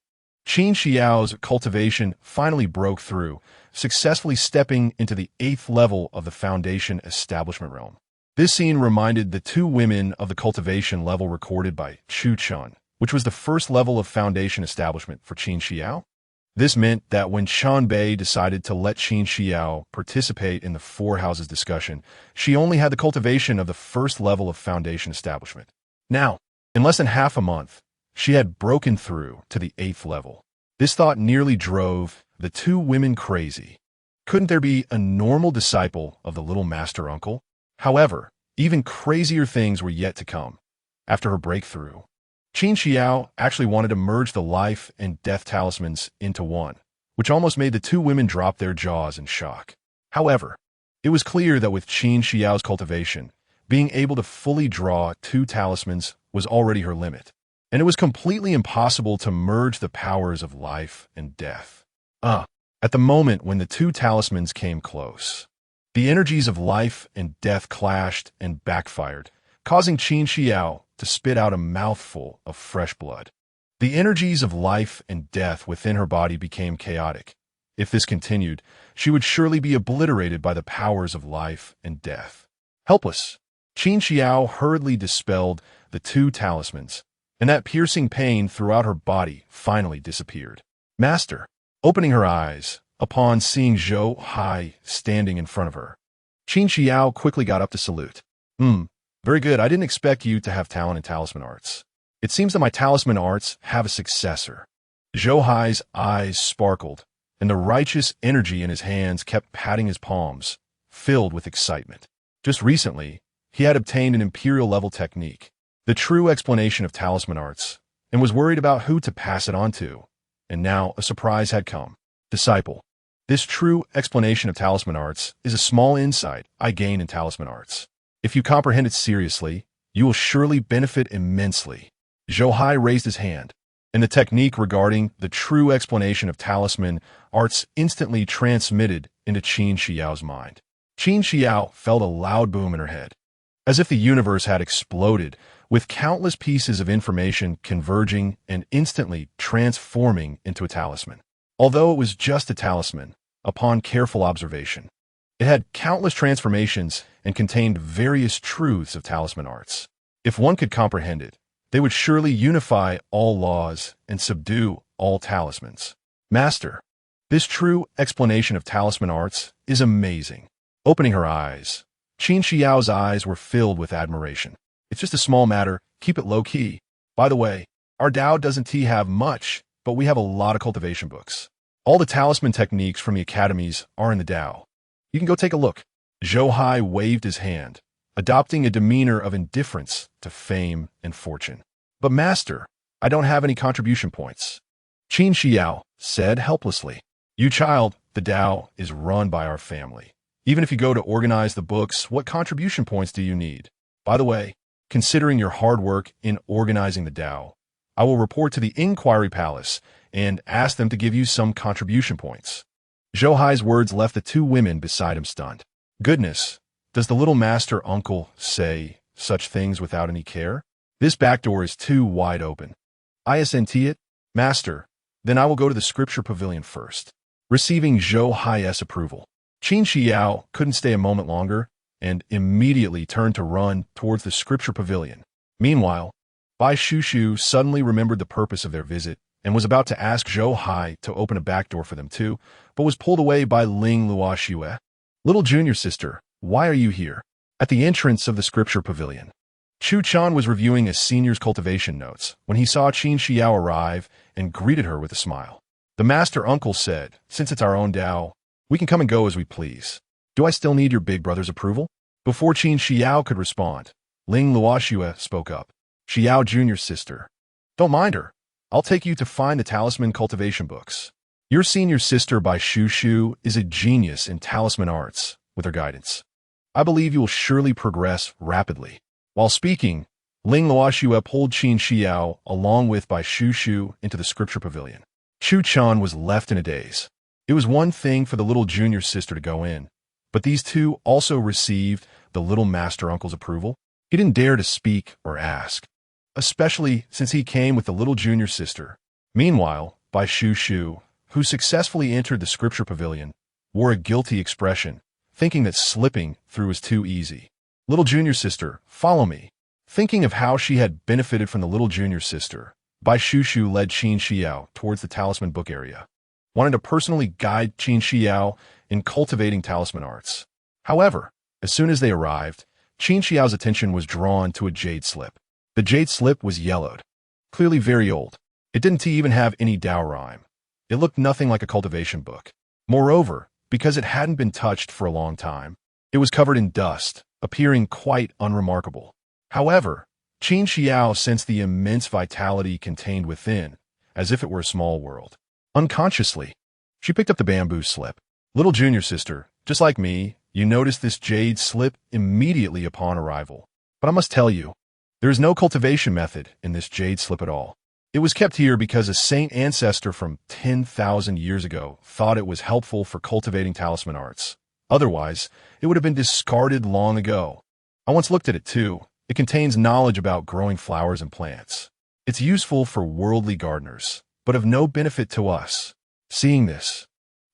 Qin Xiao's cultivation finally broke through, successfully stepping into the 8th level of the Foundation establishment realm. This scene reminded the two women of the cultivation level recorded by Chu Chun, which was the first level of Foundation establishment for Qin Xiao. This meant that when Chunbei decided to let Qin Xiao participate in the Four Houses discussion, she only had the cultivation of the first level of Foundation establishment. Now, in less than half a month, she had broken through to the 8th level. This thought nearly drove the two women crazy. Couldn't there be a normal disciple of the little master uncle? However, even crazier things were yet to come. After her breakthrough, Qin Xiao actually wanted to merge the life and death talismans into one, which almost made the two women drop their jaws in shock. However, it was clear that with Qin Xiao's cultivation, being able to fully draw two talismans was already her limit, and it was completely impossible to merge the powers of life and death. At the moment when the two talismans came close, the energies of life and death clashed and backfired, causing Qin Xiao to spit out a mouthful of fresh blood. The energies of life and death within her body became chaotic. If this continued, she would surely be obliterated by the powers of life and death. Helpless, Qin Xiao hurriedly dispelled the two talismans, and that piercing pain throughout her body finally disappeared. Master, opening her eyes upon seeing Zhou Hai standing in front of her, Qin Xiao quickly got up to salute. Very good. I didn't expect you to have talent in talisman arts. It seems that my talisman arts have a successor. Zhou Hai's eyes sparkled, and the righteous energy in his hands kept patting his palms, filled with excitement. Just recently, he had obtained an imperial-level technique, the true explanation of talisman arts, and was worried about who to pass it on to. And now a surprise had come. Disciple, this true explanation of talisman arts is a small insight I gained in talisman arts. If you comprehend it seriously, you will surely benefit immensely. Zhou Hai raised his hand, and the technique regarding the true explanation of talisman arts instantly transmitted into Qin Xiao's mind. Qin Xiao felt a loud boom in her head, as if the universe had exploded, with countless pieces of information converging and instantly transforming into a talisman. Although it was just a talisman, upon careful observation, it had countless transformations and contained various truths of talisman arts. If one could comprehend it, they would surely unify all laws and subdue all talismans. Master, this true explanation of talisman arts is amazing. Opening her eyes, Qin Xiao's eyes were filled with admiration. It's just a small matter, keep it low-key. By the way, our Tao doesn't have much, but we have a lot of cultivation books. All the talisman techniques from the academies are in the Tao. You can go take a look. Zhou Hai waved his hand, adopting a demeanor of indifference to fame and fortune. But master, I don't have any contribution points. Qin Xiao said helplessly. You child, the Tao is run by our family. Even if you go to organize the books, what contribution points do you need? By the way, considering your hard work in organizing the Tao, I will report to the Inquiry Palace and ask them to give you some contribution points. Zhou Hai's words left the two women beside him stunned. Goodness, does the little master uncle say such things without any care? This back door is too wide open. I assent it, master, then I will go to the scripture pavilion first. Receiving Zhou Hai's approval, Qin Xiao couldn't stay a moment longer and immediately turned to run towards the scripture pavilion. Meanwhile, Bai Shushu suddenly remembered the purpose of their visit and was about to ask Zhou Hai to open a back door for them too, but was pulled away by Ling Luoxue. Little junior sister, why are you here? At the entrance of the scripture pavilion, Chu Chan was reviewing a senior's cultivation notes when he saw Qin Xiao arrive and greeted her with a smile. The master uncle said, since it's our own Tao, we can come and go as we please. Do I still need your big brother's approval? Before Qin Xiao could respond, Ling Luoxue spoke up. Xiao junior sister, Don't mind her. I'll take you to find the talisman cultivation books. Your senior sister by Shu Shu is a genius in talisman arts. With her guidance, I believe you will surely progress rapidly. While speaking, Ling Luoxue pulled Qin Xiao along with Bai Shu Shu into the scripture pavilion. Chu Chan was left in a daze. It was one thing for the little junior sister to go in, but these two also received the little master uncle's approval. He didn't dare to speak or ask, especially since he came with the little junior sister. Meanwhile, Bai Shu Shu, who successfully entered the scripture pavilion, wore a guilty expression, thinking that slipping through was too easy. Little junior sister, follow me. Thinking of how she had benefited from the little junior sister, Bai Shu Shu led Qin Xiao towards the talisman book area, wanting to personally guide Qin Xiao in cultivating talisman arts. However, as soon as they arrived, Qin Xiao's attention was drawn to a jade slip. The jade slip was yellowed, clearly very old. It didn't even have any Dao rhyme. It looked nothing like a cultivation book. Moreover, because it hadn't been touched for a long time, it was covered in dust, appearing quite unremarkable. However, Qin Xiao sensed the immense vitality contained within, as if it were a small world. Unconsciously, she picked up the bamboo slip. Little junior sister, just like me, you noticed this jade slip immediately upon arrival. But I must tell you, there is no cultivation method in this jade slip at all. It was kept here because a saint ancestor from 10,000 years ago thought it was helpful for cultivating talisman arts. Otherwise, it would have been discarded long ago. I once looked at it too. It contains knowledge about growing flowers and plants. It's useful for worldly gardeners, but of no benefit to us. Seeing this,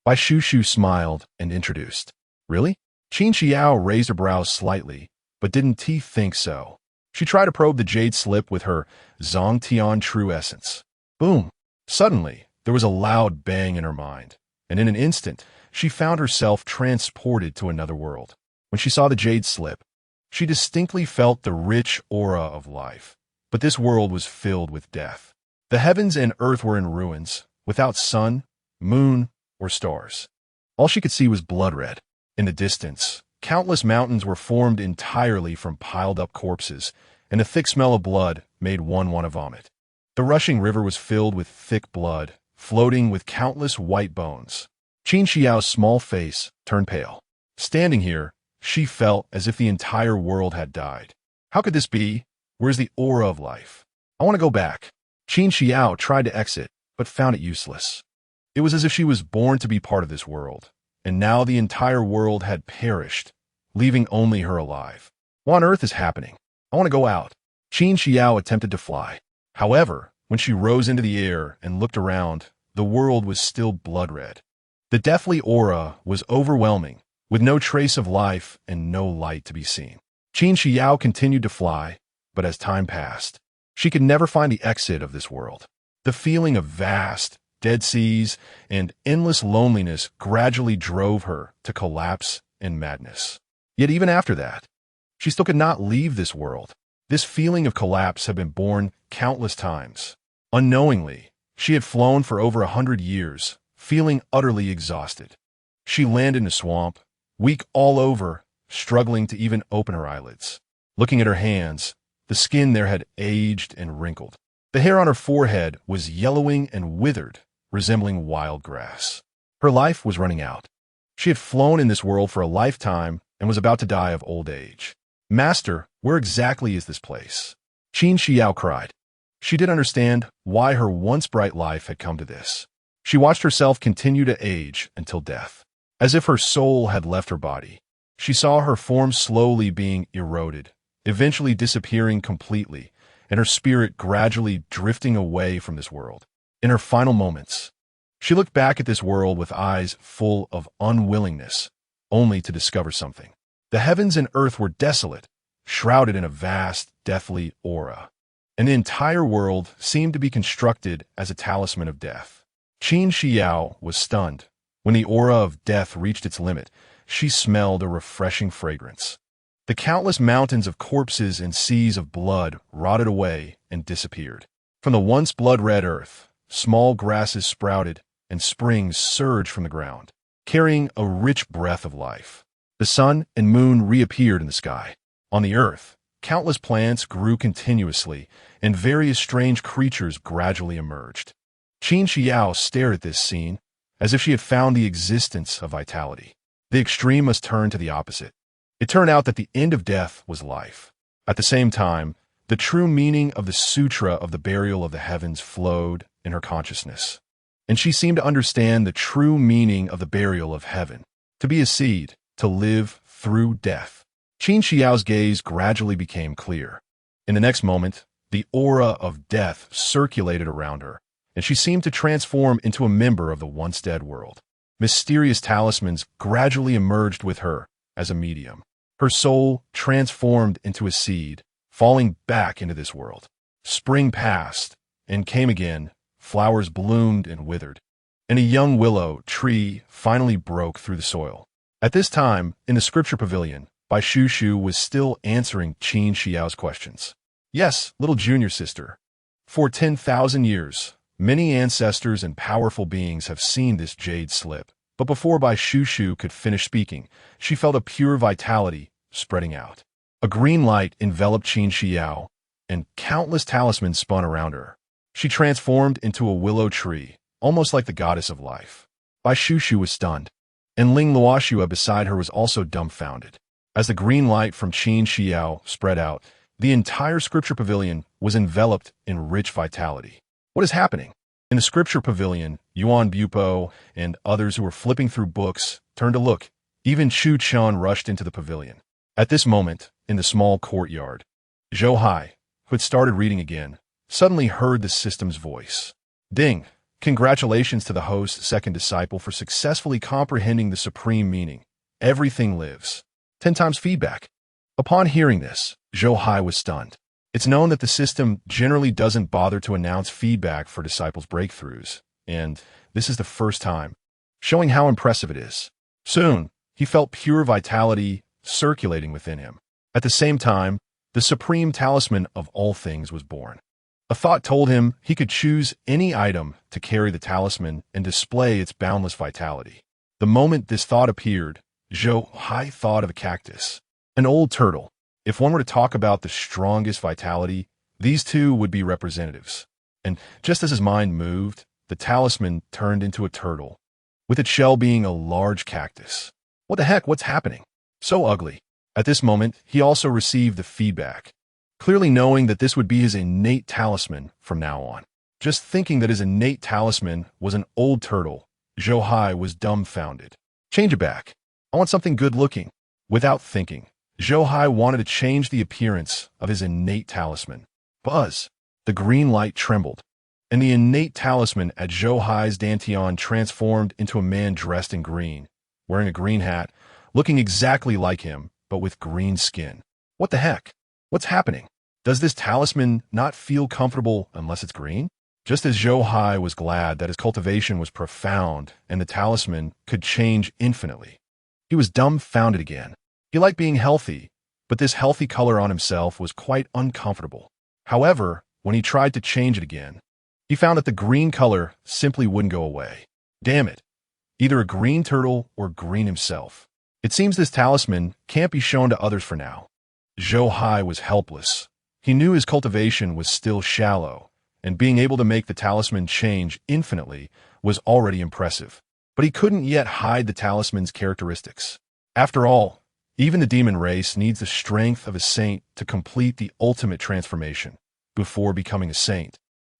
Bai Shu Shu smiled and introduced. Really? Qin Xiao raised her brows slightly, but didn't think so. She tried to probe the jade slip with her Zongtian true essence. Boom! Suddenly, there was a loud bang in her mind, and in an instant, she found herself transported to another world. When she saw the jade slip, she distinctly felt the rich aura of life. But this world was filled with death. The heavens and earth were in ruins, without sun, moon, or stars. All she could see was blood red. In the distance, countless mountains were formed entirely from piled-up corpses, and a thick smell of blood made one want to vomit. The rushing river was filled with thick blood, floating with countless white bones. Qin Xiao's small face turned pale. Standing here, she felt as if the entire world had died. How could this be? Where's the aura of life? I want to go back. Qin Xiao tried to exit, but found it useless. It was as if she was born to be part of this world, and now the entire world had perished, leaving only her alive. What on earth is happening? I want to go out. Qin Xiao attempted to fly. However, when she rose into the air and looked around, the world was still blood red. The deathly aura was overwhelming, with no trace of life and no light to be seen. Qin Xiao continued to fly, but as time passed, she could never find the exit of this world. The feeling of vast, dead seas and endless loneliness gradually drove her to collapse and madness. Yet even after that, she still could not leave this world. This feeling of collapse had been born countless times. Unknowingly, she had flown for over 100 years, feeling utterly exhausted. She landed in a swamp, weak all over, struggling to even open her eyelids. Looking at her hands, the skin there had aged and wrinkled. The hair on her forehead was yellowing and withered, resembling wild grass. Her life was running out. She had flown in this world for a lifetime and was about to die of old age. Master, where exactly is this place? Qin Xiao cried. She did understand why her once bright life had come to this. She watched herself continue to age until death. As if her soul had left her body, she saw her form slowly being eroded, eventually disappearing completely, and her spirit gradually drifting away from this world. In her final moments, she looked back at this world with eyes full of unwillingness, only to discover something. The heavens and earth were desolate, shrouded in a vast, deathly aura, and the entire world seemed to be constructed as a talisman of death. Qin Xiao was stunned. When the aura of death reached its limit, she smelled a refreshing fragrance. The countless mountains of corpses and seas of blood rotted away and disappeared. From the once blood-red earth, small grasses sprouted and springs surged from the ground, carrying a rich breath of life. The sun and moon reappeared in the sky. On the earth, countless plants grew continuously, and various strange creatures gradually emerged. Qin Xiao stared at this scene, as if she had found the existence of vitality. The extreme must turn to the opposite. It turned out that the end of death was life. At the same time, the true meaning of the Sutra of the Burial of the Heavens flowed in her consciousness. And she seemed to understand the true meaning of the burial of heaven, to be a seed, to live through death. Qin Xiao's gaze gradually became clear. In the next moment, the aura of death circulated around her, and she seemed to transform into a member of the once-dead world. Mysterious talismans gradually emerged with her as a medium. Her soul transformed into a seed, falling back into this world. Spring passed and came again. Flowers bloomed and withered, and a young willow tree finally broke through the soil. At this time, in the scripture pavilion, Bai Shu was still answering Qin Xiao's questions. Yes, little junior sister. For 10,000 years, many ancestors and powerful beings have seen this jade slip, but before Bai Shu could finish speaking, she felt a pure vitality spreading out. A green light enveloped Qin Xiao, and countless talismans spun around her. She transformed into a willow tree, almost like the goddess of life. Bai Shu was stunned, and Ling Luoxue beside her was also dumbfounded. As the green light from Qin Xiao spread out, the entire scripture pavilion was enveloped in rich vitality. What is happening? In the scripture pavilion, Yuan Bupo and others who were flipping through books turned to look. Even Chu Chun rushed into the pavilion. At this moment, in the small courtyard, Zhou Hai, who had started reading again, suddenly heard the system's voice. Ding! Congratulations to the host's second disciple for successfully comprehending the supreme meaning. Everything lives. 10 times feedback. Upon hearing this, Zhou Hai was stunned. It's known that the system generally doesn't bother to announce feedback for disciples' breakthroughs, and this is the first time, showing how impressive it is. Soon, he felt pure vitality circulating within him. At the same time, the supreme talisman of all things was born. A thought told him he could choose any item to carry the talisman and display its boundless vitality. The moment this thought appeared, Zhou Hai thought of a cactus, an old turtle. If one were to talk about the strongest vitality, these two would be representatives. And just as his mind moved, the talisman turned into a turtle, with its shell being a large cactus. What the heck? What's happening? So ugly. At this moment, he also received the feedback, clearly knowing that this would be his innate talisman from now on. Just thinking that his innate talisman was an old turtle, Zhou Hai was dumbfounded. Change it back. I want something good-looking. Without thinking, Zhou Hai wanted to change the appearance of his innate talisman. Buzz! The green light trembled, and the innate talisman at Zhou Hai's dantian transformed into a man dressed in green, wearing a green hat, looking exactly like him, but with green skin. What the heck? What's happening? Does this talisman not feel comfortable unless it's green? Just as Zhou Hai was glad that his cultivation was profound and the talisman could change infinitely, he was dumbfounded again. He liked being healthy, but this healthy color on himself was quite uncomfortable. However, when he tried to change it again, he found that the green color simply wouldn't go away. Damn it. Either a green turtle or green himself. It seems this talisman can't be shown to others for now. Zhou Hai was helpless. He knew his cultivation was still shallow, and being able to make the talisman change infinitely was already impressive. But he couldn't yet hide the talisman's characteristics. After all, even the demon race needs the strength of a saint to complete the ultimate transformation before becoming a saint.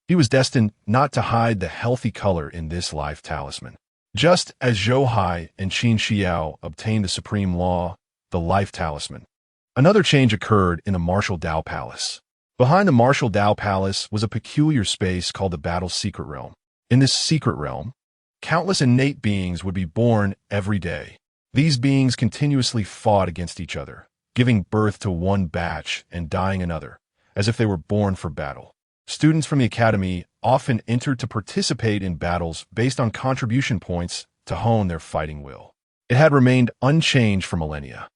He was destined not to hide the healthy color in this life talisman. Just as Zhou Hai and Qin Xiao obtained the supreme law, the life talisman. Another change occurred in the Martial Dao Palace. Behind the Martial Dao Palace was a peculiar space called the Battle's Secret Realm. In this secret realm, countless innate beings would be born every day. These beings continuously fought against each other, giving birth to one batch and dying another, as if they were born for battle. Students from the academy often entered to participate in battles based on contribution points to hone their fighting will. It had remained unchanged for millennia.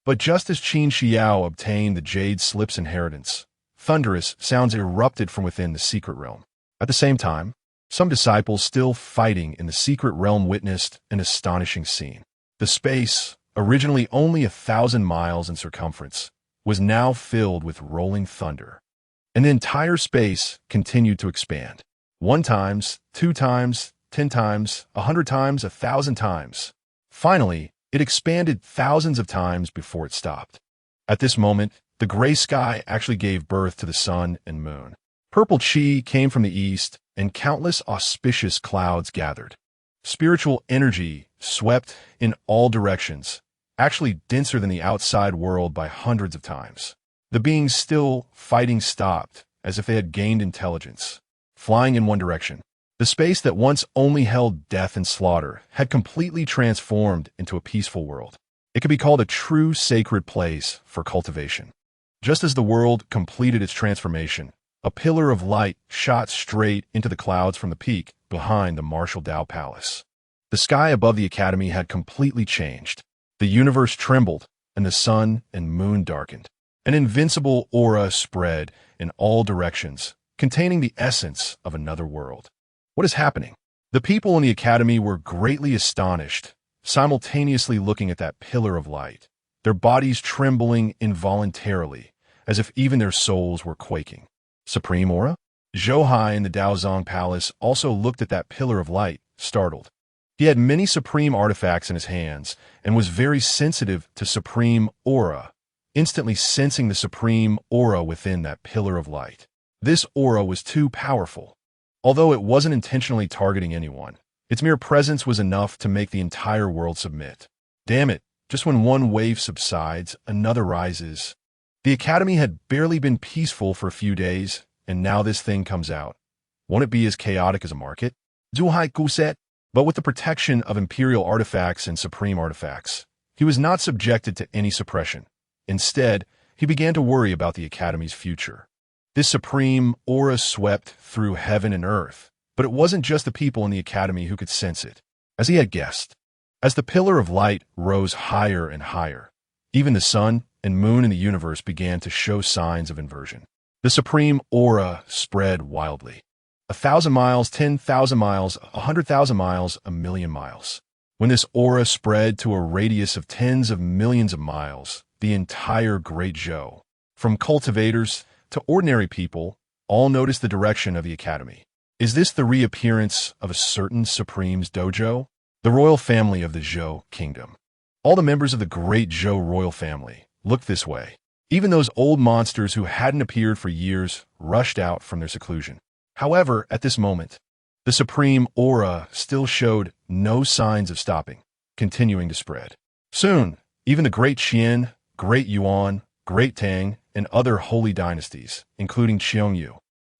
But just as Qin Xiao obtained the Jade Slip's inheritance, thunderous sounds erupted from within the secret realm. At the same time, some disciples still fighting in the secret realm witnessed an astonishing scene. The space, originally only 1,000 miles in circumference, was now filled with rolling thunder, and the entire space continued to expand. 1 times, 2 times, 10 times, 100 times, 1,000 times. Finally, it expanded thousands of times before it stopped. At this moment, the gray sky actually gave birth to the sun and moon. Purple chi came from the east, and countless auspicious clouds gathered. Spiritual energy swept in all directions, actually denser than the outside world by hundreds of times. The beings still fighting stopped, as if they had gained intelligence, flying in one direction. The space that once only held death and slaughter had completely transformed into a peaceful world. It could be called a true sacred place for cultivation. Just as the world completed its transformation, a pillar of light shot straight into the clouds from the peak behind the martial Dao Palace. The sky above the academy had completely changed. The universe trembled, and the sun and moon darkened. An invincible aura spread in all directions, containing the essence of another world. What is happening? The people in the academy were greatly astonished, simultaneously looking at that pillar of light, their bodies trembling involuntarily, as if even their souls were quaking. Supreme aura? Zhou Hai in the Daozong Palace also looked at that pillar of light, startled. He had many supreme artifacts in his hands and was very sensitive to supreme aura, instantly sensing the supreme aura within that pillar of light. This aura was too powerful. Although it wasn't intentionally targeting anyone, its mere presence was enough to make the entire world submit. Damn it, just when one wave subsides, another rises. The academy had barely been peaceful for a few days, and now this thing comes out. Won't it be as chaotic as a market? Zhou Hai said. But with the protection of imperial artifacts and supreme artifacts, he was not subjected to any suppression. Instead, he began to worry about the academy's future. This supreme aura swept through heaven and earth, but it wasn't just the people in the academy who could sense it, as he had guessed. As the pillar of light rose higher and higher, even the sun and moon in the universe began to show signs of inversion. The supreme aura spread wildly. 1,000 miles, 10,000 miles, 100,000 miles, 1,000,000 miles. When this aura spread to a radius of tens of millions of miles, the entire Great Zhou, from cultivators to ordinary people, all noticed the direction of the academy. Is this the reappearance of a certain Supreme's dojo? The royal family of the Zhou kingdom. All the members of the Great Zhou royal family looked this way. Even those old monsters who hadn't appeared for years rushed out from their seclusion. However, at this moment, the supreme aura still showed no signs of stopping, continuing to spread. Soon, even the Great Qian, Great Yuan, Great Tang, and other holy dynasties, including Qiongyu,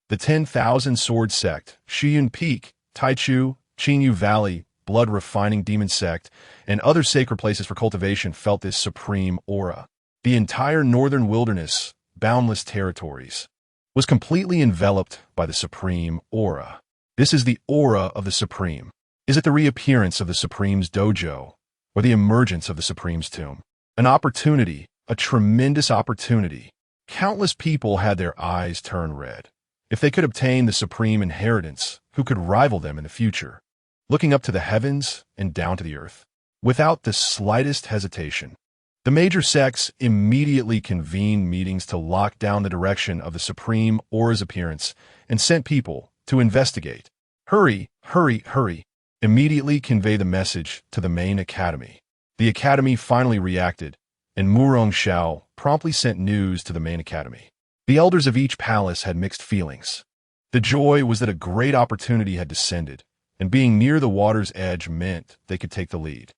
the 10,000 Sword Sect, Shiyun Peak, Taichu, Qingyu Valley, Blood Refining Demon Sect, and other sacred places for cultivation felt this supreme aura. The entire northern wilderness, boundless territories, was completely enveloped by the supreme aura. This is the aura of the Supreme. Is it the reappearance of the Supreme's dojo, or the emergence of the Supreme's tomb? An opportunity, a tremendous opportunity. Countless people had their eyes turn red. If they could obtain the supreme inheritance, who could rival them in the future? Looking up to the heavens and down to the earth, without the slightest hesitation, the major sects immediately convened meetings to lock down the direction of the supreme aura's appearance and sent people to investigate. Hurry, hurry, hurry. Immediately convey the message to the main academy. The academy finally reacted, and Murong Xiao promptly sent news to the main academy. The elders of each palace had mixed feelings. The joy was that a great opportunity had descended, and being near the water's edge meant they could take the lead.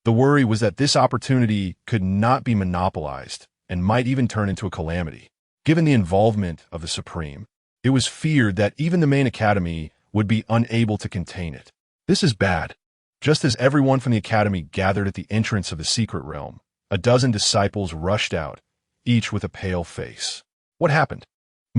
The worry was that this opportunity could not be monopolized and might even turn into a calamity. Given the involvement of the Supreme, it was feared that even the main academy would be unable to contain it. This is bad. Just as everyone from the academy gathered at the entrance of the secret realm, a dozen disciples rushed out, each with a pale face. What happened?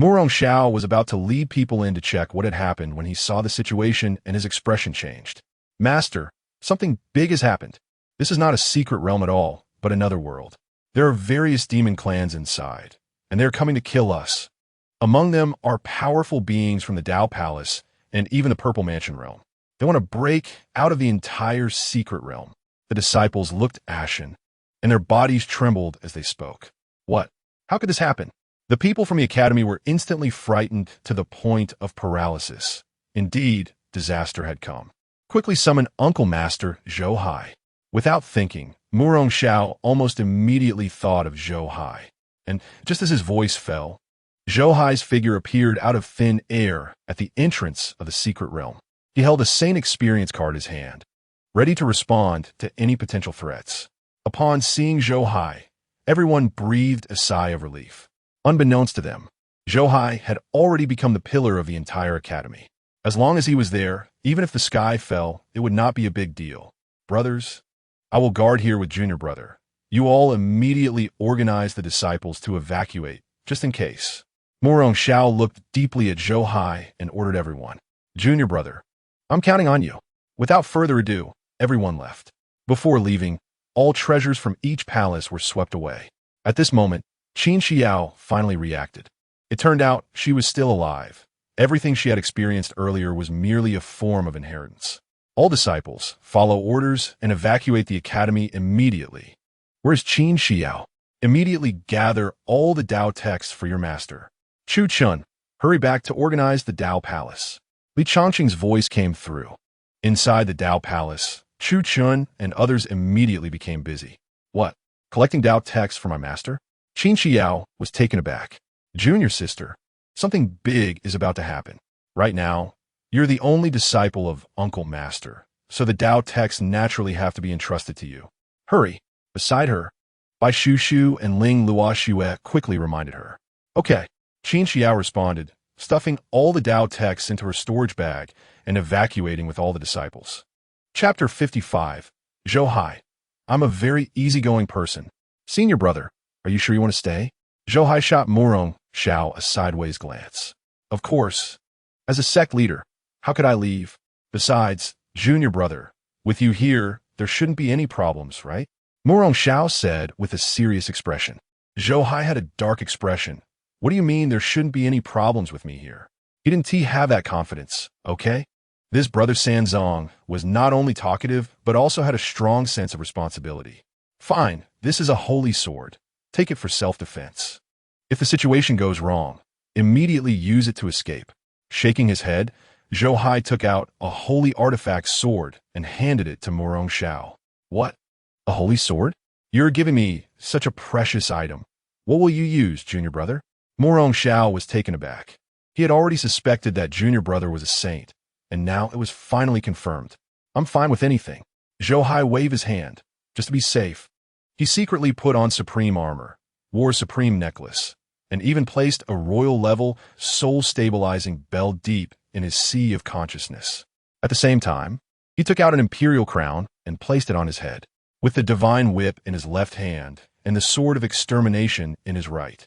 Murong Xiao was about to lead people in to check what had happened when he saw the situation and his expression changed. Master, something big has happened. This is not a secret realm at all, but another world. There are various demon clans inside, and they are coming to kill us. Among them are powerful beings from the Dao Palace and even the Purple Mansion realm. They want to break out of the entire secret realm. The disciples looked ashen, and their bodies trembled as they spoke. What? How could this happen? The people from the academy were instantly frightened to the point of paralysis. Indeed, disaster had come. Quickly summoned Uncle Master Zhou Hai. Without thinking, Murong Xiao almost immediately thought of Zhou Hai. And just as his voice fell, Zhou Hai's figure appeared out of thin air at the entrance of the secret realm. He held a Saint Experience card in his hand, ready to respond to any potential threats. Upon seeing Zhou Hai, everyone breathed a sigh of relief. Unbeknownst to them, Zhou Hai had already become the pillar of the entire academy. As long as he was there, even if the sky fell, it would not be a big deal. Brothers, I will guard here with Junior Brother. You all immediately organized the disciples to evacuate, just in case. Murong Xiao looked deeply at Zhou Hai and ordered everyone. Junior Brother, I'm counting on you. Without further ado, everyone left. Before leaving, all treasures from each palace were swept away. At this moment, Qin Xiao finally reacted. It turned out she was still alive. Everything she had experienced earlier was merely a form of inheritance. All disciples, follow orders and evacuate the academy immediately. Where's Qin Xiao? Immediately gather all the Dao texts for your master. Chu Chun, hurry back to organize the Dao Palace. Li Chongqing's voice came through. Inside the Dao Palace, Chu Chun and others immediately became busy. What? Collecting Dao texts for my master? Qin Xiao was taken aback. Junior sister, something big is about to happen. Right now, you're the only disciple of Uncle Master, so the Dao texts naturally have to be entrusted to you. Hurry. Beside her, Bai Shushu and Ling Luoxue quickly reminded her. Okay. Qin Xiao responded, stuffing all the Dao texts into her storage bag and evacuating with all the disciples. Chapter 55. Zhou Hai. I'm a very easygoing person. Senior brother, are you sure you want to stay? Zhou Hai shot Murong Xiao a sideways glance. Of course. As a sect leader, how could I leave? Besides, junior brother, with you here, there shouldn't be any problems, right? Murong Xiao said with a serious expression. Zhou Hai had a dark expression. What do you mean there shouldn't be any problems with me here? He didn't have that confidence, okay? This brother Sanzong was not only talkative, but also had a strong sense of responsibility. Fine, this is a holy sword. Take it for self-defense. If the situation goes wrong, immediately use it to escape. Shaking his head, Zhou Hai took out a holy artifact sword and handed it to Murong Xiao. What? A holy sword? You're giving me such a precious item. What will you use, junior brother? Murong Xiao was taken aback. He had already suspected that junior brother was a saint, and now it was finally confirmed. I'm fine with anything. Zhou Hai waved his hand, just to be safe. He secretly put on supreme armor, wore a supreme necklace, and even placed a royal-level, soul-stabilizing bell deep in his sea of consciousness. At the same time, he took out an imperial crown and placed it on his head, with the divine whip in his left hand and the sword of extermination in his right.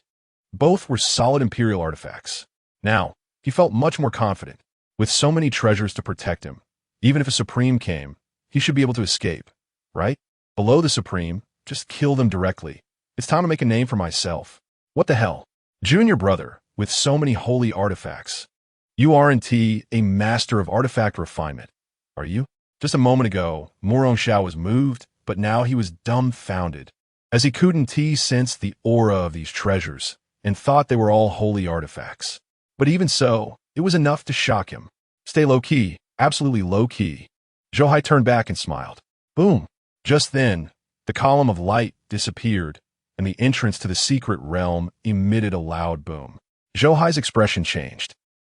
Both were solid imperial artifacts. Now, he felt much more confident. With so many treasures to protect him, even if a Supreme came, he should be able to escape, right? Below the Supreme, just kill them directly. It's time to make a name for myself. What the hell? Junior brother, with so many holy artifacts. You aren't a master of artifact refinement, are you? Just a moment ago, Murong Xiao was moved, but now he was dumbfounded, as he couldn't sense the aura of these treasures, and thought they were all holy artifacts. But even so, it was enough to shock him. Stay low-key, absolutely low-key. Zhou Hai turned back and smiled. Boom! Just then, the column of light disappeared, and the entrance to the secret realm emitted a loud boom. Zhou Hai's expression changed,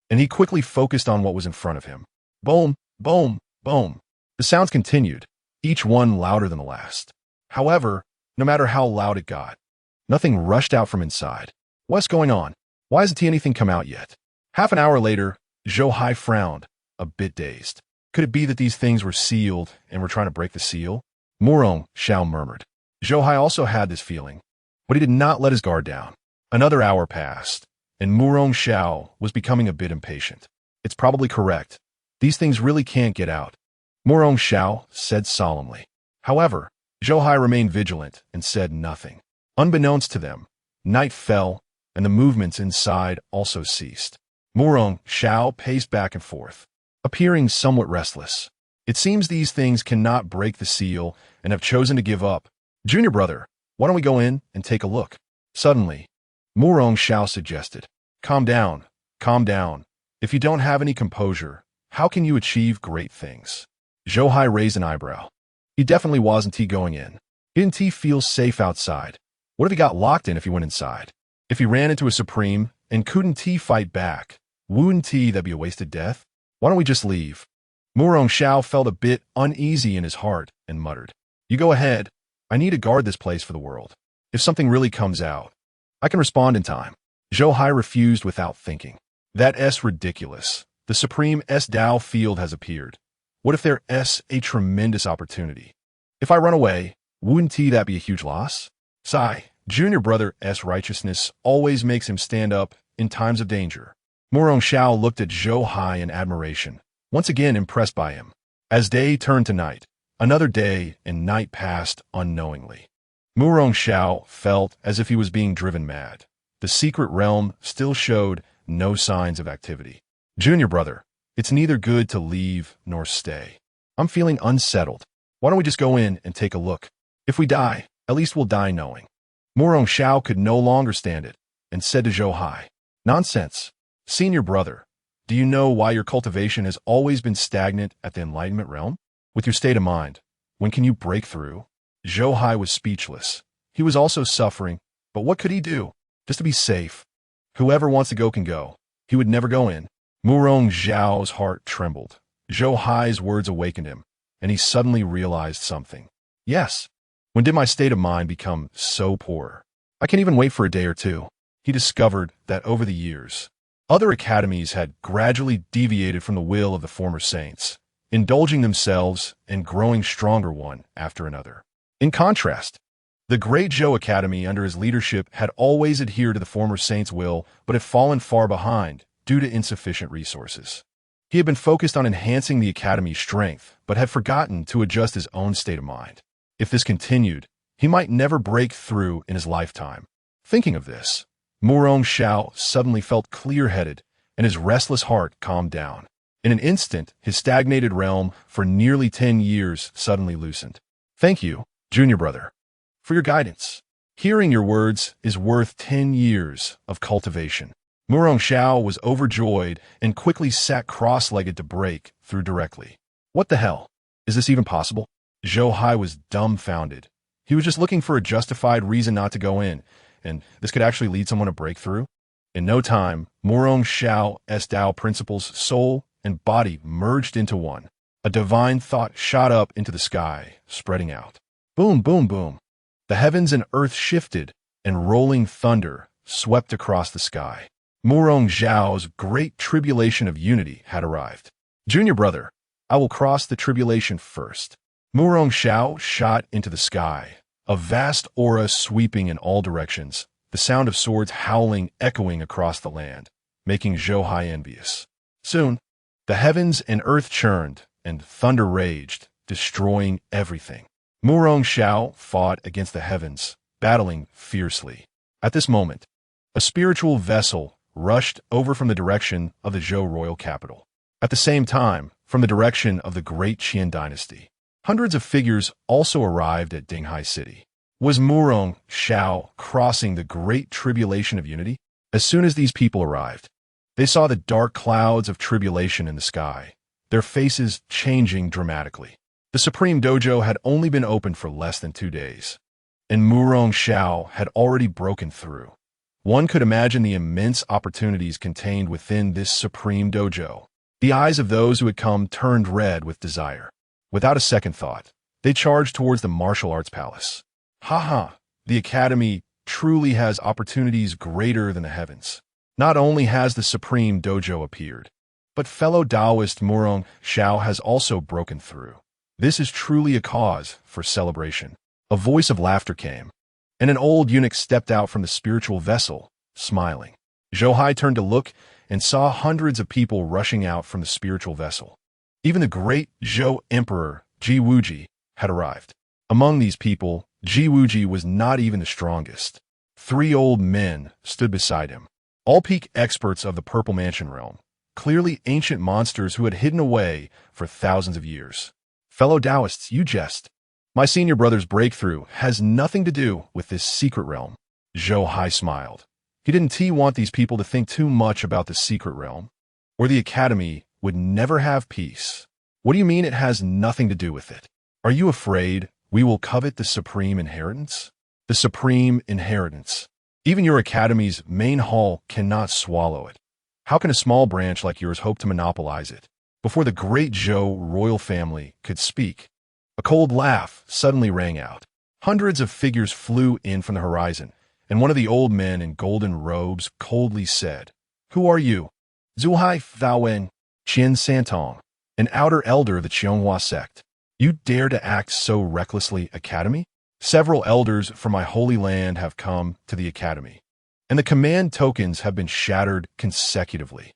and he quickly focused on what was in front of him. Boom, boom, boom. The sounds continued, each one louder than the last. However, no matter how loud it got, nothing rushed out from inside. What's going on? Why hasn't anything come out yet? Half an hour later, Zhou Hai frowned, a bit dazed. Could it be that these things were sealed and were trying to break the seal? Murong Xiao murmured. Zhou Hai also had this feeling, but he did not let his guard down. Another hour passed, and Murong Xiao was becoming a bit impatient. It's probably correct. These things really can't get out, Murong Xiao said solemnly. However, Zhou Hai remained vigilant and said nothing. Unbeknownst to them, night fell, and the movements inside also ceased. Murong Xiao paced back and forth, appearing somewhat restless. It seems these things cannot break the seal and have chosen to give up. Junior brother, why don't we go in and take a look? Suddenly, Murong Xiao suggested. Calm down, calm down. If you don't have any composure, how can you achieve great things? Zhou Hai raised an eyebrow. He definitely wasn't going in. Didn't he feel safe outside? What if he got locked in if he went inside? If he ran into a Supreme and couldn't he fight back? Wouldn't that be a wasted death? Why don't we just leave? Murong Xiao felt a bit uneasy in his heart and muttered. You go ahead. I need to guard this place for the world. If something really comes out, I can respond in time. Zhou Hai refused without thinking. That's ridiculous. The Supreme Dao field has appeared. What if there's a tremendous opportunity? If I run away, wouldn't that be a huge loss? Sigh, junior brother's righteousness always makes him stand up in times of danger. Murong Xiao looked at Zhou Hai in admiration, once again impressed by him. As day turned to night, another day and night passed unknowingly. Murong Xiao felt as if he was being driven mad. The secret realm still showed no signs of activity. Junior brother, it's neither good to leave nor stay. I'm feeling unsettled. Why don't we just go in and take a look? If we die, at least we'll die knowing. Murong Xiao could no longer stand it and said to Zhou Hai, Nonsense. Senior brother, do you know why your cultivation has always been stagnant at the enlightenment realm? With your state of mind, when can you break through? Zhou Hai was speechless. He was also suffering, but what could he do? Just to be safe. Whoever wants to go can go. He would never go in. Murong Xiao's heart trembled. Zhou Hai's words awakened him, and he suddenly realized something. Yes. When did my state of mind become so poor? I can't even wait for a day or two. He discovered that over the years, other academies had gradually deviated from the will of the former saints, indulging themselves and growing stronger one after another. In contrast, the great Zhou Academy under his leadership had always adhered to the former saint's will but had fallen far behind due to insufficient resources. He had been focused on enhancing the academy's strength but had forgotten to adjust his own state of mind. If this continued, he might never break through in his lifetime. Thinking of this, Murong Xiao suddenly felt clear-headed, and his restless heart calmed down. In an instant, his stagnated realm for nearly 10 years suddenly loosened. Thank you, junior brother, for your guidance. Hearing your words is worth 10 years of cultivation. Murong Xiao was overjoyed and quickly sat cross-legged to break through directly. What the hell? Is this even possible? Zhou Hai was dumbfounded. He was just looking for a justified reason not to go in, and this could actually lead someone to break through. In no time, Murong Xiao's Dao principles, soul, and body merged into one. A divine thought shot up into the sky, spreading out. Boom, boom, boom. The heavens and earth shifted, and rolling thunder swept across the sky. Murong Xiao's great tribulation of unity had arrived. Junior brother, I will cross the tribulation first. Murong Xiao shot into the sky, a vast aura sweeping in all directions, the sound of swords howling echoing across the land, making Zhou Hai envious. Soon, the heavens and earth churned, and thunder raged, destroying everything. Murong Xiao fought against the heavens, battling fiercely. At this moment, a spiritual vessel rushed over from the direction of the Zhou royal capital. At the same time, from the direction of the great Qian dynasty, hundreds of figures also arrived at Dinghai City. Was Murong Xiao crossing the great tribulation of unity? As soon as these people arrived, they saw the dark clouds of tribulation in the sky, their faces changing dramatically. The Supreme Dojo had only been open for less than 2 days, and Murong Xiao had already broken through. One could imagine the immense opportunities contained within this Supreme Dojo. The eyes of those who had come turned red with desire. Without a second thought, they charged towards the martial arts palace. Ha! The academy truly has opportunities greater than the heavens. Not only has the Supreme Dojo appeared, but fellow Taoist Murong Xiao has also broken through. This is truly a cause for celebration. A voice of laughter came, and an old eunuch stepped out from the spiritual vessel, smiling. Zhou Hai turned to look and saw hundreds of people rushing out from the spiritual vessel. Even the great Zhou Emperor, Ji Wuji, had arrived. Among these people, Ji Wuji was not even the strongest. 3 old men stood beside him, all peak experts of the Purple Mansion realm, clearly ancient monsters who had hidden away for thousands of years. Fellow Taoists, you jest. My senior brother's breakthrough has nothing to do with this secret realm. Zhou Hai smiled. He didn't want these people to think too much about the secret realm, or the academy would never have peace. What do you mean it has nothing to do with it? Are you afraid we will covet the supreme inheritance? The supreme inheritance. Even your academy's main hall cannot swallow it. How can a small branch like yours hope to monopolize it? Before the great Zhou royal family could speak, a cold laugh suddenly rang out. Hundreds of figures flew in from the horizon, and one of the old men in golden robes coldly said, "Who are you?" "Zhou Hai Wen, Qian Santong, an outer elder of the Qianghua sect. You dare to act so recklessly, Academy? Several elders from my holy land have come to the Academy, and the command tokens have been shattered consecutively.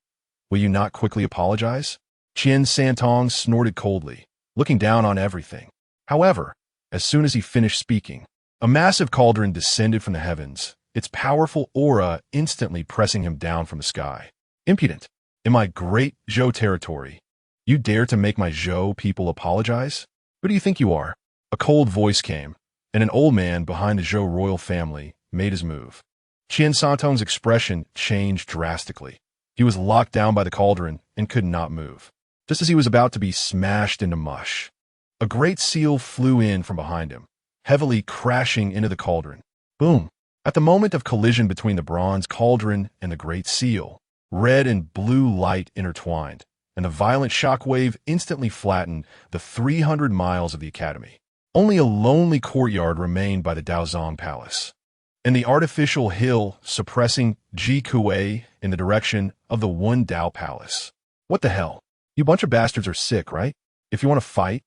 Will you not quickly apologize?" Qian Santong snorted coldly, looking down on everything. However, as soon as he finished speaking, a massive cauldron descended from the heavens, its powerful aura instantly pressing him down from the sky. "Impudent! In my great Zhou territory, you dare to make my Zhou people apologize? Who do you think you are?" A cold voice came, and an old man behind the Zhou royal family made his move. Qian Santong's expression changed drastically. He was locked down by the cauldron and could not move. Just as he was about to be smashed into mush, a great seal flew in from behind him, heavily crashing into the cauldron. Boom! At the moment of collision between the bronze cauldron and the great seal, red and blue light intertwined, and the violent shockwave instantly flattened the 300 miles of the academy. Only a lonely courtyard remained by the Daozong Palace, and the artificial hill suppressing Ji Kuei in the direction of the One Dao Palace. What the hell? You bunch of bastards are sick, right? If you want to fight,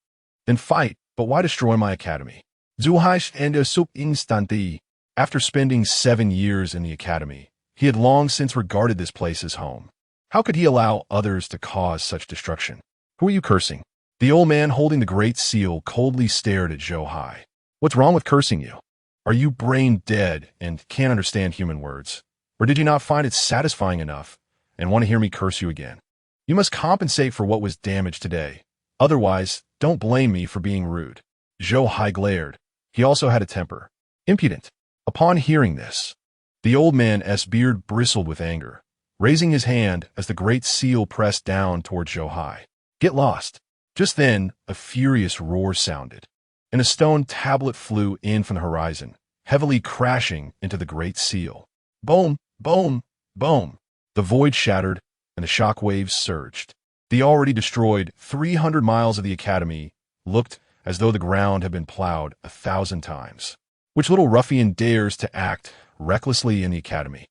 then fight, but why destroy my academy? Zhou Hai stand sub instanti. After spending 7 years in the academy, he had long since regarded this place as home. How could he allow others to cause such destruction? Who are you cursing? The old man holding the great seal coldly stared at Zhou Hai. What's wrong with cursing you? Are you brain dead and can't understand human words? Or did you not find it satisfying enough and want to hear me curse you again? You must compensate for what was damaged today. Otherwise, don't blame me for being rude. Zhou Hai glared. He also had a temper. Impudent. Upon hearing this, the old man's beard bristled with anger, raising his hand as the great seal pressed down toward Zhou Hai. Get lost. Just then, a furious roar sounded, and a stone tablet flew in from the horizon, heavily crashing into the great seal. Boom, boom, boom. The void shattered, and the shock waves surged. The already destroyed 300 miles of the academy looked as though the ground had been plowed 1,000 times. Which little ruffian dares to act recklessly in the academy?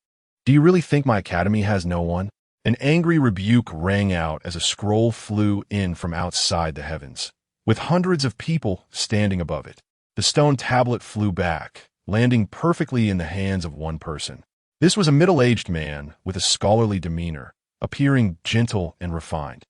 Do you really think my academy has no one? An angry rebuke rang out as a scroll flew in from outside the heavens, with hundreds of people standing above it. The stone tablet flew back, landing perfectly in the hands of one person. This was a middle-aged man with a scholarly demeanor, appearing gentle and refined.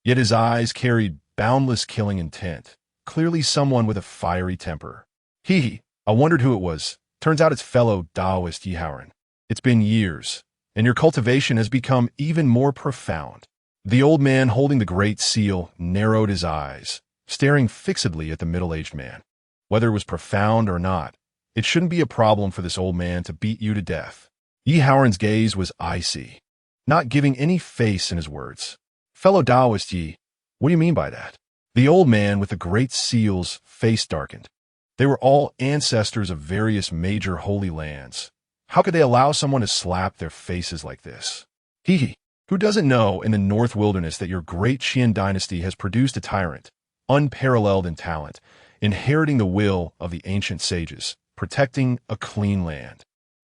Yet his eyes carried boundless killing intent, clearly someone with a fiery temper. I wondered who it was. Turns out it's fellow Taoist Yi Haoran. It's been years, and your cultivation has become even more profound. The old man holding the great seal narrowed his eyes, staring fixedly at the middle-aged man. Whether it was profound or not, it shouldn't be a problem for this old man to beat you to death. Yi Haoran's gaze was icy, not giving any face in his words. Fellow Taoist Yi, what do you mean by that? The old man with the great seal's face darkened. They were all ancestors of various major holy lands. How could they allow someone to slap their faces like this? Who doesn't know in the North Wilderness that your great Qian dynasty has produced a tyrant, unparalleled in talent, inheriting the will of the ancient sages, protecting a clean land?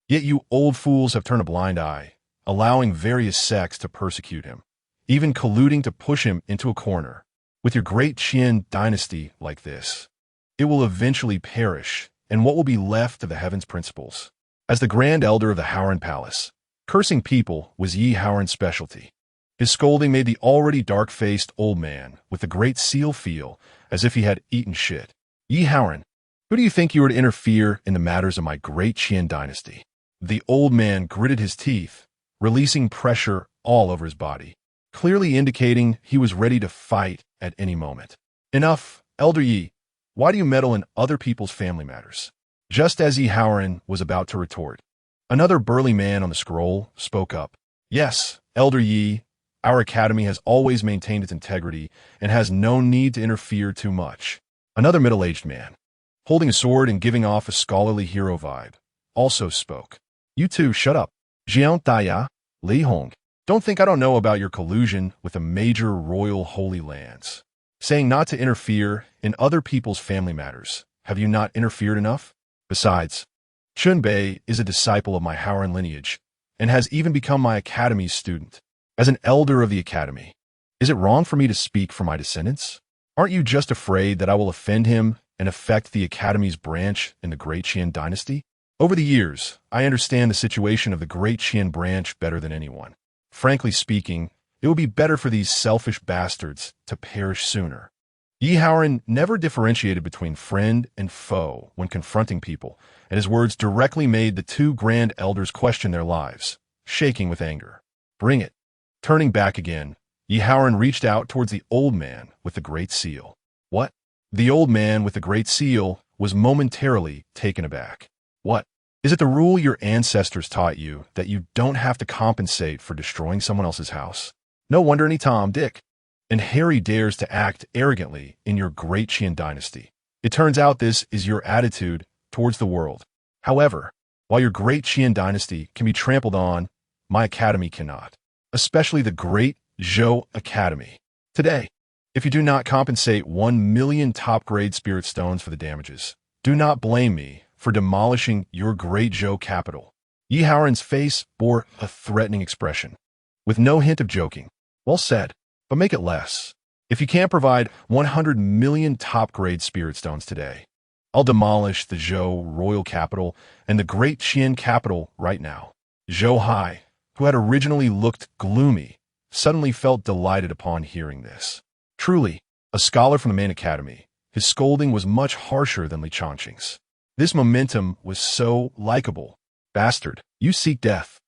Yet you old fools have turned a blind eye, allowing various sects to persecute him, even colluding to push him into a corner. With your great Qian dynasty like this, it will eventually perish, and what will be left of the heaven's principles? As the grand elder of the Haoran Palace, cursing people was Yi Haoran's specialty. His scolding made the already dark-faced old man with the great seal feel as if he had eaten shit. Yi Haoran, who do you think you are to interfere in the matters of my great Qian dynasty? The old man gritted his teeth, releasing pressure all over his body, clearly indicating he was ready to fight at any moment. Enough, Elder Yi. Why do you meddle in other people's family matters? Just as Yi Haoran was about to retort, Another burly man on the scroll spoke up. Yes, Elder Yi, our academy has always maintained its integrity and has no need to interfere too much. Another middle-aged man, holding a sword and giving off a scholarly hero vibe, also spoke. You two, shut up. Jiang Daya, Li Hong. Don't think I don't know about your collusion with the major royal holy lands. Saying not to interfere in other people's family matters. Have you not interfered enough? Besides, Chunbei is a disciple of my Howren lineage and has even become my academy's student. As an elder of the academy, is it wrong for me to speak for my descendants? Aren't you just afraid that I will offend him and affect the academy's branch in the Great Qian dynasty? Over the years, I understand the situation of the Great Qian branch better than anyone. Frankly speaking, it would be better for these selfish bastards to perish sooner. Yi Haoran never differentiated between friend and foe when confronting people, and his words directly made the two grand elders question their lives, shaking with anger. Bring it. Turning back again, Yi Haoran reached out towards the old man with the Great Seal. What? The old man with the Great Seal was momentarily taken aback. What? Is it the rule your ancestors taught you that you don't have to compensate for destroying someone else's house? No wonder any Tom, Dick, and Harry dares to act arrogantly in your Great Qian dynasty. It turns out this is your attitude towards the world. However, while your Great Qian dynasty can be trampled on, my academy cannot, especially the Great Zhou Academy. Today, if you do not compensate 1 million top-grade spirit stones for the damages, do not blame me for demolishing your Great Zhou capital. Yi Haoran's face bore a threatening expression, with no hint of joking. Well said, but make it less. If you can't provide 100 million top-grade spirit stones today, I'll demolish the Zhou royal capital and the Great Qian capital right now. Zhou Hai, who had originally looked gloomy, suddenly felt delighted upon hearing this. Truly, a scholar from the main academy, his scolding was much harsher than Li Changqing's. This momentum was so likable. Bastard, you seek death.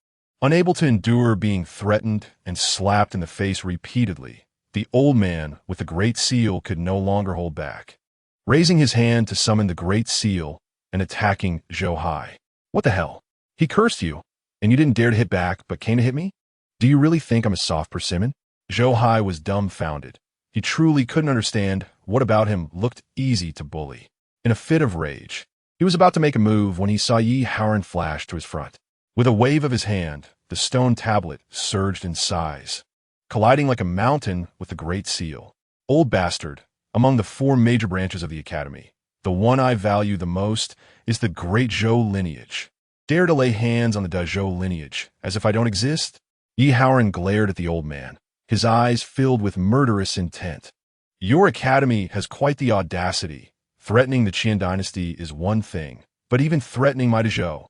Unable to endure being threatened and slapped in the face repeatedly, the old man with the Great Seal could no longer hold back, raising his hand to summon the Great Seal and attacking Zhou Hai. What the hell? He cursed you, and you didn't dare to hit back but came to hit me? Do you really think I'm a soft persimmon? Zhou Hai was dumbfounded. He truly couldn't understand what about him looked easy to bully. In a fit of rage, he was about to make a move when he saw Yi Haoran flash to his front. With a wave of his hand, the stone tablet surged in size, colliding like a mountain with the Great Seal. Old bastard, among the 4 major branches of the academy, the one I value the most is the Great Zhou lineage. Dare to lay hands on the Dazhou lineage, as if I don't exist? Yi Haoran glared at the old man, his eyes filled with murderous intent. Your academy has quite the audacity. Threatening the Qian dynasty is one thing, but even threatening my Dazhou.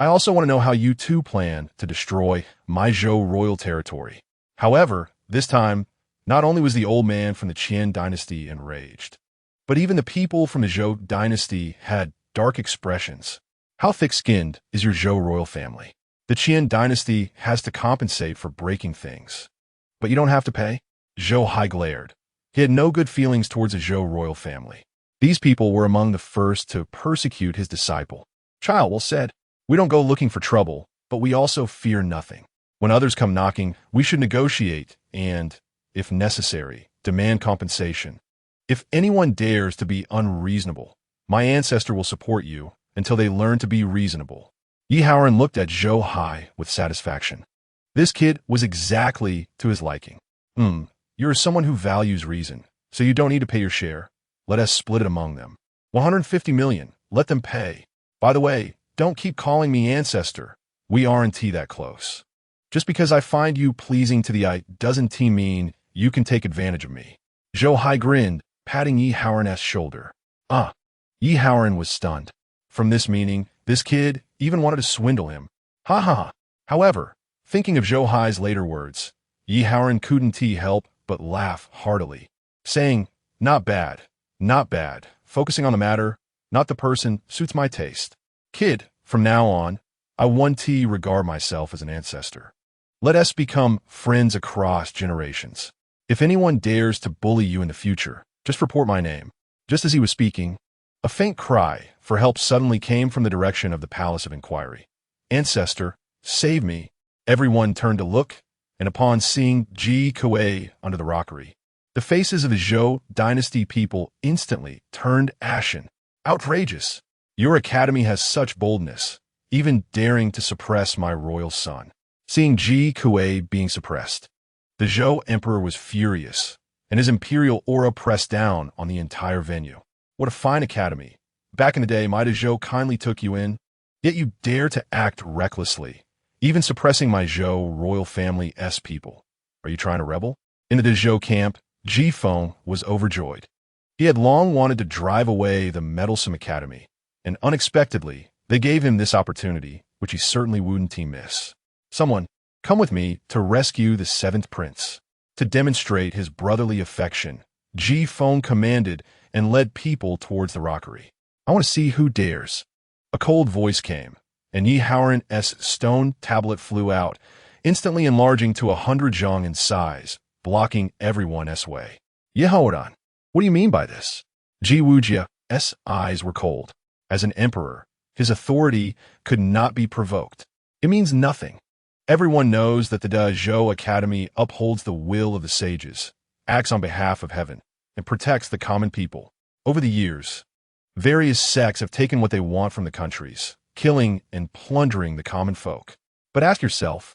I also want to know how you two plan to destroy my Zhou royal territory. However, this time, not only was the old man from the Qian dynasty enraged, but even the people from the Zhou dynasty had dark expressions. How thick-skinned is your Zhou royal family? The Qian dynasty has to compensate for breaking things. But you don't have to pay? Zhou Hai glared. He had no good feelings towards the Zhou royal family. These people were among the first to persecute his disciple. Child well said, we don't go looking for trouble, but we also fear nothing. When others come knocking, we should negotiate and, if necessary, demand compensation. If anyone dares to be unreasonable, my ancestor will support you until they learn to be reasonable. Yi Haoran looked at Zhou Hai with satisfaction. This kid was exactly to his liking. You're someone who values reason, so you don't need to pay your share. Let us split it among them. 150 million, let them pay. By the way, don't keep calling me ancestor. We aren't that close. Just because I find you pleasing to the eye doesn't mean you can take advantage of me. Zhou Hai grinned, patting Yi Haoran's shoulder. Yi Haoran was stunned. From this meaning, this kid even wanted to swindle him. Ha ha ha. However, thinking of Zhou Hai's later words, Yi Haoran couldn't help but laugh heartily, saying, not bad, not bad. Focusing on the matter, not the person, suits my taste. Kid, from now on, I want to regard myself as an ancestor. Let us become friends across generations. If anyone dares to bully you in the future, just report my name. Just as he was speaking, a faint cry for help suddenly came from the direction of the Palace of Inquiry. Ancestor, save me. Everyone turned to look, and upon seeing Ji Kuei under the rockery, the faces of the Zhou dynasty people instantly turned ashen. Outrageous! Your academy has such boldness, even daring to suppress my royal son. Seeing Ji Kuei being suppressed, the Zhou emperor was furious, and his imperial aura pressed down on the entire venue. What a fine academy. Back in the day, my Zhou kindly took you in, yet you dare to act recklessly, even suppressing my Zhou royal family's people. Are you trying to rebel? In the Zhou camp, Ji Feng was overjoyed. He had long wanted to drive away the meddlesome academy, and unexpectedly, they gave him this opportunity, which he certainly wouldn't miss. Someone, come with me to rescue the seventh prince. To demonstrate his brotherly affection, Ji Feng commanded and led people towards the rockery. I want to see who dares. A cold voice came, and Yi Haoran's stone tablet flew out, instantly enlarging to 100 zhang in size, blocking everyone's way. Yi Haoran, what do you mean by this? Ji Wujia's eyes were cold. As an emperor, his authority could not be provoked. It means nothing. Everyone knows that the Zhou Academy upholds the will of the sages, acts on behalf of heaven, and protects the common people. Over the years, various sects have taken what they want from the countries, killing and plundering the common folk. But ask yourself,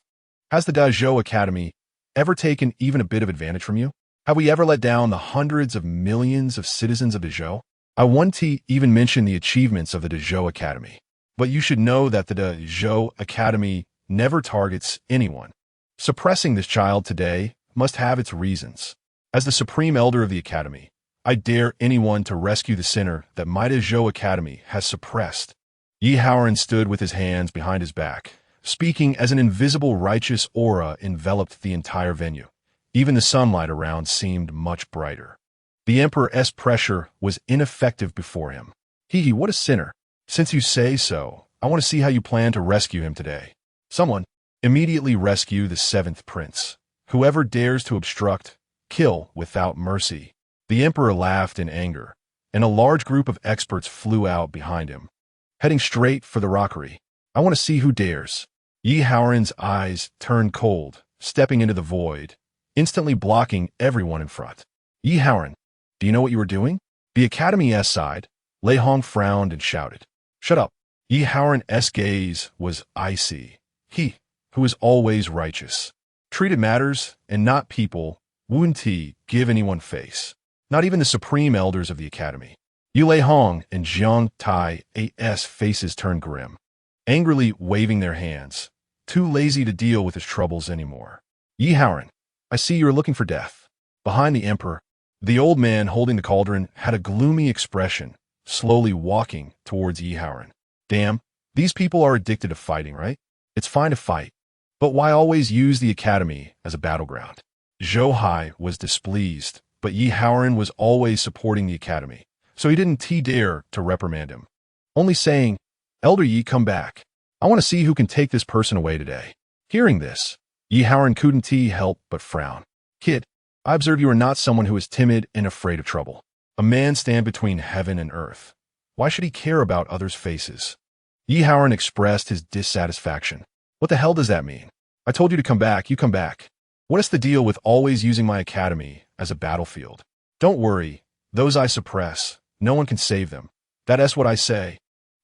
has the Zhou Academy ever taken even a bit of advantage from you? Have we ever let down the hundreds of millions of citizens of the Zhou? I want to even mention the achievements of the Zhou Academy. But you should know that the Zhou Academy never targets anyone. Suppressing this child today must have its reasons. As the supreme elder of the academy, I dare anyone to rescue the sinner that my Zhou Academy has suppressed. Yi Haoran stood with his hands behind his back, speaking as an invisible righteous aura enveloped the entire venue. Even the sunlight around seemed much brighter. The emperor's pressure was ineffective before him. What a sinner. Since you say so, I want to see how you plan to rescue him today. Someone, immediately rescue the seventh prince. Whoever dares to obstruct, kill without mercy. The emperor laughed in anger, and a large group of experts flew out behind him, heading straight for the rockery. I want to see who dares. Yi Haoran's eyes turned cold, stepping into the void, instantly blocking everyone in front. Yi Haoran, do you know what you were doing? The academy's side, Lei Hong frowned and shouted. Shut up. Yi Haoran's gaze was icy. He, who is always righteous, treated matters and not people, wouldn't he give anyone face. Not even the supreme elders of the academy. Yu Lei Hong and Jiang Tai's faces turned grim, angrily waving their hands, too lazy to deal with his troubles anymore. Yi Haoran, I see you are looking for death. Behind the emperor, the old man holding the cauldron had a gloomy expression, slowly walking towards Yi Haoran. Damn, these people are addicted to fighting, right? It's fine to fight, but why always use the academy as a battleground? Zhou Hai was displeased, but Yi Haoran was always supporting the academy, so he didn't dare to reprimand him. Only saying, Elder Yi, come back. I want to see who can take this person away today. Hearing this, Yi Haoran couldn't help but frown. Kid, I observe you are not someone who is timid and afraid of trouble. A man stand between heaven and earth. Why should he care about others' faces? Yi Haoran expressed his dissatisfaction. What the hell does that mean? I told you to come back, you come back. What is the deal with always using my academy as a battlefield? Don't worry, those I suppress, no one can save them. That's what I say.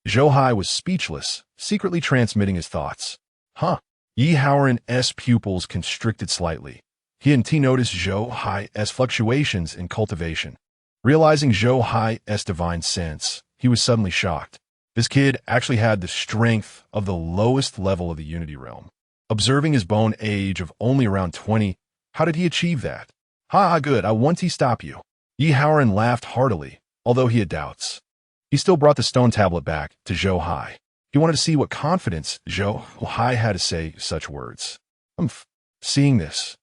Zhou Hai was speechless, secretly transmitting his thoughts. Huh? Yi Haoran's pupils constricted slightly. He hadn't noticed Zhou Hai's fluctuations in cultivation. Realizing Zhou Hai's divine sense, he was suddenly shocked. This kid actually had the strength of the lowest level of the Unity Realm. Observing his bone age of only around 20, how did he achieve that? Ha, good, I want to stop you. Yi Haoran laughed heartily, although he had doubts. He still brought the stone tablet back to Zhou Hai. He wanted to see what confidence Zhou Hai had to say such words. Seeing this,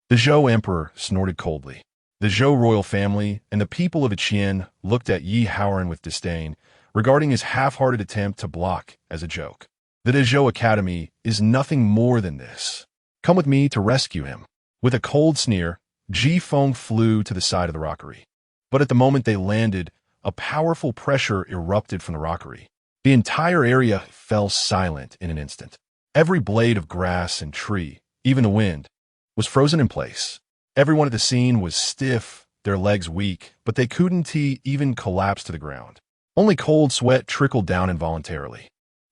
the Zhou Emperor snorted coldly. The Zhou royal family and the people of Qian looked at Yi Haoran with disdain, regarding his half-hearted attempt to block as a joke. The Zhou Academy is nothing more than this. Come with me to rescue him. With a cold sneer, Ji Feng flew to the side of the rockery. But at the moment they landed, a powerful pressure erupted from the rockery. The entire area fell silent in an instant. Every blade of grass and tree, even the wind, was frozen in place. Everyone at the scene was stiff, their legs weak, but they couldn't even collapse to the ground. Only cold sweat trickled down involuntarily.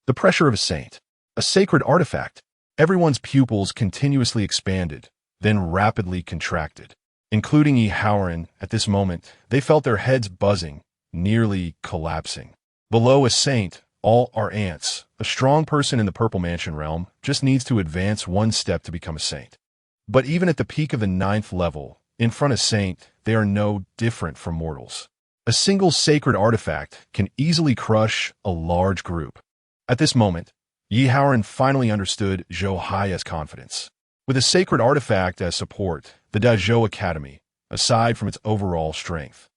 The pressure of a saint, a sacred artifact. Everyone's pupils continuously expanded, then rapidly contracted. Including Howren, at this moment, they felt their heads buzzing, nearly collapsing. Below a saint, all are ants. A strong person in the Purple Mansion realm just needs to advance one step to become a saint. But even at the peak of the 9th level, in front of saint, they are no different from mortals. A single sacred artifact can easily crush a large group. At this moment, Howren finally understood Zhou Hai's confidence. With a sacred artifact as support, the Dazhou Academy, aside from its overall strength,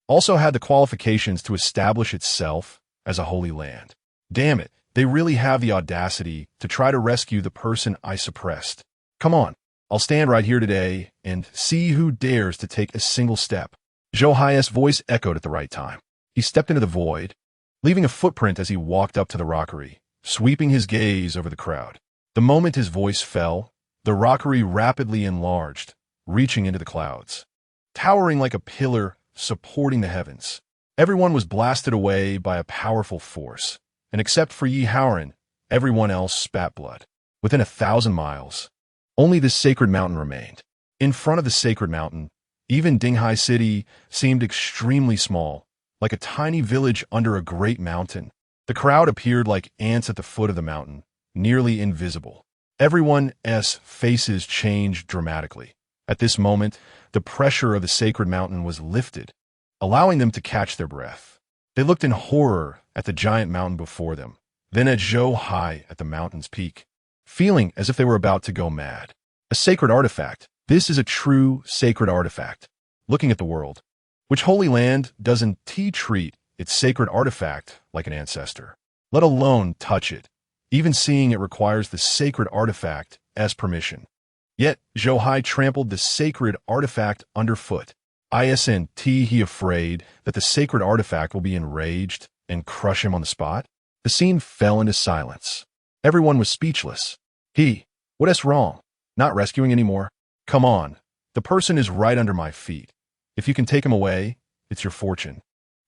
also had the qualifications to establish itself as a holy land. Damn it, they really have the audacity to try to rescue the person I suppressed. Come on, I'll stand right here today and see who dares to take a single step. Zhou Hai's voice echoed at the right time. He stepped into the void, leaving a footprint as he walked up to the rockery, sweeping his gaze over the crowd. The moment his voice fell, the rockery rapidly enlarged, reaching into the clouds. Towering like a pillar supporting the heavens, everyone was blasted away by a powerful force, and except for Howren, everyone else spat blood. Within 1,000 miles, only this sacred mountain remained. In front of the sacred mountain, even Dinghai City seemed extremely small, like a tiny village under a great mountain. The crowd appeared like ants at the foot of the mountain, nearly invisible. Everyone's faces changed dramatically. At this moment, the pressure of the sacred mountain was lifted, allowing them to catch their breath. They looked in horror at the giant mountain before them, then at Zhou Hai at the mountain's peak, feeling as if they were about to go mad. A sacred artifact. This is a true sacred artifact. Looking at the world, which Holy Land doesn't treat its sacred artifact like an ancestor, let alone touch it. Even seeing it requires the sacred artifact as permission. Yet, Zhou Hai trampled the sacred artifact underfoot. Isn't he afraid that the sacred artifact will be enraged and crush him on the spot? The scene fell into silence. Everyone was speechless. What's wrong? Not rescuing anymore? Come on, the person is right under my feet. If you can take him away, it's your fortune.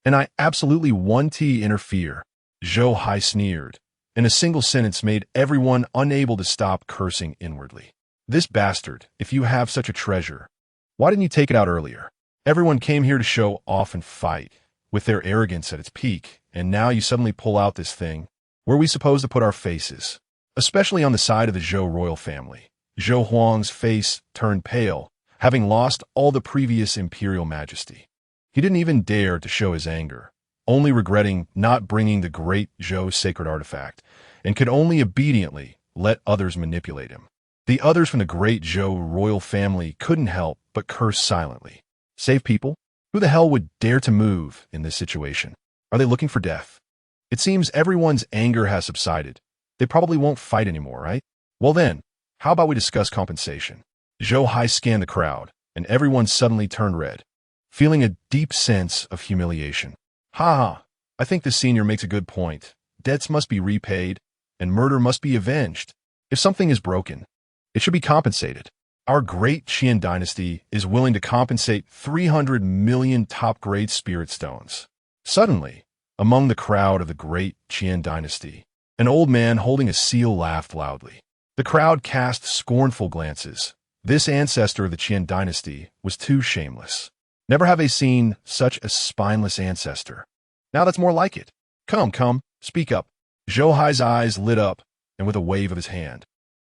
And I absolutely want to interfere. Zhou Hai sneered, and a single sentence made everyone unable to stop cursing inwardly. This bastard, if you have such a treasure, why didn't you take it out earlier? Everyone came here to show off and fight, with their arrogance at its peak, and now you suddenly pull out this thing. Where are we supposed to put our faces? Especially on the side of the Zhou royal family. Zhou Huang's face turned pale, having lost all the previous imperial majesty. He didn't even dare to show his anger, only regretting not bringing the great Zhou sacred artifact, and could only obediently let others manipulate him. The others from the great Zhou royal family couldn't help but curse silently. Save people? Who the hell would dare to move in this situation? Are they looking for death? It seems everyone's anger has subsided. They probably won't fight anymore, right? Well then, how about we discuss compensation? Zhou Hai scanned the crowd, and everyone suddenly turned red, feeling a deep sense of humiliation. I think the senior makes a good point. Debts must be repaid, and murder must be avenged. If something is broken, it should be compensated. Our great Qian dynasty is willing to compensate 300 million top-grade spirit stones. Suddenly, among the crowd of the great Qian dynasty, an old man holding a seal laughed loudly. The crowd cast scornful glances. This ancestor of the Qian dynasty was too shameless. Never have they seen such a spineless ancestor. Now that's more like it. Come, speak up. Zhou Hai's eyes lit up, and with a wave of his hand,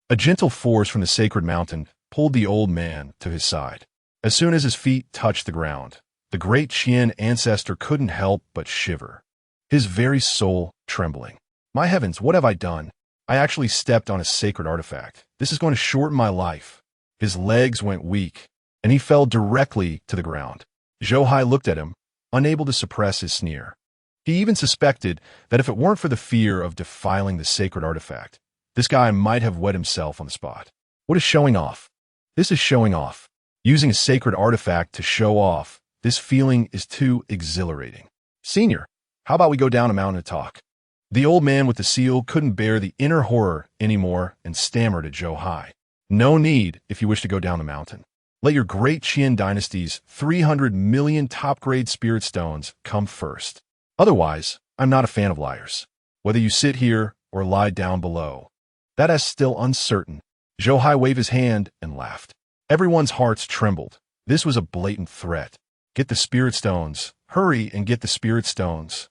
a gentle force from the sacred mountain pulled the old man to his side. As soon as his feet touched the ground, the great Qian ancestor couldn't help but shiver, his very soul trembling. My heavens, what have I done? I actually stepped on a sacred artifact. This is going to shorten my life. His legs went weak, and he fell directly to the ground. Zhou Hai looked at him, unable to suppress his sneer. He even suspected that if it weren't for the fear of defiling the sacred artifact, this guy might have wet himself on the spot. What is showing off? This is showing off. Using a sacred artifact to show off, this feeling is too exhilarating. Senior, how about we go down a mountain to talk? The old man with the seal couldn't bear the inner horror anymore and stammered at Zhou Hai. No need if you wish to go down the mountain. Let your great Qian dynasty's 300 million top-grade spirit stones come first. Otherwise, I'm not a fan of liars. Whether you sit here or lie down below. That is still uncertain. Zhou Hai waved his hand and laughed. Everyone's hearts trembled. This was a blatant threat. Get the spirit stones. Hurry and get the spirit stones.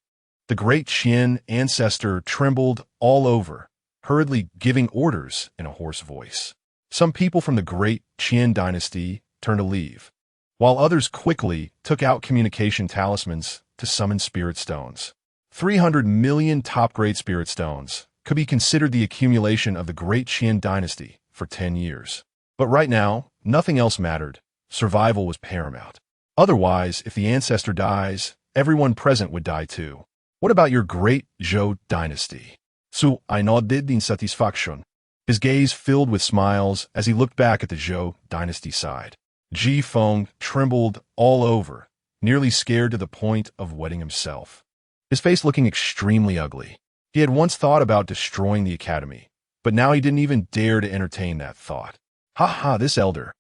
The great Qian ancestor trembled all over, hurriedly giving orders in a hoarse voice. Some people from the great Qian dynasty turned to leave, while others quickly took out communication talismans to summon spirit stones. 300 million top-grade spirit stones could be considered the accumulation of the great Qian dynasty for 10 years. But right now, nothing else mattered. Survival was paramount. Otherwise, if the ancestor dies, everyone present would die too. What about your great Zhou dynasty? Zhou Hai nodded in satisfaction. His gaze filled with smiles as he looked back at the Zhou dynasty side. Ji Feng trembled all over, nearly scared to the point of wetting himself. His face looking extremely ugly. He had once thought about destroying the academy, but now he didn't even dare to entertain that thought. Ha ha, this elder.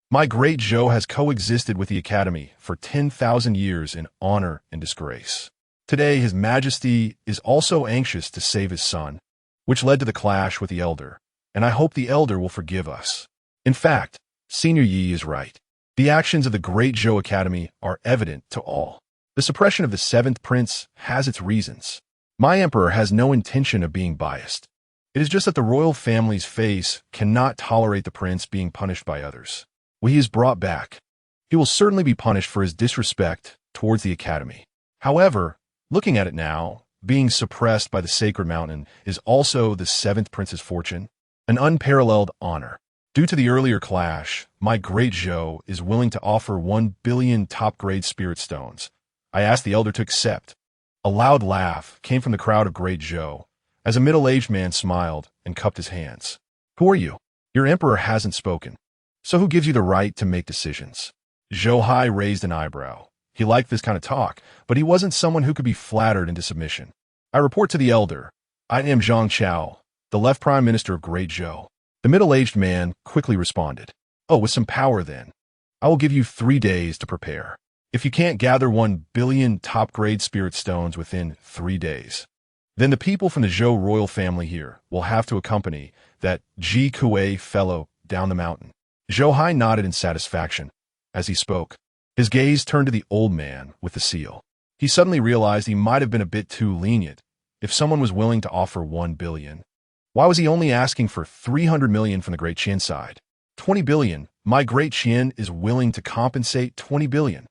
My great Zhou has coexisted with the academy for 10,000 years in honor and disgrace. Today, His Majesty is also anxious to save his son, which led to the clash with the elder, and I hope the elder will forgive us. In fact, Senior Yi is right. The actions of the great Zhou Academy are evident to all. The suppression of the seventh prince has its reasons. My emperor has no intention of being biased. It is just that the royal family's face cannot tolerate the prince being punished by others. When he is brought back, he will certainly be punished for his disrespect towards the academy. However, looking at it now, being suppressed by the sacred mountain is also the seventh prince's fortune, an unparalleled honor. Due to the earlier clash, my great Zhou is willing to offer 1 billion top-grade spirit stones. I asked the elder to accept. A loud laugh came from the crowd of great Zhou, as a middle-aged man smiled and cupped his hands. Who are you? Your emperor hasn't spoken. So who gives you the right to make decisions? Zhou Hai raised an eyebrow. He liked this kind of talk, but he wasn't someone who could be flattered into submission. I report to the elder. I am Zhang Chao, the left prime minister of Great Zhou. The middle-aged man quickly responded. Oh, with some power then. I will give you 3 days to prepare. If you can't gather 1 billion top-grade spirit stones within 3 days, then the people from the Zhou royal family here will have to accompany that Ji Kuei fellow down the mountain. Zhou Hai nodded in satisfaction as he spoke. His gaze turned to the old man with the seal. He suddenly realized he might have been a bit too lenient if someone was willing to offer 1 billion. Why was he only asking for 300 million from the Great Qian side? 20 billion. My Great Qian is willing to compensate 20 billion.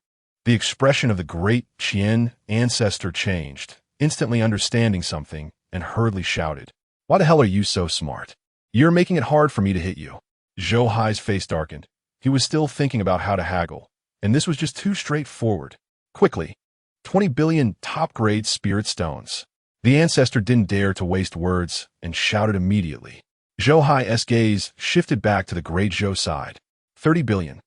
The expression of the Great Qian ancestor changed, instantly understanding something, and hurriedly shouted, Why the hell are you so smart? You're making it hard for me to hit you. Zhou Hai's face darkened. He was still thinking about how to haggle, and this was just too straightforward. Quickly, 20 billion top-grade spirit stones. The ancestor didn't dare to waste words and shouted immediately. Zhou Hai's gaze shifted back to the great Zhou side. 30 billion,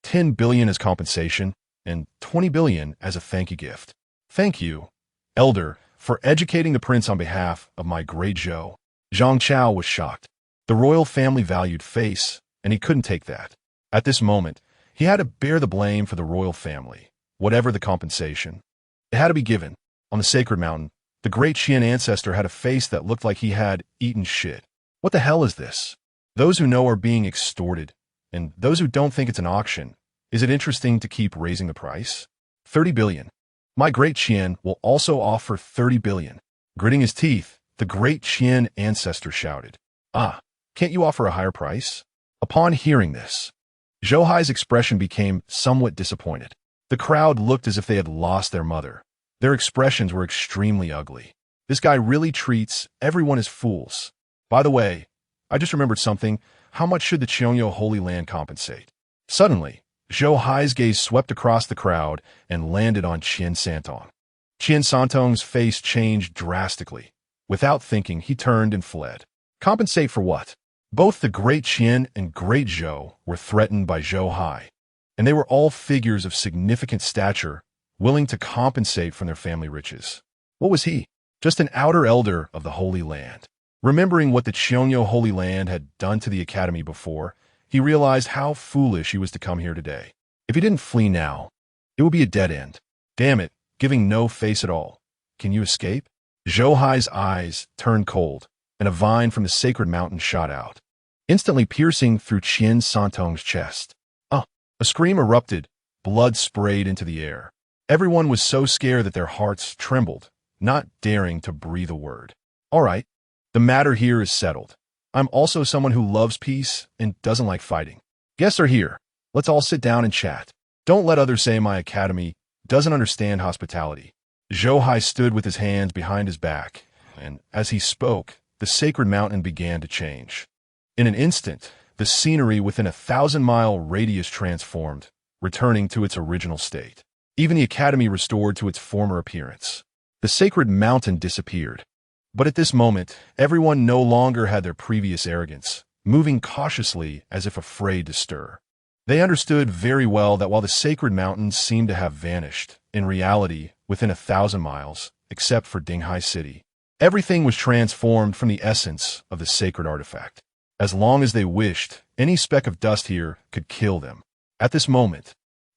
10 billion as compensation, and 20 billion as a thank you gift. Thank you, elder, for educating the prince on behalf of my great Zhou. Zhang Chao was shocked. The royal family valued face, and he couldn't take that. At this moment, he had to bear the blame for the royal family, whatever the compensation. It had to be given. On the sacred mountain, the great Qian ancestor had a face that looked like he had eaten shit. What the hell is this? Those who know are being extorted, and those who don't think it's an auction. Is it interesting to keep raising the price? 30 billion. My great Qian will also offer 30 billion. Gritting his teeth, the great Qian ancestor shouted, Ah, can't you offer a higher price? Upon hearing this, Zhou Hai's expression became somewhat disappointed. The crowd looked as if they had lost their mother. Their expressions were extremely ugly. This guy really treats everyone as fools. By the way, I just remembered something. How much should the Qiongyo Holy Land compensate? Suddenly, Zhou Hai's gaze swept across the crowd and landed on Qian Santong. Qian Santong's face changed drastically. Without thinking, he turned and fled. Compensate for what? Both the Great Qian and Great Zhou were threatened by Zhou Hai, and they were all figures of significant stature, willing to compensate from their family riches. What was he? just an outer elder of the Holy Land. Remembering what the Cheonyo Holy Land had done to the academy before, he realized how foolish he was to come here today. If he didn't flee now, it would be a dead end. Damn it, giving no face at all. Can you escape? Zhou Hai's eyes turned cold, and a vine from the sacred mountain shot out, instantly piercing through Qian Santong's chest. A scream erupted, blood sprayed into the air. Everyone was so scared that their hearts trembled, not daring to breathe a word. All right, the matter here is settled. I'm also someone who loves peace and doesn't like fighting. Guests are here. Let's all sit down and chat. Don't let others say my academy doesn't understand hospitality. Zhou Hai stood with his hands behind his back, and as he spoke, the sacred mountain began to change. In an instant, the scenery within a 1,000-mile radius transformed, returning to its original state. Even the academy restored to its former appearance. The sacred mountain disappeared. But at this moment, everyone no longer had their previous arrogance, moving cautiously as if afraid to stir. They understood very well that while the sacred mountains seemed to have vanished, in reality, within 1,000 miles, except for Dinghai City, everything was transformed from the essence of the sacred artifact. As long as they wished, any speck of dust here could kill them. At this moment,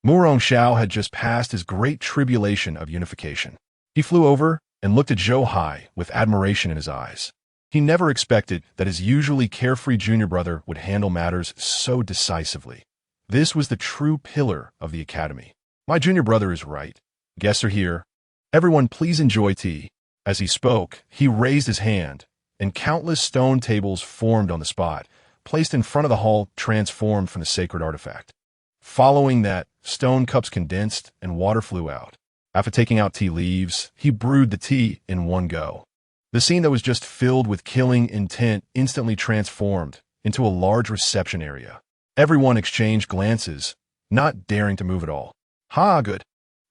Murong Xiao had just passed his great tribulation of unification. He flew over and looked at Zhou Hai with admiration in his eyes. He never expected that his usually carefree junior brother would handle matters so decisively. This was the true pillar of the academy. My junior brother is right. Guests are here. Everyone please enjoy tea. As he spoke, he raised his hand, and countless stone tables formed on the spot, placed in front of the hall transformed from the sacred artifact. Following that, stone cups condensed and water flew out. After taking out tea leaves, he brewed the tea in one go. The scene that was just filled with killing intent instantly transformed into a large reception area. Everyone exchanged glances, not daring to move at all. Ha, good.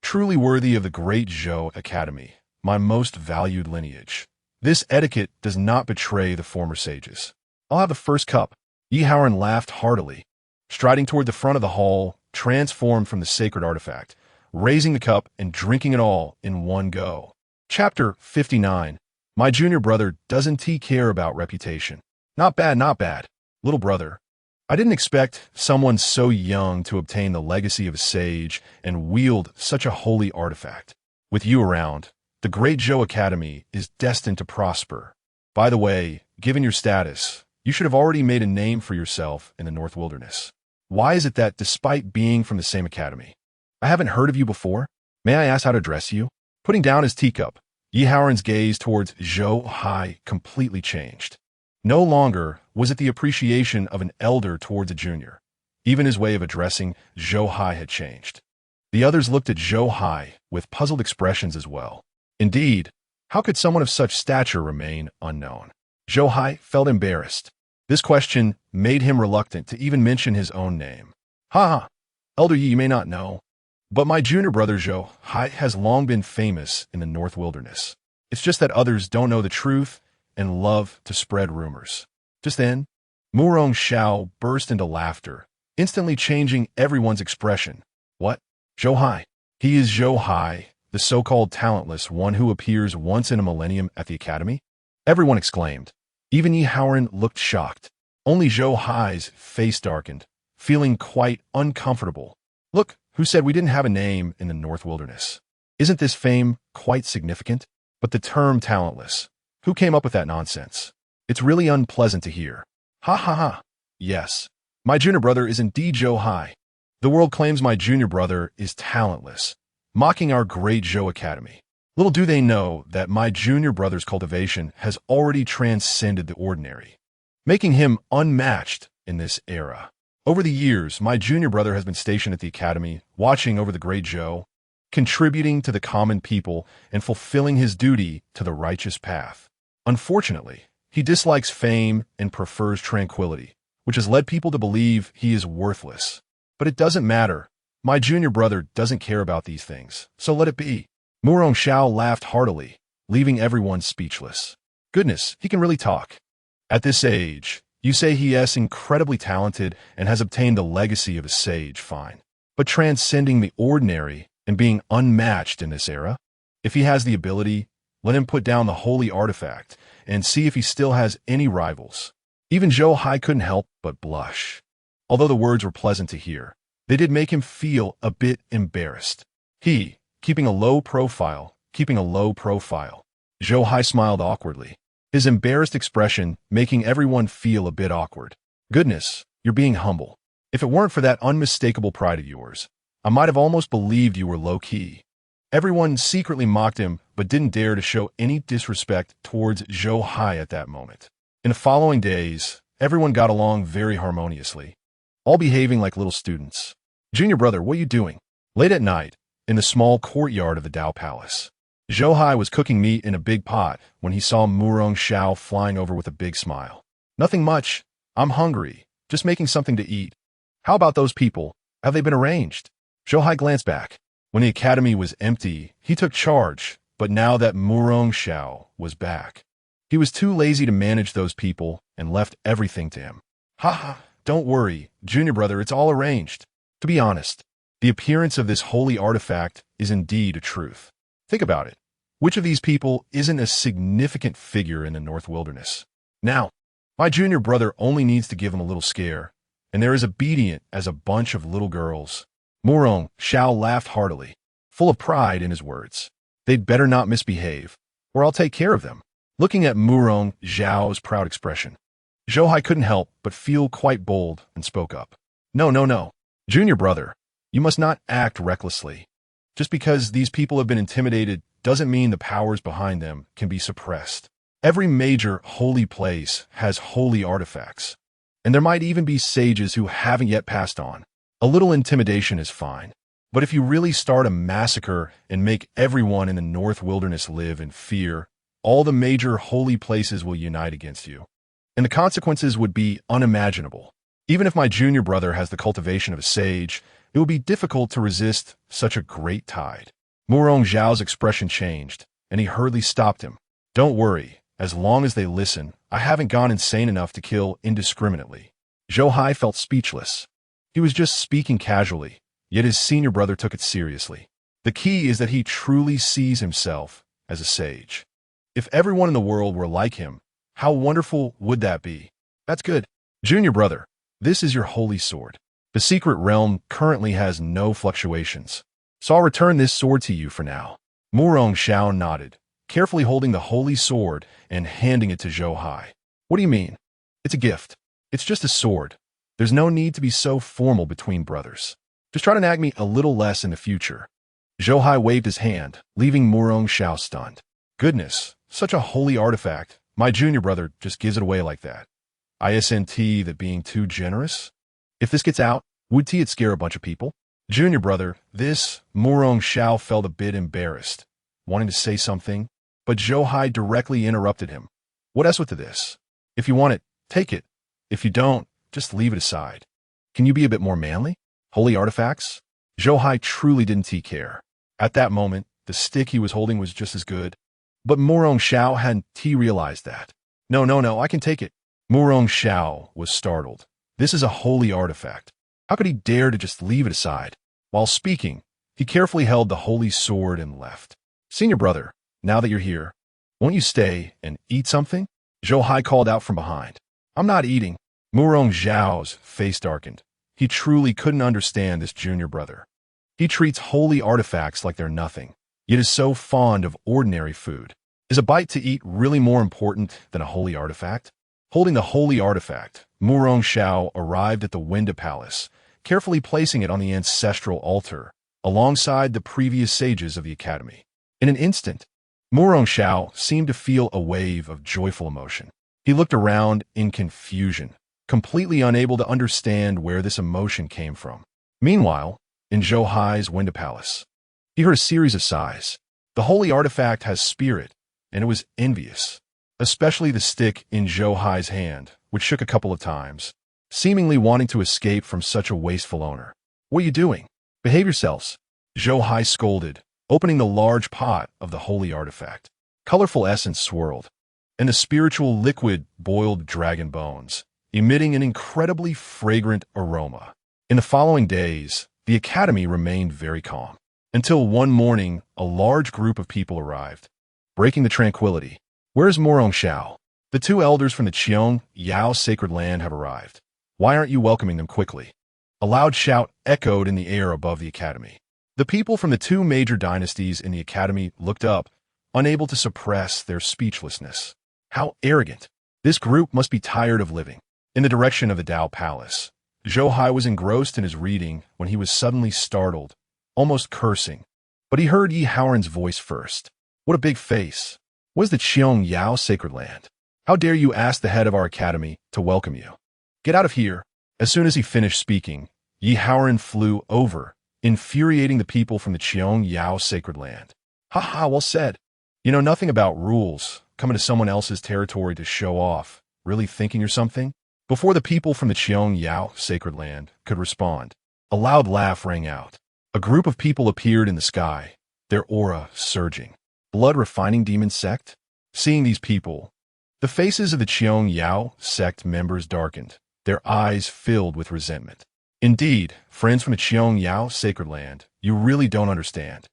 Truly worthy of the great Zhou Academy, my most valued lineage. This etiquette does not betray the former sages. I'll have the first cup. Yi Haoran laughed heartily, striding toward the front of the hall, transformed from the sacred artifact, raising the cup and drinking it all in one go. Chapter 59. My junior brother doesn't care about reputation. Not bad, not bad. Little brother, I didn't expect someone so young to obtain the legacy of a sage and wield such a holy artifact. With you around, the great Zhou Academy is destined to prosper. By the way, given your status, you should have already made a name for yourself in the North Wilderness. Why is it that, despite being from the same academy, I haven't heard of you before? May I ask how to address you? Putting down his teacup, Yi Haoran's gaze towards Zhou Hai completely changed. No longer was it the appreciation of an elder towards a junior. Even his way of addressing Zhou Hai had changed. The others looked at Zhou Hai with puzzled expressions as well. Indeed, how could someone of such stature remain unknown? Zhou Hai felt embarrassed. This question made him reluctant to even mention his own name. Ha! Elder Yi, you may not know, but my junior brother Zhou Hai has long been famous in the North Wilderness. It's just that others don't know the truth and love to spread rumors. Just then, Murong Xiao burst into laughter, instantly changing everyone's expression. What? Zhou Hai. He is Zhou Hai, the so-called talentless one who appears once in a millennium at the academy? Everyone exclaimed. Even Yi Haoran looked shocked. Only Zhou Hai's face darkened, feeling quite uncomfortable. Look, who said we didn't have a name in the North Wilderness? Isn't this fame quite significant? But the term talentless, who came up with that nonsense? It's really unpleasant to hear. Ha ha ha. Yes, my junior brother is indeed Zhou Hai. The world claims my junior brother is talentless, mocking our great Zhou Academy. Little do they know that my junior brother's cultivation has already transcended the ordinary, making him unmatched in this era. Over the years, my junior brother has been stationed at the academy, watching over the great Zhou, contributing to the common people and fulfilling his duty to the righteous path. Unfortunately, he dislikes fame and prefers tranquility, which has led people to believe he is worthless. But it doesn't matter. My junior brother doesn't care about these things, so let it be. Murong Xiao laughed heartily, leaving everyone speechless. Goodness, he can really talk. At this age, you say he is incredibly talented and has obtained the legacy of a sage, fine. But transcending the ordinary and being unmatched in this era? If he has the ability, Let him put down the holy artifact and see if he still has any rivals. Even Zhou Hai couldn't help but blush. Although the words were pleasant to hear, they did make him feel a bit embarrassed. Keeping a low profile. Zhou Hai smiled awkwardly, his embarrassed expression making everyone feel a bit awkward. Goodness, you're being humble. If it weren't for that unmistakable pride of yours, I might have almost believed you were low-key. Everyone secretly mocked him but didn't dare to show any disrespect towards Zhou Hai at that moment. In the following days, everyone got along very harmoniously, all behaving like little students. Junior brother, what are you doing? Late at night, in the small courtyard of the Dao Palace, Zhou Hai was cooking meat in a big pot when he saw Murong Xiao flying over with a big smile. Nothing much. I'm hungry. Just making something to eat. How about those people? Have they been arranged? Zhou Hai glanced back. When the academy was empty, he took charge, but now that Murong Xiao was back, he was too lazy to manage those people and left everything to him. Don't worry, junior brother, it's all arranged. To be honest, the appearance of this holy artifact is indeed a truth. Think about it. Which of these people isn't a significant figure in the North Wilderness? Now, my junior brother only needs to give him a little scare, and they're as obedient as a bunch of little girls. Murong Xiao laughed heartily, full of pride in his words. They'd better not misbehave, or I'll take care of them. Looking at Murong Xiao's proud expression, Zhou Hai couldn't help but feel quite bold and spoke up. No. Junior brother, you must not act recklessly. Just because these people have been intimidated doesn't mean the powers behind them can be suppressed. Every major holy place has holy artifacts, and there might even be sages who haven't yet passed on. A little intimidation is fine, but if you really start a massacre and make everyone in the North Wilderness live in fear, all the major holy places will unite against you, and the consequences would be unimaginable. Even if my junior brother has the cultivation of a sage, it would be difficult to resist such a great tide. Murong Xiao's expression changed, and he hurriedly stopped him. Don't worry, as long as they listen, I haven't gone insane enough to kill indiscriminately. Zhou Hai felt speechless. He was just speaking casually, yet his senior brother took it seriously. The key is that he truly sees himself as a sage. If everyone in the world were like him, how wonderful would that be? That's good. Junior brother, this is your holy sword. The secret realm currently has no fluctuations, so I'll return this sword to you for now. Murong Xiao nodded, carefully holding the holy sword and handing it to Zhou Hai. What do you mean? It's a gift. It's just a sword. There's no need to be so formal between brothers. Just try to nag me a little less in the future. Zhou Hai waved his hand, leaving Murong Xiao stunned. Goodness, such a holy artifact. My junior brother just gives it away like that. Isn't that being too generous? If this gets out, would it scare a bunch of people? Junior brother, Murong Xiao felt a bit embarrassed, wanting to say something, but Zhou Hai directly interrupted him. What else with this? If you want it, take it. If you don't, just leave it aside. Can you be a bit more manly? Holy artifacts? Zhou Hai truly didn't care. At that moment, the stick he was holding was just as good. But Murong Xiao hadn't realized that. No, I can take it. Murong Xiao was startled. This is a holy artifact. How could he dare to just leave it aside? While speaking, he carefully held the holy sword and left. Senior brother, now that you're here, won't you stay and eat something? Zhou Hai called out from behind. I'm not eating. Murong Xiao's face darkened. He truly couldn't understand this junior brother. He treats holy artifacts like they're nothing, yet is so fond of ordinary food. Is a bite to eat really more important than a holy artifact? Holding the holy artifact, Murong Xiao arrived at the Winda Palace, carefully placing it on the ancestral altar, alongside the previous sages of the academy. In an instant, Murong Xiao seemed to feel a wave of joyful emotion. He looked around in confusion, completely unable to understand where this emotion came from. Meanwhile, in Zhou Hai's Winda Palace, he heard a series of sighs. The holy artifact has spirit, and it was envious, especially the stick in Zhou Hai's hand, which shook a couple of times, seemingly wanting to escape from such a wasteful owner. What are you doing? Behave yourselves, Zhou Hai scolded, opening the large pot of the holy artifact. Colorful essence swirled, and the spiritual liquid boiled dragon bones, emitting an incredibly fragrant aroma. In the following days, the academy remained very calm, until one morning a large group of people arrived, breaking the tranquility. Where's Morong Xiao? The two elders from the Qiong Yao sacred land have arrived. Why aren't you welcoming them quickly? A loud shout echoed in the air above the academy. The people from the two major dynasties in the academy looked up, unable to suppress their speechlessness. How arrogant! This group must be tired of living. In the direction of the Dao Palace, Zhou Hai was engrossed in his reading when he was suddenly startled, almost cursing. But he heard Yi Haoran's voice first. What a big face! What is the Qiong Yao sacred land? How dare you ask the head of our academy to welcome you? Get out of here! As soon as he finished speaking, Yi Haoran flew over, infuriating the people from the Qiong Yao sacred land. Ha ha, well said. You know nothing about rules, coming to someone else's territory to show off, really thinking you're something? Before the people from the Qiong Yao sacred land could respond, a loud laugh rang out. A group of people appeared in the sky, their aura surging. Blood-refining demon sect? Seeing these people, the faces of the Qiong Yao sect members darkened, their eyes filled with resentment. Indeed, friends from the Qiong Yao sacred land, you really don't understand.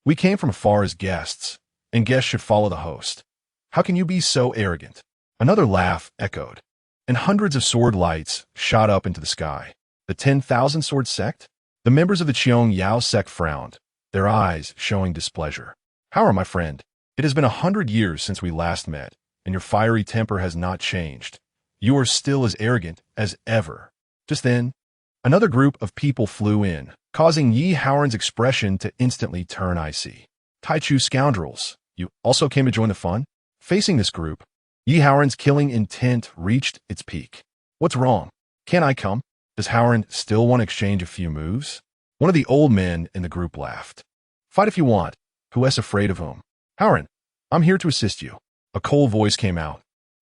We came from afar as guests, and guests should follow the host. How can you be so arrogant? Another laugh echoed, and hundreds of sword lights shot up into the sky. The 10,000 sword sect? The members of the Qiong Yao sect frowned, their eyes showing displeasure. How are my friend? It has been 100 years since we last met, and your fiery temper has not changed. You are still as arrogant as ever. Just then, another group of people flew in, causing Yi Haoran's expression to instantly turn icy. Taichu scoundrels, you also came to join the fun? Facing this group, Yi Haoran's killing intent reached its peak. What's wrong? Can't I come? Does Haoran still want to exchange a few moves? One of the old men in the group laughed. Fight if you want. Who is afraid of whom? Haoran, I'm here to assist you. A cold voice came out,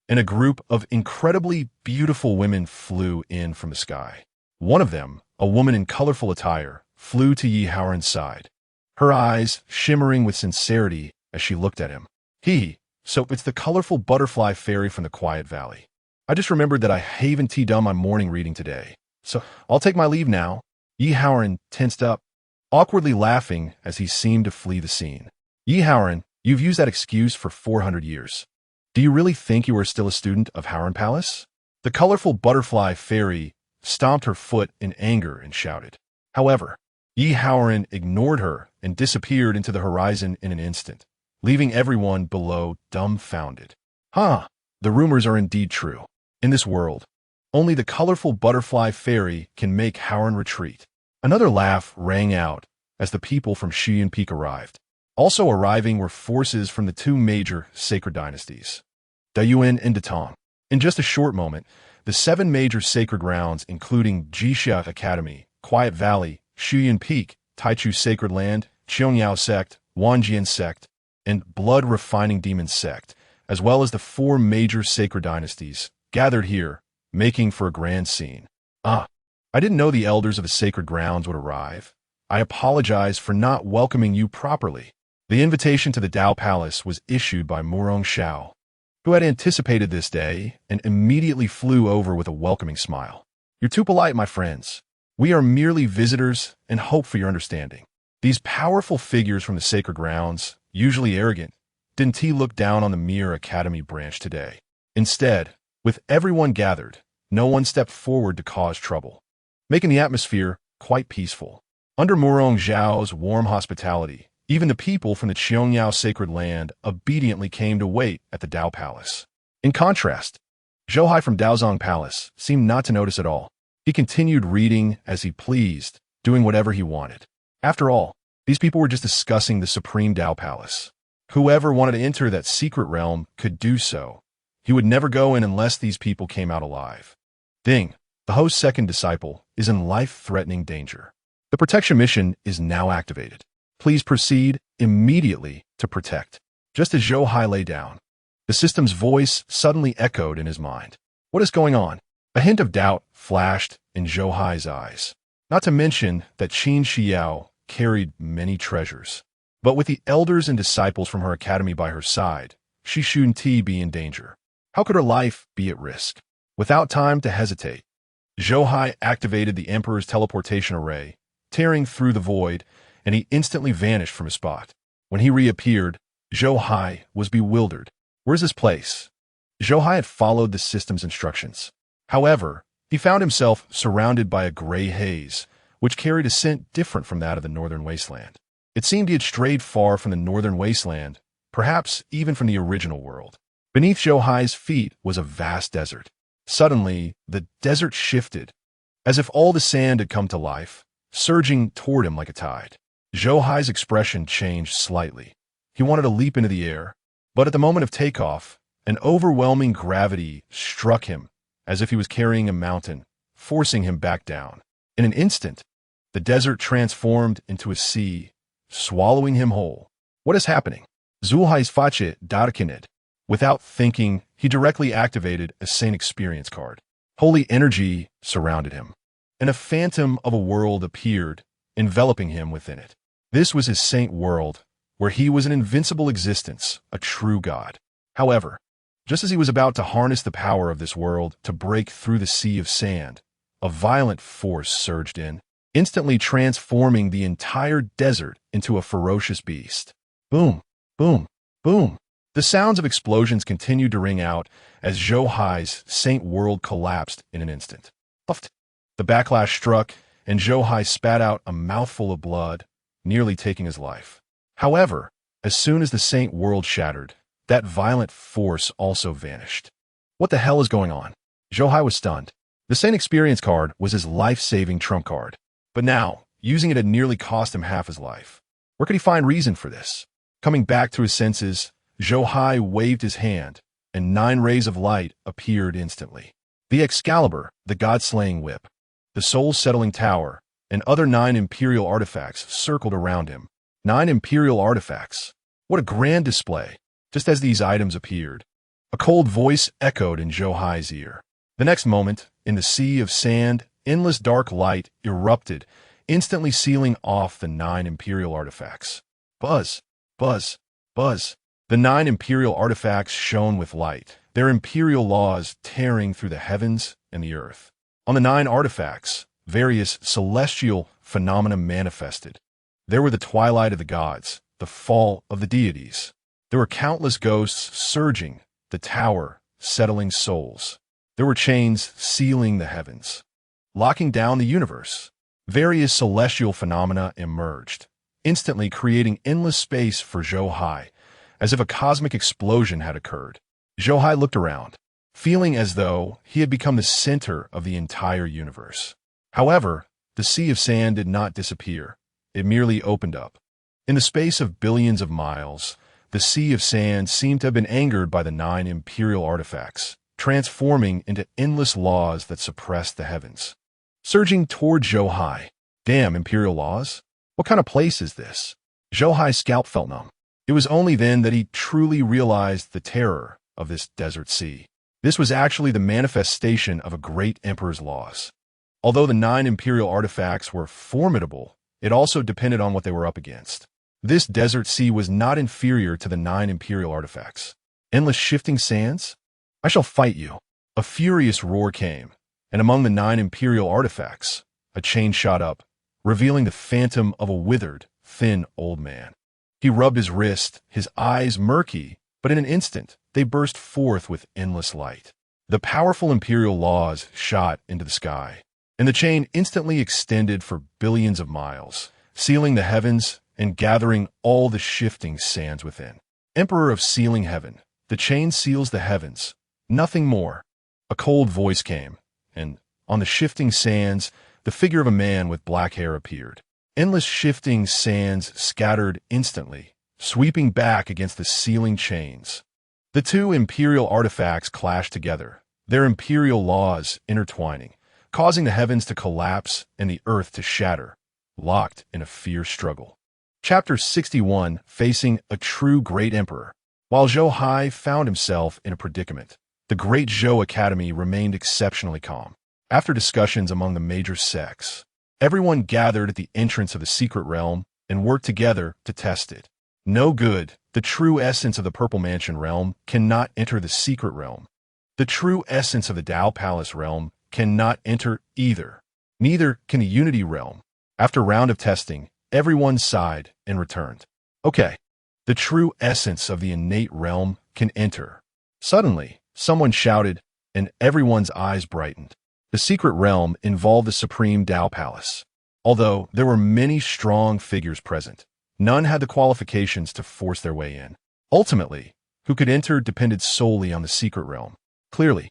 and a group of incredibly beautiful women flew in from the sky. One of them, a woman in colorful attire, flew to Yi Haoran's side, her eyes shimmering with sincerity as she looked at him. So it's the colorful butterfly fairy from the Quiet Valley. I just remembered that I haven't done my morning reading today, so I'll take my leave now. Yi Haoran tensed up, awkwardly laughing as he seemed to flee the scene. Yi Haoran, you've used that excuse for 400 years. Do you really think you are still a student of Haoran Palace? The colorful butterfly fairy stomped her foot in anger and shouted. However, Yi Haoran ignored her and disappeared into the horizon in an instant, leaving everyone below dumbfounded. The rumors are indeed true. In this world, only the colorful butterfly fairy can make Haoran retreat. Another laugh rang out as the people from Shiyan Peak arrived. Also arriving were forces from the two major sacred dynasties, Dayuan and Datong. In just a short moment, the 7 major sacred grounds, including Jixia Academy, Quiet Valley, Shiyan Peak, Taichu Sacred Land, Qiong Sect, Wanjian Sect, and Blood-Refining Demon Sect, as well as the 4 major sacred dynasties, gathered here, making for a grand scene. I didn't know the elders of the sacred grounds would arrive. I apologize for not welcoming you properly. The invitation to the Dao Palace was issued by Morong Xiao, who had anticipated this day and immediately flew over with a welcoming smile. You're too polite, my friends. We are merely visitors and hope for your understanding. These powerful figures from the sacred grounds, usually arrogant, didn't look down on the mere academy branch today. Instead, with everyone gathered, no one stepped forward to cause trouble, making the atmosphere quite peaceful. Under Morong Xiao's warm hospitality, even the people from the Qiong Yao sacred land obediently came to wait at the Dao Palace. In contrast, Zhou Hai from Daozong Palace seemed not to notice at all. He continued reading as he pleased, doing whatever he wanted. After all, these people were just discussing the supreme Dao Palace. Whoever wanted to enter that secret realm could do so. He would never go in unless these people came out alive. Ding, the host's second disciple is in life-threatening danger. The protection mission is now activated. Please proceed immediately to protect. Just as Zhou Hai lay down, the system's voice suddenly echoed in his mind. What is going on? A hint of doubt flashed in Zhou Hai's eyes. Not to mention that Qin Xiao carried many treasures. But with the elders and disciples from her academy by her side, she shouldn't be in danger. How could her life be at risk? Without time to hesitate, Zhou Hai activated the Emperor's teleportation array, tearing through the void, and he instantly vanished from his spot. When he reappeared, Zhou Hai was bewildered. Where's this place? Zhou Hai had followed the system's instructions. However, he found himself surrounded by a gray haze, which carried a scent different from that of the northern wasteland. It seemed he had strayed far from the northern wasteland, perhaps even from the original world. Beneath Zhou Hai's feet was a vast desert. Suddenly, the desert shifted, as if all the sand had come to life, surging toward him like a tide. Zhou Hai's expression changed slightly. He wanted to leap into the air, but at the moment of takeoff, an overwhelming gravity struck him, as if he was carrying a mountain, forcing him back down. In an instant, the desert transformed into a sea, swallowing him whole. What is happening? Zhou Hai's face darkened. Without thinking, he directly activated a Saint Experience card. Holy energy surrounded him, and a phantom of a world appeared, enveloping him within it. This was his Saint world, where he was an invincible existence, a true god. However, just as he was about to harness the power of this world to break through the sea of sand, a violent force surged in, instantly transforming the entire desert into a ferocious beast. Boom, boom, boom. The sounds of explosions continued to ring out as Zhou Hai's Saint world collapsed in an instant. Puffed. The backlash struck, and Zhou Hai spat out a mouthful of blood, nearly taking his life. However, as soon as the Saint world shattered, that violent force also vanished. What the hell is going on? Zhou Hai was stunned. The Saint Experience card was his life-saving trump card. But now, using it had nearly cost him half his life. Where could he find reason for this? Coming back to his senses, Zhou Hai waved his hand, and 9 rays of light appeared instantly. The Excalibur, the god-slaying whip, the soul-settling tower, and other 9 imperial artifacts circled around him. 9 imperial artifacts. What a grand display. Just as these items appeared, a cold voice echoed in Zhou Hai's ear. The next moment, in the sea of sand, endless dark light erupted, instantly sealing off the 9 imperial artifacts. Buzz, buzz, buzz. The 9 imperial artifacts shone with light, their imperial laws tearing through the heavens and the earth. On the 9 artifacts, various celestial phenomena manifested. There were the twilight of the gods, the fall of the deities. There were countless ghosts surging, the tower settling souls. There were chains sealing the heavens, locking down the universe. Various celestial phenomena emerged, instantly creating endless space for Zhou Hai, as if a cosmic explosion had occurred. Zhou Hai looked around, feeling as though he had become the center of the entire universe. However, the sea of sand did not disappear. It merely opened up. In the space of billions of miles, the sea of sand seemed to have been angered by the 9 imperial artifacts, transforming into endless laws that suppressed the heavens. Surging toward Zhou Hai. Damn, imperial laws? What kind of place is this? Zhou Hai's scalp felt numb. It was only then that he truly realized the terror of this desert sea. This was actually the manifestation of a great emperor's laws. Although the 9 imperial artifacts were formidable, it also depended on what they were up against. This desert sea was not inferior to the 9 imperial artifacts. Endless shifting sands? I shall fight you. A furious roar came, and among the 9 imperial artifacts, a chain shot up, revealing the phantom of a withered, thin old man. He rubbed his wrist, his eyes murky, but in an instant, they burst forth with endless light. The powerful imperial laws shot into the sky, and the chain instantly extended for billions of miles, sealing the heavens and gathering all the shifting sands within. Emperor of sealing heaven, the chain seals the heavens, nothing more. A cold voice came, and on the shifting sands, the figure of a man with black hair appeared. Endless shifting sands scattered instantly, sweeping back against the sealing chains. The 2 imperial artifacts clashed together, their imperial laws intertwining, causing the heavens to collapse and the earth to shatter, locked in a fierce struggle. Chapter 61, Facing a True Great Emperor. While Zhou Hai found himself in a predicament, the Great Zhou Academy remained exceptionally calm. After discussions among the major sects, everyone gathered at the entrance of the secret realm and worked together to test it. No good, the true essence of the Purple Mansion realm cannot enter the secret realm. The true essence of the Dao Palace realm cannot enter either. Neither can the Unity realm. After a round of testing, everyone sighed and returned. Okay, The true essence of the innate realm can enter. Suddenly, someone shouted, and everyone's eyes brightened. The secret realm involved the supreme Tao Palace. Although there were many strong figures present, none had the qualifications to force their way in. Ultimately, who could enter depended solely on the secret realm. Clearly,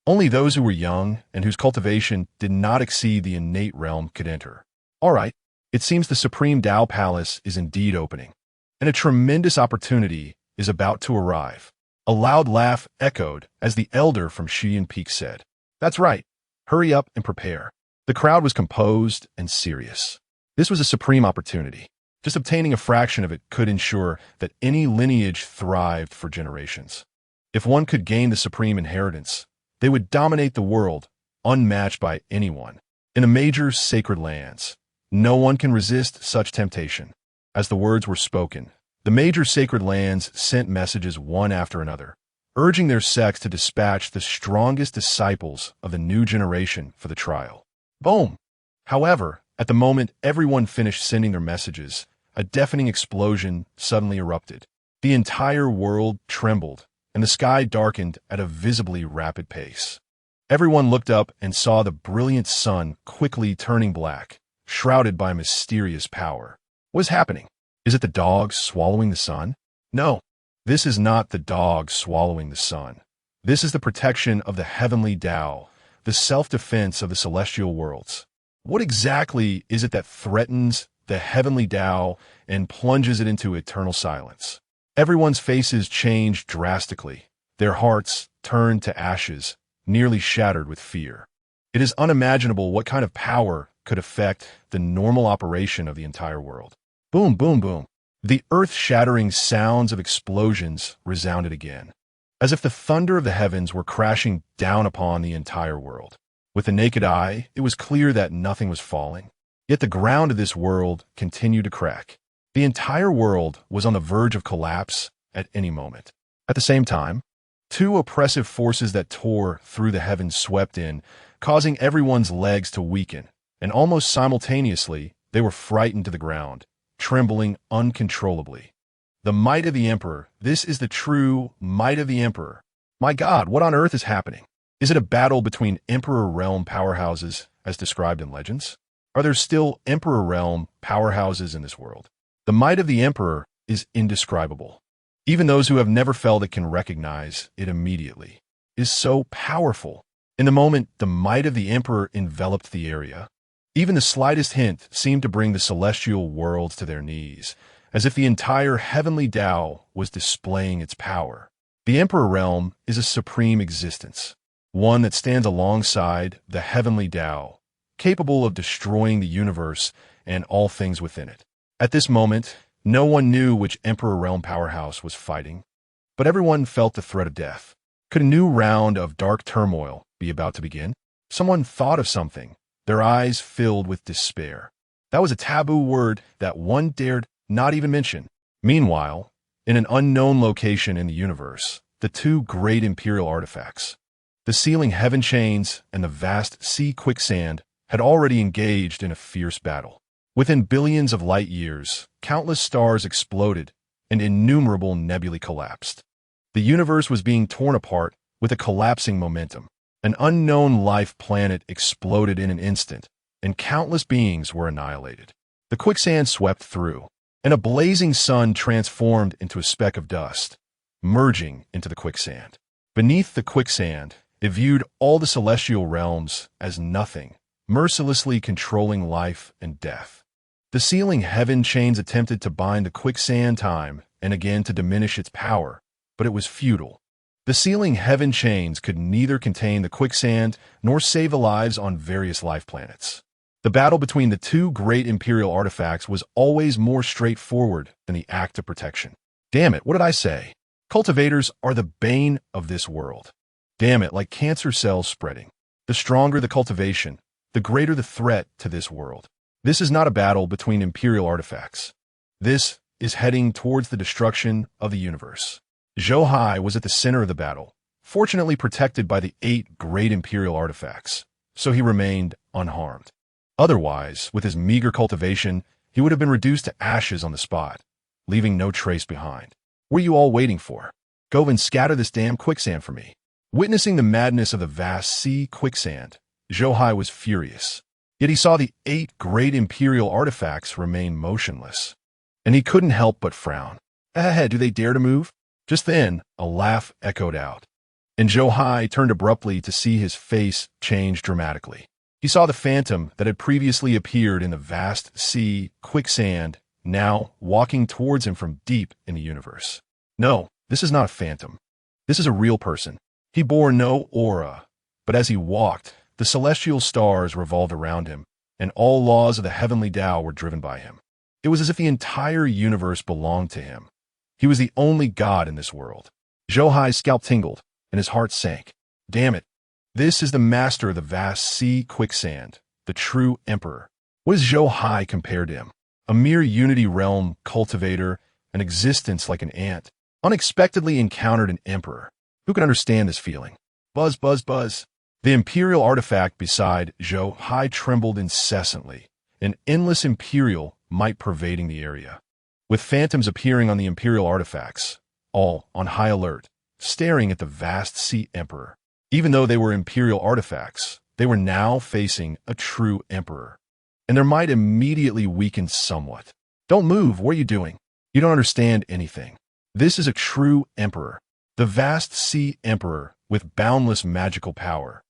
only those who were young and whose cultivation did not exceed the innate realm could enter. All right, it seems the supreme Tao Palace is indeed opening, and a tremendous opportunity is about to arrive. A loud laugh echoed as the elder from Xian Peak said, "That's right. Hurry up and prepare." The crowd was composed and serious. This was a supreme opportunity. Just obtaining a fraction of it could ensure that any lineage thrived for generations. If one could gain the supreme inheritance, they would dominate the world, unmatched by anyone. In the major sacred lands, no one can resist such temptation. As the words were spoken, the major sacred lands sent messages one after another, urging their sects to dispatch the strongest disciples of the new generation for the trial. Boom! However, at the moment everyone finished sending their messages, a deafening explosion suddenly erupted. The entire world trembled, and the sky darkened at a visibly rapid pace. Everyone looked up and saw the brilliant sun quickly turning black, shrouded by mysterious power. What is happening? Is it the dog swallowing the sun? No, this is not the dog swallowing the sun. This is the protection of the heavenly Tao, the self-defense of the celestial worlds. What exactly is it that threatens the heavenly Tao and plunges it into eternal silence? Everyone's faces changed drastically. Their hearts turned to ashes, nearly shattered with fear. It is unimaginable what kind of power could affect the normal operation of the entire world. Boom, boom, boom. The earth-shattering sounds of explosions resounded again, as if the thunder of the heavens were crashing down upon the entire world. With the naked eye, it was clear that nothing was falling. Yet the ground of this world continued to crack. The entire world was on the verge of collapse at any moment. At the same time, two oppressive forces that tore through the heavens swept in, causing everyone's legs to weaken, and almost simultaneously, they were frightened to the ground, trembling uncontrollably. The might of the Emperor. This is the true might of the Emperor. My God, what on earth is happening? Is it a battle between Emperor Realm powerhouses, as described in legends? Are there still Emperor Realm powerhouses in this world? The might of the Emperor is indescribable. Even those who have never felt it can recognize it immediately. It is so powerful. In the moment, the might of the Emperor enveloped the area. Even the slightest hint seemed to bring the celestial worlds to their knees, as if the entire heavenly Tao was displaying its power. The Emperor Realm is a supreme existence, one that stands alongside the heavenly Tao, capable of destroying the universe and all things within it. At this moment, no one knew which Emperor Realm powerhouse was fighting, but everyone felt the threat of death. Could a new round of dark turmoil be about to begin? Someone thought of something, their eyes filled with despair. That was a taboo word that one dared not even mention. Meanwhile, in an unknown location in the universe, the two great imperial artifacts, the sealing heaven chains and the vast sea quicksand, had already engaged in a fierce battle. Within billions of light years, countless stars exploded and innumerable nebulae collapsed. The universe was being torn apart with a collapsing momentum. An unknown life planet exploded in an instant, and countless beings were annihilated. The quicksand swept through, and a blazing sun transformed into a speck of dust, merging into the quicksand. Beneath the quicksand, it viewed all the celestial realms as nothing, mercilessly controlling life and death. The sealing heaven chains attempted to bind the quicksand time and again to diminish its power, but it was futile. The sealing heaven chains could neither contain the quicksand nor save the lives on various life planets. The battle between the two great imperial artifacts was always more straightforward than the act of protection. Damn it, what did I say? Cultivators are the bane of this world. Damn it, like cancer cells spreading. The stronger the cultivation, the greater the threat to this world. This is not a battle between imperial artifacts. This is heading towards the destruction of the universe. Zhou Hai was at the center of the battle, fortunately protected by the 8 great imperial artifacts, so he remained unharmed. Otherwise, with his meager cultivation, he would have been reduced to ashes on the spot. leaving no trace behind. What are you all waiting for? Go and scatter this damn quicksand for me. Witnessing the madness of the vast sea quicksand, Zhou Hai was furious. Yet he saw the 8 great imperial artifacts remain motionless. And he couldn't help but frown. Do they dare to move? Just then, a laugh echoed out. And Zhou Hai turned abruptly to see his face change dramatically. He saw the phantom that had previously appeared in the vast sea quicksand now walking towards him from deep in the universe. No, this is not a phantom. This is a real person. He bore no aura, but as he walked, the celestial stars revolved around him, and all laws of the heavenly Tao were driven by him. It was as if the entire universe belonged to him. He was the only god in this world. Zhou Hai's scalp tingled, and his heart sank. Damn it. This is the master of the vast sea quicksand, the true emperor. What is Zhou Hai compared to him? A mere unity realm cultivator, an existence like an ant. Unexpectedly encountered an emperor. Who can understand this feeling? Buzz, buzz, buzz. The imperial artifact beside Zhou Hai trembled incessantly, an endless imperial might pervading the area. With phantoms appearing on the imperial artifacts, all on high alert, staring at the vast sea emperor. Even though they were imperial artifacts, they were now facing a true emperor. And their might immediately weakened somewhat. Don't move, what are you doing? You don't understand anything. This is a true emperor. The vast sea emperor with boundless magical power.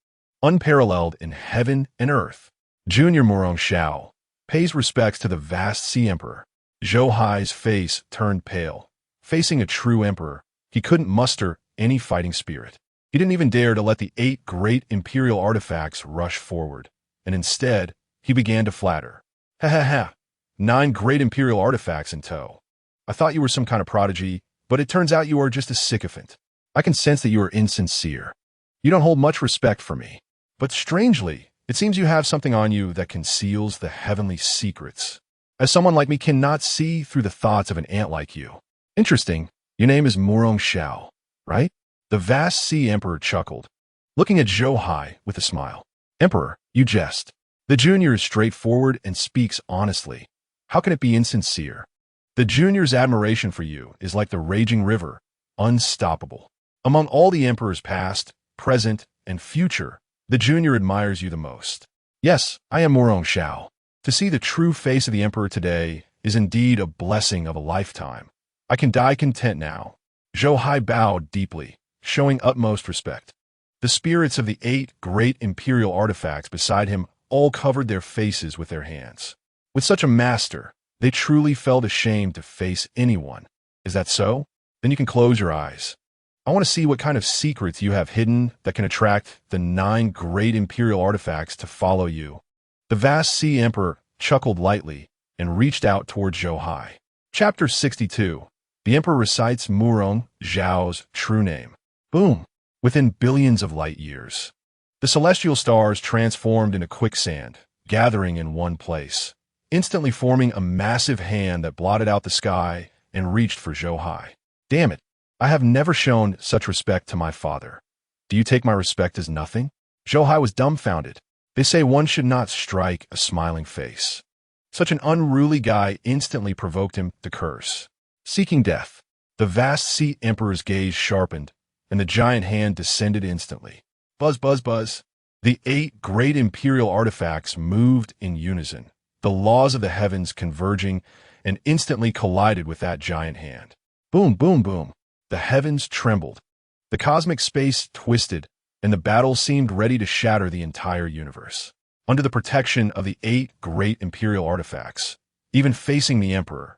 Unparalleled in heaven and earth. Junior Murong Xiao pays respects to the vast sea emperor. Zhou Hai's face turned pale. Facing a true emperor, he couldn't muster any fighting spirit. He didn't even dare to let the 8 great imperial artifacts rush forward, and instead, he began to flatter. Ha ha ha, 9 great imperial artifacts in tow. I thought you were some kind of prodigy, but it turns out you are just a sycophant. I can sense that you are insincere. You don't hold much respect for me. But strangely, it seems you have something on you that conceals the heavenly secrets. As someone like me cannot see through the thoughts of an ant like you. Interesting, your name is Murong Xiao, right? The vast sea emperor chuckled, looking at Zhou Hai with a smile. Emperor, you jest. The junior is straightforward and speaks honestly. How can it be insincere? The junior's admiration for you is like the raging river, unstoppable. Among all the emperors past, present, and future, the junior admires you the most. Yes, I am Murong Xiao. To see the true face of the emperor today is indeed a blessing of a lifetime. I can die content now. Zhou Hai bowed deeply, showing utmost respect. The spirits of the 8 great imperial artifacts beside him all covered their faces with their hands. With such a master, they truly felt ashamed to face anyone. Is that so? Then you can close your eyes. I want to see what kind of secrets you have hidden that can attract the 9 great imperial artifacts to follow you. The vast sea emperor chuckled lightly and reached out towards Zhou Hai. Chapter 62. The emperor recites Murong Xiao's true name. Boom! Within billions of light years, the celestial stars transformed into quicksand, gathering in one place, instantly forming a massive hand that blotted out the sky and reached for Zhou Hai. Damn it! I have never shown such respect to my father. Do you take my respect as nothing? Zhou Hai was dumbfounded. They say one should not strike a smiling face. Such an unruly guy instantly provoked him to curse. Seeking death, the vast sea emperor's gaze sharpened, and the giant hand descended instantly. Buzz, buzz, buzz. The 8 great imperial artifacts moved in unison, the laws of the heavens converging, and instantly collided with that giant hand. Boom, boom, boom. The heavens trembled. The cosmic space twisted, and the battle seemed ready to shatter the entire universe. Under the protection of the 8 great imperial artifacts, even facing the emperor,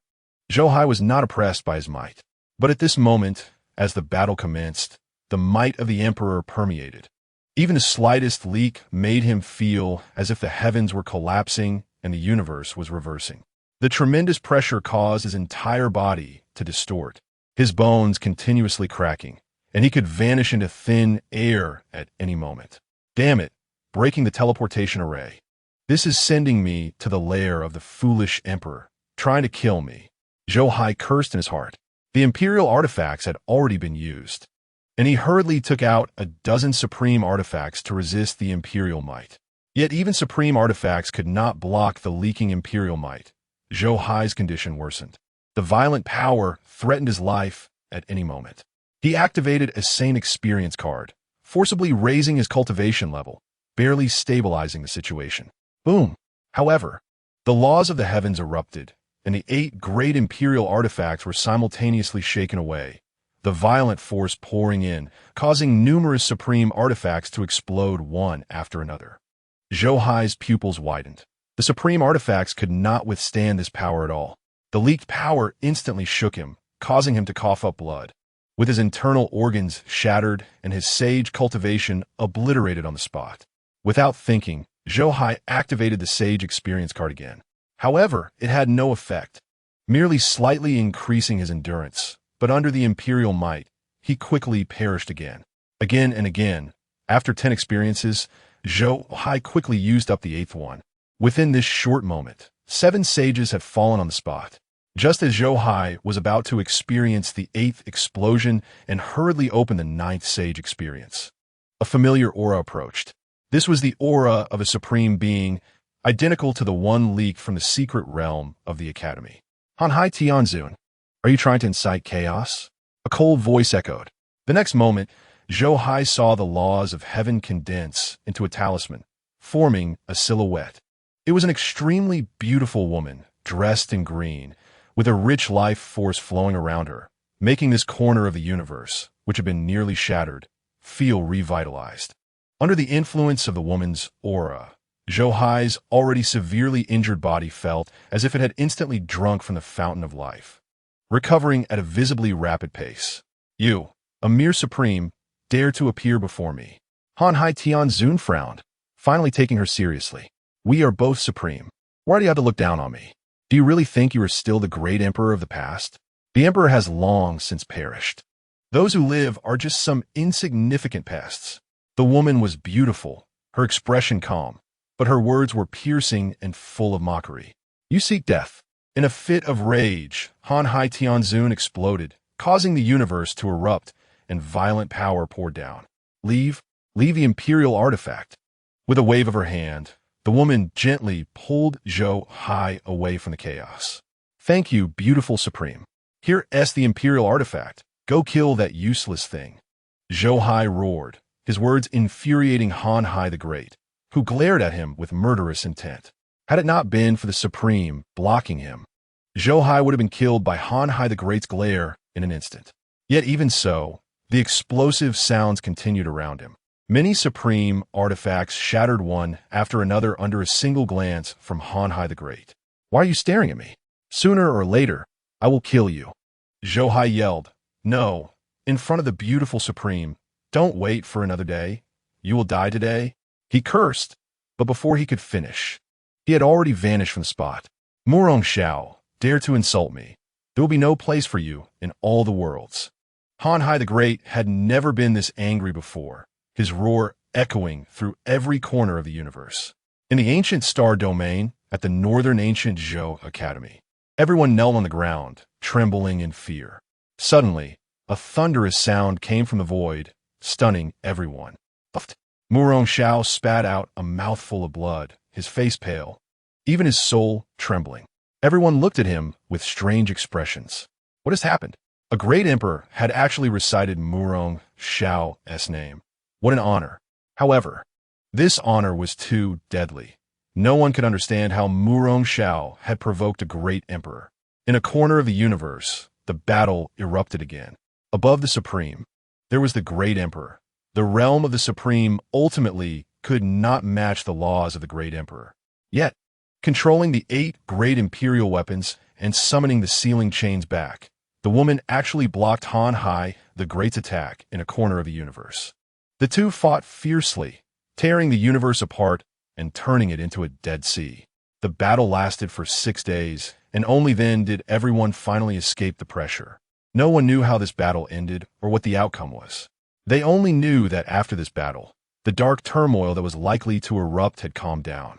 Zhou Hai was not oppressed by his might. But at this moment, as the battle commenced, the might of the emperor permeated. Even the slightest leak made him feel as if the heavens were collapsing and the universe was reversing. The tremendous pressure caused his entire body to distort, his bones continuously cracking, and he could vanish into thin air at any moment. Damn it, breaking the teleportation array. This is sending me to the lair of the foolish emperor, trying to kill me. Zhou Hai cursed in his heart. The imperial artifacts had already been used, and he hurriedly took out a dozen supreme artifacts to resist the imperial might. Yet even supreme artifacts could not block the leaking imperial might. Zhou Hai's condition worsened. The violent power threatened his life at any moment. He activated a sane experience card, forcibly raising his cultivation level, barely stabilizing the situation. Boom! However, the laws of the heavens erupted, and the 8 great imperial artifacts were simultaneously shaken away, the violent force pouring in, causing numerous supreme artifacts to explode one after another. Zhou Hai's pupils widened. The supreme artifacts could not withstand this power at all. The leaked power instantly shook him, causing him to cough up blood. With his internal organs shattered and his sage cultivation obliterated on the spot. Without thinking, Zhou Hai activated the sage experience card again. However, it had no effect, merely slightly increasing his endurance. But under the imperial might, he quickly perished again. Again and again. After 10 experiences, Zhou Hai quickly used up the 8th one. Within this short moment, 7 sages had fallen on the spot. Just as Zhou Hai was about to experience the 8th explosion and hurriedly open the 9th sage experience, a familiar aura approached. This was the aura of a supreme being, identical to the one leaked from the secret realm of the academy. Han Hai Tianzun, are you trying to incite chaos? A cold voice echoed. The next moment, Zhou Hai saw the laws of heaven condense into a talisman, forming a silhouette. It was an extremely beautiful woman, dressed in green, with a rich life force flowing around her, making this corner of the universe, which had been nearly shattered, feel revitalized. Under the influence of the woman's aura, Zhou Hai's already severely injured body felt as if it had instantly drunk from the fountain of life, recovering at a visibly rapid pace. You, a mere supreme, dare to appear before me. Han Hai Tianzun frowned, finally taking her seriously. We are both supreme. Why do you have to look down on me? Do you really think you are still the great emperor of the past? The emperor has long since perished. Those who live are just some insignificant pests. The woman was beautiful, her expression calm, but her words were piercing and full of mockery. You seek death. In a fit of rage, Han Hai Tianzun exploded, causing the universe to erupt and violent power poured down. Leave the imperial artifact. With a wave of her hand, the woman gently pulled Zhou Hai away from the chaos. Thank you, beautiful supreme. Here's the imperial artifact. Go kill that useless thing. Zhou Hai roared, his words infuriating Han Hai the Great, who glared at him with murderous intent. Had it not been for the supreme blocking him, Zhou Hai would have been killed by Han Hai the Great's glare in an instant. Yet even so, the explosive sounds continued around him. Many supreme artifacts shattered one after another under a single glance from Han Hai the Great. Why are you staring at me? Sooner or later, I will kill you. Zhou Hai yelled. No, in front of the beautiful supreme. Don't wait for another day. You will die today. He cursed, but before he could finish, he had already vanished from the spot. Murong Xiao, dare to insult me. There will be no place for you in all the worlds. Han Hai the Great had never been this angry before, his roar echoing through every corner of the universe. In the ancient star domain, at the Northern Ancient Zhou Academy, everyone knelt on the ground, trembling in fear. Suddenly, a thunderous sound came from the void, stunning everyone. Murong Xiao spat out a mouthful of blood, his face pale, even his soul trembling. Everyone looked at him with strange expressions. What has happened? A great emperor had actually recited Murong Xiao's name. What an honor. However, this honor was too deadly. No one could understand how Murong Xiao had provoked a great emperor. In a corner of the universe, the battle erupted again. Above the supreme, there was the great emperor. The realm of the supreme ultimately could not match the laws of the great emperor. Yet, controlling the 8 great imperial weapons and summoning the sealing chains back, the woman actually blocked Han Hai the Great's attack in a corner of the universe. The two fought fiercely, tearing the universe apart and turning it into a dead sea. The battle lasted for 6 days, and only then did everyone finally escape the pressure. No one knew how this battle ended or what the outcome was. They only knew that after this battle, the dark turmoil that was likely to erupt had calmed down.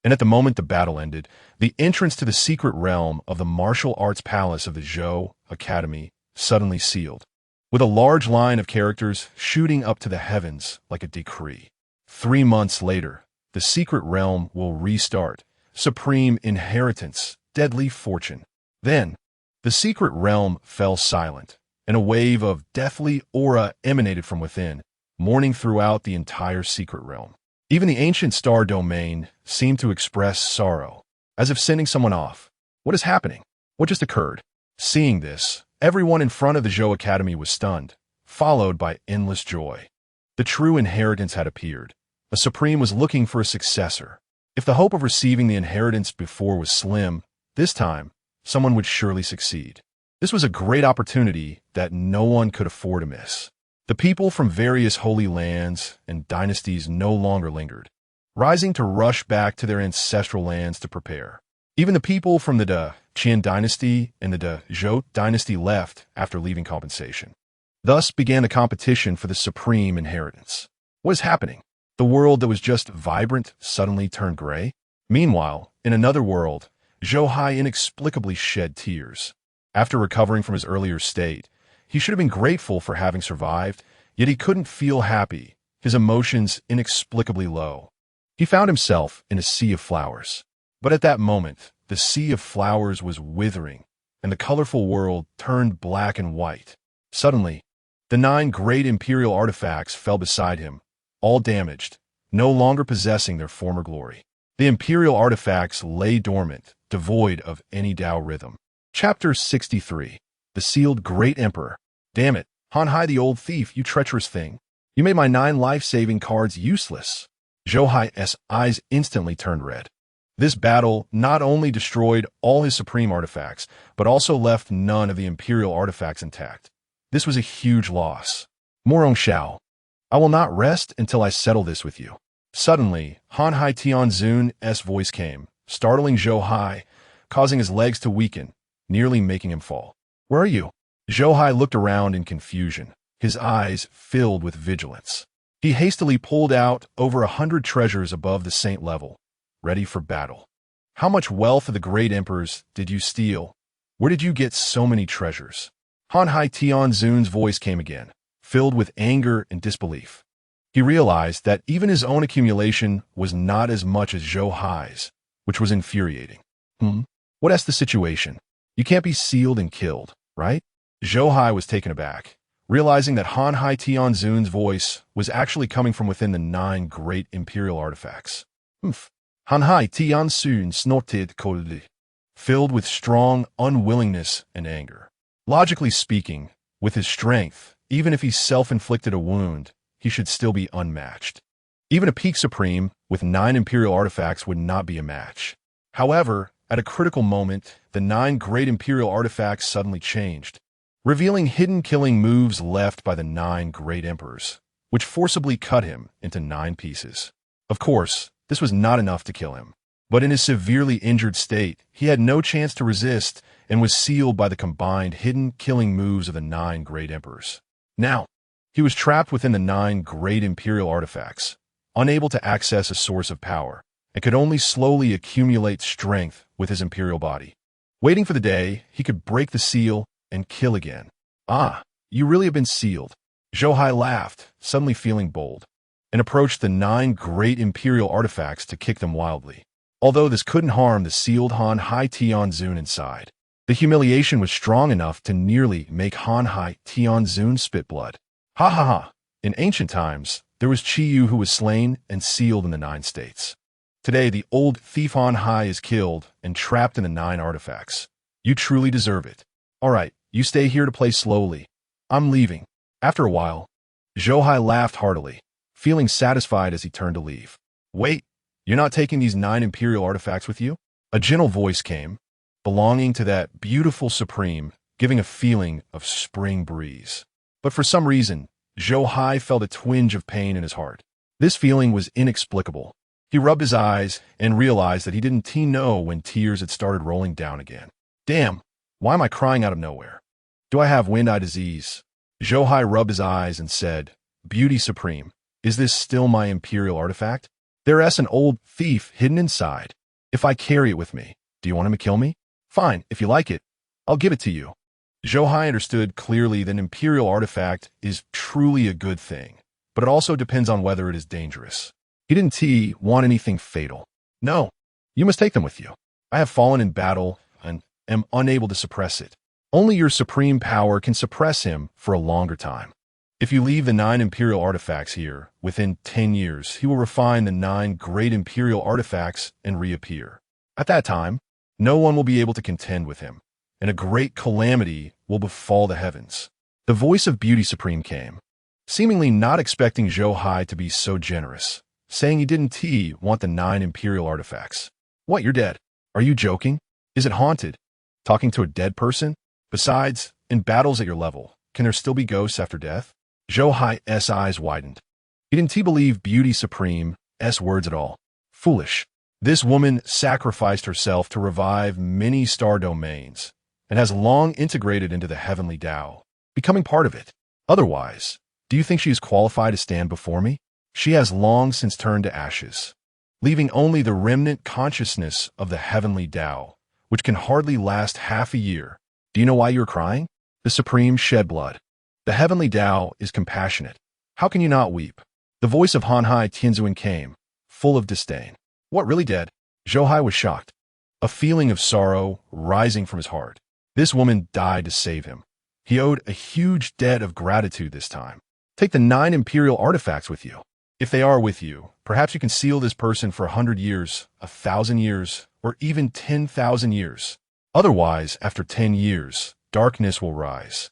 And at the moment the battle ended, the entrance to the secret realm of the martial arts palace of the Zhou Academy suddenly sealed, with a large line of characters shooting up to the heavens like a decree. 3 months later, the secret realm will restart. Supreme inheritance, deadly fortune. Then, The secret realm fell silent, and a wave of deathly aura emanated from within, mourning throughout the entire secret realm. Even the ancient star domain seemed to express sorrow, as if sending someone off. What is happening? What just occurred? Seeing this, everyone in front of the Zhou Academy was stunned, followed by endless joy. The true inheritance had appeared. A supreme was looking for a successor. If the hope of receiving the inheritance before was slim, this time, someone would surely succeed. This was a great opportunity that no one could afford to miss. The people from various holy lands and dynasties no longer lingered, rising to rush back to their ancestral lands to prepare. Even the people from the De Qian dynasty and the De Zhou dynasty left after leaving compensation. Thus began the competition for the supreme inheritance. What is happening? The world that was just vibrant suddenly turned gray? Meanwhile, in another world, Zhou Hai inexplicably shed tears. After recovering from his earlier state, he should have been grateful for having survived, yet he couldn't feel happy, his emotions inexplicably low. He found himself in a sea of flowers. But at that moment, the sea of flowers was withering, and the colorful world turned black and white. Suddenly, the 9 great imperial artifacts fell beside him, all damaged, no longer possessing their former glory. The imperial artifacts lay dormant, devoid of any Tao rhythm. Chapter 63. The Sealed Great Emperor. Damn it, Han Hai the old thief, you treacherous thing. You made my 9 life-saving cards useless. Zhou Hai's eyes instantly turned red. This battle not only destroyed all his supreme artifacts, but also left none of the imperial artifacts intact. This was a huge loss. Morong Shao. I will not rest until I settle this with you. Suddenly, Han Hai Tianzun's voice came, startling Zhou Hai, causing his legs to weaken, nearly making him fall. Where are you? Zhou Hai looked around in confusion, his eyes filled with vigilance. He hastily pulled out over 100 treasures above the saint level, ready for battle. How much wealth of the great emperors did you steal? Where did you get so many treasures? Han Hai Tianzun's voice came again, filled with anger and disbelief. He realized that even his own accumulation was not as much as Zhou Hai's, which was infuriating. What's the situation? You can't be sealed and killed, right? Zhou Hai was taken aback, realizing that Han Hai Tianzun's voice was actually coming from within the 9 great imperial artifacts. Han Hai Tianzun snorted coldly, filled with strong unwillingness and anger. Logically speaking, with his strength, even if he self-inflicted a wound, he should still be unmatched. Even a peak supreme with 9 imperial artifacts would not be a match. However, at a critical moment, the 9 great imperial artifacts suddenly changed, revealing hidden killing moves left by the 9 great emperors, which forcibly cut him into 9 pieces. Of course, this was not enough to kill him, but in his severely injured state, he had no chance to resist and was sealed by the combined hidden killing moves of the 9 great emperors. Now, he was trapped within the 9 great imperial artifacts, unable to access a source of power, and could only slowly accumulate strength with his imperial body, waiting for the day he could break the seal and kill again. Ah, you really have been sealed. Zhou Hai laughed, suddenly feeling bold, and approached the 9 great imperial artifacts to kick them wildly. Although this couldn't harm the sealed Han Hai Tianzun inside, the humiliation was strong enough to nearly make Han Hai Tianzun spit blood. Ha ha ha! In ancient times, there was Qi Yu who was slain and sealed in the 9 states. Today, the old thief Han Hai is killed and trapped in the 9 artifacts. You truly deserve it. All right, you stay here to play slowly. I'm leaving. After a while, Zhou Hai laughed heartily, feeling satisfied as he turned to leave. Wait, you're not taking these 9 imperial artifacts with you? A gentle voice came, belonging to that beautiful supreme, giving a feeling of spring breeze. But for some reason, Zhou Hai felt a twinge of pain in his heart. This feeling was inexplicable. He rubbed his eyes and realized that he didn't know when tears had started rolling down again. Damn, why am I crying out of nowhere? Do I have wind-eye disease? Zhou Hai rubbed his eyes and said, Beauty Supreme, is this still my imperial artifact? There's an old thief hidden inside. If I carry it with me, do you want him to kill me? Fine, if you like it, I'll give it to you. Zhou Hai understood clearly that an imperial artifact is truly a good thing, but it also depends on whether it is dangerous. He didn't want anything fatal. No, you must take them with you. I have fallen in battle and am unable to suppress it. Only your supreme power can suppress him for a longer time. If you leave the 9 imperial artifacts here, within 10 years, he will refine the 9 great imperial artifacts and reappear. At that time, no one will be able to contend with him, and a great calamity will befall the heavens. The voice of Beauty Supreme came, seemingly not expecting Zhou Hai to be so generous, saying he didn't want the 9 imperial artifacts. What, you're dead? Are you joking? Is it haunted? Talking to a dead person? Besides, in battles at your level, can there still be ghosts after death? Zhou Hai's eyes widened. He didn't believe Beauty Supreme's words at all. Foolish. This woman sacrificed herself to revive many star domains and has long integrated into the heavenly Tao, becoming part of it. Otherwise, do you think she is qualified to stand before me? She has long since turned to ashes, leaving only the remnant consciousness of the heavenly Tao, which can hardly last half a year. Do you know why you are crying? The Supreme shed blood. The heavenly Tao is compassionate. How can you not weep? The voice of Han Hai Tianzuan came, full of disdain. What, really dead? Zhou Hai was shocked, a feeling of sorrow rising from his heart. This woman died to save him. He owed a huge debt of gratitude this time. Take the 9 imperial artifacts with you. If they are with you, perhaps you can seal this person for 100 years, 1,000 years, or even 10,000 years. Otherwise, after 10 years, darkness will rise,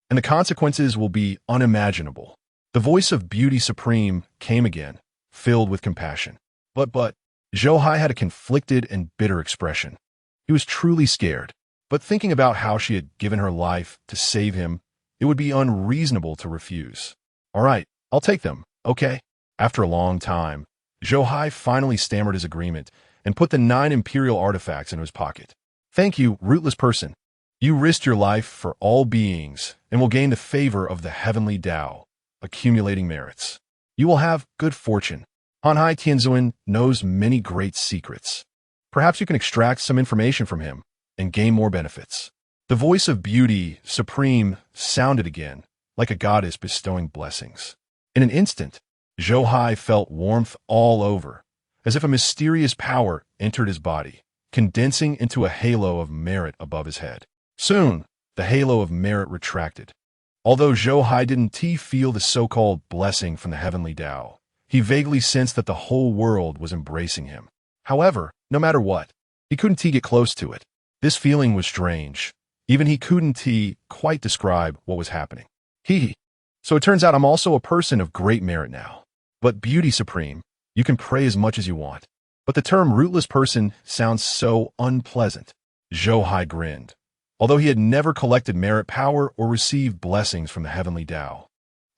and the consequences will be unimaginable. The voice of Beauty Supreme came again, filled with compassion. But, Zhou Hai had a conflicted and bitter expression. He was truly scared, but thinking about how she had given her life to save him, it would be unreasonable to refuse. All right, I'll take them, okay? After a long time, Zhou Hai finally stammered his agreement and put the 9 imperial artifacts into his pocket. Thank you, rootless person. You risked your life for all beings and will gain the favor of the heavenly Tao, accumulating merits. You will have good fortune. Han Hai Tianzuan knows many great secrets. Perhaps you can extract some information from him and gain more benefits. The voice of Beauty Supreme sounded again, like a goddess bestowing blessings. In an instant, Zhou Hai felt warmth all over, as if a mysterious power entered his body, condensing into a halo of merit above his head. Soon, the halo of merit retracted. Although Zhou Hai didn't feel the so-called blessing from the heavenly Tao, he vaguely sensed that the whole world was embracing him. However, no matter what, he couldn't get close to it. This feeling was strange. Even he couldn't quite describe what was happening. So it turns out I'm also a person of great merit now. But Beauty Supreme, you can pray as much as you want. But the term rootless person sounds so unpleasant. Zhou Hai grinned, although he had never collected merit power or received blessings from the heavenly Tao.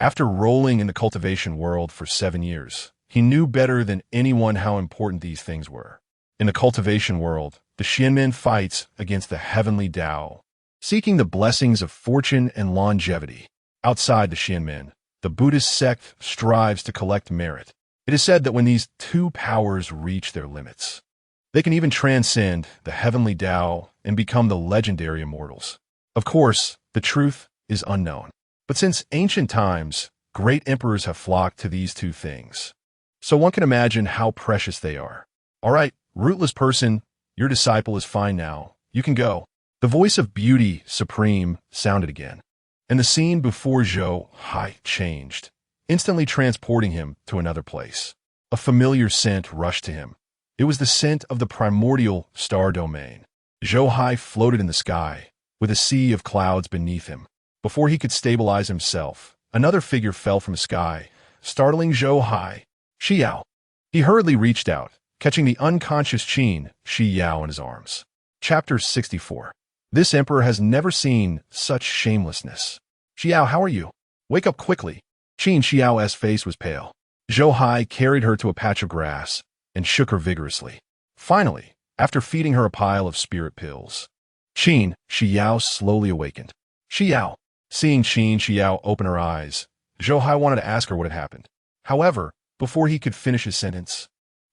After rolling in the cultivation world for 7 years, he knew better than anyone how important these things were. In the cultivation world, the Xianmen fights against the heavenly Tao, seeking the blessings of fortune and longevity. Outside the Xianmen, the Buddhist sect strives to collect merit. It is said that when these two powers reach their limits, they can even transcend the heavenly Tao and become the legendary immortals. Of course, the truth is unknown. But since ancient times, great emperors have flocked to these two things. So one can imagine how precious they are. All right, rootless person, your disciple is fine now. You can go. The voice of Beauty Supreme sounded again, and the scene before Zhou Hai changed, instantly transporting him to another place. A familiar scent rushed to him. It was the scent of the primordial star domain. Zhou Hai floated in the sky, with a sea of clouds beneath him. Before he could stabilize himself, another figure fell from the sky, startling Zhou Hai. Xiao. He hurriedly reached out, catching the unconscious Qin Xiao in his arms. Chapter 64. This emperor has never seen such shamelessness. Xiao, how are you? Wake up quickly. Qin Xiao's face was pale. Zhou Hai carried her to a patch of grass and shook her vigorously. Finally, after feeding her a pile of spirit pills, Qin Xiao slowly awakened. Xiao. Seeing Qin Xiao open her eyes, Zhou Hai wanted to ask her what had happened. However, before he could finish his sentence,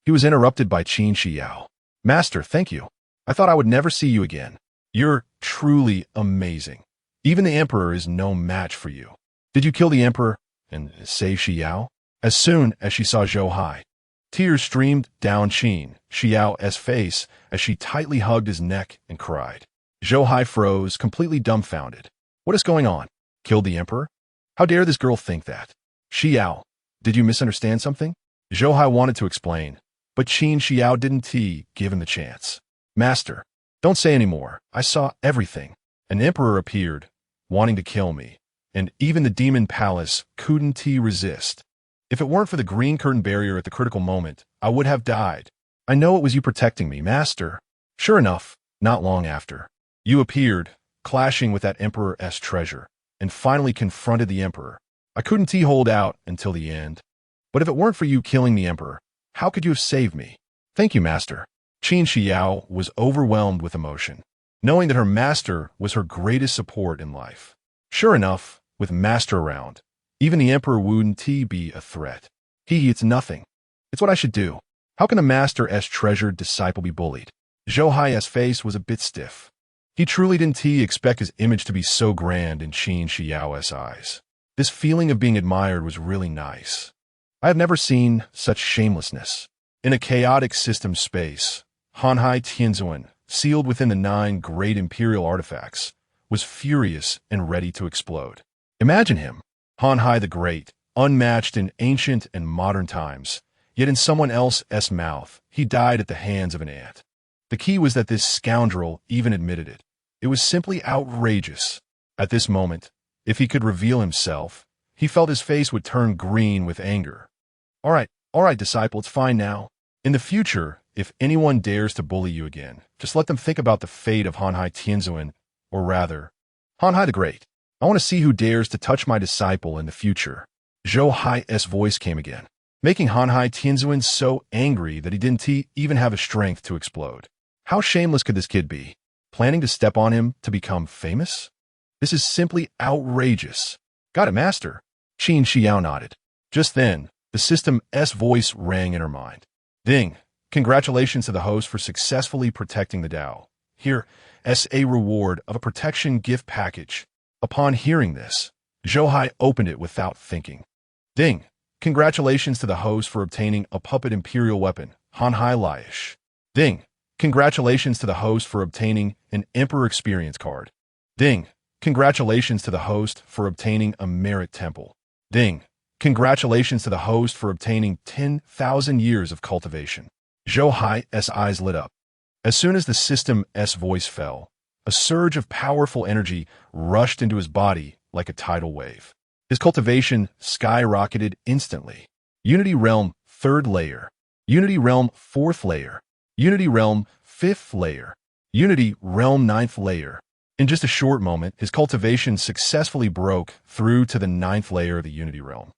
he was interrupted by Qin Xiao. Master, thank you. I thought I would never see you again. You're truly amazing. Even the emperor is no match for you. Did you kill the emperor and save Xiao? As soon as she saw Zhou Hai, tears streamed down Qin Xiao's face as she tightly hugged his neck and cried. Zhou Hai froze, completely dumbfounded. What is going on? Killed the emperor? How dare this girl think that? Xiao, did you misunderstand something? Zhou Hai wanted to explain, but Qin Xiao didn't give him the chance. Master, don't say any more. I saw everything. An emperor appeared, wanting to kill me, and even the demon palace couldn't resist. If it weren't for the green curtain barrier at the critical moment, I would have died. I know it was you protecting me, Master. Sure enough, not long after, you appeared, clashing with that emperor's treasure, and finally confronted the emperor. I couldn't hold out until the end. But if it weren't for you killing the emperor, how could you have saved me? Thank you, Master. Qin Xiao was overwhelmed with emotion, knowing that her master was her greatest support in life. Sure enough, with Master around, even the emperor wouldn't be a threat. It's nothing. It's what I should do. How can a master's treasured disciple be bullied? Zhou Hai's face was a bit stiff. He truly didn't expect his image to be so grand in Qin Xiao's eyes. This feeling of being admired was really nice. I have never seen such shamelessness. In a chaotic system space, Han Hai Tianzuan, sealed within the 9 great imperial artifacts, was furious and ready to explode. Imagine him, Han Hai the Great, unmatched in ancient and modern times, yet in someone else's mouth, he died at the hands of an ant. The key was that this scoundrel even admitted it. It was simply outrageous. At this moment, if he could reveal himself, he felt his face would turn green with anger. All right, disciple, it's fine now. In the future, if anyone dares to bully you again, just let them think about the fate of Han Hai Tianzuan, or rather, Han Hai the Great. I want to see who dares to touch my disciple in the future. Zhou Hai's voice came again, making Han Hai Tianzuan so angry that he didn't even have the strength to explode. How shameless could this kid be? Planning to step on him to become famous? This is simply outrageous. Got it, Master. Qin Xiao nodded. Just then, the system's voice rang in her mind. Ding! Congratulations to the host for successfully protecting the Dao. Here, as a reward of a protection gift package. Upon hearing this, Zhou Hai opened it without thinking. Ding! Congratulations to the host for obtaining a puppet imperial weapon, Han Hai Laish. Ding! Congratulations to the host for obtaining an Emperor Experience card. Ding! Congratulations to the host for obtaining a Merit Temple. Ding! Congratulations to the host for obtaining 10,000 years of cultivation. Zhou Hai's eyes lit up. As soon as the system's voice fell, a surge of powerful energy rushed into his body like a tidal wave. His cultivation skyrocketed instantly. Unity Realm 3rd layer. Unity Realm 4th layer. Unity Realm 5th layer. Unity Realm 9th layer. In just a short moment, his cultivation successfully broke through to the 9th layer of the Unity Realm.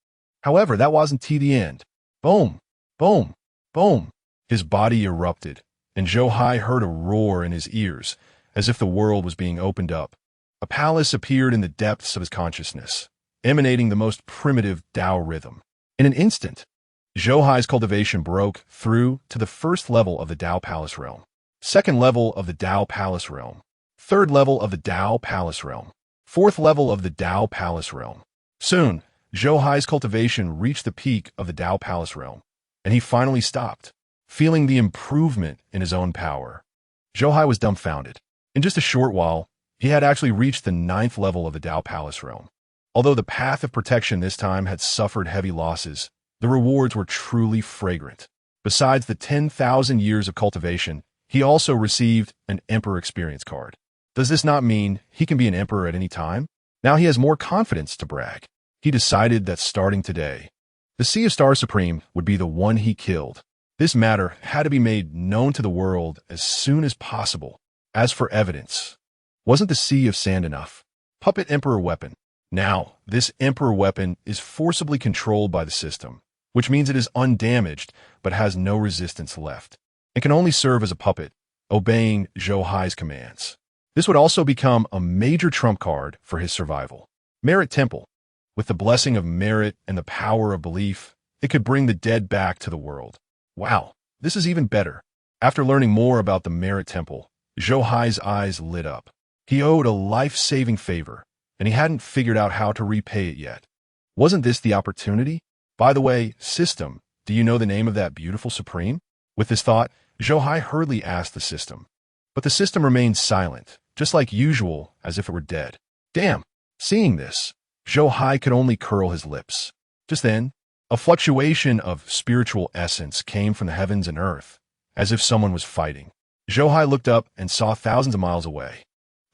However, that wasn't the end. Boom! Boom! Boom! His body erupted, and Zhou Hai heard a roar in his ears, as if the world was being opened up. A palace appeared in the depths of his consciousness, emanating the most primitive Tao rhythm. In an instant, Zhou Hai's cultivation broke through to the 1st level of the Tao Palace Realm, 2nd level of the Tao Palace Realm, 3rd level of the Tao Palace Realm, 4th level of the Tao Palace Realm. Soon, Zhou Hai's cultivation reached the peak of the Tao Palace Realm, and he finally stopped, feeling the improvement in his own power. Zhou Hai was dumbfounded. In just a short while, he had actually reached the 9th level of the Tao Palace Realm. Although the path of protection this time had suffered heavy losses, the rewards were truly fragrant. Besides the 10,000 years of cultivation, he also received an Emperor Experience card. Does this not mean he can be an emperor at any time? Now he has more confidence to brag. He decided that starting today, the Sea of Stars Supreme would be the one he killed. This matter had to be made known to the world as soon as possible. As for evidence, wasn't the Sea of Sand enough? Puppet Emperor Weapon. Now, this Emperor Weapon is forcibly controlled by the system, which means it is undamaged but has no resistance left. It can only serve as a puppet, obeying Zhou Hai's commands. This would also become a major trump card for his survival. Merit Temple. With the blessing of merit and the power of belief, it could bring the dead back to the world. Wow, this is even better. After learning more about the Merit Temple, Zhou Hai's eyes lit up. He owed a life-saving favor, and he hadn't figured out how to repay it yet. Wasn't this the opportunity? By the way, system, do you know the name of that beautiful supreme? With this thought, Zhou Hai hurriedly asked the system. But the system remained silent, just like usual, as if it were dead. Damn! Seeing this, Zhou Hai could only curl his lips. Just then, a fluctuation of spiritual essence came from the heavens and earth, as if someone was fighting. Zhou Hai looked up and saw thousands of miles away.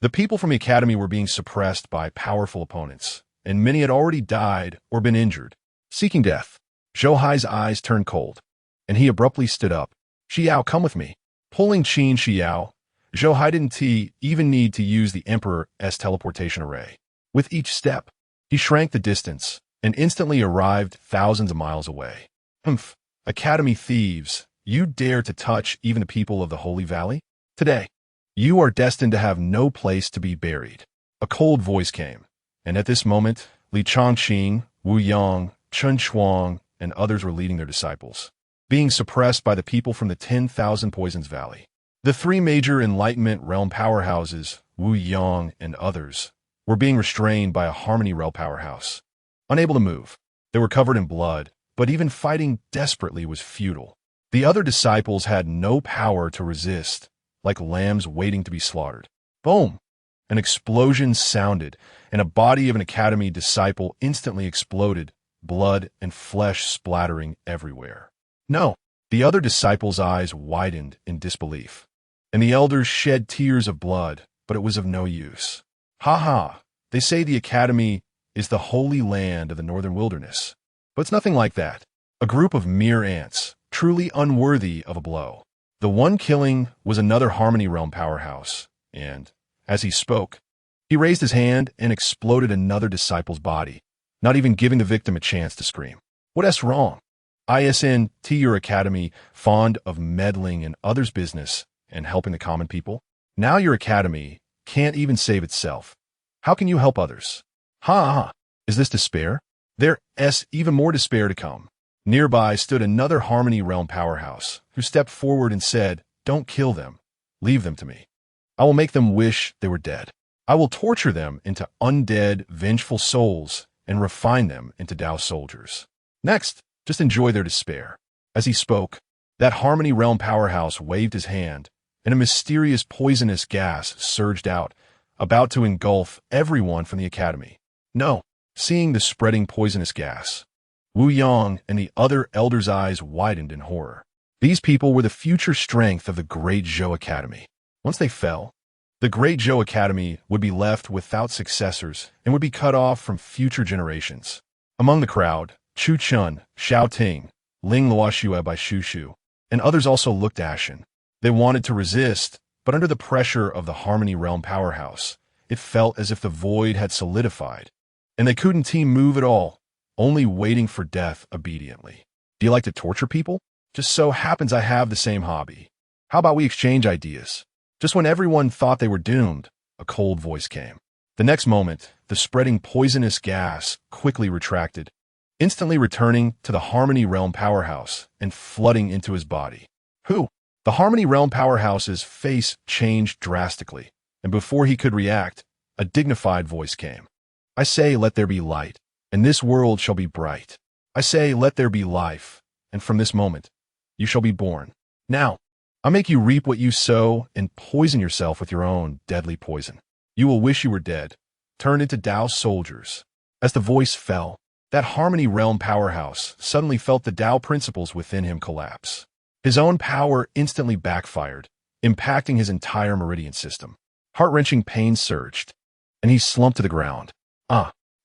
The people from the academy were being suppressed by powerful opponents, and many had already died or been injured. Seeking death, Zhou Hai's eyes turned cold, and he abruptly stood up. Xiao, come with me. Pulling Qin Xiao, Zhou Hai didn't even need to use the Emperor's teleportation array. With each step, he shrank the distance and instantly arrived thousands of miles away. Humph! Academy thieves, you dare to touch even the people of the Holy Valley? Today, you are destined to have no place to be buried. A cold voice came, and at this moment, Li Chongqing, Wu Yang, Chen Chuang, and others were leading their disciples, being suppressed by the people from the 10,000 Poisons Valley. The three major Enlightenment realm powerhouses, Wu Yang and others, were being restrained by a Harmony realm powerhouse. Unable to move, they were covered in blood, but even fighting desperately was futile. The other disciples had no power to resist, like lambs waiting to be slaughtered. Boom! An explosion sounded, and a body of an academy disciple instantly exploded, blood and flesh splattering everywhere. No! The other disciples' eyes widened in disbelief, and the elders shed tears of blood, but it was of no use. Ha ha! They say the academy is the holy land of the northern wilderness. But it's nothing like that. A group of mere ants, truly unworthy of a blow. The one killing was another Harmony realm powerhouse, and, as he spoke, he raised his hand and exploded another disciple's body, not even giving the victim a chance to scream. What's wrong? Isn't your academy fond of meddling in others' business and helping the common people? Now your academy can't even save itself. How can you help others? Ha ha! Is this despair? There's even more despair to come. Nearby stood another Harmony realm powerhouse, who stepped forward and said, "Don't kill them. Leave them to me. I will make them wish they were dead. I will torture them into undead, vengeful souls and refine them into Tao soldiers. Next, just enjoy their despair." As he spoke, that Harmony realm powerhouse waved his hand, and a mysterious poisonous gas surged out, about to engulf everyone from the academy. No! Seeing the spreading poisonous gas, Wu Yang and the other elders' eyes widened in horror. These people were the future strength of the Great Zhou Academy. Once they fell, the Great Zhou Academy would be left without successors and would be cut off from future generations. Among the crowd, Chu Chun, Xiao Ting, Ling Luoxue by Shu Shu, and others also looked ashen. They wanted to resist, but under the pressure of the Harmony realm powerhouse, it felt as if the void had solidified, and they couldn't move at all, only waiting for death obediently. Do you like to torture people? Just so happens I have the same hobby. How about we exchange ideas? Just when everyone thought they were doomed, a cold voice came. The next moment, the spreading poisonous gas quickly retracted, instantly returning to the Harmony realm powerhouse and flooding into his body. Who? The Harmony realm powerhouse's face changed drastically, and before he could react, a dignified voice came. I say, let there be light, and this world shall be bright. I say, let there be life, and from this moment, you shall be born. Now, I'll make you reap what you sow and poison yourself with your own deadly poison. You will wish you were dead, turned into Tao soldiers. As the voice fell, that Harmony realm powerhouse suddenly felt the Tao principles within him collapse. His own power instantly backfired, impacting his entire meridian system. Heart-wrenching pain surged, and he slumped to the ground.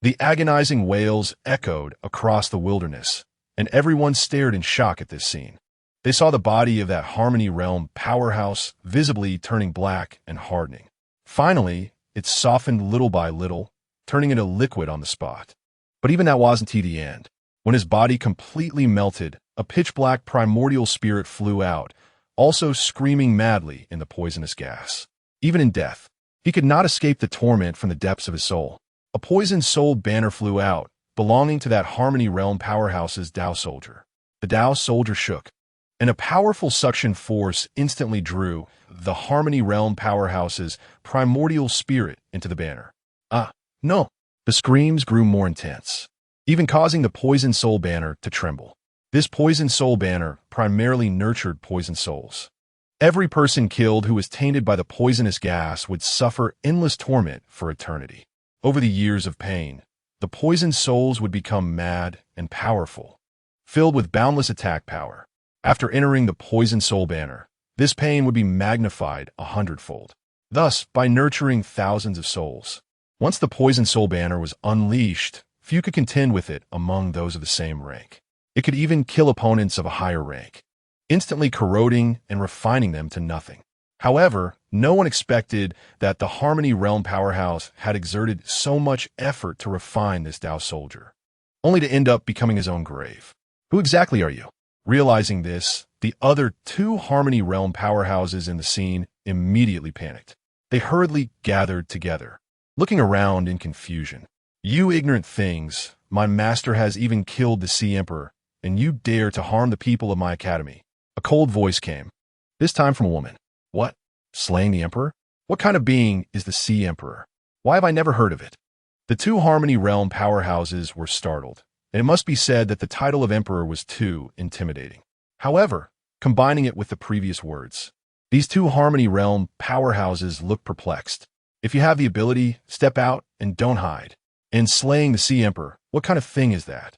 The agonizing wails echoed across the wilderness, and everyone stared in shock at this scene. They saw the body of that Harmony realm powerhouse visibly turning black and hardening. Finally, it softened little by little, turning into liquid on the spot. But even that wasn't the end. When his body completely melted, a pitch-black primordial spirit flew out, also screaming madly in the poisonous gas. Even in death, he could not escape the torment from the depths of his soul. A poisoned soul banner flew out, belonging to that Harmony realm powerhouse's Tao soldier. The Tao soldier shook, and a powerful suction force instantly drew the Harmony realm powerhouse's primordial spirit into the banner. No! The screams grew more intense, even causing the poisoned soul banner to tremble. This poisoned soul banner primarily nurtured poisoned souls. Every person killed who was tainted by the poisonous gas would suffer endless torment for eternity. Over the years of pain, the poisoned souls would become mad and powerful, filled with boundless attack power. After entering the poisoned soul banner, this pain would be magnified 100-fold. Thus, by nurturing thousands of souls, once the poisoned soul banner was unleashed, few could contend with it among those of the same rank. It could even kill opponents of a higher rank, instantly corroding and refining them to nothing. However, no one expected that the Harmony Realm powerhouse had exerted so much effort to refine this Tao soldier, only to end up becoming his own grave. Who exactly are you? Realizing this, the other two Harmony Realm powerhouses in the scene immediately panicked. They hurriedly gathered together, looking around in confusion. You ignorant things, my master has even killed the Sea Emperor, and you dare to harm the people of my academy. A cold voice came, this time from a woman. What? Slaying the Emperor? What kind of being is the Sea Emperor? Why have I never heard of it? The two Harmony Realm powerhouses were startled, and it must be said that the title of Emperor was too intimidating. However, combining it with the previous words, these two Harmony Realm powerhouses looked perplexed. If you have the ability, step out and don't hide. And slaying the Sea Emperor, what kind of thing is that?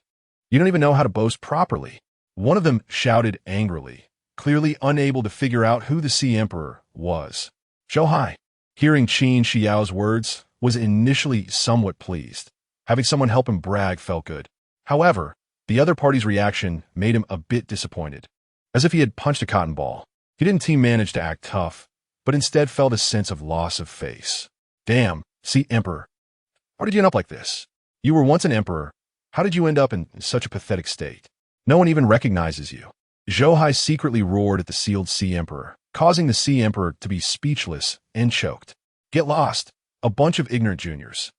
You don't even know how to boast properly. One of them shouted angrily, clearly unable to figure out who the Sea Emperor was. Zhou Hai, hearing Qin Xiao's words, was initially somewhat pleased. Having someone help him brag felt good. However, the other party's reaction made him a bit disappointed. As if he had punched a cotton ball. He didn't manage to act tough, but instead felt a sense of loss of face. Damn, Sea Emperor. How did you end up like this? You were once an emperor. How did you end up in such a pathetic state? No one even recognizes you. Zhou Hai secretly roared at the sealed Sea Emperor, causing the Sea Emperor to be speechless and choked. Get lost, a bunch of ignorant juniors.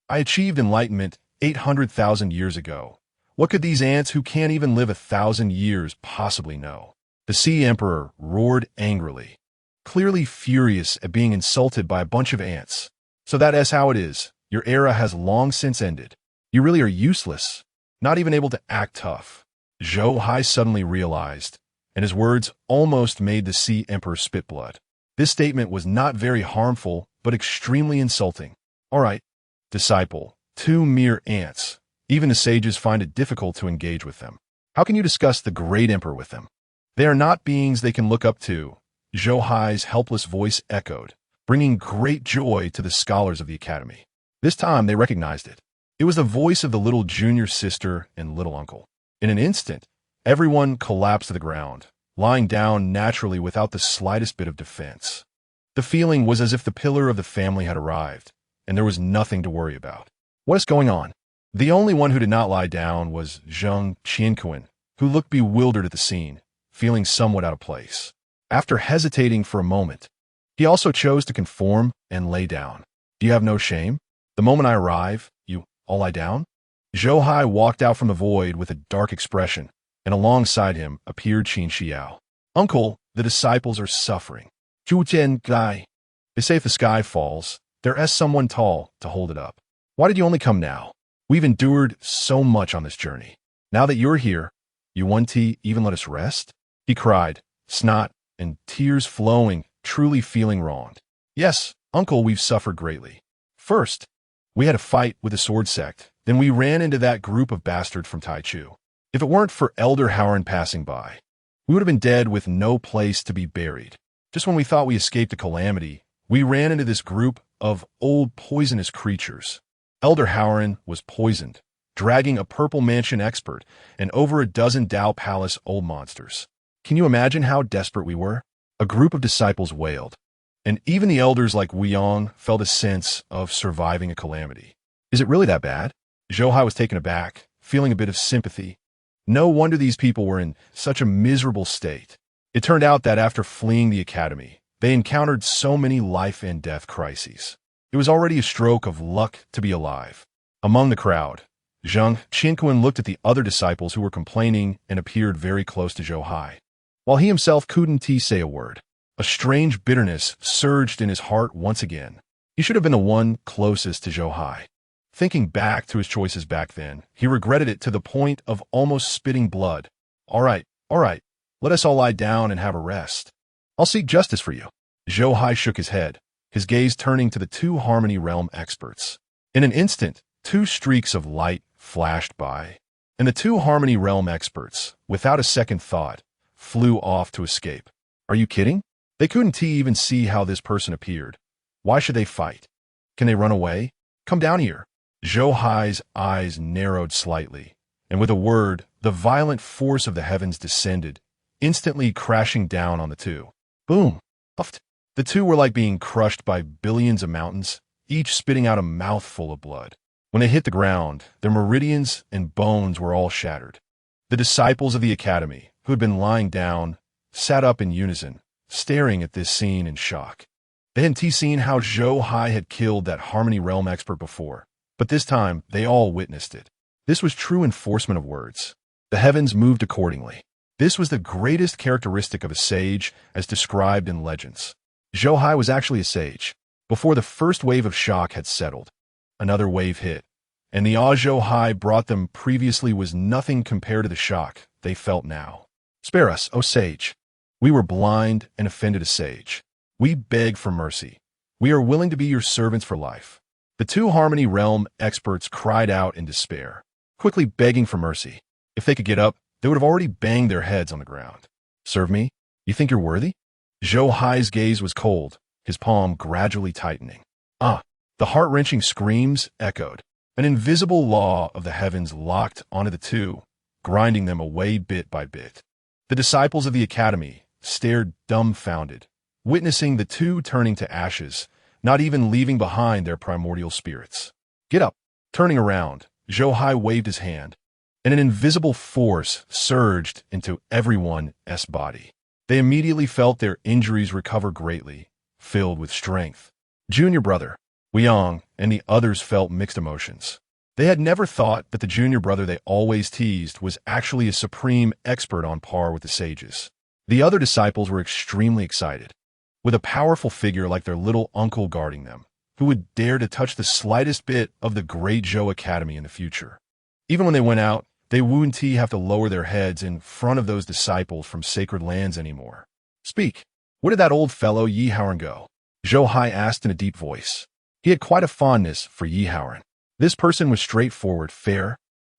I achieved enlightenment 800,000 years ago. What could these ants who can't even live 1,000 years possibly know? The Sea Emperor roared angrily, clearly furious at being insulted by a bunch of ants. So that is how it is. Your era has long since ended. You really are useless, not even able to act tough. Zhou Hai suddenly realized, and his words almost made the Sea Emperor spit blood. This statement was not very harmful, but extremely insulting. All right, disciple, two mere ants. Even the sages find it difficult to engage with them. How can you discuss the great emperor with them? They are not beings they can look up to. Zhou Hai's helpless voice echoed, bringing great joy to the scholars of the academy. This time they recognized it. It was the voice of the little junior sister and little uncle. In an instant, everyone collapsed to the ground, lying down naturally without the slightest bit of defense. The feeling was as if the pillar of the family had arrived, and there was nothing to worry about. What is going on? The only one who did not lie down was Zheng Qianquan, who looked bewildered at the scene, feeling somewhat out of place. After hesitating for a moment, he also chose to conform and lay down. Do you have no shame? The moment I arrive, you all lie down? Zhou Hai walked out from the void with a dark expression, and alongside him appeared Qin Xiao. Uncle, the disciples are suffering. Zhu Jian Gai. They say if the sky falls, there is someone tall to hold it up. Why did you only come now? We've endured so much on this journey. Now that you're here, you won't even let us rest? He cried, snot and tears flowing, truly feeling wronged. Yes, uncle, we've suffered greatly. First, we had a fight with the sword sect. Then we ran into that group of bastards from Taichu. If it weren't for Elder Howard passing by, we would have been dead with no place to be buried. Just when we thought we escaped a calamity, we ran into this group of old poisonous creatures. Elder Howard was poisoned, dragging a purple mansion expert and over a dozen Dao Palace old monsters. Can you imagine how desperate we were? A group of disciples wailed, and even the elders like Weiyong felt a sense of surviving a calamity. Is it really that bad? Zhou Hai was taken aback, feeling a bit of sympathy. No wonder these people were in such a miserable state. It turned out that after fleeing the academy, they encountered so many life and death crises. It was already a stroke of luck to be alive. Among the crowd, Zheng Qianquan looked at the other disciples who were complaining and appeared very close to Zhou Hai, while he himself couldn't say a word. A strange bitterness surged in his heart once again. He should have been the one closest to Zhou Hai. Thinking back to his choices back then, he regretted it to the point of almost spitting blood. All right, let us all lie down and have a rest. I'll seek justice for you. Zhou Hai shook his head, his gaze turning to the two Harmony Realm experts. In an instant, two streaks of light flashed by, and the two Harmony Realm experts, without a second thought, flew off to escape. Are you kidding? They couldn't even see how this person appeared. Why should they fight? Can they run away? Come down here. Zhou Hai's eyes narrowed slightly, and with a word, the violent force of the heavens descended, instantly crashing down on the two. Boom! Puffed. The two were like being crushed by billions of mountains, each spitting out a mouthful of blood. When they hit the ground, their meridians and bones were all shattered. The disciples of the academy, who had been lying down, sat up in unison, staring at this scene in shock. They hadn't seen how Zhou Hai had killed that Harmony Realm expert before, but this time they all witnessed it. This was true enforcement of words. The heavens moved accordingly. This was the greatest characteristic of a sage as described in legends. Zhou Hai was actually a sage. Before the first wave of shock had settled, another wave hit, and the awe Zhou Hai brought them previously was nothing compared to the shock they felt now. Spare us, O sage. We were blind and offended a sage. We beg for mercy. We are willing to be your servants for life. The two Harmony Realm experts cried out in despair, quickly begging for mercy. If they could get up, they would have already banged their heads on the ground. Serve me? You think you're worthy? Zhou Hai's gaze was cold, his palm gradually tightening. The heart-wrenching screams echoed. An invisible law of the heavens locked onto the two, grinding them away bit by bit. The disciples of the academy stared dumbfounded, witnessing the two turning to ashes, not even leaving behind their primordial spirits. Get up. Turning around, Zhou Hai waved his hand, and an invisible force surged into everyone's body. They immediately felt their injuries recover greatly, filled with strength. Junior brother, Weiyang, and the others felt mixed emotions. They had never thought that the junior brother they always teased was actually a supreme expert on par with the sages. The other disciples were extremely excited. With a powerful figure like their little uncle guarding them, who would dare to touch the slightest bit of the great Zhou Academy in the future. Even when they went out, they wouldn't have to lower their heads in front of those disciples from sacred lands anymore. Speak. Where did that old fellow Yi Haoran go? Zhou Hai asked in a deep voice. He had quite a fondness for Yi Haoran. This person was straightforward, fair,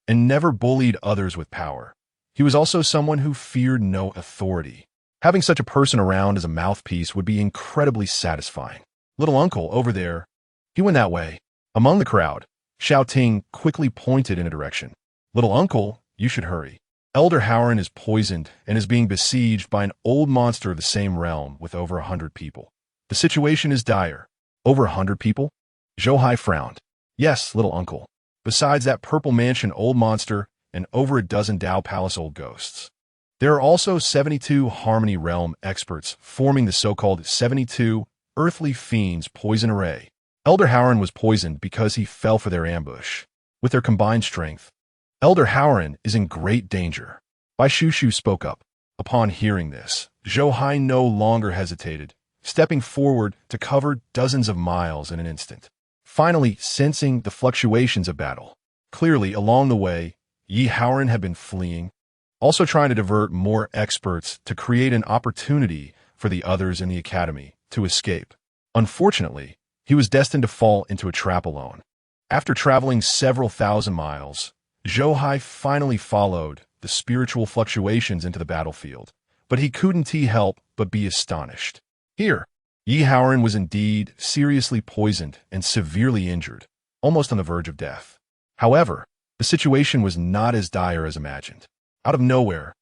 and never bullied others with power. He was also someone who feared no authority. Having such a person around as a mouthpiece would be incredibly satisfying. Little uncle, over there. He went that way. Among the crowd, Xiao Ting quickly pointed in a direction. Little uncle, you should hurry. Elder Haoran is poisoned and is being besieged by an old monster of the same realm with over 100 people. The situation is dire. Over 100 people? Zhou Hai frowned. Yes, little uncle. Besides that purple mansion old monster and over a dozen Dao Palace old ghosts. There are also 72 Harmony Realm experts forming the so-called 72 Earthly Fiends Poison Array. Elder Haoran was poisoned because he fell for their ambush. With their combined strength, Elder Haoran is in great danger. Bai Shushu spoke up. Upon hearing this, Zhou Hai no longer hesitated, stepping forward to cover dozens of miles in an instant. Finally, sensing the fluctuations of battle. Clearly, along the way, Yi Haoran had been fleeing, also trying to divert more experts to create an opportunity for the others in the academy to escape. Unfortunately, he was destined to fall into a trap alone. After traveling several thousand miles, Zhou Hai finally followed the spiritual fluctuations into the battlefield, but he couldn't help but be astonished. Here, Yi Haoran was indeed seriously poisoned and severely injured, almost on the verge of death. However, the situation was not as dire as imagined. Out of nowhere,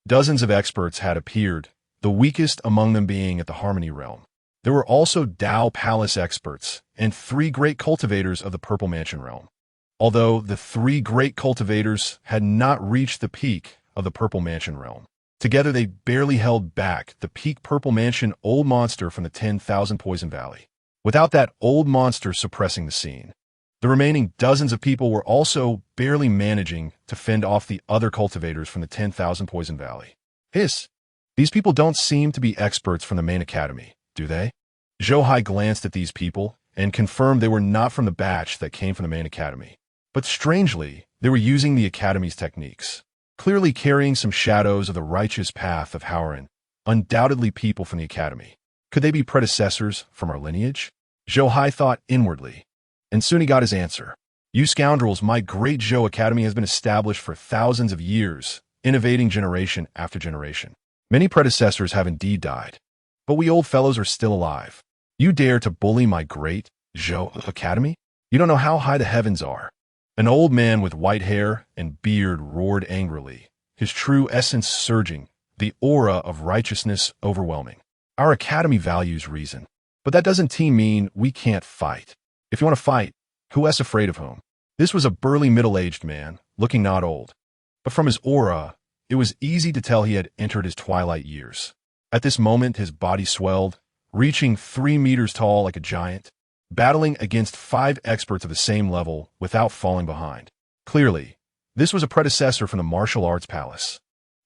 dozens of experts had appeared, the weakest among them being at the Harmony Realm. There were also Dao Palace experts and 3 great cultivators of the Purple Mansion Realm. Although the 3 great cultivators had not reached the peak of the Purple Mansion Realm, together they barely held back the peak Purple Mansion old monster from the 10,000 Poison Valley. Without that old monster suppressing the scene, the remaining dozens of people were also barely managing to fend off the other cultivators from the 10,000 Poison Valley. These people don't seem to be experts from the main academy, do they? Zhou Hai glanced at these people and confirmed they were not from the batch that came from the main academy. But strangely, they were using the academy's techniques, clearly carrying some shadows of the righteous path of Haoran Undoubtedly people from the academy. Could they be predecessors from our lineage? Zhou Hai thought inwardly, and soon he got his answer. You scoundrels, my great Zhou Academy has been established for thousands of years, innovating generation after generation. Many predecessors have indeed died, but we old fellows are still alive. You dare to bully my great Zhou Academy? You don't know how high the heavens are. An old man with white hair and beard roared angrily, his true essence surging, the aura of righteousness overwhelming. Our academy values reason, but that doesn't mean we can't fight. If you want to fight, who is afraid of whom? This was a burly middle-aged man, looking not old. But from his aura, it was easy to tell he had entered his twilight years. At this moment, his body swelled, reaching 3 meters tall like a giant, battling against 5 experts of the same level without falling behind. Clearly, this was a predecessor from the martial arts palace.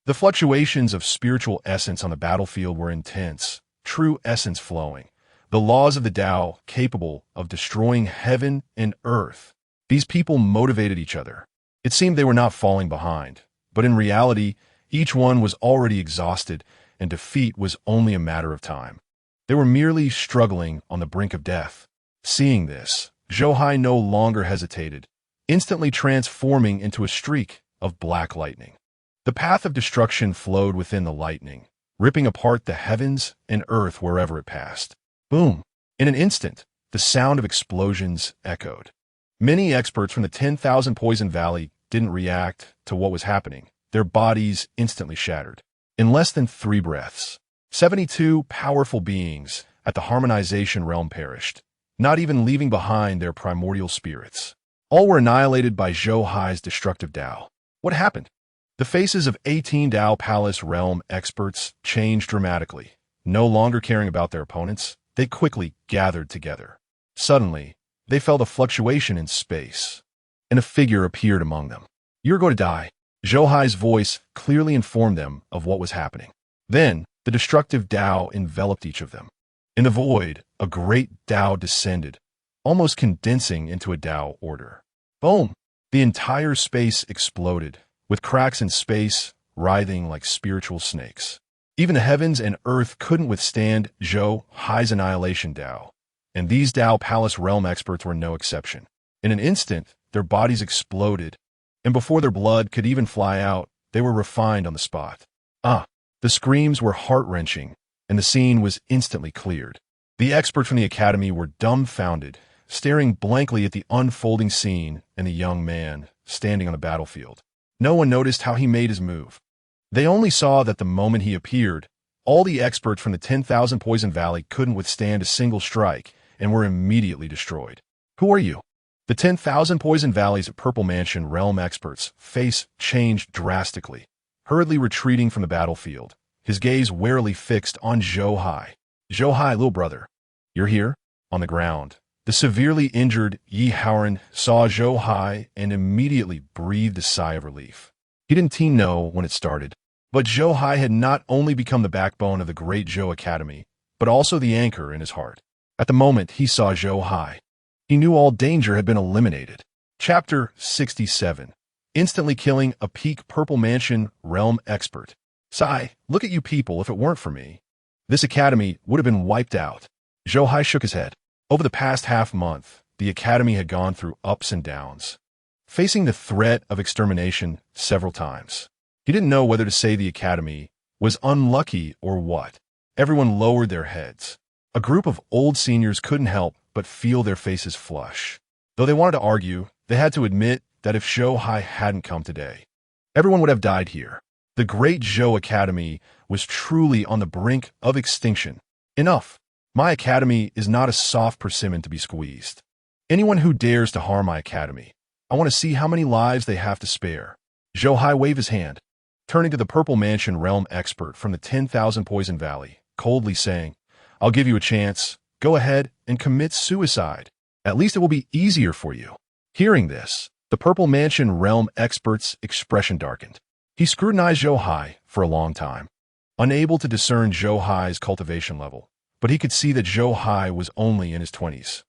The fluctuations of spiritual essence on the battlefield were intense, true essence flowing. The laws of the Tao capable of destroying heaven and earth. These people motivated each other. It seemed they were not falling behind, but in reality, each one was already exhausted and defeat was only a matter of time. They were merely struggling on the brink of death. Seeing this, Zhou Hai no longer hesitated, instantly transforming into a streak of black lightning. The path of destruction flowed within the lightning, ripping apart the heavens and earth wherever it passed. Boom! In an instant, the sound of explosions echoed. Many experts from the 10,000 Poison Valley didn't react to what was happening. Their bodies instantly shattered. In less than 3 breaths, 72 powerful beings at the harmonization realm perished, not even leaving behind their primordial spirits. All were annihilated by Zhou Hai's destructive Tao. What happened? The faces of 18 Tao Palace realm experts changed dramatically. No longer caring about their opponents, they quickly gathered together. Suddenly, they felt a fluctuation in space, and a figure appeared among them. You're going to die. Zhou Hai's voice clearly informed them of what was happening. Then, the destructive Tao enveloped each of them. In the void, a great Tao descended, almost condensing into a Tao order. Boom! The entire space exploded, with cracks in space writhing like spiritual snakes. Even the heavens and earth couldn't withstand Zhou Hai's annihilation Tao, and these Tao Palace realm experts were no exception. In an instant, their bodies exploded, and before their blood could even fly out, they were refined on the spot. The screams were heart-wrenching, and the scene was instantly cleared. The experts from the academy were dumbfounded, staring blankly at the unfolding scene and the young man standing on the battlefield. No one noticed how he made his move. They only saw that the moment he appeared, all the experts from the 10,000 Poison Valley couldn't withstand a single strike and were immediately destroyed. Who are you? The 10,000 Poison Valley's Purple Mansion realm expert's face changed drastically, hurriedly retreating from the battlefield, his gaze warily fixed on Zhou Hai. Zhou Hai, little brother, you're here? On the ground, the severely injured Yi Haoran saw Zhou Hai and immediately breathed a sigh of relief. He didn't know when it started, but Zhou Hai had not only become the backbone of the great Zhou Academy, but also the anchor in his heart. At the moment he saw Zhou Hai, he knew all danger had been eliminated. Chapter 67. Instantly killing a peak Purple Mansion realm expert. Sigh, look at you people, if it weren't for me, this academy would have been wiped out. Zhou Hai shook his head. Over the past half-month, the academy had gone through ups and downs, facing the threat of extermination several times. He didn't know whether to say the academy was unlucky or what. Everyone lowered their heads. A group of old seniors couldn't help but feel their faces flush. Though they wanted to argue, they had to admit that if Zhou Hai hadn't come today, everyone would have died here. The great Zhou Academy was truly on the brink of extinction. Enough. My academy is not a soft persimmon to be squeezed. Anyone who dares to harm my academy, I want to see how many lives they have to spare. Zhou Hai waved his hand, turning to the Purple Mansion realm expert from the 10,000 Poison Valley, coldly saying, I'll give you a chance. Go ahead and commit suicide. At least it will be easier for you. Hearing this, the Purple Mansion realm expert's expression darkened. He scrutinized Zhou Hai for a long time, unable to discern Zhou Hai's cultivation level, but he could see that Zhou Hai was only in his 20s.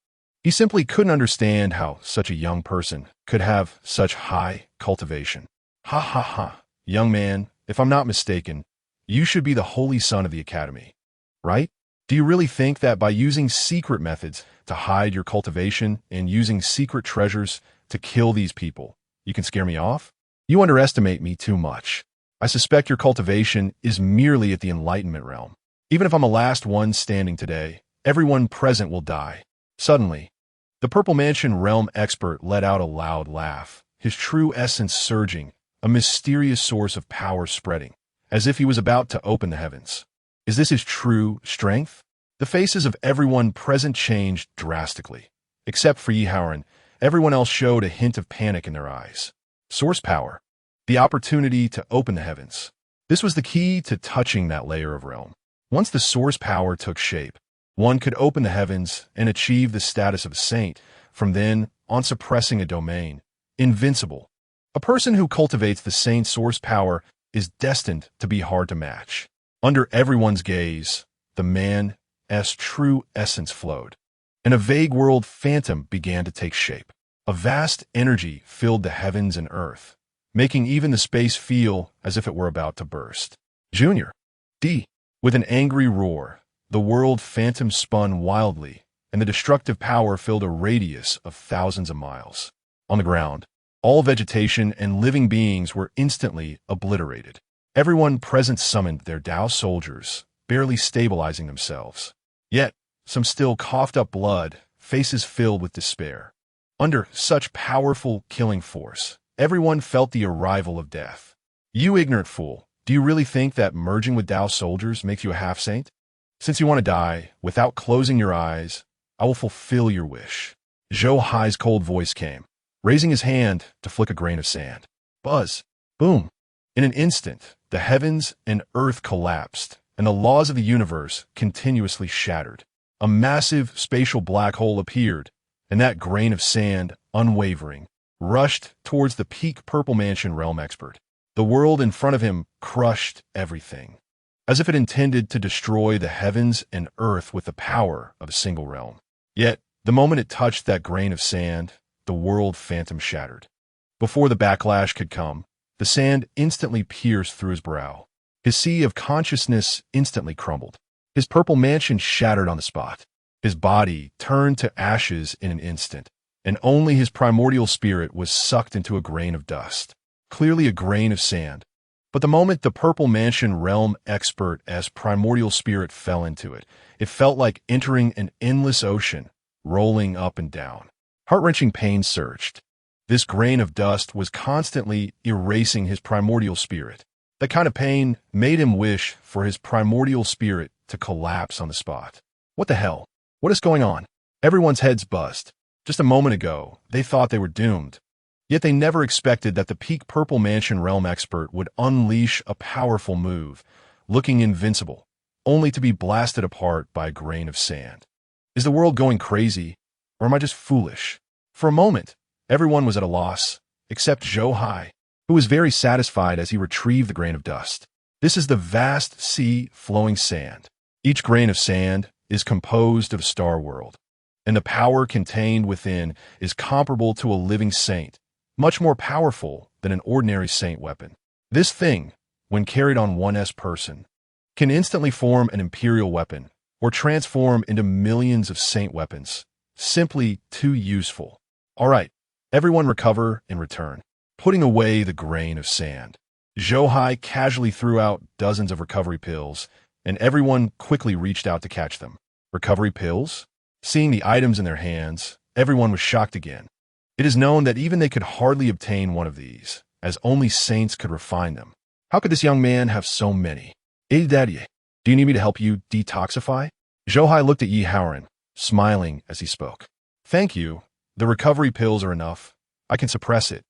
He simply couldn't understand how such a young person could have such high cultivation. Ha ha ha. Young man, if I'm not mistaken, You should be the holy son of the academy, right? Do you really think that by using secret methods to hide your cultivation and using secret treasures to kill these people, you can scare me off? You underestimate me too much. I suspect your cultivation is merely at the enlightenment realm. Even if I'm the last one standing today, everyone present will die. Suddenly, the Purple Mansion realm expert let out a loud laugh, his true essence surging, a mysterious source of power spreading, as if he was about to open the heavens. Is this his true strength? The faces of everyone present changed drastically. Except for Yi Haoran, everyone else showed a hint of panic in their eyes. Source power. The opportunity to open the heavens. This was the key to touching that layer of realm. Once the source power took shape, one could open the heavens and achieve the status of a saint, from then on suppressing a domain. Invincible. A person who cultivates the saint source power is destined to be hard to match. Under everyone's gaze, the man's true essence flowed, and a vague world phantom began to take shape. A vast energy filled the heavens and earth, making even the space feel as if it were about to burst. Junior. D. With an angry roar, the world phantom spun wildly, and the destructive power filled a radius of thousands of miles. On the ground, all vegetation and living beings were instantly obliterated. Everyone present summoned their Tao soldiers, barely stabilizing themselves. Yet, some still coughed up blood, faces filled with despair. Under such powerful killing force, everyone felt the arrival of death. You ignorant fool, do you really think that merging with Tao soldiers makes you a half-saint? Since you want to die, without closing your eyes, I will fulfill your wish. Zhou Hai's cold voice came, raising his hand to flick a grain of sand. Buzz. Boom. In an instant, the heavens and earth collapsed, and the laws of the universe continuously shattered. A massive spatial black hole appeared, and that grain of sand, unwavering, rushed towards the peak Purple Mansion realm expert. The world in front of him crushed everything, as if it intended to destroy the heavens and earth with the power of a single realm. Yet, the moment it touched that grain of sand, the world phantom shattered. Before the backlash could come, the sand instantly pierced through his brow. His sea of consciousness instantly crumbled. His Purple Mansion shattered on the spot. His body turned to ashes in an instant, and only his primordial spirit was sucked into a grain of dust. Clearly a grain of sand. But the moment the Purple Mansion realm expert's primordial spirit fell into it, it felt like entering an endless ocean, rolling up and down. Heart-wrenching pain surged. This grain of dust was constantly erasing his primordial spirit. That kind of pain made him wish for his primordial spirit to collapse on the spot. What the hell? What is going on? Everyone's heads buzzed. Just a moment ago, they thought they were doomed. Yet they never expected that the peak Purple Mansion realm expert would unleash a powerful move, looking invincible, only to be blasted apart by a grain of sand. Is the world going crazy, or am I just foolish? For a moment, everyone was at a loss, except Zhou Hai, who was very satisfied as he retrieved the grain of dust. This is the vast sea flowing sand. Each grain of sand is composed of a star world, and the power contained within is comparable to a living saint, much more powerful than an ordinary saint weapon. This thing, when carried on one's person, can instantly form an imperial weapon or transform into millions of saint weapons. Simply too useful. All right, everyone recover and return, putting away the grain of sand. Zhou Hai casually threw out dozens of recovery pills, and everyone quickly reached out to catch them. Recovery pills? Seeing the items in their hands, everyone was shocked again. It is known that even they could hardly obtain one of these, as only saints could refine them. How could this young man have so many? Hey, Daddy, do you need me to help you detoxify? Zhou Hai looked at Yi Haoran, smiling as he spoke. Thank you. The recovery pills are enough. I can suppress it,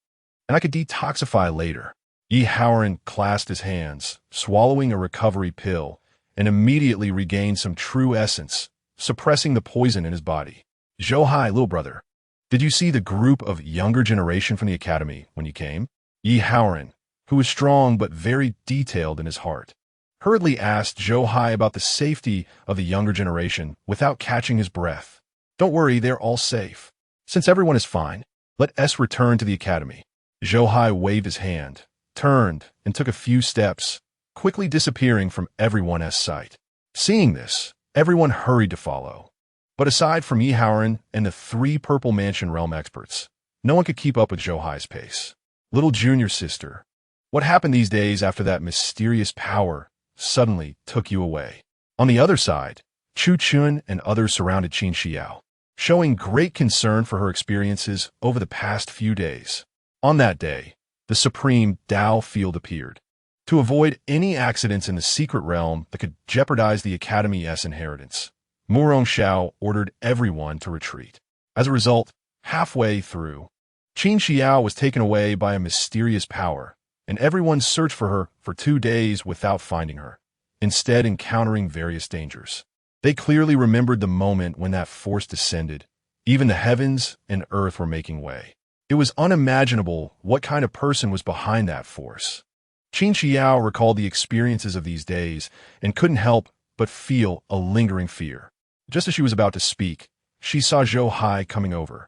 and I could detoxify later. Yi Haoran clasped his hands, swallowing a recovery pill, and immediately regained some true essence, suppressing the poison in his body. Zhou Hai, little brother, did you see the group of younger generation from the academy when you came? Yi Haoran, who was strong but very detailed in his heart, hurriedly asked Zhou Hai about the safety of the younger generation without catching his breath. Don't worry, they're all safe. Since everyone is fine, let us return to the academy. Zhou Hai waved his hand, turned, and took a few steps, quickly disappearing from everyone's sight. Seeing this, everyone hurried to follow. But aside from Yi Haoran and the three Purple Mansion realm experts, no one could keep up with Zhou Hai's pace. Little junior sister, what happened these days after that mysterious power suddenly took you away? On the other side, Chu Chun and others surrounded Qin Xiao, showing great concern for her experiences over the past few days. On that day, the supreme Dao field appeared. To avoid any accidents in the secret realm that could jeopardize the Academy's inheritance, Murong Xiao ordered everyone to retreat. As a result, halfway through, Qin Xiao was taken away by a mysterious power, and everyone searched for her for 2 days without finding her, instead encountering various dangers. They clearly remembered the moment when that force descended. Even the heavens and earth were making way. It was unimaginable what kind of person was behind that force. Qin Xiao recalled the experiences of these days and couldn't help but feel a lingering fear. Just as she was about to speak, she saw Zhou Hai coming over,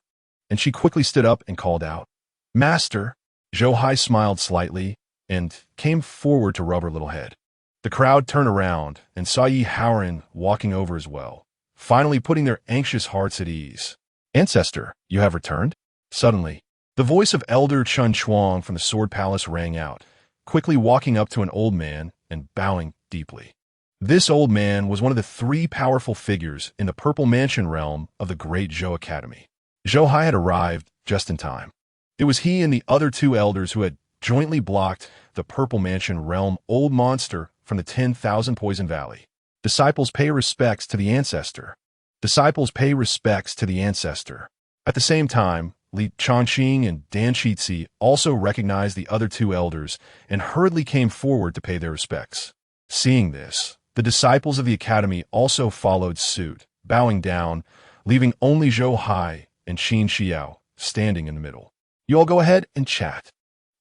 and she quickly stood up and called out, "Master!" Zhou Hai smiled slightly and came forward to rub her little head. The crowd turned around and saw Yi Haoran walking over as well, finally putting their anxious hearts at ease. "Ancestor, you have returned?" Suddenly, the voice of Elder Chun Chuang from the Sword Palace rang out, quickly walking up to an old man and bowing deeply. This old man was one of the 3 powerful figures in the Purple Mansion realm of the Great Zhou Academy. Zhou Hai had arrived just in time. It was he and the other 2 elders who had jointly blocked the Purple Mansion realm old monster from the 10,000 Poison Valley. Disciples pay respects to the ancestor. Disciples pay respects to the ancestor. At the same time, Li Chongqing and Dan Qixi also recognized the other 2 elders and hurriedly came forward to pay their respects. Seeing this, the disciples of the academy also followed suit, bowing down, leaving only Zhou Hai and Qin Xiao standing in the middle. "You all go ahead and chat."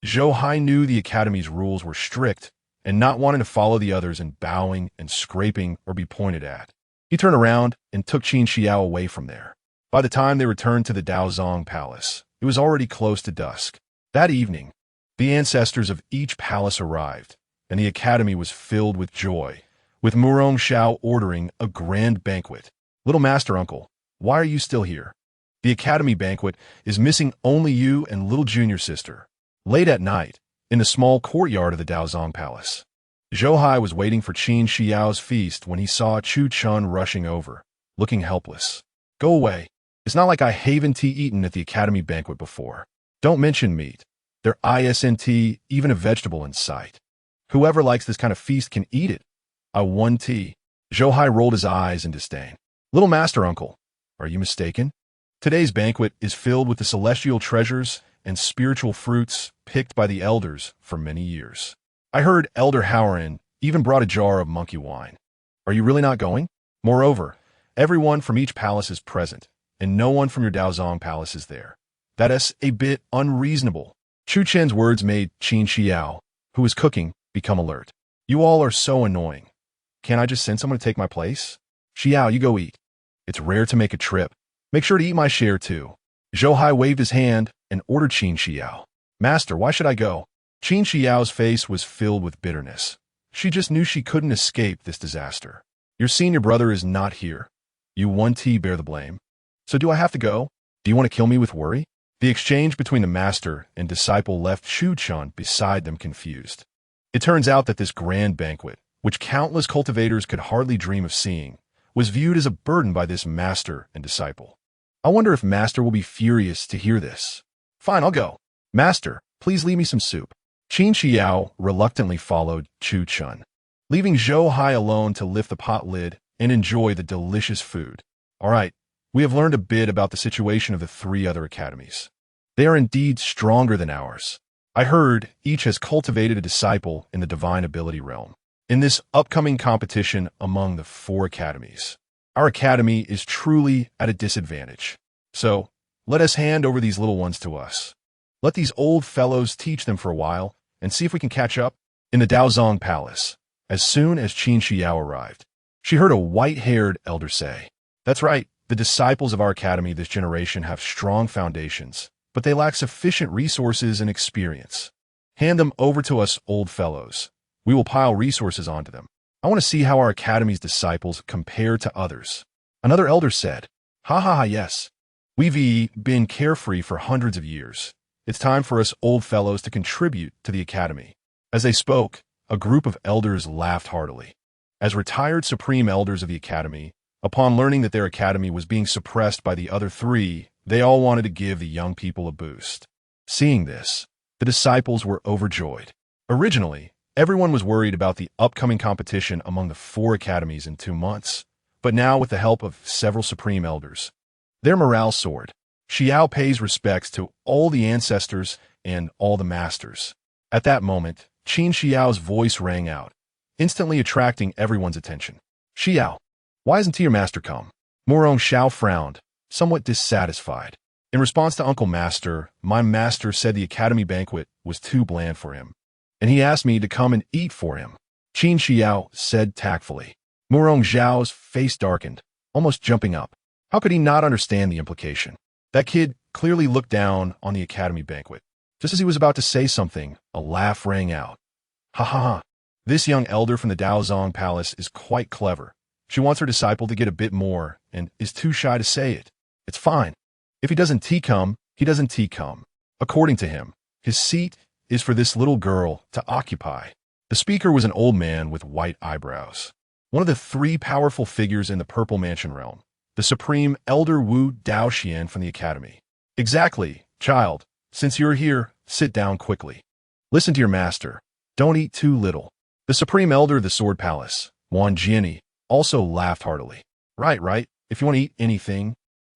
Zhou Hai knew the academy's rules were strict and not wanting to follow the others in bowing and scraping or be pointed at. He turned around and took Qin Xiao away from there. By the time they returned to the Daozong Palace, it was already close to dusk. That evening, the ancestors of each palace arrived, and the academy was filled with joy, with Murong Xiao ordering a grand banquet. "Little master uncle, why are you still here? The academy banquet is missing only you and little junior sister." Late at night, in the small courtyard of the Daozong Palace, Zhou Hai was waiting for Qin Xiao's feast when he saw Chu Chun rushing over, looking helpless. "Go away. It's not like I haven't eaten at the academy banquet before. Don't mention meat. There isn't even a vegetable in sight. Whoever likes this kind of feast can eat it. I want tea." Zhou Hai rolled his eyes in disdain. "Little master uncle, are you mistaken? Today's banquet is filled with the celestial treasures and spiritual fruits picked by the elders for many years. I heard Elder Haoran even brought a jar of monkey wine. Are you really not going? Moreover, everyone from each palace is present, and no one from your Daozong Palace is there. That is a bit unreasonable." Chu Chen's words made Qin Xiao, who was cooking, become alert. "You all are so annoying. Can't I just send someone to take my place? Xiao, you go eat. It's rare to make a trip. Make sure to eat my share too." Zhou Hai waved his hand and ordered Qin Xiao. "Master, why should I go?" Qin Xiao's face was filled with bitterness. She just knew she couldn't escape this disaster. "Your senior brother is not here. You 1T bear the blame. So do I have to go? Do you want to kill me with worry?" The exchange between the master and disciple left Chu Chun beside them confused. It turns out that this grand banquet, which countless cultivators could hardly dream of seeing, was viewed as a burden by this master and disciple. "I wonder if master will be furious to hear this. Fine, I'll go. Master, please leave me some soup." Qin Xiao reluctantly followed Chu Chun, leaving Zhou Hai alone to lift the pot lid and enjoy the delicious food. "All right, we have learned a bit about the situation of the 3 other academies. They are indeed stronger than ours. I heard each has cultivated a disciple in the divine ability realm. In this upcoming competition among the 4 academies, our academy is truly at a disadvantage. So, let us hand over these little ones to us. Let these old fellows teach them for a while and see if we can catch up." In the Daozong Palace, as soon as Qin Xiao arrived, she heard a white-haired elder say, "That's right, the disciples of our academy this generation have strong foundations, but they lack sufficient resources and experience. Hand them over to us old fellows. We will pile resources onto them. I want to see how our academy's disciples compare to others. Another elder said, Ha ha ha, yes. We've been carefree for hundreds of years. It's time for us old fellows to contribute to the academy. As they spoke, a group of elders laughed heartily. As retired supreme elders of the academy, upon learning that their academy was being suppressed by the other three, they all wanted to give the young people a boost. Seeing this, the disciples were overjoyed. Originally, everyone was worried about the upcoming competition among the 4 academies in 2 months, but now with the help of several supreme elders, their morale soared. Xiao pays respects to all the ancestors and all the masters. At that moment, Qin Xiao's voice rang out, instantly attracting everyone's attention. Xiao, why hasn't your master come? Morong Xiao frowned, somewhat dissatisfied. In response to Uncle Master, my master said the academy banquet was too bland for him, and he asked me to come and eat for him, Qin Xiao said tactfully. Morong Xiao's face darkened, almost jumping up. How could he not understand the implication? That kid clearly looked down on the academy banquet. Just as he was about to say something, a laugh rang out. Ha ha ha. This young elder from the Daozong Palace is quite clever. She wants her disciple to get a bit more and is too shy to say it. It's fine. If he doesn't come, he doesn't come. According to him, his seat is for this little girl to occupy. The speaker was an old man with white eyebrows. One of the 3 powerful figures in the Purple Mansion realm. The Supreme Elder Wu Daoxian from the Academy. Exactly, child. Since you're here, sit down quickly. Listen to your master. Don't eat too little. The Supreme Elder of the Sword Palace, Wan Jiani, also laughed heartily. Right. If you want to eat anything,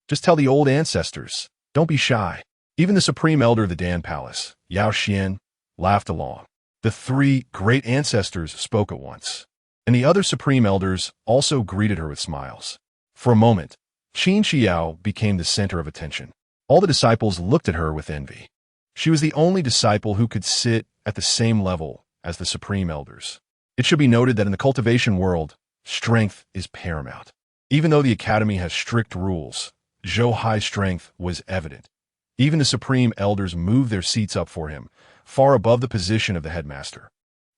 just tell the old ancestors. Don't be shy. Even the Supreme Elder of the Dan Palace, Yao Xian, laughed along. The 3 great ancestors spoke at once, and the other Supreme Elders also greeted her with smiles. For a moment, Qin Xiao became the center of attention. All the disciples looked at her with envy. She was the only disciple who could sit at the same level as the Supreme Elders. It should be noted that in the cultivation world, strength is paramount. Even though the Academy has strict rules, Zhou Hai's strength was evident. Even the Supreme Elders moved their seats up for him, far above the position of the headmaster.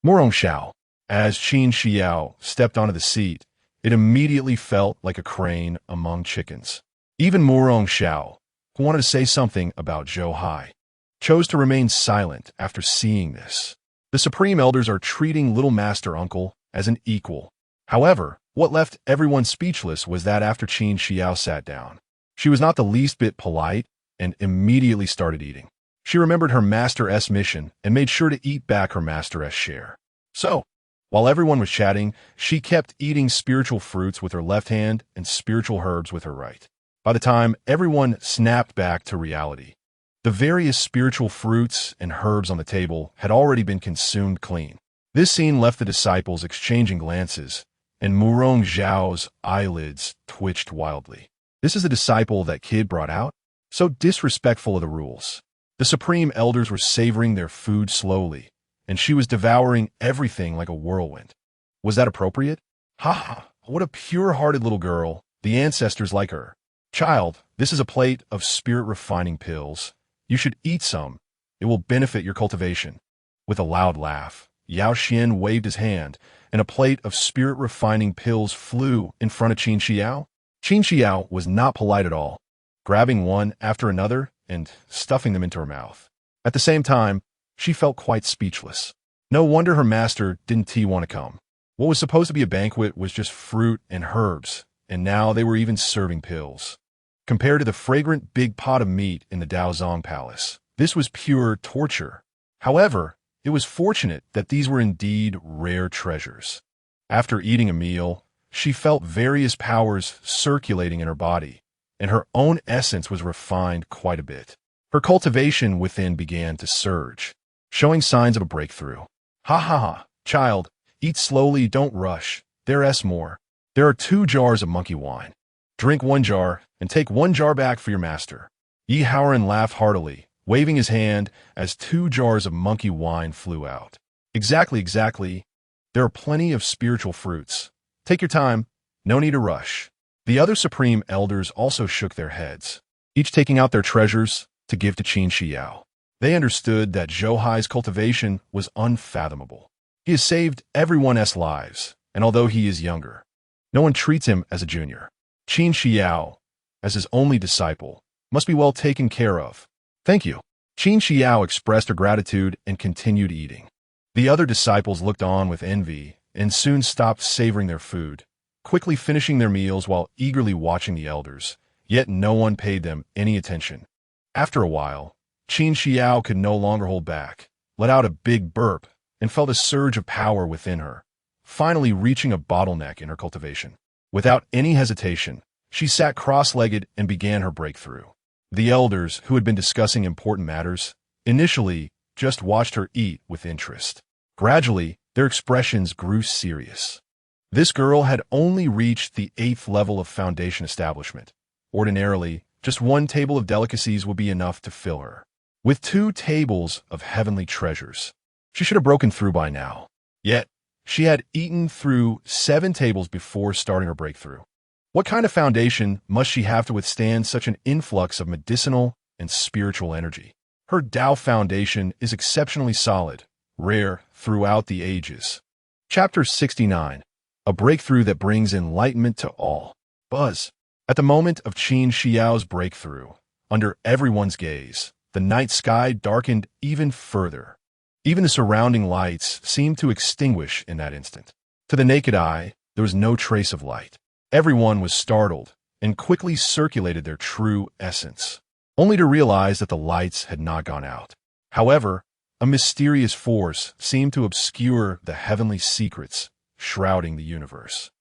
Morong Xiao. As Qin Xiao stepped onto the seat, it immediately felt like a crane among chickens. Even Morong Xiao, who wanted to say something about Zhou Hai, chose to remain silent after seeing this. The Supreme Elders are treating Little Master Uncle as an equal. However, what left everyone speechless was that after Qin Xiao sat down, she was not the least bit polite and immediately started eating. She remembered her Master-S mission and made sure to eat back her Master-S share. So, while everyone was chatting, she kept eating spiritual fruits with her left hand and spiritual herbs with her right. By the time everyone snapped back to reality, the various spiritual fruits and herbs on the table had already been consumed clean. This scene left the disciples exchanging glances, and Murong Zhao's eyelids twitched wildly. This is the disciple that kid brought out? So disrespectful of the rules. The Supreme Elders were savoring their food slowly, and she was devouring everything like a whirlwind. Was that appropriate? Ha ha, what a pure-hearted little girl. The ancestors like her. Child, this is a plate of spirit-refining pills. You should eat some. It will benefit your cultivation. With a loud laugh, Yao Xian waved his hand, and a plate of spirit-refining pills flew in front of Qin Xiao. Qin Xiao was not polite at all, grabbing one after another and stuffing them into her mouth. At the same time, she felt quite speechless. No wonder her master didn't want to come. What was supposed to be a banquet was just fruit and herbs, and now they were even serving pills. Compared to the fragrant big pot of meat in the Daozong Palace, this was pure torture. However, it was fortunate that these were indeed rare treasures. After eating a meal, she felt various powers circulating in her body, and her own essence was refined quite a bit. Her cultivation within began to surge, showing signs of a breakthrough. Ha ha ha, child, eat slowly, don't rush. There's more. There are 2 jars of monkey wine. Drink 1 jar, and take 1 jar back for your master. Yi Haoran laughed heartily, waving his hand as 2 jars of monkey wine flew out. Exactly. There are plenty of spiritual fruits. Take your time, no need to rush. The other Supreme Elders also shook their heads, each taking out their treasures to give to Qin Xiao. They understood that Zhou Hai's cultivation was unfathomable. He has saved everyone's lives, and although he is younger, no one treats him as a junior. Qin Xiao, as his only disciple, must be well taken care of. Thank you. Qin Xiao expressed her gratitude and continued eating. The other disciples looked on with envy and soon stopped savoring their food, quickly finishing their meals while eagerly watching the elders, yet no one paid them any attention. After a while, Qin Xiao could no longer hold back, let out a big burp, and felt a surge of power within her, finally reaching a bottleneck in her cultivation. Without any hesitation, she sat cross-legged and began her breakthrough. The elders, who had been discussing important matters, initially just watched her eat with interest. Gradually, their expressions grew serious. This girl had only reached the 8th level of foundation establishment. Ordinarily, just one table of delicacies would be enough to fill her. With 2 tables of heavenly treasures, she should have broken through by now. Yet, she had eaten through 7 tables before starting her breakthrough. What kind of foundation must she have to withstand such an influx of medicinal and spiritual energy? Her Tao foundation is exceptionally solid, rare throughout the ages. Chapter 69. A breakthrough that brings enlightenment to all. Buzz. At the moment of Qin Xiao's breakthrough, under everyone's gaze, the night sky darkened even further. Even the surrounding lights seemed to extinguish in that instant. To the naked eye, there was no trace of light. Everyone was startled and quickly circulated their true essence, only to realize that the lights had not gone out. However, a mysterious force seemed to obscure the heavenly secrets shrouding the universe.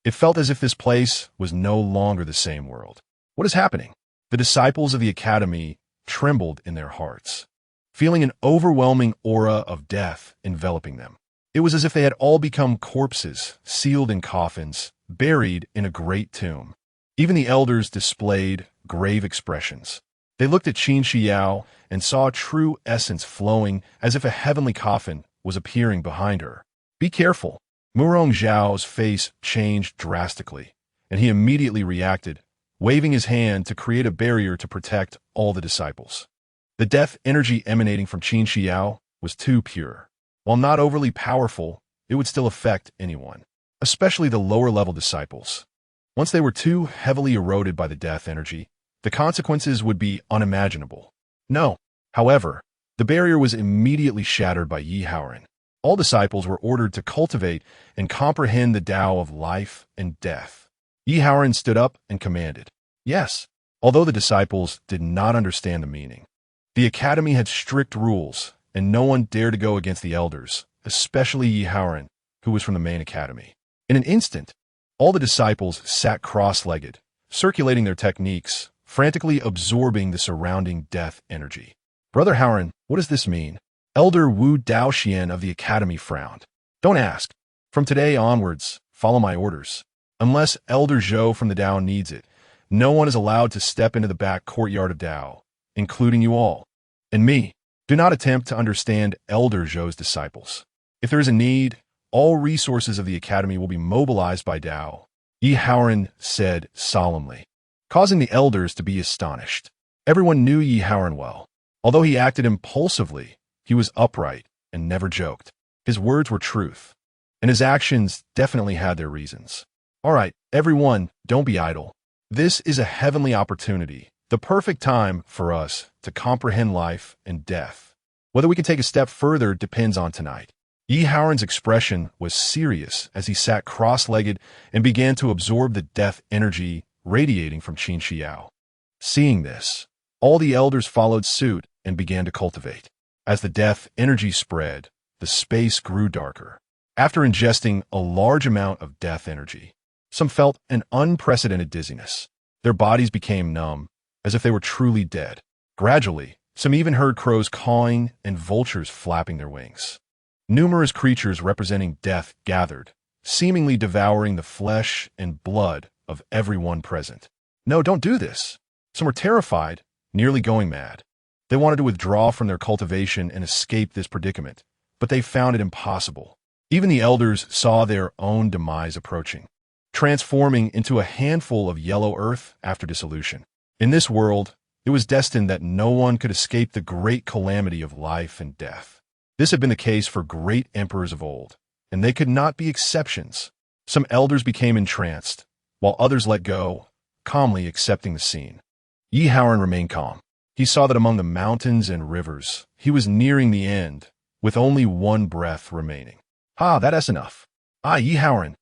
It felt as if this place was no longer the same world. What is happening? The disciples of the academy trembled in their hearts, feeling an overwhelming aura of death enveloping them. It was as if they had all become corpses, sealed in coffins, buried in a great tomb. Even the elders displayed grave expressions. They looked at Qin Xiao and saw true essence flowing as if a heavenly coffin was appearing behind her. Be careful. Murong Zhao's face changed drastically, and he immediately reacted, waving his hand to create a barrier to protect all the disciples. The death energy emanating from Qin Xiao was too pure. While not overly powerful, it would still affect anyone, especially the lower-level disciples. Once they were too heavily eroded by the death energy, the consequences would be unimaginable. No. However, the barrier was immediately shattered by Yi Haoran. All disciples were ordered to cultivate and comprehend the Tao of life and death. Yi Haoran stood up and commanded. Yes, although the disciples did not understand the meaning. The academy had strict rules, and no one dared to go against the elders, especially Yi Haoran, who was from the main academy. In an instant, all the disciples sat cross-legged, circulating their techniques, frantically absorbing the surrounding death energy. Brother Haoran, what does this mean? Elder Wu Daoxian of the academy frowned. Don't ask. From today onwards, follow my orders. Unless Elder Zhou from the Tao needs it, no one is allowed to step into the back courtyard of Tao, including you all. And me. Do not attempt to understand Elder Zhou's disciples. If there is a need, all resources of the academy will be mobilized by Tao, Yi Haoran said solemnly, causing the elders to be astonished. Everyone knew Yi Haoran well. Although he acted impulsively, he was upright and never joked. His words were truth, and his actions definitely had their reasons. All right, everyone, don't be idle. This is a heavenly opportunity, the perfect time for us to comprehend life and death. Whether we can take a step further depends on tonight. Yi Haoran's expression was serious as he sat cross-legged and began to absorb the death energy radiating from Qin Xiao. Seeing this, all the elders followed suit and began to cultivate. As the death energy spread, the space grew darker. After ingesting a large amount of death energy, some felt an unprecedented dizziness. Their bodies became numb, as if they were truly dead. Gradually, some even heard crows cawing and vultures flapping their wings. Numerous creatures representing death gathered, seemingly devouring the flesh and blood of everyone present. No, don't do this. Some were terrified, nearly going mad. They wanted to withdraw from their cultivation and escape this predicament, but they found it impossible. Even the elders saw their own demise approaching, transforming into a handful of yellow earth after dissolution. In this world, it was destined that no one could escape the great calamity of life and death. This had been the case for great emperors of old, and they could not be exceptions. Some elders became entranced, while others let go, calmly accepting the scene. Yi Haoran remained calm. He saw that among the mountains and rivers, he was nearing the end, with only one breath remaining. That's enough. Yi Haoran,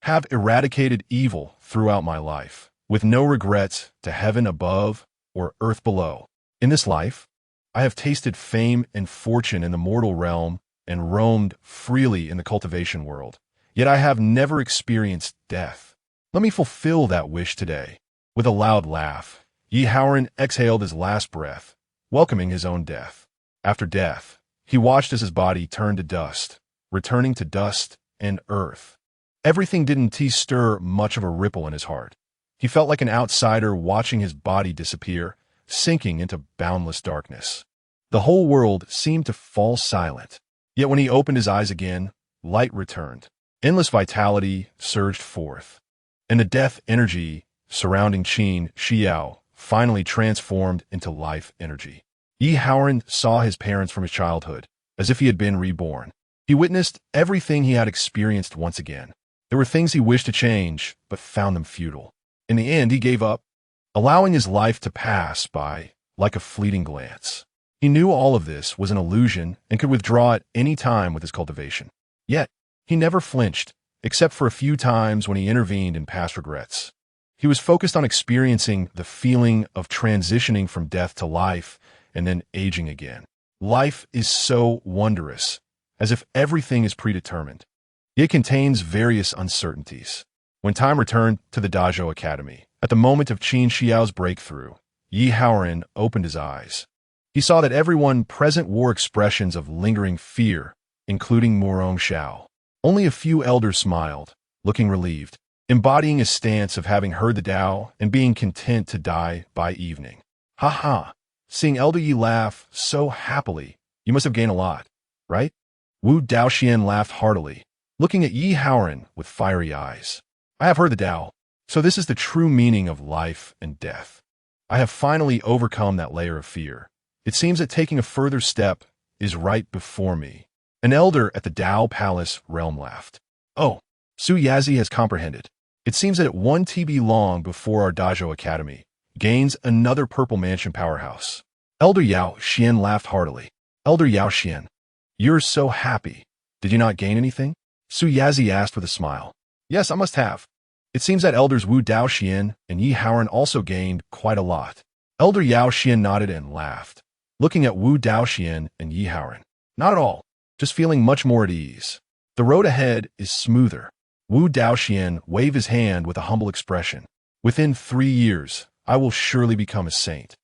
have eradicated evil throughout my life, with no regrets to heaven above or earth below. In this life, I have tasted fame and fortune in the mortal realm and roamed freely in the cultivation world. Yet I have never experienced death. Let me fulfill that wish today. With a loud laugh, Yi Haoran exhaled his last breath, welcoming his own death. After death, he watched as his body turned to dust, returning to dust and earth. Everything didn't stir much of a ripple in his heart. He felt like an outsider watching his body disappear, sinking into boundless darkness. The whole world seemed to fall silent. Yet when he opened his eyes again, light returned. Endless vitality surged forth, and the death energy surrounding Qin Xiao finally transformed into life energy. Yi Haoran saw his parents from his childhood, as if he had been reborn. He witnessed everything he had experienced once again. There were things he wished to change, but found them futile. In the end, he gave up, allowing his life to pass by like a fleeting glance. He knew all of this was an illusion and could withdraw at any time with his cultivation. Yet, he never flinched, except for a few times when he intervened in past regrets. He was focused on experiencing the feeling of transitioning from death to life and then aging again. Life is so wondrous, as if everything is predetermined. It contains various uncertainties. When time returned to the Dazhou Academy, at the moment of Qin Xiao's breakthrough, Yi Haoran opened his eyes. He saw that everyone present wore expressions of lingering fear, including Murong Xiao. Only a few elders smiled, looking relieved, embodying a stance of having heard the Tao and being content to die by evening. Seeing Elder Yi laugh so happily, you must have gained a lot, right? Wu Daoxian laughed heartily, looking at Yi Haoran with fiery eyes. I have heard the Tao, so this is the true meaning of life and death. I have finally overcome that layer of fear. It seems that taking a further step is right before me. An elder at the Dao Palace realm laughed. Oh, Su Yazi has comprehended. It seems that 1 TB long before our Dazhou Academy gains another Purple Mansion powerhouse. Elder Yao Xian laughed heartily. Elder Yao Xian, you're so happy. Did you not gain anything? Su Yazi asked with a smile. Yes, I must have. It seems that elders Wu Daoxian and Yi Haoran also gained quite a lot. Elder Yao Xian nodded and laughed, looking at Wu Daoxian and Yi Haoran. Not at all. Just feeling much more at ease. The road ahead is smoother. Wu Daoxian waved his hand with a humble expression. Within 3 years, I will surely become a saint.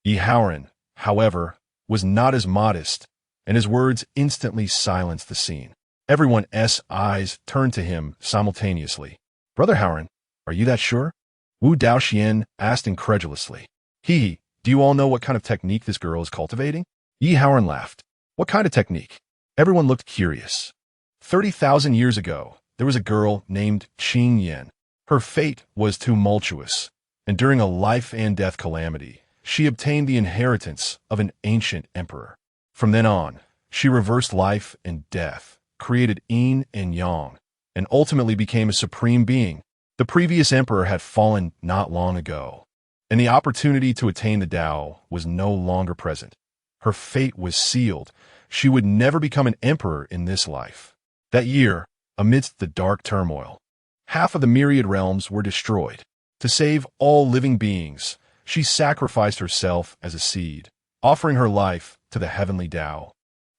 Yi Haoran, however, was not as modest, and his words instantly silenced the scene. Everyone's eyes turned to him simultaneously. Brother Haoran, are you that sure? Wu Daoxian asked incredulously. Do you all know what kind of technique this girl is cultivating? Yi Haoran laughed. What kind of technique? Everyone looked curious. 30,000 years ago, there was a girl named Qing Yan. Her fate was tumultuous, and during a life and death calamity, she obtained the inheritance of an ancient emperor. From then on, she reversed life and death, created yin and yang, and ultimately became a supreme being. The previous emperor had fallen not long ago, and the opportunity to attain the Tao was no longer present. Her fate was sealed. She would never become an emperor in this life. That year, amidst the dark turmoil, half of the myriad realms were destroyed. To save all living beings, she sacrificed herself as a seed, offering her life to the heavenly Tao,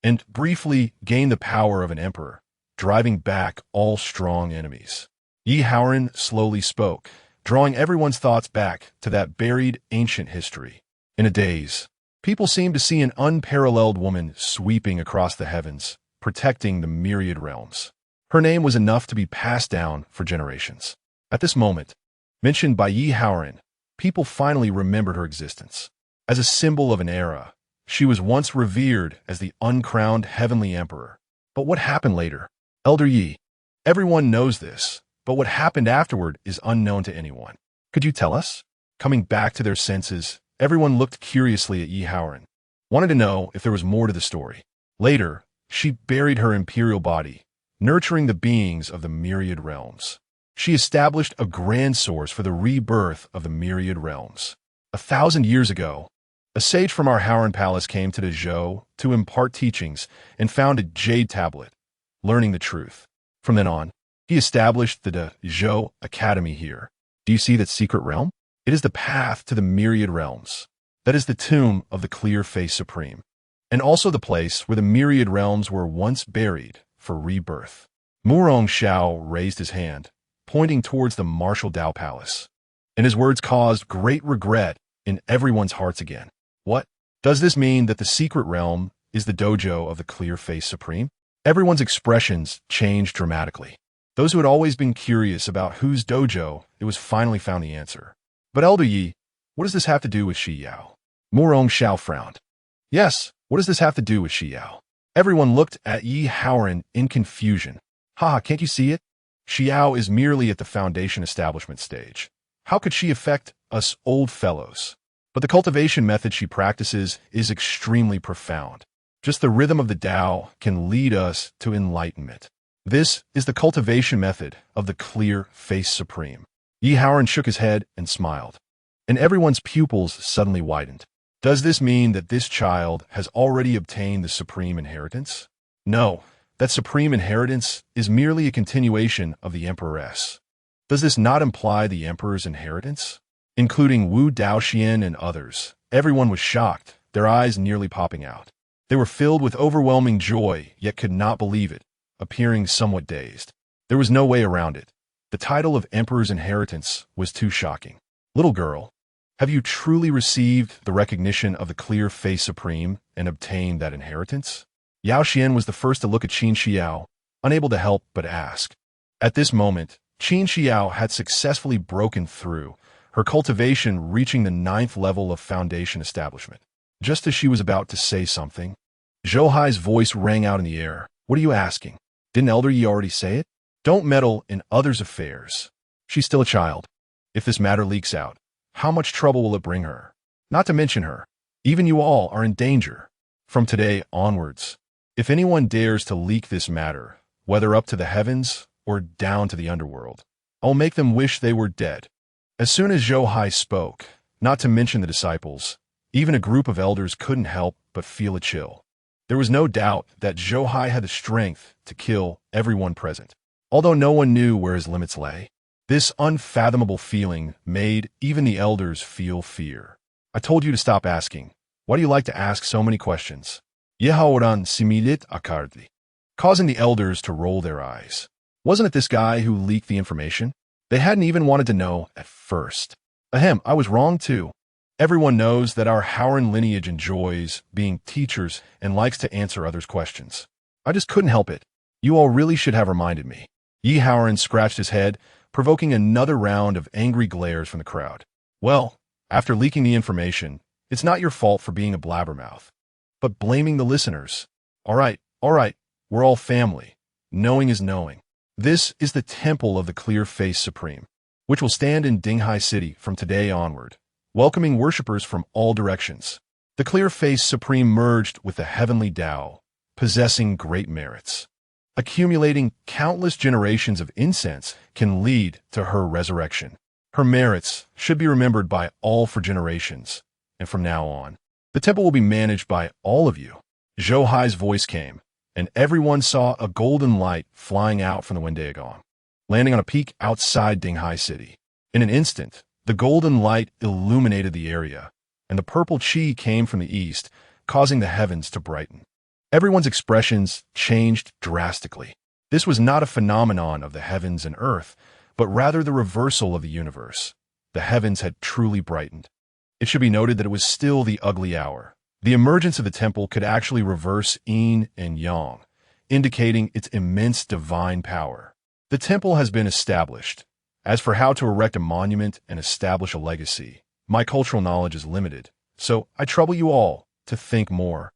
and briefly gained the power of an emperor, driving back all strong enemies. Yi Haoran slowly spoke, drawing everyone's thoughts back to that buried ancient history. In a daze, people seemed to see an unparalleled woman sweeping across the heavens, protecting the myriad realms. Her name was enough to be passed down for generations. At this moment, mentioned by Yi Haoran, people finally remembered her existence. As a symbol of an era, she was once revered as the uncrowned heavenly emperor. But what happened later? Elder Yi, everyone knows this, but what happened afterward is unknown to anyone. Could you tell us? Coming back to their senses, everyone looked curiously at Yi Haoran, wanted to know if there was more to the story. Later, She buried her imperial body, nurturing the beings of the myriad realms. She established a grand source for the rebirth of the myriad realms. 1,000 years ago, a sage from our Howran palace came to the Zhou to impart teachings and found a jade tablet, learning the truth. From then on, he established the Zhou Academy here. Do you see that secret realm? It is the path to the myriad realms. That is the tomb of the clear face supreme, and also the place where the myriad realms were once buried for rebirth. Murong Xiao raised his hand, pointing towards the martial Dao Palace, and his words caused great regret in everyone's hearts again. What? Does this mean that the secret realm is the dojo of the clear face supreme? Everyone's expressions changed dramatically. Those who had always been curious about whose dojo it was finally found the answer. But Elder Yi, what does this have to do with Shi Yao? Murong Xiao frowned. Yes, what does this have to do with Shi Yao? Everyone looked at Yi Howran in confusion. Haha, can't you see it? Shi Yao is merely at the foundation establishment stage. How could she affect us old fellows? But the cultivation method she practices is extremely profound. Just the rhythm of the Tao can lead us to enlightenment. This is the cultivation method of the clear face supreme. Yi Howran shook his head and smiled, and everyone's pupils suddenly widened. Does this mean that this child has already obtained the supreme inheritance? No, that supreme inheritance is merely a continuation of the Emperoress. Does this not imply the Emperor's inheritance? Including Wu Daoxian and others, everyone was shocked, their eyes nearly popping out. They were filled with overwhelming joy, yet could not believe it, appearing somewhat dazed. There was no way around it. The title of Emperor's inheritance was too shocking. Little girl, have you truly received the recognition of the clear face supreme and obtained that inheritance? Yao Xian was the first to look at Qin Xiao, unable to help but ask. At this moment, Qin Xiao had successfully broken through, her cultivation reaching the 9th level of foundation establishment. Just as she was about to say something, Zhou Hai's voice rang out in the air. What are you asking? Didn't Elder Yi already say it? Don't meddle in others' affairs. She's still a child. If this matter leaks out, how much trouble will it bring her? Not to mention her. Even you all are in danger. From today onwards, if anyone dares to leak this matter, whether up to the heavens or down to the underworld, I will make them wish they were dead. As soon as Zhou Hai spoke, not to mention the disciples, even a group of elders couldn't help but feel a chill. There was no doubt that Zhou Hai had the strength to kill everyone present, although no one knew where his limits lay. This unfathomable feeling made even the elders feel fear. I told you to stop asking. Why do you like to ask so many questions? Yehaoran similit akardi, causing the elders to roll their eyes. Wasn't it this guy who leaked the information? They hadn't even wanted to know at first. Ahem, I was wrong too. Everyone knows that our Howran lineage enjoys being teachers and likes to answer others' questions. I just couldn't help it. You all really should have reminded me. Yi Howran scratched his head, provoking another round of angry glares from the crowd. Well, after leaking the information, it's not your fault for being a blabbermouth, but blaming the listeners. All right, we're all family. Knowing is knowing. This is the Temple of the Clear Face Supreme, which will stand in Dinghai City from today onward, welcoming worshippers from all directions. The Clear Face Supreme merged with the Heavenly Tao, possessing great merits. Accumulating countless generations of incense can lead to her resurrection. Her merits should be remembered by all for generations, and from now on, the temple will be managed by all of you. Zhou Hai's voice came, and everyone saw a golden light flying out from the Wendiagong, landing on a peak outside Dinghai City. In an instant, the golden light illuminated the area, and the purple chi came from the east, causing the heavens to brighten. Everyone's expressions changed drastically. This was not a phenomenon of the heavens and earth, but rather the reversal of the universe. The heavens had truly brightened. It should be noted that it was still the ugly hour. The emergence of the temple could actually reverse yin and yang, indicating its immense divine power. The temple has been established. As for how to erect a monument and establish a legacy, my cultural knowledge is limited, so I trouble you all to think more.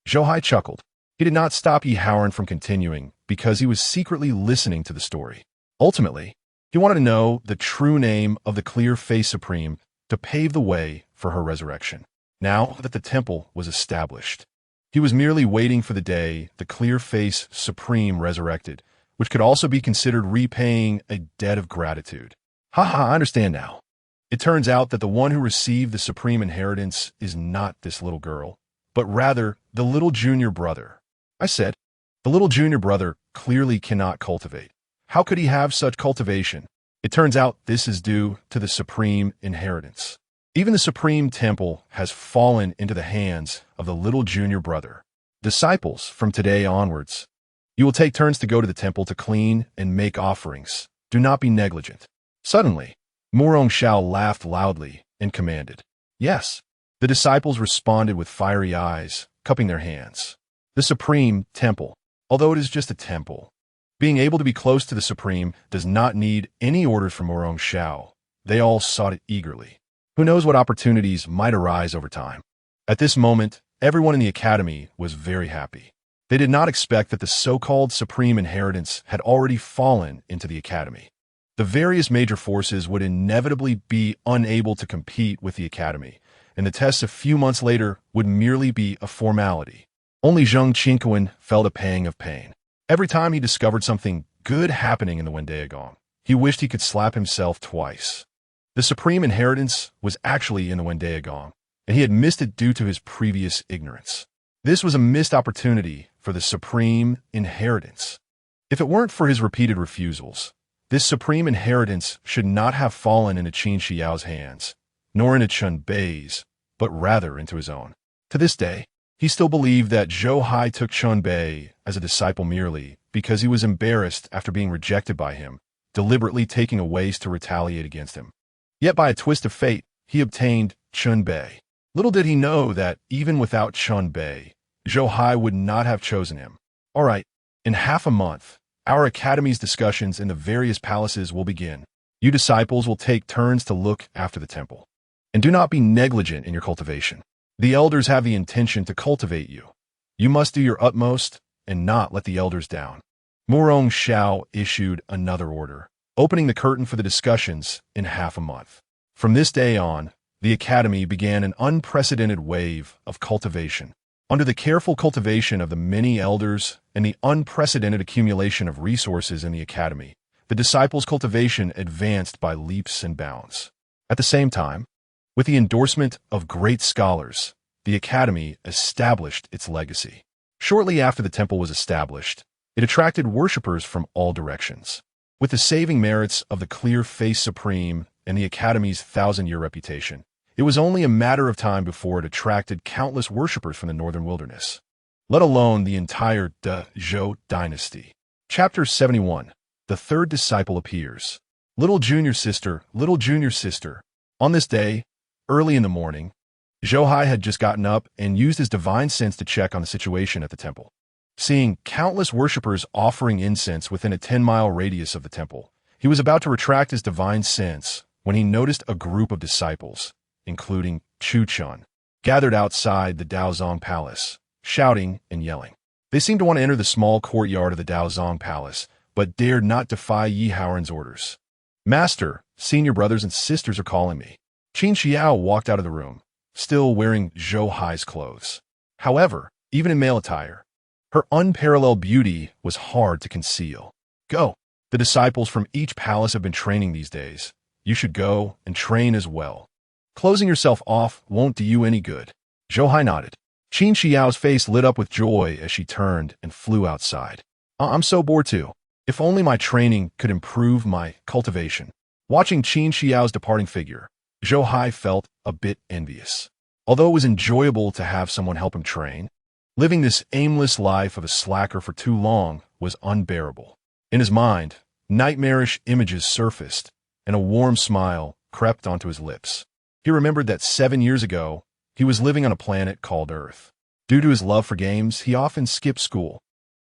Zhou Hai chuckled. He did not stop Yi Howran from continuing because he was secretly listening to the story. Ultimately, he wanted to know the true name of the Clear Face Supreme to pave the way for her resurrection. Now that the temple was established, He was merely waiting for the day the clear-face Supreme resurrected, which could also be considered repaying a debt of gratitude. Haha, I understand now. It turns out that the one who received the supreme inheritance is not this little girl, but rather the little junior brother. I said, the little junior brother clearly cannot cultivate. How could he have such cultivation? It turns out this is due to the supreme inheritance. Even the supreme temple has fallen into the hands of the little junior brother. Disciples, from today onwards, you will take turns to go to the temple to clean and make offerings. Do not be negligent. Suddenly, Murong Xiao laughed loudly and commanded. Yes. The disciples responded with fiery eyes, cupping their hands. The Supreme Temple, although it is just a temple, being able to be close to the Supreme does not need any orders from Murong Xiao. They all sought it eagerly. Who knows what opportunities might arise over time? At this moment, everyone in the academy was very happy. They did not expect that the so-called Supreme Inheritance had already fallen into the academy. The various major forces would inevitably be unable to compete with the academy, and the tests a few months later would merely be a formality. Only Zheng Qinquan felt a pang of pain. Every time he discovered something good happening in the Wendiagong, he wished he could slap himself twice. The Supreme Inheritance was actually in the Wendiagong, and he had missed it due to his previous ignorance. This was a missed opportunity for the Supreme Inheritance. If it weren't for his repeated refusals, this supreme inheritance should not have fallen into Qin Shiyao's hands, nor into Chun Bei's, but rather into his own. To this day, he still believed that Zhou Hai took Chun Bei as a disciple merely because he was embarrassed after being rejected by him, deliberately taking a ways to retaliate against him. Yet by a twist of fate, he obtained Chun Bei. Little did he know that, even without Chun Bei, Zhou Hai would not have chosen him. All right, in half a month, our academy's discussions in the various palaces will begin. You disciples will take turns to look after the temple. And do not be negligent in your cultivation. The elders have the intention to cultivate you. You must do your utmost and not let the elders down. Murong Xiao issued another order, opening the curtain for the discussions in half a month. From this day on, the academy began an unprecedented wave of cultivation. Under the careful cultivation of the many elders and the unprecedented accumulation of resources in the academy, the disciples' cultivation advanced by leaps and bounds. At the same time, with the endorsement of great scholars, the academy established its legacy. Shortly after the temple was established, it attracted worshippers from all directions. With the saving merits of the clear-face Supreme and the academy's 1,000-year reputation, it was only a matter of time before it attracted countless worshippers from the northern wilderness, let alone the entire Zhou dynasty. Chapter 71. The third disciple appears. Little junior sister, little junior sister. On this day, early in the morning, Zhou Hai had just gotten up and used his divine sense to check on the situation at the temple. Seeing countless worshippers offering incense within a 10-mile radius of the temple, he was about to retract his divine sense when he noticed a group of disciples, including Chu Chun, gathered outside the Daozong Palace, shouting and yelling. They seemed to want to enter the small courtyard of the Daozong Palace, but dared not defy Yi Haoren's orders. Master, senior brothers and sisters are calling me. Qin Xiao walked out of the room, still wearing Zhou Hai's clothes. However, even in male attire, her unparalleled beauty was hard to conceal. Go. The disciples from each palace have been training these days. You should go and train as well. Closing yourself off won't do you any good. Zhou Hai nodded. Qin Xiao's face lit up with joy as she turned and flew outside. I'm so bored too. If only my training could improve my cultivation. Watching Qin Xiao's departing figure, Zhou Hai felt a bit envious. Although it was enjoyable to have someone help him train, living this aimless life of a slacker for too long was unbearable. In his mind, nightmarish images surfaced, and a warm smile crept onto his lips. He remembered that 7 years ago, he was living on a planet called Earth. Due to his love for games, he often skipped school,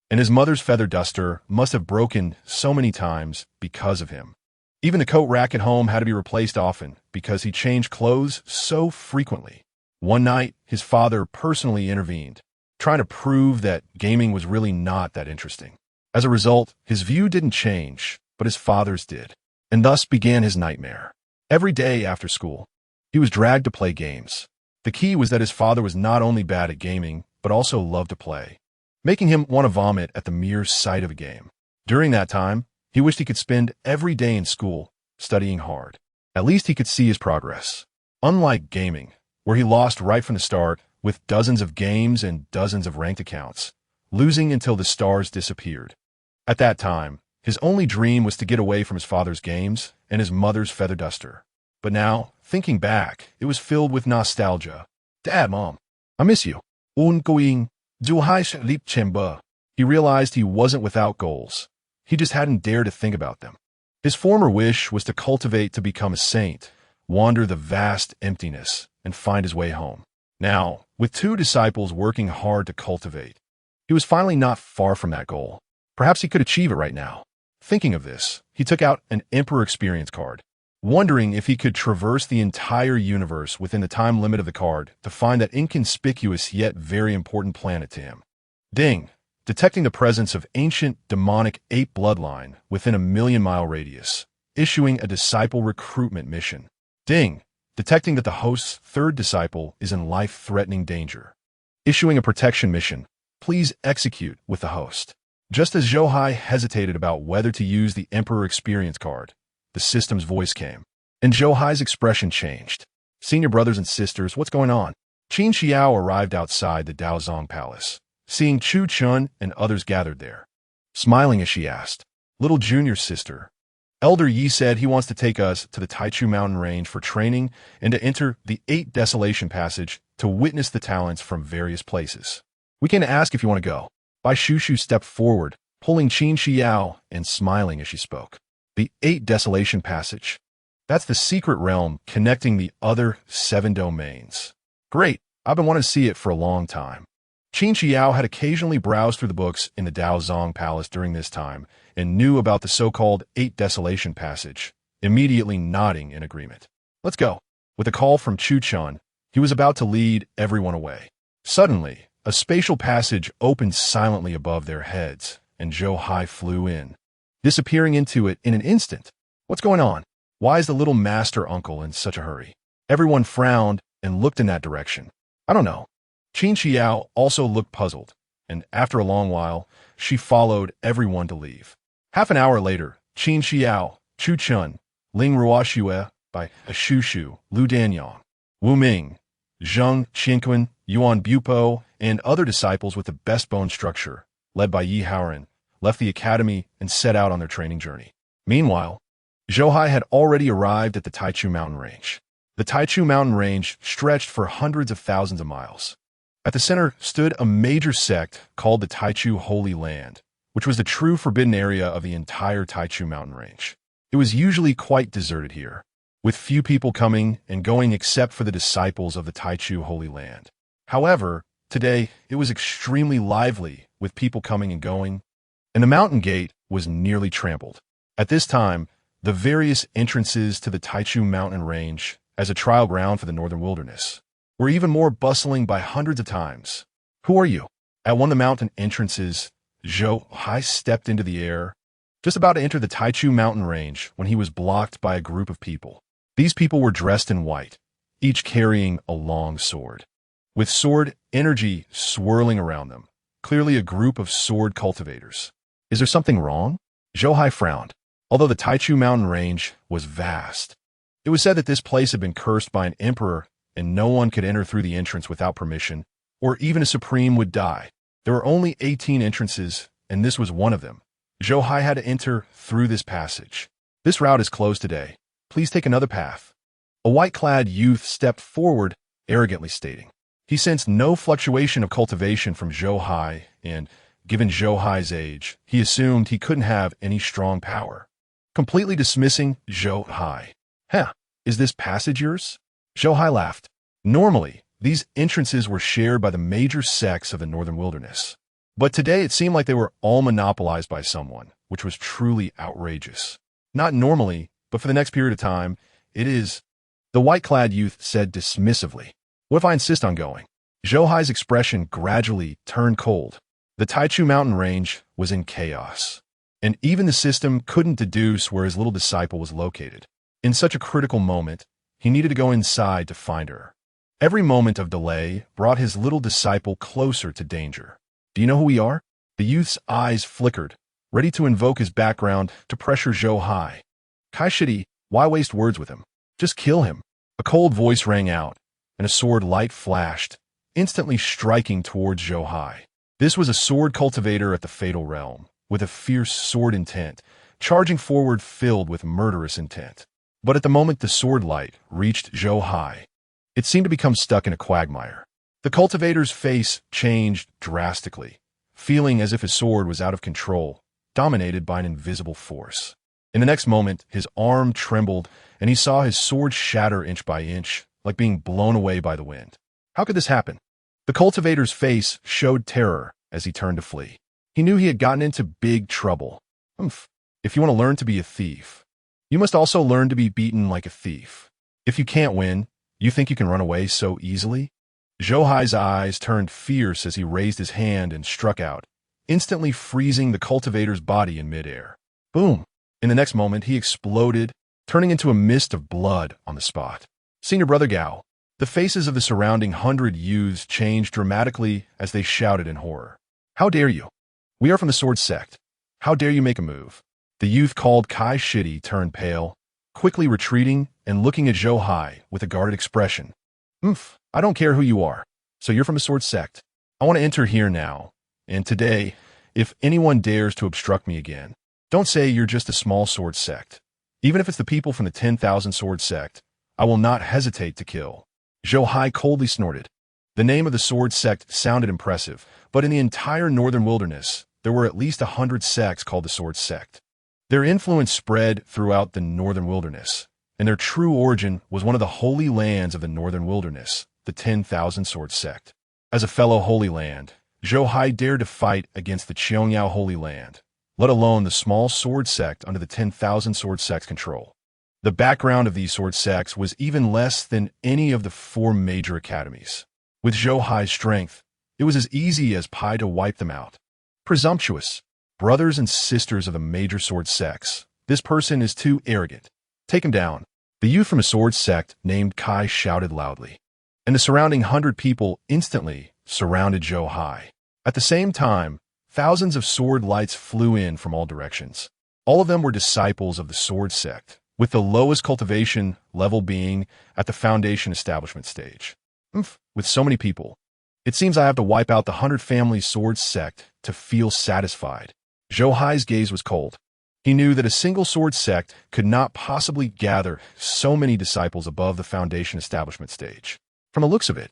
and his mother's feather duster must have broken so many times because of him. Even the coat rack at home had to be replaced often because he changed clothes so frequently. One night, his father personally intervened, trying to prove that gaming was really not that interesting. As a result, his view didn't change, but his father's did, and thus began his nightmare. Every day after school, he was dragged to play games. The key was that his father was not only bad at gaming, but also loved to play, making him want to vomit at the mere sight of a game. During that time, he wished he could spend every day in school, studying hard. At least he could see his progress. Unlike gaming, where he lost right from the start with dozens of games and dozens of ranked accounts, losing until the stars disappeared. At that time, his only dream was to get away from his father's games and his mother's feather duster. But now, thinking back, it was filled with nostalgia. Dad, Mom, I miss you. Going, Zhou Hai sleep chamber. He realized he wasn't without goals. He just hadn't dared to think about them. His former wish was to cultivate to become a saint, wander the vast emptiness, and find his way home. Now, with two disciples working hard to cultivate, he was finally not far from that goal. Perhaps he could achieve it right now. Thinking of this, he took out an Emperor Experience card, wondering if he could traverse the entire universe within the time limit of the card to find that inconspicuous yet very important planet to him. Ding! Detecting the presence of ancient demonic ape bloodline within a 1,000,000-mile radius, issuing a disciple recruitment mission. Ding! Detecting that the host's third disciple is in life-threatening danger, issuing a protection mission. Please execute with the host. Just as Zhou Hai hesitated about whether to use the Emperor Experience card, the system's voice came, and Zhou Hai's expression changed. Senior brothers and sisters, what's going on? Qin Xiao arrived outside the Daozong Palace, seeing Chu Chun and others gathered there. Smiling as she asked, "Little junior sister, Elder Yi said he wants to take us to the Taichu Mountain Range for training and to enter the 8 Desolation Passage to witness the talents from various places. We can ask if you want to go." Bai Shushu stepped forward, pulling Qin Xiao and smiling as she spoke. The 8 Desolation Passage. That's the secret realm connecting the other 7 domains. Great, I've been wanting to see it for a long time. Qin Xiao had occasionally browsed through the books in the Daozong Palace during this time and knew about the so-called 8 Desolation Passage, immediately nodding in agreement. Let's go. With a call from Chu Chun, he was about to lead everyone away. Suddenly, a spatial passage opened silently above their heads, and Zhou Hai flew in, disappearing into it in an instant. What's going on? Why is the little master uncle in such a hurry? Everyone frowned and looked in that direction. I don't know. Qin Xiao also looked puzzled, and after a long while, she followed everyone to leave. Half an hour later, Qin Xiao, Chu Chun, Ling Ruoxue, Bai Shushu, Lu Danyang, Wu Ming, Zheng Qianquan, Yuan Bupo, and other disciples with the best bone structure, led by Yi Haoran, left the academy and set out on their training journey. Meanwhile, Zhou Hai had already arrived at the Taichu Mountain Range. The Taichu Mountain Range stretched for hundreds of thousands of miles. At the center stood a major sect called the Taichu Holy Land, which was the true forbidden area of the entire Taichu Mountain Range. It was usually quite deserted here, with few people coming and going except for the disciples of the Taichu Holy Land. However, today it was extremely lively, with people coming and going, and the mountain gate was nearly trampled. At this time, the various entrances to the Taichu Mountain Range, as a trial ground for the northern wilderness, were even more bustling by hundreds of times. Who are you? At one of the mountain entrances, Zhou Hai stepped into the air, just about to enter the Taichu Mountain Range when he was blocked by a group of people. These people were dressed in white, each carrying a long sword, with sword energy swirling around them, clearly a group of sword cultivators. Is there something wrong? Zhou Hai frowned. Although the Taichu Mountain Range was vast, it was said that this place had been cursed by an emperor and no one could enter through the entrance without permission, or even a supreme would die. There were only 18 entrances, and this was one of them. Zhou Hai had to enter through this passage. This route is closed today. Please take another path. A white-clad youth stepped forward, arrogantly stating. He sensed no fluctuation of cultivation from Zhou Hai, and, given Zhou Hai's age, he assumed he couldn't have any strong power. Completely dismissing Zhou Hai. Is this passage yours? Zhou Hai laughed. Normally, these entrances were shared by the major sects of the northern wilderness. But today it seemed like they were all monopolized by someone, which was truly outrageous. Not normally, but for the next period of time, it is. The white-clad youth said dismissively. What if I insist on going? Zhou Hai's expression gradually turned cold. The Taichu Mountain Range was in chaos, and even the system couldn't deduce where his little disciple was located. In such a critical moment, he needed to go inside to find her. Every moment of delay brought his little disciple closer to danger. Do you know who we are? The youth's eyes flickered, ready to invoke his background to pressure Zhou Hai. Kai Shidi, why waste words with him? Just kill him. A cold voice rang out, and a sword light flashed, instantly striking towards Zhou Hai. This was a sword cultivator at the Fatal Realm, with a fierce sword intent, charging forward filled with murderous intent. But at the moment the sword light reached Zhou Hai, it seemed to become stuck in a quagmire. The cultivator's face changed drastically, feeling as if his sword was out of control, dominated by an invisible force. In the next moment, his arm trembled, and he saw his sword shatter inch by inch, like being blown away by the wind. How could this happen? The cultivator's face showed terror as he turned to flee. He knew he had gotten into big trouble. If you want to learn to be a thief, you must also learn to be beaten like a thief. If you can't win, you think you can run away so easily? Zhou Hai's eyes turned fierce as he raised his hand and struck out, instantly freezing the cultivator's body in midair. Boom! In the next moment, he exploded, turning into a mist of blood on the spot. Senior Brother Gao. The faces of the surrounding 100 youths changed dramatically as they shouted in horror. How dare you? We are from the Sword Sect. How dare you make a move? The youth called Kai Shidi turned pale, quickly retreating and looking at Zhou Hai with a guarded expression. I don't care who you are. So you're from a Sword Sect. I want to enter here now. And today, if anyone dares to obstruct me again, don't say you're just a small sword sect. Even if it's the people from the 10,000 sword sect, I will not hesitate to kill. Zhou Hai coldly snorted. The name of the sword sect sounded impressive, but in the entire northern wilderness, there were at least 100 sects called the sword sect. Their influence spread throughout the northern wilderness, and their true origin was one of the holy lands of the northern wilderness, the 10,000 sword sect. As a fellow holy land, Zhou Hai dared to fight against the Qiangyao Holy Land, let alone the small sword sect under the 10,000 sword sect's control. The background of these sword sects was even less than any of the 4 major academies. With Zhou Hai's strength, it was as easy as pie to wipe them out. Presumptuous. Brothers and sisters of the major sword sects, this person is too arrogant. Take him down. The youth from a sword sect named Kai shouted loudly, and the surrounding 100 people instantly surrounded Zhou Hai. At the same time, thousands of sword lights flew in from all directions. All of them were disciples of the sword sect, with the lowest cultivation level being at the foundation establishment stage. With so many people, it seems I have to wipe out the 100 families sword sect to feel satisfied. Zhou Hai's gaze was cold. He knew that a single sword sect could not possibly gather so many disciples above the foundation establishment stage. From the looks of it,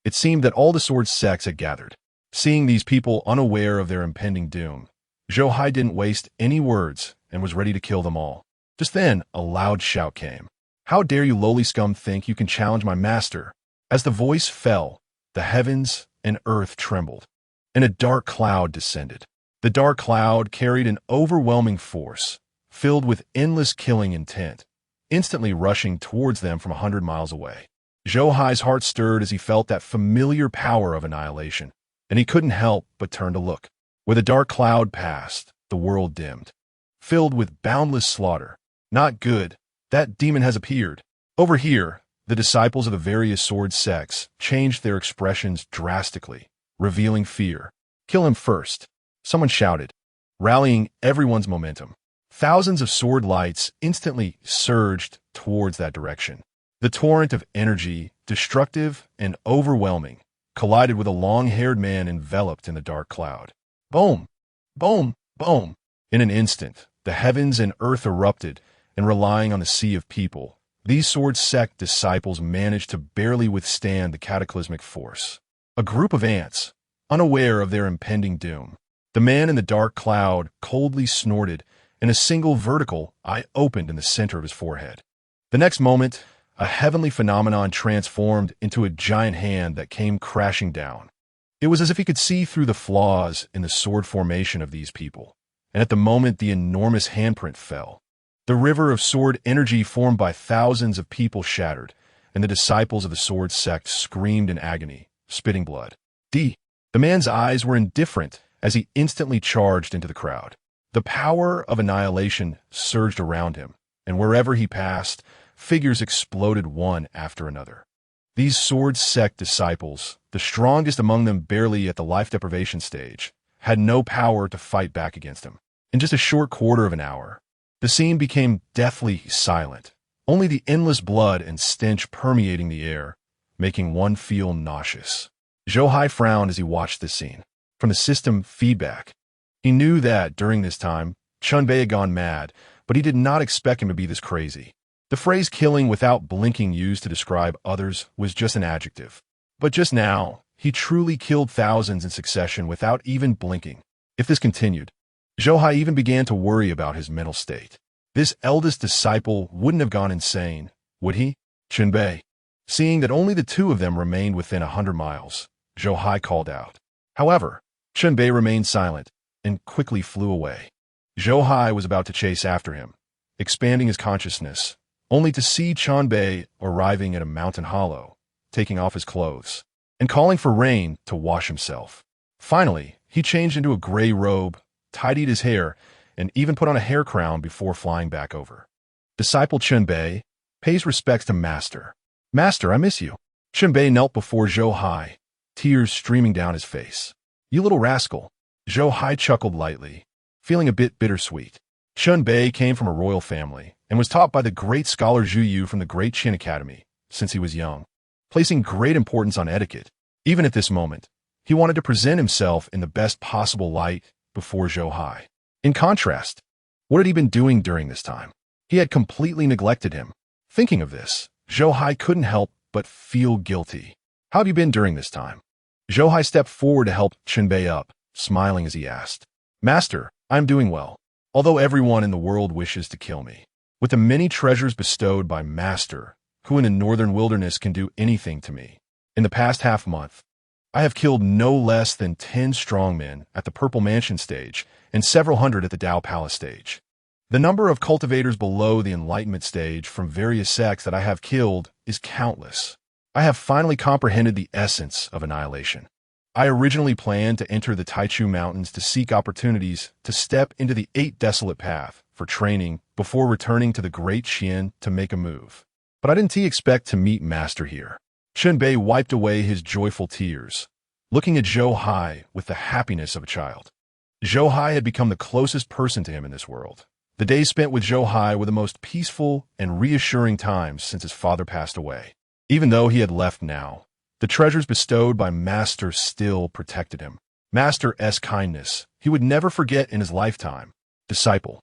it seemed that all the sword sects had gathered. Seeing these people unaware of their impending doom, Zhou Hai didn't waste any words and was ready to kill them all. Just then, a loud shout came. How dare you lowly scum think you can challenge my master? As the voice fell, the heavens and earth trembled, and a dark cloud descended. The dark cloud carried an overwhelming force, filled with endless killing intent, instantly rushing towards them from 100 miles away. Zhou Hai's heart stirred as he felt that familiar power of annihilation, and he couldn't help but turn to look. Where the dark cloud passed, the world dimmed, filled with boundless slaughter. Not good. That demon has appeared. Over here, the disciples of the various sword sects changed their expressions drastically, revealing fear. Kill him first, someone shouted, rallying everyone's momentum. Thousands of sword lights instantly surged towards that direction. The torrent of energy, destructive and overwhelming, collided with a long-haired man enveloped in the dark cloud. Boom! Boom! Boom! In an instant, the heavens and earth erupted, and relying on the sea of people, these sword sect disciples managed to barely withstand the cataclysmic force. A group of ants, unaware of their impending doom. The man in the dark cloud coldly snorted, and a single vertical eye opened in the center of his forehead. The next moment, a heavenly phenomenon transformed into a giant hand that came crashing down. It was as if he could see through the flaws in the sword formation of these people, and at the moment the enormous handprint fell, the river of sword energy formed by thousands of people shattered, and the disciples of the sword sect screamed in agony, spitting blood. The man's eyes were indifferent as he instantly charged into the crowd. The power of annihilation surged around him, and wherever he passed, figures exploded one after another. These sword sect disciples, the strongest among them barely at the life deprivation stage, had no power to fight back against him. In just a short quarter of an hour, the scene became deathly silent, only the endless blood and stench permeating the air, making one feel nauseous. Zhou Hai frowned as he watched this scene. From the system feedback, he knew that, during this time, Chunbei had gone mad, but he did not expect him to be this crazy. The phrase killing without blinking used to describe others was just an adjective. But just now, he truly killed thousands in succession without even blinking. If this continued, Zhou Hai even began to worry about his mental state. This eldest disciple wouldn't have gone insane, would he? Chunbei. Seeing that only the two of them remained within 100 miles, Zhou Hai called out. However, Chunbei remained silent and quickly flew away. Zhou Hai was about to chase after him, expanding his consciousness, only to see Chunbei arriving at a mountain hollow, taking off his clothes, and calling for rain to wash himself. Finally, he changed into a gray robe, tidied his hair, and even put on a hair crown before flying back over. Disciple Chunbei pays respects to Master. Master, I miss you. Chunbei knelt before Zhou Hai, tears streaming down his face. You little rascal. Zhou Hai chuckled lightly, feeling a bit bittersweet. Chunbei came from a royal family and was taught by the great scholar Zhu Yu from the Great Qin Academy since he was young, placing great importance on etiquette. Even at this moment, he wanted to present himself in the best possible light before Zhou Hai. In contrast, what had he been doing during this time? He had completely neglected him. Thinking of this, Zhou Hai couldn't help but feel guilty. How have you been during this time? Zhou Hai stepped forward to help Chunbei up, smiling as he asked. Master, I am doing well, although everyone in the world wishes to kill me. With the many treasures bestowed by Master, who in the northern wilderness can do anything to me, in the past half-month, I have killed no less than 10 strong men at the Purple Mansion stage and several hundred at the Dao Palace stage. The number of cultivators below the Enlightenment stage from various sects that I have killed is countless. I have finally comprehended the essence of annihilation. I originally planned to enter the Taichu Mountains to seek opportunities to step into the 8 Desolate Path for training before returning to the Great Qian to make a move. But I didn't expect to meet Master here. Chunbei wiped away his joyful tears, looking at Zhou Hai with the happiness of a child. Zhou Hai had become the closest person to him in this world. The days spent with Zhou Hai were the most peaceful and reassuring times since his father passed away. Even though he had left now, the treasures bestowed by Master still protected him. Master's kindness he would never forget in his lifetime. Disciple,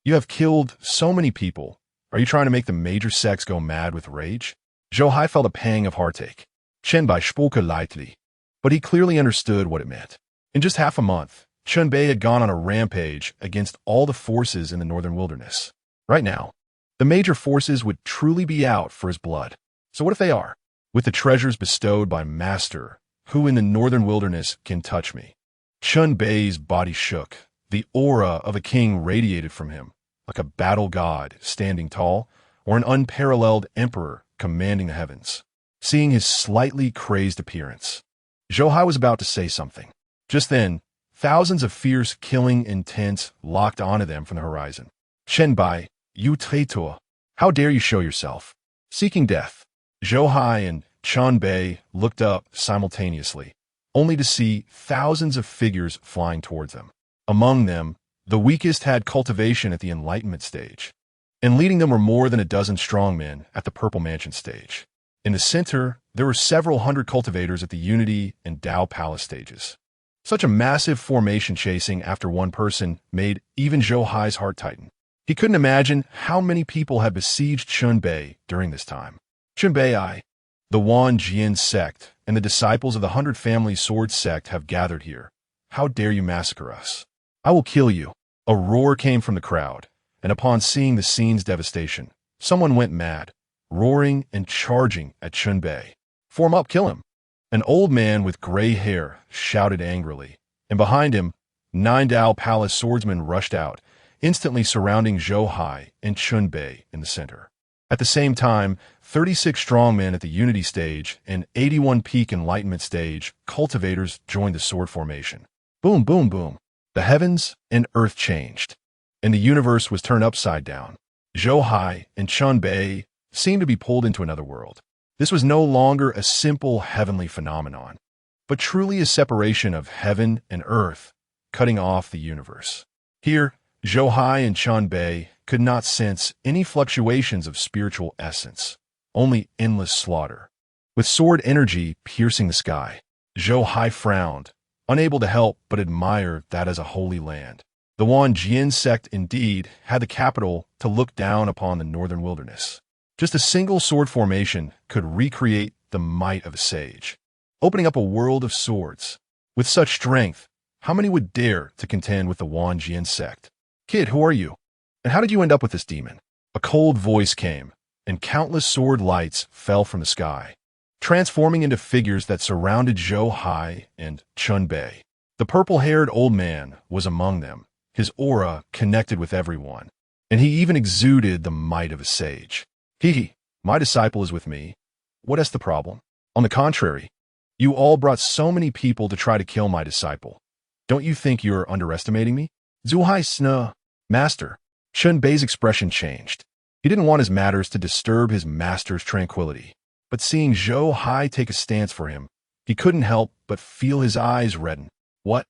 you have killed so many people. Are you trying to make the major sects go mad with rage? Zhou Hai felt a pang of heartache. Chunbei spoke lightly, but he clearly understood what it meant. In just half a month, Chunbei had gone on a rampage against all the forces in the northern wilderness. Right now, the major forces would truly be out for his blood. So what if they are? With the treasures bestowed by Master, who in the northern wilderness can touch me? Chunbei's body shook. The aura of a king radiated from him, like a battle god standing tall, or an unparalleled emperor commanding the heavens. Seeing his slightly crazed appearance, Zhou Hai was about to say something. Just then, thousands of fierce, killing intents locked onto them from the horizon. Chunbei, you traitor! How dare you show yourself? Seeking death. Zhou Hai and Chunbei looked up simultaneously, only to see thousands of figures flying towards them. Among them, the weakest had cultivation at the Enlightenment stage, and leading them were more than a dozen strong men at the Purple Mansion stage. In the center, there were several hundred cultivators at the Unity and Dao Palace stages. Such a massive formation chasing after one person made even Zhou Hai's heart tighten. He couldn't imagine how many people had besieged Chunbei during this time. Chunbei, the Wan Jian sect, and the disciples of the 100 Family Sword sect have gathered here. How dare you massacre us? I will kill you. A roar came from the crowd, and upon seeing the scene's devastation, someone went mad, roaring and charging at Chunbei. Form up, kill him. An old man with gray hair shouted angrily, and behind him, 9 Dao Palace swordsmen rushed out, instantly surrounding Zhou Hai and Chunbei in the center. At the same time, 36 strongmen at the Unity stage and 81 Peak Enlightenment stage cultivators joined the sword formation. Boom, boom, boom. The heavens and earth changed, and the universe was turned upside down. Zhou Hai and Chunbei seemed to be pulled into another world. This was no longer a simple heavenly phenomenon, but truly a separation of heaven and earth, cutting off the universe. Here, Zhou Hai and Chun Bei could not sense any fluctuations of spiritual essence, only endless slaughter. With sword energy piercing the sky, Zhou Hai frowned, unable to help but admire that as a holy land. The Wanjian sect indeed had the capital to look down upon the northern wilderness. Just a single sword formation could recreate the might of a sage, opening up a world of swords. With such strength, how many would dare to contend with the Wanjian sect? Kid, who are you? And how did you end up with this demon? A cold voice came, and countless sword lights fell from the sky, transforming into figures that surrounded Zhou Hai and Chun Bei. The purple-haired old man was among them, his aura connected with everyone, and he even exuded the might of a sage. My disciple is with me. What is the problem? On the contrary, you all brought so many people to try to kill my disciple. Don't you think you're underestimating me? Zhou Hai snuh. Master. Chun Bei's expression changed. He didn't want his matters to disturb his master's tranquility. But seeing Zhou Hai take a stance for him, he couldn't help but feel his eyes redden. What?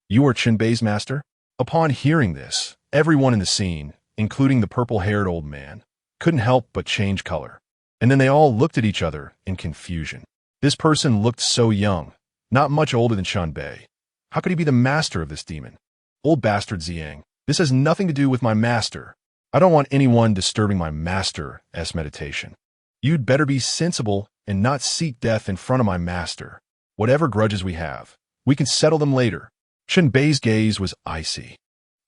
You are Chun Bei's master? Upon hearing this, everyone in the scene, including the purple-haired old man, couldn't help but change color. And then they all looked at each other in confusion. This person looked so young, not much older than Chun Bei. How could he be the master of this demon? Old bastard Ziyang, this has nothing to do with my master. I don't want anyone disturbing my master's meditation. You'd better be sensible and not seek death in front of my master. Whatever grudges we have, we can settle them later. Chun Bei's gaze was icy,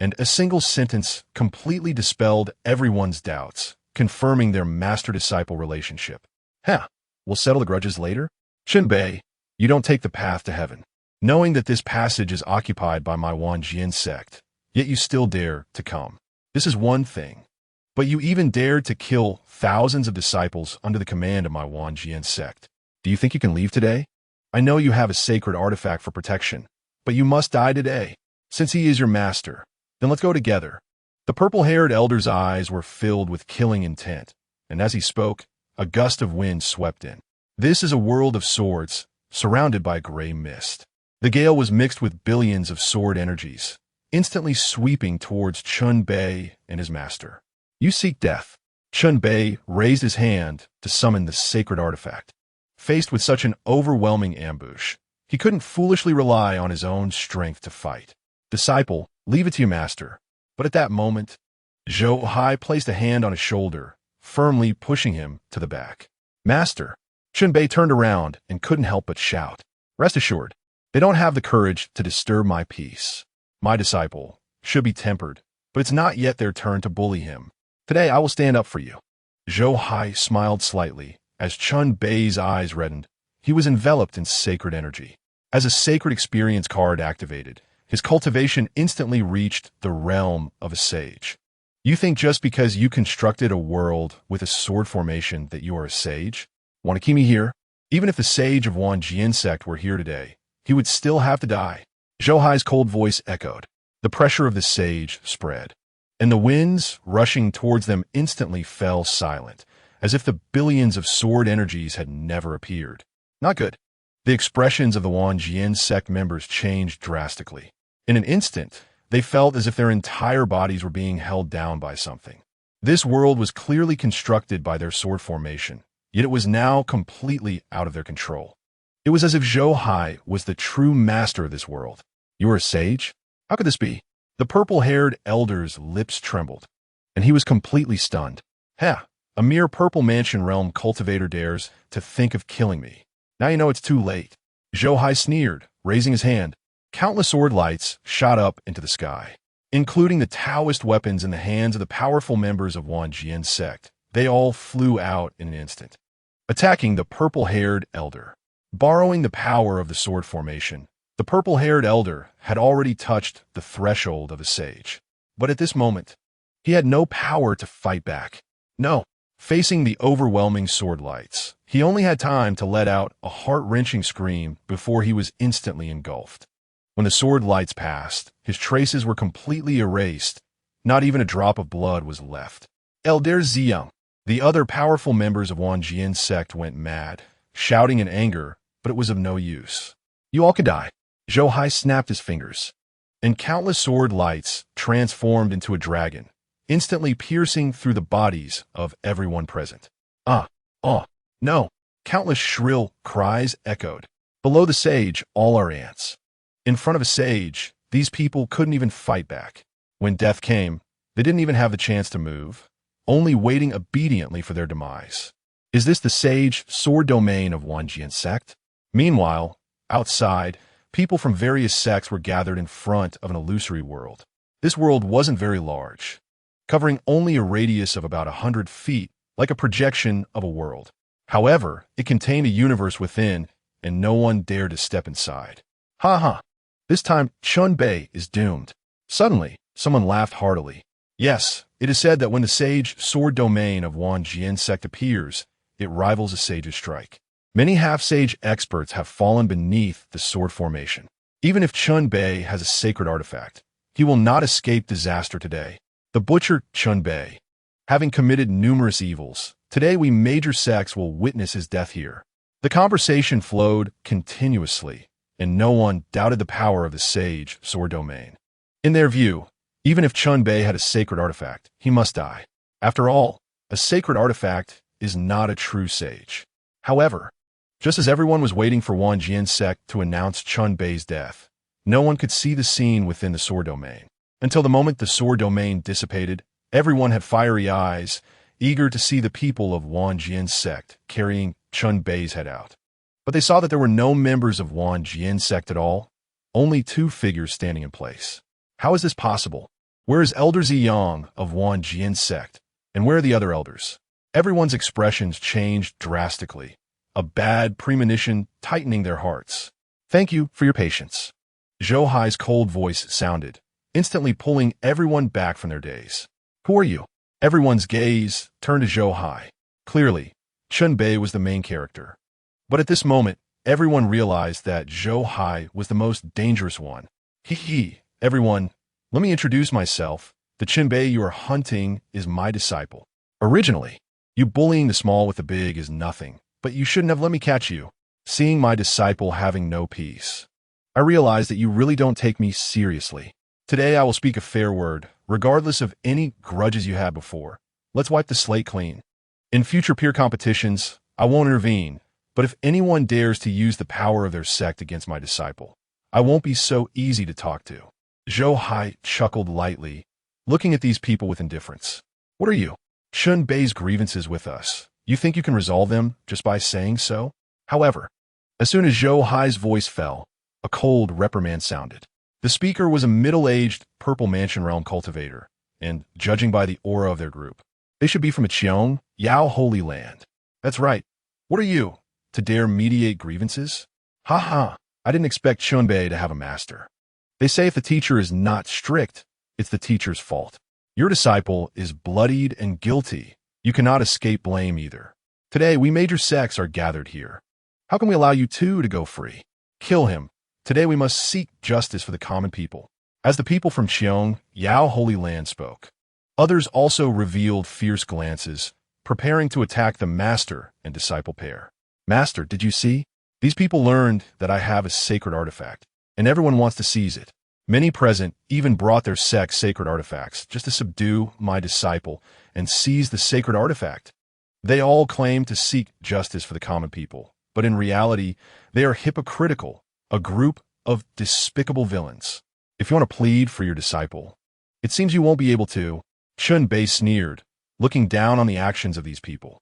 and a single sentence completely dispelled everyone's doubts, confirming their master-disciple relationship. We'll settle the grudges later? Chun Bei, you don't take the path to heaven. Knowing that this passage is occupied by my Wanjian sect, yet you still dare to come. This is one thing. But you even dared to kill thousands of disciples under the command of my Wanjian sect. Do you think you can leave today? I know you have a sacred artifact for protection, but you must die today. Since he is your master, then let's go together. The purple-haired elder's eyes were filled with killing intent, and as he spoke, a gust of wind swept in. This is a world of swords, surrounded by gray mist. The gale was mixed with billions of sword energies, instantly sweeping towards Chun Bei and his master. You seek death. Chun Bei raised his hand to summon the sacred artifact. Faced with such an overwhelming ambush, he couldn't foolishly rely on his own strength to fight. Disciple, leave it to your master. But at that moment, Zhou Hai placed a hand on his shoulder, firmly pushing him to the back. Master! Chun Bei turned around and couldn't help but shout. Rest assured, they don't have the courage to disturb my peace. My disciple should be tempered, but it's not yet their turn to bully him. Today I will stand up for you. Zhou Hai smiled slightly as Chun Bei's eyes reddened. He was enveloped in sacred energy. As a sacred experience card activated, his cultivation instantly reached the realm of a sage. You think just because you constructed a world with a sword formation that you are a sage? Want to keep me here? Even if the sage of Wanjian sect were here today, he would still have to die. Zhou Hai's cold voice echoed. The pressure of the sage spread, and the winds rushing towards them instantly fell silent, as if the billions of sword energies had never appeared. Not good. The expressions of the Wanjian sect members changed drastically. In an instant, they felt as if their entire bodies were being held down by something. This world was clearly constructed by their sword formation, yet it was now completely out of their control. It was as if Zhou Hai was the true master of this world. You are a sage? How could this be? The purple-haired elder's lips trembled, and he was completely stunned. A mere purple mansion realm cultivator dares to think of killing me. Now you know it's too late. Zhou Hai sneered, raising his hand. Countless sword lights shot up into the sky, including the Taoist weapons in the hands of the powerful members of Wanjian sect. They all flew out in an instant, attacking the purple-haired elder. Borrowing the power of the sword formation, the purple-haired elder had already touched the threshold of a sage. But at this moment, he had no power to fight back. No, facing the overwhelming sword lights, he only had time to let out a heart-wrenching scream before he was instantly engulfed. When the sword lights passed, his traces were completely erased. Not even a drop of blood was left. Elder Ziyang, The other powerful members of Wang Jian's sect went mad, shouting in anger, but it was of no use. You all can die. Zhou Hai snapped his fingers, and countless sword lights transformed into a dragon, instantly piercing through the bodies of everyone present. Ah, oh, no! Countless shrill cries echoed. Below the sage, all are ants. In front of a sage, these people couldn't even fight back. When death came, they didn't even have the chance to move, only waiting obediently for their demise. Is this the sage sword domain of Wang Jian's sect? Meanwhile, outside, people from various sects were gathered in front of an illusory world. This world wasn't very large, covering only a radius of about 100 feet, like a projection of a world. However, it contained a universe within, and no one dared to step inside. Ha ha! This time, Chun Bei is doomed. Suddenly, someone laughed heartily. Yes, it is said that when the sage sword domain of Wang Jian's sect appears, it rivals a sage's strike. Many half-sage experts have fallen beneath the sword formation. Even if Chun Bei has a sacred artifact, he will not escape disaster today. The butcher Chun Bei, having committed numerous evils, today we major sects will witness his death here. The conversation flowed continuously, and no one doubted the power of the sage sword domain. In their view, even if Chun Bei had a sacred artifact, he must die. After all, a sacred artifact is not a true sage. However, just as everyone was waiting for Wang Jian's sect to announce Chun Bei's death, no one could see the scene within the sword domain. Until the moment the sword domain dissipated, everyone had fiery eyes, eager to see the people of Wang Jian's sect carrying Chun Bei's head out. But they saw that there were no members of Wang Jian's sect at all, only two figures standing in place. How is this possible? Where is Elder Ziyang of Wang Jian's sect, and where are the other elders? Everyone's expressions changed drastically, a bad premonition tightening their hearts. Thank you for your patience. Zhou Hai's cold voice sounded, instantly pulling everyone back from their daze. Who are you? Everyone's gaze turned to Zhou Hai. Clearly, Chun Bei was the main character. But at this moment, everyone realized that Zhou Hai was the most dangerous one. Everyone, let me introduce myself. The Chun Bei you are hunting is my disciple. Originally, you bullying the small with the big is nothing, but you shouldn't have let me catch you. Seeing my disciple having no peace, I realize that you really don't take me seriously. Today I will speak a fair word, regardless of any grudges you had before. Let's wipe the slate clean. In future peer competitions, I won't intervene, but if anyone dares to use the power of their sect against my disciple, I won't be so easy to talk to. Zhou Hai chuckled lightly, looking at these people with indifference. What are you? Chun Bei's grievances with us. You think you can resolve them just by saying so? However, as soon as Zhou Hai's voice fell, a cold reprimand sounded. The speaker was a middle-aged Purple Mansion Realm cultivator, and, judging by the aura of their group, they should be from a Qiong, Yao Holy Land. That's right. What are you, to dare mediate grievances? Ha ha, I didn't expect Chun Bei to have a master. They say if the teacher is not strict, it's the teacher's fault. Your disciple is bloodied and guilty. You cannot escape blame either. Today, we major sects are gathered here. How can we allow you two to go free? Kill him. Today we must seek justice for the common people. As the people from Qiong, Yao Holy Land spoke, others also revealed fierce glances, preparing to attack the master and disciple pair. Master, did you see? These people learned that I have a sacred artifact, and everyone wants to seize it. Many present even brought their sect's sacred artifacts just to subdue my disciple and seize the sacred artifact. They all claim to seek justice for the common people, but in reality, they are hypocritical, a group of despicable villains. If you want to plead for your disciple, it seems you won't be able to. Chun Bei sneered, looking down on the actions of these people.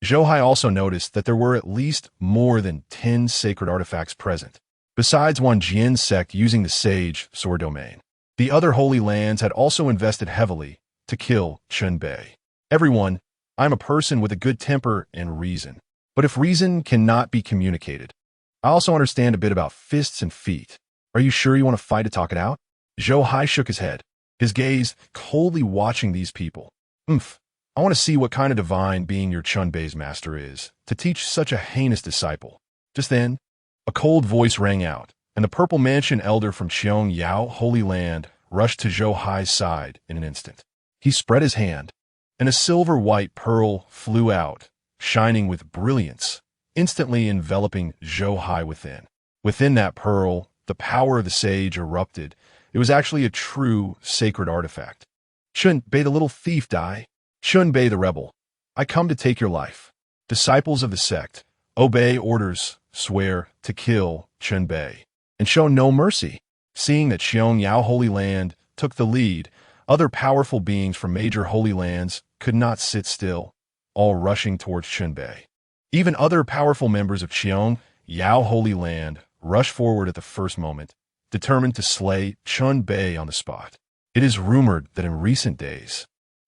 Zhou Hai also noticed that there were at least more than 10 sacred artifacts present, besides Wang Jian's sect using the sage sword domain. The other holy lands had also invested heavily to kill Chun Bei. Everyone, I'm a person with a good temper and reason. But if reason cannot be communicated, I also understand a bit about fists and feet. Are you sure you want to fight to talk it out? Zhou Hai shook his head, his gaze coldly watching these people. I want to see what kind of divine being your Chun Bei's master is, to teach such a heinous disciple. Just then, a cold voice rang out, and the Purple Mansion elder from Qiong Yao Holy Land rushed to Zhou Hai's side in an instant. He spread his hand, and a silver-white pearl flew out, shining with brilliance, instantly enveloping Zhou Hai within. Within that pearl, the power of the sage erupted. It was actually a true sacred artifact. Chun Bei, the little thief, die. Chun Bei, the rebel, I come to take your life. Disciples of the sect, obey orders, swear to kill Chun Bei, and show no mercy. Seeing that Xiangyao Holy Land took the lead, other powerful beings from major holy lands could not sit still, all rushing towards Chun Bei. Even other powerful members of Xiangyao Holy Land rushed forward at the first moment, determined to slay Chun Bei on the spot. It is rumored that in recent days,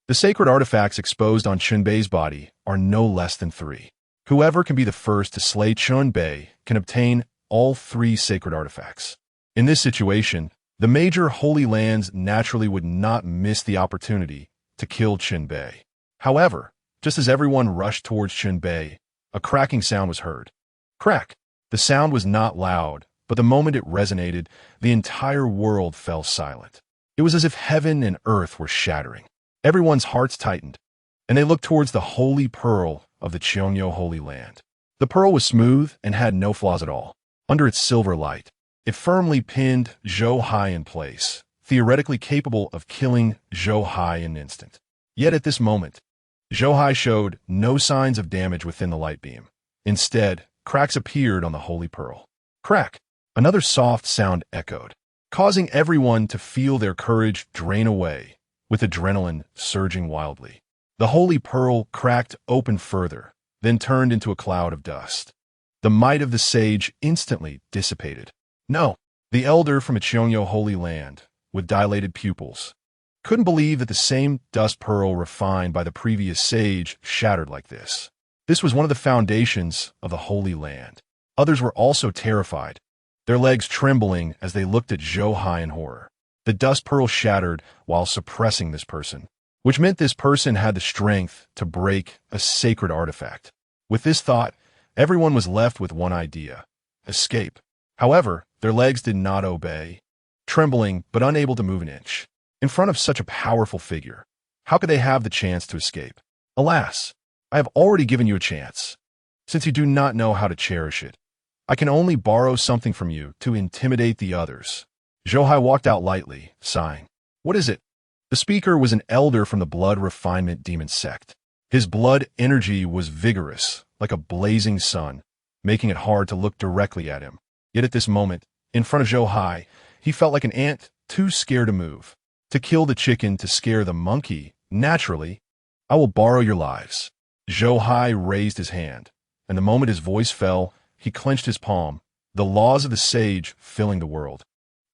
the sacred artifacts exposed on Chun Bei's body are no less than 3. Whoever can be the first to slay Chun Bei can obtain all 3 sacred artifacts. In this situation, the major holy lands naturally would not miss the opportunity to kill Chun Bei. However, just as everyone rushed towards Chun Bei, a cracking sound was heard. Crack! The sound was not loud, but the moment it resonated, the entire world fell silent. It was as if heaven and earth were shattering. Everyone's hearts tightened, and they looked towards the holy pearl of the Qiongyo Holy Land. The pearl was smooth and had no flaws at all. Under its silver light, it firmly pinned Zhou Hai in place, theoretically capable of killing Zhou Hai in an instant. Yet at this moment, Zhou Hai showed no signs of damage within the light beam. Instead, cracks appeared on the holy pearl. Crack! Another soft sound echoed, causing everyone to feel their courage drain away, with adrenaline surging wildly. The holy pearl cracked open further, then turned into a cloud of dust. The might of the sage instantly dissipated. No, the elder from a Qiongyo Holy Land, with dilated pupils, couldn't believe that the same dust pearl refined by the previous sage shattered like this. This was one of the foundations of the Holy Land. Others were also terrified, their legs trembling as they looked at Zhou Hai in horror. The dust pearl shattered while suppressing this person, which meant this person had the strength to break a sacred artifact. With this thought, everyone was left with one idea: escape. However, their legs did not obey, trembling but unable to move an inch. In front of such a powerful figure, how could they have the chance to escape? Alas, I have already given you a chance. Since you do not know how to cherish it, I can only borrow something from you to intimidate the others. Zhou Hai walked out lightly, sighing. What is it? The speaker was an elder from the blood refinement demon sect. His blood energy was vigorous, like a blazing sun, making it hard to look directly at him. Yet at this moment, in front of Zhou Hai, he felt like an ant too scared to move. To kill the chicken to scare the monkey, naturally, I will borrow your lives. Zhou Hai raised his hand, and the moment his voice fell, he clenched his palm, the laws of the sage filling the world.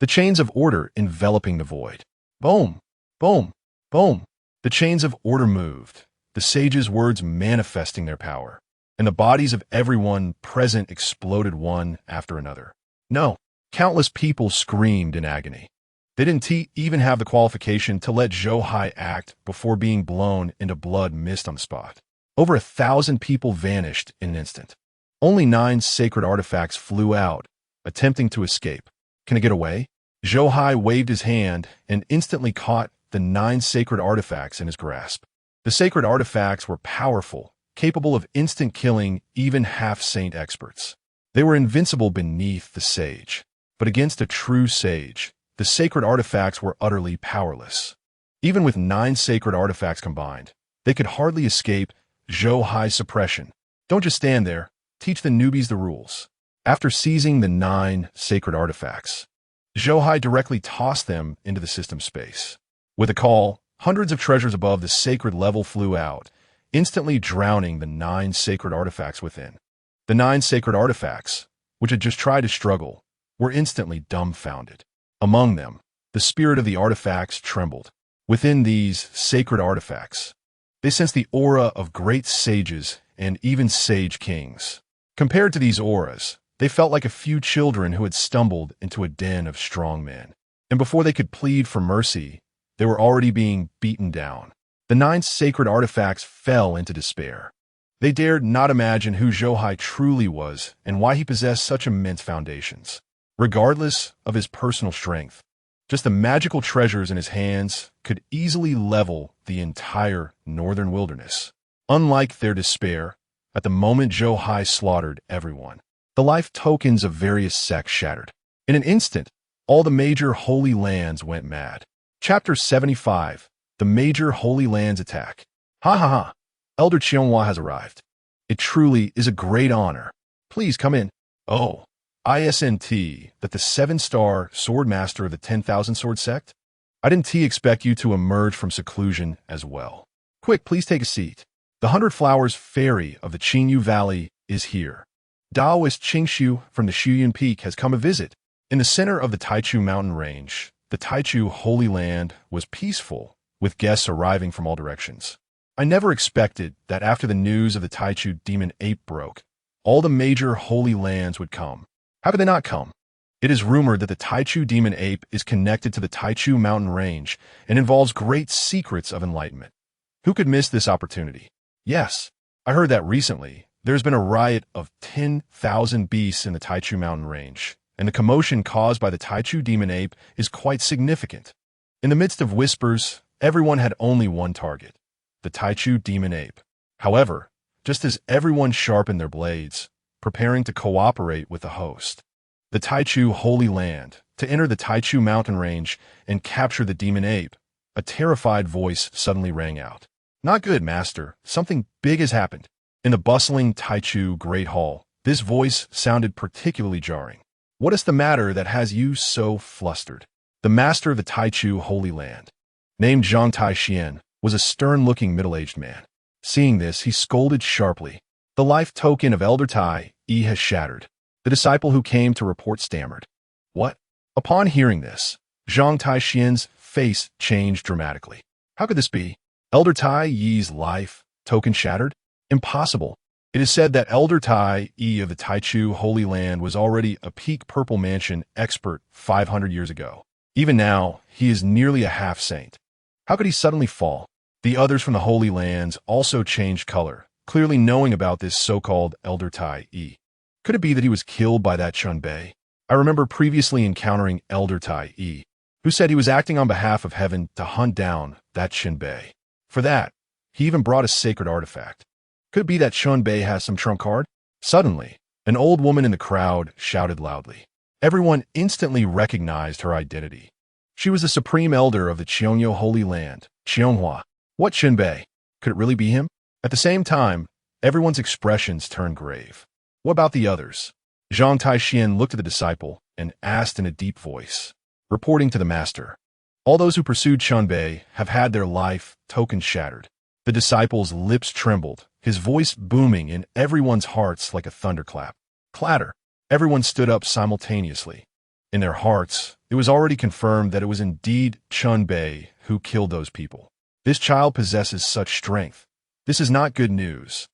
The chains of order enveloping the void. Boom! Boom! Boom! The chains of order moved, the sage's words manifesting their power, and the bodies of everyone present exploded one after another. No, countless people screamed in agony. They didn't even have the qualification to let Zhou Hai act before being blown into blood mist on the spot. Over 1,000 people vanished in an instant. Only 9 sacred artifacts flew out, attempting to escape. Can I get away? Zhou Hai waved his hand and instantly caught the 9 sacred artifacts in his grasp. The sacred artifacts were powerful, capable of instant killing even half-saint experts. They were invincible beneath the sage. But against a true sage, the sacred artifacts were utterly powerless. Even with 9 sacred artifacts combined, they could hardly escape Zhou Hai's suppression. Don't just stand there. Teach the newbies the rules. After seizing the 9 sacred artifacts, Zhou Hai directly tossed them into the system space. With a call, hundreds of treasures above the sacred level flew out, instantly drowning the 9 sacred artifacts within. The 9 sacred artifacts, which had just tried to struggle, were instantly dumbfounded. Among them, the spirit of the artifacts trembled. Within these sacred artifacts, they sensed the aura of great sages and even sage kings. Compared to these auras, they felt like a few children who had stumbled into a den of strong men. And before they could plead for mercy, they were already being beaten down. The 9 sacred artifacts fell into despair. They dared not imagine who Zhou Hai truly was and why he possessed such immense foundations. Regardless of his personal strength, Just the magical treasures in his hands could easily level the entire northern wilderness. Unlike their despair, at the moment Zhou Hai slaughtered everyone, the life tokens of various sects shattered. In an instant, all the major holy lands went mad. Chapter 75. The Major Holy Lands Attack. Ha ha ha! Elder Qianghua has arrived. It truly is a great honor. Please come in. Oh, ISNT, that the 7-star sword master of the 10,000 sword sect? I didn't expect you to emerge from seclusion as well. Quick, please take a seat. The 100 Flowers Fairy of the Qingyu Valley is here. Daoist Qingshu from the Shuyun Peak has come a visit. In the center of the Taichu mountain range, the Taichu Holy Land was peaceful, with guests arriving from all directions. I never expected that after the news of the Taichu demon ape broke, all the major holy lands would come. How could they not come? It is rumored that the Taichu demon ape is connected to the Taichu mountain range and involves great secrets of enlightenment. Who could miss this opportunity? Yes, I heard that recently there's been a riot of 10,000 beasts in the Taichu mountain range, and the commotion caused by the Taichu demon ape is quite significant. In the midst of whispers, everyone had only one target, the Taichu demon ape. However, just as everyone sharpened their blades, preparing to cooperate with the host, the Taichu Holy Land, to enter the Taichu mountain range and capture the demon ape, a terrified voice suddenly rang out. Not good, master. Something big has happened. In the bustling Taichu Great Hall, this voice sounded particularly jarring. What is the matter that has you so flustered? The master of the Taichu Holy Land, named Zhang Taixian, was a stern-looking middle-aged man. Seeing this, he scolded sharply. The life token of Elder Tai has shattered. The disciple who came to report stammered. What? Upon hearing this, Zhang Taixian's face changed dramatically. How could this be? Elder Tai Yi's life token shattered? Impossible. It is said that Elder Tai Yi of the Taichu Holy Land was already a peak purple mansion expert 500 years ago. Even now, he is nearly a half-saint. How could he suddenly fall? The others from the Holy Lands also changed color, clearly knowing about this so-called Elder Tai Yi. Could it be that he was killed by that Chun Bei? I remember previously encountering Elder Tai Yi, who said he was acting on behalf of heaven to hunt down that Chun Bei. For that, he even brought a sacred artifact. Could it be that Chun Bei has some trump card? Suddenly, an old woman in the crowd shouted loudly. Everyone instantly recognized her identity. She was the supreme elder of the Qiongyo Holy Land, Qianghua. What Chun Bei? Could it really be him? At the same time, everyone's expressions turned grave. What about the others? Zhang Taixian looked at the disciple and asked in a deep voice, reporting to the master. All those who pursued Chun Bei have had their life tokens shattered. The disciple's lips trembled, his voice booming in everyone's hearts like a thunderclap. Clatter. Everyone stood up simultaneously. In their hearts, it was already confirmed that it was indeed Chun Bei who killed those people. This child possesses such strength. This is not good news.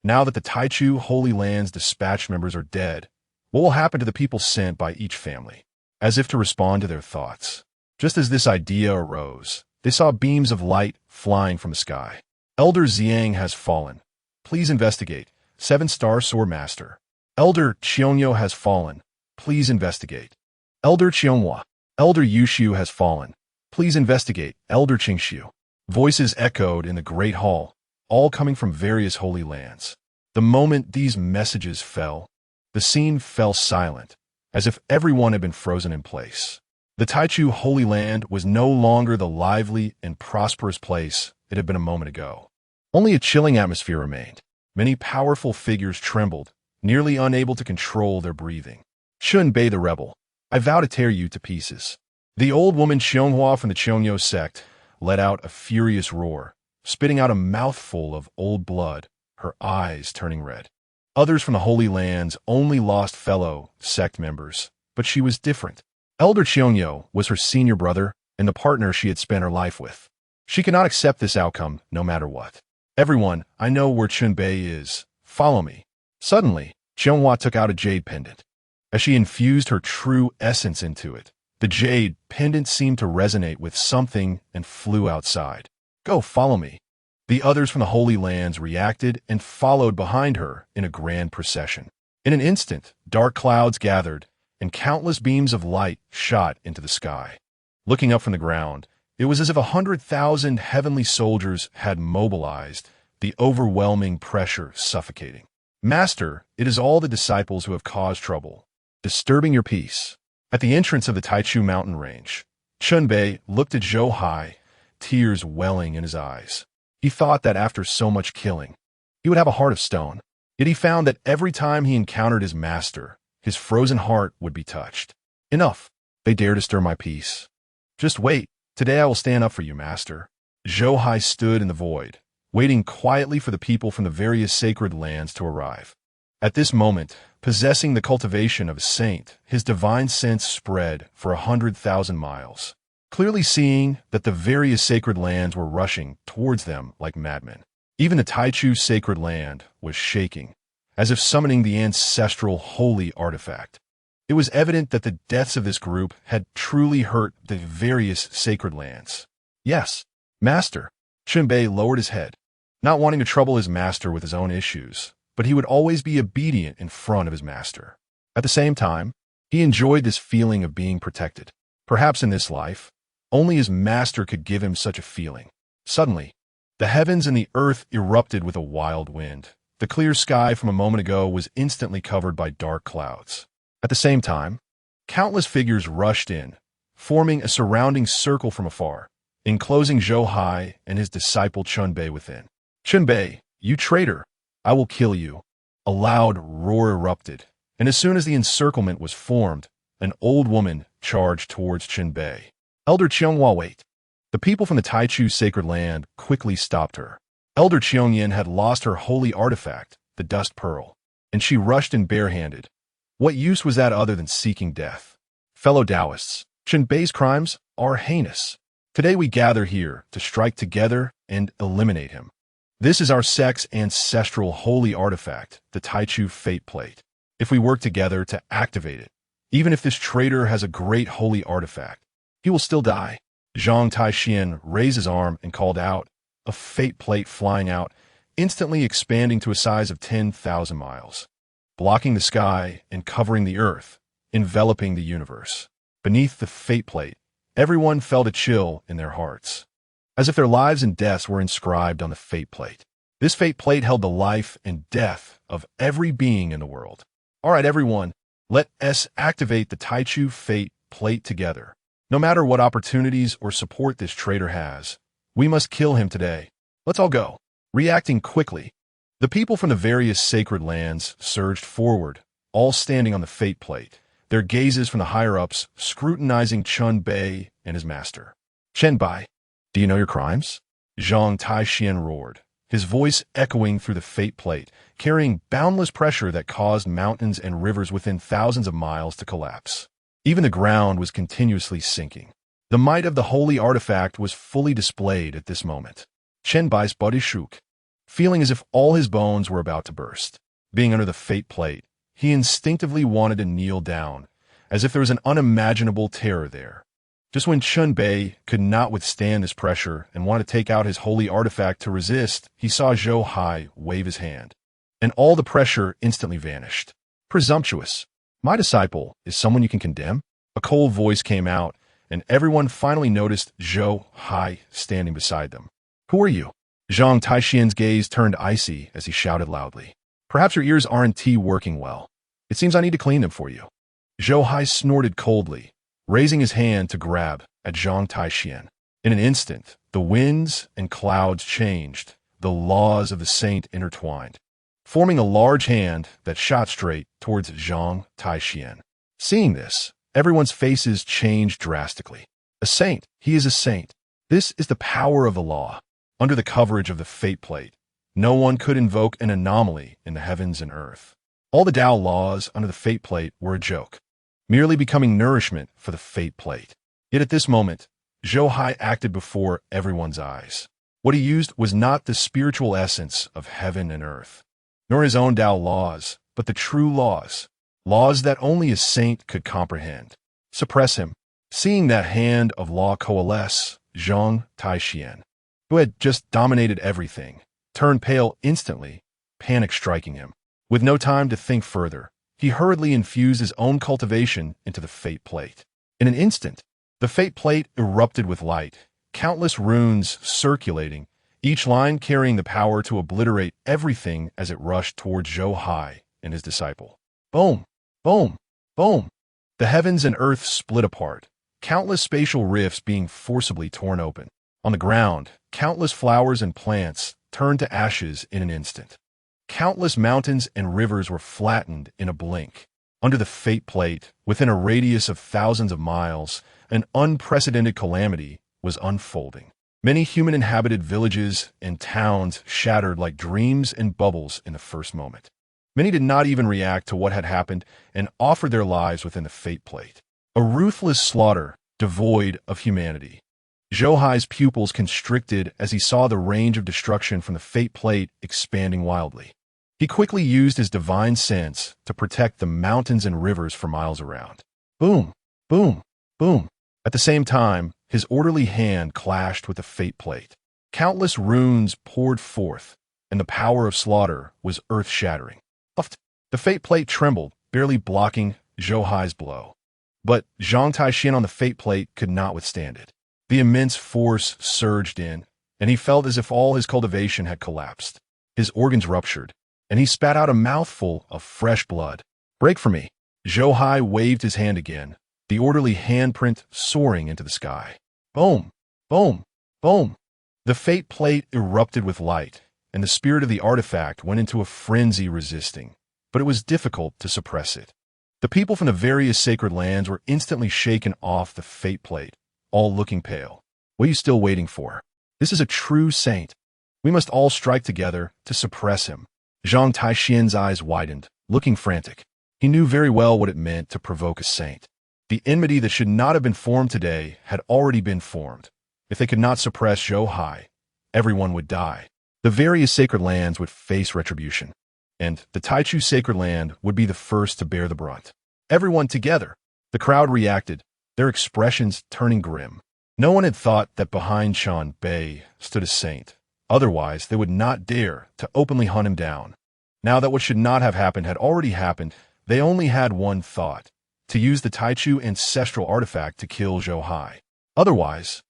Now that the Taichu Holy Land's dispatch members are dead, what will happen to the people sent by each family? As if to respond to their thoughts. Just as this idea arose, they saw beams of light flying from the sky. Elder Xiang has fallen. Please investigate. 7-star sword master. Elder Qiongyo has fallen. Please investigate. Elder Qianghua. Elder Yushu has fallen. Please investigate. Elder Qingshu. Voices echoed in the great hall, all coming from various holy lands. The moment these messages fell, the scene fell silent, as if everyone had been frozen in place. The Taichu Holy Land was no longer the lively and prosperous place it had been a moment ago. Only a chilling atmosphere remained. Many powerful figures trembled, nearly unable to control their breathing. Chun Bei the rebel, I vow to tear you to pieces. The old woman Qianghua from the Qiongyo sect let out a furious roar, spitting out a mouthful of old blood, her eyes turning red. Others from the Holy Lands only lost fellow sect members, but she was different. Elder Qiongyo was her senior brother and the partner she had spent her life with. She could not accept this outcome no matter what. Everyone, I know where Chun Bei is. Follow me. Suddenly, Qianghua took out a jade pendant. As she infused her true essence into it, the jade pendant seemed to resonate with something and flew outside. Go, follow me. The others from the Holy Lands reacted and followed behind her in a grand procession. In an instant, dark clouds gathered, and countless beams of light shot into the sky. Looking up from the ground, it was as if 100,000 heavenly soldiers had mobilized, the overwhelming pressure suffocating. Master, it is all the disciples who have caused trouble, disturbing your peace. At the entrance of the Taichu mountain range, Chunbei looked at Zhou Hai, tears welling in his eyes. He thought that after so much killing, he would have a heart of stone. Yet he found that every time he encountered his master, his frozen heart would be touched. Enough. They dare disturb my peace. Just wait. Today I will stand up for you, master. Zhou Hai stood in the void, waiting quietly for the people from the various sacred lands to arrive. At this moment, possessing the cultivation of a saint, his divine sense spread for 100,000 miles, clearly seeing that the various sacred lands were rushing towards them like madmen. Even the Taichu sacred land was shaking, as if summoning the ancestral holy artifact. It was evident that the deaths of this group had truly hurt the various sacred lands. Yes, master. Chunbei lowered his head, not wanting to trouble his master with his own issues, but he would always be obedient in front of his master. At the same time, he enjoyed this feeling of being protected. Perhaps in this life, only his master could give him such a feeling. Suddenly, the heavens and the earth erupted with a wild wind. The clear sky from a moment ago was instantly covered by dark clouds. At the same time, countless figures rushed in, forming a surrounding circle from afar, enclosing Zhou Hai and his disciple Chunbei within. Chunbei, you traitor! I will kill you. A loud roar erupted, and as soon as the encirclement was formed, an old woman charged towards Chunbei. Elder Qianghua, wait. The people from the Taichu sacred land quickly stopped her. Elder Qiongyan had lost her holy artifact, the dust pearl, and she rushed in barehanded. What use was that other than seeking death? Fellow Taoists, Chunbei's crimes are heinous. Today we gather here to strike together and eliminate him. This is our sect's ancestral holy artifact, the Taichu Fate Plate. If we work together to activate it, even if this traitor has a great holy artifact, he will still die. Zhang Taixian raised his arm and called out, a fate plate flying out, instantly expanding to a size of 10,000 miles, blocking the sky and covering the earth, enveloping the universe. Beneath the fate plate, everyone felt a chill in their hearts, as if their lives and deaths were inscribed on the fate plate. This fate plate held the life and death of every being in the world. All right, everyone, let us activate the Taichu fate plate together. No matter what opportunities or support this traitor has, we must kill him today. Let's all go. Reacting quickly, the people from the various sacred lands surged forward, all standing on the fate plate, their gazes from the higher-ups scrutinizing Chunbei and his master. Chunbei, do you know your crimes? Zhang Taixian roared, his voice echoing through the fate plate, carrying boundless pressure that caused mountains and rivers within thousands of miles to collapse. Even the ground was continuously sinking. The might of the holy artifact was fully displayed at this moment. Chunbei's body shook, feeling as if all his bones were about to burst. Being under the fate plate, he instinctively wanted to kneel down, as if there was an unimaginable terror there. Just when Chunbei could not withstand this pressure and wanted to take out his holy artifact to resist, he saw Zhou Hai wave his hand, and all the pressure instantly vanished. Presumptuous. My disciple is someone you can condemn? A cold voice came out, and everyone finally noticed Zhou Hai standing beside them. Who are you? Zhang Taixian's gaze turned icy as he shouted loudly. Perhaps your ears aren't working well. It seems I need to clean them for you. Zhou Hai snorted coldly, raising his hand to grab at Zhang Taixian. In an instant, the winds and clouds changed, the laws of the saint intertwined, forming a large hand that shot straight towards Zhang Taixian. Seeing this, everyone's faces changed drastically. A saint, he is a saint. This is the power of the law. Under the coverage of the fate plate, no one could invoke an anomaly in the heavens and earth. All the Tao laws under the fate plate were a joke, merely becoming nourishment for the fate plate. Yet at this moment, Zhou Hai acted before everyone's eyes. What he used was not the spiritual essence of heaven and earth, nor his own Tao laws, but the true laws, laws that only a saint could comprehend. Suppress him. Seeing that hand of law coalesce, Zhang Taixian, who had just dominated everything, turned pale instantly, panic striking him. With no time to think further, he hurriedly infused his own cultivation into the fate plate. In an instant, The fate plate erupted with light, countless runes circulating, each line carrying the power to obliterate everything as it rushed towards Zhou Hai and his disciple. Boom! Boom! Boom! The heavens and earth split apart, countless spatial rifts being forcibly torn open. On the ground, countless flowers and plants turned to ashes in an instant. Countless mountains and rivers were flattened in a blink. Under the fate plate, within a radius of thousands of miles, an unprecedented calamity was unfolding. Many human-inhabited villages and towns shattered like dreams and bubbles in the first moment. Many did not even react to what had happened and offered their lives within the fate plate. A ruthless slaughter, devoid of humanity. Zhou Hai's pupils constricted as he saw the range of destruction from the fate plate expanding wildly. He quickly used his divine sense to protect the mountains and rivers for miles around. Boom! Boom! Boom! At the same time, his orderly hand clashed with the fate plate. Countless runes poured forth, and the power of slaughter was earth-shattering. The fate plate trembled, barely blocking Zhou Hai's blow. But Zhang Taixin on the fate plate could not withstand it. The immense force surged in, and he felt as if all his cultivation had collapsed. His organs ruptured, and he spat out a mouthful of fresh blood. Break for me. Zhou Hai waved his hand again, the orderly handprint soaring into the sky. Boom! Boom! Boom! The fate plate erupted with light, and the spirit of the artifact went into a frenzy resisting, but it was difficult to suppress it. The people from the various sacred lands were instantly shaken off the fate plate, all looking pale. What are you still waiting for? This is a true saint. We must all strike together to suppress him. Zhang Taixin's eyes widened, looking frantic. He knew very well what it meant to provoke a saint. The enmity that should not have been formed today had already been formed. If they could not suppress Zhou Hai, everyone would die. The various sacred lands would face retribution, and the Taichu sacred land would be the first to bear the brunt. Everyone together. The crowd reacted, their expressions turning grim. No one had thought that behind Qian Bei stood a saint. Otherwise, they would not dare to openly hunt him down. Now that what should not have happened had already happened, they only had one thought: to use the Taichu ancestral artifact to kill Zhou Hai. Otherwise,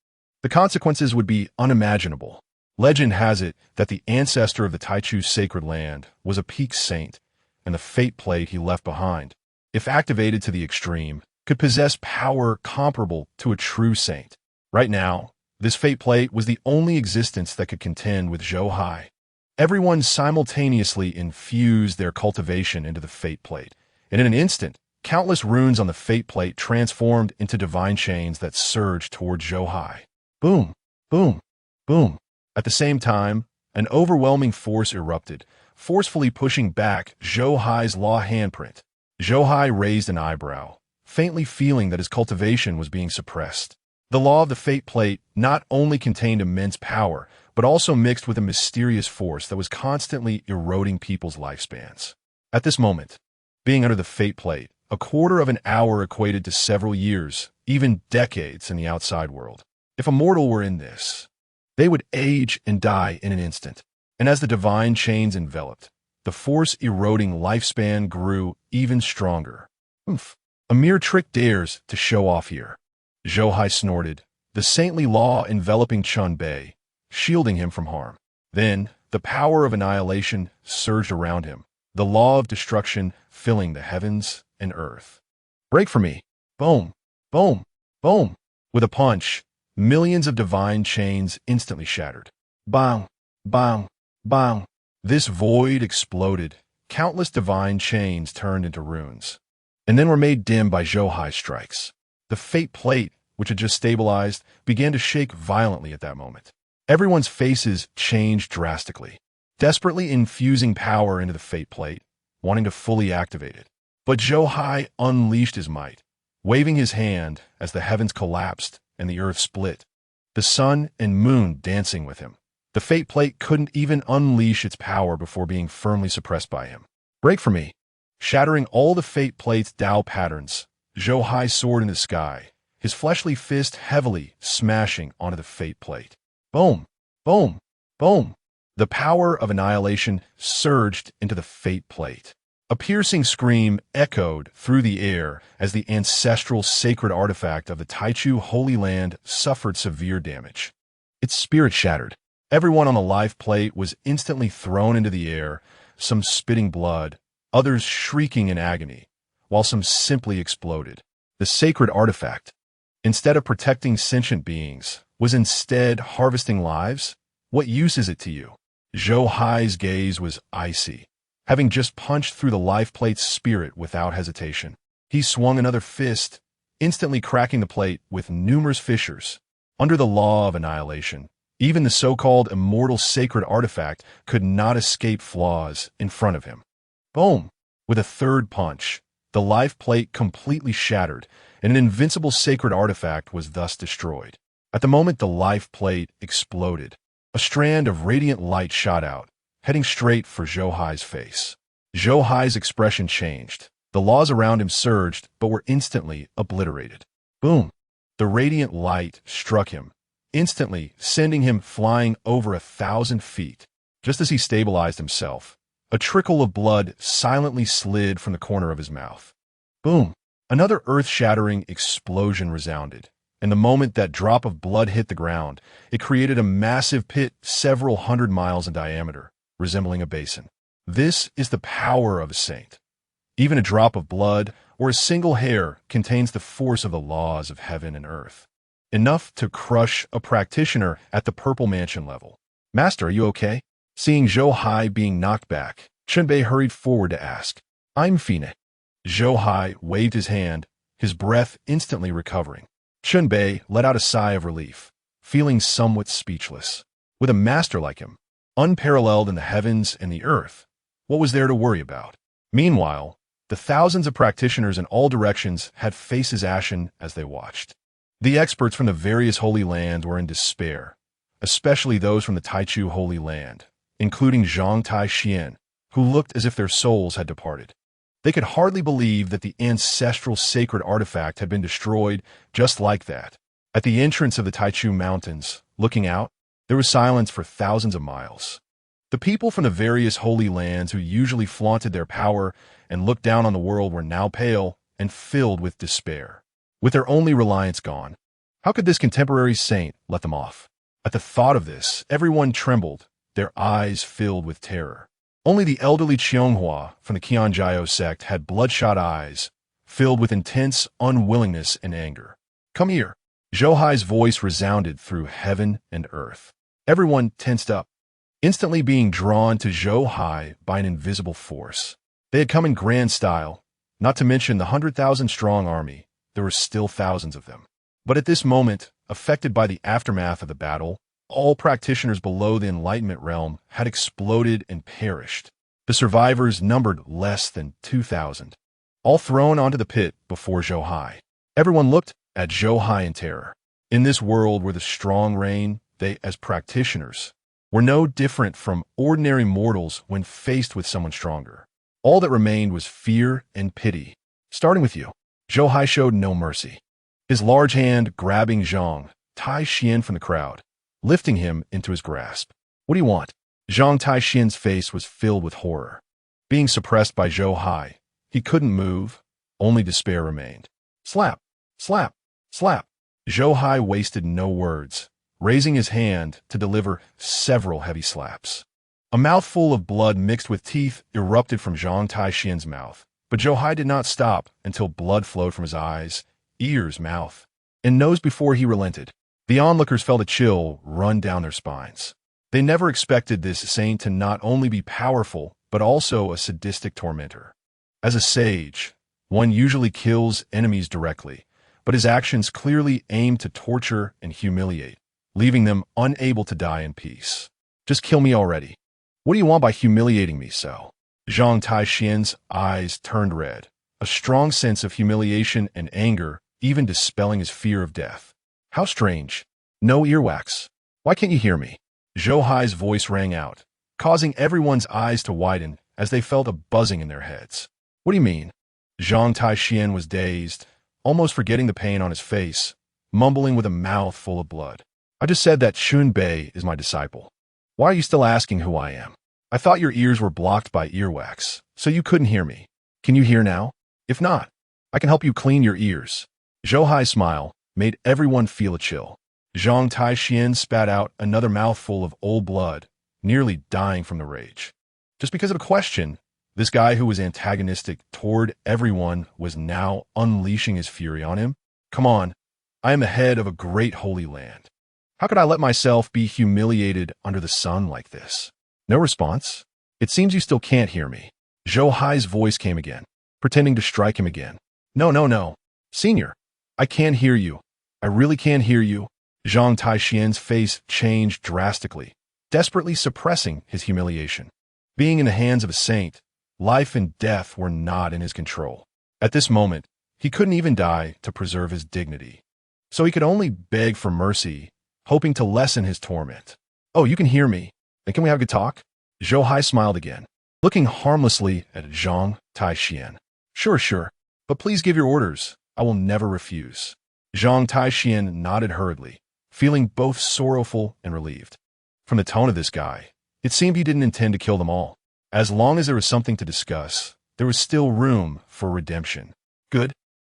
the consequences would be unimaginable. Legend has it that the ancestor of the Taichu sacred land was a peak saint, and the fate plate he left behind, if activated to the extreme, could possess power comparable to a true saint. Right now, this fate plate was the only existence that could contend with Zhou Hai. Everyone simultaneously infused their cultivation into the fate plate, and in an instant, countless runes on the fate plate transformed into divine chains that surged toward Zhou Hai. Boom! Boom! Boom! At the same time, an overwhelming force erupted, forcefully pushing back Zhou Hai's law handprint. Zhou Hai raised an eyebrow, faintly feeling that his cultivation was being suppressed. The law of the fate plate not only contained immense power, but also mixed with a mysterious force that was constantly eroding people's lifespans. At this moment, being under the fate plate, a quarter of an hour equated to several years, even decades in the outside world. If a mortal were in this, they would age and die in an instant. And as the divine chains enveloped, the force-eroding lifespan grew even stronger. A mere trick dares to show off here. Zhou Hai snorted, the saintly law enveloping Qian Bei, shielding him from harm. Then, the power of annihilation surged around him, the law of destruction filling the heavens and earth. Break for me! Boom! Boom! Boom! With a punch, millions of divine chains instantly shattered. Bang! Bang! Bang! This void exploded. Countless divine chains turned into runes, and then were made dim by Zhou Hai's strikes. The fate plate, which had just stabilized, began to shake violently at that moment. Everyone's faces changed drastically, desperately infusing power into the fate plate, wanting to fully activate it. But Zhou Hai unleashed his might, waving his hand as the heavens collapsed and the earth split, the sun and moon dancing with him. The fate plate couldn't even unleash its power before being firmly suppressed by him. Break for me! Shattering all the fate plate's Tao patterns, Zhou Hai soared in the sky, his fleshly fist heavily smashing onto the fate plate. Boom! Boom! Boom! The power of annihilation surged into the fate plate. A piercing scream echoed through the air as the ancestral sacred artifact of the Taichu Holy Land suffered severe damage. Its spirit shattered. Everyone on the life plate was instantly thrown into the air, some spitting blood, others shrieking in agony, while some simply exploded. The sacred artifact, instead of protecting sentient beings, was instead harvesting lives? What use is it to you? Zhou Hai's gaze was icy, having just punched through the life plate's spirit without hesitation. He swung another fist, instantly cracking the plate with numerous fissures. Under the law of annihilation, even the so-called immortal sacred artifact could not escape flaws in front of him. Boom! With a third punch, the life plate completely shattered, and an invincible sacred artifact was thus destroyed. At the moment the life plate exploded, a strand of radiant light shot out, heading straight for Zhou Hai's face. Zhou Hai's expression changed. The laws around him surged, but were instantly obliterated. Boom! The radiant light struck him, instantly sending him flying over 1,000 feet. Just as he stabilized himself, a trickle of blood silently slid from the corner of his mouth. Boom! Another earth-shattering explosion resounded, and the moment that drop of blood hit the ground, it created a massive pit several hundred miles in diameter, resembling a basin. This is the power of a saint. Even a drop of blood or a single hair contains the force of the laws of heaven and earth, enough to crush a practitioner at the Purple Mansion level. Master, are you okay? Seeing Zhou Hai being knocked back, Chunbei hurried forward to ask. I'm fine. Zhou Hai waved his hand, his breath instantly recovering. Chunbei let out a sigh of relief, feeling somewhat speechless. With a master like him, unparalleled in the heavens and the earth, what was there to worry about? Meanwhile, the thousands of practitioners in all directions had faces ashen as they watched. The experts from the various holy lands were in despair, especially those from the Taichu Holy Land, including Zhang Tai-Xian, who looked as if their souls had departed. They could hardly believe that the ancestral sacred artifact had been destroyed just like that. At the entrance of the Taichu Mountains, looking out, there was silence for thousands of miles. The people from the various holy lands who usually flaunted their power and looked down on the world were now pale and filled with despair. With their only reliance gone, how could this contemporary saint let them off? At the thought of this, everyone trembled, their eyes filled with terror. Only the elderly Qianghua from the Qianjiao sect had bloodshot eyes, filled with intense unwillingness and anger. Come here. Zhou Hai's voice resounded through heaven and earth. Everyone tensed up, instantly being drawn to Zhou Hai by an invisible force. They had come in grand style, not to mention the 100,000-strong army. There were still thousands of them. But at this moment, affected by the aftermath of the battle, all practitioners below the Enlightenment realm had exploded and perished. The survivors numbered less than 2,000, all thrown onto the pit before Zhou Hai. Everyone looked at Zhou Hai in terror. In this world where the strong reign, they, as practitioners, were no different from ordinary mortals when faced with someone stronger. All that remained was fear and pity. Starting with you. Zhou Hai showed no mercy, his large hand grabbing Zhang Tai-Xian from the crowd, lifting him into his grasp. What do you want? Zhang Tai-Xian's face was filled with horror. Being suppressed by Zhou Hai, he couldn't move, only despair remained. Slap, slap, slap. Zhou Hai wasted no words, raising his hand to deliver several heavy slaps. A mouthful of blood mixed with teeth erupted from Zhang Tai-Xian's mouth, but Zhou Hai did not stop until blood flowed from his eyes, ears, mouth, and nose before he relented. The onlookers felt a chill run down their spines. They never expected this saint to not only be powerful, but also a sadistic tormentor. As a sage, one usually kills enemies directly, but his actions clearly aim to torture and humiliate, leaving them unable to die in peace. Just kill me already. What do you want by humiliating me so? Zhang Tai-Xian's eyes turned red, a strong sense of humiliation and anger even dispelling his fear of death. How strange. No earwax. Why can't you hear me? Zhou Hai's voice rang out, causing everyone's eyes to widen as they felt a buzzing in their heads. What do you mean? Zhang Tai-Xian was dazed, almost forgetting the pain on his face, mumbling with a mouth full of blood. I just said that Chunbei is my disciple. Why are you still asking who I am? I thought your ears were blocked by earwax, so you couldn't hear me. Can you hear now? If not, I can help you clean your ears. Zhou Hai's smile made everyone feel a chill. Zhang Taixian spat out another mouthful of old blood, nearly dying from the rage. Just because of a question, this guy who was antagonistic toward everyone was now unleashing his fury on him. Come on, I am the head of a great holy land. How could I let myself be humiliated under the sun like this? No response? It seems you still can't hear me. Zhou Hai's voice came again, pretending to strike him again. No. Senior, I can't hear you. I really can't hear you. Zhang Taixian's face changed drastically, desperately suppressing his humiliation. Being in the hands of a saint, life and death were not in his control. At this moment, he couldn't even die to preserve his dignity. So he could only beg for mercy, hoping to lessen his torment. Oh, you can hear me. Then can we have a good talk? Zhou Hai smiled again, looking harmlessly at Zhang Taixian. Sure, but please give your orders. I will never refuse. Zhang Taixian nodded hurriedly, feeling both sorrowful and relieved. From the tone of this guy, it seemed he didn't intend to kill them all. As long as there was something to discuss, there was still room for redemption. Good.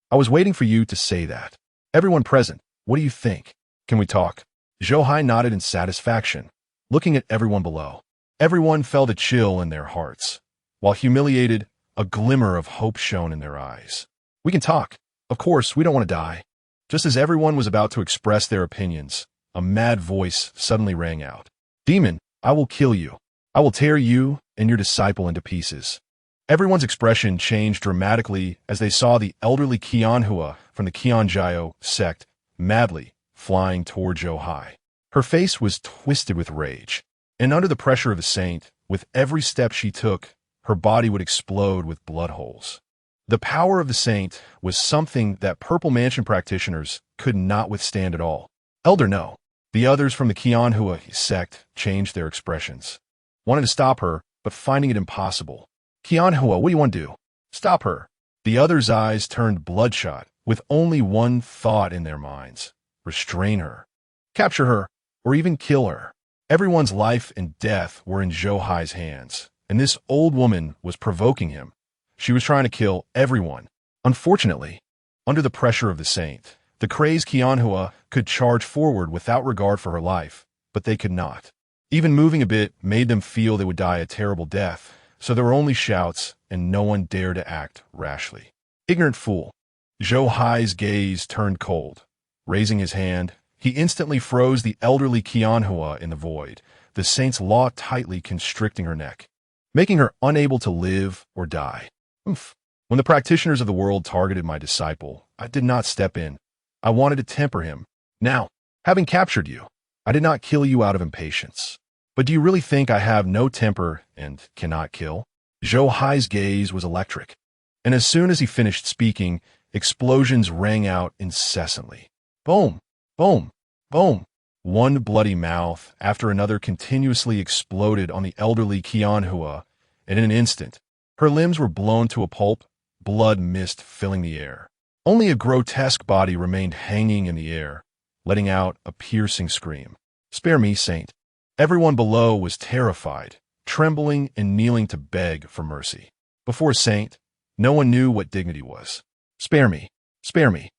I was waiting for you to say that. Everyone present, what do you think? Can we talk? Zhou Hai nodded in satisfaction, looking at everyone below. Everyone felt a chill in their hearts. While humiliated, a glimmer of hope shone in their eyes. We can talk. Of course, we don't want to die. Just as everyone was about to express their opinions, a mad voice suddenly rang out. Demon, I will kill you. I will tear you and your disciple into pieces. Everyone's expression changed dramatically as they saw the elderly Qianhua from the Qianjiao sect madly flying toward Zhou Hai. Her face was twisted with rage, and under the pressure of the saint, with every step she took, her body would explode with blood holes. The power of the saint was something that Purple Mansion practitioners could not withstand at all. Elder, no. The others from the Qianhua sect changed their expressions. Wanted to stop her, but finding it impossible. Qianhua, what do you want to do? Stop her. The others' eyes turned bloodshot, with only one thought in their minds. Restrain her. Capture her, or even kill her. Everyone's life and death were in Zhou Hai's hands, and this old woman was provoking him. She was trying to kill everyone. Unfortunately, under the pressure of the saint, the crazed Qianhua could charge forward without regard for her life, but they could not. Even moving a bit made them feel they would die a terrible death, so there were only shouts, and no one dared to act rashly. Ignorant fool. Zhou Hai's gaze turned cold. Raising his hand, he instantly froze the elderly Qianhua in the void, the saint's law tightly constricting her neck, making her unable to live or die. When the practitioners of the world targeted my disciple, I did not step in. I wanted to temper him. Now, having captured you, I did not kill you out of impatience. But do you really think I have no temper and cannot kill? Zhou Hai's gaze was electric, and as soon as he finished speaking, explosions rang out incessantly. Boom, boom, boom. One bloody mouth after another continuously exploded on the elderly Qianhua, and in an instant, her limbs were blown to a pulp, blood mist filling the air. Only a grotesque body remained hanging in the air, letting out a piercing scream. Spare me, Saint. Everyone below was terrified, trembling and kneeling to beg for mercy. Before Saint, no one knew what dignity was. Spare me, spare me.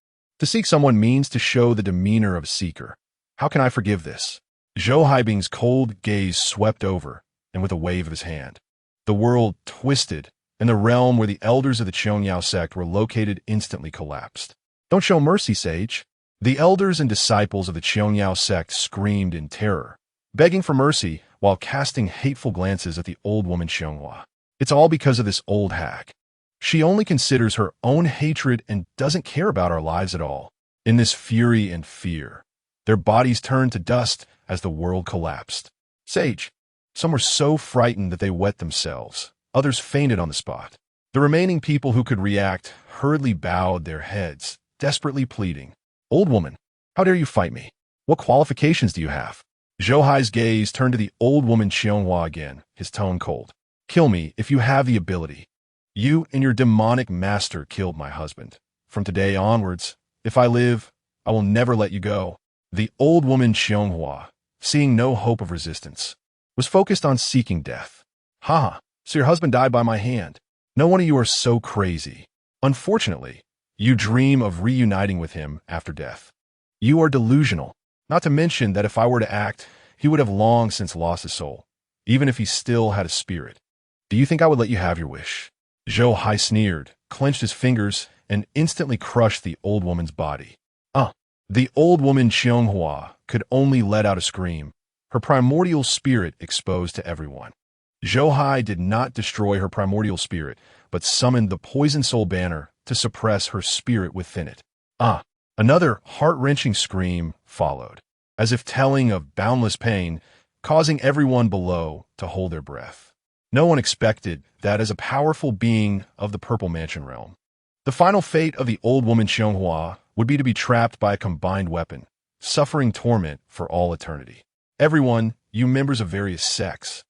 To seek someone means to show the demeanor of a seeker. How can I forgive this? Zhou Haibing's cold gaze swept over, and with a wave of his hand, the world twisted, and the realm where the elders of the Qiangyao sect were located instantly collapsed. Don't show mercy, sage. The elders and disciples of the Qiangyao sect screamed in terror, begging for mercy while casting hateful glances at the old woman Xianghua. It's all because of this old hag. She only considers her own hatred and doesn't care about our lives at all. In this fury and fear, their bodies turned to dust as the world collapsed. Sage. Some were so frightened that they wet themselves. Others fainted on the spot. The remaining people who could react hurriedly bowed their heads, desperately pleading. Old woman, how dare you fight me? What qualifications do you have? Zhou Hai's gaze turned to the old woman Xianghua again, his tone cold. Kill me if you have the ability. You and your demonic master killed my husband. From today onwards, if I live, I will never let you go. The old woman Xianghua, seeing no hope of resistance, was focused on seeking death. Haha, so your husband died by my hand. No one of you are so crazy. Unfortunately, you dream of reuniting with him after death. You are delusional. Not to mention that if I were to act, he would have long since lost his soul, even if he still had a spirit. Do you think I would let you have your wish? Zhou Hai sneered, clenched his fingers, and instantly crushed the old woman's body. The old woman Qianghua could only let out a scream, her primordial spirit exposed to everyone. Zhou Hai did not destroy her primordial spirit, but summoned the poison soul banner to suppress her spirit within it. Another heart-wrenching scream followed, as if telling of boundless pain, causing everyone below to hold their breath. No one expected that as a powerful being of the Purple Mansion realm. The final fate of the old woman Qianghua would be to be trapped by a combined weapon, suffering torment for all eternity. Everyone, you members of various sects.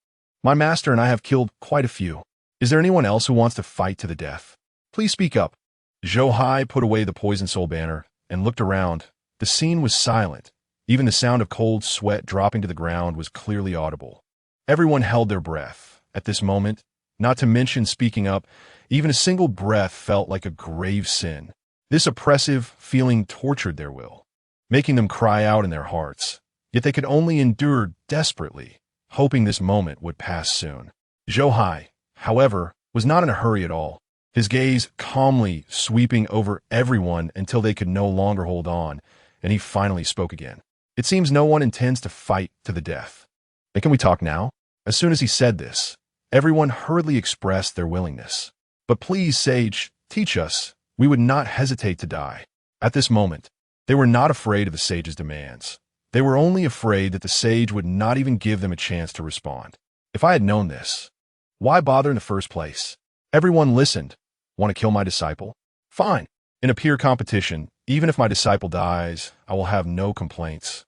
My master and I have killed quite a few. Is there anyone else who wants to fight to the death? Please speak up. Zhou Hai put away the poison soul banner and looked around. The scene was silent. Even the sound of cold sweat dropping to the ground was clearly audible. Everyone held their breath. At this moment, not to mention speaking up, even a single breath felt like a grave sin. This oppressive feeling tortured their will, making them cry out in their hearts. Yet they could only endure desperately, hoping this moment would pass soon. Zhou Hai, however, was not in a hurry at all, his gaze calmly sweeping over everyone until they could no longer hold on, and he finally spoke again. It seems no one intends to fight to the death. And can we talk now? As soon as he said this, everyone hurriedly expressed their willingness. But please, sage, teach us. We would not hesitate to die. At this moment, they were not afraid of the sage's demands. They were only afraid that the sage would not even give them a chance to respond. If I had known this, why bother in the first place? Everyone listened. Want to kill my disciple? Fine. In a peer competition, even if my disciple dies, I will have no complaints,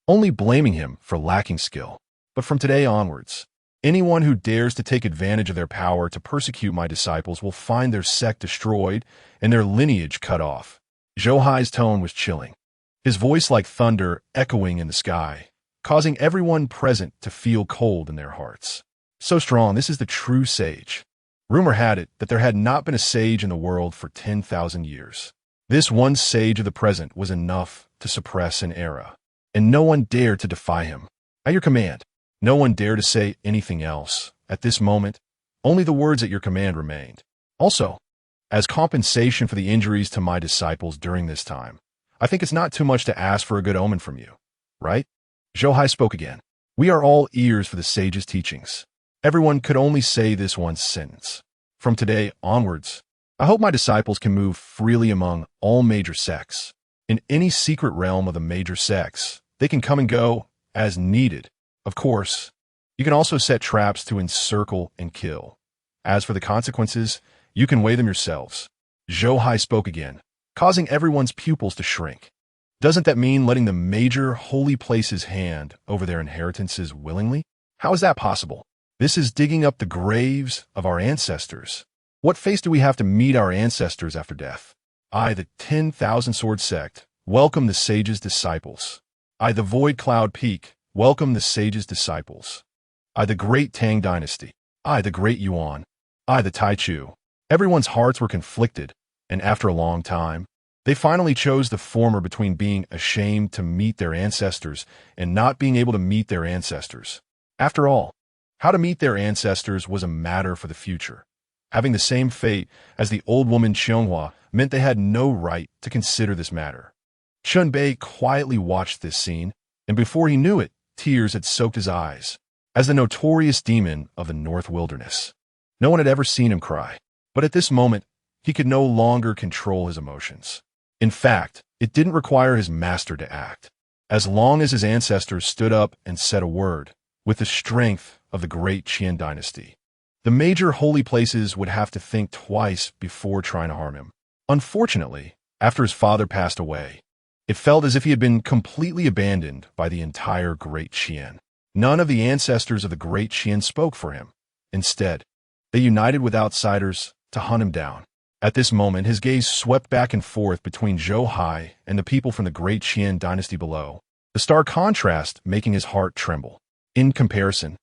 only blaming him for lacking skill. But from today onwards, anyone who dares to take advantage of their power to persecute my disciples will find their sect destroyed and their lineage cut off. Zhou Hai's tone was chilling, his voice like thunder echoing in the sky, causing everyone present to feel cold in their hearts. So strong, this is the true sage. Rumor had it that there had not been a sage in the world for 10,000 years. This one sage of the present was enough to suppress an era, and no one dared to defy him. At your command, no one dared to say anything else. At this moment, only the words at your command remained. Also, as compensation for the injuries to my disciples during this time, I think it's not too much to ask for a good omen from you, right? Zhou Hai spoke again. We are all ears for the sage's teachings. Everyone could only say this one sentence. From today onwards, I hope my disciples can move freely among all major sects. In any secret realm of the major sects, they can come and go as needed. Of course, you can also set traps to encircle and kill. As for the consequences, you can weigh them yourselves. Zhou Hai spoke again, causing everyone's pupils to shrink. Doesn't that mean letting the major holy places hand over their inheritances willingly? How is that possible? This is digging up the graves of our ancestors. What face do we have to meet our ancestors after death? I, the 10,000 Sword Sect, welcome the sage's disciples. I, the Void Cloud Peak, welcome the sage's disciples. I, the Great Tang Dynasty. I, the Great Yuan. I, the Taichu. Everyone's hearts were conflicted, and after a long time, they finally chose the former between being ashamed to meet their ancestors and not being able to meet their ancestors. After all, how to meet their ancestors was a matter for the future. Having the same fate as the old woman Qianghua meant they had no right to consider this matter. Chun Bei quietly watched this scene, and before he knew it, tears had soaked his eyes. As the notorious demon of the North Wilderness, no one had ever seen him cry. But at this moment, he could no longer control his emotions. In fact, it didn't require his master to act. As long as his ancestors stood up and said a word, with the strength of the great Qian dynasty, the major holy places would have to think twice before trying to harm him. Unfortunately, after his father passed away, it felt as if he had been completely abandoned by the entire great Qian. None of the ancestors of the great Qian spoke for him. Instead, they united with outsiders to hunt him down. At this moment, his gaze swept back and forth between Zhou Hai and the people from the great Qian dynasty below, the stark contrast making his heart tremble. In comparison,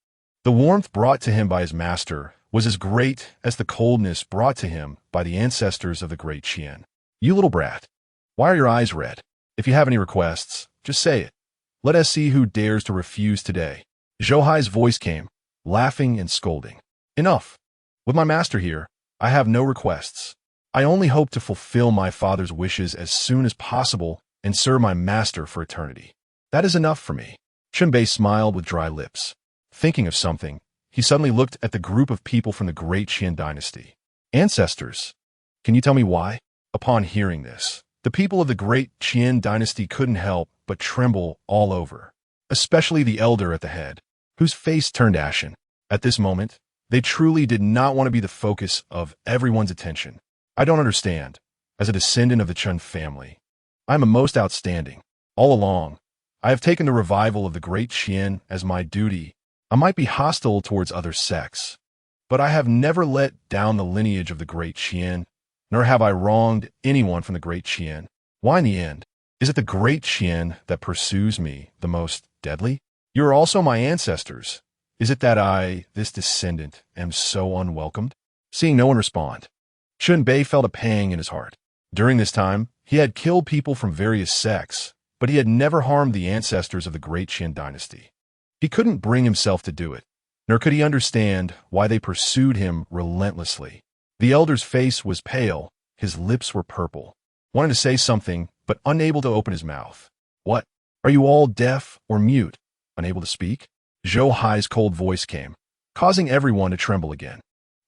The warmth brought to him by his master was as great as the coldness brought to him by the ancestors of the great Qian. You little brat, why are your eyes red? If you have any requests, just say it. Let us see who dares to refuse today. Zhou Hai's voice came, laughing and scolding. Enough. With my master here, I have no requests. I only hope to fulfill my father's wishes as soon as possible and serve my master for eternity. That is enough for me. Chunbei smiled with dry lips. Thinking of something, he suddenly looked at the group of people from the great Qian dynasty. Ancestors, can you tell me why? Upon hearing this, the people of the great Qian dynasty couldn't help but tremble all over, especially the elder at the head, whose face turned ashen. At this moment, they truly did not want to be the focus of everyone's attention. I don't understand. As a descendant of the Chun family, I am a most outstanding. All along, I have taken the revival of the great Qian as my duty. I might be hostile towards other sects, but I have never let down the lineage of the great Qian, nor have I wronged anyone from the great Qian. Why in the end? Is it the great Qian that pursues me the most deadly? You are also my ancestors. Is it that I, this descendant, am so unwelcomed? Seeing no one respond, Chunbei felt a pang in his heart. During this time, he had killed people from various sects, but he had never harmed the ancestors of the great Qian dynasty. He couldn't bring himself to do it, nor could he understand why they pursued him relentlessly. The elder's face was pale, his lips were purple, wanting to say something, but unable to open his mouth. What? Are you all deaf or mute? Unable to speak? Zhou Hai's cold voice came, causing everyone to tremble again.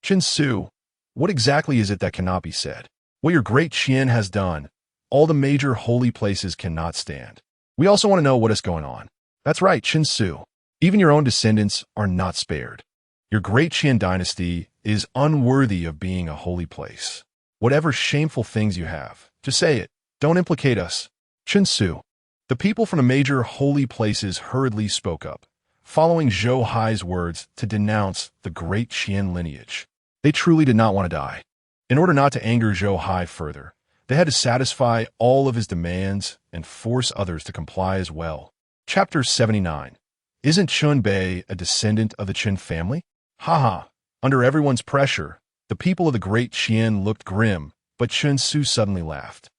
Qin Su, what exactly is it that cannot be said? What your great Qian has done, all the major holy places cannot stand. We also want to know what is going on. That's right, Qin Su. Even your own descendants are not spared. Your great Qian dynasty is unworthy of being a holy place. Whatever shameful things you have, just say it. Don't implicate us. Qin Su. The people from the major holy places hurriedly spoke up, following Zhou Hai's words to denounce the great Qian lineage. They truly did not want to die. In order not to anger Zhou Hai further, they had to satisfy all of his demands and force others to comply as well. Chapter 79. Isn't Chunbei a descendant of the Qin family? Haha. Under everyone's pressure, the people of the great Qian looked grim, but Qin Su suddenly laughed.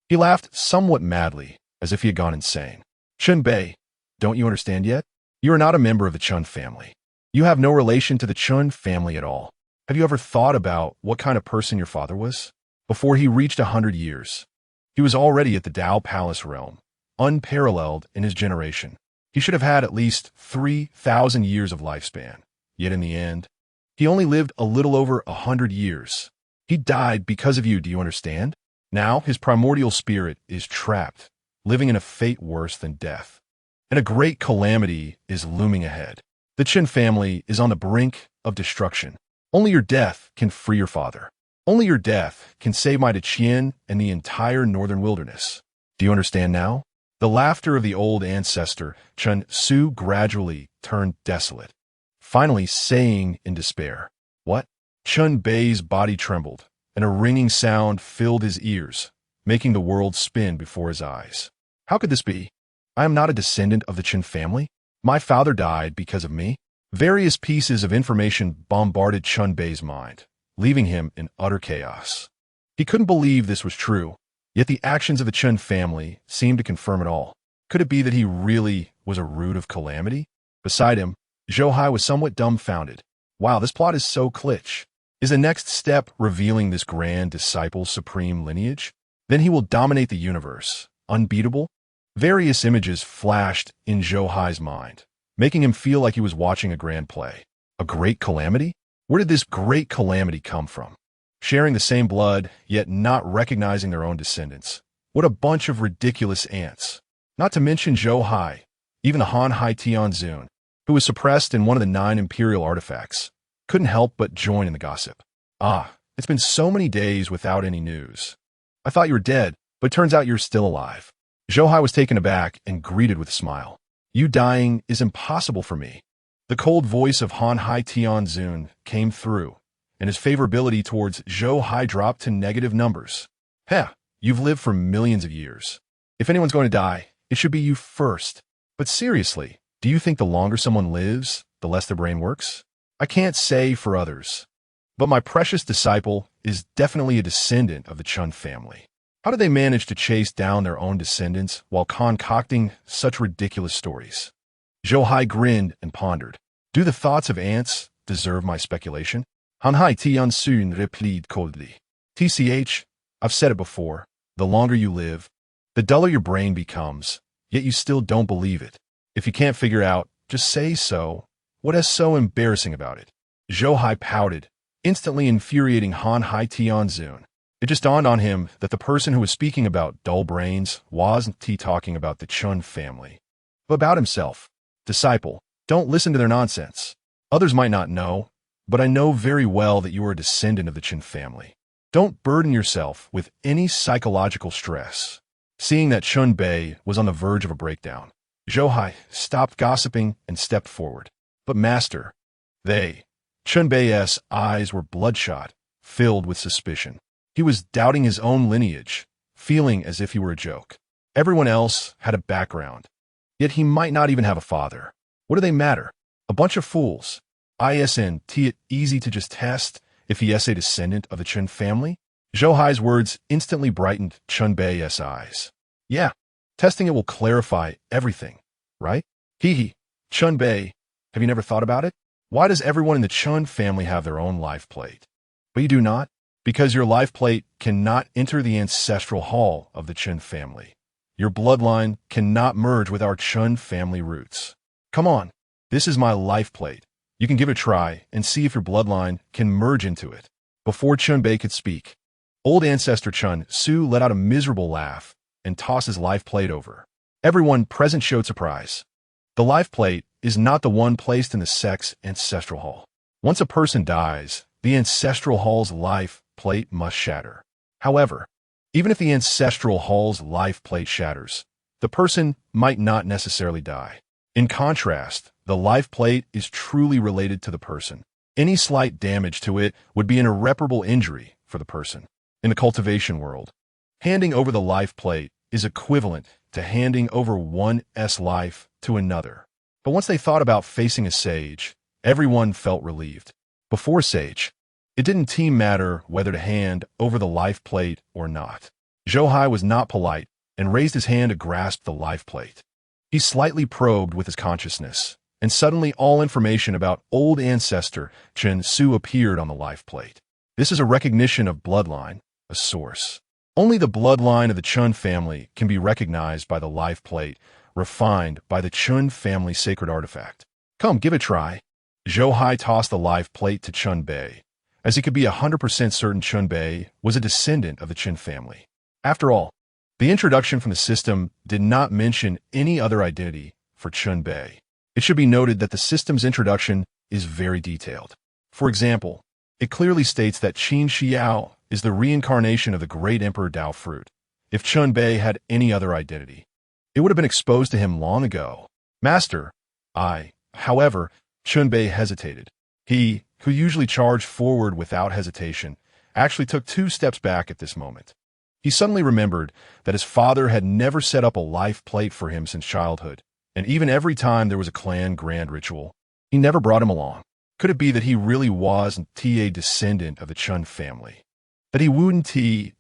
He laughed somewhat madly, as if he had gone insane. Chunbei, don't you understand yet? You are not a member of the Chun family. You have no relation to the Chun family at all. Have you ever thought about what kind of person your father was? Before he reached 100 years, he was already at the Dao Palace realm, unparalleled in his generation. He should have had at least 3,000 years of lifespan. Yet in the end, he only lived a little over 100 years. He died because of you, do you understand? Now his primordial spirit is trapped, living in a fate worse than death. And a great calamity is looming ahead. The Qin family is on the brink of destruction. Only your death can free your father. Only your death can save my Qian and the entire northern wilderness. Do you understand now? The laughter of the old ancestor, Qin Su, gradually turned desolate, finally saying in despair, "What?" Chunbei's body trembled, and a ringing sound filled his ears, making the world spin before his eyes. How could this be? I am not a descendant of the Qin family. My father died because of me. Various pieces of information bombarded Chunbei's mind, leaving him in utter chaos. He couldn't believe this was true, yet the actions of the Qin family seemed to confirm it all. Could it be that he really was a root of calamity? Beside him, Zhou Hai was somewhat dumbfounded. Wow, this plot is so glitch. Is the next step revealing this grand disciple's supreme lineage? Then he will dominate the universe. Unbeatable? Various images flashed in Zhou Hai's mind, making him feel like he was watching a grand play. A great calamity? Where did this great calamity come from? Sharing the same blood, yet not recognizing their own descendants. What a bunch of ridiculous ants. Not to mention Zhou Hai, even the Han Hai Tianzun, who was suppressed in one of the 9 imperial artifacts, couldn't help but join in the gossip. Ah, it's been so many days without any news. I thought you were dead, but it turns out you're still alive. Zhou Hai was taken aback and greeted with a smile. You dying is impossible for me. The cold voice of Han Hai Tianzun came through, and his favorability towards Zhou Hai dropped to negative numbers. Heh, you've lived for millions of years. If anyone's going to die, it should be you first. But seriously, do you think the longer someone lives, the less their brain works? I can't say for others, but my precious disciple is definitely a descendant of the Chun family. How did they manage to chase down their own descendants while concocting such ridiculous stories? Zhou Hai grinned and pondered. Do the thoughts of ants deserve my speculation? Han Hai Tian Sun replied coldly. TCH, I've said it before, the longer you live, the duller your brain becomes, yet you still don't believe it. If you can't figure out, just say so. What is so embarrassing about it? Zhou Hai pouted, instantly infuriating Han Hai Tian Zun. It just dawned on him that the person who was speaking about dull brains wasn't talking about the Chun family, but about himself. Disciple, don't listen to their nonsense. Others might not know, but I know very well that you are a descendant of the Chun family. Don't burden yourself with any psychological stress. Seeing that Chun Bei was on the verge of a breakdown, Zhou Hai stopped gossiping and stepped forward. But master, Chun Bei's eyes were bloodshot, filled with suspicion. He was doubting his own lineage, feeling as if he were a joke. Everyone else had a background, yet he might not even have a father. What do they matter? A bunch of fools. Isn't it easy to just test if he is a descendant of the Chun family? Zhou Hai's words instantly brightened Chun Bei's eyes. Yeah, testing it will clarify everything, right? Chun Bei, have you never thought about it? Why does everyone in the Chun family have their own life plate? But you do not? Because your life plate cannot enter the ancestral hall of the Chun family. Your bloodline cannot merge with our Chun family roots. Come on, this is my life plate. You can give it a try and see if your bloodline can merge into it. Before Chun Bei could speak, old ancestor Chun Su let out a miserable laugh and tossed his life plate over. Everyone present showed surprise. The life plate is not the one placed in the sex ancestral hall. Once a person dies, the ancestral hall's life plate must shatter. However, even if the ancestral hall's life plate shatters, the person might not necessarily die. In contrast, the life plate is truly related to the person. Any slight damage to it would be an irreparable injury for the person. In the cultivation world, handing over the life plate is equivalent to handing over one's life to another. But once they thought about facing a sage, everyone felt relieved. Before Sage, it didn't matter whether to hand over the life plate or not. Zhou Hai was not polite and raised his hand to grasp the life plate. He slightly probed with his consciousness, and suddenly all information about old ancestor Chun Su appeared on the life plate. This is a recognition of bloodline, a source. Only the bloodline of the Chun family can be recognized by the life plate, refined by the Chun family sacred artifact. Come, give it a try. Zhou Hai tossed the life plate to Chun Bei, as he could be 100% certain Chun Bei was a descendant of the Chun family. After all, the introduction from the system did not mention any other identity for Chun Bei. It should be noted that the system's introduction is very detailed. For example, it clearly states that Qin Xiao is the reincarnation of the great Emperor Dao Fruit. If Chun Bei had any other identity, it would have been exposed to him long ago. Master, however, Chun Bei hesitated. He, who usually charged forward without hesitation, actually took 2 steps back at this moment. He suddenly remembered that his father had never set up a life plate for him since childhood, and even every time there was a clan grand ritual, he never brought him along. Could it be that he really wasn't a descendant of the Chun family? That he wouldn't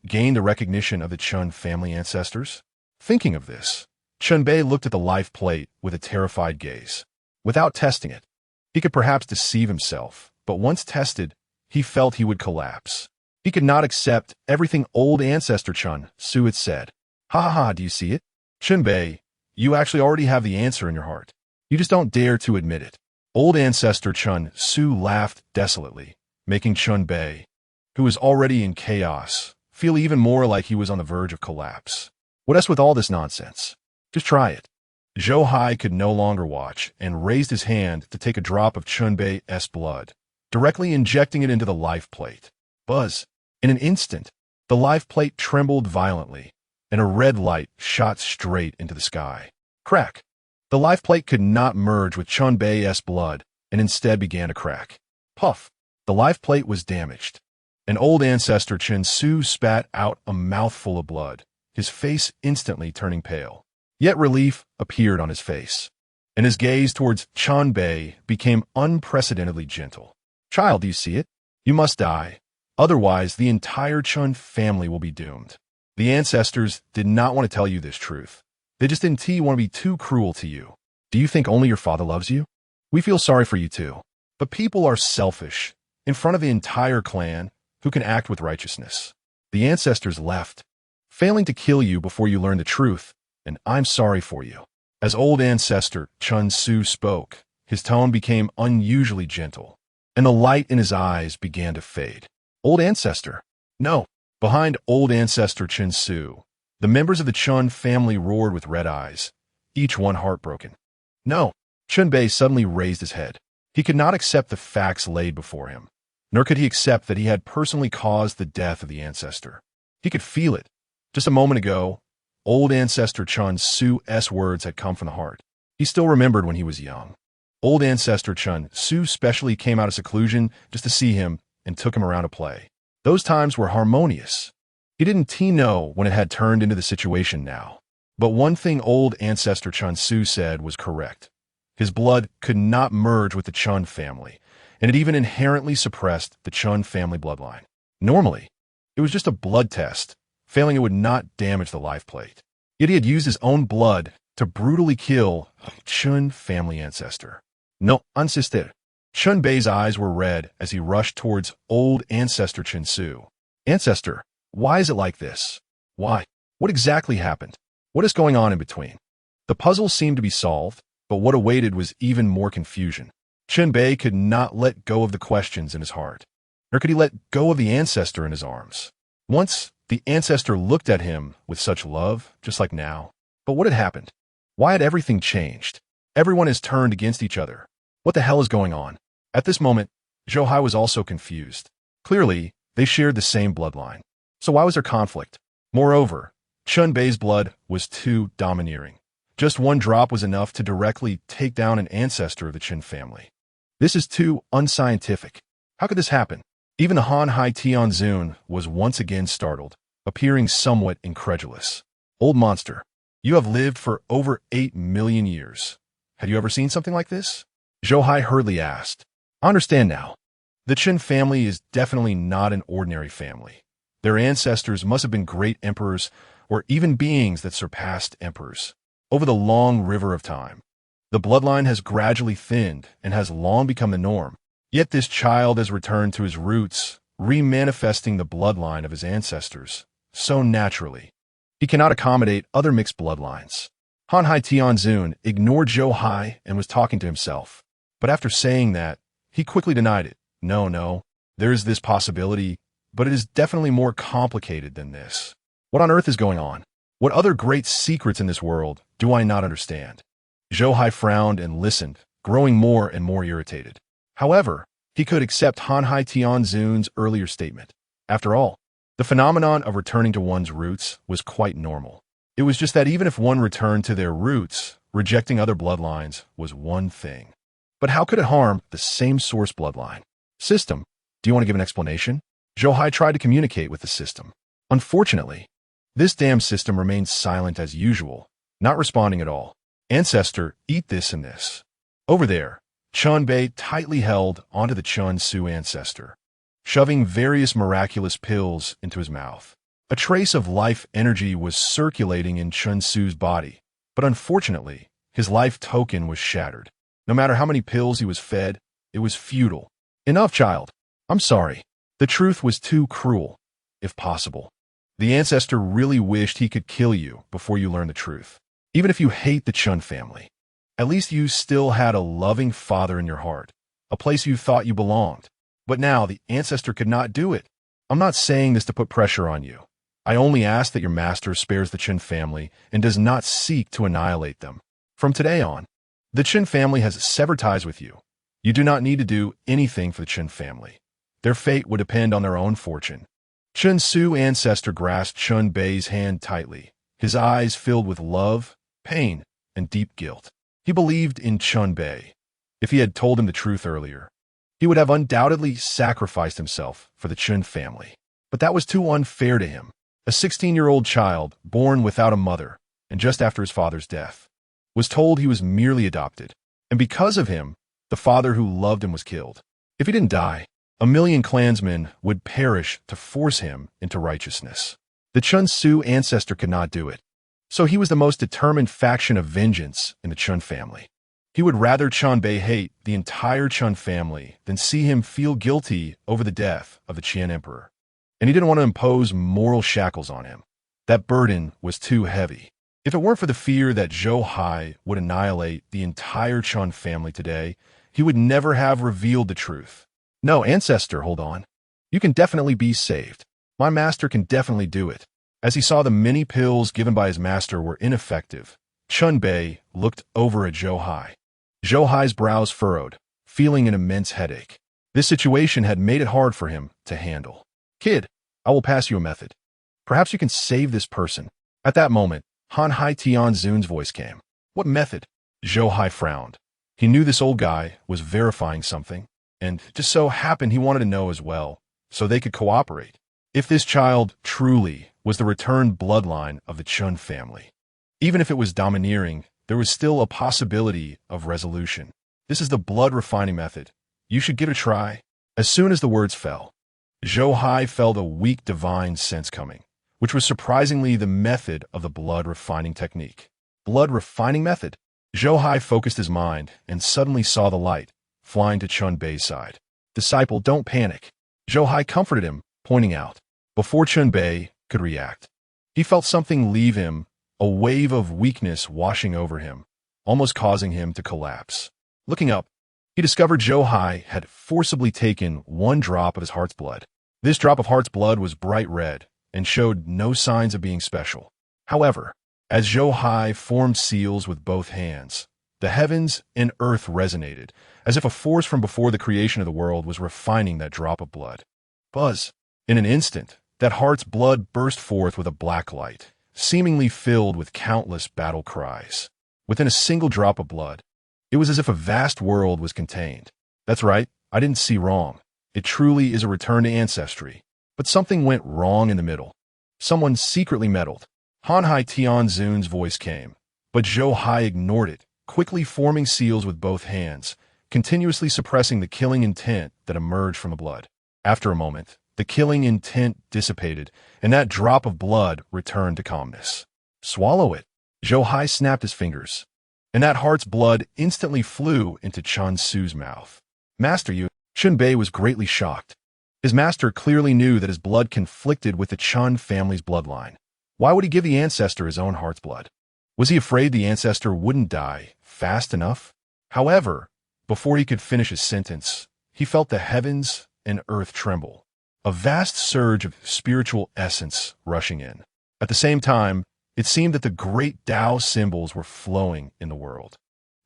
gain the recognition of the Chun family ancestors? Thinking of this, Chun Bei looked at the life plate with a terrified gaze. Without testing it, he could perhaps deceive himself, but once tested, he felt he would collapse. He could not accept everything old ancestor Chun Su had said. Ha, do you see it? Chun Bei, you actually already have the answer in your heart. You just don't dare to admit it. Old ancestor Chun Su laughed desolately, making Chun Bei, who was already in chaos, feel even more like he was on the verge of collapse. What else with all this nonsense? Just try it. Zhou Hai could no longer watch and raised his hand to take a drop of Chun Bei's blood, directly injecting it into the life plate. Buzz! In an instant, the life plate trembled violently, and a red light shot straight into the sky. Crack! The life plate could not merge with Chun Bei's blood, and instead began to crack. Puff! The life plate was damaged. An old ancestor Chun Su spat out a mouthful of blood, his face instantly turning pale. Yet relief appeared on his face. and his gaze towards Chun Bei became unprecedentedly gentle. Child, do you see it? You must die. Otherwise, the entire Chun family will be doomed. The ancestors did not want to tell you this truth. They just didn't want to be too cruel to you. Do you think only your father loves you? We feel sorry for you too. But people are selfish, in front of the entire clan, who can act with righteousness. The ancestors left, failing to kill you before you learn the truth, and I'm sorry for you. As old ancestor Chun Su spoke, his tone became unusually gentle, and the light in his eyes began to fade. Old ancestor? No. Behind old ancestor Chun Su, the members of the Chun family roared with red eyes, each one heartbroken. No. Chun Bei suddenly raised his head. He could not accept the facts laid before him, nor could he accept that he had personally caused the death of the ancestor. He could feel it. Just a moment ago, old ancestor Chun Su's words had come from the heart. He still remembered when he was young. Old ancestor Chun Su specially came out of seclusion just to see him and took him around to play. Those times were harmonious. He didn't know when it had turned into the situation now. But one thing old ancestor Chun Su said was correct. His blood could not merge with the Chun family, and it even inherently suppressed the Chun family bloodline. Normally, it was just a blood test. Failing it would not damage the life plate. Yet he had used his own blood to brutally kill a Chun family ancestor. No, insisted. Chun Bei's eyes were red as he rushed towards old ancestor Chun Su. Ancestor, why is it like this? Why? What exactly happened? What is going on in between? The puzzle seemed to be solved, but what awaited was even more confusion. Chun Bei could not let go of the questions in his heart, nor could he let go of the ancestor in his arms. Once, the ancestor looked at him with such love, just like now. But what had happened? Why had everything changed? Everyone has turned against each other. What the hell is going on? At this moment, Zhou Hai was also confused. Clearly, they shared the same bloodline. So why was there conflict? Moreover, Chun Bei's blood was too domineering. Just one drop was enough to directly take down an ancestor of the Qin family. This is too unscientific. How could this happen? Even the Han Hai Tianzun was once again startled, appearing somewhat incredulous. Old monster, you have lived for over 8 million years. Had you ever seen something like this? Zhou Hai hurriedly asked. I understand now. The Qin family is definitely not an ordinary family. Their ancestors must have been great emperors or even beings that surpassed emperors. Over the long river of time, the bloodline has gradually thinned and has long become the norm. Yet this child has returned to his roots, remanifesting the bloodline of his ancestors so naturally. He cannot accommodate other mixed bloodlines. Han Hai Tianzun ignored Zhou Hai and was talking to himself. But after saying that, he quickly denied it. No, there is this possibility, but it is definitely more complicated than this. What on earth is going on? What other great secrets in this world do I not understand? Zhou Hai frowned and listened, growing more and more irritated. However, he could accept Han Hai Tianzun's earlier statement. After all, the phenomenon of returning to one's roots was quite normal. It was just that even if one returned to their roots, rejecting other bloodlines was one thing. But how could it harm the same source bloodline? System, do you want to give an explanation? Zhou Hai tried to communicate with the system. Unfortunately, this damn system remained silent as usual, not responding at all. Ancestor, eat this and this. Over there, Chun Bei tightly held onto the Chun Su ancestor, shoving various miraculous pills into his mouth. A trace of life energy was circulating in Chun Su's body, but unfortunately, his life token was shattered. No matter how many pills he was fed, it was futile. Enough, child. I'm sorry. The truth was too cruel, if possible. The ancestor really wished he could kill you before you learned the truth. Even if you hate the Chun family, at least you still had a loving father in your heart, a place you thought you belonged. But now the ancestor could not do it. I'm not saying this to put pressure on you. I only ask that your master spares the Qin family and does not seek to annihilate them. From today on, the Qin family has severed ties with you. You do not need to do anything for the Qin family. Their fate would depend on their own fortune. Chun Su ancestor grasped Chun Bei's hand tightly, his eyes filled with love, pain, and deep guilt. He believed in Chun Bei. If he had told him the truth earlier, he would have undoubtedly sacrificed himself for the Qin family. But that was too unfair to him. A 16-year-old child born without a mother and just after his father's death. was told he was merely adopted, and because of him, the father who loved him was killed. If he didn't die, 1,000,000 clansmen would perish to force him into righteousness. The Chun Su ancestor could not do it, so he was the most determined faction of vengeance in the Chun family. He would rather Chun Bei hate the entire Chun family than see him feel guilty over the death of the Qian emperor. And he didn't want to impose moral shackles on him. That burden was too heavy. If it weren't for the fear that Zhou Hai would annihilate the entire Chun family today, he would never have revealed the truth. No, ancestor, hold on. You can definitely be saved. My master can definitely do it. As he saw the many pills given by his master were ineffective, Chun Bei looked over at Zhou Hai. Zhou Hai's brows furrowed, feeling an immense headache. This situation had made it hard for him to handle. Kid, I will pass you a method. Perhaps you can save this person. At that moment, Han Hai Tianzun's voice came. What method? Zhou Hai frowned. He knew this old guy was verifying something, and it just so happened he wanted to know as well, so they could cooperate. If this child truly was the returned bloodline of the Chun family, even if it was domineering, there was still a possibility of resolution. This is the blood refining method. You should give it a try. As soon as the words fell, Zhou Hai felt a weak divine sense coming, which was surprisingly the method of the blood refining technique. Blood refining method? Zhou Hai focused his mind and suddenly saw the light, flying to Chun Bei's side. Disciple, don't panic. Zhou Hai comforted him, pointing out. Before Chun Bei could react, he felt something leave him, a wave of weakness washing over him, almost causing him to collapse. Looking up, he discovered Zhou Hai had forcibly taken one drop of his heart's blood. This drop of heart's blood was bright red and showed no signs of being special. However, as Zhou Hai formed seals with both hands, the heavens and earth resonated, as if a force from before the creation of the world was refining that drop of blood. Buzz! In an instant, that heart's blood burst forth with a black light, seemingly filled with countless battle cries. Within a single drop of blood, it was as if a vast world was contained. That's right, I didn't see wrong. It truly is a return to ancestry. But something went wrong in the middle. Someone secretly meddled. Han Hai Tianzun's voice came, but Zhou Hai ignored it, quickly forming seals with both hands, continuously suppressing the killing intent that emerged from the blood. After a moment, the killing intent dissipated, and that drop of blood returned to calmness. Swallow it. Zhou Hai snapped his fingers, and that heart's blood instantly flew into Chun Su's mouth. Master, you. Chun Bei was greatly shocked. His master clearly knew that his blood conflicted with the Chun family's bloodline. Why would he give the ancestor his own heart's blood? Was he afraid the ancestor wouldn't die fast enough? However, before he could finish his sentence, he felt the heavens and earth tremble, a vast surge of spiritual essence rushing in. At the same time, it seemed that the great Tao symbols were flowing in the world.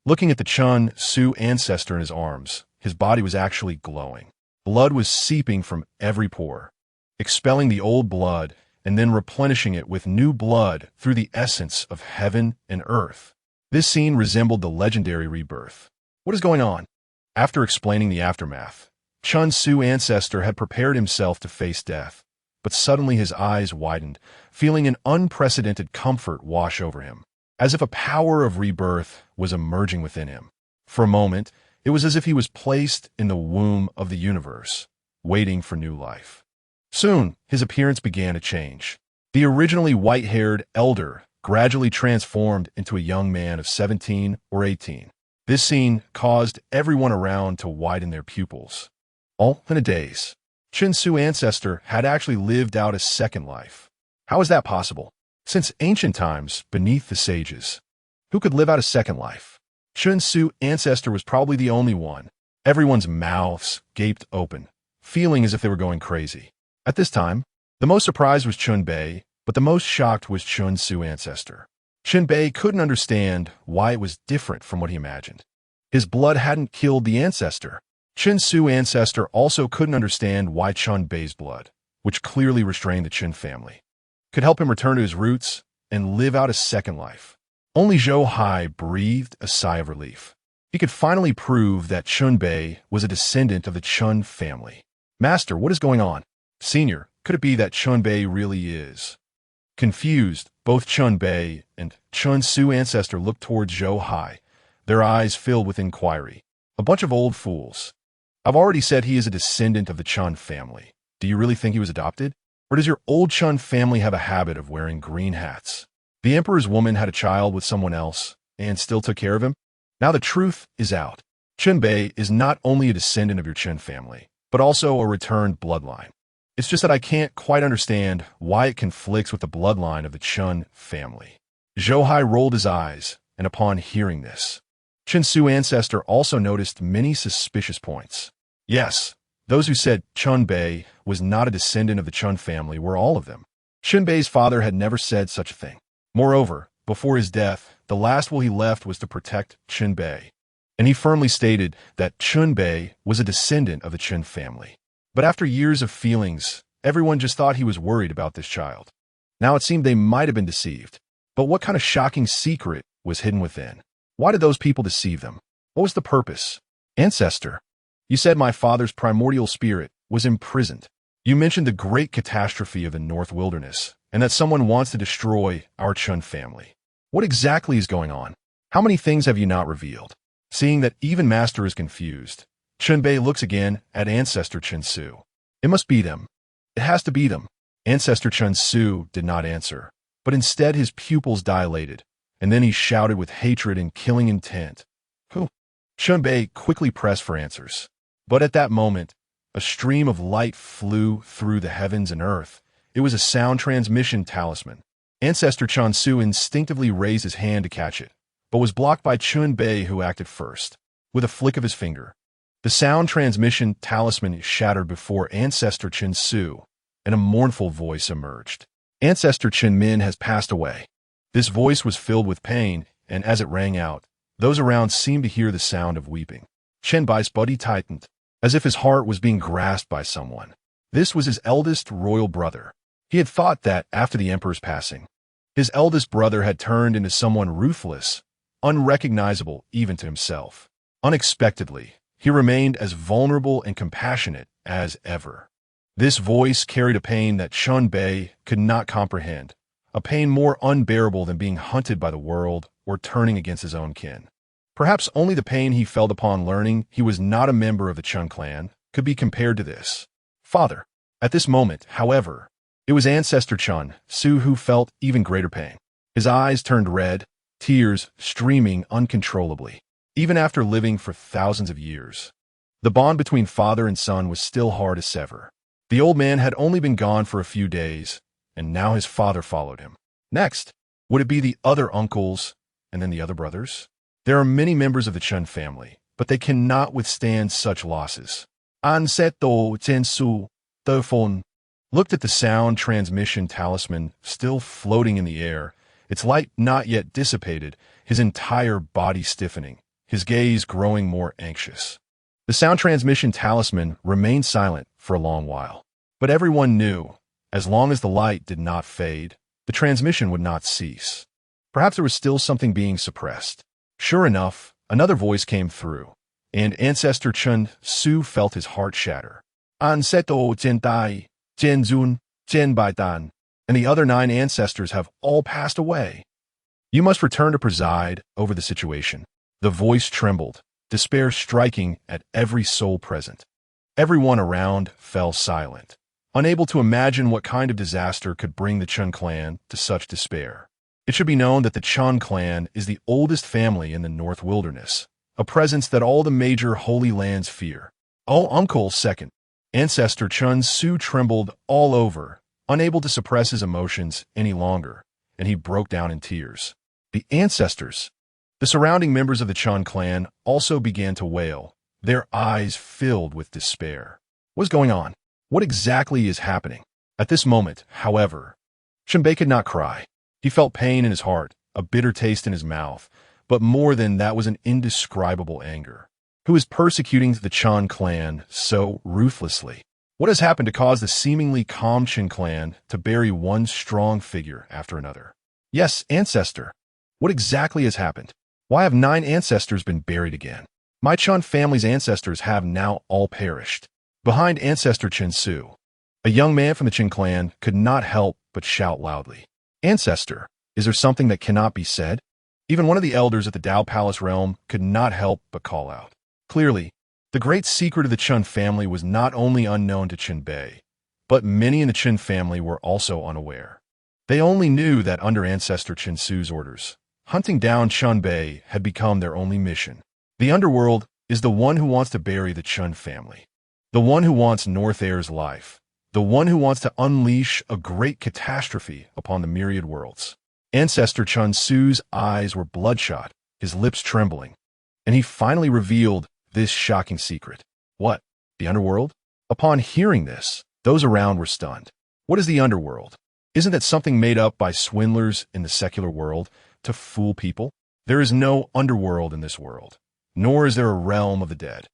Looking at the Chun Su ancestor in his arms, his body was actually glowing. Blood was seeping from every pore, expelling the old blood and then replenishing it with new blood through the essence of heaven and earth. This scene resembled the legendary rebirth. What is going on? After explaining the aftermath, Chun Su ancestor had prepared himself to face death, but suddenly his eyes widened, feeling an unprecedented comfort wash over him, as if a power of rebirth was emerging within him. For a moment, it was as if he was placed in the womb of the universe, waiting for new life. Soon, his appearance began to change. The originally white-haired elder gradually transformed into a young man of 17 or 18. This scene caused everyone around to widen their pupils. All in a daze. Chun Su ancestor had actually lived out a second life. How is that possible? Since ancient times, beneath the sages, who could live out a second life? Chun Su ancestor was probably the only one. Everyone's mouths gaped open, feeling as if they were going crazy. At this time, the most surprised was Chun Bei, but the most shocked was Chun Su ancestor. Chun Bei couldn't understand why it was different from what he imagined. His blood hadn't killed the ancestor. Chun Su ancestor also couldn't understand why Chun Bei's blood, which clearly restrained the Chun family, could help him return to his roots and live out a second life. Only Zhou Hai breathed a sigh of relief. He could finally prove that Chun Bei was a descendant of the Chun family. Master, what is going on? Senior, could it be that Chun Bei really is? Confused, Both Chun Bei and Chun Su ancestor looked towards Zhou Hai, their eyes filled with inquiry. A bunch of old fools. I've already said he is a descendant of the Chun family. Do you really think he was adopted? Or does your old Chun family have a habit of wearing green hats? The emperor's woman had a child with someone else and still took care of him? Now the truth is out. Chun Bei is not only a descendant of your Chun family, but also a returned bloodline. It's just that I can't quite understand why it conflicts with the bloodline of the Chun family. Zhou Hai rolled his eyes, and upon hearing this, Chun Su ancestor also noticed many suspicious points. Yes, those who said Chun Bei was not a descendant of the Chun family were all of them. Chun Bei's father had never said such a thing. Moreover, before his death, the last will he left was to protect Chun Bei, and he firmly stated that Chun Bei was a descendant of the Chun family. But after years of feelings, everyone just thought he was worried about this child. Now it seemed they might have been deceived. But what kind of shocking secret was hidden within? Why did those people deceive them? What was the purpose? Ancestor, you said my father's primordial spirit was imprisoned. You mentioned the great catastrophe of the North Wilderness, and that someone wants to destroy our Chun family. What exactly is going on? How many things have you not revealed? Seeing that even Master is confused, Chun Bei looks again at Ancestor Chun Su. It must be them. It has to be them. Ancestor Chun Su did not answer, but instead his pupils dilated, and then he shouted with hatred and killing intent. Who? Chun Bei quickly pressed for answers. But at that moment, a stream of light flew through the heavens and earth. It was a sound transmission talisman. Ancestor Chun Su instinctively raised his hand to catch it, but was blocked by Chun Bei, who acted first. With a flick of his finger, the sound transmission talisman shattered before Ancestor Chun Su, and a mournful voice emerged. Ancestor Chen Min has passed away. This voice was filled with pain, and as it rang out, those around seemed to hear the sound of weeping. Chen Bai's body tightened, as if his heart was being grasped by someone. This was his eldest royal brother. He had thought that, after the emperor's passing, his eldest brother had turned into someone ruthless, unrecognizable even to himself. Unexpectedly, he remained as vulnerable and compassionate as ever. This voice carried a pain that Chun Bei could not comprehend, a pain more unbearable than being hunted by the world or turning against his own kin. Perhaps only the pain he felt upon learning he was not a member of the Chun clan could be compared to this. Father. At this moment, however, it was Ancestor Chun Su who felt even greater pain. His eyes turned red, tears streaming uncontrollably. Even after living for thousands of years, the bond between father and son was still hard to sever. The old man had only been gone for a few days, and now his father followed him. Next, would it be the other uncles and then the other brothers? There are many members of the Chun family, but they cannot withstand such losses. Ancestor Chun Su, Fon, looked at the sound transmission talisman still floating in the air, its light not yet dissipated, his entire body stiffening, his gaze growing more anxious. The sound transmission talisman remained silent for a long while. But everyone knew, as long as the light did not fade, the transmission would not cease. Perhaps there was still something being suppressed. Sure enough, another voice came through, and Ancestor Chun Su felt his heart shatter. Ancestor Chen Tai, Chen Zun, Chen Baitan, and the other 9 ancestors have all passed away. You must return to preside over the situation. The voice trembled, despair striking at every soul present. Everyone around fell silent, unable to imagine what kind of disaster could bring the Chun clan to such despair. It should be known that the Chun clan is the oldest family in the North Wilderness, a presence that all the major holy lands fear. Oh, Uncle Second. Ancestor Chun Su trembled all over, unable to suppress his emotions any longer, and he broke down in tears. The ancestors. The surrounding members of the Chun clan also began to wail, their eyes filled with despair. What's going on? What exactly is happening? At this moment, however, Chun Bei could not cry. He felt pain in his heart, a bitter taste in his mouth, but more than that was an indescribable anger. Who is persecuting the Chun clan so ruthlessly? What has happened to cause the seemingly calm Chun clan to bury one strong figure after another? Yes, ancestor. What exactly has happened? Why have 9 ancestors been buried again? My Chun family's ancestors have now all perished. Behind Ancestor Chun Su, a young man from the Chun clan could not help but shout loudly. Ancestor, Is there something that cannot be said? Even one of the elders at the Dao Palace realm could not help but call out. Clearly, the great secret of the Chun family was not only unknown to Chen Bei, but many in the Chen family were also unaware. They only knew that under ancestor Chen Su's orders, hunting down Chen Bei had become their only mission. The underworld is the one who wants to bury the Chun family, the one who wants North Air's life, the one who wants to unleash a great catastrophe upon the myriad worlds. Ancestor Chen Su's eyes were bloodshot, his lips trembling, and he finally revealed this shocking secret. What? The underworld? Upon hearing this, those around were stunned. What is the underworld? Isn't that something made up by swindlers in the secular world to fool people? There is no underworld in this world, nor is there a realm of the dead,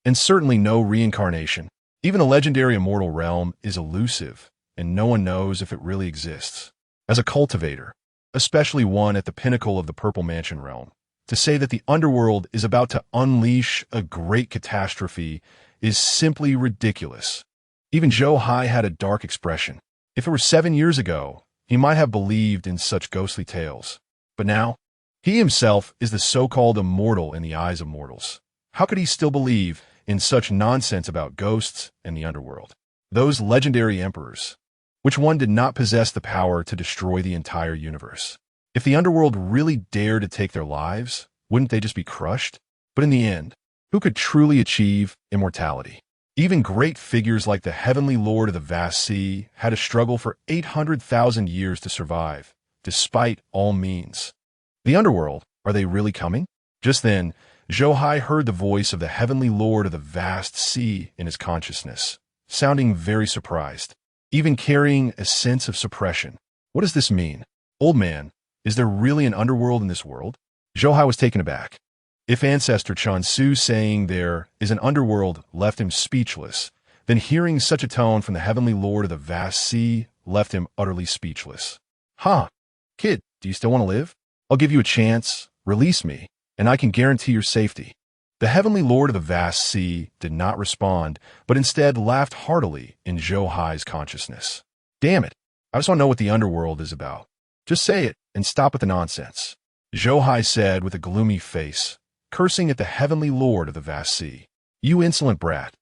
and certainly no reincarnation. Even the legendary immortal realm is elusive, and no one knows if it really exists. As a cultivator, especially one at the pinnacle of the Purple Mansion realm, to say that the underworld is about to unleash a great catastrophe is simply ridiculous. Even Zhou Hai had a dark expression. If it were 7 years ago, he might have believed in such ghostly tales. But now, he himself is the so-called immortal in the eyes of mortals. How could he still believe in such nonsense about ghosts and the underworld? Those legendary emperors, which one did not possess the power to destroy the entire universe? If the underworld really dared to take their lives, wouldn't they just be crushed? But in the end, who could truly achieve immortality? Even great figures like the Heavenly Lord of the Vast Sea had to struggle for 800,000 years to survive, despite all means. The underworld, are they really coming? Just then, Zhou Hai heard the voice of the Heavenly Lord of the Vast Sea in his consciousness, sounding very surprised, even carrying a sense of suppression. What does this mean? Old man, is there really an underworld in this world? Zhou Hai was taken aback. If ancestor Chen Su saying there is an underworld left him speechless, then hearing such a tone from the Heavenly Lord of the Vast Sea left him utterly speechless. Huh? Kid, do you still want to live? I'll give you a chance, release me, and I can guarantee your safety. The Heavenly Lord of the Vast Sea did not respond, but instead laughed heartily in Zhou Hai's consciousness. Damn it, I just want to know what the underworld is about. Just say it and stop with the nonsense. Zhou Hai said with a gloomy face, cursing at the Heavenly Lord of the Vast Sea. You insolent brat.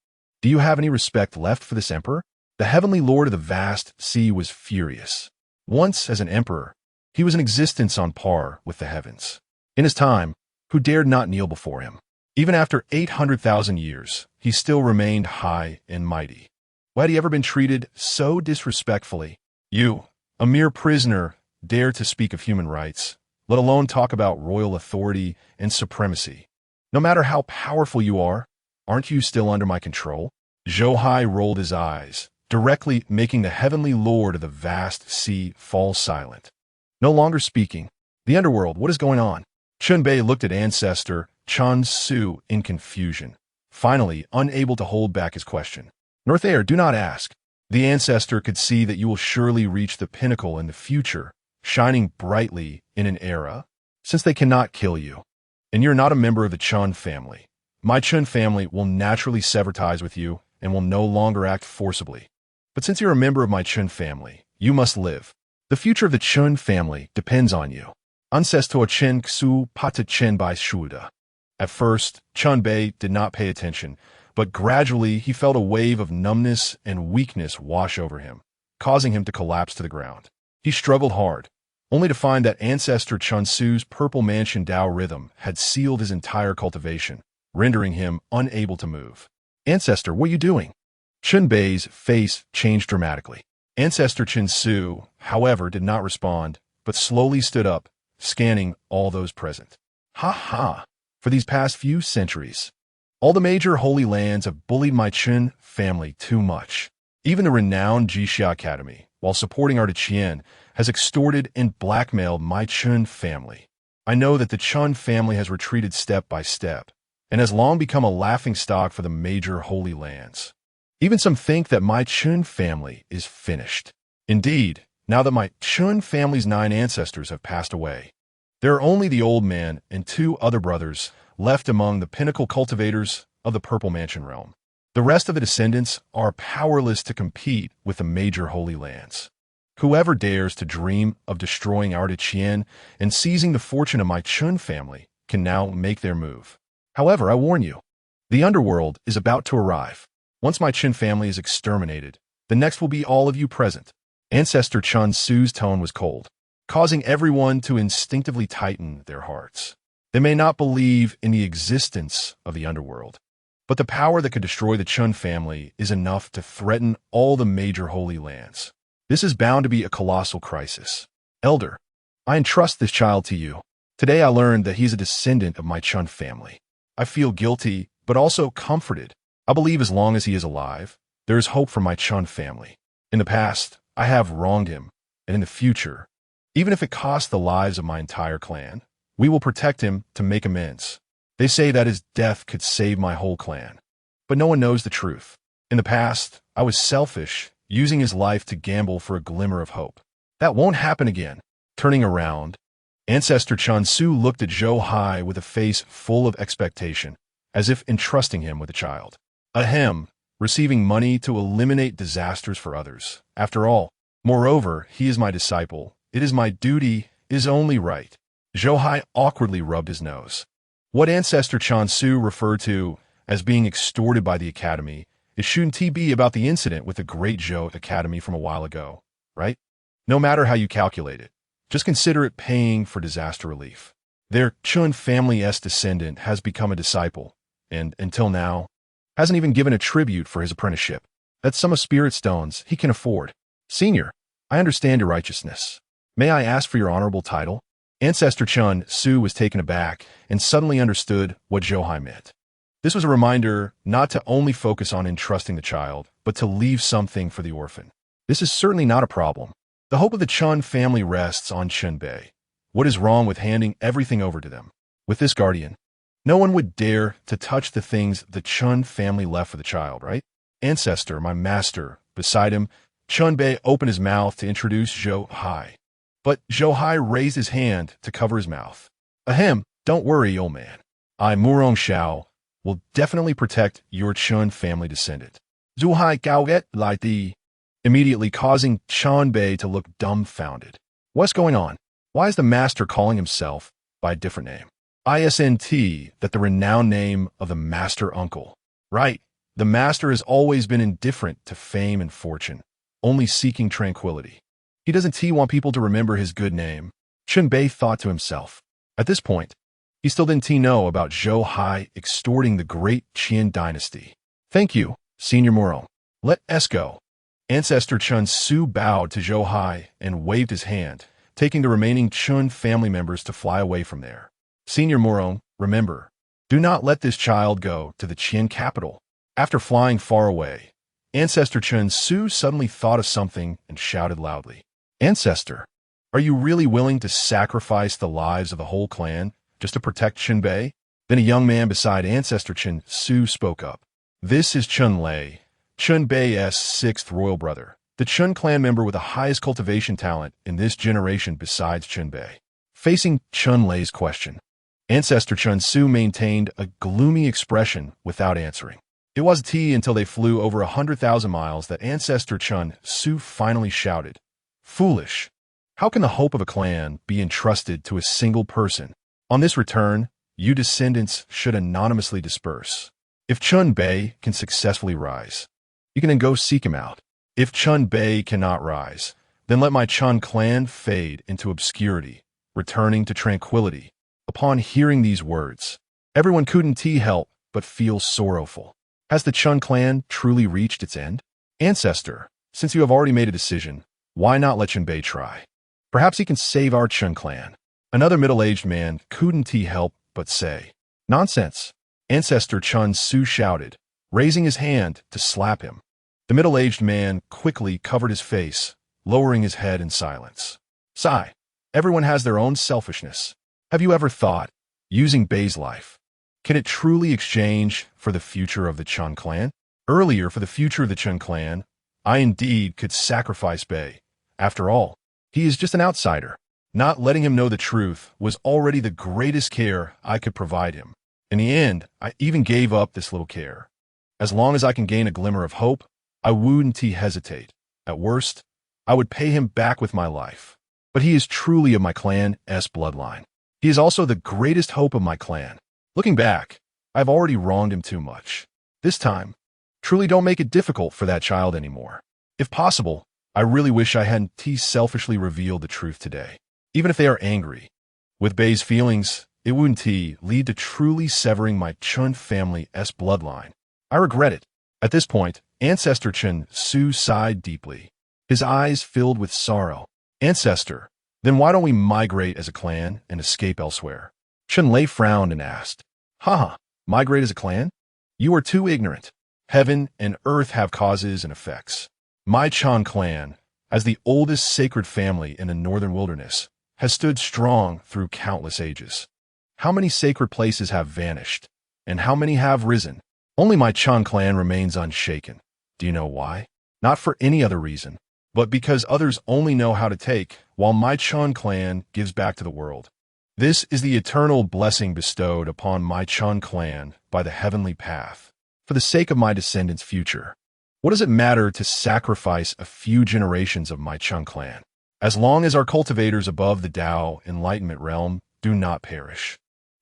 Do you have any respect left for this emperor? The Heavenly Lord of the Vast Sea was furious. Once, as an emperor, he was in existence on par with the heavens. In his time, who dared not kneel before him? Even after 800,000 years, he still remained high and mighty. Why had he ever been treated so disrespectfully? You, a mere prisoner, dare to speak of human rights, let alone talk about royal authority and supremacy. No matter how powerful you are, aren't you still under my control? Zhou Hai rolled his eyes, directly making the Heavenly Lord of the Vast Sea fall silent. No longer speaking. The underworld, what is going on? Chen Bei looked at ancestor Chen Su in confusion, finally unable to hold back his question. North Air, do not ask. The ancestor could see that you will surely reach the pinnacle in the future, shining brightly in an era, since they cannot kill you. And you're not a member of the Chun family. My Chun family will naturally sever ties with you and will no longer act forcibly. But since you're a member of my Chun family, you must live. The future of the Chun family depends on you. Ancestor Chen Xu Pata Chen Bai Shuda. At first, Chen Bei did not pay attention, but gradually he felt a wave of numbness and weakness wash over him, causing him to collapse to the ground. He struggled hard, only to find that ancestor Chen Su's Purple Mansion Tao rhythm had sealed his entire cultivation, rendering him unable to move. Ancestor, what are you doing? Chen Bei's face changed dramatically. Ancestor Chen Su, however, did not respond, but slowly stood up, scanning all those present. Ha ha! For these past few centuries, all the major holy lands have bullied my Chen family too much. Even the renowned Jixia Academy, while supporting our Qian, has extorted and blackmailed my Chen family. I know that the Chen family has retreated step by step, and has long become a laughingstock for the major holy lands. Even some think that my Chen family is finished. Indeed, now that my Chen family's 9 ancestors have passed away, there are only the old man and 2 other brothers left among the pinnacle cultivators of the Purple Mansion realm. The rest of the descendants are powerless to compete with the major holy lands. Whoever dares to dream of destroying our Qian and seizing the fortune of my Chun family can now make their move. However, I warn you, the underworld is about to arrive. Once my Qin family is exterminated, the next will be all of you present. Ancestor Chun Su's tone was cold, causing everyone to instinctively tighten their hearts. They may not believe in the existence of the underworld, but the power that could destroy the Chun family is enough to threaten all the major holy lands. This is bound to be a colossal crisis. Elder, I entrust this child to you. Today I learned that he's a descendant of my Chun family. I feel guilty, but also comforted. I believe as long as he is alive, there is hope for my Chun family. In the past, I have wronged him, and in the future, even if it costs the lives of my entire clan, we will protect him to make amends. They say that his death could save my whole clan. But no one knows the truth. In the past, I was selfish, using his life to gamble for a glimmer of hope. That won't happen again. Turning around, Ancestor Chun Su looked at Zhou Hai with a face full of expectation, as if entrusting him with a child. Ahem, receiving money to eliminate disasters for others. After all, moreover, he is my disciple. It is my duty, it is only right. Zhou Hai awkwardly rubbed his nose. What Ancestor Chun Su referred to as being extorted by the Academy, it shouldn't be about the incident with the Great Zhou Academy from a while ago, right? No matter how you calculate it, just consider it paying for disaster relief. Their Chun family's descendant has become a disciple, and, until now, hasn't even given a tribute for his apprenticeship. That's some of Spirit Stones he can afford. Senior, I understand your righteousness. May I ask for your honorable title? Ancestor Chun Su was taken aback and suddenly understood what Zhou Hai meant. This was a reminder not to only focus on entrusting the child, but to leave something for the orphan. This is certainly not a problem. The hope of the Chun family rests on Chun Bei. What is wrong with handing everything over to them? With this guardian, no one would dare to touch the things the Chun family left for the child, right? Ancestor, my master. Beside him, Chun Bei opened his mouth to introduce Zhou Hai. But Zhou Hai raised his hand to cover his mouth. Ahem, don't worry, old man. I, Murong Xiao, will definitely protect your Chun family descendant. Zhou Hai Gaoget Lai Di, immediately causing Chun Bei to look dumbfounded. What's going on? Why is the master calling himself by a different name? ISNT, that the renowned name of the master uncle. Right, the master has always been indifferent to fame and fortune, only seeking tranquility. He doesn't want people to remember his good name, Chun Bei thought to himself. At this point, he still didn't know about Zhou Hai extorting the great Qian dynasty. Thank you, Senior Murong. Let us go. Ancestor Chun Su bowed to Zhou Hai and waved his hand, taking the remaining Chun family members to fly away from there. Senior Murong, remember, do not let this child go to the Qian capital. After flying far away, Ancestor Chun Su suddenly thought of something and shouted loudly. Ancestor, are you really willing to sacrifice the lives of the whole clan just to protect Chun Bei? Then a young man beside Ancestor Chun Su spoke up. This is Chun Lei, Chun Bei's sixth royal brother, the Chun clan member with the highest cultivation talent in this generation besides Chun Bei. Facing Chun Lei's question, Ancestor Chun Su maintained a gloomy expression without answering. It wasn't until they flew over 100,000 miles that Ancestor Chun Su finally shouted, Foolish! How can the hope of a clan be entrusted to a single person? On this return, you descendants should anonymously disperse. If Chun Bei can successfully rise, you can then go seek him out. If Chun Bei cannot rise, then let my Chun clan fade into obscurity, returning to tranquility. Upon hearing these words, everyone couldn't help but feel sorrowful. Has the Chun clan truly reached its end? Ancestor, since you have already made a decision, why not let Chun Bei try? Perhaps he can save our Chun clan. Another middle-aged man couldn't help but say. Nonsense! Ancestor Chun Su shouted, raising his hand to slap him. The middle-aged man quickly covered his face, lowering his head in silence. Sigh. Everyone has their own selfishness. Have you ever thought, using Bei's life, can it truly exchange for the future of the Chun clan? Earlier, for the future of the Chun clan, I indeed could sacrifice Bei. After all, he is just an outsider. Not letting him know the truth was already the greatest care I could provide him. In the end, I even gave up this little care. As long as I can gain a glimmer of hope, I wouldn't hesitate. At worst, I would pay him back with my life. But he is truly of my clan's bloodline. He is also the greatest hope of my clan. Looking back, I've already wronged him too much. This time, truly don't make it difficult for that child anymore. If possible, I really wish I hadn't selfishly revealed the truth today. Even if they are angry. With Bei's feelings, it wouldn't lead to truly severing my Chun family's bloodline. I regret it. At this point, Ancestor Chun Su sighed deeply. His eyes filled with sorrow. Ancestor, then why don't we migrate as a clan and escape elsewhere? Chun Lei frowned and asked, Haha, migrate as a clan? You are too ignorant. Heaven and earth have causes and effects. My Chan clan, as the oldest sacred family in the northern wilderness, has stood strong through countless ages. How many sacred places have vanished, and how many have risen? Only my Chan clan remains unshaken. Do you know why? Not for any other reason, but because others only know how to take, while my Chan clan gives back to the world. This is the eternal blessing bestowed upon my Chan clan by the heavenly path, for the sake of my descendants' future. What does it matter to sacrifice a few generations of my Chan clan, as long as our cultivators above the Tao enlightenment realm do not perish?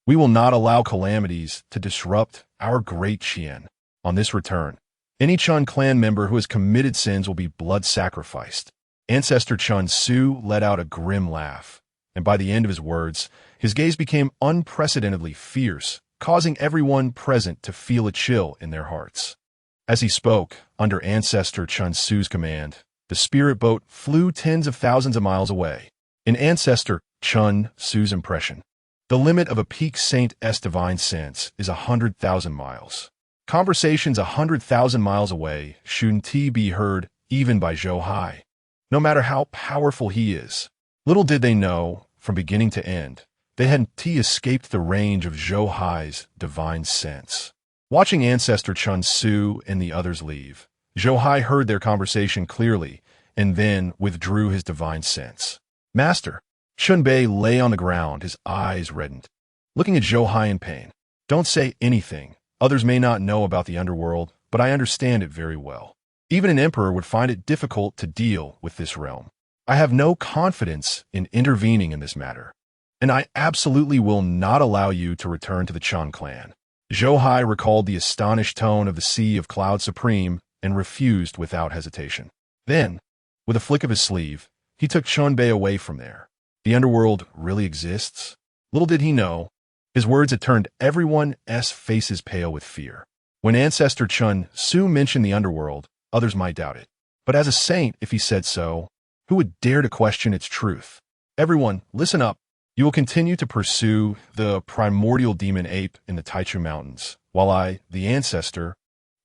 We will not allow calamities to disrupt our great Qian. On this return, any Chun clan member who has committed sins will be blood sacrificed. Ancestor Chun Su let out a grim laugh, and by the end of his words, his gaze became unprecedentedly fierce, causing everyone present to feel a chill in their hearts. As he spoke, under Ancestor Chun Su's command, the spirit boat flew tens of thousands of miles away. In Ancestor Chun Su's impression, the limit of a peak saint's divine sense is 100,000 miles. Conversations 100,000 miles away shouldn't be heard even by Zhou Hai, no matter how powerful he is. Little did they know, from beginning to end, they hadn't escaped the range of Zhou Hai's divine sense. Watching Ancestor Chun Su and the others leave, Zhou Hai heard their conversation clearly and then withdrew his divine sense. Master, Chun Bei lay on the ground, his eyes reddened, looking at Zhou Hai in pain. Don't say anything. Others may not know about the underworld, but I understand it very well. Even an emperor would find it difficult to deal with this realm. I have no confidence in intervening in this matter, and I absolutely will not allow you to return to the Chan clan. Zhou Hai recalled the astonished tone of the Sea of Cloud Supreme and refused without hesitation. Then, with a flick of his sleeve, he took Chun Bei away from there. The underworld really exists? Little did he know, his words had turned everyone's faces pale with fear. When Ancestor Chun Su mentioned the underworld, others might doubt it. But as a saint, if he said so, who would dare to question its truth? Everyone, listen up. You will continue to pursue the primordial demon ape in the Taichu Mountains, while I, the ancestor,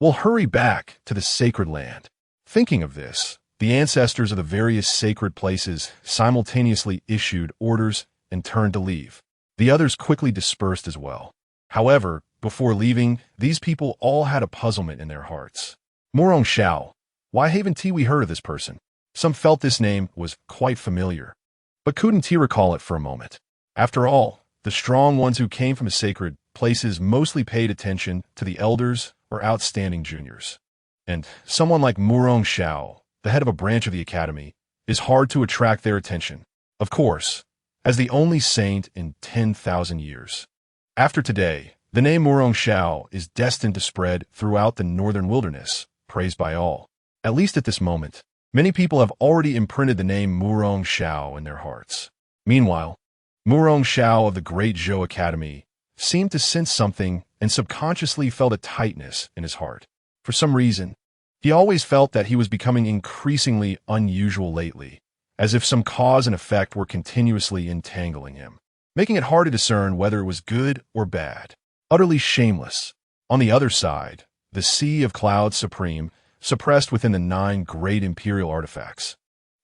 will hurry back to the sacred land. Thinking of this, the ancestors of the various sacred places simultaneously issued orders and turned to leave. The others quickly dispersed as well. However, before leaving, these people all had a puzzlement in their hearts. Murong Xiao. Why haven't we heard of this person? Some felt this name was quite familiar, but couldn't recall it for a moment. After all, the strong ones who came from the sacred places mostly paid attention to the elders or outstanding juniors. And someone like Murong Xiao, the head of a branch of the academy, is hard to attract their attention. Of course, as the only saint in 10,000 years. After today, the name Murong Xiao is destined to spread throughout the northern wilderness, praised by all. At least at this moment, many people have already imprinted the name Murong Xiao in their hearts. Meanwhile, Murong Xiao of the Great Zhou Academy seemed to sense something and subconsciously felt a tightness in his heart. For some reason, he always felt that he was becoming increasingly unusual lately, as if some cause and effect were continuously entangling him, making it hard to discern whether it was good or bad. Utterly shameless. On the other side, the Sea of Cloud Supreme, suppressed within the 9 great imperial artifacts,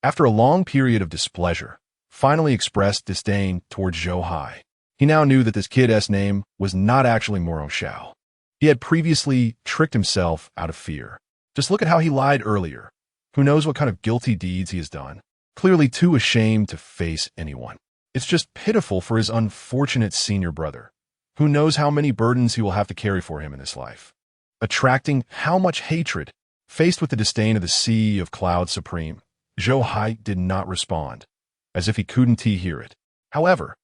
after a long period of displeasure, finally expressed disdain towards Zhou Hai. He now knew that this kid's name was not actually Murong Xiao. He had previously tricked himself out of fear. Just look at how he lied earlier. Who knows what kind of guilty deeds he has done? Clearly too ashamed to face anyone. It's just pitiful for his unfortunate senior brother. Who knows how many burdens he will have to carry for him in this life. Attracting how much hatred, faced with the disdain of the Sea of Cloud Supreme, Zhou Hai did not respond, as if he couldn't hear it. However,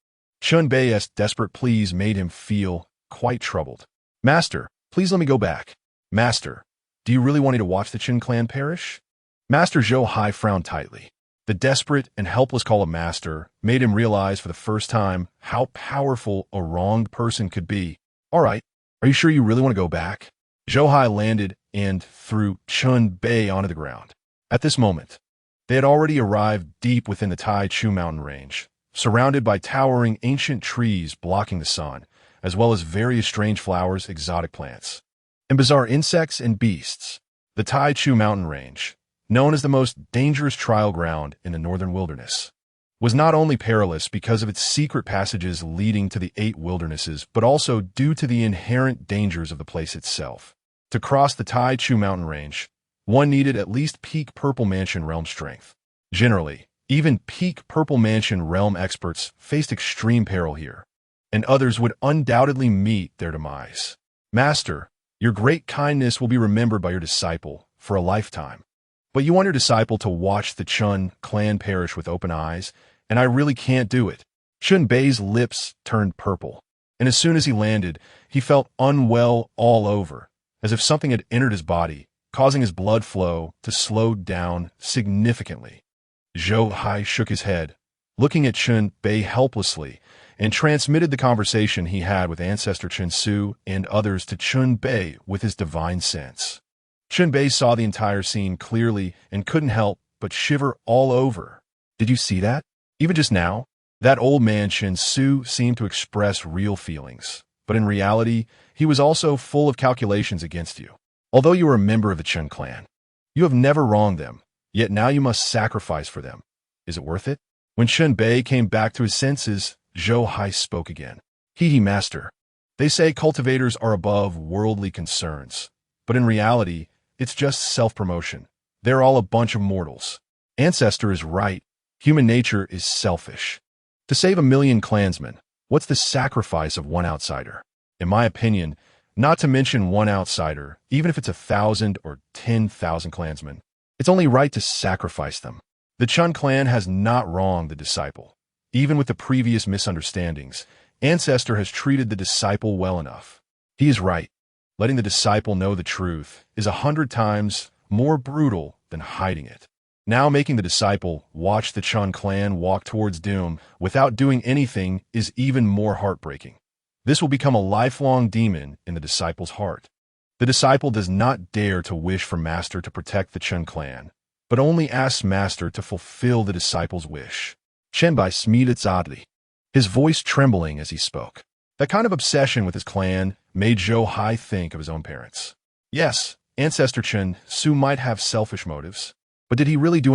Chun Bei's desperate pleas made him feel quite troubled. Master, please let me go back. Master, do you really want me to watch the Qin clan perish? Master Zhou Hai frowned tightly. The desperate and helpless call of master made him realize for the first time how powerful a wronged person could be. All right, are you sure you really want to go back? Zhou Hai landed and threw Chun Bei onto the ground. At this moment, they had already arrived deep within the Tai Chu mountain range, surrounded by towering ancient trees blocking the sun, as well as various strange flowers, exotic plants, and bizarre insects and beasts. The Tai Chu mountain range, known as the most dangerous trial ground in the northern wilderness, was not only perilous because of its secret passages leading to the 8 wildernesses, but also due to the inherent dangers of the place itself. To cross the Tai Chu mountain range, one needed at least peak Purple Mansion realm strength. Generally, even peak Purple Mansion realm experts faced extreme peril here, and others would undoubtedly meet their demise. Master, your great kindness will be remembered by your disciple for a lifetime. But you want your disciple to watch the Chun clan perish with open eyes, and I really can't do it. Chun Bei's lips turned purple, and as soon as he landed, he felt unwell all over, as if something had entered his body, causing his blood flow to slow down significantly. Zhou Hai shook his head, looking at Chun Bei helplessly, and transmitted the conversation he had with Ancestor Chen Su and others to Chun Bei with his divine sense. Chun Bei saw the entire scene clearly and couldn't help but shiver all over. Did you see that? Even just now, that old man Chen Su seemed to express real feelings, but in reality, he was also full of calculations against you. Although you are a member of the Chen clan, you have never wronged them, yet now you must sacrifice for them. Is it worth it? When Chun Bei came back to his senses, Zhou Hai spoke again. Master. They say cultivators are above worldly concerns, but in reality, it's just self-promotion. They're all a bunch of mortals. Ancestor is right. Human nature is selfish. To save 1,000,000 clansmen, what's the sacrifice of one outsider? In my opinion, not to mention one outsider, even if it's 1,000 or 10,000 clansmen, it's only right to sacrifice them. The Chun clan has not wronged the disciple. Even with the previous misunderstandings, Ancestor has treated the disciple well enough. He is right. Letting the disciple know the truth is 100 times more brutal than hiding it. Now making the disciple watch the Chun clan walk towards doom without doing anything is even more heartbreaking. This will become a lifelong demon in the disciple's heart. The disciple does not dare to wish for Master to protect the Chun clan, but only asks Master to fulfill the disciple's wish. Chen Bai smeated zadly, his voice trembling as he spoke. That kind of obsession with his clan made Zhou Hai think of his own parents. Yes, Ancestor Chen Su might have selfish motives, but did he really do